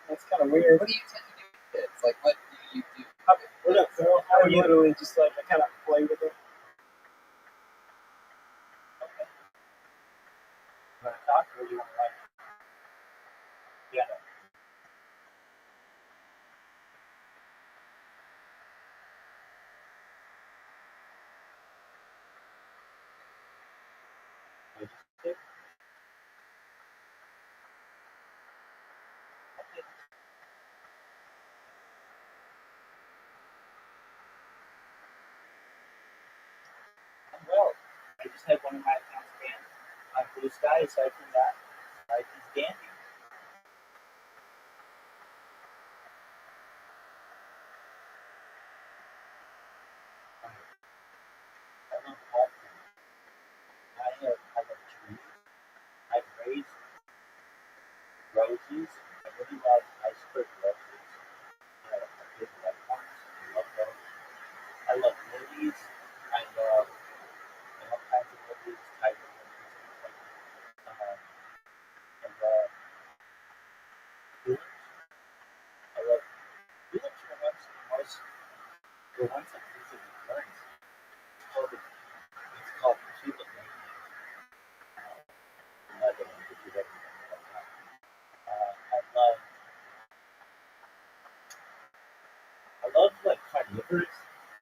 That's kind of weird. What do you tend to do with kids? Like, what do you do? What up, girl? I literally just I kind of play with it. Okay. You want to talk or you want to write? Yeah. Well, I just had one of my accounts banned on Blue Sky. Aside from that, life is dandy. I love all things. I love trees. I've raised roses. I really love iceberg roses. Big red ones. I love those. I love lilies. I love all kinds of lilies, tiger lilies. I love tulips. I love tulips are the ones that visit the ferns. It's called tulip mania. I don't know if you've ever heard of that. I love like carnivorous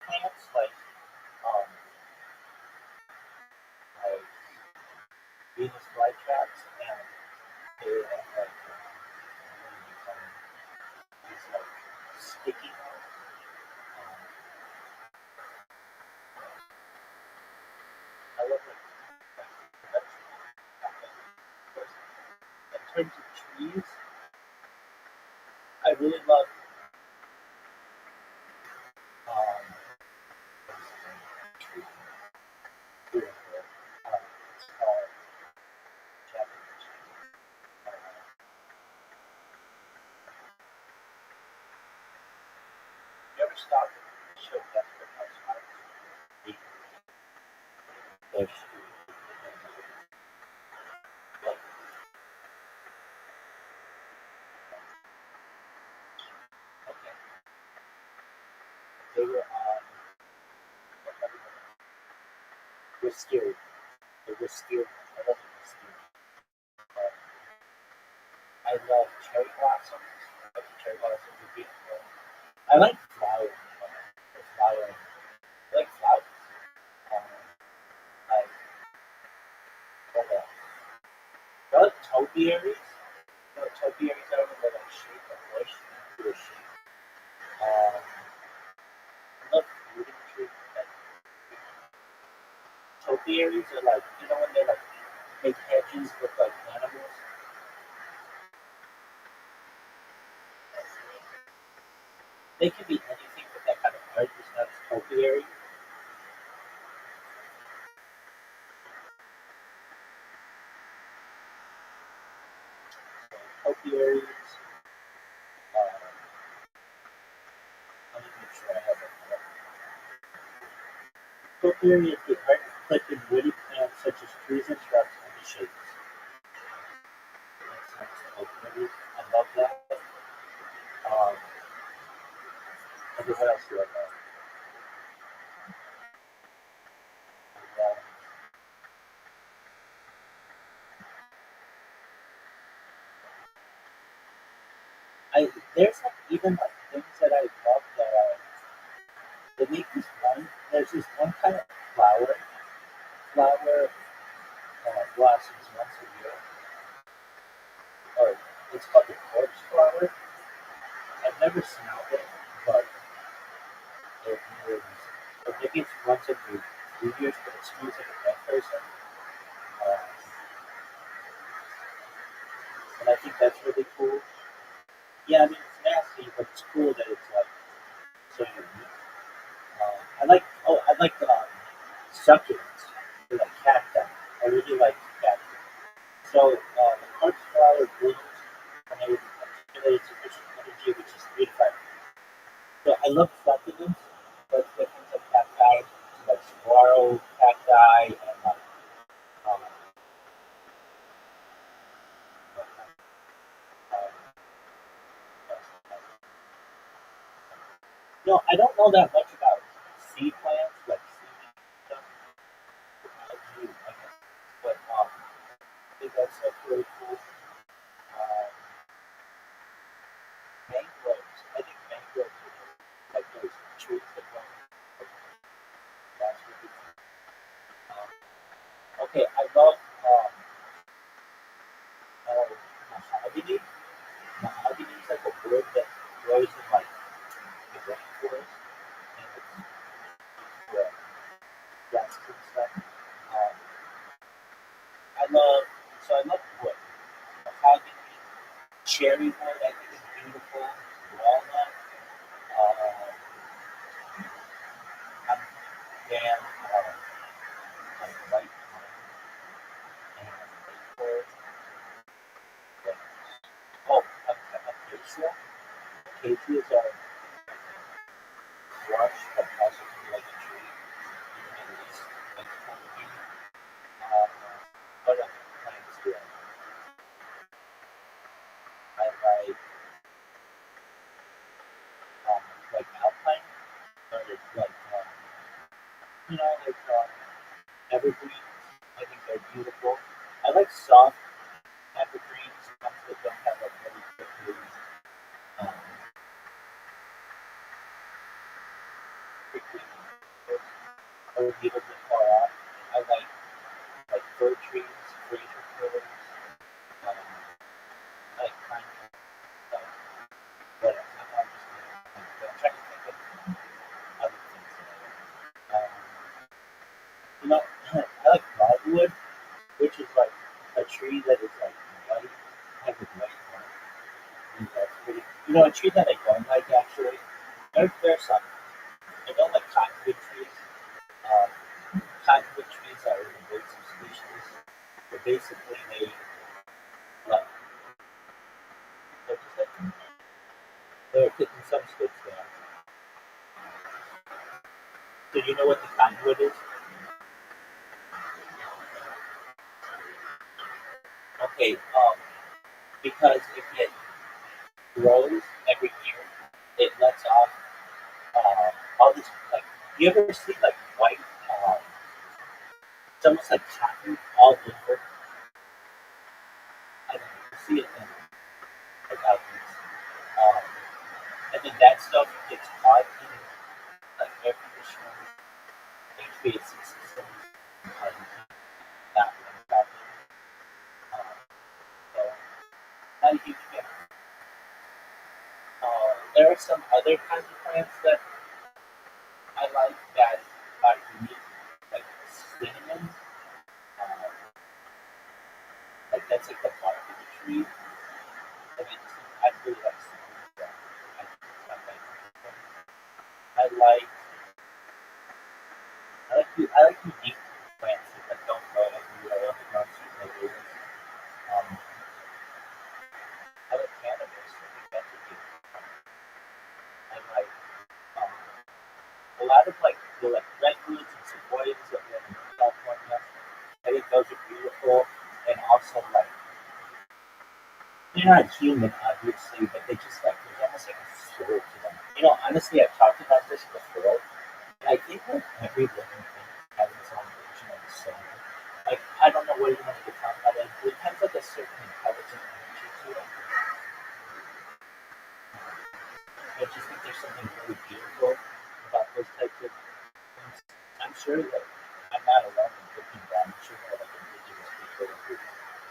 plants like Venus flytraps and they have like these like sticky ones. I love in terms of trees, I really love tree. It's called Japanese tree. You ever stop and show Desperate Housewives? Their street. Okay. They were on Wisteria. The Wisteria. I love the Wisteria. I love cherry blossoms. I think cherry blossoms are beautiful. I like flowers. I like flowers. I like topiaries. You know what topiaries are? They're like shape of bush into a shape. I love fruiting trees. Topiaries are like, when they like make hedges with like animals. They can be anything with that kind of art. It's not a topiary. Topiaries. Let me make sure I have it. theory is the art of collecting woody plants such as trees and shrubs and the shapes. I love that. And then what else do I love? There's like even like things that I love that they make this one. There's this one kind of flower blossoms once a year, or it's called the corpse flower. I've never smelled it, but it is, or maybe it's once every 2 years, but it smells like a dead person. Um, and I think that's really cool. Yeah, I mean it's nasty, but it's cool that it's like so unique. I like succulents, or like cacti. I really like cacti. So the corpse flower blooms when it accumulates sufficient energy, which is 3 to 5 years. So I love succulents, but the things like cacti, like saguaro cacti, and um, no, I don't know that much about sea plants, like seaweed stuff. I do, I guess. But I think that's really cool. Mangroves. I think mangroves are like those trees that grow. That's really cool. Okay, I love mahogany. Mahogany is like a wood that grows in like the rainforest, and it's desks and stuff. Um, I love wood. Mahogany, cherry wood, I think is beautiful. Walnut, I'm damn like white pine and maple. Oh, acacia. Acacias are brush, but also can be like a tree in the Middle East, like Turkey. What other plants do I like? I like alpine, or evergreens. I think they're beautiful. I like soft evergreens, ones that don't have like really um, quickly or needles that fall off. I like fir trees, Fraser firs. I like pine trees and stuff. But I'm trying to think of other things that I like. I like dogwood, which is like a tree that is like white, has a white bark. And that's pretty. A tree that I don't like actually. There's some. I don't like cottonwood trees. Cottonwood trees are an invasive species. But basically, like, they're hitting some sticks down. So you know what the cottonwood is? Okay, because if it grows every year, it lets off all this like. You ever see like white? It's almost like cotton all over. I don't know. You see it in like outfits. Um, and then that stuff gets caught in like air conditioners, HVAC systems, and not really cotton. So not a huge fan. There are some other kinds of plants that I like that are unique, like cinnamon. Uh, like that's like the bark of the tree. I mean, I really like cinnamon. So I like it. I like I like unique plants that don't grow everywhere on the ground super. I like cannabis. I think that's a big one. I like um, a lot of like redwoods and sequoias also like they're not human, obviously, but they just like there's almost like a soul to them. You know, honestly, I've talked about this before. I think like every living thing has its own version of the soul. Like I don't know what you want to talk about. It has like a certain intelligent energy to it. I just think there's something really beautiful about those types of things. I'm sure that I'm not alone in thinking that. I'm sure there are like indigenous people who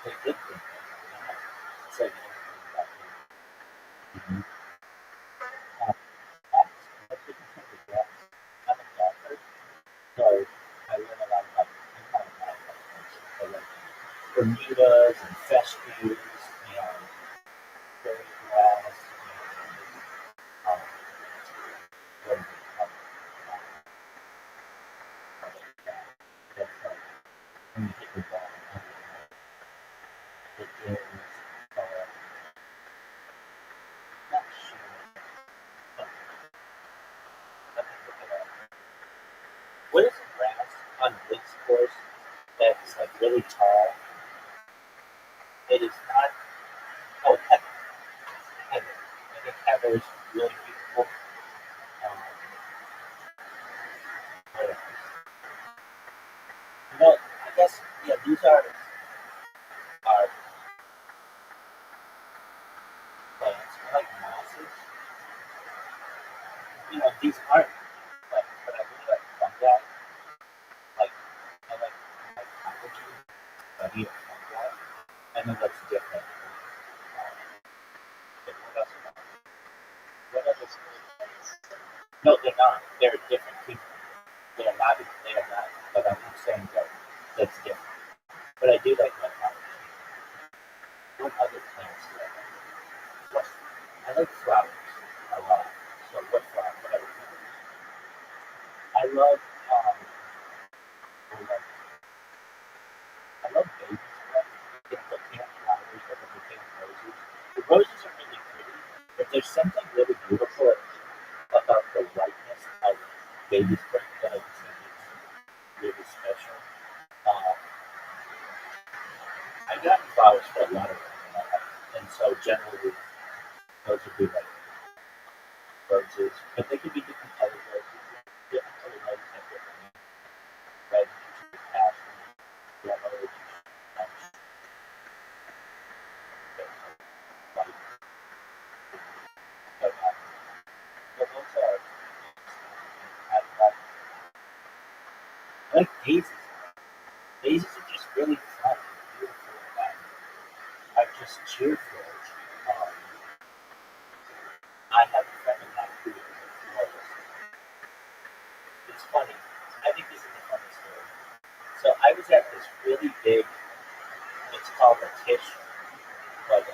they did think that. You know? It's like anything about me. Mm-hmm. That's what you think of that. I'm a doctor, so I learn a lot about I'm not a lot about culture. I like Bermudas and fescues and fairy glass and what is it called? That's like when you hit the ball. It is not sure. Let me look it up. What is a grass on this course that's like really tall? It is not. Oh, heather. Heather. I think heather is really beautiful. What else? You know, I guess yeah. These are plants. I like mosses. You know, these aren't like, but I really like fungi. Like I like ecology, study of fungi. I know that's different. What else? What other? No, they're not. They're different people. They are not. They are not. But I'm saying that that's different. But I do like mycology. What other plants do I like? What, I like flowers a lot. So what flower? What other flowers? I love. I love babies. The plant flowers, like the plant roses. The roses are really pretty, but there's something really beautiful about the whiteness of baby spring that I think is really special. Uh, I got flowers for a lot of them in my life, and so generally those would be like roses, but they could be different colored roses. Different colored roses have different meanings. Red is usually passion, yellow is usually punch, white. But those are I like daisies. Daisies are just really fun and beautiful, and I just cheer for it. Um, I have a friend of mine who is a florist. It's funny. I think this is a funny story. So I was at this really big, it's called a tish, but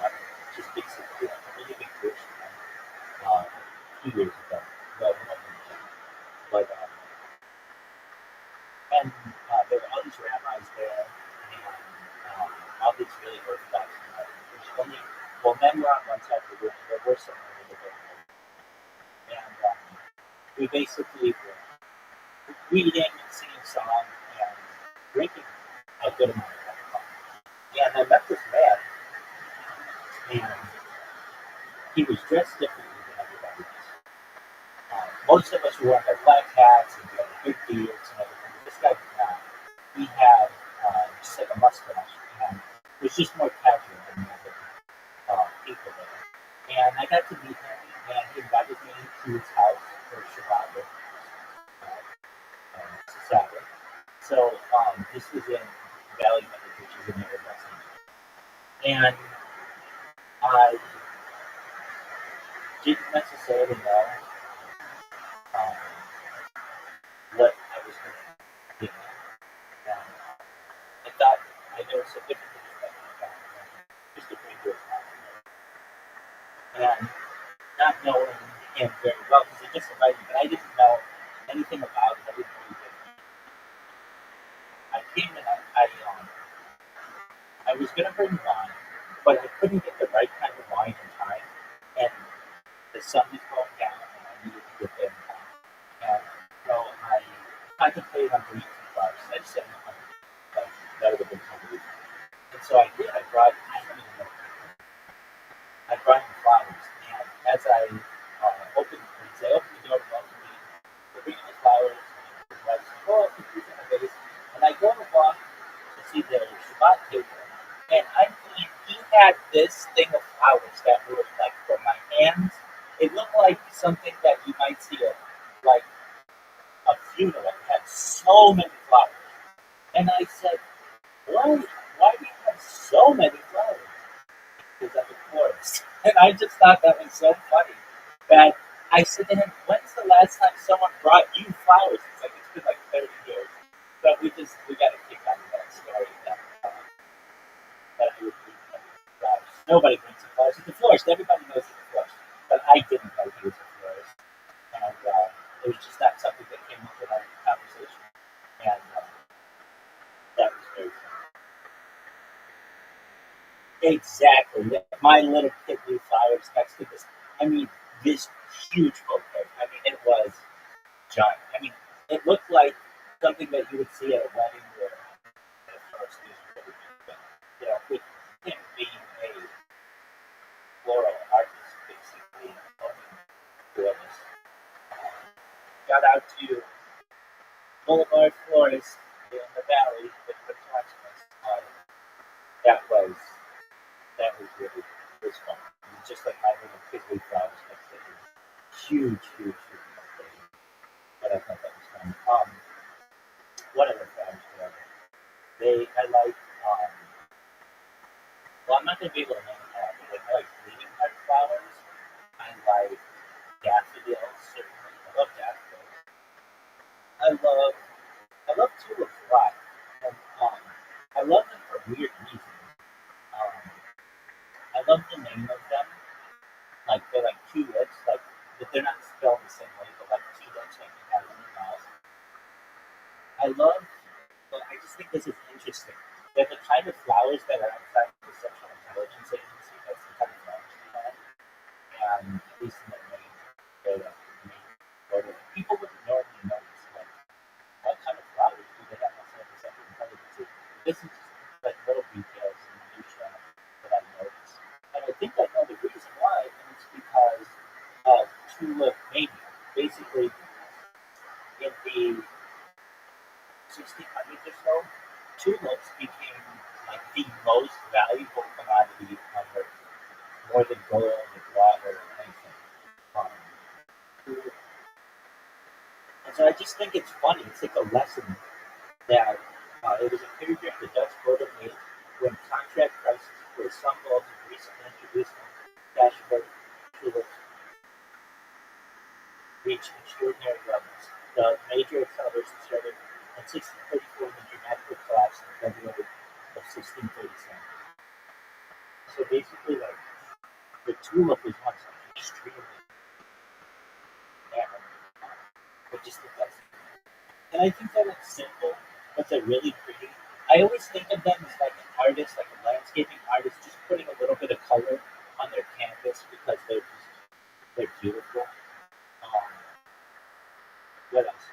just basically like a really big tish a few years ago. Well, not really big, but and there were all these rabbis there, and all these really orthodox men. There's only, well, men were on one side of the room, and there were some women in the room. And we basically were reading and singing songs and drinking a good amount of alcohol. And I met this man, and he was dressed differently than everybody else. Most of us wore their black hats and we had big beards and everything. This guy did not. He had just like a mustache, and it was just more casual than the other people there. And I got to meet him, and he invited me to his house for Shabbat, Sabbath. So this was in Valley Village, which is in the West End. And I didn't necessarily know what I was going to do. And I thought I noticed a different thing about just a pretty good and not knowing him very well because he just invited me, but I didn't know anything about it. I didn't know he did. I came and I was going to bring wine, but I couldn't get the right kind of wine in time, and the sun was going down, and I needed to get there in time. And so I contemplated on bringing some flowers. I just said, no, that would have been totally fine. And so I did. I brought him flowers, and as I opened the door to welcome me, the bringing the flowers, and his wife said, "Oh, put these in a vase," and I go to walk to see the Shabbat table, and I mean, he had this thing of flowers that were like from my hands. It looked like something that you might see at like a funeral. It had so many flowers, and I said, "Why? Why do you have so many flowers?" Because I'm a florist, and I just thought that was so funny. That I said to him, "When's the last time someone brought you flowers?" It's like it's been like 30 years. But we got a kick out of that story. That I would bring him flowers. Nobody brings him flowers. He's a florist. Everybody knows he's a florist, but I didn't know he was a florist, and it was just not something that came up in our conversation, and that was very funny. Exactly. My little kid blew flowers next to this. I mean, this huge bouquet. I mean, it was giant. I mean, it looked like something that you would see at a wedding where the first is really big. But, you know, with him being a floral artist, basically, florist, got out to Boulevard Florist in the Valley with the Watchman's. That was really was fun. It was just like my little piggly flowers next to his huge bouquet. But I thought that was fun. What other flowers do I like? I like well, I'm not gonna be able to name them all, but I like bleeding heart flowers. I like daffodils, certainly. I love daffodils. I love tulips a lot. And I love them for weird reasons. Um, I love the name of them. Like they're like tulips, like but they're not spelled the same way, but like tulips, like you have in your mouth. But I just think this is interesting. They're the kind of flowers that are outside of the Sexual Intelligence Agency. That's the kind of flowers we have. And at least in the main photo, people wouldn't normally notice like what kind of flowers do they have outside of the Sexual Intelligence Agency. This is just like little details in the minutia that I noticed. And I think I know the reason why, and it's because of tulip mania. Basically, in the 1600s or so, tulips became like the most valuable commodity on earth, more than gold and water or anything. Um, and so I just think it's funny. It's like a lesson that it was a period during the Dutch Golden Age when contract prices for some bulbs and recently introduced fashionable tulips reached extraordinary levels. The major acceleration started in 1634 and the dramatic collapse in February of 1637. So basically, like, the tulip was once extremely rare, but just the best. And I think that it's simple, but they're really pretty. I always think of them as like an artist, like a landscaping artist, just putting a little bit of color on their canvas because they're beautiful. Um, what else?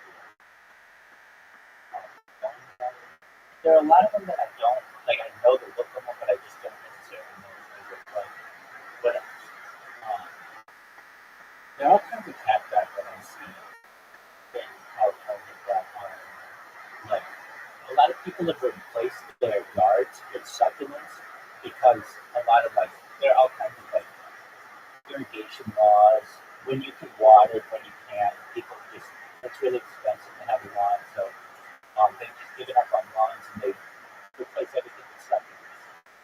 There are a lot of them that I don't like. I know the look of them, but I just don't necessarily know what they look like. What else? There are all kinds of cacti that I see in California that are like a lot of people have replaced their yards with succulents because a lot of like there are all kinds of like irrigation laws when you can water when you can't. People just it's really expensive to have a lawn, so they just give it up on lawns and they replace everything with succulents.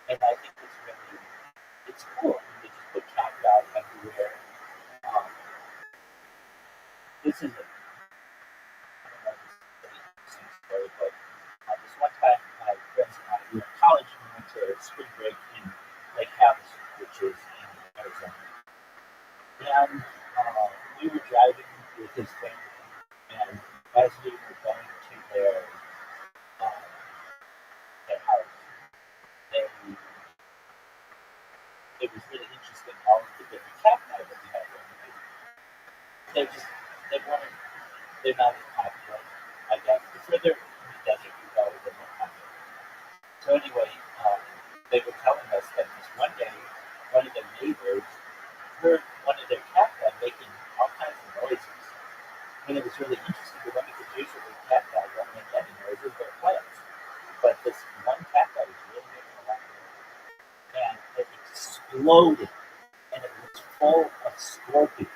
And I think it's cool. I mean, they just put cacti everywhere. This is a I don't know if this is the same story, but this one time my friends and I we were in college and we went to spring break in Lake Havasu, which is in Arizona. And we were driving with his family, and as we were going to their house, it was really interesting all of the different cacti that we had there. They're not as popular, I guess. The further in the desert you go, they're more popular. So anyway, they were telling us that this one day, one of the neighbors heard one of their cat making all kinds of noises. And it was really interesting to them because usually cat don't make any noises, they're quiet. But this one cat was really making a lot of noise. And it exploded. And it was full of scorpions.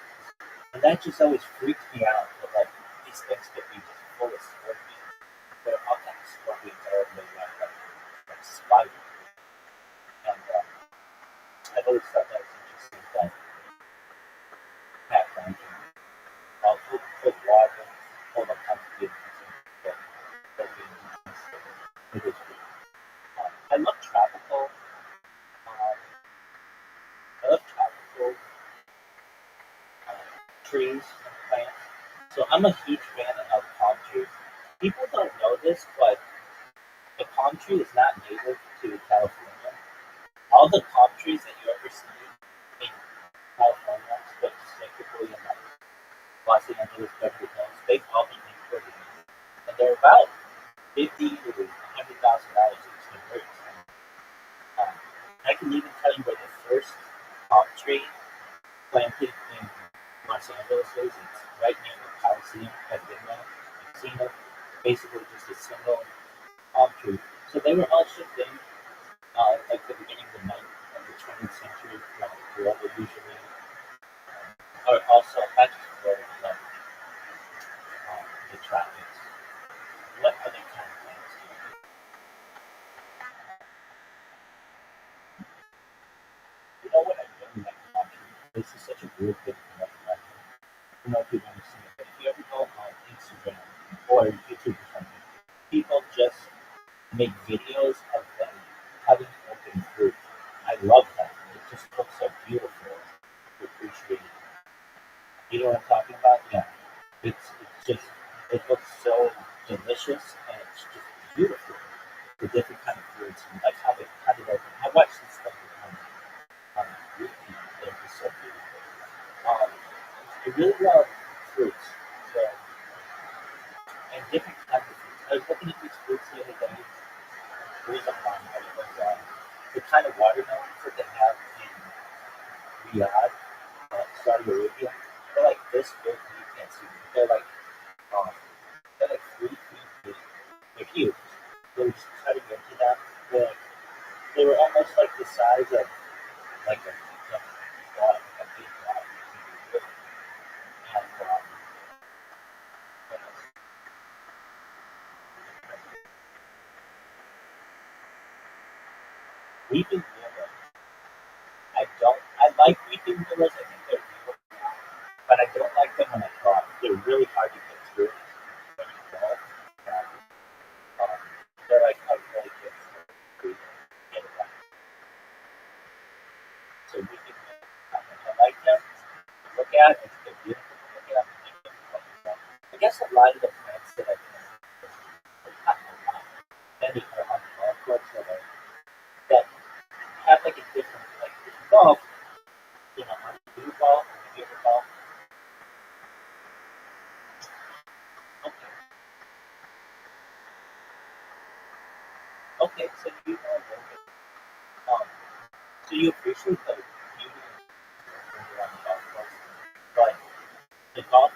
And that just always freaks me out. That, like, these things could be just full of scorpions. There are all kinds of scorpions that are made like spiders. And I've always thought that was interesting that cat ranking, full water, full of kinds of beautiful things that we it is good. I love tropical. I love tropical trees and plants. So I'm a huge fan of palm trees. People don't know this, but the palm tree is not native to California. All the palm trees that you ever see in California, specifically in like Los Angeles, Beverly Hills, they've all been imported in. And they're about $50,000 to $100,000 each to birds. I can even tell you where the first palm tree planted in Los Angeles is. It's right near the Coliseum at Disneyland. You've seen it. Basically just a single palm tree. So they were all shipped in like the beginning of the 20th century from Florida usually. Or also not just Florida, but the tropics. What other kind of plants do you like? You know what I really like about it? This is such a weird thing to recommend. I don't know if you've ever seen it, but if you ever go on Instagram or YouTube or something, people just make videos of them cutting open fruit. I love that. It just looks so beautiful to appreciate. You know what I'm talking about? Yeah. It's just, it looks so delicious and it's just beautiful. The different kind of fruits and like how they cut it open. I watched this stuff on YouTube. They're just so beautiful. I really love fruits. So, and different kinds of fruits. I was looking at these fruits the other day. It was online, but it was the kind of watermelons that they have in Riyadh, Saudi Arabia. They're like this big, you can't see them. They're like 3 feet big. They're huge. They were just cutting into them. They were almost like the size of like a dog, a big dog. And what else? Weeping willow. I like weeping willows. I think they're beautiful, but I don't like them when I draw. They're really hard to get through when you draw. Um, they're like a really good food. So weeping willows. I like them. Look at it. They're beautiful to look at. I guess a lot of the plants that I can, not a lot, many are on the golf course that have like a different, like if you golf, on a blue ball, have you ever golf? Okay. Okay, so you know a little bit. So you appreciate the beauty of around the golf course, but the golf,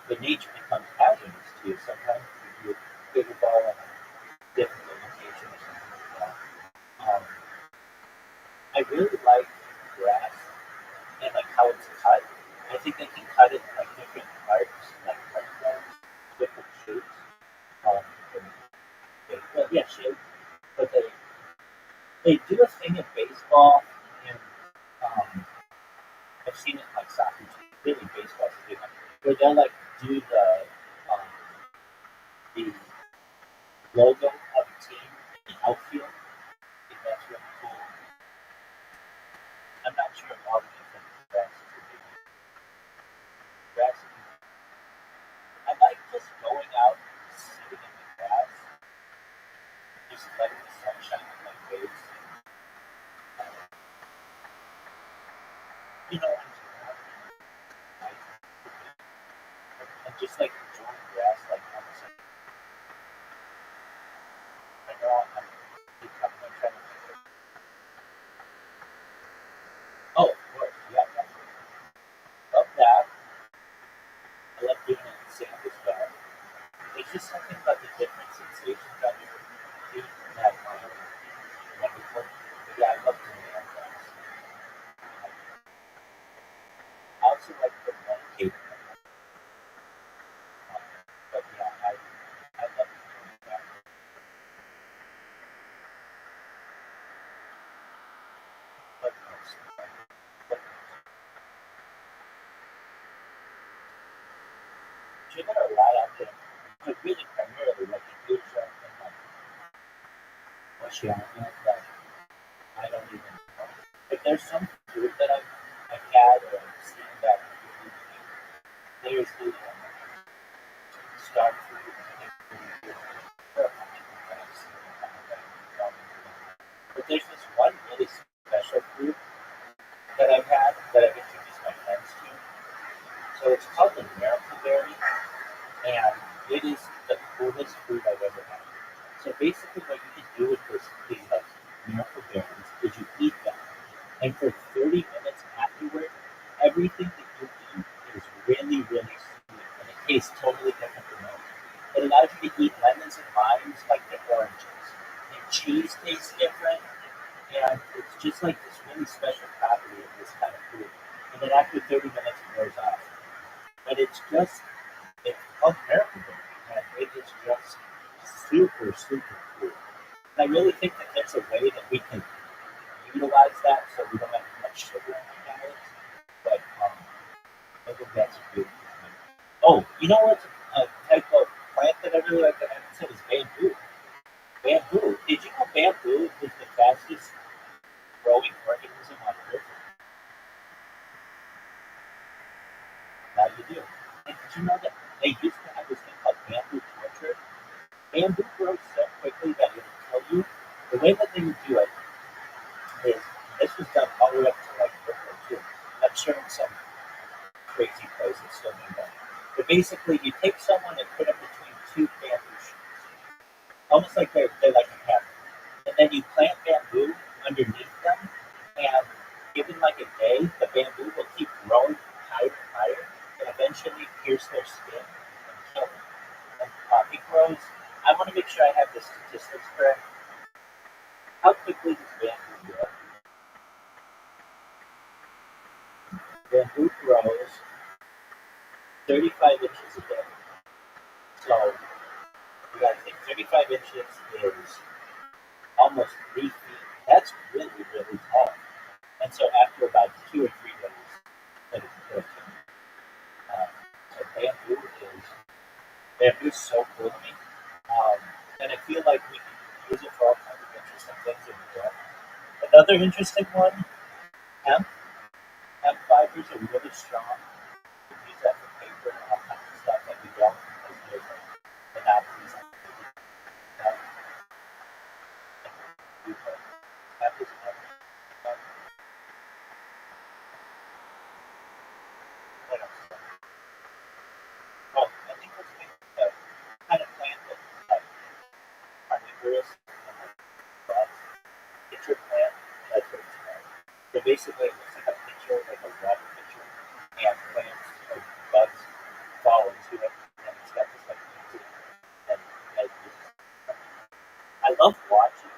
the nature becomes hazardous to you sometimes if you hit the ball on a different location or something like that. I really like grass and like how it's cut. I think they can cut it in like different parts, like different shapes. Um, shapes. But they do a thing in baseball, and I've seen it in like soccer too. Really, baseball's a big one. Where they'll like do the logo of the team in the outfield. I think that's really cool. I'm not sure if all the different grasses are big. Grasses. I like just going out and sitting in the grass, just letting the sun shine on my face. And just like enjoying grass, like almost like I know I'm keep talking missing like the one cable. But yeah, I love it. What else? What else? You got a lot out there. But really primarily like Asia and like Oceania, but I don't even know. But there's some food that I've had or I've seen that really, there's the star food. But there's this one really special food that I've had that I've introduced my friends to. So it's called the miracle berry, and it is the coolest food I've ever had. So basically, what you can do with these like miracle berries is you eat them, and for 30 minutes afterward, everything that you eat is really, really sweet, and it tastes totally different from milk. It allows you to eat lemons and limes like the oranges, and cheese tastes different, and it's just like this really special property of this kind of food. And then after 30 minutes, it goes off. But it's called miracle berry, and it is just super, super cool. And I really think that there's a way that we can utilize that so we don't have too much sugar in our diet. But I think that's a good thing. Oh, you know what's a type of plant that I really like that I haven't said is bamboo. Bamboo. Did you know bamboo is the fastest growing organism on Earth? Now you do. And did you know that they used to have this thing called bamboo torture? Bamboo grows so quickly that it will kill you. The way that they would do it is this was done all the way up to like World War II. I'm sure in some crazy place it's still being done. But basically, you take someone and put them between two bamboo shoots, almost like they're like a hammer. And then you plant bamboo underneath them, and given like a day, the bamboo will keep growing higher and higher, and eventually pierce their skin and kill them. And it grows. I want to make sure I have the statistics correct. How quickly does bamboo grow? Bamboo grows 35 inches a day. So you got to think 35 inches is almost 3 feet. That's really, really tall. And so after about 2 or 3 days, then it's built in. So bamboo is so cool to me. And I feel like we can use it for all kinds of interesting things in the world. Another interesting one, hemp. Hemp fibers are really strong. We can use that for paper and all kinds of stuff that we don't because there's like monopolies on paper. Hemp is another one. What else? Oh, I think let's make the kind of plant that's like carnivorous and like bugs. Pitcher plant, that's what it's called. So basically, it looks like a pitcher, like a water pitcher, and plants or bugs fall into it, and it's got this like easy and I love watching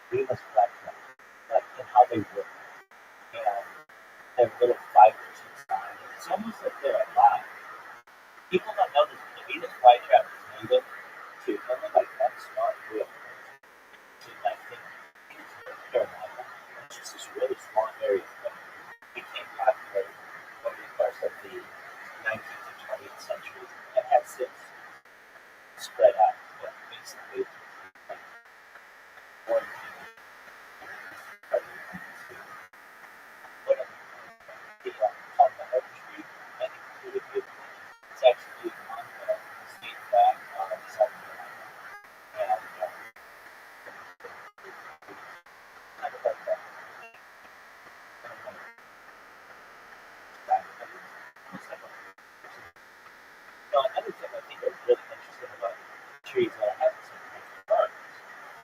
Venus flytraps, like in how they work, and their little fibers inside. It's almost like they're alive. People don't know this, but the Venus flytrap is native to only like one small area to I think it's North Carolina. It's just this really small area that became popular over the course of the 19th and 20th centuries and has since spread out. But basically, it's like quarantine. What else? The called the oak tree. I think it's really beautiful. It's actually on the state flag of South Carolina. And kind of like that. Now, another thing I think is really interesting about trees that I haven't seen is ferns.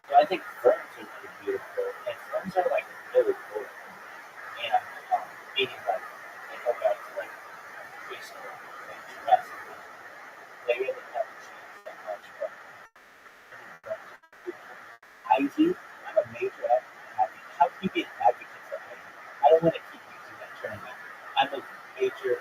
So I think ferns are really beautiful, and ferns are like really cool. And meaning like they go back to like preschool and Jurassic Park. They really haven't changed that much, but ivy, I'm a major advocate. How can you be an advocate for ivy? I don't want to keep using that term. I'm a major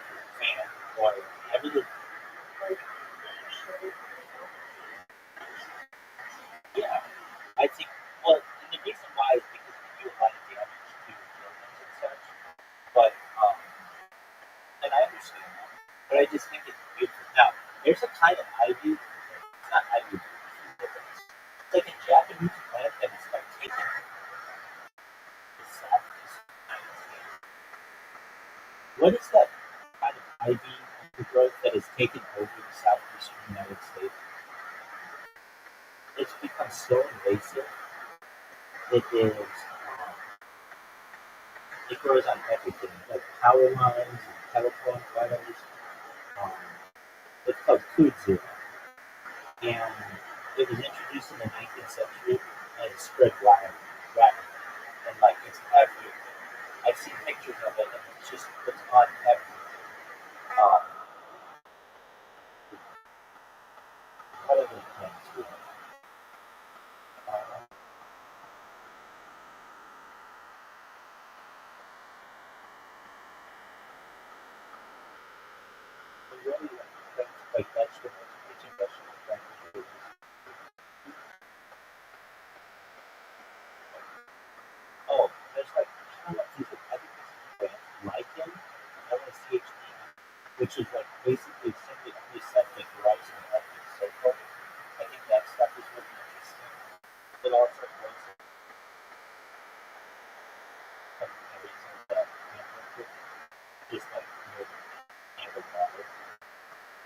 but I just think it's beautiful. Now, there's a kind of ivy. It's not ivy. It's like a Japanese plant that is like taken the southeast United States. What is that kind of ivy growth that has taken over the southeastern United States? It's become so invasive. It is. It grows on everything, like power lines and telephone wires. Um, it's called kudzu, and it was introduced in the 19th century, and it spread rapidly, and like it's everywhere. I've seen pictures of it, and it's on everything. Incredibly plants too. We really like things like vegetables, kitchen vegetables, vegetables. Oh, there's like I don't know if these are plants, lichen, LSCHD, which is like basically simply only stuff that grows in the Arctic Circle. I think that stuff is really interesting. It also grows in some areas of the Antarctic, just like near the water.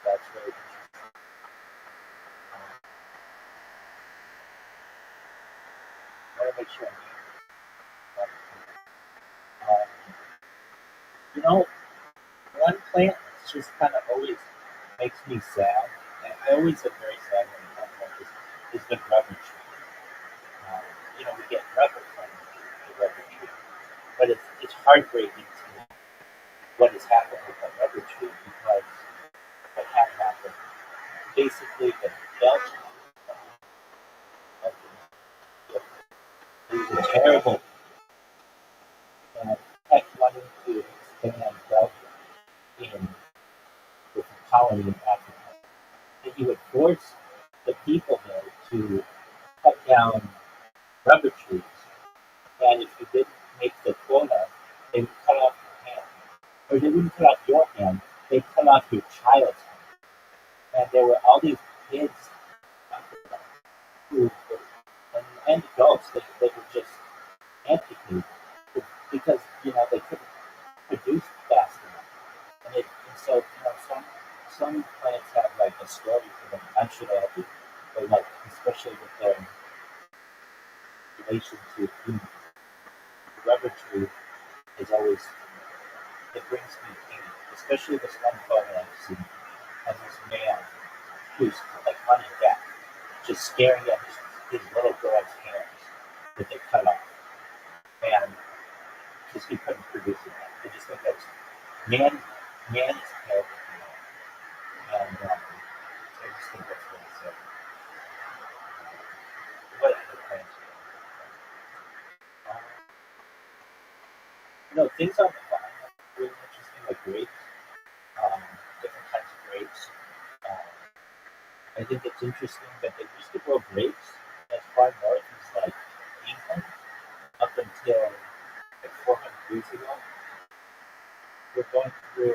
That's really interesting. I want to make sure I name it. You know, one plant that's just kind of always makes me sad, and I always am very sad when I talk about this, is the rubber tree. You know, we get rubber from the rubber tree, but it's heartbreaking to me what has happened with the rubber tree because what had happened, basically the Belgian it was terrible and Taik wanted to expand Belgium in with a colony in Africa. And he would force the people there to cut down rubber trees. And if you didn't make the quota, they would cut off your hand. Or they wouldn't cut off your hand, they'd cut off your child's hand. And there were all these kids who were, and adults that were just amputated because, you know, they couldn't produce fast enough. And so, you know, some plants have like a story for them. I'm sure they have to, but like, especially with their relation to humans. The rubber tree is always, it brings me pain, especially this one photo I've seen of this man who's like on his deck, just staring at his little girl's hands that they cut off. And because he couldn't produce enough. I just think that's, man is terrible. And I just think that's really sad. What other plants do you have? You know, things on the farm are really interesting, like grapes, different kinds of grapes. I think it's interesting that they used to grow grapes as far north as like England up until like 400 years ago. We're going through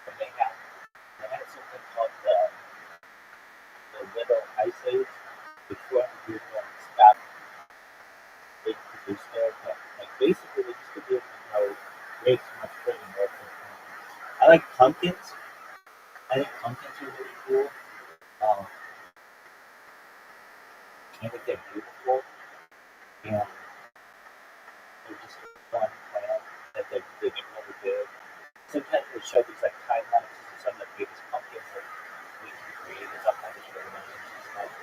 when they had something called the Little Ice Age, which 400 years ago stopped being produced there. But like basically, they used to be able to grow grapes much further north than pumpkins. I like pumpkins. I think pumpkins are really cool. I think they're beautiful, and they're just fun plant that they get really big. Sometimes they show these like time lapses of some of the biggest pumpkins that we can create. It's all kinds of animations and stuff.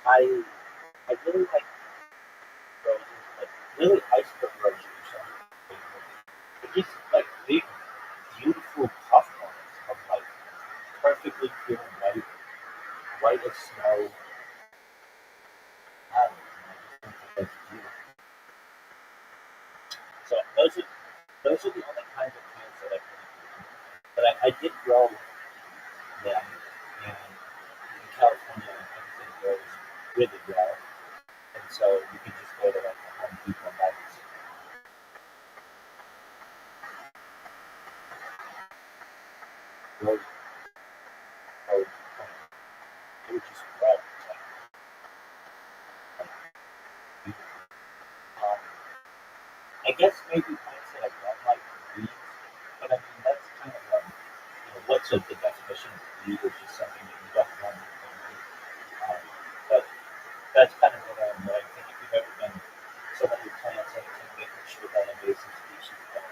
I really like roses, like really iceberg roses or something. They're just like big, beautiful puffballs of like perfectly pure white as snow. I don't know. I just think that's beautiful. So those are the only kinds of plants that I can grow. But I did grow them in California, everything grows really well. And so you can just go to like the Home Depot and buy these. I guess maybe plants that I don't like are weeds, but I mean that's kind of what's the definition of a weed is just something that you don't want in your garden. But that's kind of what I think if you've ever done some of your plants, I think making sure that invasive species don't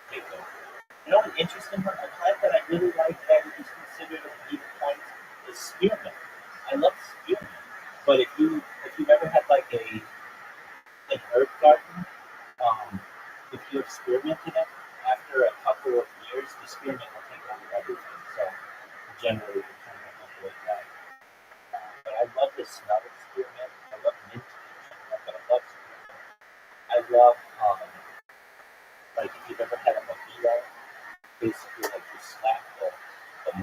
take over. You know, an interesting one, a plant that I really like that is considered a weed plant is spearmint. I love spearmint, but if you've ever had like an herb garden, um, if you experiment in it, after a couple of years, the spearmint will take over everything. So generally, you kind of avoid that. But I love the smell of spearmint. I love mint in general, but I love spearmint. I love, like if you've ever had a mojito, basically like you slap the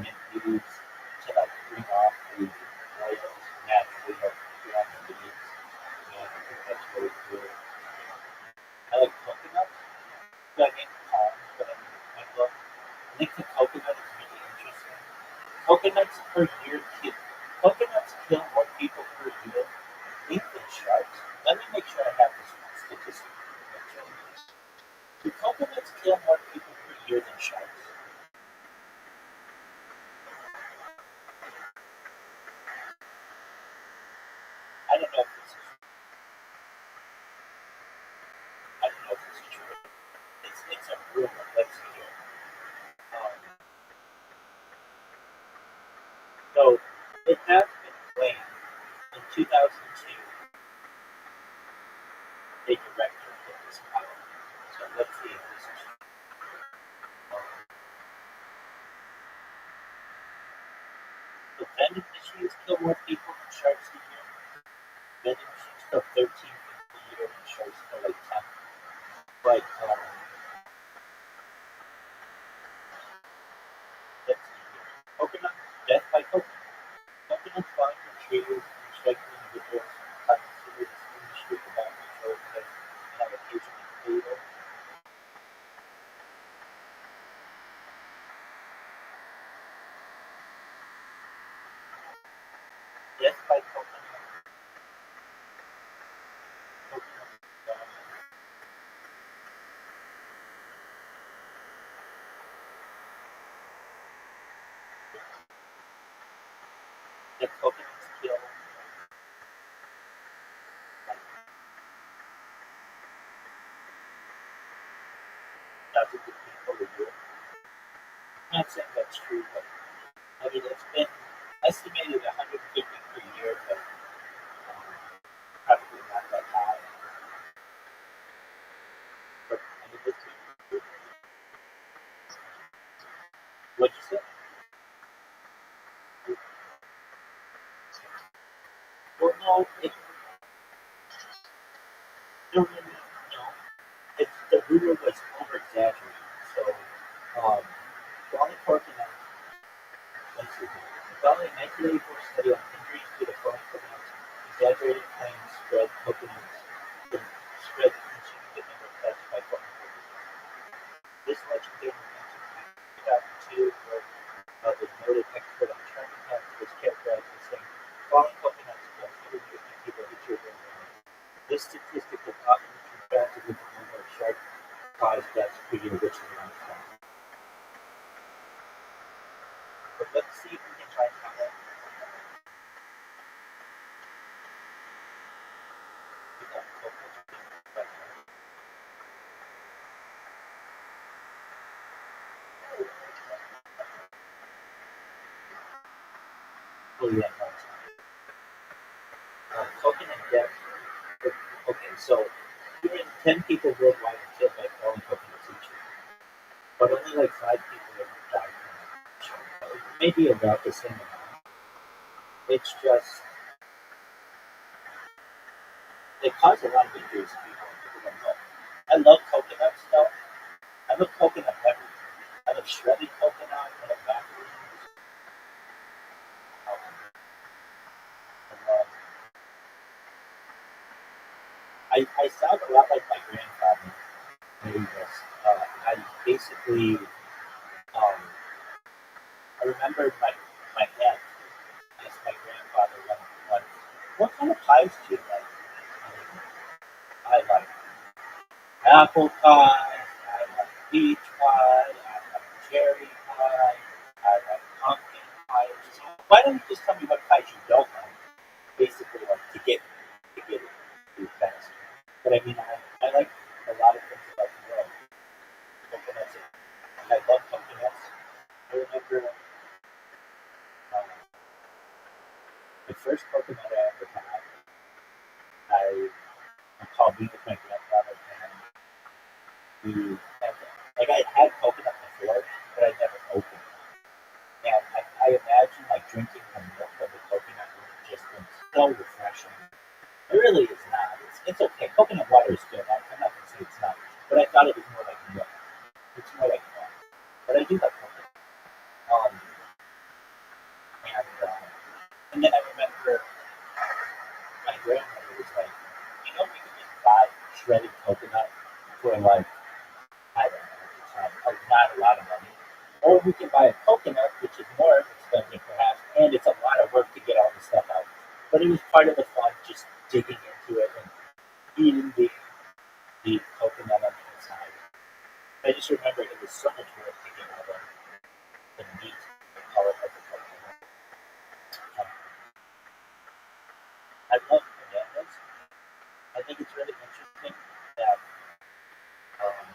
mint leaves to like bring off the oils naturally of the leaves. And I think that's really cool. I like coconuts. I mean palms, but I mean I think the coconut is really interesting. Coconuts per year coconuts kill more people per year than sharks. Let me make sure I have this statistic. Do coconuts kill more people per year than sharks? I don't know if this is true. It's a rumor. Let's see here. So it has been claimed in 2002 a director put this out. So let's see if this is true. The vending machines kill more people than sharks a year. Vending machines kill 13 people a year and sharks kill like 10. But let's see here. Coconut death by coconut. Coconuts falling from trees and striking individuals are considered as industry without control and are occasionally fatal. Death by coconut. The coconuts kill like dozens of people a year. I'm not saying that's true, but I mean it's been estimated 150 per year, but probably not that high. But I mean, what'd you say? Well, no, the rumor was over exaggerated. So, falling coconut, let's see here. Following a 1984 study on injuries due to falling coconuts, exaggerated claims spread consumer the number of deaths by falling coconuts. This legend gained momentum in 2002, where the noted expert on shark attacks was characterized as saying, falling coconuts kill 150 people each year worldwide. This statistic was often contrasted with the number of shark-caused deaths per year, which is unfounded. But let's see if we can try and find out. Oh yeah, coconut death. Okay, so 10 people worldwide are killed by falling coconuts each year, but only like 5 people have died from it. Maybe about the same amount. It's just they cause a lot of injuries to people. People don't know. I love coconut stuff. I love coconut everything. I love shredded coconut. I love macaroons. I sound a lot like my grandfather. I basically, I remember my dad asked my grandfather once, what kind of pies do you like? I like apple pie, I like peach pie, I like cherry pie, I like pumpkin pie. So why don't you just tell me what pies you don't like? Basically, like to get it through faster. But I mean, I like a lot of things about the world. Coconuts, and I love coconuts. I remember the first coconut I ever had. I called me with my grandfather, and we had, like I had coconut before, but I never opened it. And I imagine like drinking the milk of the coconut would have just been so refreshing. It really is not. It's okay. Coconut water is good. I'm not gonna say it's not, but I thought it was more like milk. It's more like milk. But I do like coconut. Um, and then I remember my grandmother was like, we could just buy shredded coconut for like, I don't know, not a lot of money. Or we can buy a coconut, which is more expensive perhaps, and it's a lot of work to get all the stuff out. But it was part of the fun, just digging into it and eating the coconut on the inside. I just remember it was so much work to get all the meat, the color of the coconut. I love bananas. I think it's really interesting that um,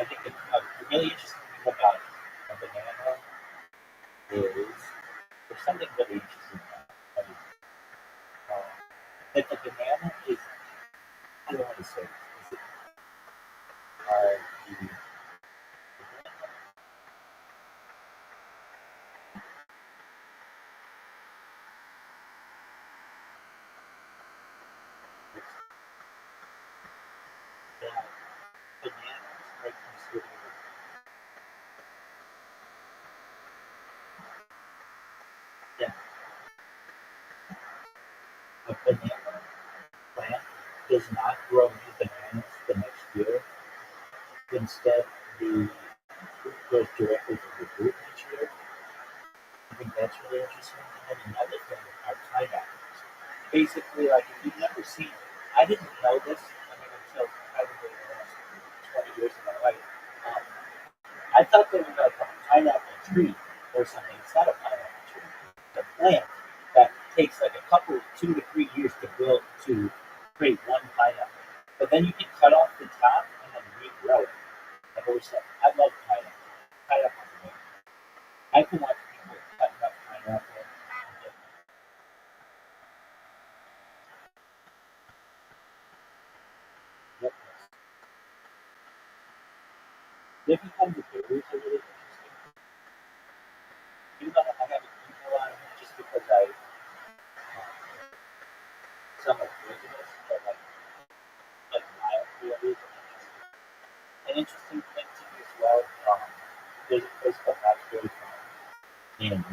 I think a really interesting thing about a banana is there's something really interesting about it. That the banana is, I don't want to say this, is it, the that bananas are considered that a banana plant does not grow new bananas the next year. Instead, the fruit goes directly from the root each year. I think that's really interesting. And then another thing are pineapples. Basically, like if you've never seen, I didn't know this. I mean, until probably the last 20 years of my life. Um, I thought they were like a pineapple tree or something. It's not a pineapple tree. It's a plant that takes like a couple, 2 to 3 years to build to create one pineapple. But then you can cut off the top and then regrow it. I've always said, I love pineapple. Pineapple's amazing. I can watch people cutting up pineapple. Yep. Different kinds of berries are really interesting. Even though I haven't eaten a lot of them just because some are poisonous, but like wild berries are interesting. An interesting thing to me as well, there's a place called Raspberry Farm in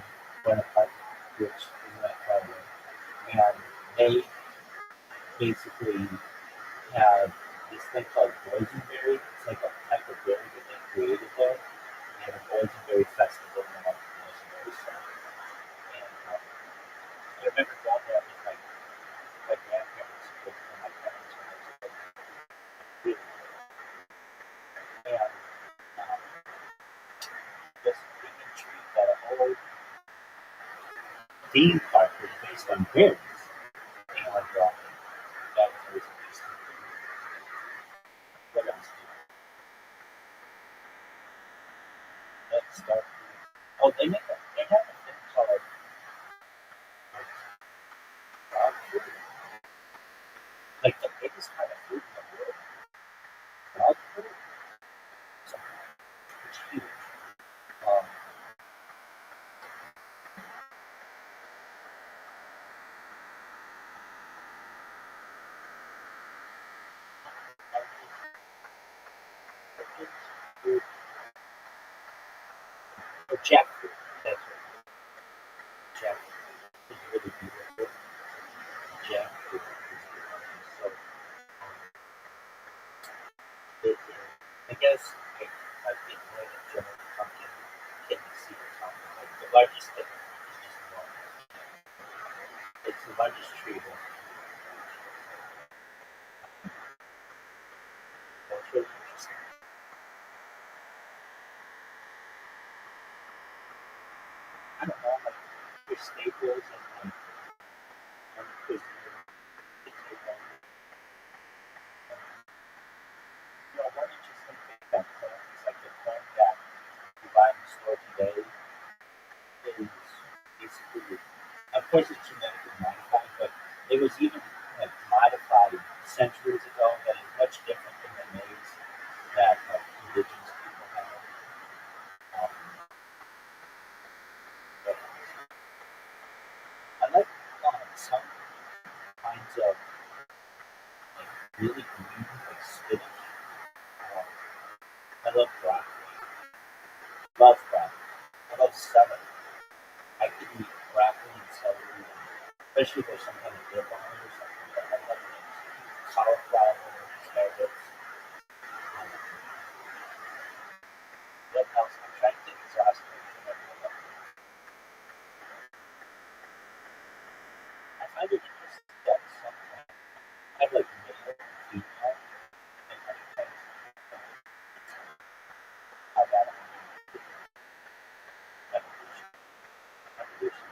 Buena Park, which is not far away. And they basically have this thing called boysenberry. It's like a type of berry that they created there. They have a boysenberry festival and all the boysenberry stuff. And I remember going there with my grandparents and my parents when I was like really little. And just being intrigued that a whole theme park was based on berries. And that was always interesting. What else? Let's start. Oh, they have a thing called dog food. Like the biggest kind of food in the world. Dog food. So it's huge. Um, food, or jackfruit. That's right. Jackfruit is really beautiful. Jackfruit is beautiful. So I guess I think one of the German pumpkin kidney seed pumpkin. Like the largest thing is just one. It's the largest tree. course, it's genetically modified, but it was even like modified centuries ago that is much different than the maize that indigenous people have. But I like some kinds of like really green, like spinach. I love broccoli. Love broccoli. I love celery. I could eat broccoli and celery, especially if there's some kind of dip on it or something. But I love it. Cauliflower, carrots. What else? I'm trying to think exhaustive. I find it interesting that some plants have like male and female, and other plants have that on evolution.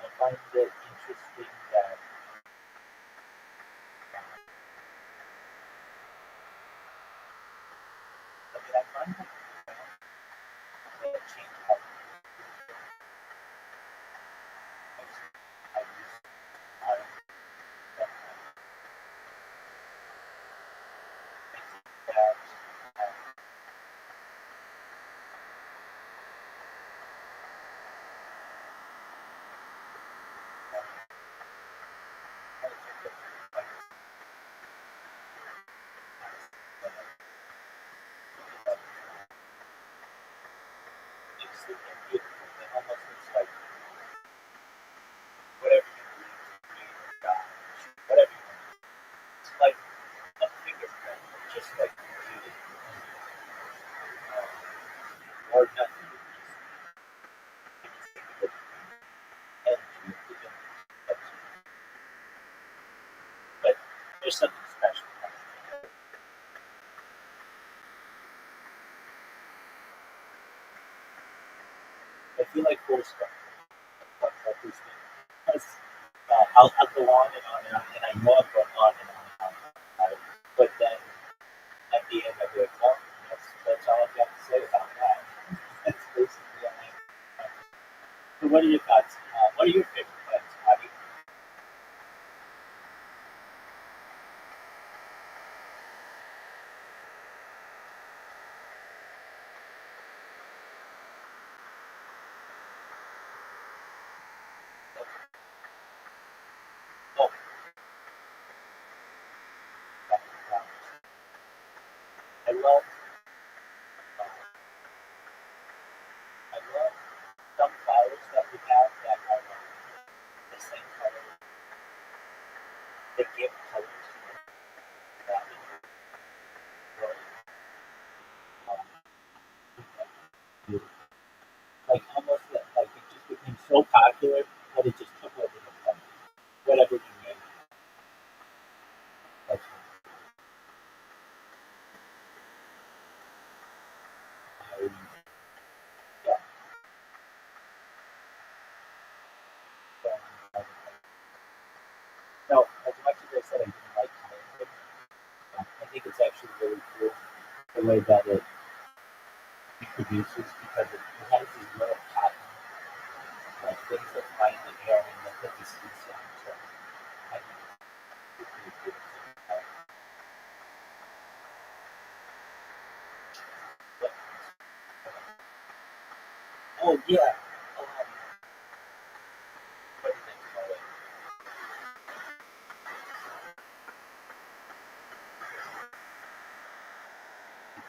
I find it interesting that I find that they change how I use that it's beautiful. It almost looks like whatever you believe in God, whatever you want. It's like a fingerprint, just like beauty. Or nothing. But there's something special. I feel like full stuff. Because I'll go on and on and on, and I know I'm going on and on and on about it. But then at the end, I'll be like, well, that's all I've got to say about that. That's basically all I have. So, what are your thoughts? What are your favorite plants? How do you? Oh, I love. I love some flowers that we have that are the same color. They give colors to them. That is really beautiful. Like almost like it just became so popular that it just took over the place. Whatever you name it. That's yeah. So, no, as much as I said I didn't like it, I think it's actually really cool the way that it produces because it has these little cotton things that fly in the air and they put the seeds down. So I think it's pretty beautiful. Oh yeah. What do you think about it?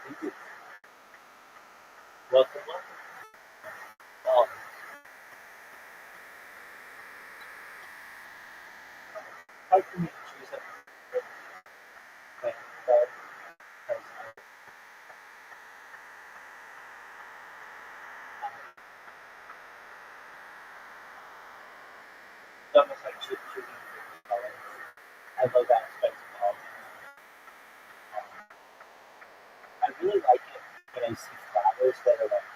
Thank you. Welcome. How can you choose a plant that has it's almost like choosing colors. I love that aspect of all. I really like it when I see flowers that are like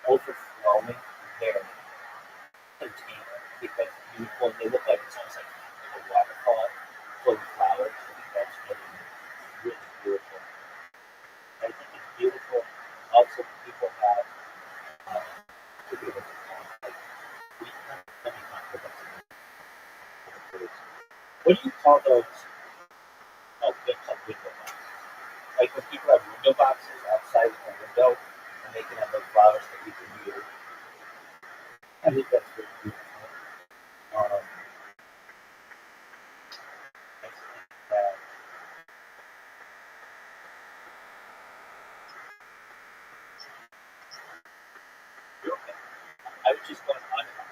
overflowing their container because it's beautiful. They look like it's almost like a waterfall full of flowers. I think that's really, really beautiful. I think it's beautiful also when people have What do you call those? Oh, they're called window boxes. Like when people have window boxes outside of a window, and they can have those flowers that you can use. I think that's very beautiful. Um, I think that okay. I was just going on and on.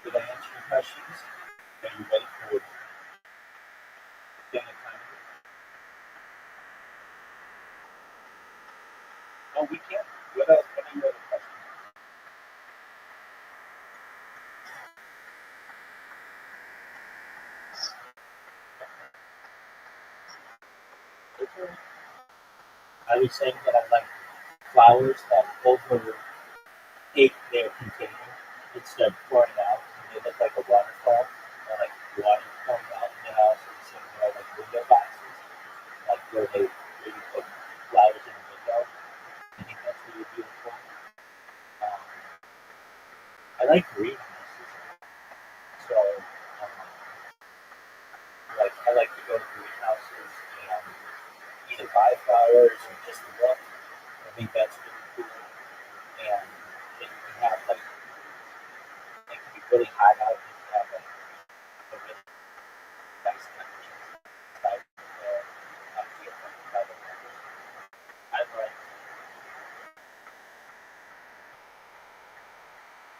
Did I answer your questions? Are you ready for dinner time? No, we can't. What else? What are your other questions? Okay. I was saying that I like flowers that overtake their container instead of pouring out, and they look like a waterfall, or like water pouring out in the house. And so I like window boxes, like where you put flowers in the window. I think that's really beautiful. I like greenhouses, so like I like to go to greenhouses and either buy flowers or just look. I think that's really cool. And then you can have like it can be really hot out and you have like a really nice temperature outside there. Not to get affected by the weather. I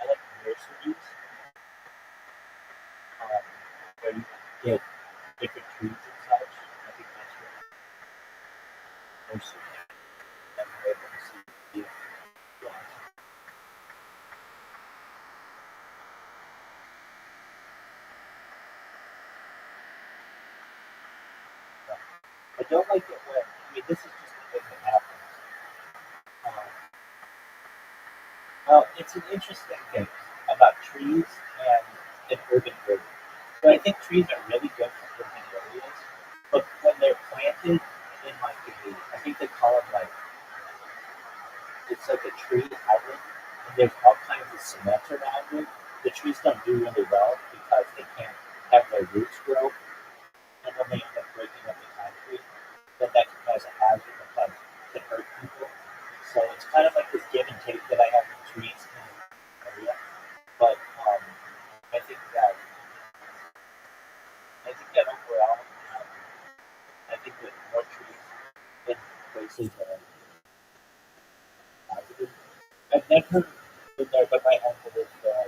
like nurseries where you get different trees and such. I think that's really nursery and we're able to see the flowers. I don't like it when this is just the thing that happens. Well, it's an interesting thing about trees and urban areas. So I think trees are really good for urban areas, but when they're planted in like I think they call them like, it's like a tree island, and there's all kinds of cement around it. The trees don't do really well because they can't have their roots grow, and then they end up breaking up the concrete. Then that can cause a hazard and can hurt people. So it's kind of like this give and take that I have with trees in the area. But I think that overall, I think that more trees in places are positive. I've never been there, but my uncle lives there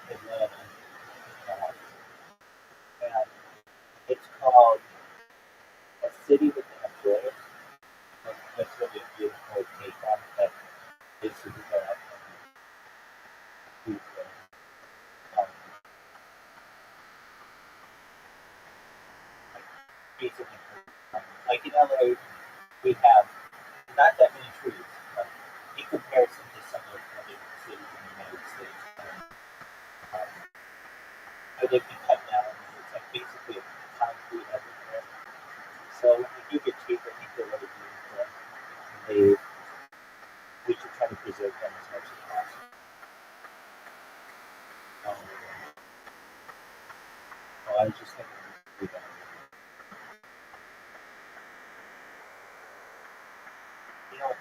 in Atlanta, and it's called A City Within a Forest. And that's really a beautiful take on it. That basically what I can do. Basically, like in LA, we have not that many trees, but in comparison to some of the other cities in the United States, where they've been cut down, it's like basically a concrete everywhere. So when we do get trees, I think they're really beautiful. And we should try to preserve them as much as possible. So I was just thinking we do that.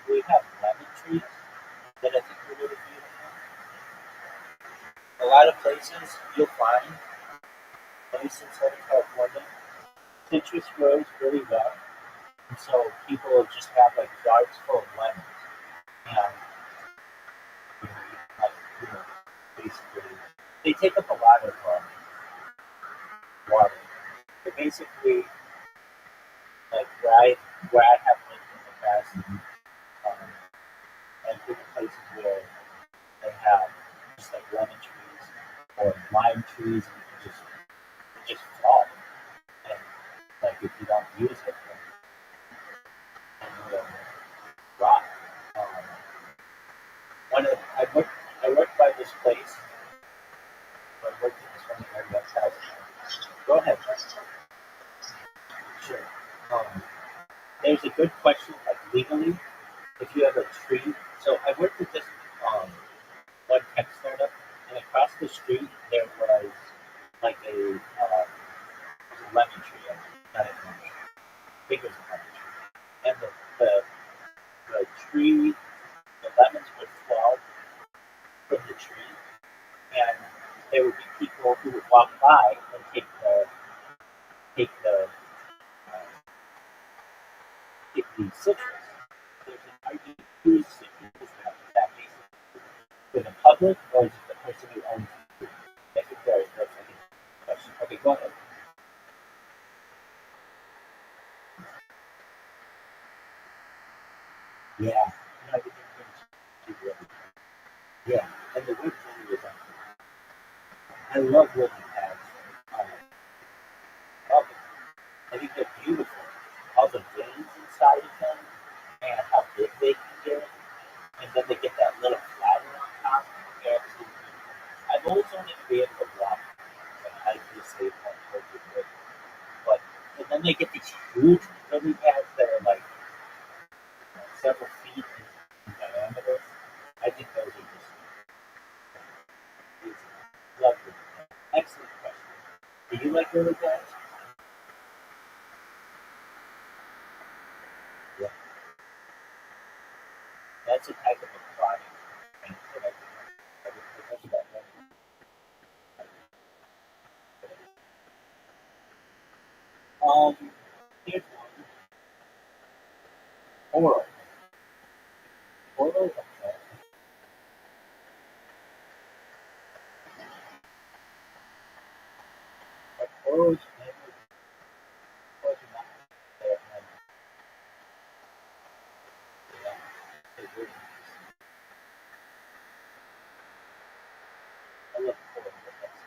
We have lemon trees that I think are really beautiful. A lot of places you'll find, at least in Southern California, citrus grows really well. And so people will just have like yards full of lemons. And basically, they take up a lot of water. But basically, like where I have lived in the past, and different places where they have just like lemon trees or lime trees, and you can just fall. And like if you don't use it, then it will rot. I worked by this place. I worked in this one area. Go ahead. Sure. There's a good question, like legally, if you have a tree. So I worked with this one one tech startup, and across the street there was like a lemon tree, not a lemon tree. I think it was a lemon tree, and the tree, the lemons would fall from the tree, and there would be people who would walk by and take the citrus. There's an argument whose citrus is that for the public or is it the person who owns it? I think that's a good question. Okay, go ahead. Yeah. No, I think yeah, and the wood really is excellent. I love wooden pads. Love them. I think they're beautiful. All the veins inside of them and how big they can get. And then they get that little flatter on top. They're absolutely beautiful. I've always wanted to be able to walk and hike this safe on Portrait Wood. But and then they get these huge lily pads that are like several feet in diameter. I think those are just lovely. Excellent question. Do you like lily pads? Yeah. That's a type of aquatic plant that I think about that. Here's one. Oral. Oral, okay. But orals never was not there. Yeah, it really is. I love oral, but that's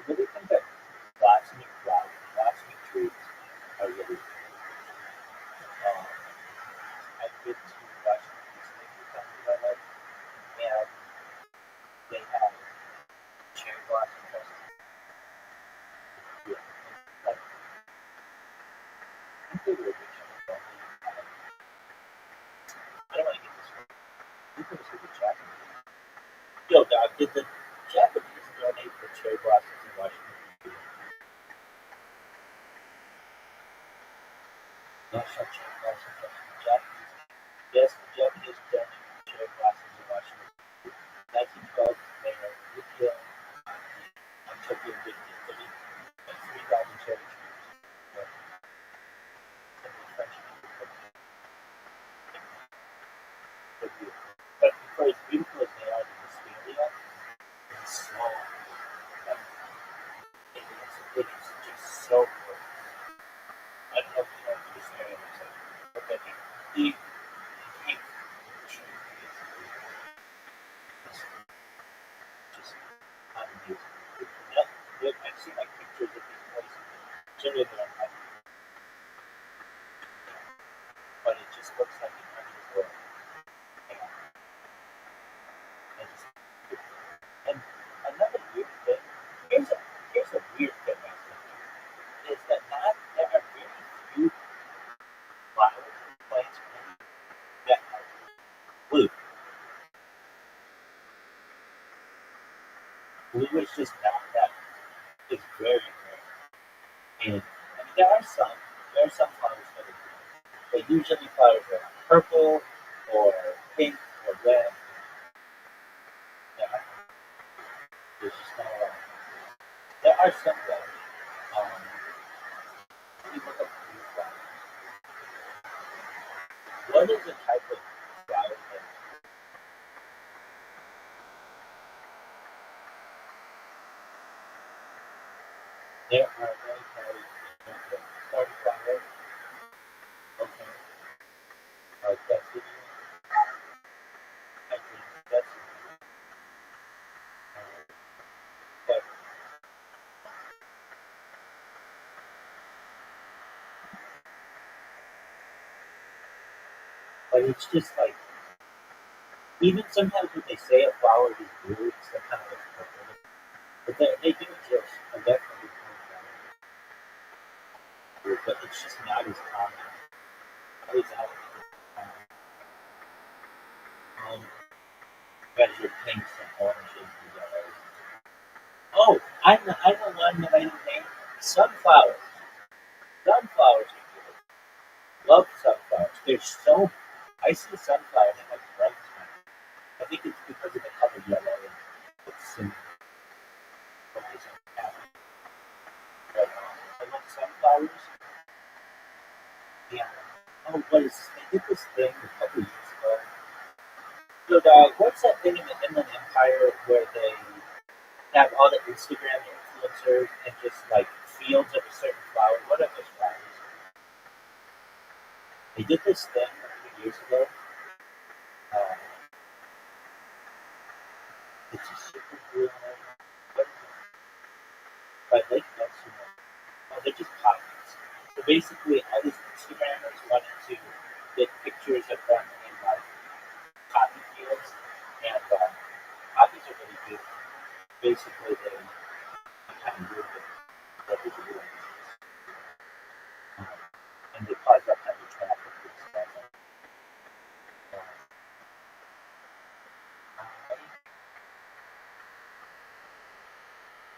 I really think that blossoming flowers, blossoming trees are really I've been to Washington D.C. a few times in my life, and they have cherry blossom festival. Yeah, like I think they were originally only I don't want to get this wrong. I think it was the Japanese. Yo, dog, did the Japanese donate the cherry blossoms in Washington D.C.? National Cherry Blossom Festival. Japanese. Yes, the Japanese donated the cherry blossoms in Washington D.C. 1912, Mayor Yukio on Tokyo Big City, and 3,000 cherry trees. And the French people put they're beautiful. But for as beautiful as they are, the wisteria is so like it is just so good. I don't know if you know what the wisteria looks like, but that big pink tree is just amazing. I've seen like pictures of these places. Generally, they're not, but it just looks like an underworld. And another weird thing, here's a weird thing I think, is that there are very few flowers and plants that are blue. Blue is just not that, it's very rare. And I mean, there are some flowers that are blue, but usually flowers are purple or pink or red. Yeah, there's just not a lot. There are some that, let me look up blue flowers. What is the type of flower that there are many flowers? Starflower, okay, destiny, I think destiny. But But it's just like, even sometimes when they say a flower is blue, it still kind of looks purple. But they do exist. I definitely think that. But it's just not as common. At least I don't think it's common. As your pinks and oranges and yellows. Oh, I know one that I didn't name. Sunflowers. Sunflowers are good. Love sunflowers. They're so. I see sunflowers in like bright time. I think it's because of the color yellow and it's similar. But I love sunflowers. And what is this? They did this thing a couple years ago. So what's that thing in the Inland Empire where they have all the Instagram influencers and just like fields of a certain flower? What are those flowers? They did this thing a few years ago. It's a super blue one. By Lake Mexico. Oh, they're just pockets. So basically, all these Instagrammers wanted to get pictures of them in like poppy fields, and poppies are really good. Basically, they kind of ruined it. And they cause that kind of traffic and stuff.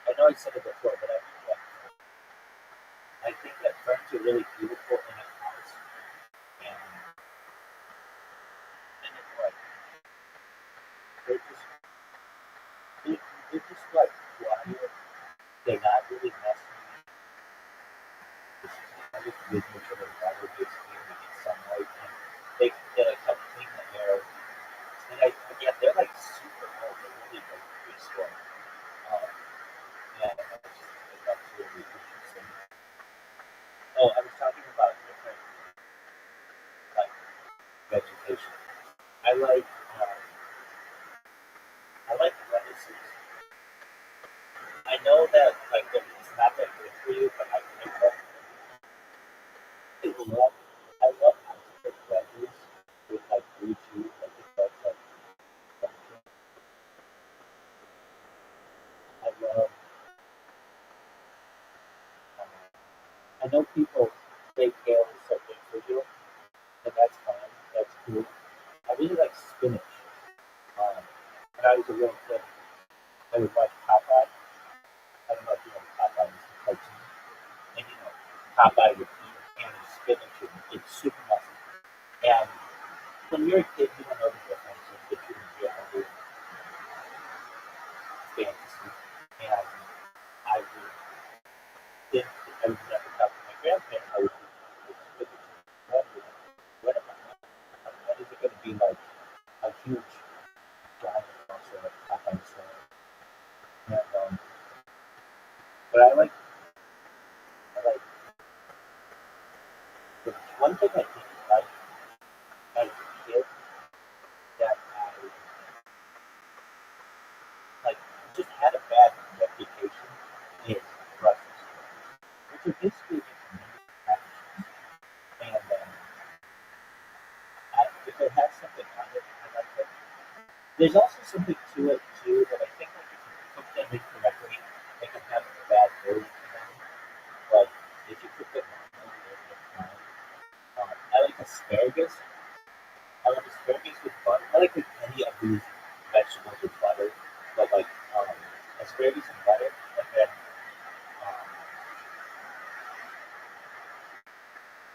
I know I said it before, but I think that ferns are really beautiful in a house. And it's like, they're just like quiet. They're not really messy. I just make sure the water gets clean, they get sunlight, and they like help clean the air. And again, they're like super old. They're really like peaceful. And I just think that's really interesting. Oh, I was talking about different like vegetation. I like lettuces. I know that like it's not that good for you, but I love how to cook veggies with like blue cheese, like it's like I love. I know people say kale is so good for you, and that's fine. That's cool. I really like spinach. When I was a little kid, I would watch Popeye. I don't know if you know Popeye is the cartoon. And Popeye would eat a can of spinach and it's super messy. And when you're a kid, you don't know the difference between reality and fantasy. And I would think I would never talk to my grandparents. I would eat spinach. What is it going to be like a huge giant monster like Popeye's style? And but I like the one thing I think like as a kid that I like just had a bad reputation is Brussels sprouts, which are basically just packages. And if it has something on it, I like it. There's also something to it too that I think like if you cook them incorrectly, they can have a bad odor to them. But if you cook them normally, they're fine. I like asparagus. I like asparagus with butter. I like any of these vegetables with butter, but like asparagus and butter, and then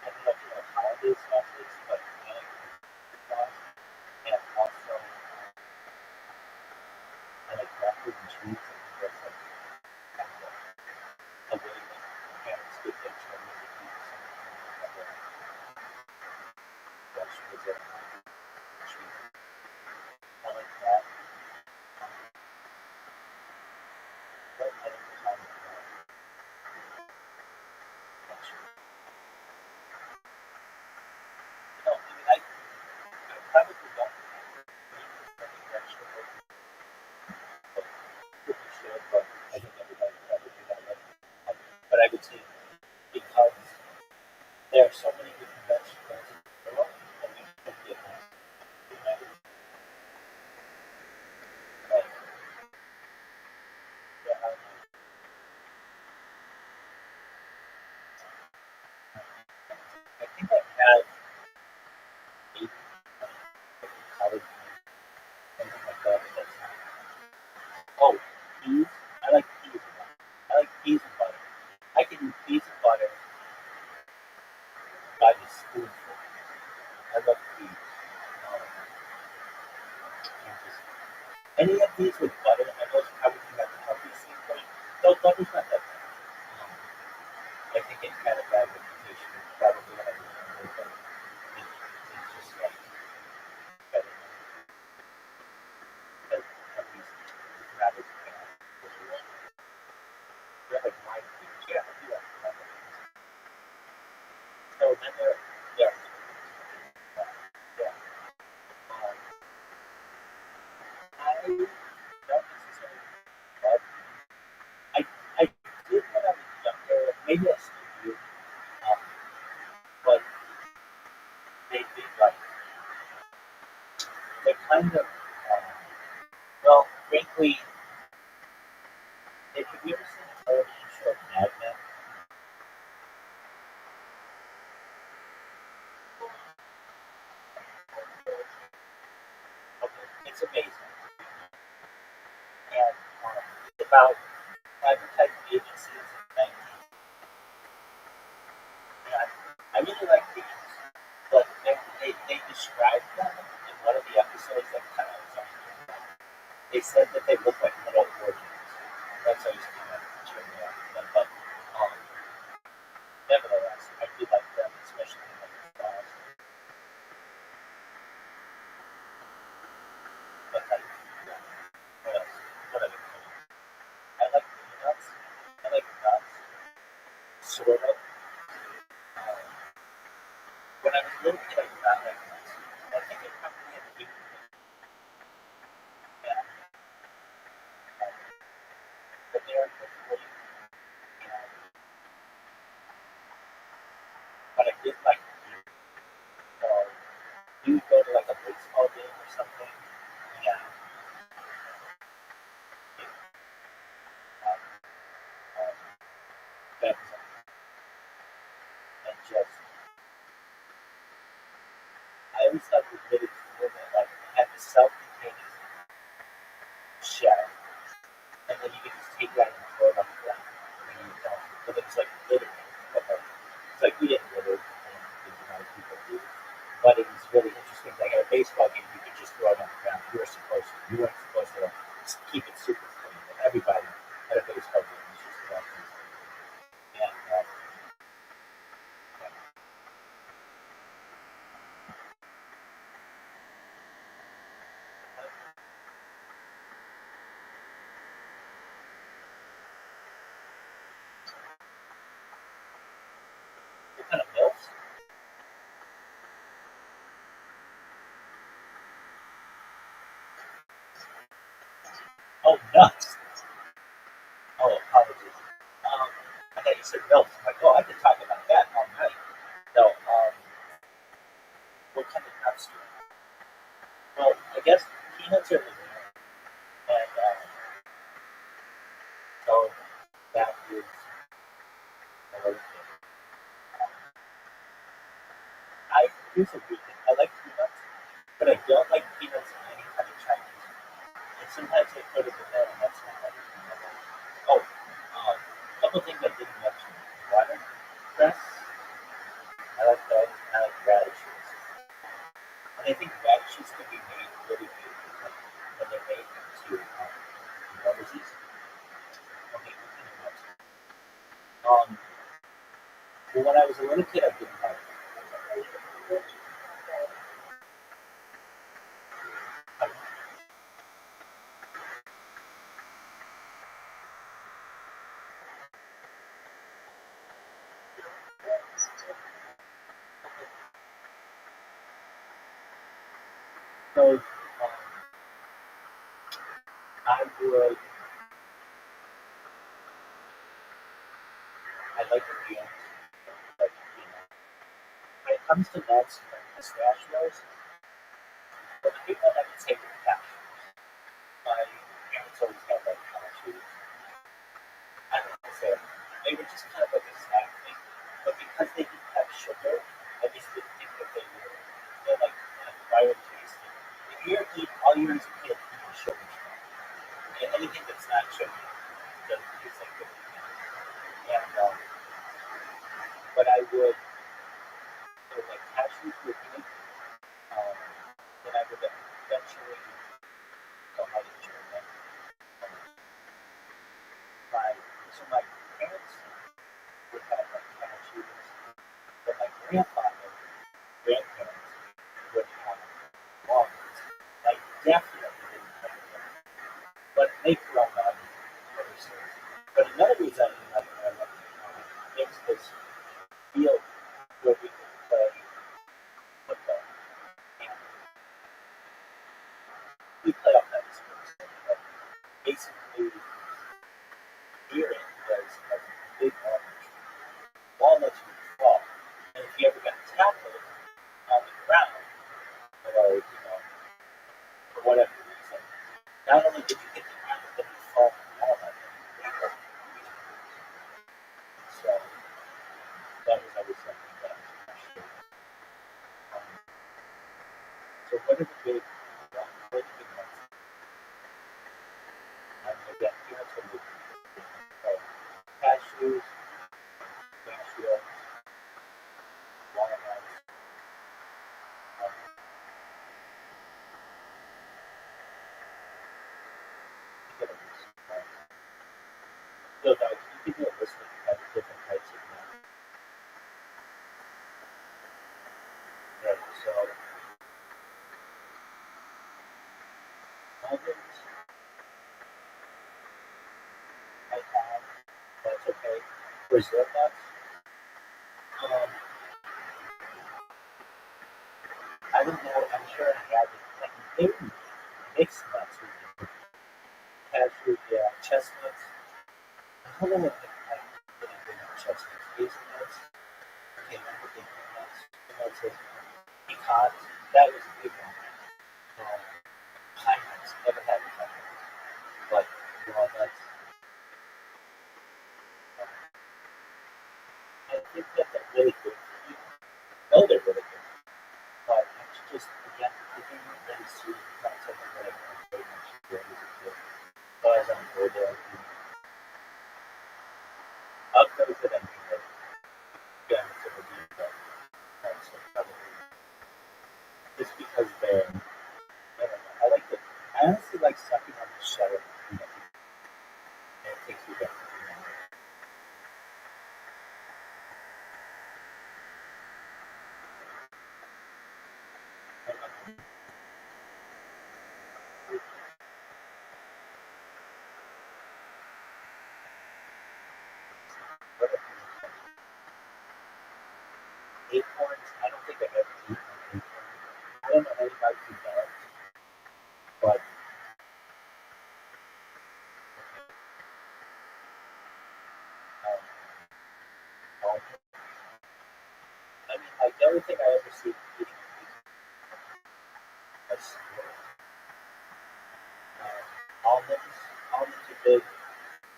I don't know if you know holiday sauces, but I like sauce, and also I like crackers and cheese. I think that's like kind of a way that parents get their children to eat something like that. Vegetables that are cheese. I like that. What other kind of vegetables? I probably don't eat many vegetables, but pretty sure, but I think everybody probably do that way. But I would say because there are so many different vegetables in the world, and we could get So Thunder's not that bad. I think it had a bad reputation, probably when I was younger, but it's just like better than at least not as bad. They're like wine beers. Yeah, I do like that. So then yeah, yeah. I don't necessarily love. I did when I was younger. Maybe I still do, but they like they kind of well, frankly, have you ever seen the television show Mad Men? Okay, it's amazing, and it's about advertising agencies in the 19th. And I really like these, but they described them in one of the episodes that kind of was on. They said that they look like little organs. That's always kind of turned me off to them, but nevertheless, I do like them, especially like the stars. But like, yeah, what else? What other things? I like peanuts. I like nuts, sort of. When I was a little kid, I did not like nuts. I think it probably had to do with it. Yeah. But they are good for you. And, but I did like beer. So you go to like a baseball game or something. Yeah. That was and just I always thought it was really cool that like it had the self-contained shell, and then you could just take that and throw it on the ground. And you don't, but it's like literally, it's like we didn't litter, and a lot of people do. But it was really interesting. Like at a baseball game, you could just throw it on the ground. You were supposed to. You weren't supposed to keep it super clean. But everybody at a baseball game was just throwing things. And what kind of milks? Oh, nuts. Oh, apologies. I thought you said milk. I'm like, oh, I could talk about that all night. No, what kind of nuts do you like? Well, I guess peanuts are the winner. And so that is another thing. Here's a weird thing. I like peanuts, but I don't like peanuts in any kind of Chinese. And sometimes they put it in there, and that's not like peanut. Oh, a couple things I didn't mention. Watercress. I like those. And I like radishes. And I think radishes can be made really good when they're made into roses. Okay, what kind of nuts? Well, when I was a little kid, I didn't like so I would. I like the peanuts. Like peanuts. When it comes to nuts, like pistachios, but the people that would say pistachios, my parents always got like cashews. I don't know, so they were just kind of like a snack thing. But because they didn't have sugar, I just didn't think that they're like an acquired taste. If you eat all you as a kid eating sugar stuff, and anything that's not sugar doesn't taste like good. And but I would so like cashews were good. Um, then I would eventually go ahead and try libraries that we like there's this field where we can play football. And we play all kinds of sports. But basically, near it was a big wall that you could fall. And if you ever got tackled on the ground, or for whatever reason, not only did you get the ground, but then you fall from the wall. So that was always something that was actually. So what are the big ones? Again, you have some cashews, cashews, walnuts. So that you can do a list of different types of nuts. Right, so almonds, I have, that's okay. Brazil nuts, I don't know, I'm sure I have it, like maybe mixed nuts with cashew, yeah, chestnuts. I don't know what the chestnuts, hazelnuts, okay, remember the nuts, pecans, that was a big one. Pine nuts, never had pine nuts, but walnuts. I think that they're really good for you. No, they're really good. But it's just, again, if you don't really see not something that I can very much enjoy as a kid. So as I'm older, of those that I mean, like, again, some of these so probably just because they're, I don't know, I honestly like sucking on the shell of the peanut. And it takes you back to the memory. Acorns, I don't think I've ever eaten an acorn. I don't know anybody who does, but I mean, like the only thing I ever see eating is almonds. Almonds are big.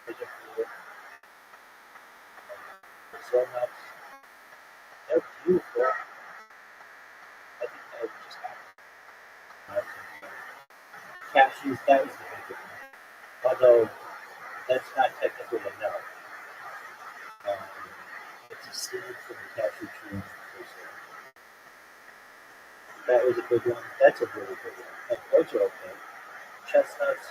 They're good. Brazil nuts. They're beautiful. I think I would just have cashews. That was the big one. Although that's not technically a nut. It's a seed from the cashew tree. That was a good one. That's a really good one. And those are okay. Chestnuts.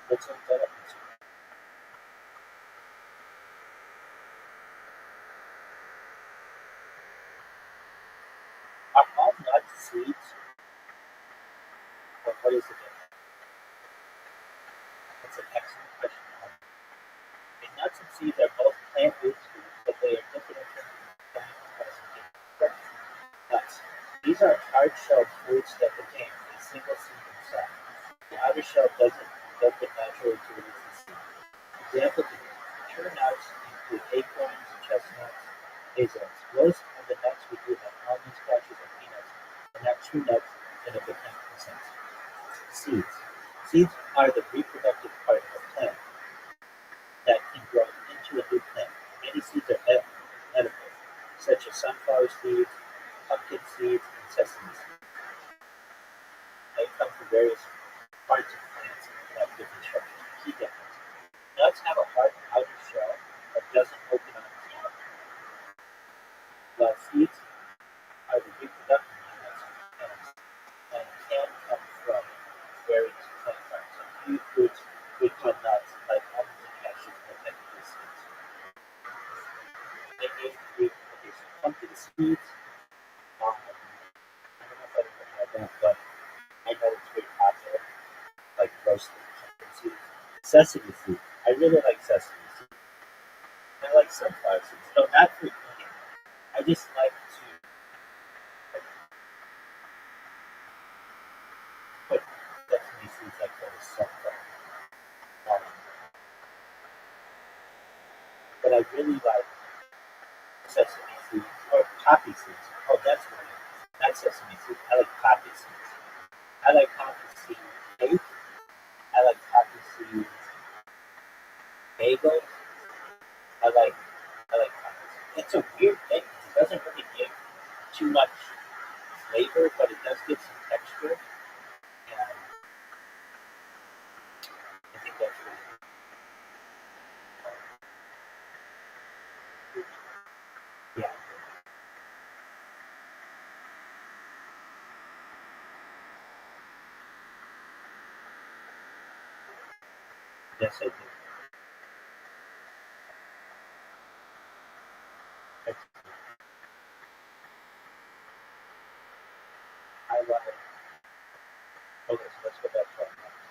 Let's look that up. Are all nuts seeds? Or what is it? That's an excellent question. Nuts and seeds are both plant-based foods, but they are different in terms of plant nuts. These are hard-shelled fruits that contain a single seed inside. The outer shell doesn't naturally to release the seed. Examples of mature nuts include acorns, chestnuts, hazelnuts. Most of the nuts we do have almonds, cashews, and peanuts are not true nuts in a botanical sense. Seeds. Seeds are the reproductive part of a plant that can grow into a new plant. Many seeds are edible, such as sunflower seeds, pumpkin seeds, and sesame seeds. They come from various parts of plants and have different structures. Key difference. Nuts have a hard outer shell that doesn't open on its own, while seeds are the reproductive units and can come from various plant parts. Some few fruits we call nuts, like almonds and cashews, seeds. I don't know if I've ever had that, but I know it's very popular, like roasted pumpkin seeds. Sesame seeds. I really like sesame seeds. I like sunflower seeds. No, not for eating. I just like to put sesame seeds like for the sunflower. But I really like sesame seeds or poppy seeds. Oh, that's what it is. Not sesame seeds. I like poppy seeds. I like poppy seed cake. I like poppy seeds bagel. I like poppy seeds. It's a weird thing. It doesn't really give too much flavor, but it does give some texture. And I think that's really good. Yeah. Yes, I do. I like. Okay, so let's go back to our nuts.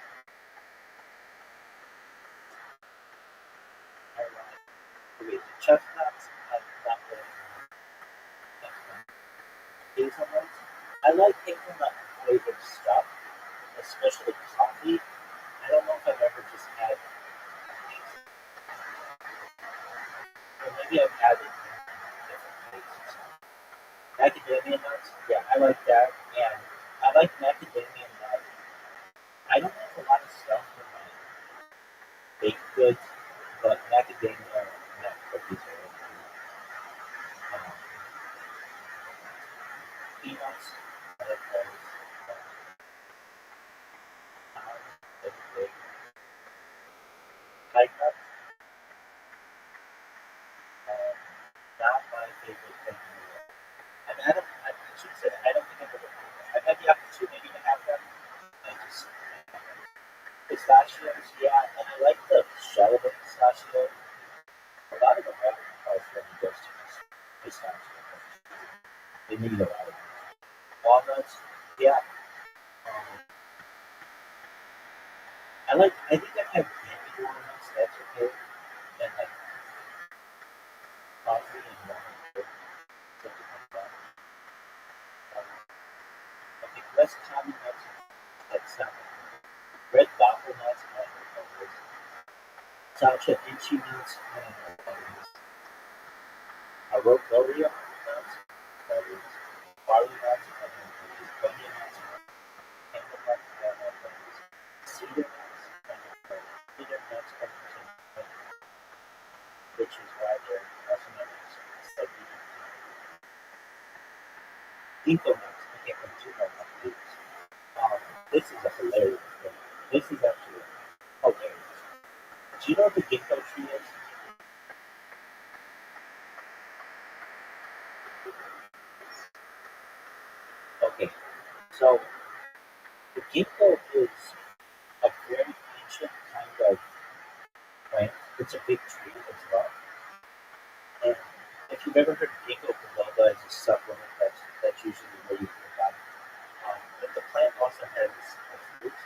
I like chestnuts. I not really hazelnuts. I like hazelnut flavored stuff, especially coffee. I don't know if I've ever just had or maybe I've had it in different places. Macadamia nuts, yeah, I like that. And I like macadamia nuts. I don't have a lot of stuff in my baked goods, but macadamia nut cookies are okay. Peanuts, I like those. That's big. Taik nuts, not my favorite thing in the world. I should say, I don't think I've ever had them. I've had the opportunity to have them. I just, pistachios, yeah, and I like the shell of a pistachio. A lot of the American California goes to pistachio. They need a lot of them. Walnuts, yeah. I think I've had candy walnuts, that's okay. And like coffee and walnut, something like that. Okay, less common nuts, that's not red waffle nuts, I don't know what that is. Sacha inchi nuts, I don't know what that is. Oreo nuts, that is. Barley nuts, I don't know what that is. Bunny nuts, camel nuts, I don't know what that is. Cedar nuts, I don't know what that is. Cedar nuts come from some which is why they're also known as Siberian ginkgo nuts. I can't put too much on these. This is a hilarious thing. This is actually hilarious. Do you know what the ginkgo tree is? Okay, so the ginkgo is a very ancient kind of plant. It's a big tree as well. And if you've ever heard of ginkgo biloba as a supplement, that's usually where you hear about it. But the plant also has a fruit.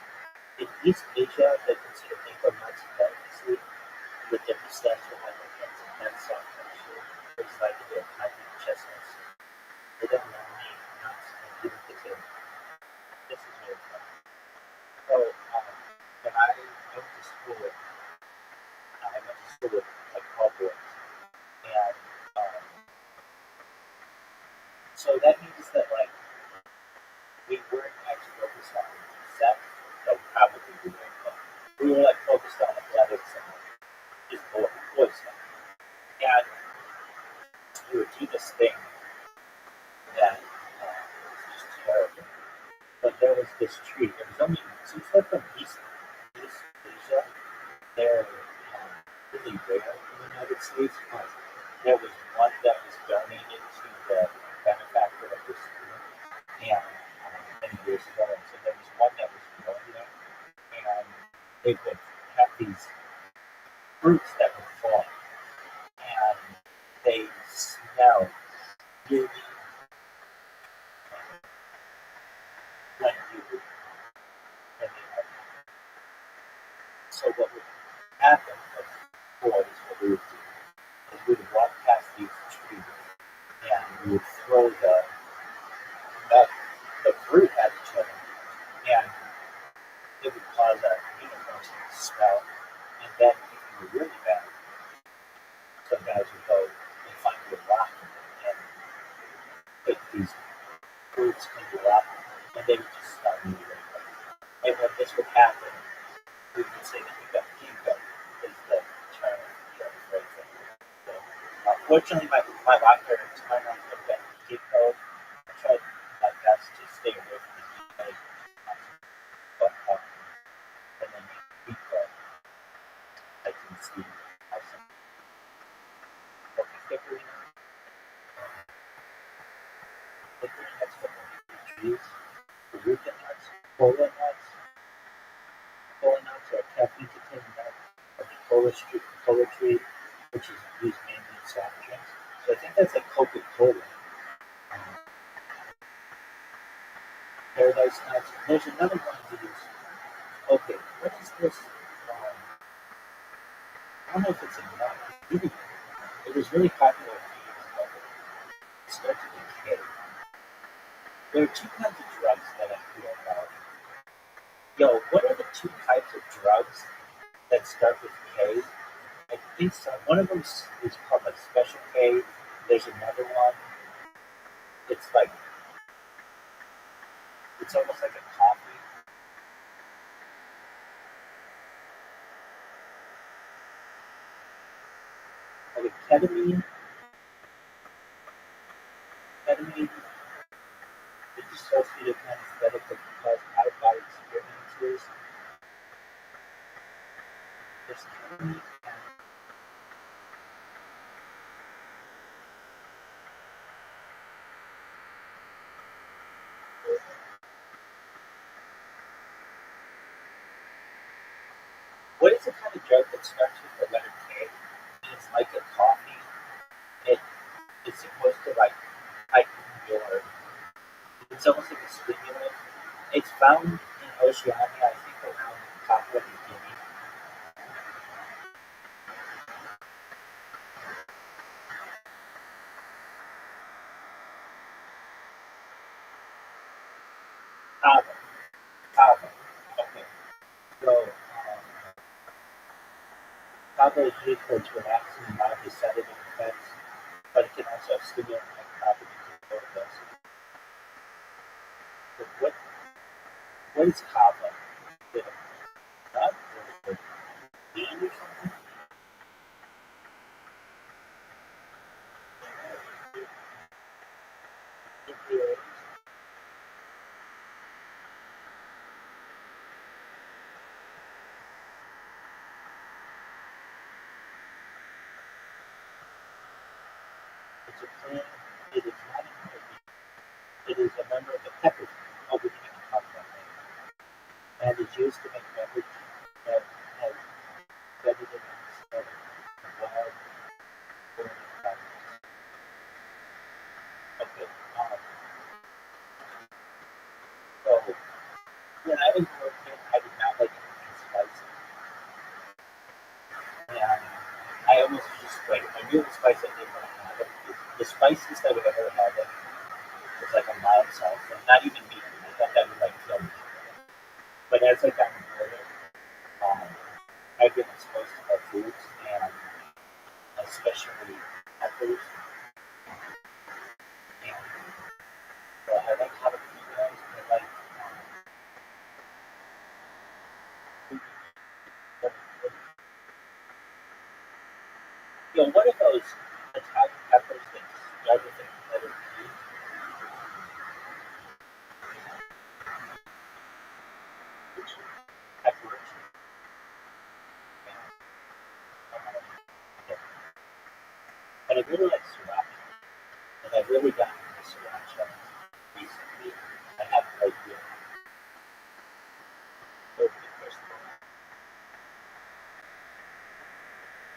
In East Asia, they consider ginkgo nuts a delicacy with their pistachio-like intense soft texture. It's like they're tiny chestnuts. They don't normally nuts and give it the tail. This is really fun. So when I went to school, like all boys, and so that means that like we weren't actually focused on sex, but probably we weren't. We were like focused on athletics and just boy stuff. And we would do this thing that was just terrible. But there was this tree. It was only since they're from East Asia, they're really rare in the United States. There was one that was donated to the benefactor of the school, and many years ago. And so there was one that was growing there, and they would have these fruits that would fall, and they smell really some guys would go and find a rock and put these fruits in the rock, and they would just start moving. And when this would happen, we would say that you got ginkgo is the term phrase. So, fortunately, my rock parents, my mom looked at ginkgo. I tried my best to stay away from the ginkgo, but and then ginkgo, I can see how some hickory nuts from the trees, Eureka nuts, cola nuts. Cola nuts are caffeine-containing nuts of the cola tree, which is used mainly in soft drinks. So I think that's like Coca-Cola. Paradise nuts. There's another one that is, okay, what is this? I don't know if it's a nut. It was really popular a few years ago. It starts with a K. There are two kinds of drugs that I feel about. Yo, what are the two types of drugs that start with K? I think so. One of them is called like Special K. There's another one. It's like, it's almost like a coffee. Like a ketamine. Ketamine is associated with anesthetic that can cause out-of-body experiences. There's ketamine. What is the kind of drug that starts with the letter K? And it's like a coffee. It's supposed to like heighten your. It's almost like a stimulant. It's found in Oceania, I think around Papua New Guinea. Kava. Okay. So kava is used for its relaxing and mildly sedative effects, but it can also have stimulant-like properties in lower doses. So what is kava? Is it a nut or a bean or something? It is. It's a plant. It is not a bean. It is a member of the pepper family. Oh, we didn't even talk about that. And is used to make beverage that has sedative and anesthetic and wild burning properties. Okay. So when I was working, I did not like anything spicy. And I almost just like if I knew the spice I didn't want to have it. The spiciest I would ever have it was like a mild salsa, not even medium. I thought that would like kill me. But as I got older, I've been exposed to more foods and especially peppers. And so I like jalapenos. I like what are those Italian peppers that start with the letter P? Peppers. But I really like sriracha. And I've really gotten into sriracha recently. I have no idea. Over the course of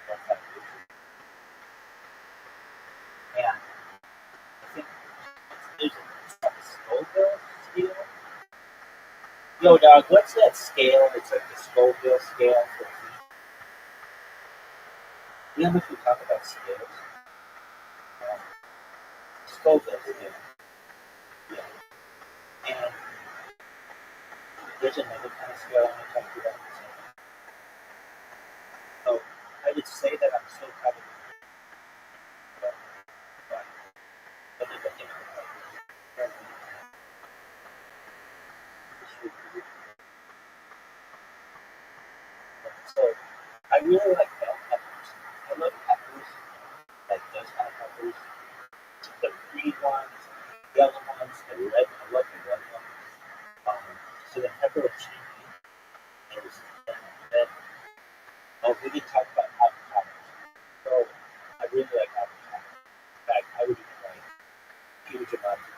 the last 5 years. And I think there's a Scoville scale. Yo, dog, what's that scale? It's like the Scoville scale for heat. You know if we talk about scales? Scoville scale. Yeah. And there's another kind of scale I'm going to talk to you about. So I would say that I'm so proud of I love peppers, like those kind of peppers. The green ones, yellow ones, the red. I love the red ones. So the pepperoncini is then. Oh, we didn't talk about avocados. So I really like avocados. In fact, I would eat like huge amounts of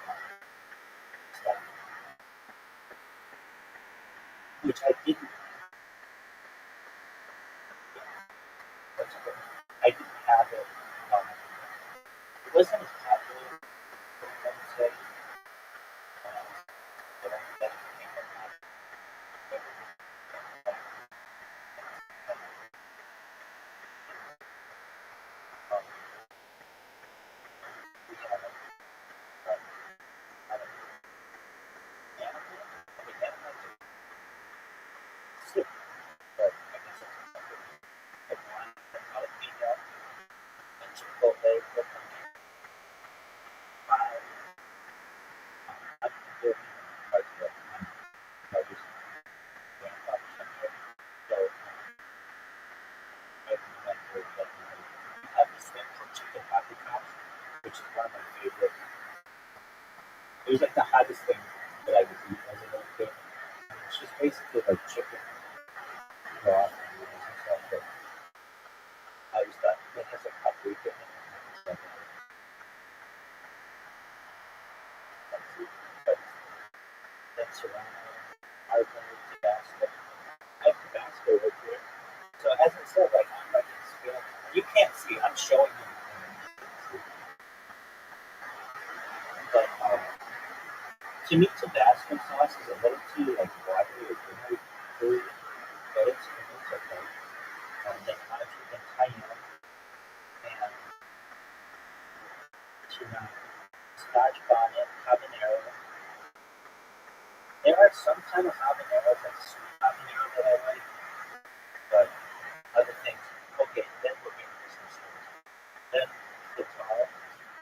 stuff, which I didn't. I didn't have it. It wasn't as popular, I would say. But that became a we have a, I don't know, animal. I mean, animals are sick, but I guess it's a one, a jalapeno, and chipotle, with five. I'm doing parts of it. I just grandfather somewhere. So I remember that we have this thing called chicken happy house, which is one of my favorite. It was like the hottest thing that I would eat as a little kid. It's just basically like chicken broth and noodles and stuff. But I always thought it has like paprika in it and stuff. But that's around Argentine Tabasco. I have Tabasco right here. So as I said, like I'm like scale. You can't see. I'm showing you. But to me, Tabasco sauce is a little too like watery or vinegary food, but it's okay. Then cayenne and Scotch bonnet, habanero. There are some kind of habaneros, like sweet habanero that I like, but other things. Okay, then we're getting to some stores. Then the tar,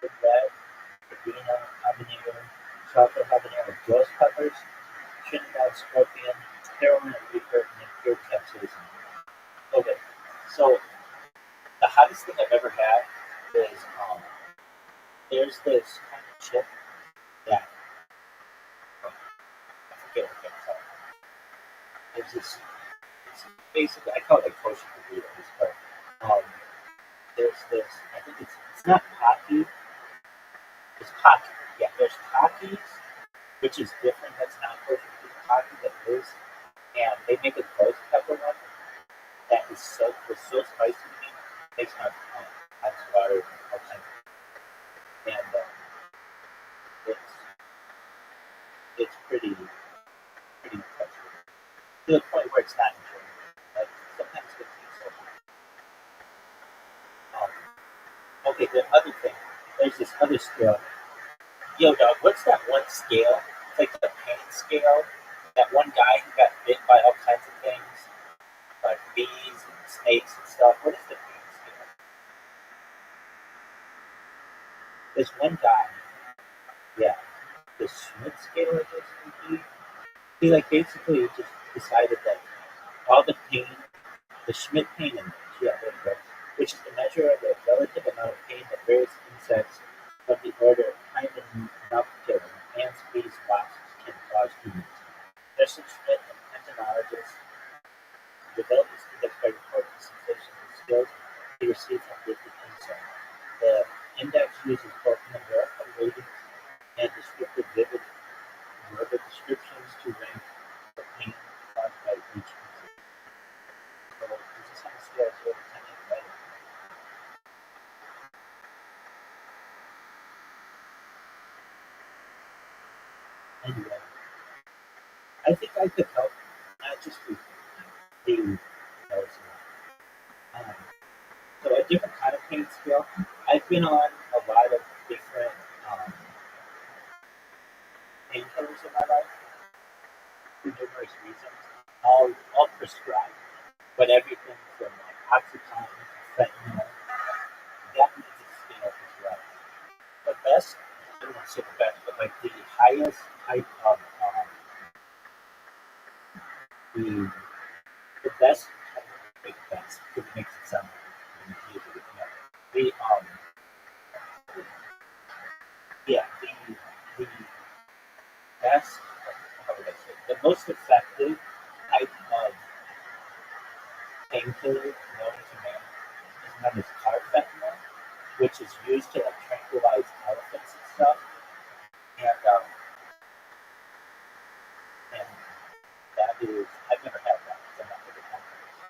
the red, the green habanero, chocolate habanero, ghost peppers, Trinidad scorpion, Carolina reaper, and then pure capsaicin. Okay, so the hottest thing I've ever had is there's this kind of chip that I forget what they're called. There's this. It's basically I call it like kosher burritos, but there's this. I think it's not Pocky. It's Pocky. Yeah, there's Pockies, which is different. That's not kosher. There's Pocky that is, and they make a ghost pepper one that is so spicy to me. It makes my eyes water all the time. And it's pretty touchy to the point where it's not enjoyable. Like sometimes it tastes so hot. Okay, the other thing, there's this other scale. Yo, dog, what's that one scale? It's like the pain scale. That one guy who got bit by all kinds of things, like bees and snakes and stuff. What is the pain scale? There's one guy. Yeah, the Schmidt scale, I guess would be. He like basically just decided that all the pain, the Schmidt pain index, yeah, there you go, which is the measure of the relative amount of pain that various insects of the order Hymenoptera, ants, bees, wasps, can cause humans. There's some Schmidt and entomologists who developed this index by recording the sensations and skills he received from different insects. The index uses both numerical ratings and descriptive vivid verbal descriptions to rank the pain caused by each insect. So this is on a scale of 0 to 10 right? Anyway, I think I could help, not just with daily noticing. So a different kind of pain scale. I've been on a lot of different painkillers in my life for numerous reasons, all prescribed, but everything from like Oxycontin to fentanyl. That needs a scale as well. The best, I don't want to say the best, but like the highest type of the best, I don't know, best because it makes it sound like easy. The yeah, the best, how would I say, the most effective type of painkiller known to man is known as carfentanil, which is used to like tranquilize elephants and stuff. And that is, I've never had that because I'm not good at that.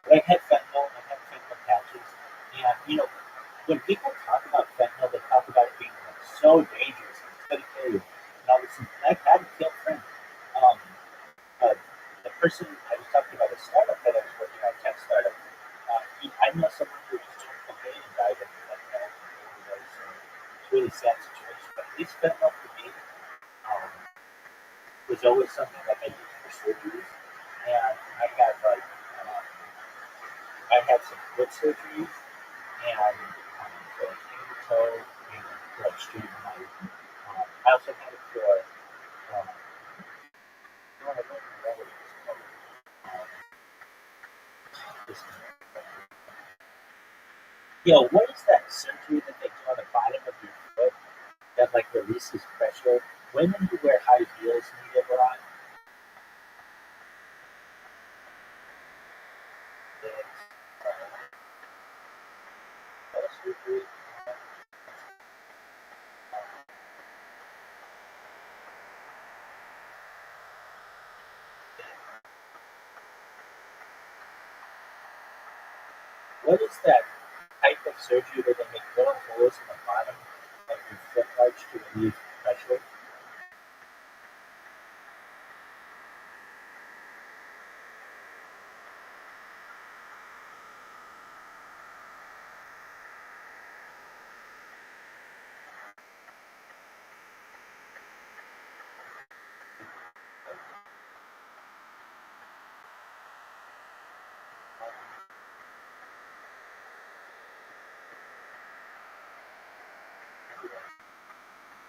But I've had fentanyl, I've had fentanyl patches, and when people talk about fentanyl, they talk about it being like so dangerous and it's going to kill you. And all this, and I've had a killed friend. Um, the person I was talking about, a startup that I was working on, tech startup, I know someone who was doing cocaine and died of fentanyl overdose. So it's a really sad situation. But at least fentanyl for me was always something that I used for surgeries. And I had I had some foot surgeries and for like finger toe and for like straighten my. I also had it for I don't remember what it was called. What is that surgery that they do on the bottom of your foot that like releases pressure? Women who wear high heels need it a lot. Surgery. What is that type of surgery where they make little holes in the bottom of your foot arch to relieve pressure?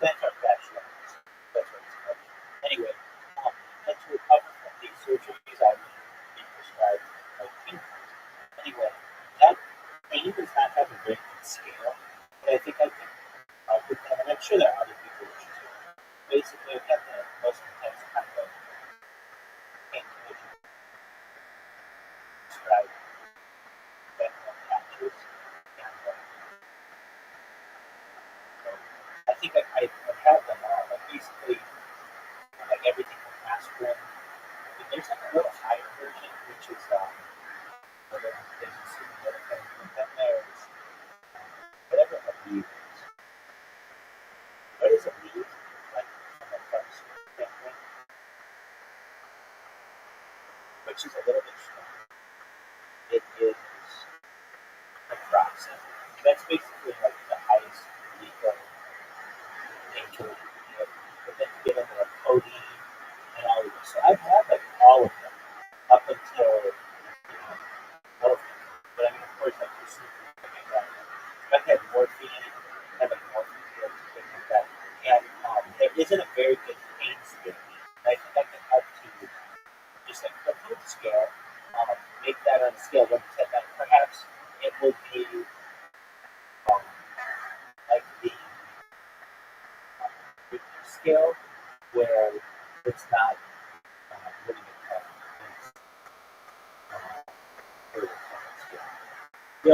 Plantar fasciitis. That's what it's called. Anyway, and to recover from these surgeries, I would be prescribed like painkillers. Anyway, that pain does not have a very good scale, but I think I can with them, and I'm sure there are other people who choose it. Basically, I've had the most intense kind of painkillers prescribed fentanyl patches, and so I think I've had them all. Like basically, like everything from aspirin. But there's like a little higher version, which is there's a certain and then there's whatever a lead is. What is a lead? Like from a first standpoint, which is a little bit stronger. It is a process. That's basically like the highest legal painkiller you can get. But then you get into like codeine and all of this. So I've had like all of them up until morphine. But I mean, of course, like you're sleeping like that. I've had morphine, I've had morphine pills, things like that. And there isn't a very good pain scale. And I think I can help to just like put the scale, make that on a scale 1 to 10. That perhaps it will be like the scale where it's not what do you call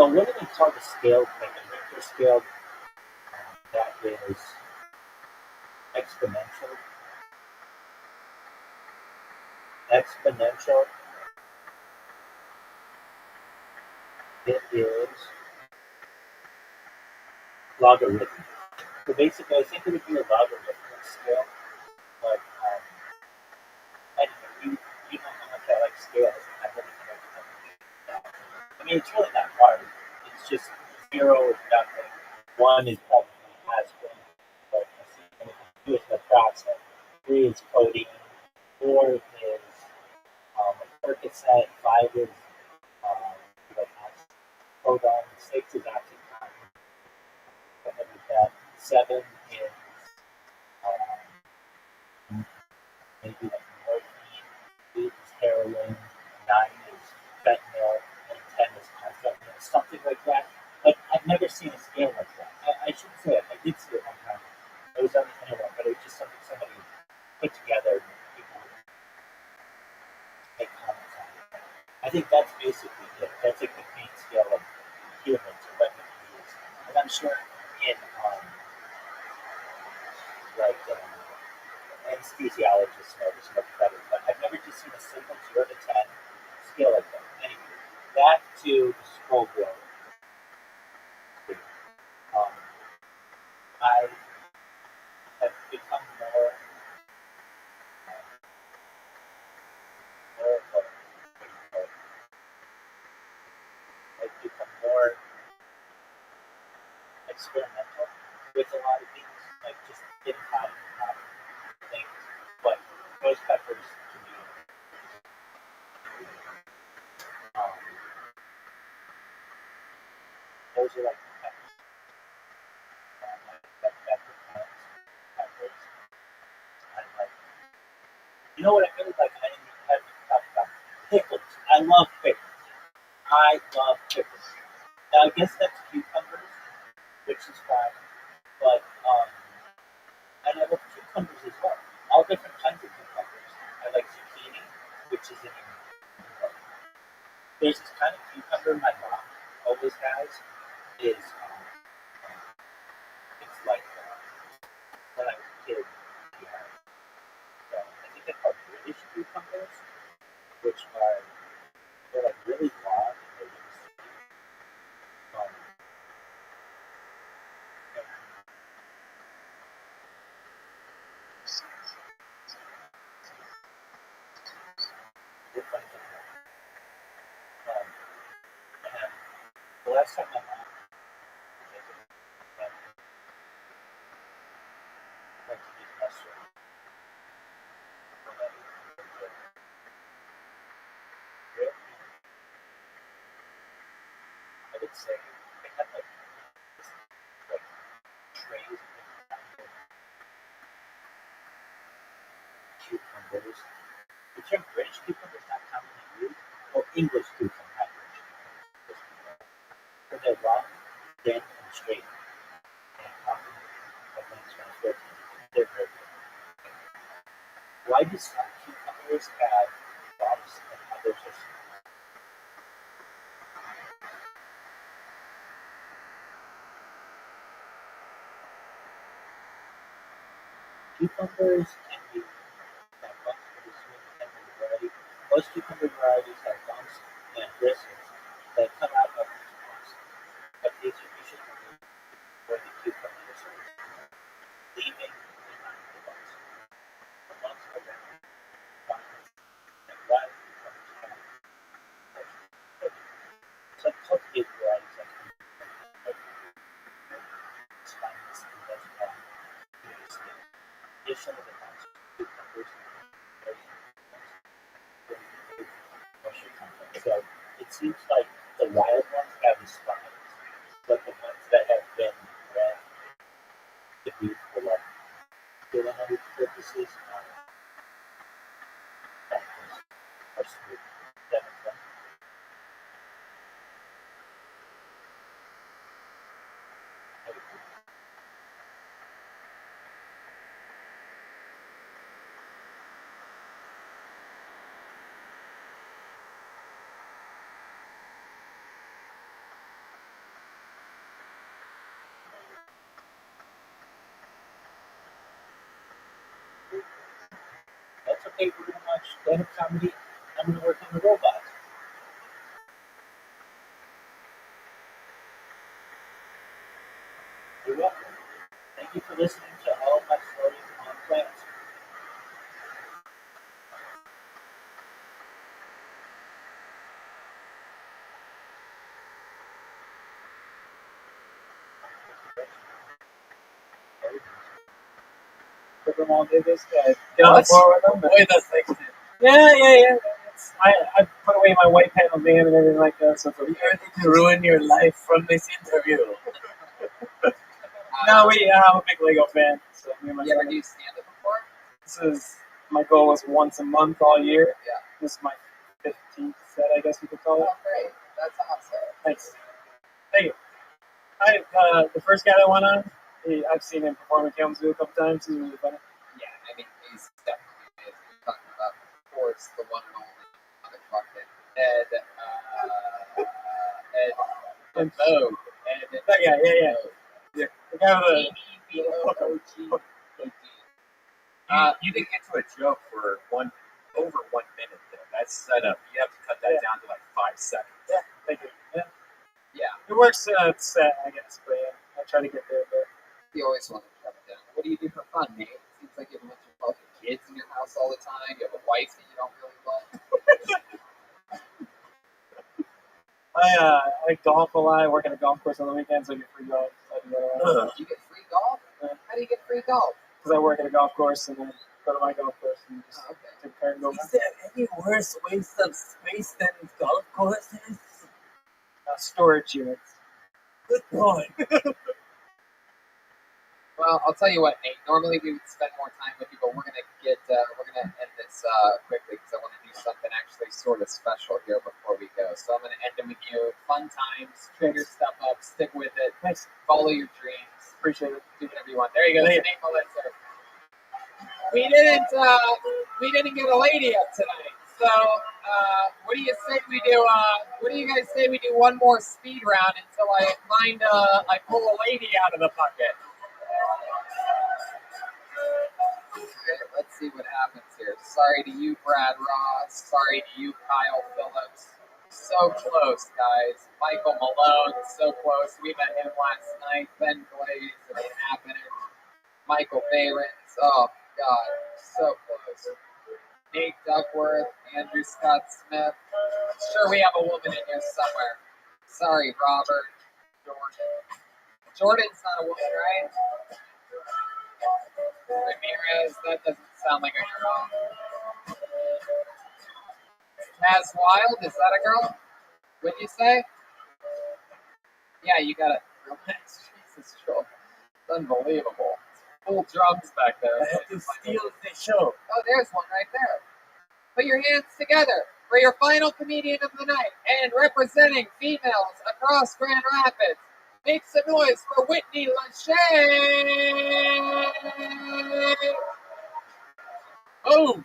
it? What do they call the scale? Like a Richter scale that is exponential. Exponential. It is logarithmic. So basically, I think it would be a logarithmic scale. But anyway, you know how much I like scales. I really think I mean, it's really not hard. It's just 0 is nothing. 1 is probably aspirin, but anything to do with the process. 3 is codeine. 4 is Percocet. 5 is like Codone. 6 is Oxycontin. Something like that. 7 is maybe like morphine. 8 is heroin. 9 is fentanyl. And 10 is fentanyl. Something like that. But I've never seen a scale like that. I shouldn't say it. I did see it one time. It was on the internet, but it was just something somebody put together and people would make comments on it. I think that's basically it. That's like the pain scale of humans or what we can use. And I'm sure in like anesthesiologists know this much better, but I've never just seen a simple 0 to 10 scale like that. Anyway, back to the scroll wheel. I have become more I've become more experimental with a lot of things, like just getting hot and hot things. But ghost peppers to me, those are like the peppers. Like pepper plants, peppers. I like. You know what I really like? I didn't even have to talk about pickles. I love pickles. I love pickles. Now I guess that's cucumbers, which is fine, but and I love cucumbers as well. All different kinds of cucumbers. I like zucchini, which is in there's this kind of cucumber my mom always has. Is it's like when I was a kid, she had I think they're called British cucumbers, which are they're like really long and they're really sweet. And the last time my mom went to these restaurants, I would say they had like trays of cucumbers. The term British cucumber is not commonly used. Oh, English cucumber, not British cucumber. But they're long, thin, and straight. And often, they're very good. Why do some cucumbers have bumps and others are smooth? Cucumbers can be have bumps that are smooth depending on the variety. Most cucumber varieties have bumps and bristles that come out of these bumps, but these are usually removed where the cucumber is smooth, leaving behind the bumps. The bumps are round, fine, and wild cucumbers have some cultivated varieties like spines and less long skin. Additionally, the bumps of cucumbers so it seems like the wild ones have the spines, but the ones that have been bred to be for like culinary purposes are smooth. That makes sense. That's okay. We're gonna watch stand-up comedy. I'm gonna work on the robot. You're welcome. Thank you for listening to all of my stories on plants. Put them all do this guy. Get on the floor with them. Boy, that's like Yeah. I put away my white panel van and everything like that. So you ready to ruin your life from this interview. no, I'm a big Lego fan. So me and my You ever friend- do stand-up before? my goal was once a month all year. Yeah. This is my 15th set, I guess you could call it. Oh, great. That's awesome. Thanks. Thank you. The first guy that went on, I've seen him perform in Kalamazoo a couple times. He's really funny. Yeah, I mean, he's definitely amazing. We're talking about, of course, the one and only motherfucking Ed Vogue. That guy, yeah. The guy with the You didn't get to a joke for over 1 minute there. That's set up. You have to cut that down to like 5 seconds. Yeah, thank you. Yeah. It works set, I guess, but yeah, I try to get there. But You always want to cut it down. What do you do for fun, Nate? Seems like you have a bunch of fucking kids in your house all the time. You have a wife that you don't really love. I golf a lot. I work at a golf course on the weekends, so I get free golf. I do that a lot. You get free golf? How do you get free golf? Because I work at a golf course and then go to my golf course and just take care and go back. Is there any worse waste of space than golf courses? Storage units. Good point. Well, I'll tell you what, Nate. Normally we would spend more time with you, but we're gonna end this quickly because I want to do something actually sort of special here before we go. So I'm gonna end it with you. Fun times. Trigger stuff up. Stick with it. Thanks. Follow your dreams. Appreciate it. Do whatever you want. There you go. Nate Melitzer. We didn't get a lady up tonight. So what do you say we do? What do you guys say we do one more speed round until I pull a lady out of the bucket? Okay, let's see what happens here. Sorry to you, Brad Ross. Sorry to you, Kyle Phillips. So close, guys. Michael Malone, so close. We met him last night. Ben Glaze, it ain't happening. Michael Behrens, oh God, so close. Nate Duckworth, Andrew Scott Smith. Sure, we have a woman in here somewhere. Sorry, Robert. Jordan's not a woman, right? Ramirez, that doesn't sound like a girl. Taz Wild, is that a girl? What'd you say? Yeah, you got it. Relax. Jesus, Joel. It's unbelievable. Full drums back there. I have to steal the show. Oh, there's one right there. Put your hands together for your final comedian of the night and representing females across Grand Rapids. Make some noise for Whitney Lachey. Oh.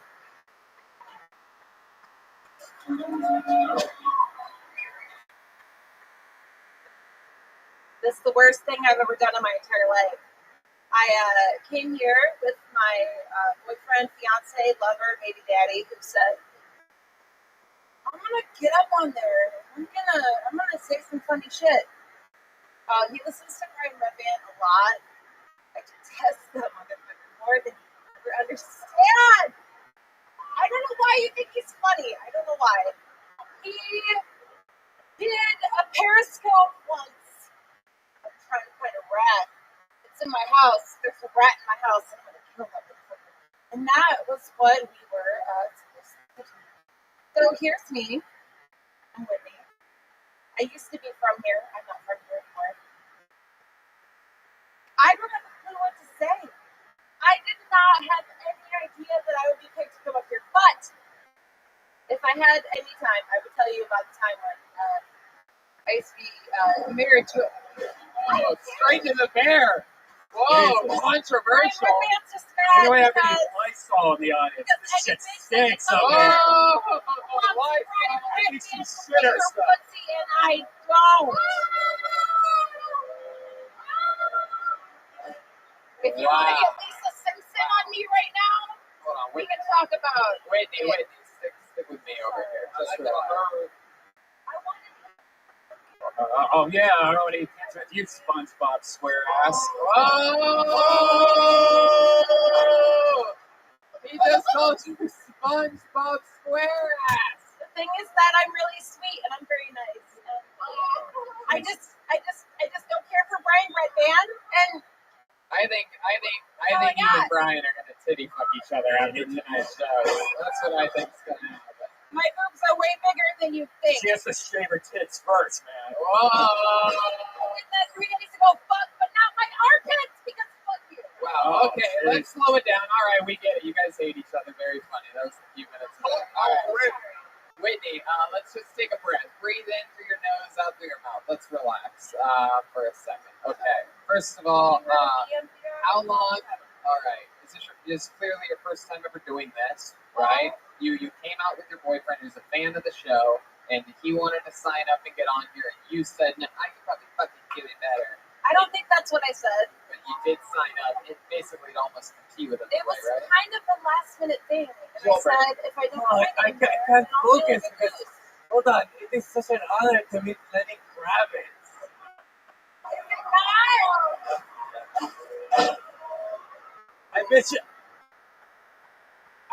This is the worst thing I've ever done in my entire life. I came here with my boyfriend, fiance, lover, baby daddy, who said, "I'm gonna get up on there. I'm gonna say some funny shit." He listens to Brian Redband a lot. I detest that motherfucker more than you ever understand. I don't know why you think he's funny. I don't know why. He did a Periscope once. I'm trying to find a rat. It's in my house. There's a rat in my house. I'm gonna kill that motherfucker. And that was what we were supposed to do. So here's me. I'm Whitney. I used to be from here. I'm not from here anymore. I don't have a clue what to say. I did not have any idea that I would be picked to come up here. But if I had any time, I would tell you about the time when I used to be married to Oh, straight to the bear. Whoa, controversial. Redband's just mad Anyway, I have because any Lysol in the audience. This shit stinks up Oh, there. I need some shitter stuff. pussy and I don't. If you want to get Lisa Simpson on me right now, hold on, we can talk about Whitney, stick with me over here. Just relax. Oh yeah, I already with you, SpongeBob SquareAss. Oh! He just called you SpongeBob SquareAss. The thing is that I'm really sweet and I'm very nice. And I just don't care for Brian Redband. And I think you and Brian are gonna titty fuck each other after tonight's show. That's what I think's gonna happen. my boobs are way bigger than you think. She has to shave her tits first, man. Whoa! I did that 3 days ago, but not my armpits because fuck you. Wow. Okay, let's slow it down. All right, we get it. You guys hate each other. Very funny. That was a few minutes ago. All right, Whitney. Let's just take a breath. Breathe in through your nose, out through your mouth. Let's relax for a second. Okay. First of all, how long? All right. This is clearly your first time ever doing this, right? You came out with your boyfriend who's a fan of the show, and he wanted to sign up and get on here, and you said, no, I can probably fucking do it better. I don't think that's what I said. But you did sign up. It basically almost compete with him, It was right? kind of a last minute thing. And I Well, said, if I don't I find it, can't then I'll focus do it. because, hold on, it is such an honor to meet Lenny Kravitz.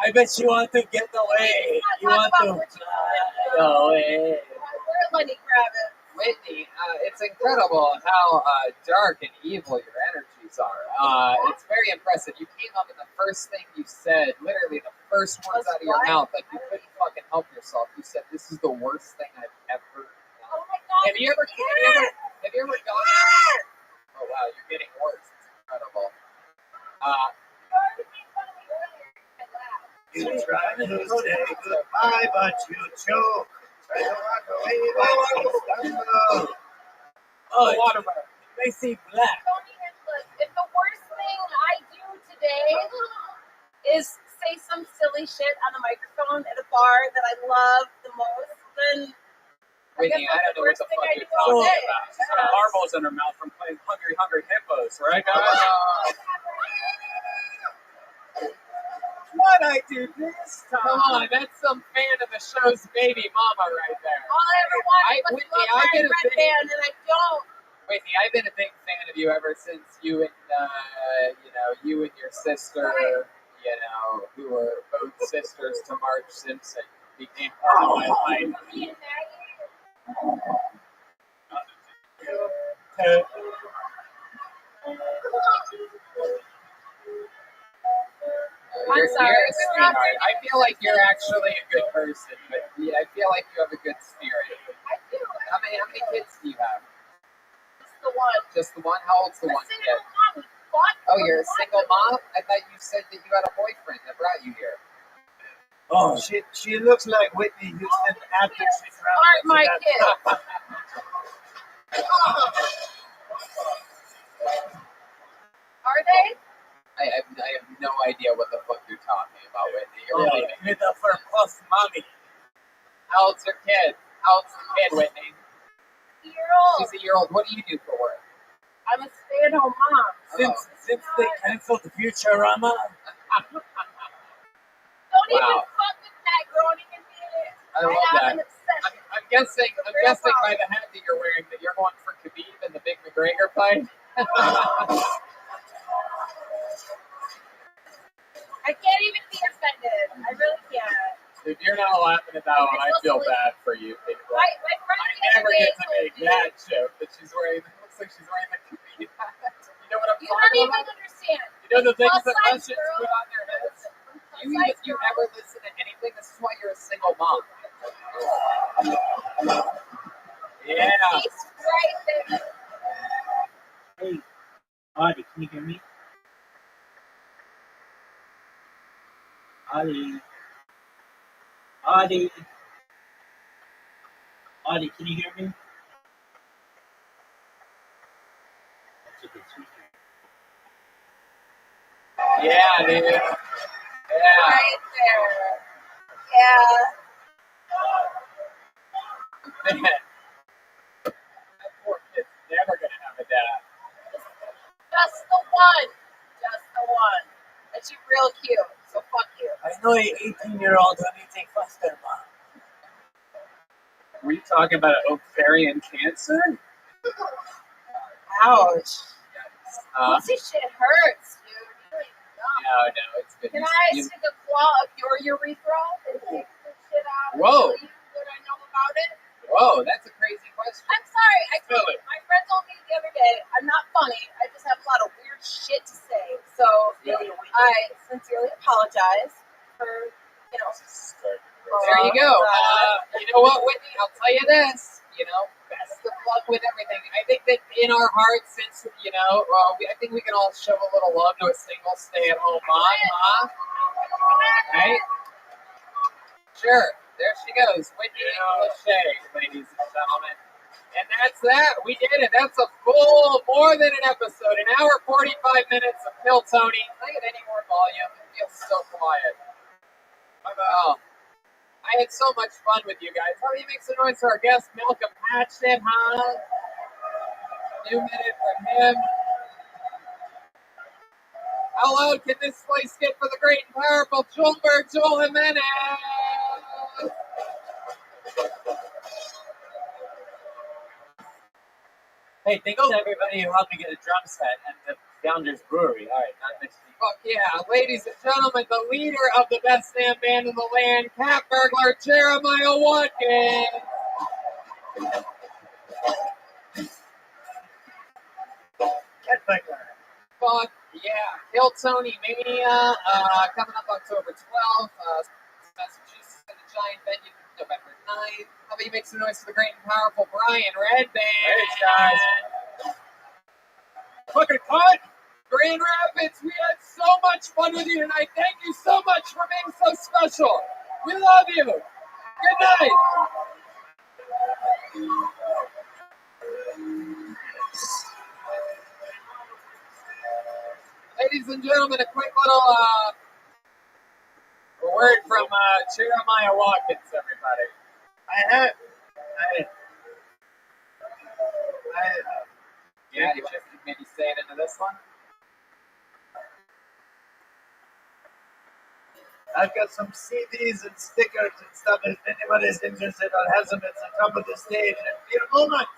I bet you want to get away. You want to fly away. We're Lenny Kravitz. Whitney, it's incredible how dark and evil your energies are. It's very impressive. You came up and the first thing you said, literally the first words out of your mouth, like you couldn't fucking help yourself. You said, "This is the worst thing I've ever done." Oh my God! Have you ever gone? Oh wow, you're getting worse. It's incredible. You try to say goodbye, but you choke. Try to walk away, but you stumble. Oh, watermelon. They see black. Don't even look. If the worst thing I do today is say some silly shit on the microphone at a bar that I love the most, then Whitney, I don't know what the fuck you're do all talking day. about. She's got marbles in her mouth from playing Hungry Hungry Hippos, right, guys? What I do this time? Come on, that's some fan of the show's baby mama right there. All I ever wanted was Whitney, to love I've my been a red big- band, and I don't. Whitney, I've been a big fan of you ever since you and you and your sister, who were both sisters to Marge Simpson, became part of my life. Me and Maggie. You're sorry. a sweetheart. I feel like you're actually a good person, but yeah, I feel like you have a good spirit. I do. How many kids do you have? It's the one. Just the one? How old's the A one single kid? mom. We fought Oh, for you're a one. single mom? I thought you said that you had a boyfriend that brought you here. Oh, she looks like Whitney Houston after she's around. Aren't my kids. Are they? I have no idea what the fuck you're talking about, Whitney. You're Oh, really give it up for Puff Mommy. How old's your kid? How old's the kid, Whitney? Year-old. She's a year old. What do you do for work? I'm a stay-at-home mom. Since they canceled Futurama, Don't even Wow. fuck with that groaning and feeling. I love have that. an obsession. I'm guessing by the hat that you're wearing that you're going for Khabib in the big McGregor fight. I can't even be offended. I really can't. If you're not laughing at that one, I feel bad for you, people. My friend I never get to make that joke that she's wearing. It looks like she's wearing the Khabib hat. You know what I'm You talking don't even about? understand. You know the things Plus that size Russians girl. put on their heads? Plus You size ever listen to anything? This is why you're a single mom. Yeah. He's right there. Hey, Audie, can you hear me? Audie, can you hear me? That's a good speaker. Yeah, dude. Yeah. Right there. Yeah. Man. That poor kid's never going to have a dad. Just the one. Just the one. And she's real cute. So fuck you. I know a 18-year-old who needs a foster mom. Were you talking about ovarian cancer? Ouch. Uh, Pussy shit hurts, dude. You don't even know. no, it's good. Can I stick a claw up your urethra and take this shit out? Whoa. And tell you what I know about it? Whoa, that's a crazy question. I'm sorry. Really? My friend told me the other day, I'm not funny. I just have a lot of weird shit to say. So I sincerely apologize for, There you go. You know what, Whitney? I'll tell you this. Best of luck with everything. I think that in our hearts, since I think we can all show a little love to a single stay-at-home mom, huh? Right? Sure. There she goes, Whitney Lachey, ladies and gentlemen. And that's that. We did it. That's a full, more than an episode. An hour, 45 minutes of Kill Tony. Can I get any more volume? It feels so quiet. Oh, I had so much fun with you guys. How do you make some noise for our guest, Malcolm Hatchet, huh? New minute from him. How loud can this place get for the great and powerful Joel Jimenez? Hey, thanks to everybody who helped me get a drum set and the Founders Brewery. All right, not next week. Fuck yeah. Ladies and gentlemen, the leader of the best damn band in the land, cat burglar Jeremiah Watkins. Cat burglar. Fuck yeah. Kill Tony Mania, coming up October 12th. Massachusetts at the Giant Venue November 9th. How about you make some noise for the great and powerful Brian Redband? Thanks, guys. Fucking cut! Grand Rapids, we had so much fun with you tonight. Thank you so much for being so special. We love you. Good night. Ladies and gentlemen, a quick little word from Jeremiah Watkins, everybody. Yeah, you want to maybe say it into this one? I've got some CDs and stickers and stuff if anybody's interested. I'll have them at the top of the stage in a few moments.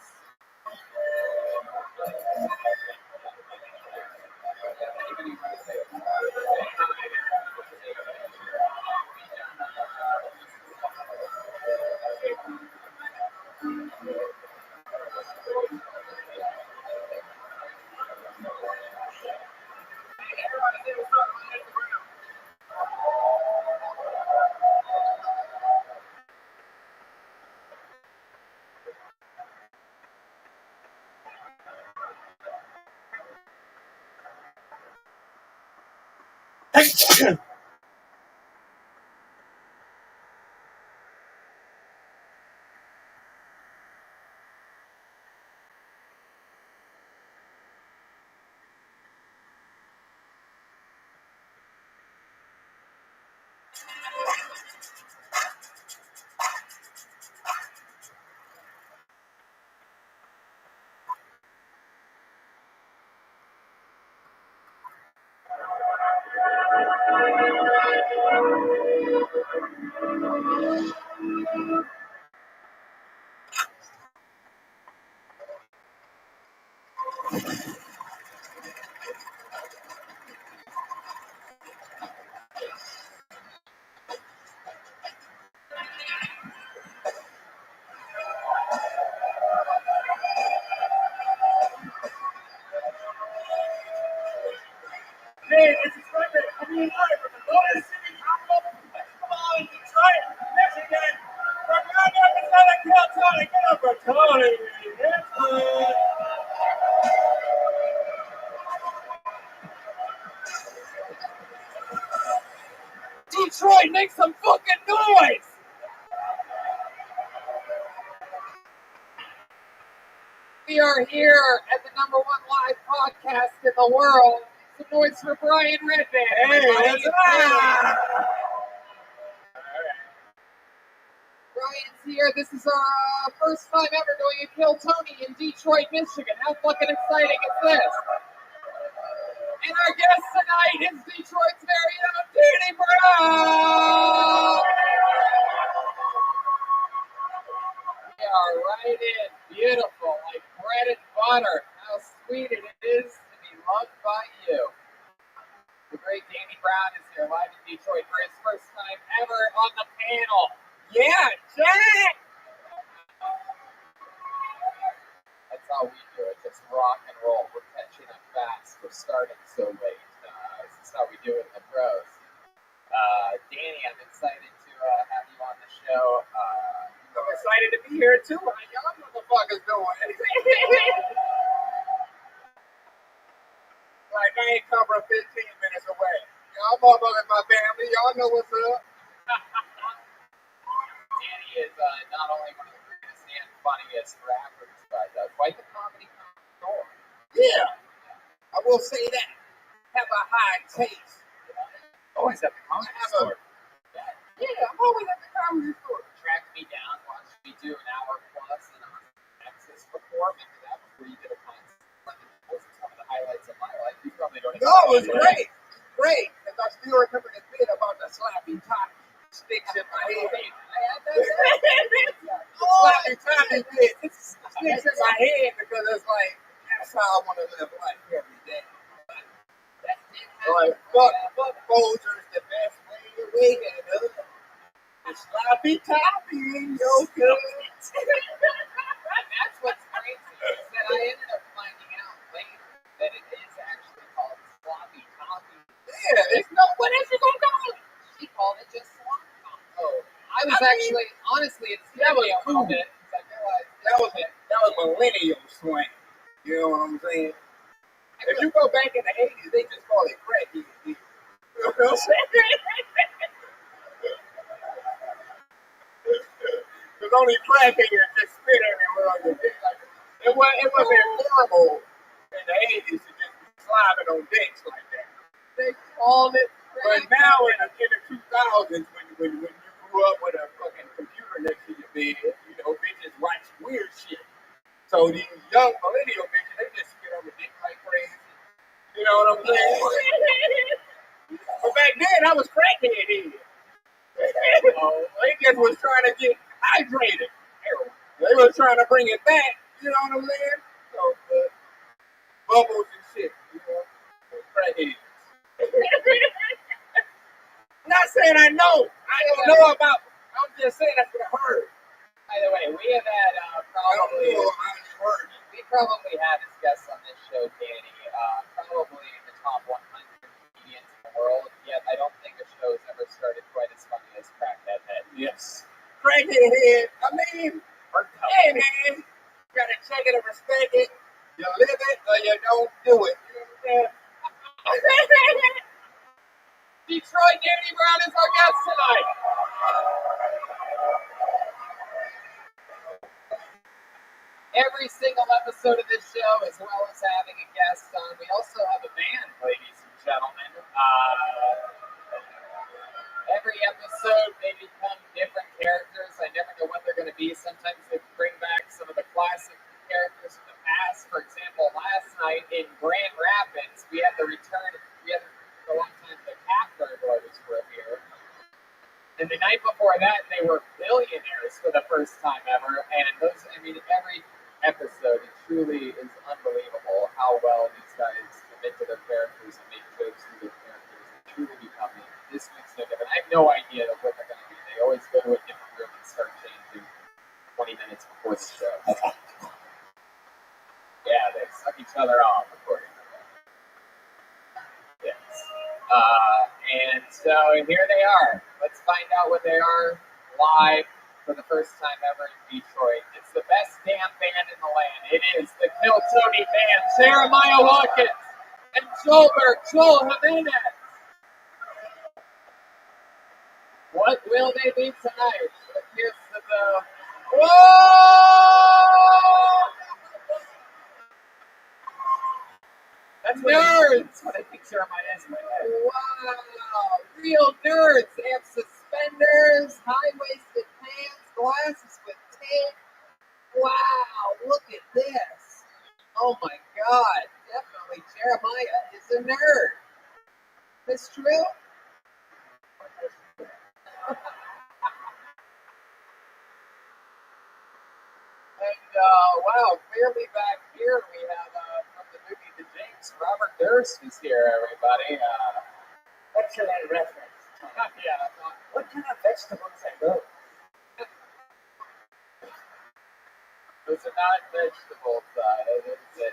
Hey, this is Frederick. Coming in live from the Golden City Capital of Detroit, Michigan. From your representative, Kill Tony. Get up for Tony. That's good. Detroit, make some fucking noise! We are here at the #1 live podcast in the world. Some noise for Brian Redband. Hey, what's up? Brian's here. This is our first time ever doing a Kill Tony in Detroit, Michigan. How fucking exciting is this? And our guest tonight is Detroit's very own Danny Brown. We are right in. Beautiful, like bread and butter. How sweet it is to be loved by you. The great Danny Brown is here live in Detroit for his first time ever on the panel. Yeah, Jack! That's how we do it. Just rock and roll. We're catching up fast. We're starting so late. This is how we do it in the pros. Danny, I'm excited to have you on the show. I'm excited to be here too. How y'all motherfuckers doing? Like I ain't come from 15 minutes away. Y'all motherfuckers, my family. Y'all know what's up. Danny is not only one of the greatest and funniest rappers, try that. Quite the comedy store. Yeah, I will say that. Have a high taste. Always at the comedy store. Yeah, I'm always at the comedy store. Tracked me down, watched me do an hour plus in Texas before. Maybe that was where you did a concert. This is one of the highlights of my life. You probably don't even No, know it was great. Great. Because I still remember the bit about the sloppy top sticks in my head. Sloppy toppy bit sticks in my head because it's like, that's how I want to live life every day. Like, fuck Folgers, the best way to wake up. The sloppy toppy, yo, good. That's what's crazy. Is that I ended up finding out later that it is actually called sloppy toppy. Yeah, it's no, what else you gonna call it? She called it just sloppy toppy. Oh, I was actually, honestly, it's that was a cool. little bit. I realized that was millennial swing. You know what I'm saying? If you go back in the 80s, they just call it crackhead. You know what I'm saying? Because only crackhead just spit everywhere on your dick. Like, it wasn't normal in the 80s to just be slobbing on dicks like that. They called it. But now in the 2000s, when you grew up with a fucking computer next to your bed, you know, bitches watch weird shit. So these young millennial bitches, they just spit on the dick like crazy. You know what I'm saying? But back then, I was crackhead head. They just was trying to get hydrated. They was trying to bring it back. You know what I'm saying? So, bubbles and shit. You know? Crackheads. Not saying I know. I don't know about. I'm just saying that's what I heard. By the way, we have had probably. We probably had as guests on this show, Danny, probably in the top 100 comedians in the world. Yet I don't think a show's ever started quite as funny as Crackhead Head. Yes. Crackhead head. I mean, hey man, you gotta check it and respect it. You live it or you don't do it. You know what I'm saying? Detroit Danny Brown is our guest tonight. Every single episode of this show, as well as having a guest on, we also have a band, ladies and gentlemen. Every episode, they become different characters. I never know what they're going to be. Sometimes they bring back some of the classic characters from the past. For example, last night in Grand Rapids, we had the return. We had for a long time the cat burglars were here. And the night before that, they were billionaires for the first time ever. And those, I mean, every episode, it truly is unbelievable how well these guys commit to their characters and make jokes through their characters and truly become it. This makes no difference. I have no idea what they're going to be. They always go to a different room and start changing 20 minutes before the show. Yeah, they suck each other off, according to them. Yes. And so here they are. Let's find out what they are live for the first time ever in Detroit. It's the best damn band in the land. It is the Kill Tony Band. Jeremiah Watkins and Joel Jimenez. What will they be tonight? Here's the whoa! That's nerds! What I think Jeremiah is. Wow! Real nerds! They have suspenders, high-waisted pants, glasses with tape. Wow! Look at this! Oh my God! Definitely Jeremiah is a nerd. Is this true? And wow, clearly back here we have from the movie The Jinx, Robert Durst is here, everybody. Excellent reference. Yeah. What kind of vegetables are those? Those are not vegetables. It's a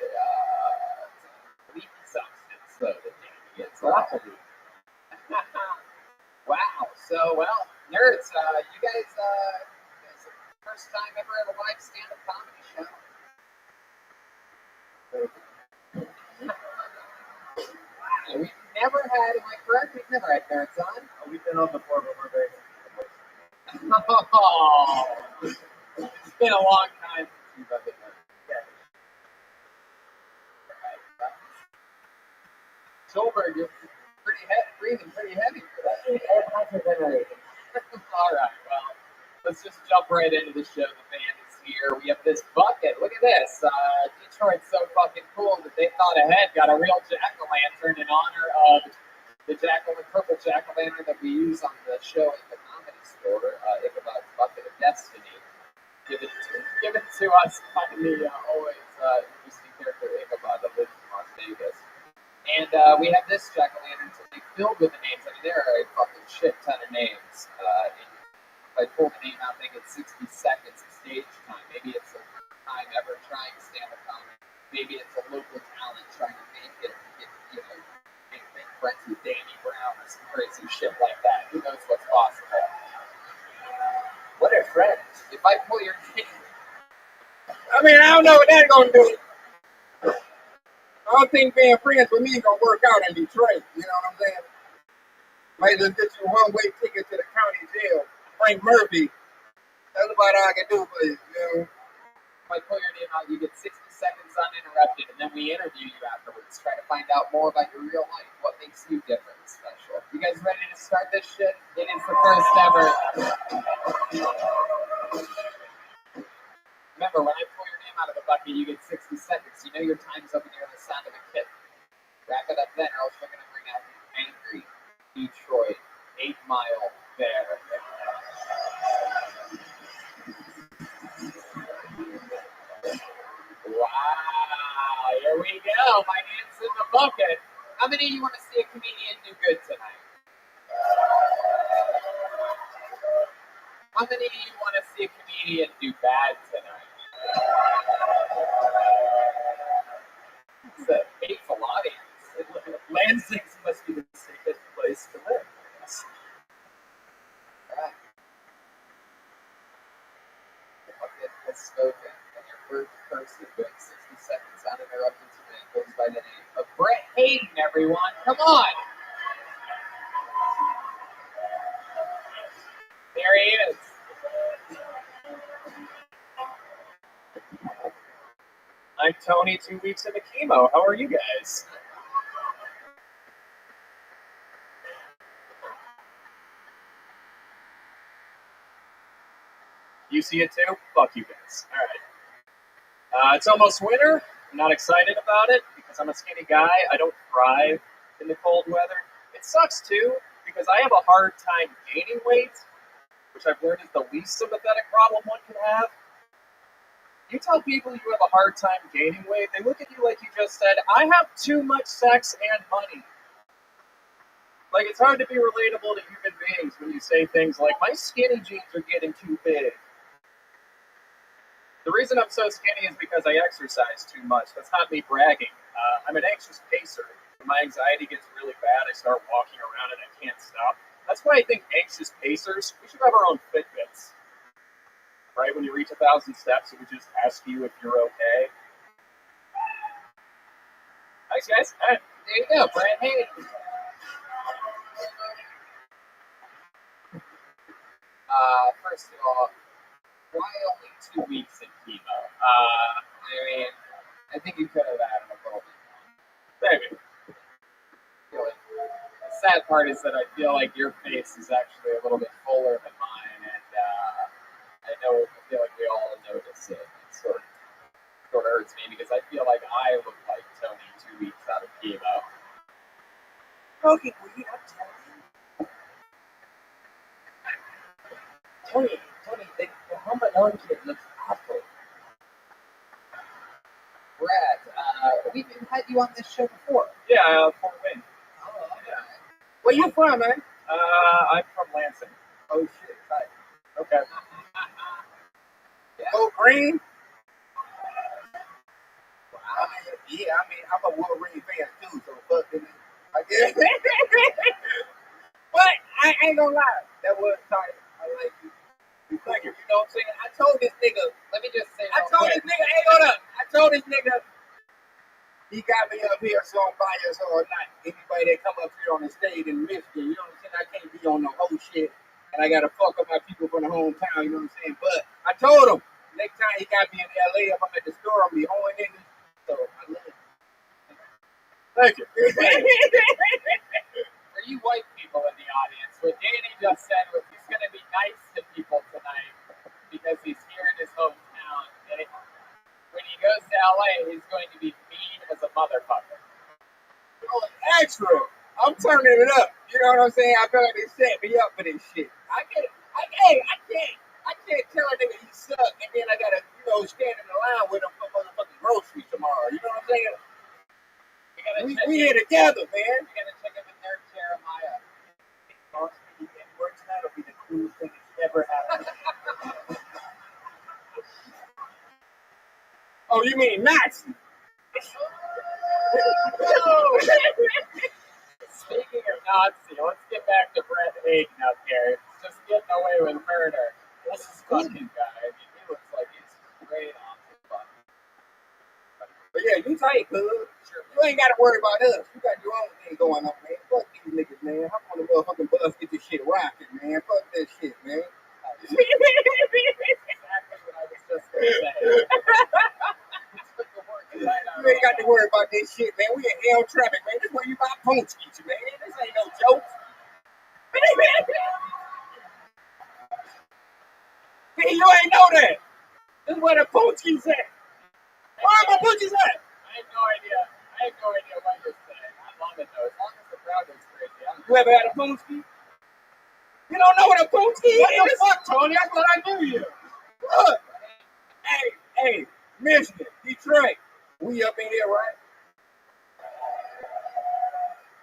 leafy substance, though, that Danny gets. Broccoli. Wow. So, well, nerds, you guys, first time ever at a live stand-up comedy show. Wow, we've never had, am I correct? We've never had nerds on. We've been on before, but we're very Oh, it's been a long time since we've had the nerds. Yeah, Schulberg, you're breathing pretty heavy for that. All right, well, let's just jump right into the show. The band is here. We have this bucket. Look at this. Detroit's so fucking cool that they thought ahead, got a real jack-o'-lantern in honor of the purple jack-o'-lantern that we use on the show at the Comedy Store, Ichabod's Bucket of Destiny. Given to us by the always interesting character Ichabod that lives in Las Vegas. And we have this jack-o'-lantern today filled with the names. I mean, there are a fucking shit ton of names. If I pull the name out, I think it's 60 seconds of stage time. Maybe it's the first time ever trying stand-up comedy. Maybe it's a local talent trying to make friends with Danny Brown or some crazy shit like that. Who knows what's possible? What are friends? If I pull your name, I mean, I don't know what that's gonna do. I don't think being friends with me is gonna work out in Detroit. You know what I'm saying? Might just get you a one-way ticket to the county jail. Frank Murphy. That's about all I can do for you. You know? if I pull your name out, you get 60 seconds uninterrupted, and then we interview you afterwards, try to find out more about your real life, what makes you different and special. You guys ready to start this shit? It is the first ever. Remember, when I pull your name out of the bucket, you get 60 seconds. You know your time's up and you're the sound of a kick. Wrap it up then, or else we're going to bring out angry Detroit 8 Mile Bear. Wow, here we go. My hand's in the bucket. How many of you want to see a comedian do good tonight? How many of you want to see a comedian do bad tonight? It's a hateful audience. Lansing's must be the safest place to live. Alright. The bucket has spoken, and your first person doing 60 seconds uninterrupted tonight goes by the name of Brett Hayden, everyone. Come on! There he is. I'm Tony, 2 weeks into chemo. How are you guys? You see it too? Fuck you guys. Alright. It's almost winter. I'm not excited about it because I'm a skinny guy. I don't thrive in the cold weather. It sucks too because I have a hard time gaining weight, which I've learned is the least sympathetic problem one can have. You tell people you have a hard time gaining weight, they look at you like you just said, I have too much sex and money. Like, it's hard to be relatable to human beings when you say things like, my skinny jeans are getting too big. The reason I'm so skinny is because I exercise too much. That's not me bragging. I'm an anxious pacer. When my anxiety gets really bad, I start walking around and I can't stop. That's why I think anxious pacers, we should have our own Fitbits. Right, when you reach 1,000 steps, it would just ask you if you're okay. Thanks, guys. All right. There you go, Brett Hayden. First of all, why only 2 weeks in chemo? I mean, I think you could have added a little bit more. Maybe. The sad part is that I feel like your face is actually a little bit fuller than mine, and I feel like we all notice it. It sort of hurts me because I feel like I look like Tony 2 weeks out of chemo. Okay, well, you have Tony, the Home Alone kid looks awful. Brad, we've had you on this show before. Yeah, Fort Wayne. Oh, okay. Where you from, man? I'm from Lansing. Oh, shit, right. Okay. Yeah. Go Green. I mean, I'm a Wolverine fan too, so fuck it. I guess. But I ain't gonna lie, that was tight. I like you. Thank you. You know what I'm saying? I told this nigga, Let me just say, hey, hold up. I told this nigga, he got me up here, so I'm by us all night. Anybody that come up here on the stage in Michigan, you know what I'm saying? I can't be on no whole shit, and I gotta fuck up my people from the hometown, you know what I'm saying? But I told him, next time he got me in LA, if I'm at the store, I'm be hoeing niggas. So I love it. Thank Thank you. For you white people in the audience, what Danny just said was he's going to be nice to people tonight because he's here in his hometown. And when he goes to LA, he's going to be mean as a motherfucker. Extra. I'm turning it up. You know what I'm saying? I feel like they set me up for this shit. I can't tell a nigga he suck and then I gotta, stand in the line with him for motherfucking groceries tomorrow. You know what I'm saying? We here together, man. You got to check him in there, Jeremiah. That'll be the coolest thing that's ever happened. Oh, you mean Nazi? Speaking of Nazi, let's get back to Brett Hagen up here. He's just getting away with murder. This is fucking guy. I mean, he looks like he's great on the fuck. But yeah, you tight, cuz. Sure. You ain't gotta worry about us. You got your own thing going on, man. Fuck these niggas, man. I'm on the motherfucking bus, get this shit rocking, man. Fuck that shit, man. Exactly what I was just going to say. You ain't got to worry about this shit, man. We in hell traffic, man. This is where you buy punchies, man. This ain't no joke. See, you ain't know that. This is where the punchies at. Where my punchies at? I have no idea what you're saying. I love it though. As long as the crowd goes crazy. You ever had a punchie? You don't know what a punchie is? What the fuck, Tony? I thought I knew you. Look. Hey, Michigan, Detroit. We up in here, right?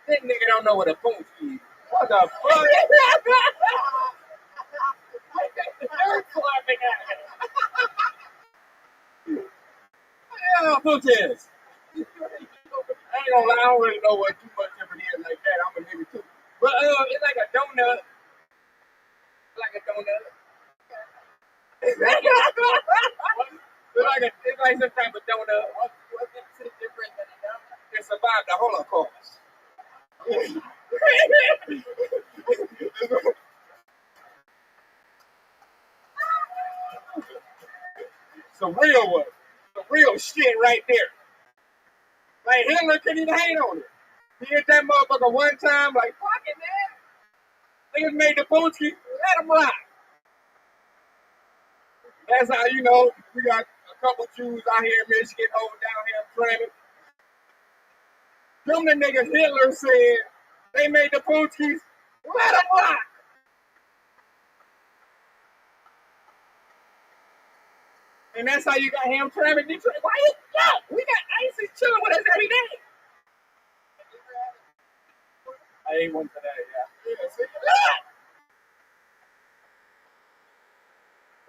This nigga don't know what a punchie is. What the fuck? They're slapping at me. Yeah, punch is. I ain't gonna lie, I don't really know what too much of it is like that. I'm a nigga too. But it's like a donut. It's like some type of donut. What makes it different than a donut? It survived the Holocaust. It's a real one. The real shit right there. Like Hitler couldn't even hate on it. He hit that motherfucker one time, like, fuck it, man. Niggas made the punchie, let him rock. That's how we got a couple Jews out here in Michigan holding down here in Clement. Them the niggas Hitler said they made the punchies, let them rock. And that's how you got Hamtramck in Detroit. Why you got? We got ISIS chilling with us every day. I ate one today, yeah.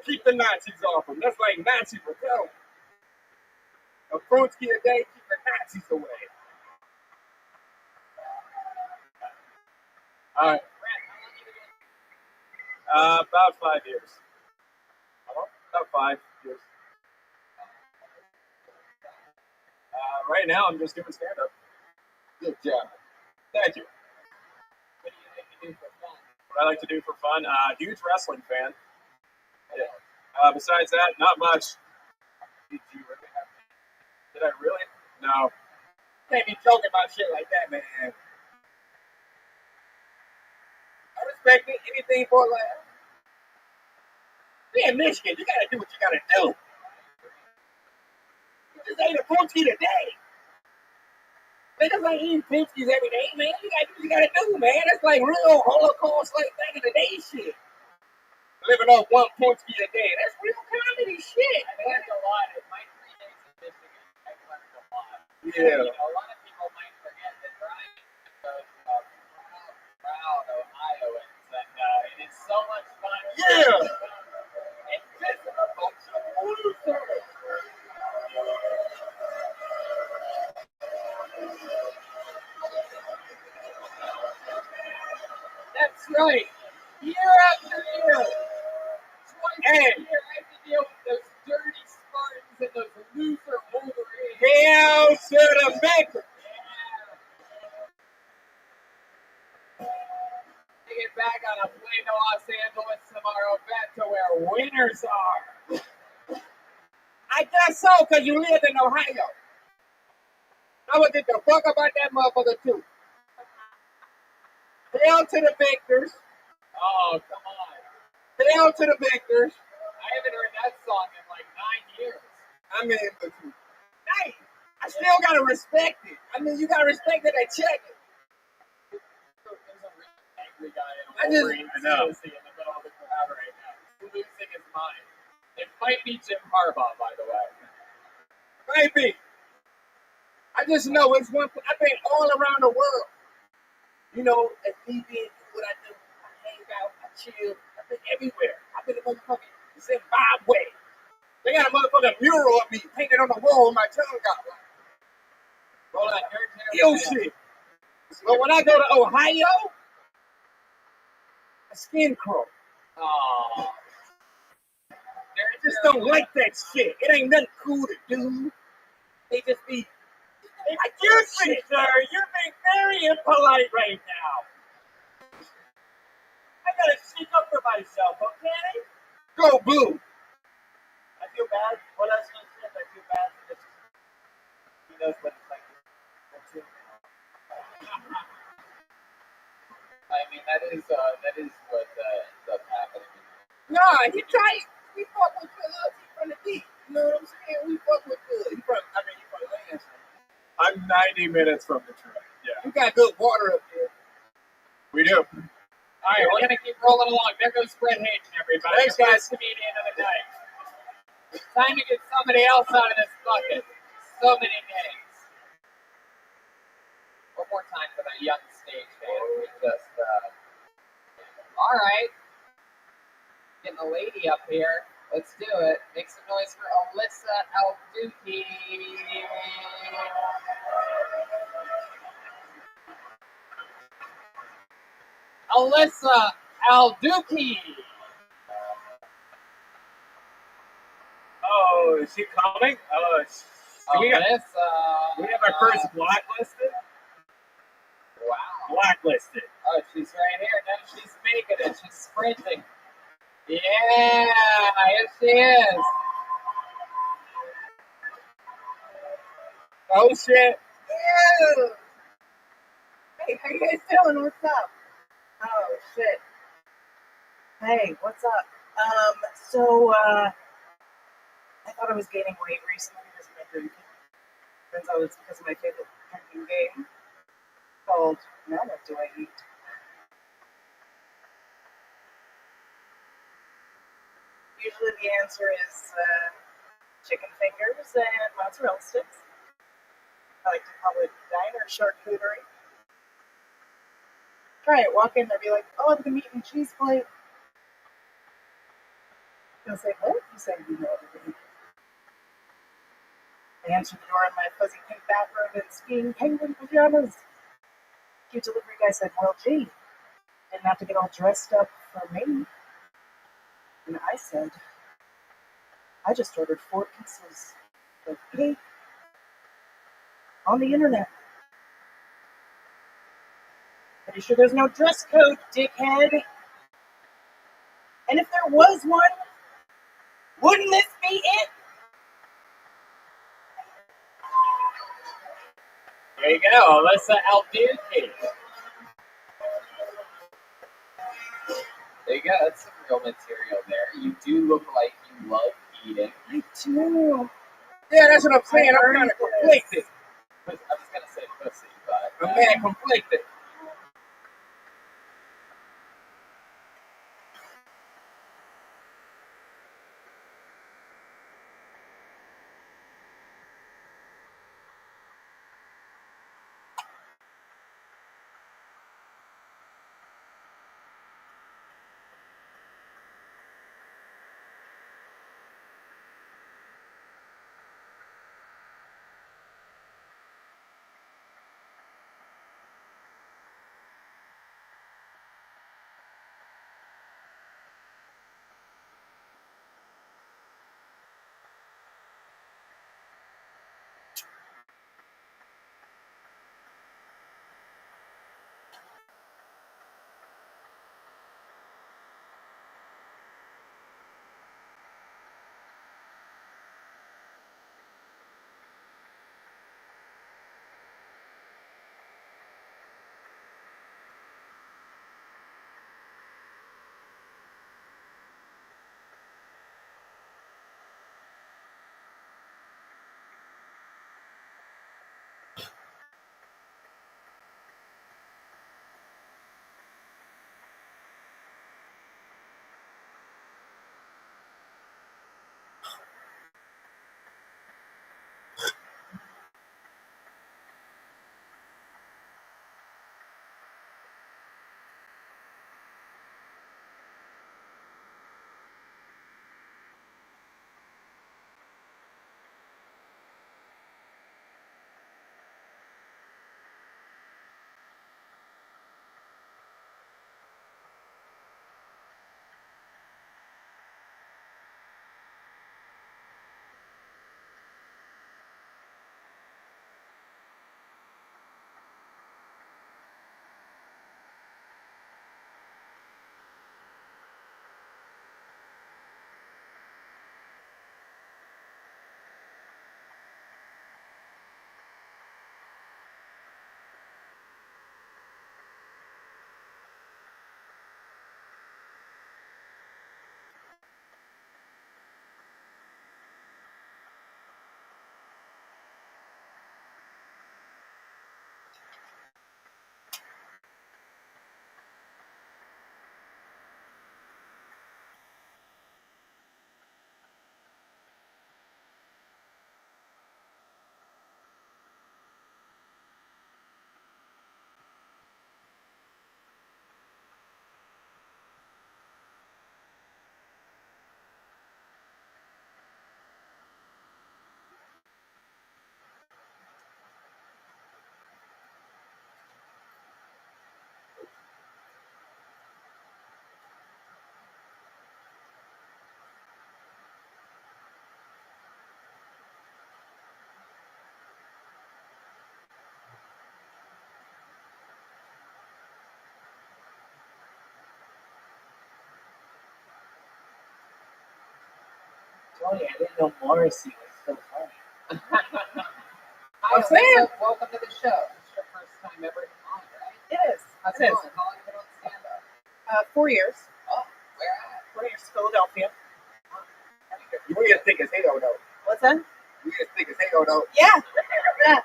Keep the Nazis off them. That's like Nazi rebellion. A punchie a day, keep the Nazis away. All right. About 5 years. About 5 years. Right now, I'm just doing stand-up. Good job. Thank you. What do you like to do for fun? What I like to do for fun? Huge wrestling fan. Yeah. Besides that, not much. Did I really? No. Can't be joking about shit like that, man. I respect anything for a laugh. Yeah, Michigan, you gotta do what you gotta do. You just ain't a punchie today. Niggas ain't eating punchies every day, man. You gotta do what you gotta do, man. That's like real Holocaust, like back in the day shit. Living off one punchie a day. That's real comedy shit. I learned a lot. In my 3 days in Michigan, I learned a lot. Yeah. A lot of people might forget that Brian is proud Ohioans, and it is so much fun. Yeah. And this is a bunch of losers. That's right. Year after year. Twice a year, I have to deal with those dirty Spartans and those loser Wolverines. Hell to the maker. They get back on a plane to Los Angeles tomorrow, back to where winners are. I guess so, because you live in Ohio. I would get the fuck about that motherfucker too. Hail to the victors. Oh, come on. Hail to the victors. I haven't heard that song in like 9 years. I mean, but hey, I still gotta respect it. I mean, you gotta respect that they check it. There's a really angry guy in a Wolverine jersey in the middle of the crowd right now. He's losing his mind. It might be Jim Harbaugh, by the way. Might be. I just know it's one. I've been all around the world. You know, as me being what I do, I hang out, I chill. I've been everywhere. I've been in motherfucking Zimbabwe. They got a motherfucking mural of me painted on the wall with my tongue out. Hold on, yo shit. But when I go to Ohio, a skin crawl. Oh. I just don't like that shit. It ain't nothing cool to do. They just be. Excuse me, sir. You're being very impolite right now. I gotta speak up for myself, okay? Go blue. I feel bad. What else can I say? I feel bad for this. He knows what it's like. That's it. I mean, that is what ends up happening. Nah, he tried. We fuck with Phil. He from the deep. You know what I'm saying? We fuck with Phil. He from Lansing. I'm 90 minutes from the train. Yeah. You got good water up here. We do. All right, we're gonna keep rolling along. There goes Fred Hayden, everybody. Thanks, guys. Comedian of the night. It's time to get somebody else out of this bucket. So many names. One more time for that young stage man. We just, all right. Getting a lady up here. Let's do it. Make some noise for Alyssa Alduki. Alyssa Alduki. Oh, is she coming? We have our first blacklisted. Wow. Blacklisted. Oh, she's right here. Now she's making it. She's sprinting. Yeah, here she is. Oh shit. Ew. Hey, how you guys doing? What's up? Oh shit. Hey, what's up? I thought I was gaining weight recently because of my drinking. Turns out it's because of my favorite drinking game called Now What Do I Eat? Usually the answer is chicken fingers and mozzarella sticks. I like to call it diner charcuterie. Try it. Walk in there, be like, "Oh, I'm the meat and cheese plate." They'll say, "What?" You say, "You know everything." I answer the door in my fuzzy pink bathrobe and skiing penguin pajamas. Cute delivery guy said, "Well, gee, didn't have to get all dressed up for me." And I said, "I just ordered 4 pieces of cake on the internet." Pretty sure there's no dress code, dickhead. And if there was one, wouldn't this be it? There you go, Alyssa Alduki. There you go, that's some real material there. You do look like you love eating. I do. Yeah, that's what I'm saying. I'm kind of conflicted. I was going to say pussy, but I'm kind of conflicted. Tony, I didn't know Morrissey was so funny. Hi, Alyssa. Welcome to the show. It's your first time ever on, right? It is. How's It it is. going? How long have you been on stand-up? 4 years. Oh, where at? 4 years, Philadelphia. You ain't thick as hell though. What's that? You ain't thick as hell though. Yeah. Yeah.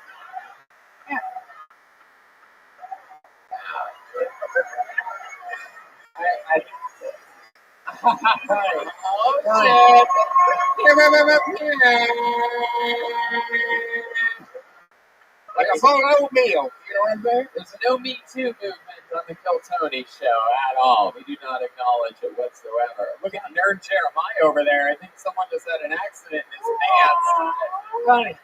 Like a bowl of oatmeal. You know what I'm saying? There's no Me Too movement on the Kill Tony show at all. We do not acknowledge it whatsoever. Look at Nerd Jeremiah over there. I think someone just had an accident in his pants.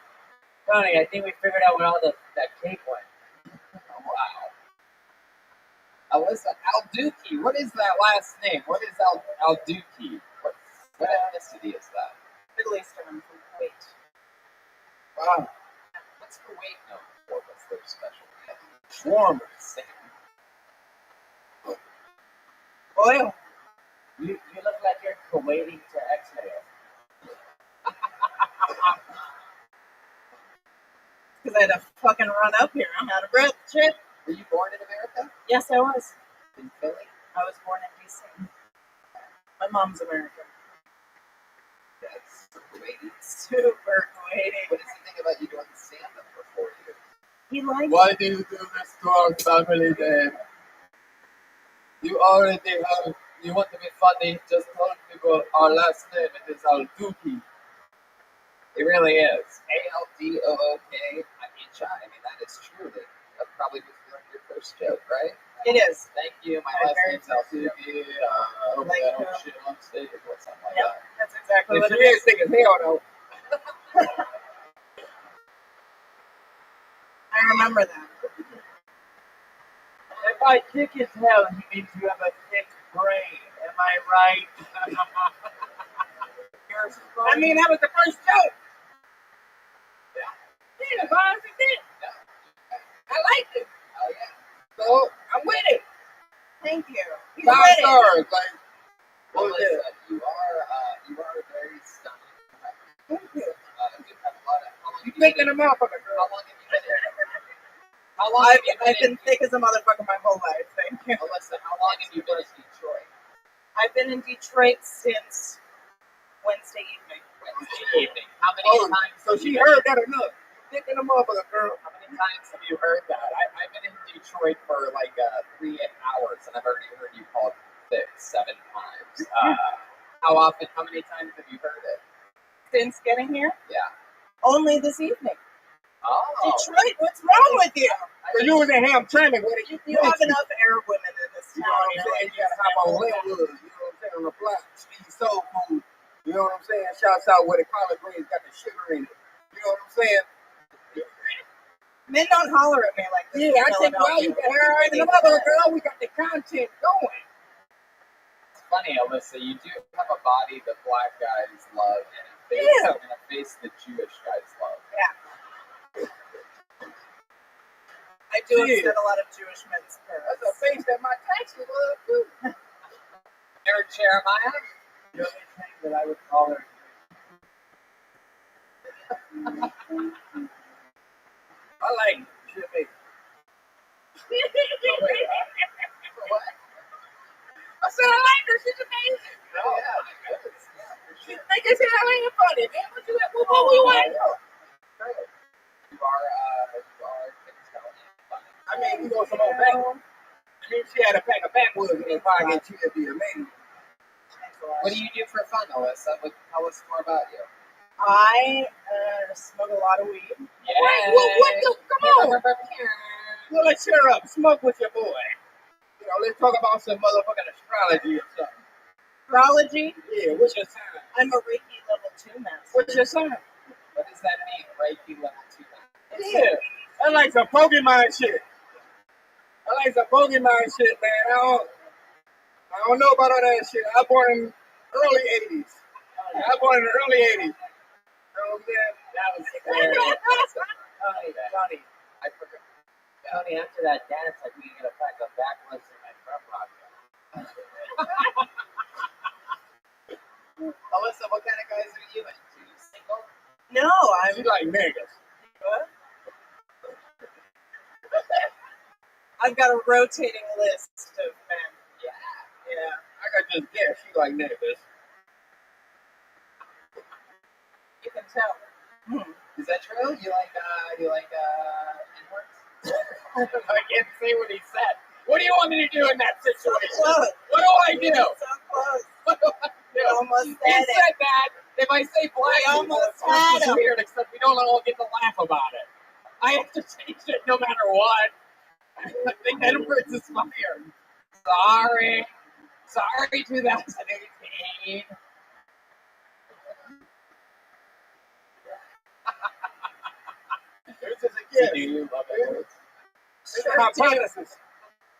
Tony, I think we figured out where all that cake went. Wow. Alyssa Al-Duki. What is that last name? What is Al-Duki? What ethnicity is that? Middle Eastern. I'm from Kuwait. Wow. What's Kuwait known for? What's their specialty? Shawarma. Oil. You look like you're waiting to exhale. Because I had to fucking run up here. I'm out of breath. Shit. Were you born in America? Yes, I was. In Philly? I was born in D.C. My mom's American. That's Kuwaiti. Super Kuwaiti. What does he think about you doing stand-up for 4 years? He likes Why do you do this to our family then? You already have, you want to be funny, just tell people our last name, it is Al-Duki. It really is. Aldooki. I mean, that is true. That probably was your first joke, right? It is. Thank you. My My last very name's first Aldooki. Hope Like, I don't shit on stage or something like Yep, that. that's exactly If what you it ain't is. thick as hell though. I remember that. If I thick as hell, he means you have a thick brain. Am I right? I mean, that was the first joke. Yeah, fine as it did. I liked it. Oh, yeah. So I'm with it. Thank you. He's 5 with it. stars. Like, what was Alyssa, that? you are very stunning. Thank you. You have a lot of. How long You have you thinking been? a motherfucker, girl. How long have you been in? How long have you I've been been thick as a motherfucker my whole life. Thank you. Alyssa, how long have you been in Detroit? I've been in Detroit since Wednesday evening. Wednesday evening. How many Oh, times? so have she you heard that enough. You thinking a motherfucker, girl. How many times have you heard that? I've been in Detroit for like 3 hours, and I've already heard you call it thick 7 times. How often? How many times have you heard it? Since getting here? Yeah. Only this evening. Oh. Detroit, what's wrong with you? So you was in Hamtramck with it. You have enough Arab women in this You town. know what I'm saying? You gotta hop on Linwood. You know what I'm saying? On the block, Speed Soul Food. You know what I'm saying? Shouts out where the collard greens got the sugar in it. You know what I'm saying? Men don't holler at me like this. Yeah, I think, well, you can hear it in the mother, girl. We got the content going. It's funny, Alyssa. You do have a body that black guys love, and a face that Jewish guys love. Yeah. I do upset a lot of Jewish men's parents. That's a face that my taxes love too. Nerd Jeremiah. The only thing that I would call her. I like shit, baby. What? I said I like her. She's amazing. Oh, yeah. She think it's hell ain't funny, man. What you at? What we want? You are funny. I mean, you want some more back? I mean, she had a pack of backwoods in her pocket. She'd be amazing. What do you do for fun, Alyssa? Tell us more about you. I smoke a lot of weed. Yeah. What the? Come on. Well, let's cheer up. Smoke with your boy. You know, let's talk about some motherfucking astrology or something. Astrology? Yeah, what's your sign? I'm a Reiki level 2 master. What's your sign? What does that mean, Reiki level 2? Yeah, I like some Pokemon shit. I like some Pokemon shit, man. I don't know about all that shit. I was born in early 80s. I was born in the early 80s. You know what I'm saying? That was very impressive. Johnny, I forgot. Tony, after that dance, I think you're gonna pack a backwoods in my front pocket. Alyssa, what kind of guys are you into? Single? No, I'm. She like niggas. What? I've got a rotating list of men. Yeah. I got this guess. She like niggas. You can tell. Is that true? You like N-words? I can't say what he said. What do you want me to do in that situation? Close. What do I do? So close. What do I do? You almost He said it. said that. If I say black, We almost it's just had him. weird, except we don't all get to laugh about it. I have to change it no matter what. I think N-words is fire. Sorry. Sorry, 2018. This is a gift. Do you love N-words? It's a hypothesis.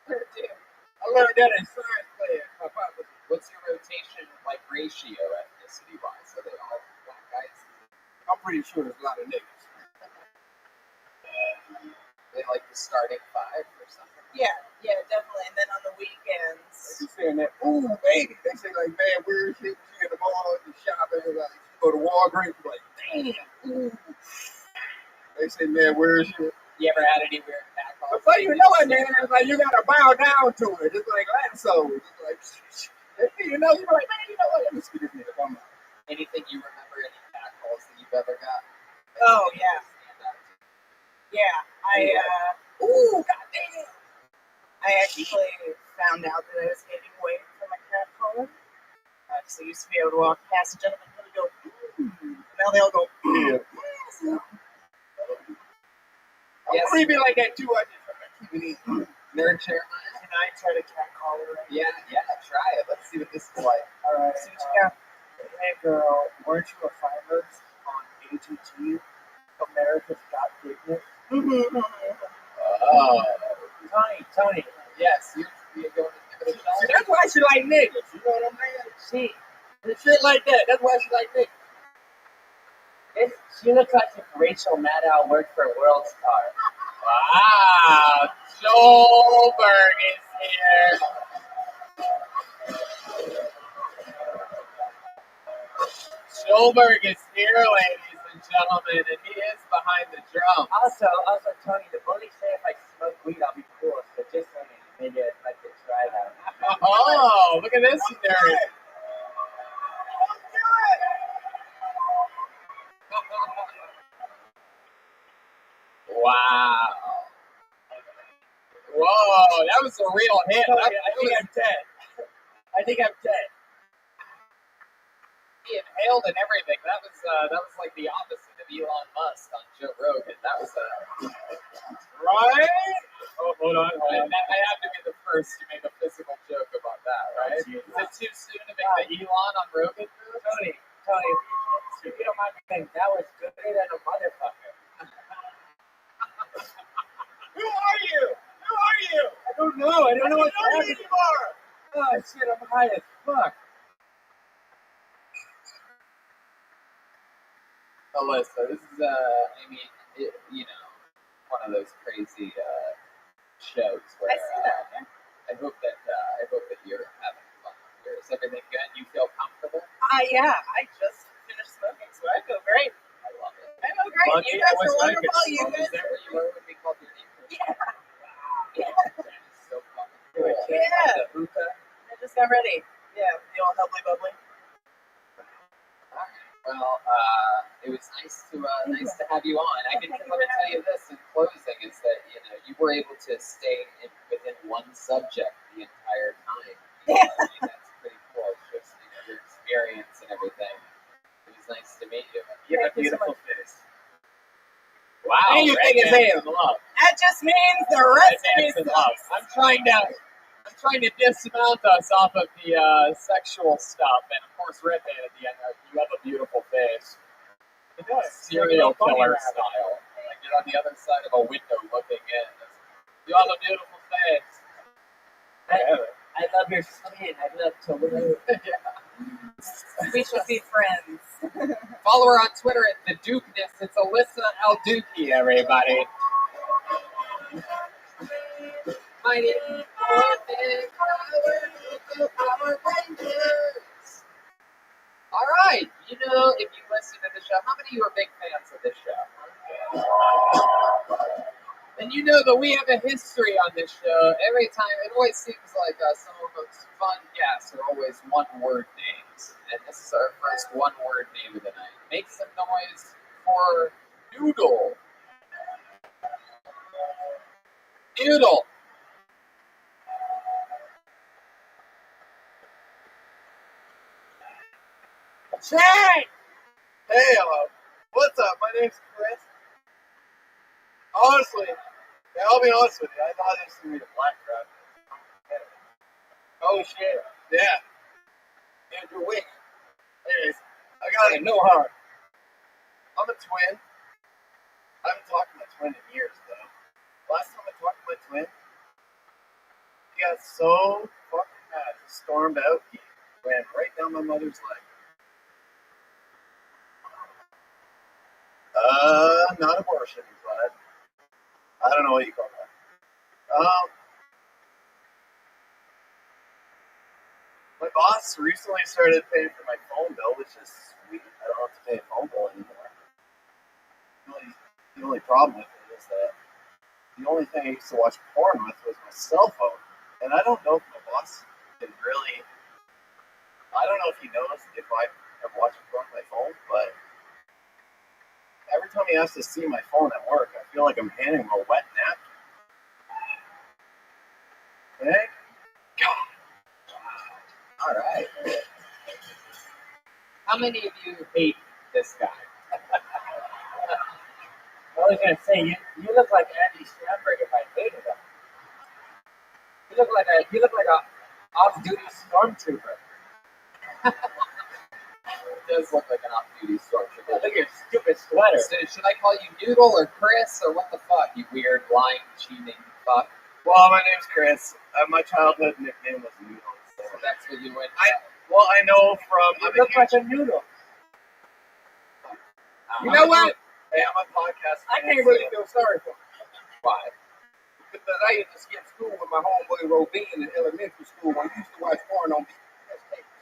I learned that in science class. Hypothesis. What's your rotation like ratio ethnicity wise? Are they all black guys? I'm pretty sure there's a lot of niggas. They like the starting five or something? Yeah, definitely. And then on the weekends. They be saying that, ooh, baby. They say like, man, where is she? She in the mall, at the shopping. Like, she go to Walgreens. Like, damn, ooh. They say, man, where is she? You ever had any weird cat calls? Before you know it, man, it's like you gotta bow down to it. It's like Lanzo. It's like, you know, you're like, man, you know what? Let me see this nigga. Come on. Anything you remember, any cat calls that you've ever got? Oh, yeah. Yeah, Ooh, goddamn. I actually found out that I was gaining weight from a cat caller. Because I used to be able to walk past a gentleman and he'd go, now they all go, I'm creepy like that too. I just keep it in. Nurture. Can I try to cat call her? Yeah, try it. Let's see what this is like. Alright, see what you got. Hey girl, weren't you a finalist on AGT, America's Got Goodness? Oh. Tony. Yes, you're going to give it a shot. See, that's why she like niggas. You know what I'm saying? Shit like that. That's why she like niggas. She looks like if Rachel Maddow worked for World Star. Wow, Joelberg is here. Joelberg is here, ladies and gentlemen, and he is behind the drum. Also, Tony, the bullies say if I smoke weed, I'll be cool. So just saying, maybe I'd like to try that. Oh, look at this nerd. Wow. Whoa, that was a real hit. I think I'm dead. He inhaled and everything. That was like the opposite of Elon Musk on Joe Rogan. That was right. Oh, hold on. I have to be the first to make a physical joke about that, right? Is it too soon to make the Elon on Rogan? Tony, if you don't mind me saying, that was gooder than a motherfucker. Who are you? I don't know. I don't know what's happening. Anymore. Oh shit, I'm high as fuck. Alyssa, this is one of those crazy shows where I see that. I hope that you're having fun here. Is everything good? You feel comfortable? Yeah, I just finished smoking, so I feel great. I love it. I feel great. Monkey, You guys I wish are I wonderful. could You smoke. guys Is that what you were when we called your name? Yeah. That is so fucking cool. Yeah. The hookah. I just got ready. Yeah, the old hubbly bubbly. Well, it was nice to have you on. Let me tell you this in closing is that you were able to stay within one subject the entire time. That's pretty cool. It's just your experience and everything. It was nice to meet you. You have a beautiful face. Wow, And you think it's him. That just means the rest of me sucks. I'm trying to dismount us off of the sexual stuff, and of course, Redman at the end. You have a beautiful face. Serial killer style. Like you're on the other side of a window looking in. You have a beautiful face. I love your skin. I love to live. We should be friends. Follow her on Twitter at the Dukeness. It's Alyssa Al Dukey, everybody. Mighty Morphin Power Rangers. right. You know, if you listen to the show, how many of you are big fans of this show? And you know that we have a history on this show. Every time, it always seems like some of those fun guests are always one-word names. And this is our first one-word name of the night. Make some noise for Noodle. Noodle. Shane! Hey, what's up? My name's Chris. Honestly, yeah, I'll be honest with you. I thought this was going to be the black crowd. Oh, shit. Yeah. Andrew Wick. Anyways, I got it. No heart. I'm a twin. I haven't talked to my twin in years, though. Last time I talked to my twin, he got so fucking mad. He stormed out. He ran right down my mother's leg. Not abortion, but I don't know what you call that. My boss recently started paying for my phone bill, which is sweet. I don't have to pay a phone bill anymore. The only problem with it is that the only thing I used to watch porn with was my cell phone. And I don't know if my boss can really, I don't know if he knows if I am watching porn on my phone, but every time he has to see my phone at work, I feel like I'm handing him a wet napkin. Okay? God. All right. How many of you hate this guy? I was gonna say you look like Andy Samberg if I hated him. You look like a off-duty stormtrooper. It does look like an off-duty stormtrooper. Look at your stupid sweater. So should I call you Noodle or Chris or what the fuck, you weird, lying, cheating fuck? Well, my name's Chris. My childhood nickname was Noodle. So that's what you went. I know from. You look like a noodle. You know what? Hey, I'm a podcast. I can't really feel sorry for him. Why? Because I used to skip school with my homeboy Rabbi in elementary school when we used to watch porn on VHS tapes.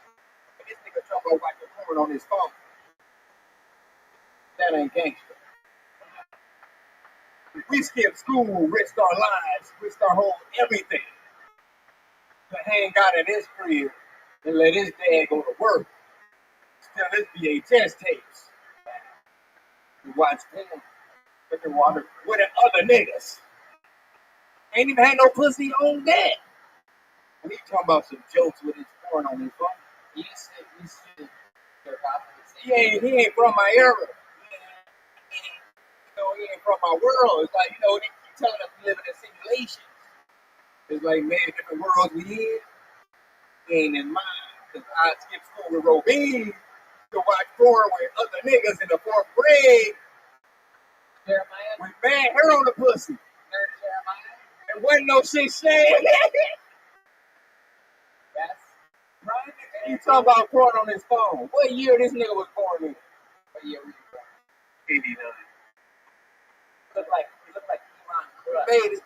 And this nigga talking about watching porn on his phone. That ain't gangster. We skipped school, risked our lives, risked our whole everything to hang out at his crib and let his dad go to work. Steal his VHS tapes. We watched porn. Drinking water with the other niggas. Ain't even had no pussy on that. And he talking about some jokes with his porn on his phone. You should jerk off and say, He ain't from my era. He ain't from my world. It's like, they keep telling us we live in a simulation. It's like, man, different worlds we in, ain't in mine. Because I skipped school with Robin to watch porn with other niggas in the 4th grade. Jeremiah? With bad hair on the pussy. Nerd Jeremiah? There wasn't no shit saying. Yes. Right? And he talking about porn on his phone. What year this nigga was born in? What year were you born? 89. You look like Elon Musk. Made it.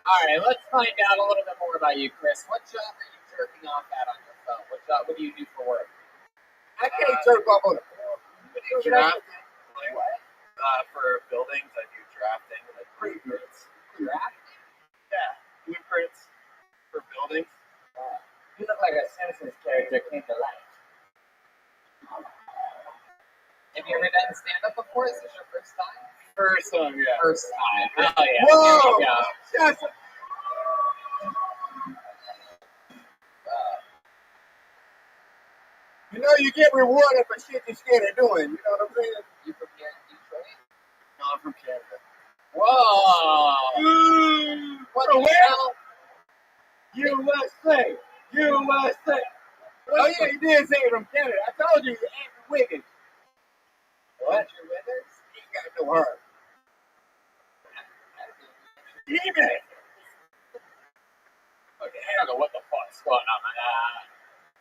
All right, let's find out a little bit more about you, Chris. What job are you jerking off at on your phone? What do you do for work? I can't jerk off on the phone. Drafting. For buildings, I do drafting. Like Blueprints. Drafting? Yeah, blueprints for buildings. You look like a Simpsons character came to life. Have you ever done stand-up before? Is this your first time? First time, yeah. First time. Hell yeah. Whoa! Here we go. You get rewarded for shit you're scared of doing. You know what I'm saying? You from here in Detroit? No, I'm from Canada. Whoa! What the hell? USA! USA! Oh yeah, you did say it from Canada. I told you, you're Andrew Wiggins. What? Andrew Withers? He ain't got no heart. Even. Okay, I don't know what the fuck's going on.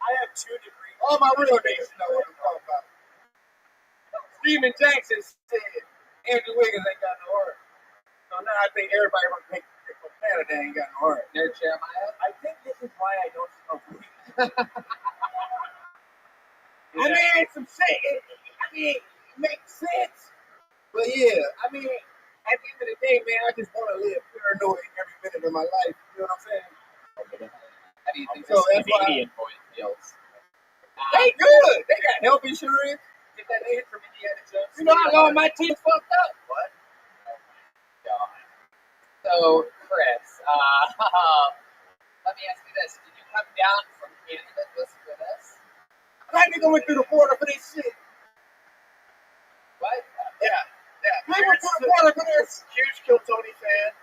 I have 2 degrees. All my real niggas know what I'm talking about. Stephen Jackson said Andrew Wiggins ain't got no heart. So now I think everybody from Canada ain't got no heart. Nerd Jeremiah? I think this is why I don't smoke weed. I mean, some shit. I mean, it makes sense. But yeah, I mean, at the end of the day, man, I just want to live paranoid every minute of my life. You know what I'm saying? How do you think So this that's why Canadian boy feels? they good. They got health insurance. Get that hit from Indiana Jones. You know how long my teeth fucked up? What? God. So, Chris, let me ask you this. Did you come down from Canada just for this? That nigga went through the border for this shit. What? Yeah. They went through the border for this. Huge Kill Tony fan.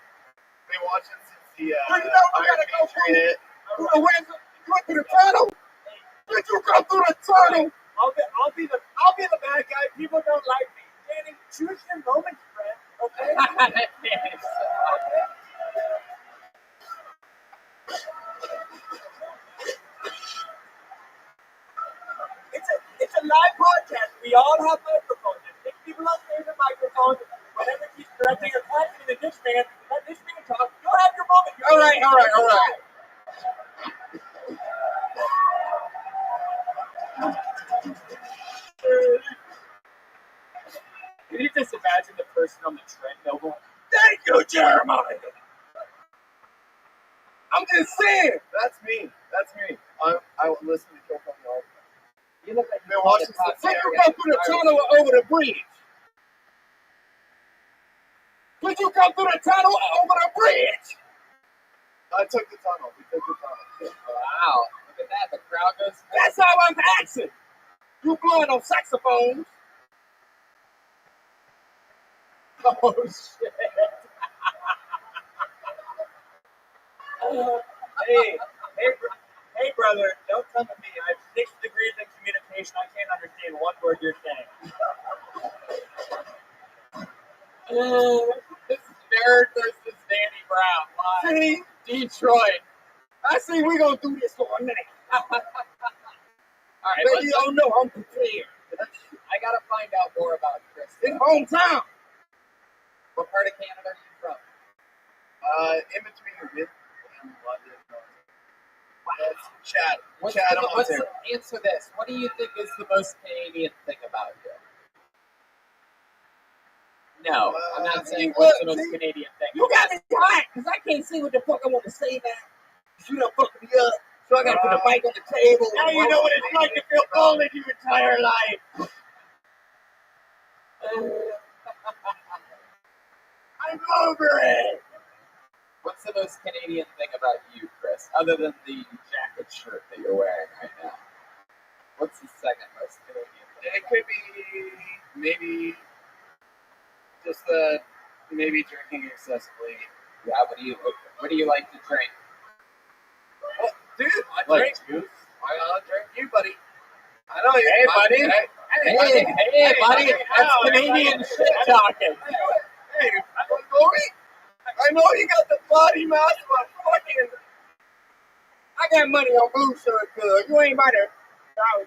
Been watching since the you know we gotta go hit. through the window. You went through the tunnel. Did you go through the tunnel? I'll be the bad guy. People don't like me. Danny, choose your moments, friend. Okay. It's a live podcast. We all have microphones. Just pick people up there the microphone. Whenever he's correcting or questioning the dish man, let this man talk. You'll have your moment. All right. Can you just imagine the person on the treadmill? Thank you, Jeremiah. I'm just saying. That's me. I will listen to Kill Tony all the time. You look like Been watching since you go through the tunnel or over the bridge. Did you come through the tunnel or over the bridge? I took the tunnel. We took the tunnel. Wow. Look at that. The crowd goes. That's how I'm asking. You blowing on saxophones. Oh, shit. Hey, brother, don't come at me. I have 6 degrees in communication. I can't understand one word you're saying. This is nerd versus Danny Brown. Live. See? Detroit. I see we're going to do this for a minute. All right. Baby, you don't know I'm prepared. I got to find out more about Chris. It's hometown. What part of Canada are you from? In between Whitby and London. That's Chatham. Answer this. What do you think is the most Canadian thing about you? No, I'm not saying what's the most Canadian thing. You got me hot because I can't see what the fuck I want to say now. You done fucked me up. So I got to put the mic on the table. Now you know what it's like to feel golden your entire life. I'm over it. What's the most Canadian thing about you, Chris, other than the jacket shirt that you're wearing right now? What's the second most Canadian thing? It could be maybe just maybe drinking excessively. Yeah, what do you like to drink? Well, dude, I Like drink juice. I'll drink you, buddy. I know you. Hey, buddy. Hey, buddy. That's Canadian shit talking. Hey, I know you got the body mass, but fucking, I got money on blue shirt, cuz you ain't about to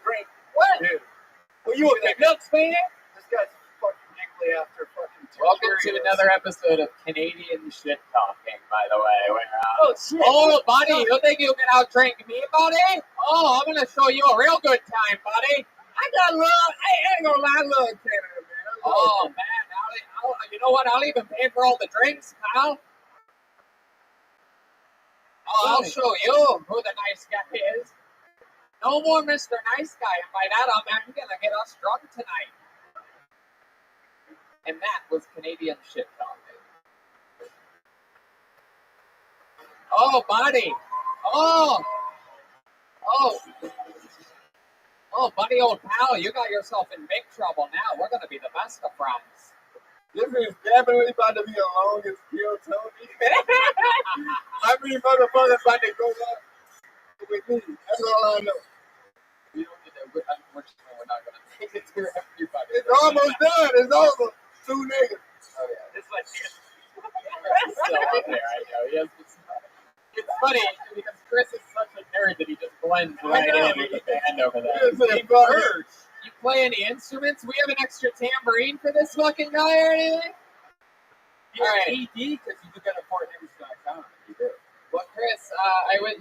drink. What? Dude. Well, you a McNuts fan? This guy's fucking giggly after fucking 2 Welcome to Cheerios. another episode of Canadian shit talking, by the way. Oh, shit. Oh, buddy, you think you can outdrink me, buddy? Oh, I'm going to show you a real good time, buddy. I ain't gonna lie, I love Canada, man. Oh, man, you know what? I'll even pay for all the drinks, pal. Oh, I'll show you who the nice guy is. No more Mr. Nice Guy, and by that I'm gonna get us drunk tonight. And that was Canadian shit talking. Oh, buddy. Oh, buddy, old pal, you got yourself in big trouble now. We're gonna be the best of friends. This is definitely about to be a long and skill, Tony. I mean, motherfuckers about to go up with me. That's all I know. Unfortunately, we're not gonna make it to everybody. It's almost done. It's over. 2 niggas. Oh, yeah. It's like still up there, I know. It's funny because Chris is such a nerd that he just blends right in with the band over there. You play any instruments? We have an extra tambourine for this fucking guy or anything? All right. ED, because you got a partners.com. You do. Well, Chris, every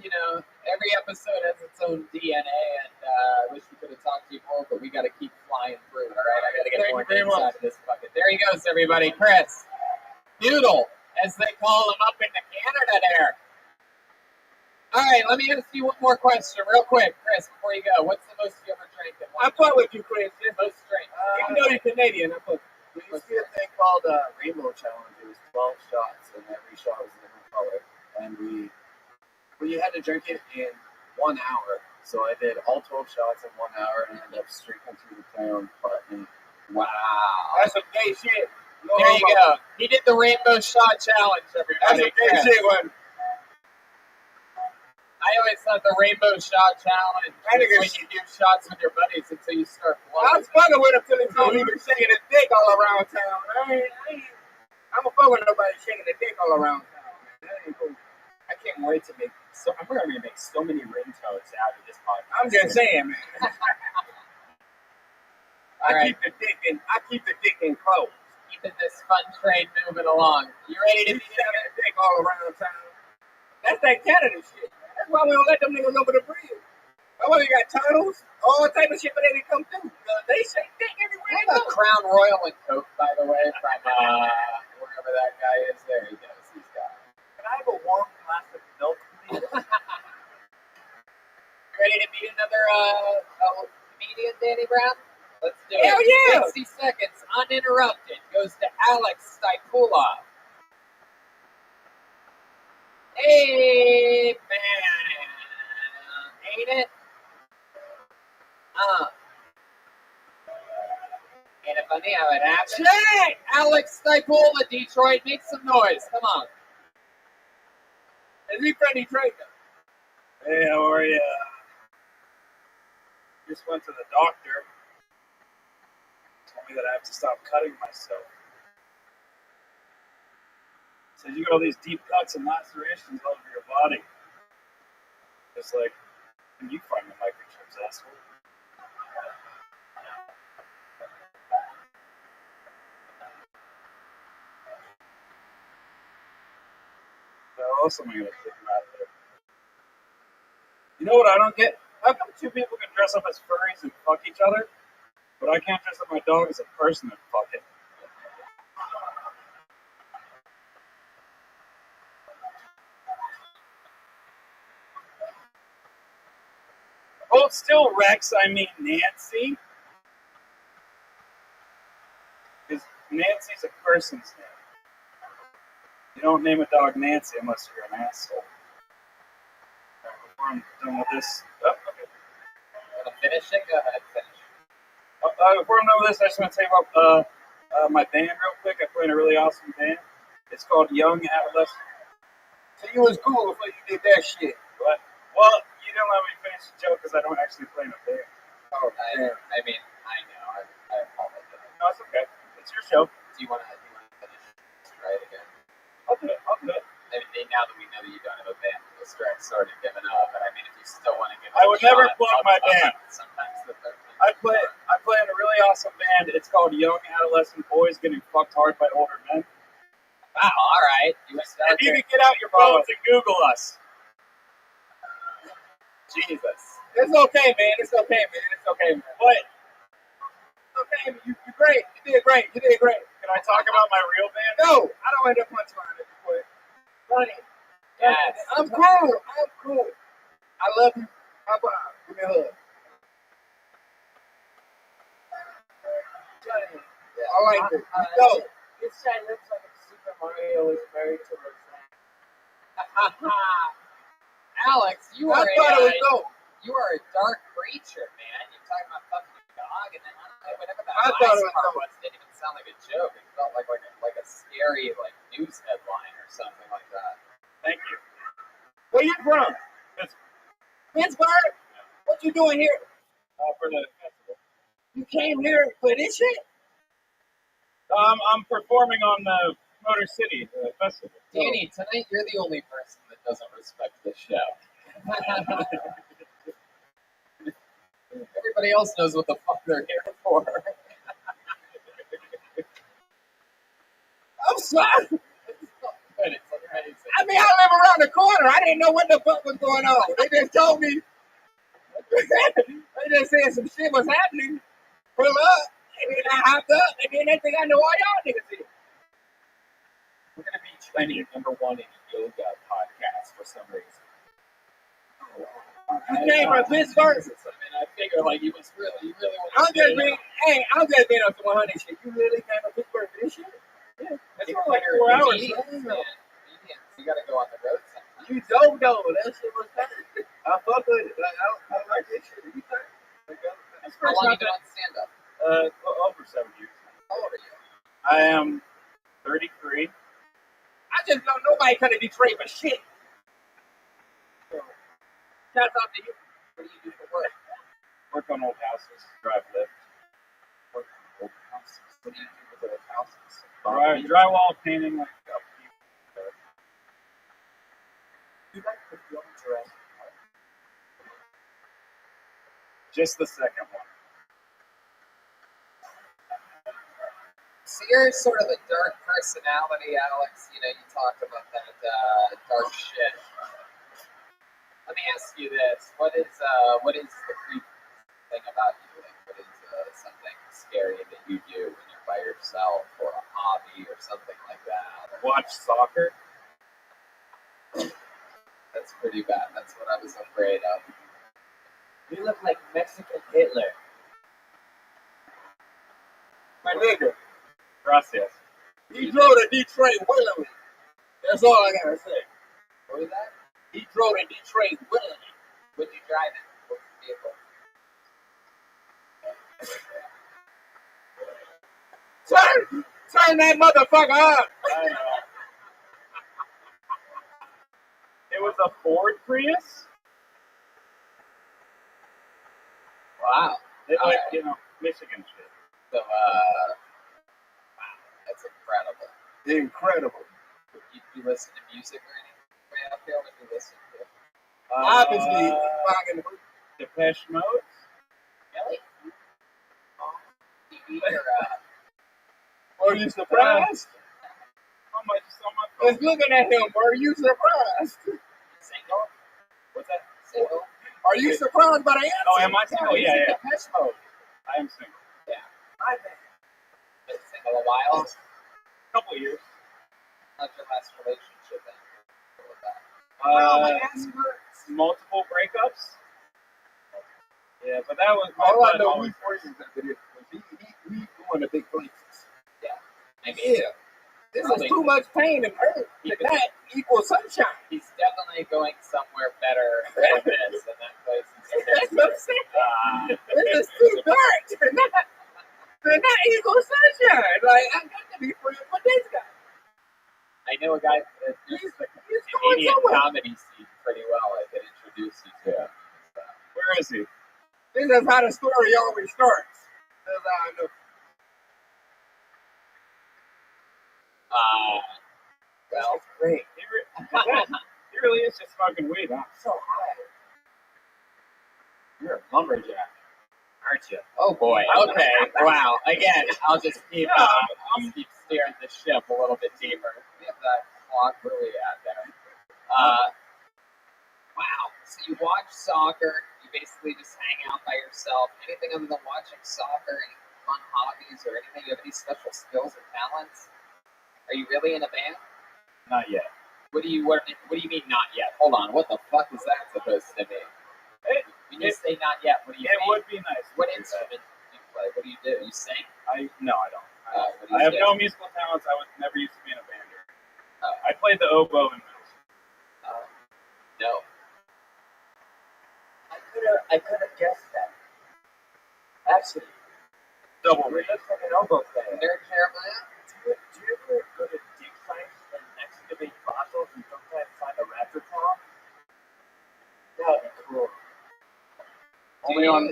episode has its own DNA, and I wish we could have talk to you more, but we got to keep flying through. All right, I got to get Thank more you very names much. out of this bucket. There he goes, everybody. Chris Noodle, as they call him up in Canada there. All right, let me ask you one more question, real quick, Chris. Before you go, what's the most you ever drank? I fuck with you, Chris. Most drink. Even though you're Canadian, I fuck. We used to do a thing called Rainbow Challenge. It was 12 shots, and every shot was a different color. And we had to drink it in 1 hour. So I did all 12 shots in 1 hour and ended up streaking through the town. Wow. That's some gay shit. There you go. He did the Rainbow Shot Challenge, everybody. That's some gay Chris. shit, man. I always thought the Rainbow Shot Challenge was when you do shots with your buddies until you start I blowing. was fucking with him till he told me he was shaking his dick all around town. I'm a fuck with nobody shaking their dick all around town. That ain't cool. I can't wait to make. So I'm going to make so many ringtones out of this podcast. I'm just saying, man. Right. I keep the dick in close. Keeping this fun train moving along. You ready to He's shaking his dick all around town. That's that Canada shit. That's why we don't let them niggas over the bridge. That's why we got turtles, all type of shit, but they didn't come through. They shake dick everywhere. They have a Crown Royal and Coke, by the way, from wherever that guy is. There he goes. He's got it. Can I have a warm glass of milk, please? Ready to meet another comedian, Danny Brown? Let's do Hell it. yeah. 60 seconds, uninterrupted, goes to Alex Stipula. Hey, man. Ain't it? Ain't it funny how it happens? Shit! Alex Stipula, Detroit, make some noise. Come on. Is he from Detroit? Hey, how are you? Just went to the doctor. Told me that I have to stop cutting myself. Said you got all these deep cuts and lacerations all over your body. Just like, when you find the microchips, asshole. How else am I going to take him out of there? You know what I don't get? How come two people can dress up as furries and fuck each other, but I can't dress up my dog as a person and fuck it? Hold still, Rex. I mean Nancy. Because Nancy's a person's name. You don't name a dog Nancy unless you're an asshole. Before I'm done with this. Okay. Want to finish it? Go ahead, finish. Before I'm done with this, I just want to tell you about my band real quick. I play in a really awesome band. It's called Young Adolescent. So you was cool before you did that shit. What? Well, you didn't let me finish the joke because I don't actually play in a band. Oh, I mean, I know. I apologize. No, it's okay. It's your show. Do you want to finish? Try it again. I'll do it. I mean, now that we know that you don't have a band, the strike's sort of given up. But I mean, if you still want to give it I a would shot, never plug my band. Sometimes the 13th. I play in a really awesome band. It's called Young Adolescent Boys Getting Fucked Hard by Older Men. Wow, all right. If you could get out your phones and Google us. Jesus. It's okay, man. It's okay, man. It's okay, man. What? It's okay, man. You're great. You did great. You did great. Can I talk about my real band? No, I don't end up punchline it. Funny. Yes. I'm cool. I'm cool. I love you. How about? Give me a hug. I like it. Go. This guy looks like a Super Mario is married to Roseanne. Alex, you are a dark creature, man. You're talking about fucking your dog, and then whatever that last part was didn't even sound like a joke. It felt like a scary news headline or something like that. Thank you. Where you from? Pittsburgh? What you doing here? For the festival. You came here for this shit? I'm performing on the Motor City festival. Danny, tonight you're the only person that doesn't respect this show. Everybody else knows what the fuck they're here for. I'm sorry. It's amazing. I mean, I live around the corner. I didn't know what the fuck was going on. They just told me. They just saying some shit was happening. Pull up, and then I hopped up, and then next thing I know, all y'all niggas here. We're gonna be trending #1 in yoga podcasts for some reason. You came from Pittsburgh. I mean, I figure like you really want I'm to just being, hey, I'm just being up to 100 shit. You really came from Pittsburgh for this shit? Yeah. That's for like 4 hours. You gotta go on the road sometime. You dope though. That shit was fun. I fuck with it. Like, I like this shit. You think? How long you been on stand-up? Over 7 years. How old are you? I am 33. I just know nobody come to Detroit for shit. Shout out to you. What do you do for work? Work on old houses, drive lift. Work on old houses. What do you do with old houses? Drywall, painting, like You like the film Jurassic Park? just the second one. So you're sort of a dark personality, Alex. You know, you talked about that dark shit. Let me ask you this: what is the creepy thing about you? Like, what is something scary that you do when you're by yourself, or a hobby, or something like that? Watch soccer. That's pretty bad. That's what I was afraid of. You look like Mexican Hitler. My nigga. Gracias. He drove to Detroit willingly. That's all I gotta say. What was that? He drove to Detroit willingly. Would you drive it? What's the vehicle? Turn that motherfucker up. I know. It was a Ford Prius. Wow. They like, Michigan shit. So, wow, that's incredible. Incredible. You listen to music or anything way out there? What do you listen to? Obviously, Depeche Mode. Really? TV or, are you surprised? On my phone. Just looking at him, are you surprised? Single? What's that? Single? Are you surprised by the answer? Oh, am I single? Yeah. Depeche Mode. I am single. Yeah. My bad. Been single a while? Couple years. How's your last relationship then? What was that? Multiple breakups. Yeah, but that was all I fun. know. We friends after this. He going to big places. Yeah. I mean, Yeah. This is too much pain and hurt. That equals sunshine. He's definitely going somewhere better than this, and that place is. That's what I'm saying. This is too dark. And that equals sunshine. Like, I got to be friends with this guy. I know a guy that He's does the going Canadian somewhere. comedy scene pretty well. I could introduce you to. Where is he? This is how the story always starts. That's how I know. Well, great. He really is just smoking weed, huh? So high. You're a lumberjack, aren't you? oh boy. Okay. Wow. Again, I'll just keep keep steering the ship a little bit deeper. We have that clock. Where are we at there? Wow. So you watch soccer. You basically just hang out by yourself. Anything other than watching soccer? Any fun hobbies or anything? You have any special skills or talents? Are you really in a band? Not yet. What do you mean not yet? Hold on. What the fuck is that supposed to mean? When you say not yet, what do you mean? It would be nice. What instrument do you play? What do you do? You sing? No, I don't. What do you I have do? no musical talents. I was never used to be in a band. I played the oboe in middle school. No. I could have guessed that. Actually, Double you read. look like an oboe player. Nerd Jeremiah? Do you ever go to dig sites and excavate fossils and sometimes find a raptor claw? That would be cool.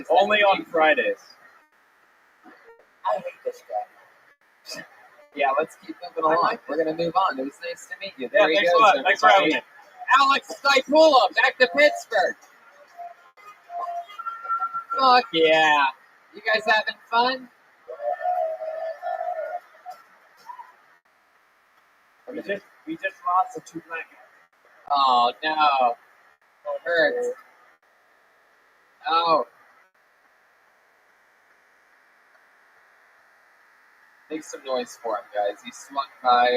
Only on Fridays. I hate this guy. Yeah, let's keep moving along. We're going to move on. It was nice to meet you. There he thanks goes, a lot. Thanks for having me. Alex Stipula, back to Pittsburgh. Fuck yeah. You guys having fun? We just lost the 2 black guys. Oh, no. It hurts. Oh. Make some noise for him, guys. He swung by,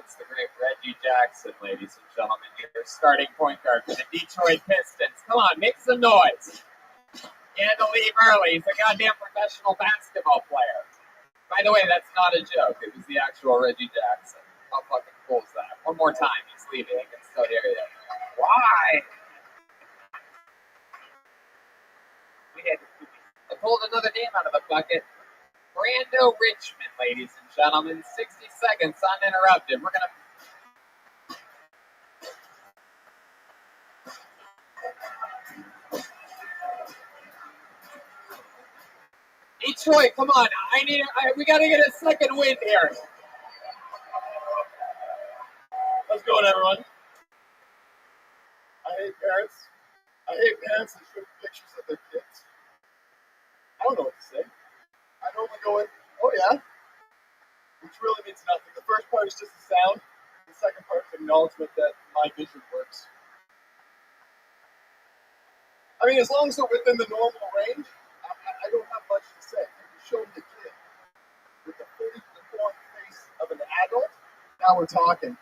it's the great Reggie Jackson, ladies and gentlemen. Your starting point guard for the Detroit Pistons. Come on, make some noise. He had to leave early. He's a goddamn professional basketball player. By the way, that's not a joke. It was the actual Reggie Jackson. How fucking cool is that? One more time. He's leaving. I can still hear you. Why? I pulled another name out of the bucket. Brando Richmond, ladies and gentlemen. 60 seconds uninterrupted. We're going to... Detroit, come on. We got to get a second win here. How's it going, everyone? I hate parents. I hate parents that show pictures of their kids. I don't know what to say. I normally go in, oh yeah, which really means nothing. The first part is just the sound. The second part is acknowledgement that my vision works. I mean, as long as they're within the normal range, I don't have much to say. You show me the kid with the fully formed face of an adult, now we're talking.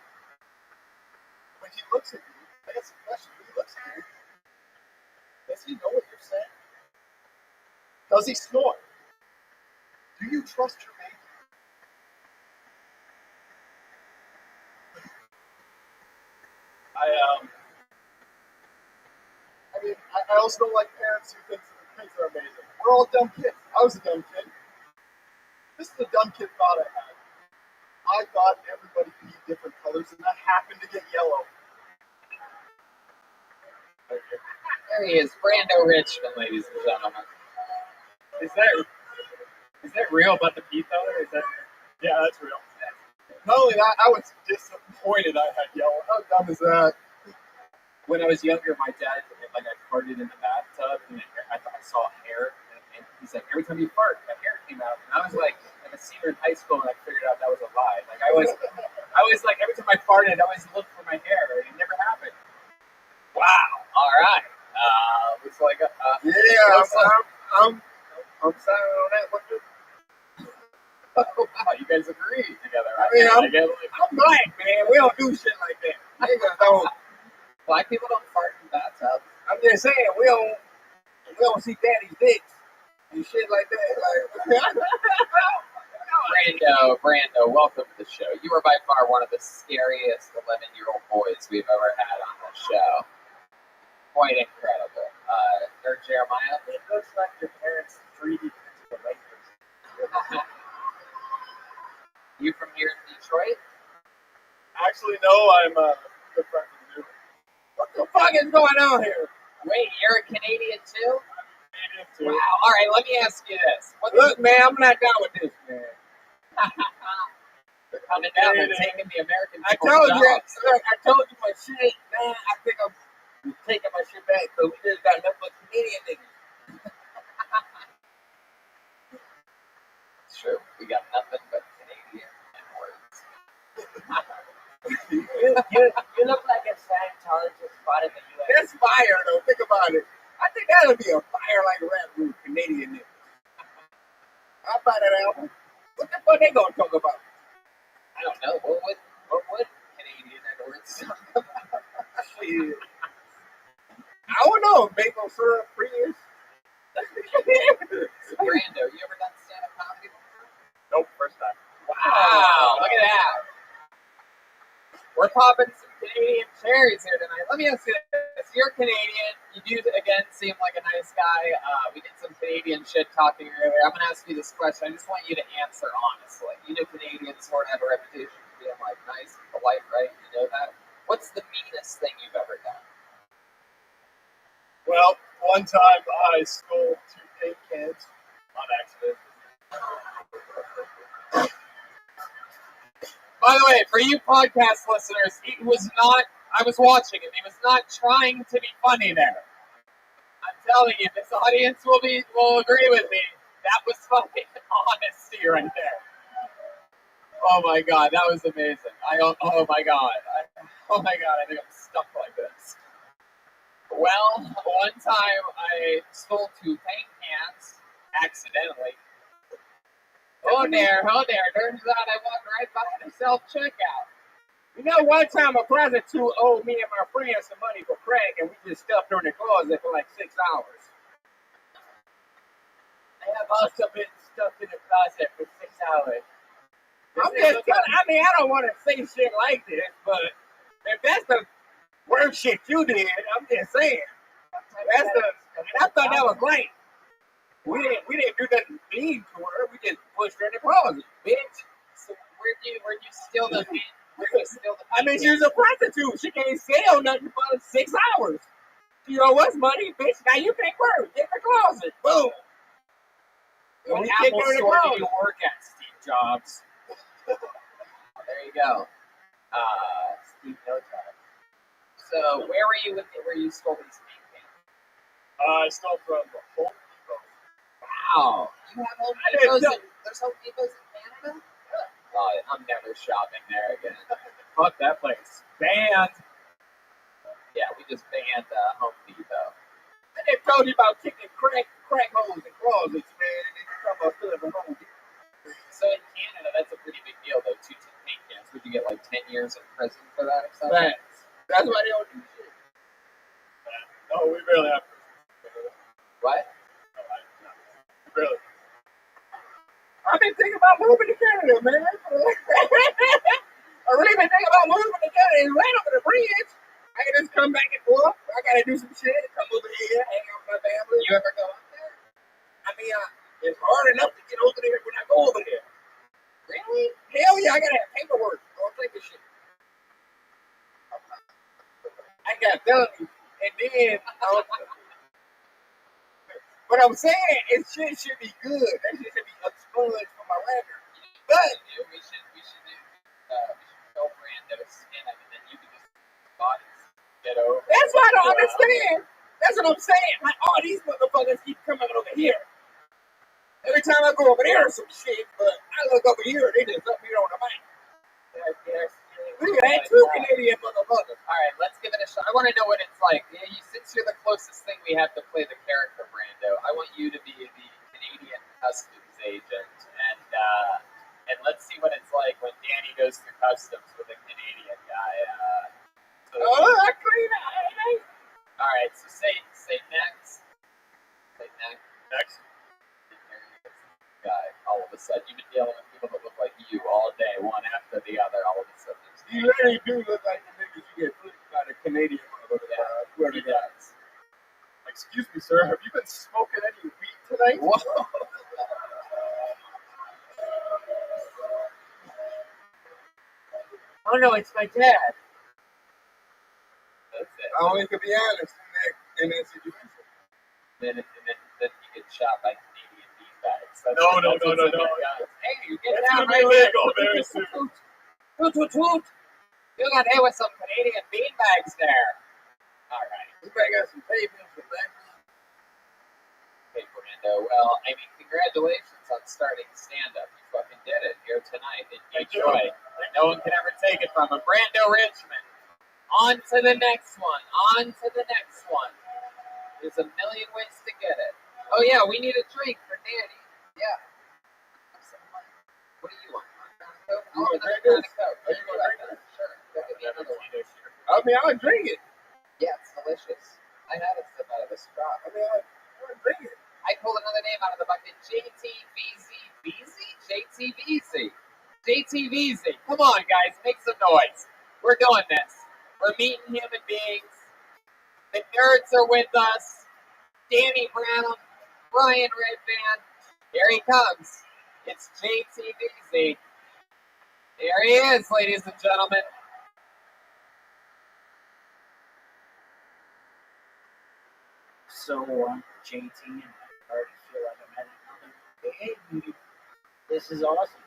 When he looks at you, I got some questions. When he looks at you, does he know what you're saying? Does he snore? Do you trust your baby? I also don't like parents who think that their kids are amazing. We're all dumb kids. I was a dumb kid. This is a dumb kid thought I had. I thought everybody could eat different colors, and that happened to get yellow. There he is, Brando Richmond, ladies and gentlemen. Is that real about the pizza? Is that? Yeah, that's real. Not only that, I was disappointed I had yellow. How dumb is that? When I was younger, my dad, I farted in the bathtub, and I thought I saw hair, and he's like, every time you fart, a hair came out. And I was like a senior in high school, and I figured out that was a lie. I was like, every time I farted, I always looked for my hair, and it never happened. Wow. All right. Looks like I'm signing on that one too. Oh, wow, you guys agree together. I mean, I'm black, man. We don't do shit like that. Niggas don't. Black people don't fart in bathtubs. I'm just saying, we don't see daddy's dicks and shit like that. Brando, welcome to the show. You are by far one of the scariest 11-year-old boys we've ever had on the show. Quite incredible. Nerd Jeremiah? It looks like your parents 3D printed the Lakers. You from here in Detroit? Actually, no, I'm good friend of the new. What the fuck is going on here? Wait, you're a Canadian too? Canadian too. Wow. All right, let me ask you this. Look, man, I'm not down with this, man. They're coming down and taking the American I people's told you, jobs. I told you my shit, man. I think I'm taking my shit back because we just got nothing but Canadian niggas. It's true. We got nothing but Canadian words. You look like a Scientologist spot in the U.S. That's fire, though. Think about it. I think that would be a fire like a rap group, Canadian niggas. I'll buy that album. What the fuck they gonna talk about? I don't know. What would Canadian words talk about? Shit. I don't know. Maple syrup, Prius. Brando, you ever done stand-up comedy before? Nope, first time. Wow, look at that. We're popping some Canadian cherries here tonight. Let me ask you this. You're Canadian. You do, again, seem like a nice guy. We did some Canadian shit talking earlier. I'm going to ask you this question. I just want you to answer honestly. You know Canadians sort of have a reputation for being, nice and polite, right? You know that? What's the meanest thing you've ever done? Well, one time I stole 2 paint cans on accident. By the way, for you podcast listeners, he was not, I was watching him, he was not trying to be funny there. I'm telling you, this audience will agree with me. That was fucking honesty right there. Oh my god, that was amazing. Oh my god, I think I'm stuck like this. Well, one time I stole 2 paint cans accidentally. Oh there. Turns out I walked right by the self-checkout. You know, one time a prostitute owed me and my friends some money for crack, and we just stuffed her in the closet for like 6 hours. I have also been stuck in the closet for 6 hours. I'm just telling. I mean, I don't want to say shit like this, but if that's the worst shit you did, I'm just saying. That's the. And I thought that was great. We didn't do nothing mean to her. We just pushed her in the closet, bitch. So where'd you steal the paint? Where'd you steal the paint? I mean, she was a prostitute. She can't sell nothing for 6 hours. You know what's money, bitch? Now you pay for it. Get the closet. Boom. What Apple store do you work at, Steve Jobs? There you go. Steve No Time. So where were you where you stole these paint cans? I stole from the Home Depot. Wow. You have Home Depots there's Home Depots in Canada? Oh, I'm never shopping there again. Fuck that place. Banned. Yeah, we just banned Home Depot. I just told you about kicking crack holes in closets, man. And then you talking about stealing from Home Depot. So in Canada, that's a pretty big deal, though. 2 paint cans. Would you get like 10 years in prison for that or something? Thanks. That's why they don't do shit. No, we barely have prison. What? No, really. I've been thinking about moving to Canada, man. I really been thinking about moving to Canada. It's right over the bridge. I can just come back and forth. I gotta do some shit. Come over here, hang out with my family. You ever go up there? I mean, it's hard enough to get over there when I go over there. Really? Hell yeah, I gotta have paperwork. Don't think of shit. I got felonies. And then, what I'm saying is shit should be good. That shit should be expunged from my record. But we should go Brando's skin him, and then you can just bodies get over. That's what I don't understand. That's what I'm saying. Like, oh, these motherfuckers keep coming over here. Every time I go over there, some shit, but I look over here, they just up here on the mic. Look at that, 2 Canadian motherfuckers. All right, let's give it a shot. I want to know what it's like. Since you're the closest thing we have to play the character, Brando, I want you to be the Canadian customs agent, and let's see what it's like when Danny goes through customs with a Canadian guy. I clean it. All right, so say next. Say next. Next. Guy, all of a sudden, you've been dealing with people that look like you all day, one after the other. All of a sudden, you really do look like the niggas you get flipped by the Canadian motherfucker. Yeah, whoever he that does. Excuse me, sir. Have you been smoking any weed tonight? Whoa. Oh no, it's my dad. That's it. I only could be honest in that situation. Then you get shot by Canadian beanbags. No. Hey, you get That's down gonna be right illegal there. very soon. Toot. You got hit with some Canadian beanbags there. All right. You might got some papers for that. Hey, Brando. Well, I mean, congratulations on starting stand-up. You fucking did it here tonight in Detroit. No one can ever take it from him. Brando Richmond. On to the next one. There's a million ways to get it. Oh, yeah, we need a drink for Danny. Yeah. What do you want? You want to drink this? Are you going to drink this? Sure. Go get me another one. I mean, I'll drink it. Yeah, it's delicious. I had it sip out of a straw. I mean, I'll drink it. I pulled another name out of the bucket. JTVZ. JTVZ. Come on, guys. Make some noise. We're doing this. We're meeting human beings. The nerds are with us. Danny Brown, Brian Redband. Here he comes. It's JTVZ. There he is, ladies and gentlemen. So I'm JT and I already feel like I'm at another day. This is awesome.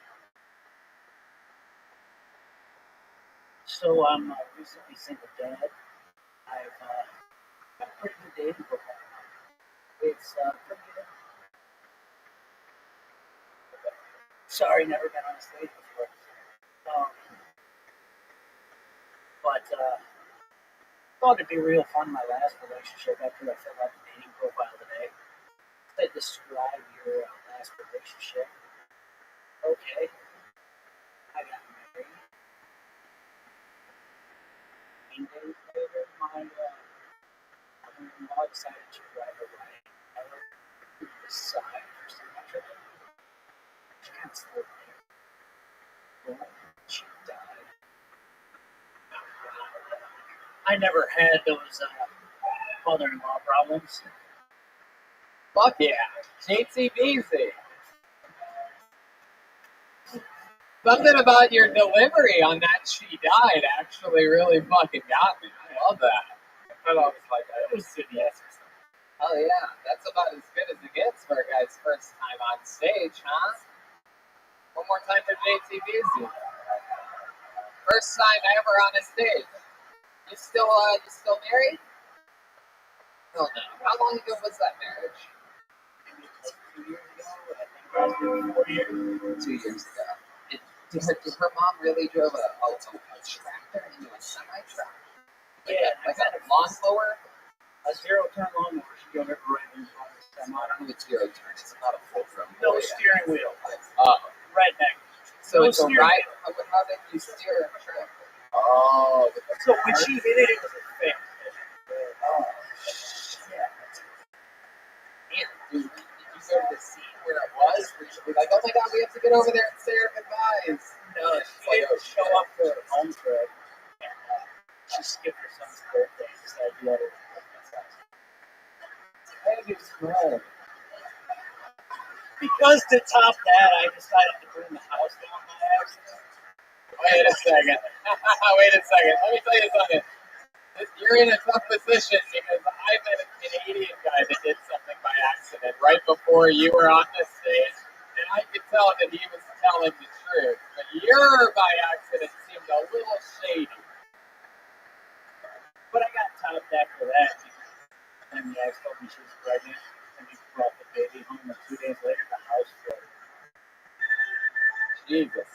So I'm recently single dad. I've got a pretty good dating profile. It's pretty good. Sorry, never been on a stage before. But Thought it'd be real fun in my last relationship after I filled out the dating profile today. They describe your last relationship. Okay. I got married. 8 days later, my mother-in-law decided to drive a ride over to the side for some extra. She kind of slowed there. Well, she died. I never had those mother-in-law problems. Fuck yeah. JTBZ. Something about your delivery on that she died actually really fucking got me. I love that. I was like, It was good, yes. Oh yeah, that's about as good as it gets for a guy's first time on stage, huh? One more time for JTBZ. First time ever on a stage. You still married? Oh no. How long ago was that marriage? 2 years ago. 2 years ago. Did her mom really drove a tractor into a semi-truck? Yeah, Like a lawnmower? A zero-turn lawnmower. She drove it right into the semi. I don't know what zero turn. It's not a full drum. No steering wheel. Right back. So No it's a steering ride. wheel. How did you steer a tractor? Oh. So when she hit it, it was a thing. Oh. Yeah. Man, dude, did you go to the scene where it was? Where you were like, oh my god, we have to get over there and say our goodbyes. No, she didn't show up for her home trip. And she skipped her son's birthday and decided to let her. Because to top that, I decided to burn the house down by accident. Wait a second. Wait a second. Let me tell you something. You're in a tough position because I met a Canadian guy that did something by accident right before you were on the stage, and I could tell that he was telling the truth. But your by accident seemed a little shady. But I got topped after that. And the ex told me she was pregnant, and we brought the baby home, and 2 days later, the house flooded. Jesus.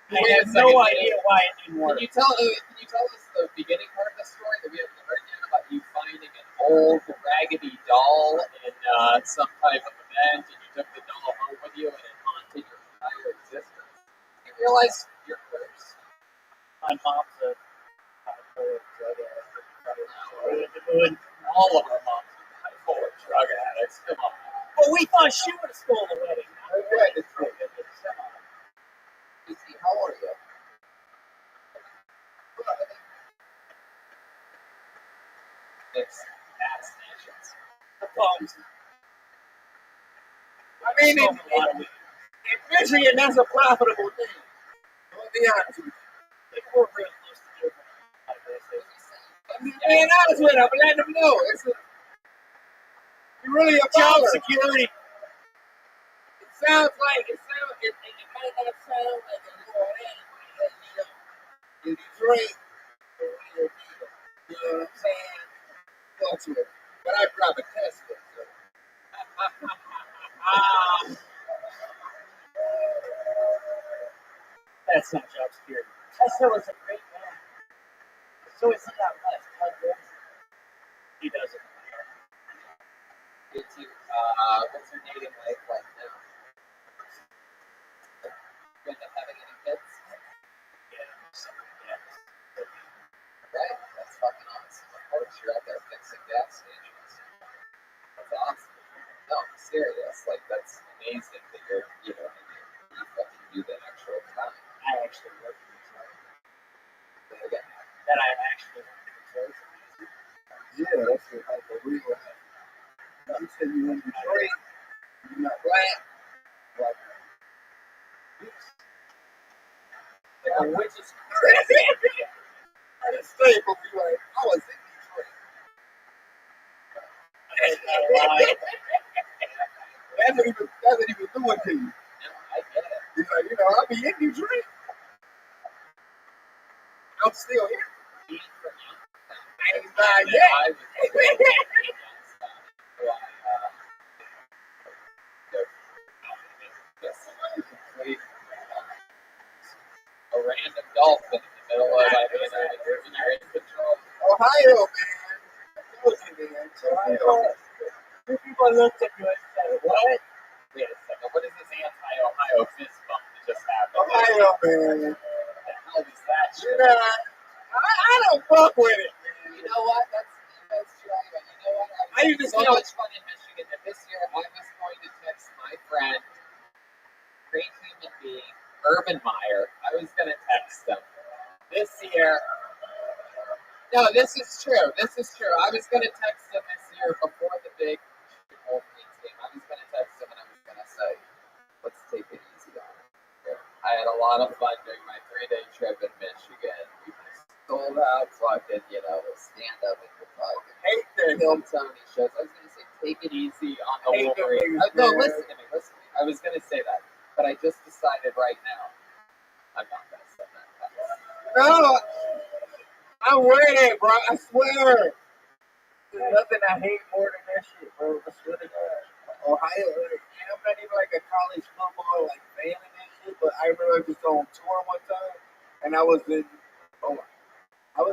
I have no idea why it didn't work. Can you tell us the beginning part of the story that we haven't heard yet about you finding an old raggedy doll in some type of event, and you took the doll home with you, and it haunted your entire existence? You realize you're cursed. My mom's a bipolar drug addict. All of our moms are bipolar drug addicts. Come on. Well, we thought she would have stolen the wedding. How old are you? It's vaccinations. I mean, in Michigan, that's a profitable thing. I'll be honest with you. We're real close to doing I'm being honest with them, letting them know. You're really a job baller. security. It sounds like it might not sound like a little man, but in Detroit, you know what I'm saying? Go to it. But I drive a Tesla, so. That's not job security. Tesla was a great man. So is he got left? How good? He doesn't. What's your dating life like now? You end up having any kids? Yeah. Right? That's fucking awesome. Of course, you're out there fixing gas stations. That's awesome. No, I'm serious. Like, that's amazing that you fucking do that extra time. I actually work in Detroit. Again. That I actually work in Detroit. Yeah, that's like a real. You said you in Detroit. You're not black. Like a witch's I didn't say it, but we like, I was in Detroit. That's what he was doing to you. I get it. He's like, I'll be in Detroit. I'm still here. I ain't died yet. A random dolphin in the middle of when you're in control. Ohio, man. I told you, man. It's Ohio. People looked at you and said, "What?" Wait a second. What is this anti-Ohio fist bump that just happened? Ohio, man. What the hell is that You shit? know, I don't fuck with it, man. You know what? That's true. But you know what? I used to so tell- much fun in Michigan that this year I was going to text my friend, great human being, Urban Meyer. I was going to text him. This year, no, this is true. This is true. I was going to text him this year before the big Wolverines game. I was going to text him and I was going to say, let's take it easy on him. I had a lot of fun during my 3-day trip in Michigan. We sold out fucking, stand-up and the fucking Hate that. Hill Tony shows. I was going to say, take it easy on the Hate them Wolverines. niggas, No, man. listen to me. I was going to say that. But I just decided right now, I'm not going to say that. No, I'm with it, bro. I swear. There's nothing I hate more than that shit, bro. I swear to God. Ohio, and I'm not even like a college football fan of that shit, but I remember I was on tour one time, and I was in, I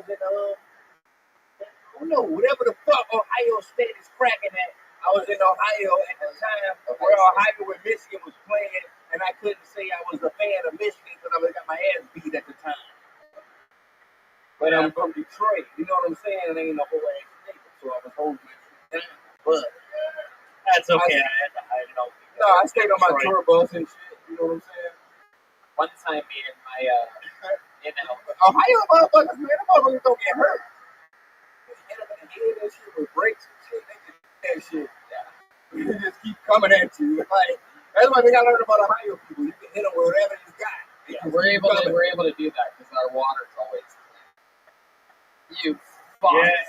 don't know, whatever the fuck Ohio State is cracking at. I was in Ohio at the time where Ohio and Michigan was playing, and I couldn't say I was a fan of Michigan because I got my ass beat at the time. But I'm from Detroit, you know what I'm saying? It ain't no whole ass nigga, so I was holding my shit down. But That's okay. I had to hide it all. no, I stayed on my tour bus and shit, you know what I'm saying? One time, me and my, Ohio motherfuckers, man, them motherfuckers don't get hurt. They hit them in the head and shit with brakes and shit. They just do that shit. Yeah. They just keep coming at you. Like, that's why we gotta learn about Ohio people. You can hit them with whatever you got. Yeah, we're able to do that because our water's always clean. You fuck. Yes.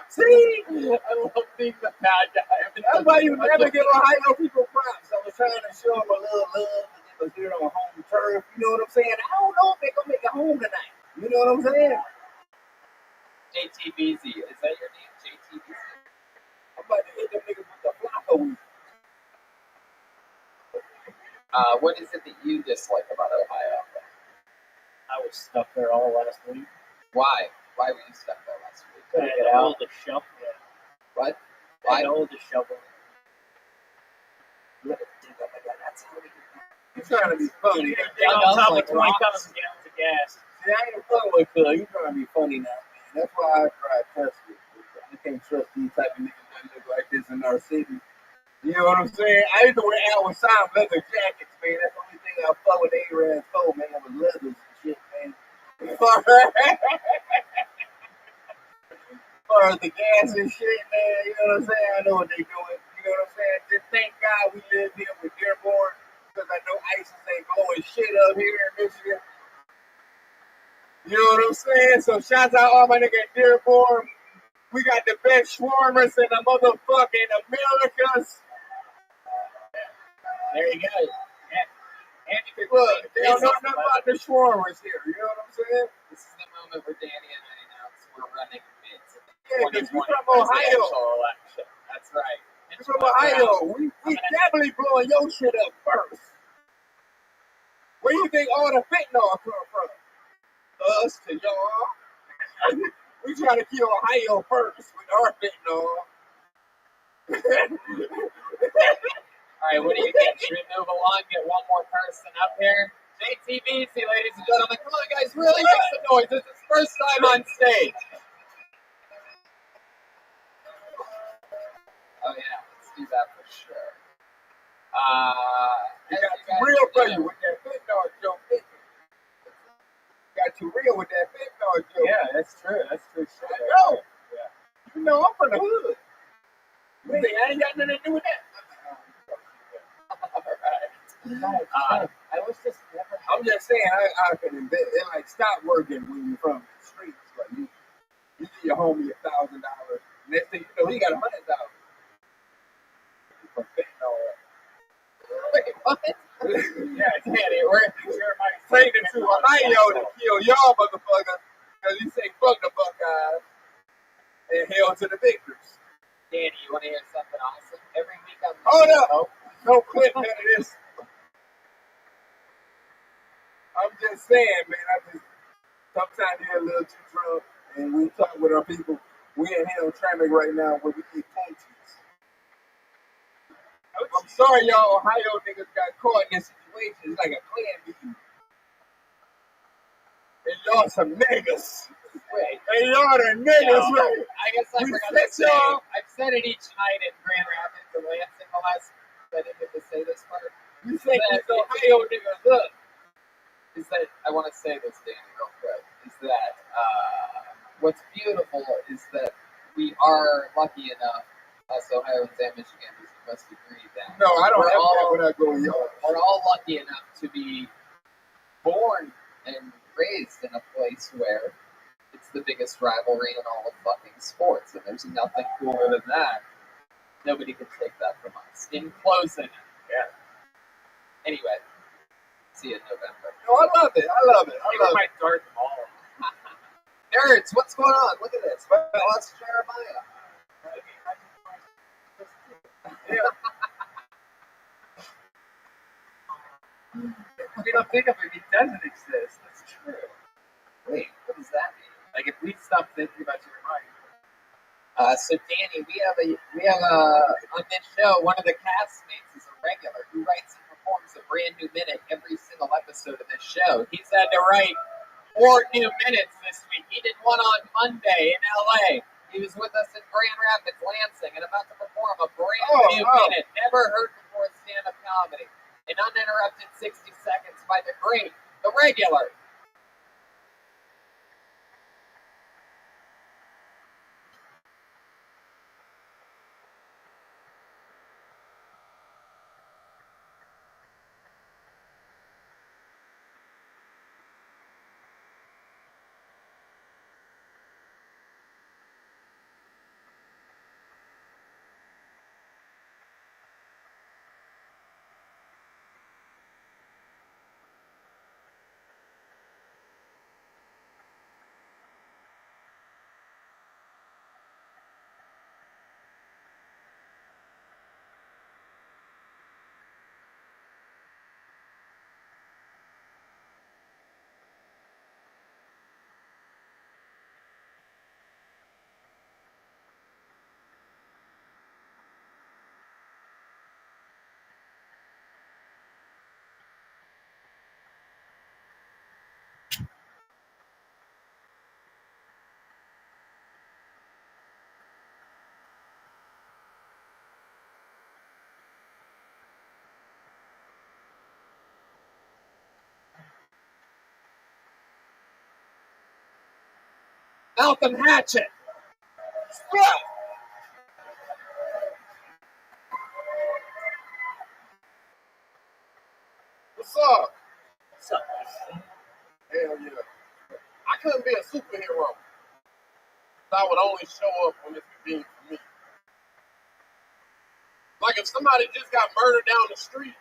See? I love being the bad guy. That's why you never give Ohio people props. I was trying to show them a little love because they're on home turf. You know what I'm saying? I don't know if they're gonna make it home tonight. You know what I'm saying? JTBZ. Is that your name? JTBZ? I'm about to hit them niggas with the Flacco weed. What is it that you dislike about Ohio? I was stuck there all last week. Why? Why were you stuck there last week? I had to hold the shovel. What? I had to hold the shovel. You're trying to be funny. Down on top of 20,000 gallons of gas. See, I ain't fucking with Cuz. You trying to be funny now, man. That's why I try to trust you. I can't trust these type of niggas that look like this in our city. You know what I'm saying? I used to wear Alvin Simon leather jackets, man. That's the only thing I fuck with A-Rans for, man, was leathers and shit, man. Or the gas and shit, man. You know what I'm saying? I know what they doing. You know what I'm saying? Just thank God we live here with Dearborn, because I know ISIS ain't blowing shit up here in Michigan. You know what I'm saying? So shouts out all my nigga at Dearborn. We got the best shawarmas in the motherfucking Americas. There you go. And you could look, they don't know nothing about the shawarmas here. You know what I'm saying? This is the moment where Danny and I announce we're running mids in the Yeah, because 2020 we from Ohio. presidential election. That's right. We from Ohio. We definitely blowing your shit up first. Where you think all the fentanyl come from? Us to y'all. We try to kill Ohio first with our fentanyl. All right, what do you think? Should we move along, get one more person up here? JTBC, ladies and gentlemen. Come on, guys, really make some noise. This is his first time on stage. Oh, yeah, let's do that for sure. We got too real for you with that fentanyl joke. Got too real with that fentanyl joke. Yeah, that's true. That's true. I know. Yeah. You know, I'm from the hood. You think I ain't got nothing to do with that? I was just never. I'm just saying, I can invest. It like stop working when you're from the streets. Like you give your homie $1,000. Next thing you know, he got $100,000. From fentanyl. Wait, what? Yeah, Danny, we're taking to Ohio to kill y'all motherfuckers because you say fuck the Buckeyes and hell to the victors. Danny, you want to hear something awesome? Every week I'm. Hold up! No clip none of this. I'm just saying, man. Sometimes out here a little too drunk, and we talk with our people. We in Hamtramck right now where we eat punchies. I'm sorry, y'all Ohio niggas got caught in this situation. It's like a clan meeting. And y'all some niggas. Wait. And y'all the niggas, No, right? I guess I We forgot to set say, y'all. I've said it each night in Grand Rapids and Lansing the last, I didn't get to say this part. You say that these Ohio niggas up. is that, I want to say this, Danny, real quick, is that what's beautiful is that we are lucky enough, us Ohioans and Michiganders, you must agree that No, I don't we're have that all, when I go to y'all. we're all lucky enough to be born and raised in a place where it's the biggest rivalry in all of fucking sports, and there's nothing cooler than that. Nobody can take that from us. In closing, Yeah. anyway, see you in November. No, I love it. I love it. I Give me love my it. Darth Maul. Nerds, what's going on? Look at this. Well, that's Jeremiah. Yeah. You don't think of it, it doesn't exist. That's true. Wait, what does that mean? Like, if we stop thinking about Jeremiah. So Danny, we have on this show, one of the castmates is a regular who writes and performs a brand new minute every single episode of this show. He's had to write 4 new minutes this week. He did one on Monday in LA. He was with us in Grand Rapids, Lansing, and about to perform a brand new minute, never heard before stand-up comedy. An uninterrupted 60 seconds by the great, the regular. Malcolm Hatchet. Stop. What's up? What's up? Hell yeah. I couldn't be a superhero. I would only show up when it's convenient for me. Like if somebody just got murdered down the street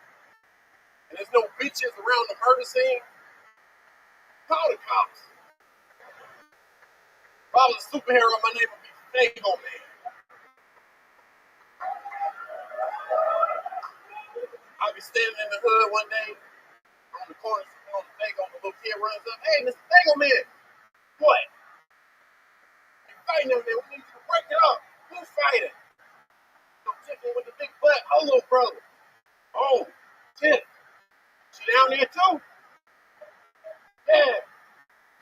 and there's no bitches around the murder scene, call the cops. If I was a superhero, my name would be Fago Man. I'll be standing in the hood one day on the corner on the Fago, the little kid runs up, hey, Mr. Fago Man, what? You fighting them there, we need you to break it up. Who's fighting? I'm chicken with the big butt, Holo brother. Oh, shit. She down there too? Yeah.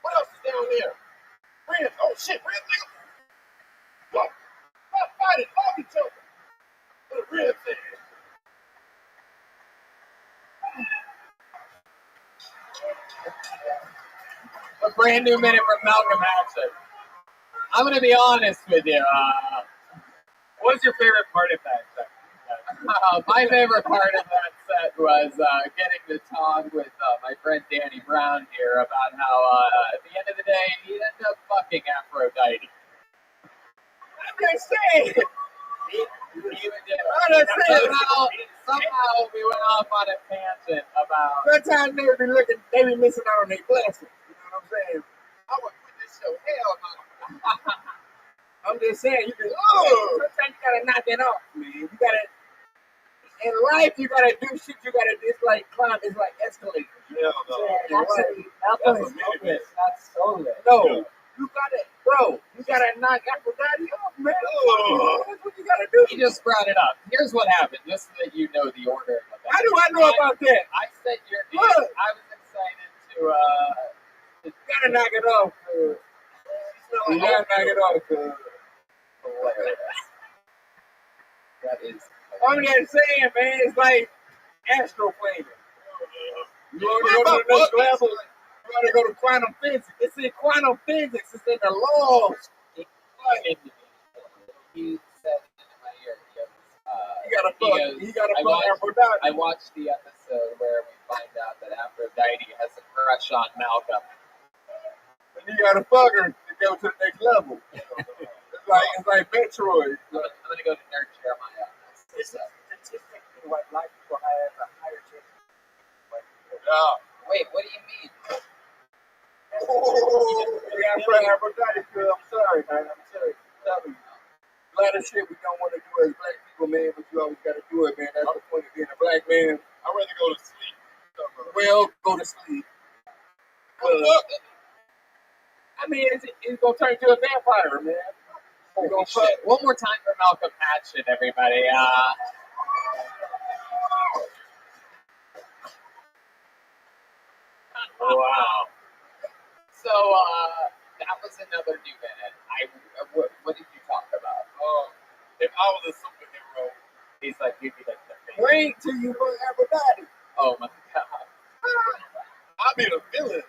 What else is down there? Friends. Oh shit, friends, nigga. What? Stop fighting, love each other. What the real thing. A brand new minute from Malcolm Hatchet. I'm going to be honest with you. What's your favorite part of that set? My favorite part of that set was getting to talk with my friend Danny Brown here about how at the end of the day he ended up fucking Aphrodite. I'm just saying. Somehow we went off on a tangent about. Sometimes they be looking, they be missing out on their blessings. You know what I'm saying? I would quit this show. Hell no. I'm just saying, you can. Sometimes you gotta knock it off, man. You gotta. In life, you gotta do shit. You gotta. It's like climb. It's like escalator. Yeah, no. Absolutely. Malcolm is focused. That's so all that. No, you gotta, bro. You gotta knock Aphrodite off, man. That's what you gotta do. He just brought it up. Here's what happened, just so that you know the order of events. How do I know about that? I said your name. Look. I was excited to You gotta knock it off, cuz. You gotta knock it off, cuz. hilarious. That is I'm just saying, man. It's like astroplaning. You want to go to the next level? You want to go to quantum physics? It's in quantum physics. It's in the laws. He said in my ear, You gotta fuck Aphrodite. I watched the episode where we find out that Aphrodite has a crush on Malcolm. And you gotta fuck her to go to the next level. It's like Metroid. I'm gonna go to Nerd Jeremiah on this. This is statistically what black people have a higher chance. Wait, what do you mean? Yeah, Aphrodite, cuz. I'm sorry, man. I'm sorry. Tell me. A lot of shit we don't want to do as black people, man, but you always gotta do it, man. That's the point of being a black man. I'd rather go to sleep. Well, go to sleep. I mean, it's gonna turn into a vampire, man. Holy shit. One more time for Malcolm Hatchet, everybody. Wow. So, that was another new minute. What did you talk about? If I was a superhero, He's like, you'd be like the face. Wait till you fuck Aphrodite. Oh my god. I'd be the villain.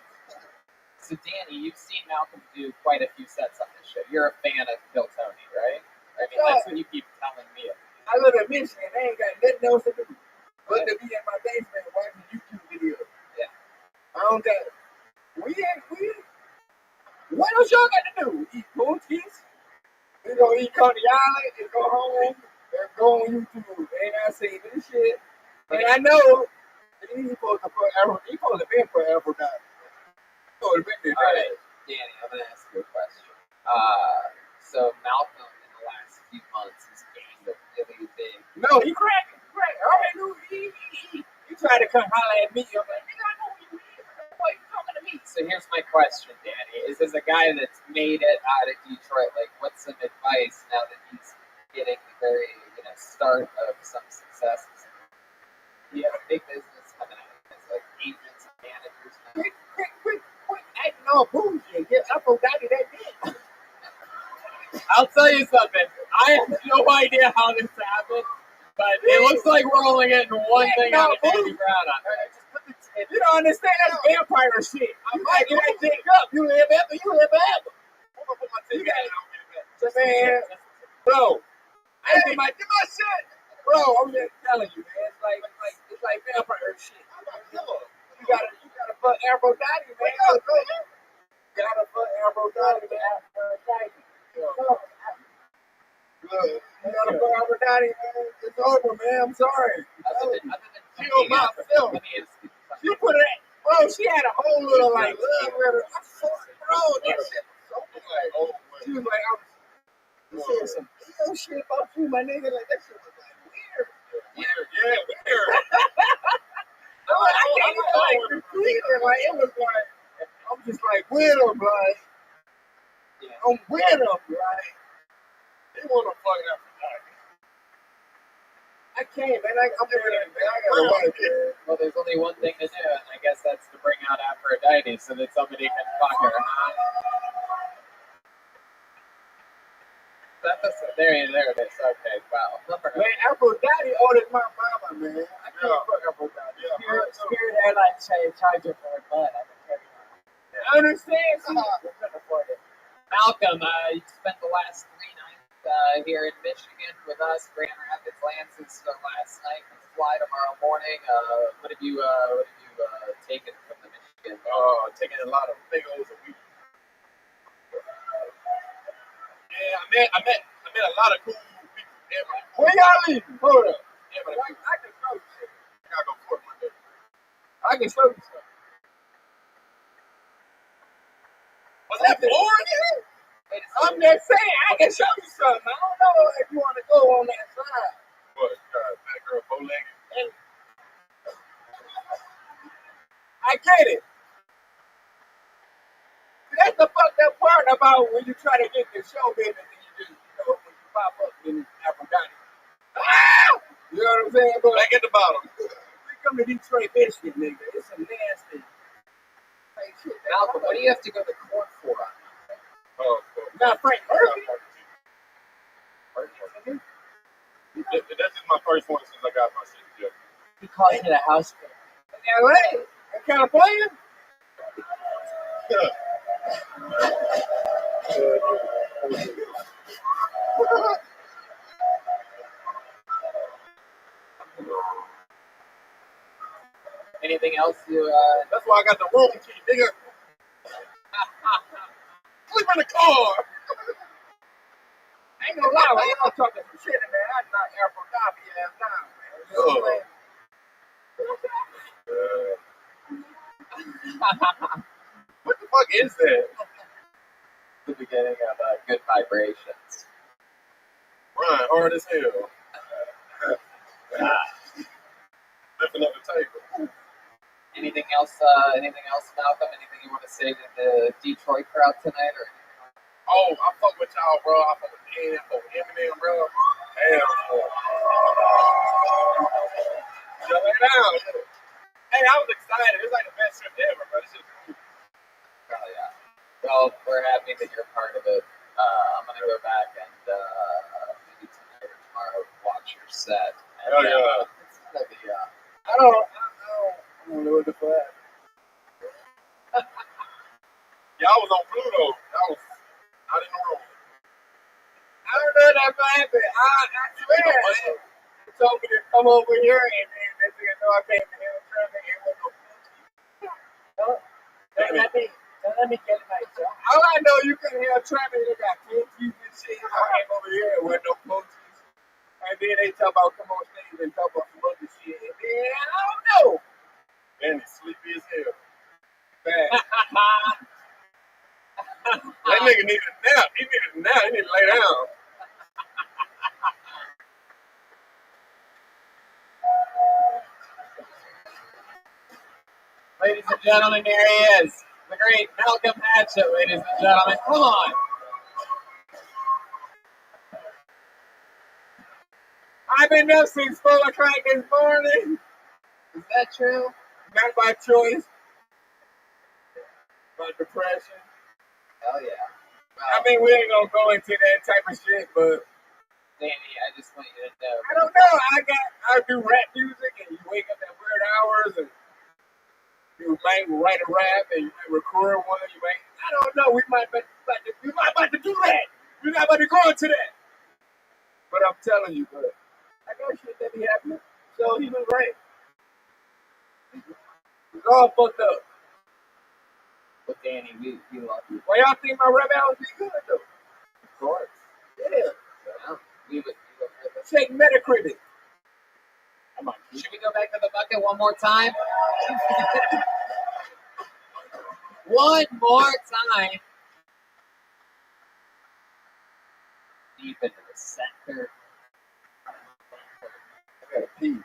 So, Danny, you've seen Malcolm do quite a few sets on this show. You're a fan of Bill Tony, right? I mean, that's what you keep telling me. I live in Michigan. They ain't got nothing else to do but to be in my basement watching YouTube videos. Yeah. I don't got it. What else y'all got to do? Eat cookies? We gonna eat Coney Island and go home and go on YouTube. And I seen this shit. And I know he's supposed to put Aphrodite. He's supposed to be for Aphrodite. All right, Danny, I'm going to ask you a question. So Malcolm in the last few months has gained a really big. No, he cracked. I already knew he tried to come holler at me. I'm like, nigga, I know who you is. Why you talking to me? So here's my question, Danny. Is as a guy that's made it out of Detroit, like, what's some advice now that he's getting the very, start of some successes? You have a big business coming out of this, like agents and managers. Quick, acting all bullshit. Get Aphrodite that dick. I'll tell you something. I have no idea how this happened, but it looks like we're only getting one thing out of Danny Brown. You don't understand that vampire shit. I'm like, you ain't take up. You live ever. Man, bro. I did my shit. Bro, I'm just telling you, man. It's like vampire shit. You gotta fuck Aphrodite, man. You gotta fuck Aphrodite, man. Look, you gotta fuck Aphrodite, man. It's over, man. I'm sorry. Kill myself. She put it, bro. She had a whole little love letter. Bro, that shit was so like, she was like, I said some ill shit about you, my nigga. Like that shit was like weird. Weird. I can't even like repeat it. Like it was like I'm just like with him, like I'm with him, like they want to fuck Aphrodite. I can't, man. I'm with him, man. I gotta watch it. Well, there's only one thing to do, and I guess that's to bring out Aphrodite so that somebody can fuck her. There it is. Okay, wow. Man, Aphrodite ordered my mama, man. I can't fuck Aphrodite. Spirit Airlines charge her for her butt. I can carry on. I understand. We couldn't afford it. Malcolm, you spent the last 3 nights here in Michigan with us. Grand Rapids Lances last night. Fly tomorrow morning. What have you taken from the Michigan? Oh, taking a lot of big O's a week. Yeah, I met a lot of cool people. Where y'all leaving? Hold up. I can show you shit. I gotta go court one day. I can show you something. Was that boring here? I'm just saying, I can show you something. I don't know if you want to go on that side. What? That girl bow-legged? I get it. That's the fucked up part about when you try to get the show business and you just, when you pop up in Aphrodite. Ah! You know what I'm saying? But back at the bottom. We come to Detroit, Michigan, nigga. It's a nasty. Like, shit, Malcolm, what do you have to go to court for on that? Oh, not Frank Murphy. This is my first one since I got my shit. He called it a house call. In LA, in California. Anything else you? That's why I got the room key, nigga. Sleep in the car. I ain't gonna lie, when y'all talking some shit in there, I knock Aphrodite ass down, man. You know what I'm saying? What the fuck is that? The beginning of Good Vibrations. Ryan, hard as hell. Lifting up the table. Anything else? Anything else, Malcolm? Anything you want to say to the Detroit crowd tonight, or? Oh, I fuck with y'all, bro. I fuck with Dan, I fuck with Eminem, bro. Hell, yo, lay down. Hey, I was excited. It was like the best trip ever, bro. This shit was cool. Oh yeah. Well, we're happy that you're part of it. I'm gonna go back and maybe tonight or tomorrow watch your set. And, Hell yeah. It's gonna be I don't know what the fuck. Y'all was on Pluto. I didn't know. I don't know that happened. I swear. He told me to come over here and they said, no, I came to him trying to get with no Don't let me get myself. All I know, you couldn't hear traffic. They got punchies and shit. I came over here with no punchies. And then they talk about come on stage and talk about some other shit. And then, I don't know. Man, he's sleepy as hell. Bad. That nigga needed a nap. He needed a nap. He needed to lay down. Ladies and gentlemen, there he is. The great Malcolm Hatchett, ladies and gentlemen. Come on. I've been up since 4 o'clock this morning. Is that true? Not by choice. By depression. Hell yeah. Well, I mean, we ain't gonna go into that type of shit, but Danny, I just want you to know. I don't know. I do rap music, and you wake up at weird hours, and you might write a rap, and you might record one. You might, I don't know. We might about to do that. We're not about to go into that. But I'm telling you, bro, I got shit that be happening. So he was right. It's all fucked up. But Danny, we love you. Why y'all think my rap album be good though? Of course. Yeah. Well, we would Check Metacritic. Come on. Should we go back to the bucket one more time? One more time. Deep into the center. I gotta pee. You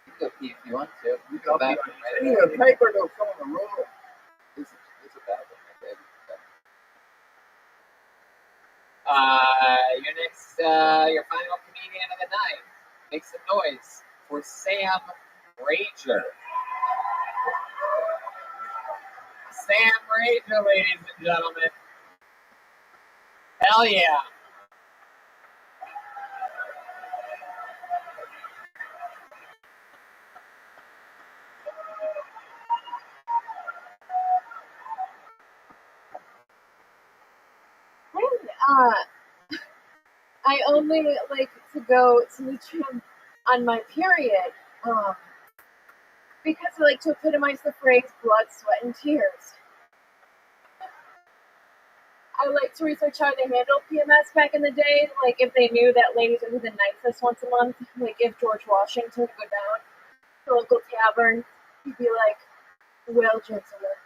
can go pee if you want to. You can go back. I need a paper though, come on the road. This is a bad one, baby. Your final comedian of the night. Make some noise for Sam Rager. Sam Rager, ladies and gentlemen. Hell yeah. I only like to go to the gym on my period because I like to epitomize the phrase blood, sweat, and tears. I like to research how they handled PMS back in the day, like if they knew that ladies would be the nicest once a month, like if George Washington would go down to the local tavern, he'd be like, well, gentlemen,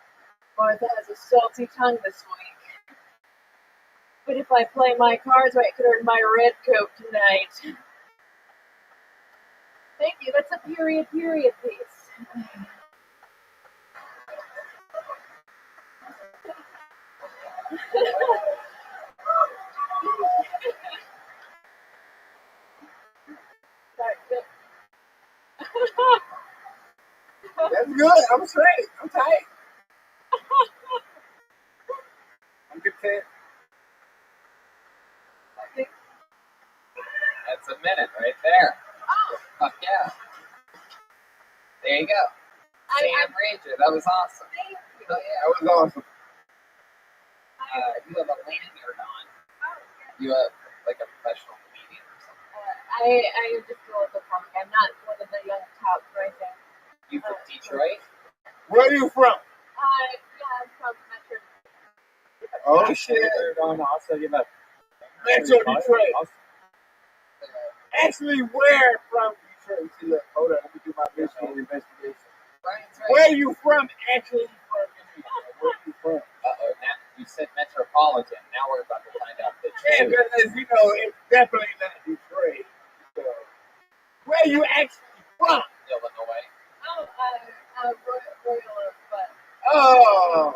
Martha has a salty tongue this week. But if I play my cards right, I could earn my red coat tonight. Thank you. That's a period piece. That's good. I'm straight. I'm tight. I'm content. That's a minute right there. Fuck yeah. There you go. Sam Ranger, that was awesome. Thank you. Oh, yeah. That was awesome. You have a lanyard on. You have like a professional comedian or something. I just do a local comic. I'm not one of the young top rising. You from Detroit? Where are you from? Yeah, I'm from Metro. Oh shit. Also, you have Metro Detroit. Actually, where from Detroit? See, look, hold on. Let me do my visual investigation. Where are you from? Actually, from Indiana. Where are you from? Now you said metropolitan. Now we're about to find out the Yeah, truth. because you know it's definitely not Detroit. So, where are you actually from? Illinois. Royal, but Oh.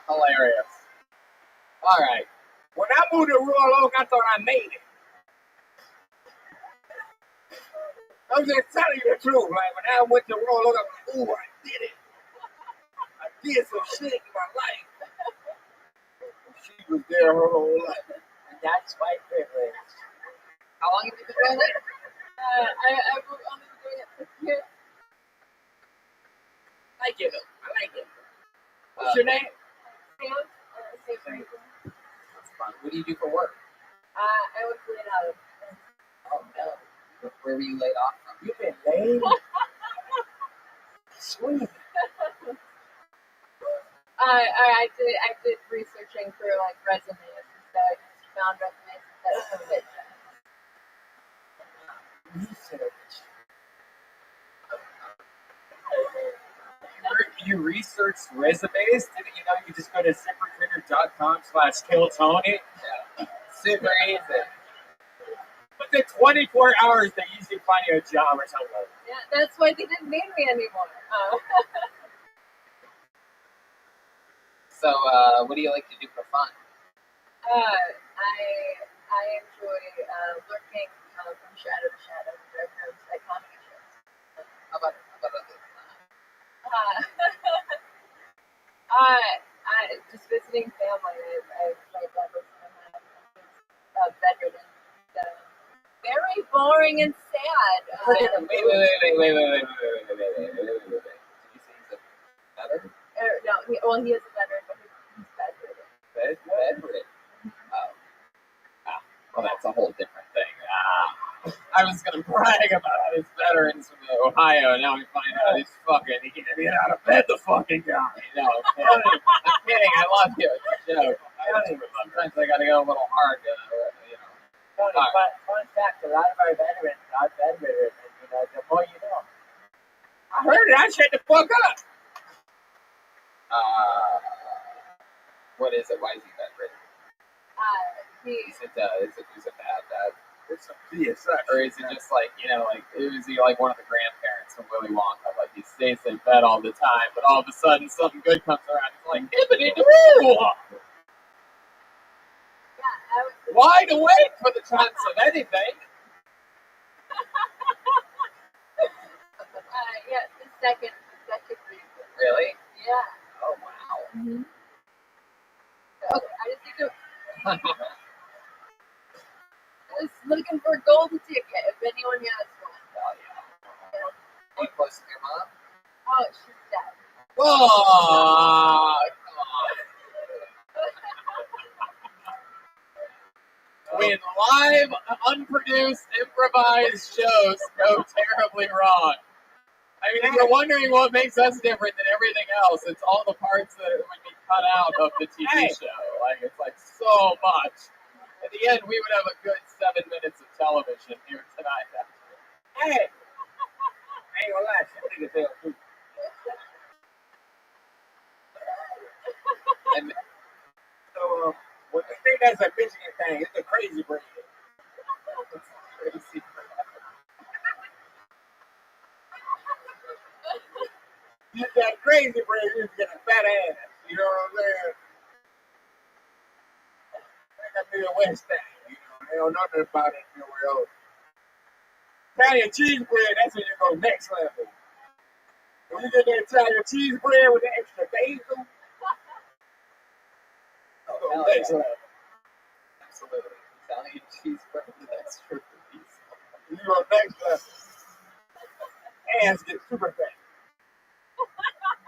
Hilarious. All right. When I moved to Royal Oak, I thought I made it. I'm just telling you the truth. Like when I went to Royal Oak, I was like, ooh, I did it. I did some shit in my life. She was there her whole life. And that's white privilege. How long have you been doing it? I've only been doing it for 6 years. I get it. I like it. What's your name? Sam. That's fun. What do you do for work? I was laid out. Oh no. Where were you laid off from? You've been laid? Sweet. I did researching for like resumes and stuff. I just found resumes that fit. Research. You researched resumes? Didn't you know you just go to ZipRecruiter.com/KillTony? Yeah. Super easy. Within 24 hours, they usually find you a job or something. Yeah, that's why they didn't need me anymore. So, what do you like to do for fun? I enjoy lurking from shadow to shadow during those iconic shows. How about other than I just visiting family. I've played that with my bedridden. Very boring and sad. Wait. Did you say he's a veteran? No, he is a veteran, but he's bedridden. Bedridden. Oh. Well, that's a whole different thing. I was gonna brag about how he's veterans from Ohio, and now we find out he's fucking. He can't get out of bed. The fucking guy. No, I'm kidding. I love you. It's a joke. Sometimes I gotta go a little hard. Tony, fun fact, a lot of our veterans are bedridden, and you know, the more you know. I heard it. I shut the fuck up. What is it? Why is he bedridden? Is it a bad dad? It's a PSI. Or is it just like, like, is he like one of the grandparents from Willy Wonka? Like, he stays in bed all the time, but all of a sudden something good comes around. He's like, hippity-doo! Wide awake for the chance of anything. Yeah, the second reason. Really? Yeah. Oh, wow. Mm-hmm. Okay, I just need to. I was looking for a golden ticket. If anyone has one. Oh, yeah. Are you close to your mom? Oh, she's dead. Oh, come on. When live, unproduced, improvised shows go terribly wrong. I mean, if you're wondering what makes us different than everything else, it's all the parts that would be cut out of the TV show. Like, it's like so much. At the end, we would have a good 7 minutes of television here tonight. Hey! I ain't gonna lie, she nigga tell too. So, what they think that's a Michigan thing, it's a crazy bread. Crazy bread. You got crazy bread, you just get a fat ass. You know what I'm saying? Like a Midwest thing, you know. They don't know nothing about it nowhere else. Italian cheese bread, that's when you go next level. When you get that Italian cheese bread with the extra basil, Oh, next yeah. level. Absolutely. Italian cheese bread with extra cookies. You go next level. Ass get super fat.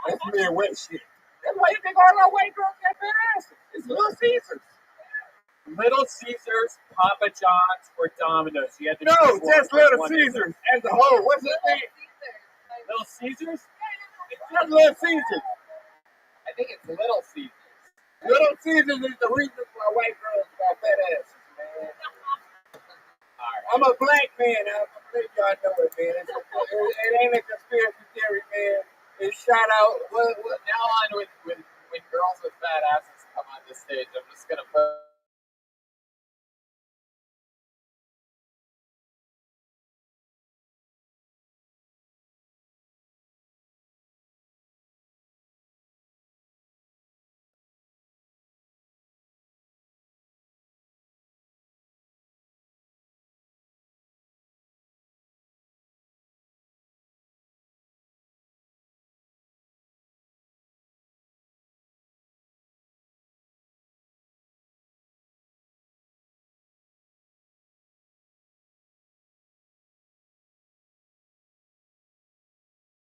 That's Midwest shit. That's why you think all our white girls got fat asses. It's Little Caesars. Little Caesars, Papa John's, or Domino's. You had to No, choose one. just Little One. Caesars as a whole. What's his name? Little Caesars? It's just Little Caesars. I think it's Little Caesars. Little Caesars is the reason why white girls got fat asses, man. I'm a black man. I'm pretty y'all know it, man. It ain't a conspiracy theory, man. It's shout out. Now on with